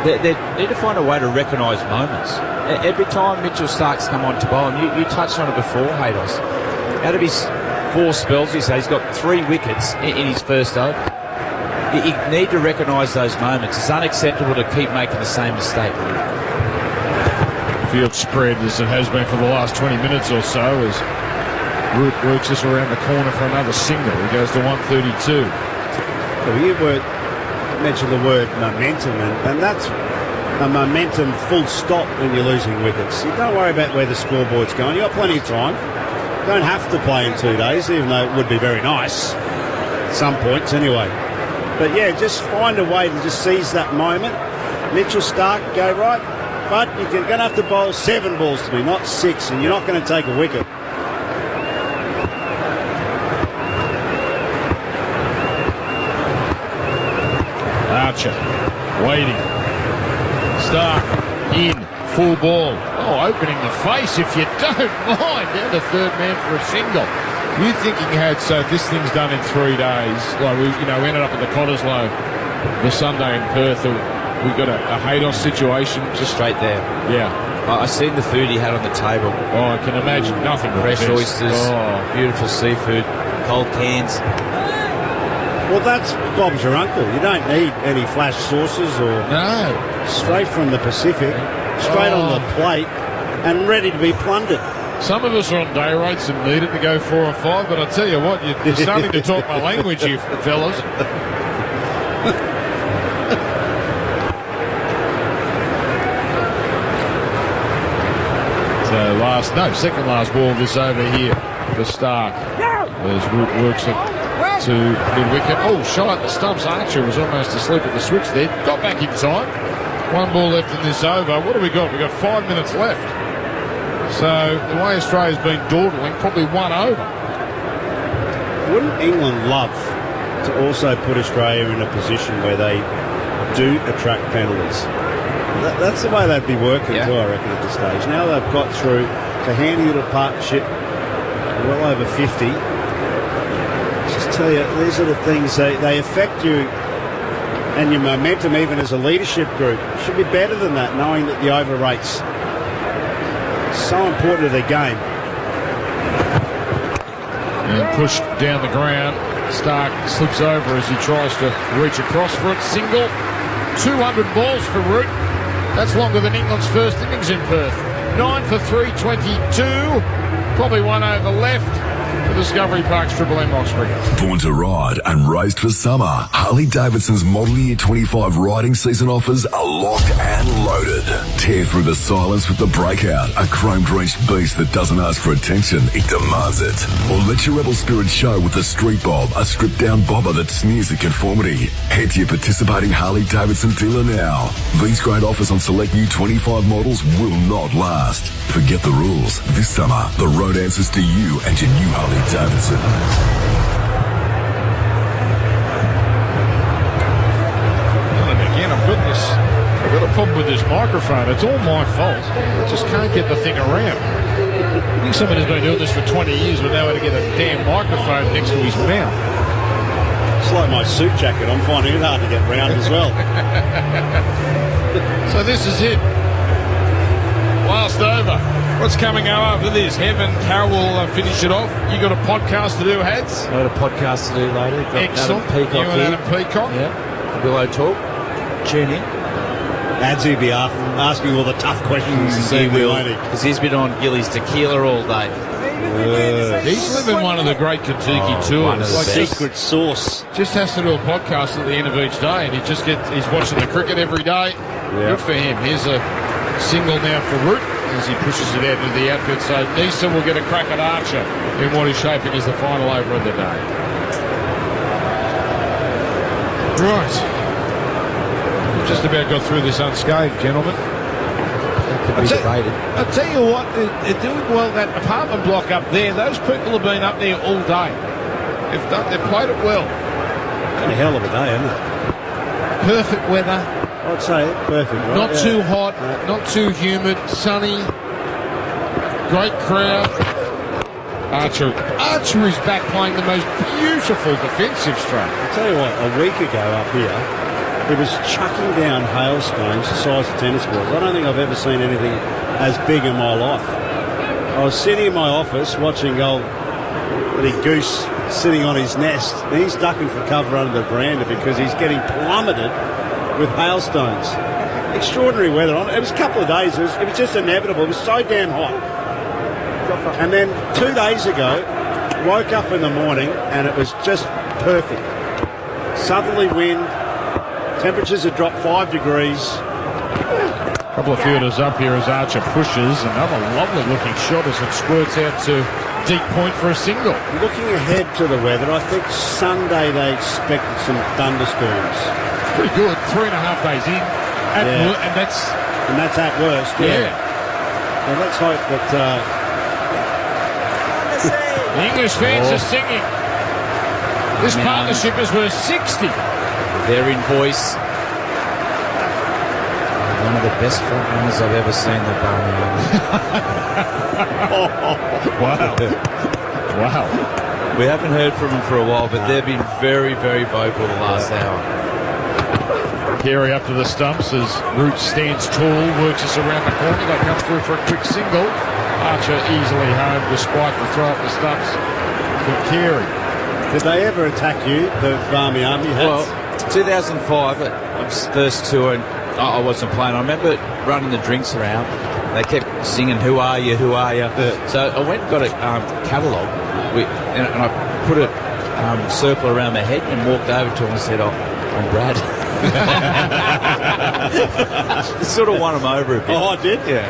They need to find a way to recognise moments. Every time Mitchell Stark's come on to bowl, and you touched on it before, Haydos, out of his 4 spells, you say he's got 3 wickets in his first over. You need to recognise those moments. It's unacceptable to keep making the same mistake. Field spread as it has been for the last 20 minutes or so as Root works this around the corner for another single. He goes to 132. Well, you mentioned the word momentum, and that's a momentum full stop when you're losing wickets. You don't worry about where the scoreboard's going. You've got plenty of time. You don't have to play in 2 days, even though it would be very nice at some points anyway. But yeah, just find a way to just seize that moment. Mitchell Stark, go right, but you're going to have to bowl 7 balls to me, not 6, and you're not going to take a wicket. Archer waiting. Stark in, full ball. Oh, opening the face if you don't mind. Down to third man for a single. You thinking this thing's done in 3 days? Like we ended up at the Cottesloe the Sunday in Perth. We got a Haydos situation just straight there. Yeah, I seen the food he had on the table. Oh, I can imagine nothing. Fresh oysters, beautiful seafood, cold cans. Well, that's Bob's your uncle. You don't need any flash sauces or straight from the Pacific, straight on the plate, and ready to be plundered. Some of us are on day rates and needed to go 4 or 5, but I tell you what, you're starting to talk my language here, fellas. So second last ball of this over here for Stark. As Root works it to mid-wicket. Oh, shy at the stumps. Archer was almost asleep at the switch there. Got back in time. 1 ball left in this over. What have we got? We've got 5 minutes left. So the way Australia's been dawdling, probably 1 over. Wouldn't England love to also put Australia in a position where they do attract penalties? That's the way they'd be working too, I reckon, at this stage. Now they've got through to handy little partnership, well over 50. Just tell you, these are the things, they affect you and your momentum even as a leadership group should be better than that, knowing that the over rate's so important to their game. And pushed down the ground. Stark slips over as he tries to reach across for it. Single. 200 balls for Root. That's longer than England's first innings in Perth. 9 for 322. Probably one over left for Discovery Park's Triple M Oxford. Born to ride and raised for summer, Harley-Davidson's Model Year 25 riding season offers are locked and loaded. Tear through the silence with the Breakout, a chrome-drenched beast that doesn't ask for attention, it demands it. Or let your rebel spirit show with the Street Bob, a stripped-down bobber that sneers at conformity. Head to your participating Harley-Davidson dealer now. These great offers on select new 25 models will not last. Forget the rules. This summer, the road answers to you and your new Harley-Davidson. And again, I've got a problem with this microphone. It's all my fault. I just can't get the thing around. I think somebody's been doing this for 20 years but now how to get a damn microphone next to his mouth. It's like my suit jacket. I'm finding it hard to get round as well. So this is it. Last over. What's coming up after this? Heaven, Carol will finish it off. You got a podcast to do, Hads? I got a podcast to do later. Got Excellent. Adam Peacock you and Adam Peacock. Yeah. The Willow Talk. Tune in. Adsy will be asking all the tough questions. He will, because he's been on Gilly's Tequila all day. He's living one of the great Kentucky tours. One of the secret sauce. Just has to do a podcast at the end of each day, and he's watching the cricket every day. Good for him. Here's a single now for Root as he pushes it out into the outfield. So Neeson will get a crack at Archer in what is shaping as the final over of the day. Right. We've just about got through this unscathed, gentlemen. I'll tell you what, they're doing well. That apartment block up there, those people have been up there all day. They've played it well. And a hell of a day, isn't it? Perfect weather. I'd say perfect, right? Not too hot, not too humid, sunny. Great crowd. Archer is back playing the most beautiful defensive stroke. I'll tell you what, a week ago up here, it was chucking down hailstones the size of tennis balls. I don't think I've ever seen anything as big in my life. I was sitting in my office watching old Billy Goose sitting on his nest. And he's ducking for cover under the veranda because he's getting plummeted with hailstones. Extraordinary weather on it. It was a couple of days. It was just inevitable. It was so damn hot. And then 2 days ago, woke up in the morning and it was just perfect. Southerly wind. Temperatures have dropped 5 degrees. A couple of fielders up here as Archer pushes. Another lovely looking shot as it squirts out to deep point for a single. Looking ahead to the weather, I think Sunday they expected some thunderstorms. Pretty good. 3.5 days in. And that's at worst. Yeah. And let's hope that the English fans are singing. This partnership is worth 60. They're in voice. One of the best front runners I've ever seen, the Barmy. Wow. We haven't heard from them for a while, but they've been very, very vocal the last hour. Carey up to the stumps as Root stands tall, works us around the corner. They come through for a quick single. Archer easily home despite the throw up the stumps for Carey. Did they ever attack you, the Barmy Army? Well, 2005, first tour, and I wasn't playing. I remember running the drinks around. They kept singing, "Who are you? Who are you?" Yeah. So I went and got a catalogue, and I put a circle around my head and walked over to him and said, "I'm Brad." It sort of won him over a bit. Oh, I did? Yeah.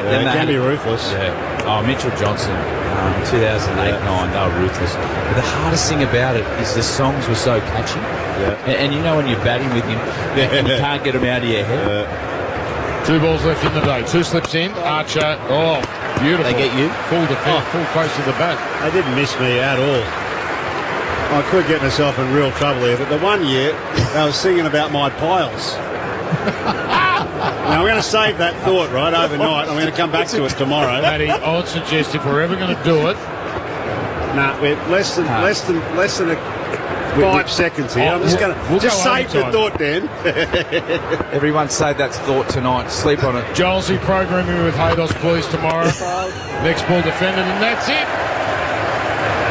They can be ruthless. Yeah. Oh, Mitchell Johnson, 2008-9, they were ruthless. But the hardest thing about it is the songs were so catchy. Yeah. And you know when you're batting with him, and you can't get them out of your head. 2 balls left in the day. 2 slips in. Archer. Oh, beautiful. They get you? Full defense, full face of the bat. They didn't miss me at all. I could get myself in real trouble here, but the one year I was singing about my piles. Now, I'm going to save that thought, right, overnight. I'm going to come back to it tomorrow. Matty, I would suggest if we're ever going to do it... we're less than 5 seconds here. I'm just going to just save the thought, Dan. Everyone say that's thought tonight. Sleep on it. Jolsey programming with Haydos, please, tomorrow. Next ball defended, and that's it.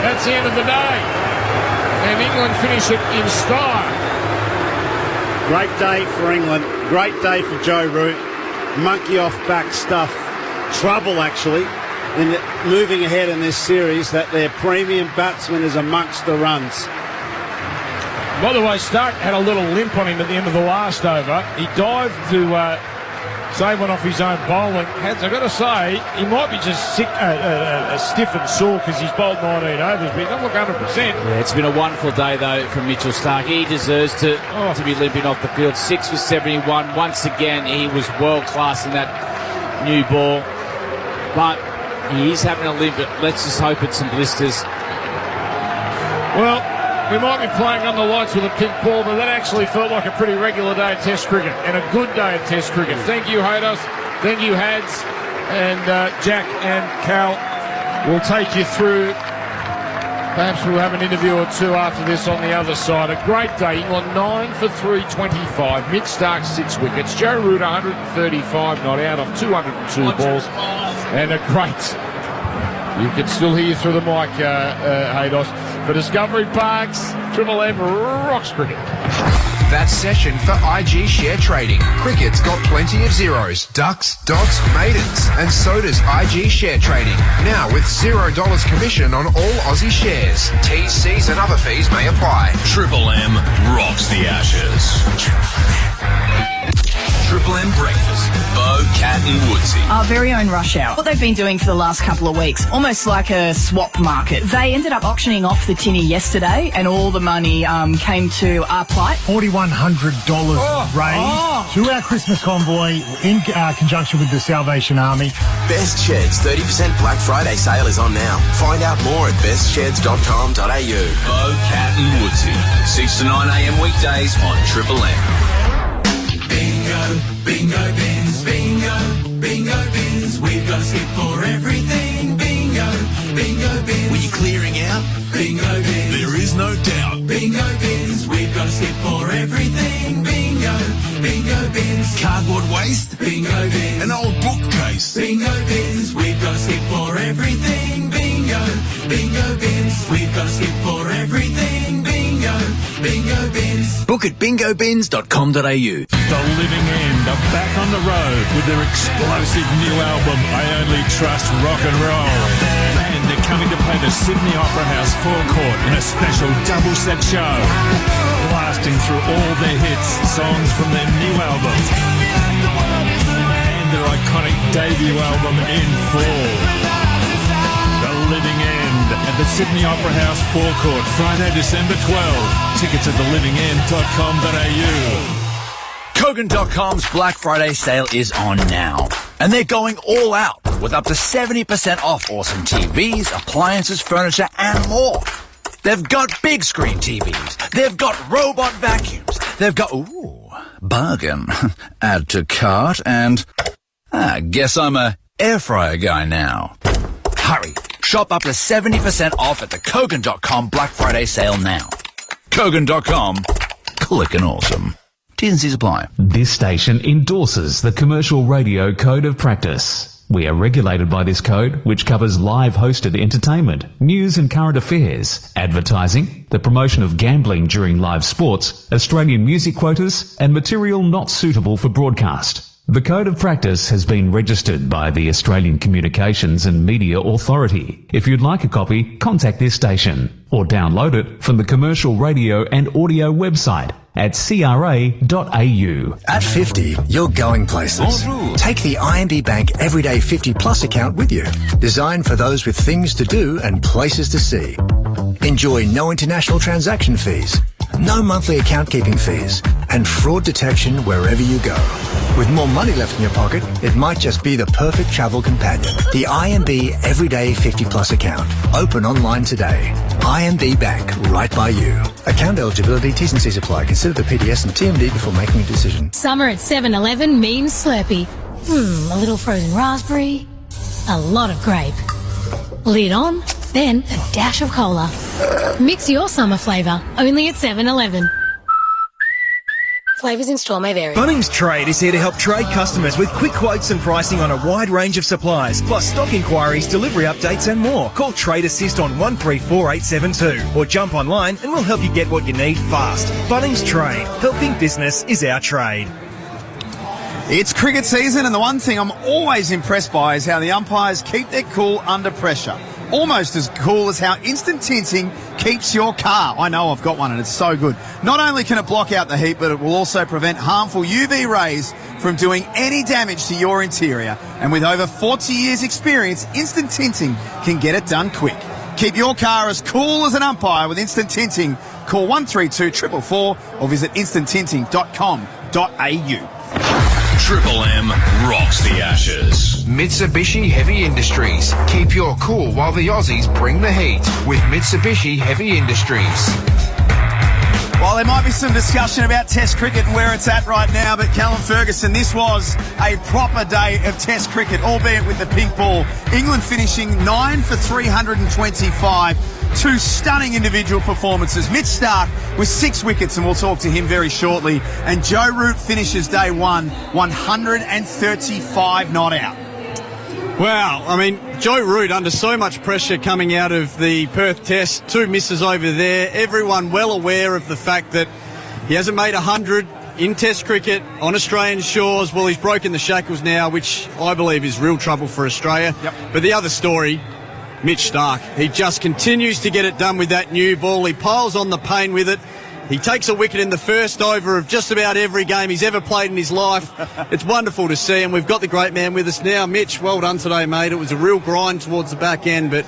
That's the end of the day. And England finish it in style. Great day for England. Great day for Joe Root. Monkey off back stuff. Trouble, actually, in moving ahead in this series, that their premium batsman is amongst the runs. By the way, Stark had a little limp on him at the end of the last over. He dived to save one off his own bowling. I've got to say, he might be just sick, stiff and sore because he's bowled 19 overs, but he doesn't look 100%. Yeah, it's been a wonderful day, though, from Mitchell Stark. He deserves to be limping off the field. 6 for 71. Once again, he was world-class in that new ball. But he is having a limp, but let's just hope it's some blisters. Well, we might be playing on the lights with a pink ball, but that actually felt like a pretty regular day of Test cricket and a good day of Test cricket. Thank you, Haydos. Thank you, Hads. And Jack and Cal will take you through. Perhaps we'll have an interview or two after this on the other side. A great day. England 9 for 325. Mitch Stark 6 wickets. Joe Root 135 not out off 202 balls. And a great... You can still hear you through the mic, Haydos. For Discovery Parks, Triple M rocks cricket. That session for IG share trading. Cricket's got plenty of zeros, ducks, dots, maidens, and so does IG share trading. Now with $0 commission on all Aussie shares. T's, C's and other fees may apply. Triple M rocks the Ashes. Triple M Breakfast. Bo, Cat and Woodsy. Our very own Rush Hour. What they've been doing for the last couple of weeks, almost like a swap market. They ended up auctioning off the tinny yesterday, and all the money came to our plight. $4,100 raised to our Christmas convoy in conjunction with the Salvation Army. Best Sheds 30% Black Friday sale is on now. Find out more at bestsheds.com.au. Bo, Cat and Woodsy. 6 to 9 a.m. weekdays on Triple M. Bingo bins, bingo bins. We've got a skip for everything. Bingo bins. Were you clearing out? Bingo bins. There is no doubt. Bingo bins. We've got a skip for everything. Bingo bins. Cardboard waste? Bingo bins. An old bookcase? Bingo bins. We've got a skip for everything. Bingo bins. We've got a skip for everything. Bingo bins. Book at bingobins.com.au. The Living End are back on the road with their explosive new album, I Only Trust Rock and Roll. And they're coming to play the Sydney Opera House forecourt in a special double set show, blasting through all their hits, songs from their new album and their iconic debut album in full. The Living End at the Sydney Opera House forecourt, Friday, December 12. Tickets at thelivingend.com.au. Kogan.com's Black Friday sale is on now. And they're going all out with up to 70% off awesome TVs, appliances, furniture and more. They've got big screen TVs. They've got robot vacuums. They've got, bargain. Add to cart and, guess I'm a air fryer guy now. Hurry. Shop up to 70% off at the Kogan.com Black Friday sale now. Kogan.com. Clickin' awesome. T's and C's apply. This station endorses the Commercial Radio Code of Practice. We are regulated by this code, which covers live hosted entertainment, news and current affairs, advertising, the promotion of gambling during live sports, Australian music quotas, and material not suitable for broadcast. The Code of Practice has been registered by the Australian Communications and Media Authority. If you'd like a copy, contact this station or download it from the Commercial Radio and Audio website at cra.au. At 50, you're going places. Take the IMB Bank Everyday 50 Plus account with you. Designed for those with things to do and places to see. Enjoy no international transaction fees, no monthly account keeping fees, and fraud detection wherever you go. With more money left in your pocket, it might just be the perfect travel companion. The IMB Everyday 50 Plus account. Open online today. IMB Bank, right by you. Account eligibility, T's and C's apply. Consider the PDS and TMD before making a decision. Summer at 7-Eleven means Slurpee. A little frozen raspberry, a lot of grape. Lid on, then a dash of cola. Mix your summer flavour, only at 7-Eleven. Flavours in store may vary. Bunnings Trade is here to help trade customers with quick quotes and pricing on a wide range of supplies, plus stock inquiries, delivery updates and more. Call Trade Assist on 134872 or jump online and we'll help you get what you need fast. Bunnings Trade. Helping business is our trade. It's cricket season, and the one thing I'm always impressed by is how the umpires keep their cool under pressure. Almost as cool as how instant tinting keeps your car. I know, I've got one and it's so good. Not only can it block out the heat, but it will also prevent harmful UV rays from doing any damage to your interior. And with over 40 years experience, instant tinting can get it done quick. Keep your car as cool as an umpire with instant tinting. Call 132 444 or visit instanttinting.com.au. Triple M rocks the Ashes. Mitsubishi Heavy Industries. Keep your cool while the Aussies bring the heat with Mitsubishi Heavy Industries. Well, there might be some discussion about Test cricket and where it's at right now, but Callum Ferguson, this was a proper day of Test cricket, albeit with the pink ball. England finishing 9 for 325. Two stunning individual performances. Mitch Starc with 6 wickets, and we'll talk to him very shortly. And Joe Root finishes day one, 135 not out. Wow, I mean, Joe Root under so much pressure coming out of the Perth Test, 2 misses over there. Everyone well aware of the fact that he hasn't made 100 in Test cricket on Australian shores. Well, he's broken the shackles now, which I believe is real trouble for Australia. Yep. But the other story, Mitch Starc. He just continues to get it done with that new ball. He piles on the pain with it. He takes a wicket in the first over of just about every game he's ever played in his life. It's wonderful to see, and we've got the great man with us now. Mitch, well done today, mate. It was a real grind towards the back end, but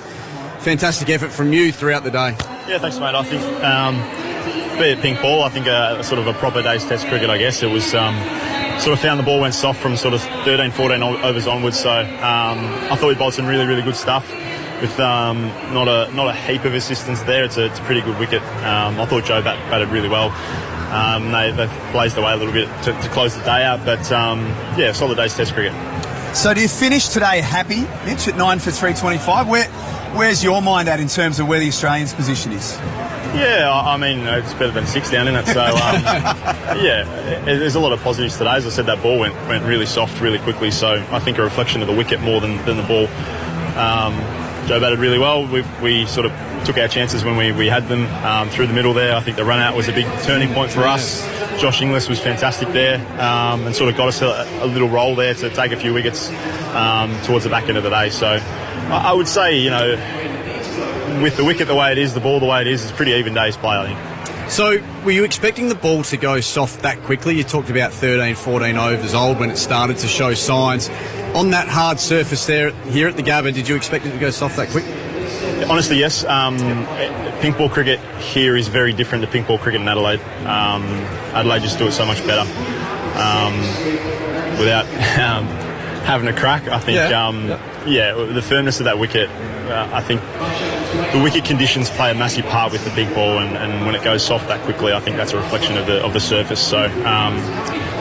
fantastic effort from you throughout the day. Yeah, thanks, mate. I think, be it pink ball, I think sort of a proper day's Test cricket, I guess. It was sort of found the ball went soft from sort of 13, 14 overs onwards, so I thought we bowled some really, really good stuff. With not a heap of assistance there, it's a pretty good wicket. I thought Joe batted really well. They blazed away a little bit to close the day out, but yeah, solid day's Test cricket. So do you finish today happy, Mitch, at 9 for 325? Where's your mind at in terms of where the Australians' position is? Yeah, I mean, it's better than 6 down, isn't it? So, yeah, there's a lot of positives today. As I said, that ball went really soft really quickly, so I think a reflection of the wicket more than the ball. Joe batted really well. We sort of took our chances when we had them through the middle there. I think the run out was a big turning point for us. Josh Inglis was fantastic there and sort of got us a little roll there to take a few wickets towards the back end of the day. So I would say, you know, with the wicket the way it is, the ball the way it is, it's pretty even day's play, I think. So, were you expecting the ball to go soft that quickly? You talked about 13, 14 overs old when it started to show signs. On that hard surface there, here at the Gabba, did you expect it to go soft that quick? Honestly, yes. Pink ball cricket here is very different to pink ball cricket in Adelaide. Adelaide just do it so much better. Without having a crack, I think, the firmness of that wicket, I think the wicket conditions play a massive part with the big ball, and when it goes soft that quickly, I think that's a reflection of the surface. So,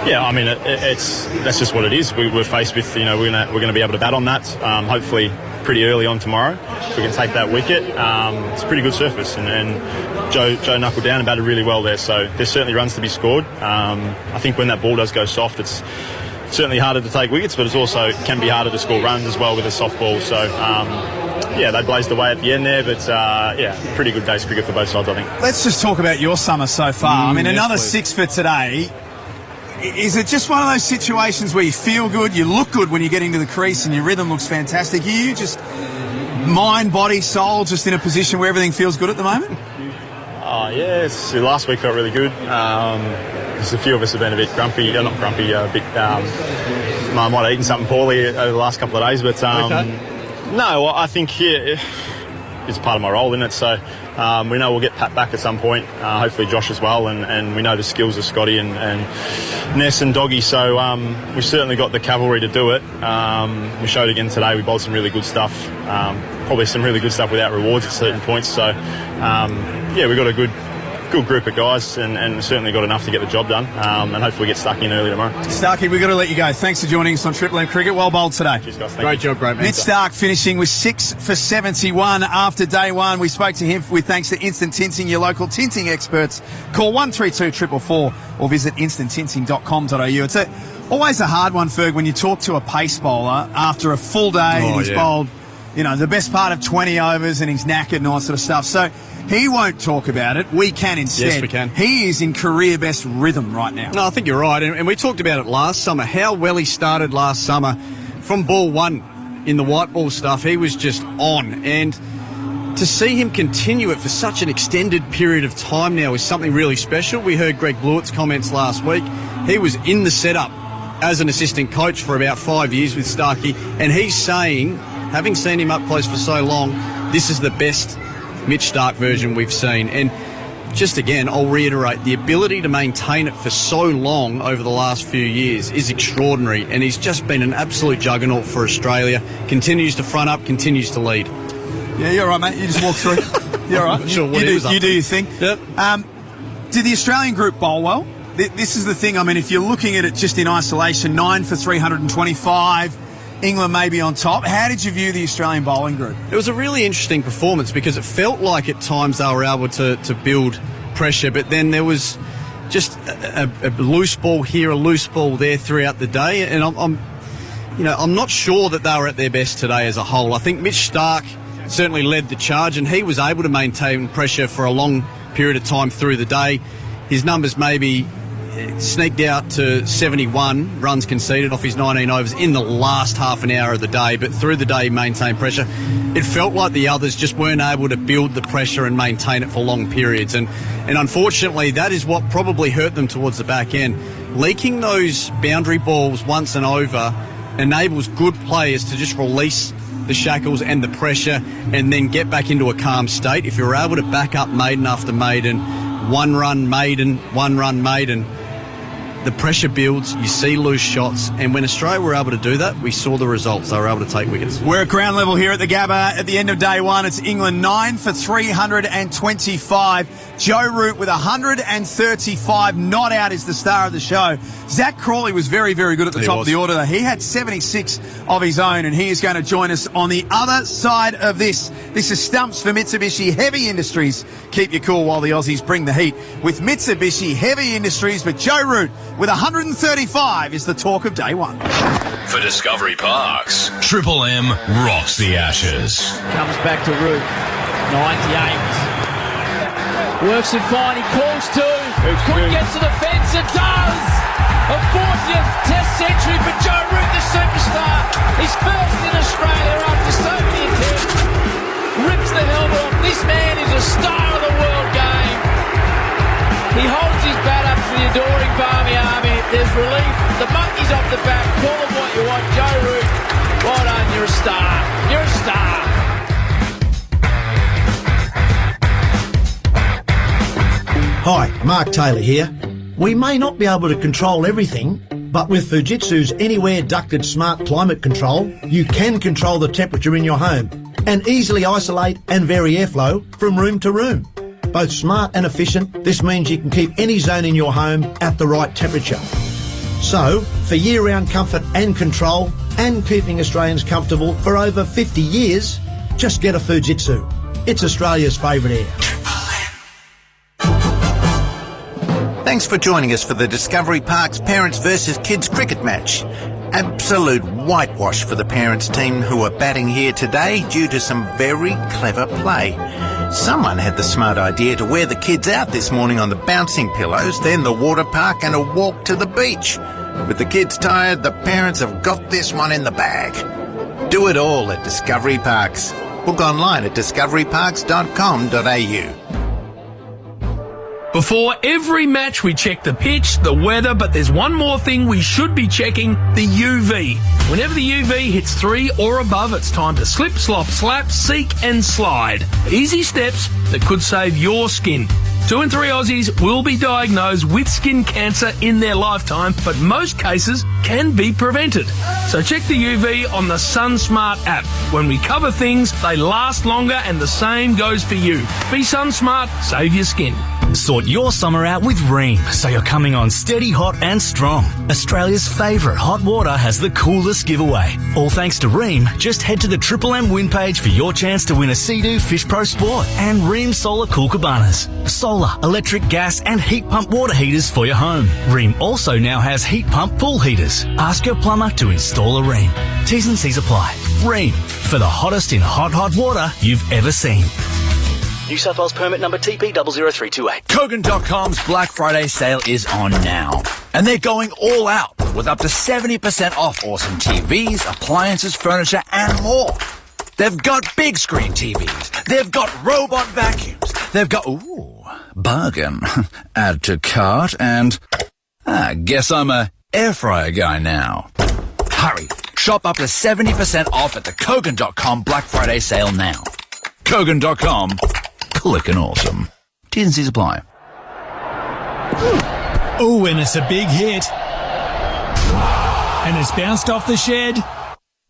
yeah, I mean, that's just what it is. We're faced with, you know, we're gonna be able to bat on that. Hopefully, pretty early on tomorrow, if we can take that wicket. It's a pretty good surface, and Joe knuckled down and batted really well there. So there's certainly runs to be scored. I think when that ball does go soft, it's certainly harder to take wickets, but it can be harder to score runs as well with a soft ball. So. Yeah, they blazed away at the end there, but yeah, pretty good day's cricket for both sides, I think. Let's just talk about your summer so far. I mean, another 6 for today. Is it just one of those situations where you feel good, you look good when you get into the crease and your rhythm looks fantastic? Are you just mind, body, soul just in a position where everything feels good at the moment? Yeah, last week felt really good. There's a few of us have been a bit grumpy, not grumpy, a bit, I might have eaten something poorly over the last couple of days, but no, I think it's part of my role, isn't it? So we know we'll get Pat back at some point, hopefully Josh as well, and we know the skills of Scotty and Ness and Doggy, so we've certainly got the cavalry to do it. We showed again today, we bowled some really good stuff, probably some really good stuff without rewards at certain points, so yeah, we've got a good good group of guys and certainly got enough to get the job done. And hopefully get stuck in early tomorrow. Starkey, we've got to let you go. Thanks for joining us on Triple M Cricket. Well bowled today. Cheers, guys. Great job, great man. Mitch Stark finishing with 6 for 71 after day one. We spoke to him with thanks to Instant Tinting, your local tinting experts. Call 132 444 or visit instanttinting.com.au. It's always a hard one, Ferg, when you talk to a pace bowler after a full day and he's bowled, the best part of 20 overs and he's knackered and all that sort of stuff. So he won't talk about it. We can instead. Yes, we can. He is in career best rhythm right now. No, I think you're right. And we talked about it last summer, how well he started last summer. From ball one in the white ball stuff, he was just on. And to see him continue it for such an extended period of time now is something really special. We heard Greg Blewett's comments last week. He was in the setup as an assistant coach for about 5 years with Starkey, and he's saying, having seen him up close for so long, this is the best Mitch Stark version we've seen. And just again, I'll reiterate, the ability to maintain it for so long over the last few years is extraordinary, and he's just been an absolute juggernaut for Australia. Continues to front up, continues to lead. Yeah, you're right, mate. You just walk through. You're all right. I'm not sure what he was up you to. do your thing. Yep. Did the Australian group bowl well? This is the thing. I mean, if you're looking at it just in isolation, 9 for 325, England may be on top. How did you view the Australian bowling group? It was a really interesting performance because it felt like at times they were able to build pressure, but then there was just a loose ball here, a loose ball there throughout the day, and I'm not sure that they were at their best today as a whole. I think Mitch Stark certainly led the charge, and he was able to maintain pressure for a long period of time through the day. His numbers maybe sneaked out to 71 runs conceded off his 19 overs in the last half an hour of the day, but through the day he maintained pressure. It felt like the others just weren't able to build the pressure and maintain it for long periods, and unfortunately that is what probably hurt them towards the back end. Leaking those boundary balls once and over enables good players to just release the shackles and the pressure and then get back into a calm state. If you're able to back up maiden after maiden, one run maiden, the pressure builds, you see loose shots, and when Australia were able to do that, we saw the results. They were able to take wickets. We're at ground level here at the Gabba at the end of day one. It's England 9 for 325. Joe Root with 135. Not out is the star of the show. Zach Crawley was very, very good at the top of the order. He had 76 of his own, and he is going to join us on the other side of this. This is Stumps for Mitsubishi Heavy Industries. Keep you cool while the Aussies bring the heat with Mitsubishi Heavy Industries. But Joe Root with 135 is the talk of day one. For Discovery Parks, Triple M rocks the Ashes. Comes back to Root. 98. Works it fine. He calls two. Could get to the fence. It does. A 40th Test century for Joe Root, the superstar. His first in Australia after so many attempts. Rips the helmet off. This man is a star of the world game. He holds his bat up to the adoring Barmy Army. There's relief. The monkey's off the bat. Call him what you want. Joe Root, well done. You're a star. You're a star. Hi, Mark Taylor here. We may not be able to control everything, but with Fujitsu's Anywhere Ducted Smart Climate Control, you can control the temperature in your home and easily isolate and vary airflow from room to room. Both smart and efficient, this means you can keep any zone in your home at the right temperature. So, for year-round comfort and control, and keeping Australians comfortable for over 50 years, just get a Fujitsu. It's Australia's favourite air. Thanks for joining us for the Discovery Parks Parents versus Kids cricket match. Absolute whitewash for the parents team who are batting here today due to some very clever play. Someone had the smart idea to wear the kids out this morning on the bouncing pillows, then the water park and a walk to the beach. With the kids tired, the parents have got this one in the bag. Do it all at Discovery Parks. Book online at discoveryparks.com.au. Before every match, we check the pitch, the weather, but there's one more thing we should be checking, the UV. Whenever the UV hits 3 or above, it's time to slip, slop, slap, seek and slide. Easy steps that could save your skin. 2 in 3 Aussies will be diagnosed with skin cancer in their lifetime, but most cases can be prevented. So check the UV on the SunSmart app. When we cover things, they last longer, and the same goes for you. Be SunSmart, save your skin. Sort your summer out with Ream, so you're coming on steady, hot and strong. Australia's favourite hot water has the coolest giveaway. All thanks to Ream, just head to the Triple M win page for your chance to win a Sea-Doo Fish Pro Sport and Ream Solar Cool Cabanas. Solar, electric, gas and heat pump water heaters for your home. Ream also now has heat pump pool heaters. Ask your plumber to install a Ream. T's and C's apply. Ream, for the hottest in hot water you've ever seen. New South Wales permit number TP00328. Kogan.com's Black Friday sale is on now. And they're going all out with up to 70% off awesome TVs, appliances, furniture and more. They've got big screen TVs. They've got robot vacuums. They've got, bargain. Add to cart and, guess I'm a air fryer guy now. Hurry. Shop up to 70% off at the Kogan.com Black Friday sale now. Kogan.com. Clickin' awesome. T's and C's apply. Oh, and it's a big hit. And it's bounced off the shed.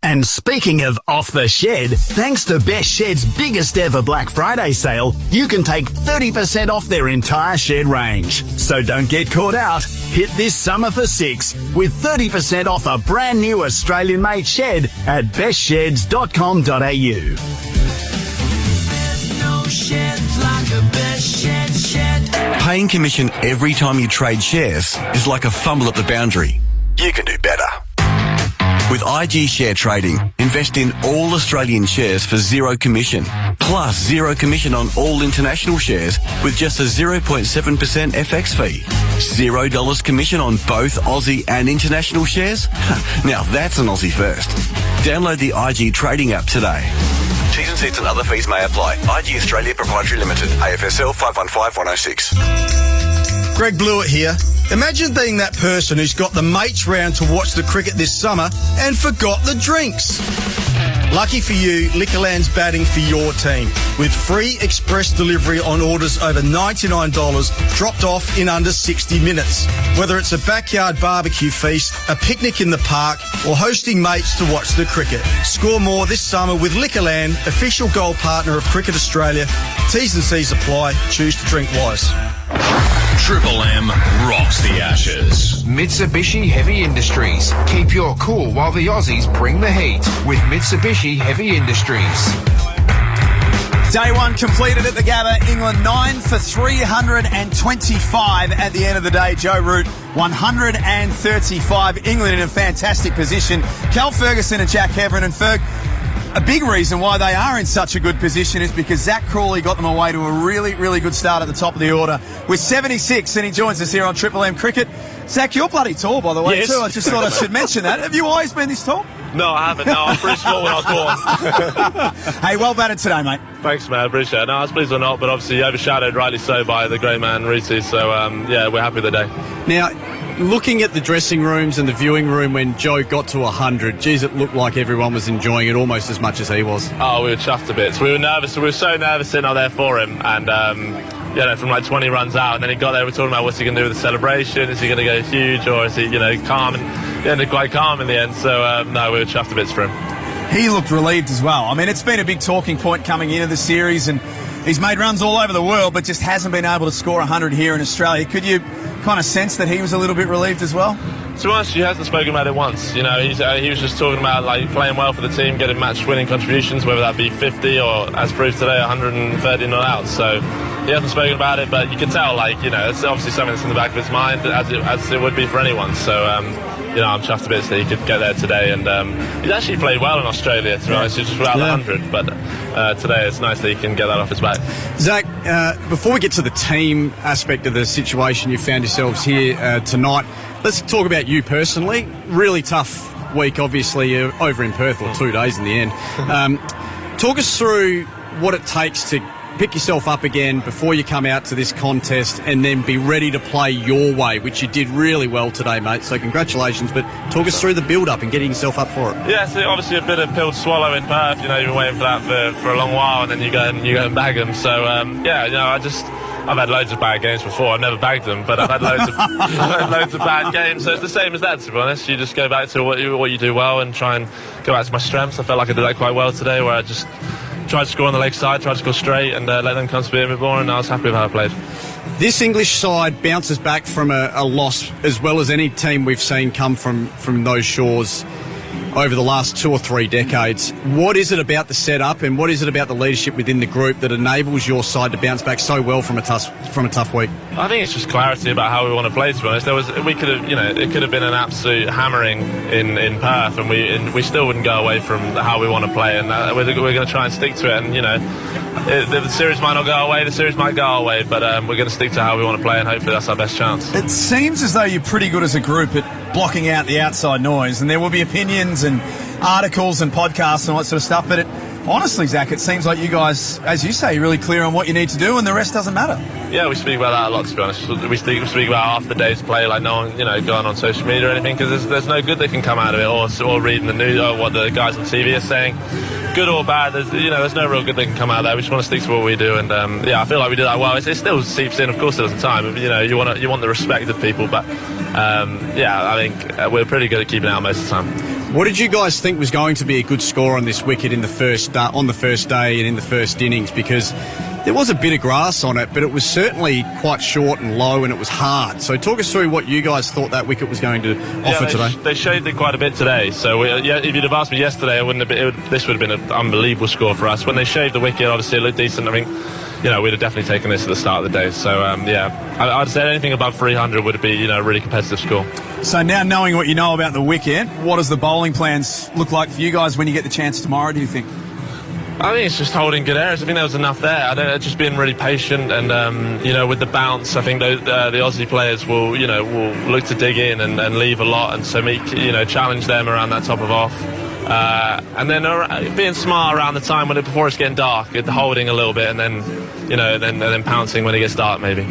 And speaking of off the shed, thanks to Best Shed's biggest ever Black Friday sale, you can take 30% off their entire shed range. So don't get caught out. Hit this summer for 6 with 30% off a brand new Australian-made shed at bestsheds.com.au. Paying commission every time you trade shares is like a fumble at the boundary. You can do better. With IG Share Trading, invest in all Australian shares for zero commission. Plus zero commission on all international shares with just a 0.7% FX fee. $0 commission on both Aussie and international shares? Now that's an Aussie first. Download the IG Trading app today. T's and C's and other fees may apply. IG Australia Proprietary Limited. AFSL 515106. Greg Blewett here. Imagine being that person who's got the mates round to watch the cricket this summer and forgot the drinks. Lucky for you, Liquorland's batting for your team with free express delivery on orders over $99 dropped off in under 60 minutes. Whether it's a backyard barbecue feast, a picnic in the park or hosting mates to watch the cricket. Score more this summer with Liquorland, official gold partner of Cricket Australia. T's and C's apply. Choose to drink wise. Triple M rocks the Ashes. Mitsubishi Heavy Industries. Keep your cool while the Aussies bring the heat with Mitsubishi Heavy Industries. Day one completed at the Gabba. England 9 for 325 at the end of the day. Joe Root 135. England in a fantastic position. Cal Ferguson and Jack Heverin. And Ferg, a big reason why they are in such a good position is because Zach Crawley got them away to a really, really good start at the top of the order with 76, and he joins us here on Triple M Cricket. Zach, you're bloody tall, by the way, too. I just thought I should mention that. Have you always been this tall? No, I haven't. No, I'm pretty small when I was born. Hey, well batted today, mate. Thanks, man. I appreciate it. No, I was pleased or not, but obviously overshadowed, rightly so, by the great man, Rooty. So, yeah, we're happy with the day. Now, looking at the dressing rooms and the viewing room when Joe got to 100, geez, it looked like everyone was enjoying it almost as much as he was. Oh, we were chuffed a bit. So we were nervous. We were so nervous sitting out there for him. And, from like 20 runs out, and then he got there, we're talking about what's he going to do with the celebration. Is he going to go huge, or is he, calm? And he ended quite calm in the end. So, no, we were chuffed a bit for him. He looked relieved as well. I mean, it's been a big talking point coming into the series, and he's made runs all over the world, but just hasn't been able to score 100 here in Australia. Could you kind of sense that he was a little bit relieved as well? To be honest, he hasn't spoken about it once. He was just talking about playing well for the team, getting match-winning contributions, whether that be 50 or, as proved today, 130 not out. So he hasn't spoken about it, but you can tell, it's obviously something that's in the back of his mind, as it would be for anyone. So, I'm chuffed a bit that he could get there today, and he's actually played well in Australia, to be honest. He's just without the 100, but today it's nice that he can get that off his back. Zach, before we get to the team aspect of the situation you found yourselves here tonight, let's talk about you personally. Really tough week, obviously, over in Perth, or 2 days in the end. Talk us through what it takes to pick yourself up again before you come out to this contest and then be ready to play your way, which you did really well today, mate. So congratulations, but talk us through the build-up and getting yourself up for it. Yeah, so obviously a bit of pill to swallow in Perth. You've been waiting for that for a long while, and then you go and bag them. So, I've had loads of bad games before. I've never bagged them, but I've had loads of bad games. So it's the same as that, to be honest. You just go back to what you do well and try and go back to my strengths. I felt like I did that quite well today, where I just tried to score on the leg side, tried to score straight, and let them come to me a bit more, and I was happy with how I played. This English side bounces back from a loss as well as any team we've seen come from those shores over the last 2 or 3 decades. What is it about the setup and what is it about the leadership within the group that enables your side to bounce back so well from a tough week? I think it's just clarity about how we want to play, to be honest. It could have been an absolute hammering in Perth, and we still wouldn't go away from how we want to play, and we're going to try and stick to it. And the series might not go away, the series might go away, but we're going to stick to how we want to play, and hopefully that's our best chance. It seems as though you're pretty good as a group at blocking out the outside noise, and there will be opinions and articles and podcasts and all that sort of stuff, but honestly, Zach, it seems like you guys, as you say, you're really clear on what you need to do, and the rest doesn't matter. Yeah, we speak about that a lot, to be honest. We speak about after the day's play, like no one, going on social media or anything, because there's no good that can come out of it, or reading the news or what the guys on TV are saying. Good or bad, there's no real good that can come out of that. We just want to stick to what we do, and I feel like we do that well. It still seeps in, of course, at the time. You want the respect of people, but I think we're pretty good at keeping it out most of the time. What did you guys think was going to be a good score on this wicket on the first day and in the first innings? Because there was a bit of grass on it, but it was certainly quite short and low, and it was hard. So talk us through what you guys thought that wicket was going to offer today. They shaved it quite a bit today. So if you'd have asked me yesterday, this would have been an unbelievable score for us. When they shaved the wicket, obviously it looked decent. I mean, we'd have definitely taken this at the start of the day. So I'd say anything above 300 would be a really competitive score. So now, knowing what you know about the wicket, what does the bowling plans look like for you guys when you get the chance tomorrow, do you think? I think it's just holding good areas. I think there was enough there. Just being really patient, and with the bounce, I think the Aussie players will look to dig in and leave a lot, and so challenge them around that top of off. And then being smart around the time before it's getting dark, holding a little bit, and then pouncing when it gets dark, maybe.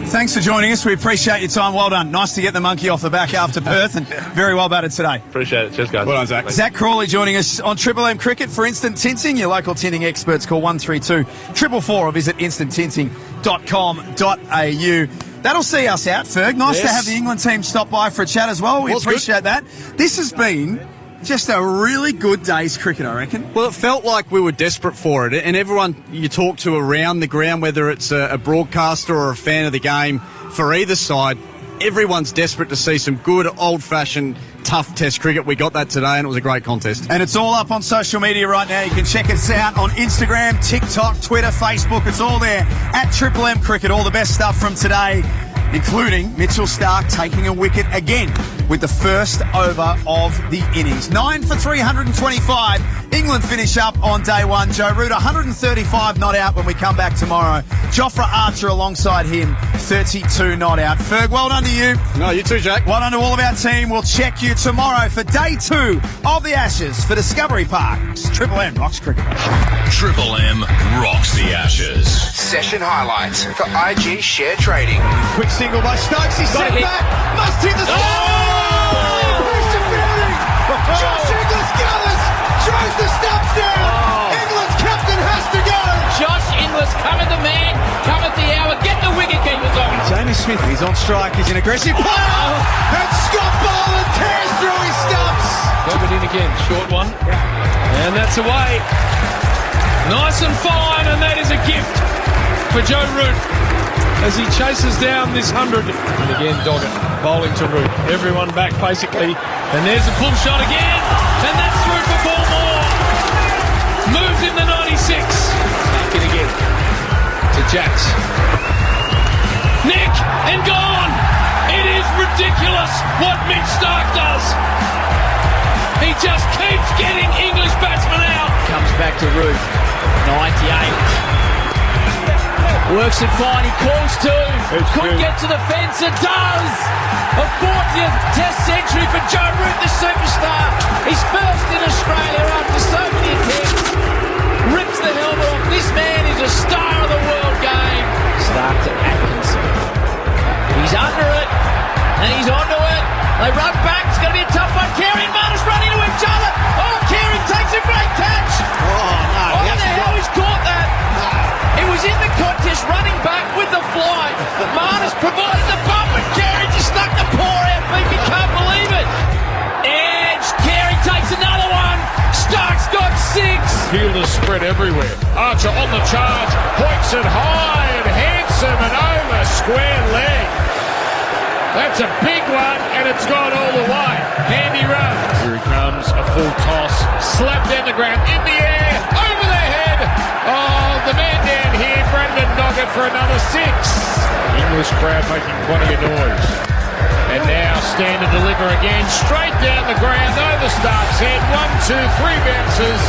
Thanks for joining us. We appreciate your time. Well done. Nice to get the monkey off the back after Perth, and very well batted today. Appreciate it. Cheers, guys. Well done, Zach. Zach Crawley joining us on Triple M Cricket for instant tinting. Your local tinting experts, call 132 444 or visit instanttinting.com.au. That'll see us out, Ferg. Nice to have the England team stop by for a chat as well. We appreciate that. This has been just a really good day's cricket, I reckon. Well, it felt like we were desperate for it, and everyone you talk to around the ground, whether it's a broadcaster or a fan of the game, for either side, everyone's desperate to see some good, old-fashioned, tough test cricket. We got that today, and it was a great contest. And it's all up on social media right now. You can check us out on Instagram, TikTok, Twitter, Facebook. It's all there at Triple M Cricket. All the best stuff from today, including Mitchell Starc taking a wicket again with the first over of the innings. 9 for 325. England finish up on day one. Joe Root, 135 not out when we come back tomorrow. Jofra Archer alongside him, 32 not out. Ferg, well done to you. No, you too, Jack. Well done to all of our team. We'll check you tomorrow for day 2 of the Ashes for Discovery Park's Triple M Rocks Cricket. Triple M rocks the Ashes. Session highlights for IG Share Trading. Quick single by Stokes. He's set back. Must hit the Who's defending? Josh Inglis-Gillis throws the stumps down. England's captain has to go. Josh Inglis, coming the man, coming the hour, get the wicket keepers on. Jamie Smith, he's on strike, he's an aggressive player. And Scott Boland tears through his stumps. Got it in again, short one. And that's away. Nice and fine, and that is a gift for Joe Root as he chases down this 100. And again, Doggett bowling to Root. Everyone back, basically. And there's a pull shot again. And that's through for 4 more. Moves in the 96. Back in again to Jacks. Nick and gone. It is ridiculous what Mitch Starc does. He just keeps getting English batsmen out. Comes back to Root. 98. Works it fine, he calls 2. Could get to the fence, it does! A 40th Test century for Joe Root, the superstar. He's first in Australia after so many attempts. Rips the helmet off. This man is a star of the world game. Starc to Atkinson. He's under it, and he's onto it. They run back, it's going to be a tough one. Carey and Marnus run into each other. Oh, Carey takes a great catch. Oh, the hell he's caught that? It was in the contest, running back with the fly. Marnus provided the bump, and Carey just stuck the paw out. People can't believe it. Edge, Carey takes another one. Starc's got 6. Fielder spread. spread everywhere. Archer on the charge, hoiks it high and handsome and over square leg. That's a big one, and it's gone all the way. Handy run. Here he comes, a full toss, slap down the ground, in the air, over the head. Oh, the man down here, Brendan Noggett for another 6. English crowd making plenty of noise. And now stand and deliver again, straight down the ground, over Stark's head. 1, 2, 3 bounces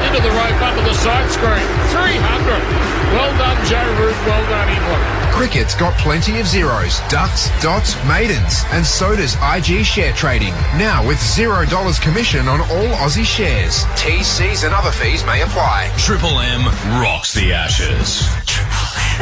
into the rope under the side screen. 300. Well done, Joe Root. Well done, England. Cricket's got plenty of zeros, ducks, dots, maidens, and so does IG Share Trading. Now with $0 commission on all Aussie shares. TCs and other fees may apply. Triple M rocks the Ashes.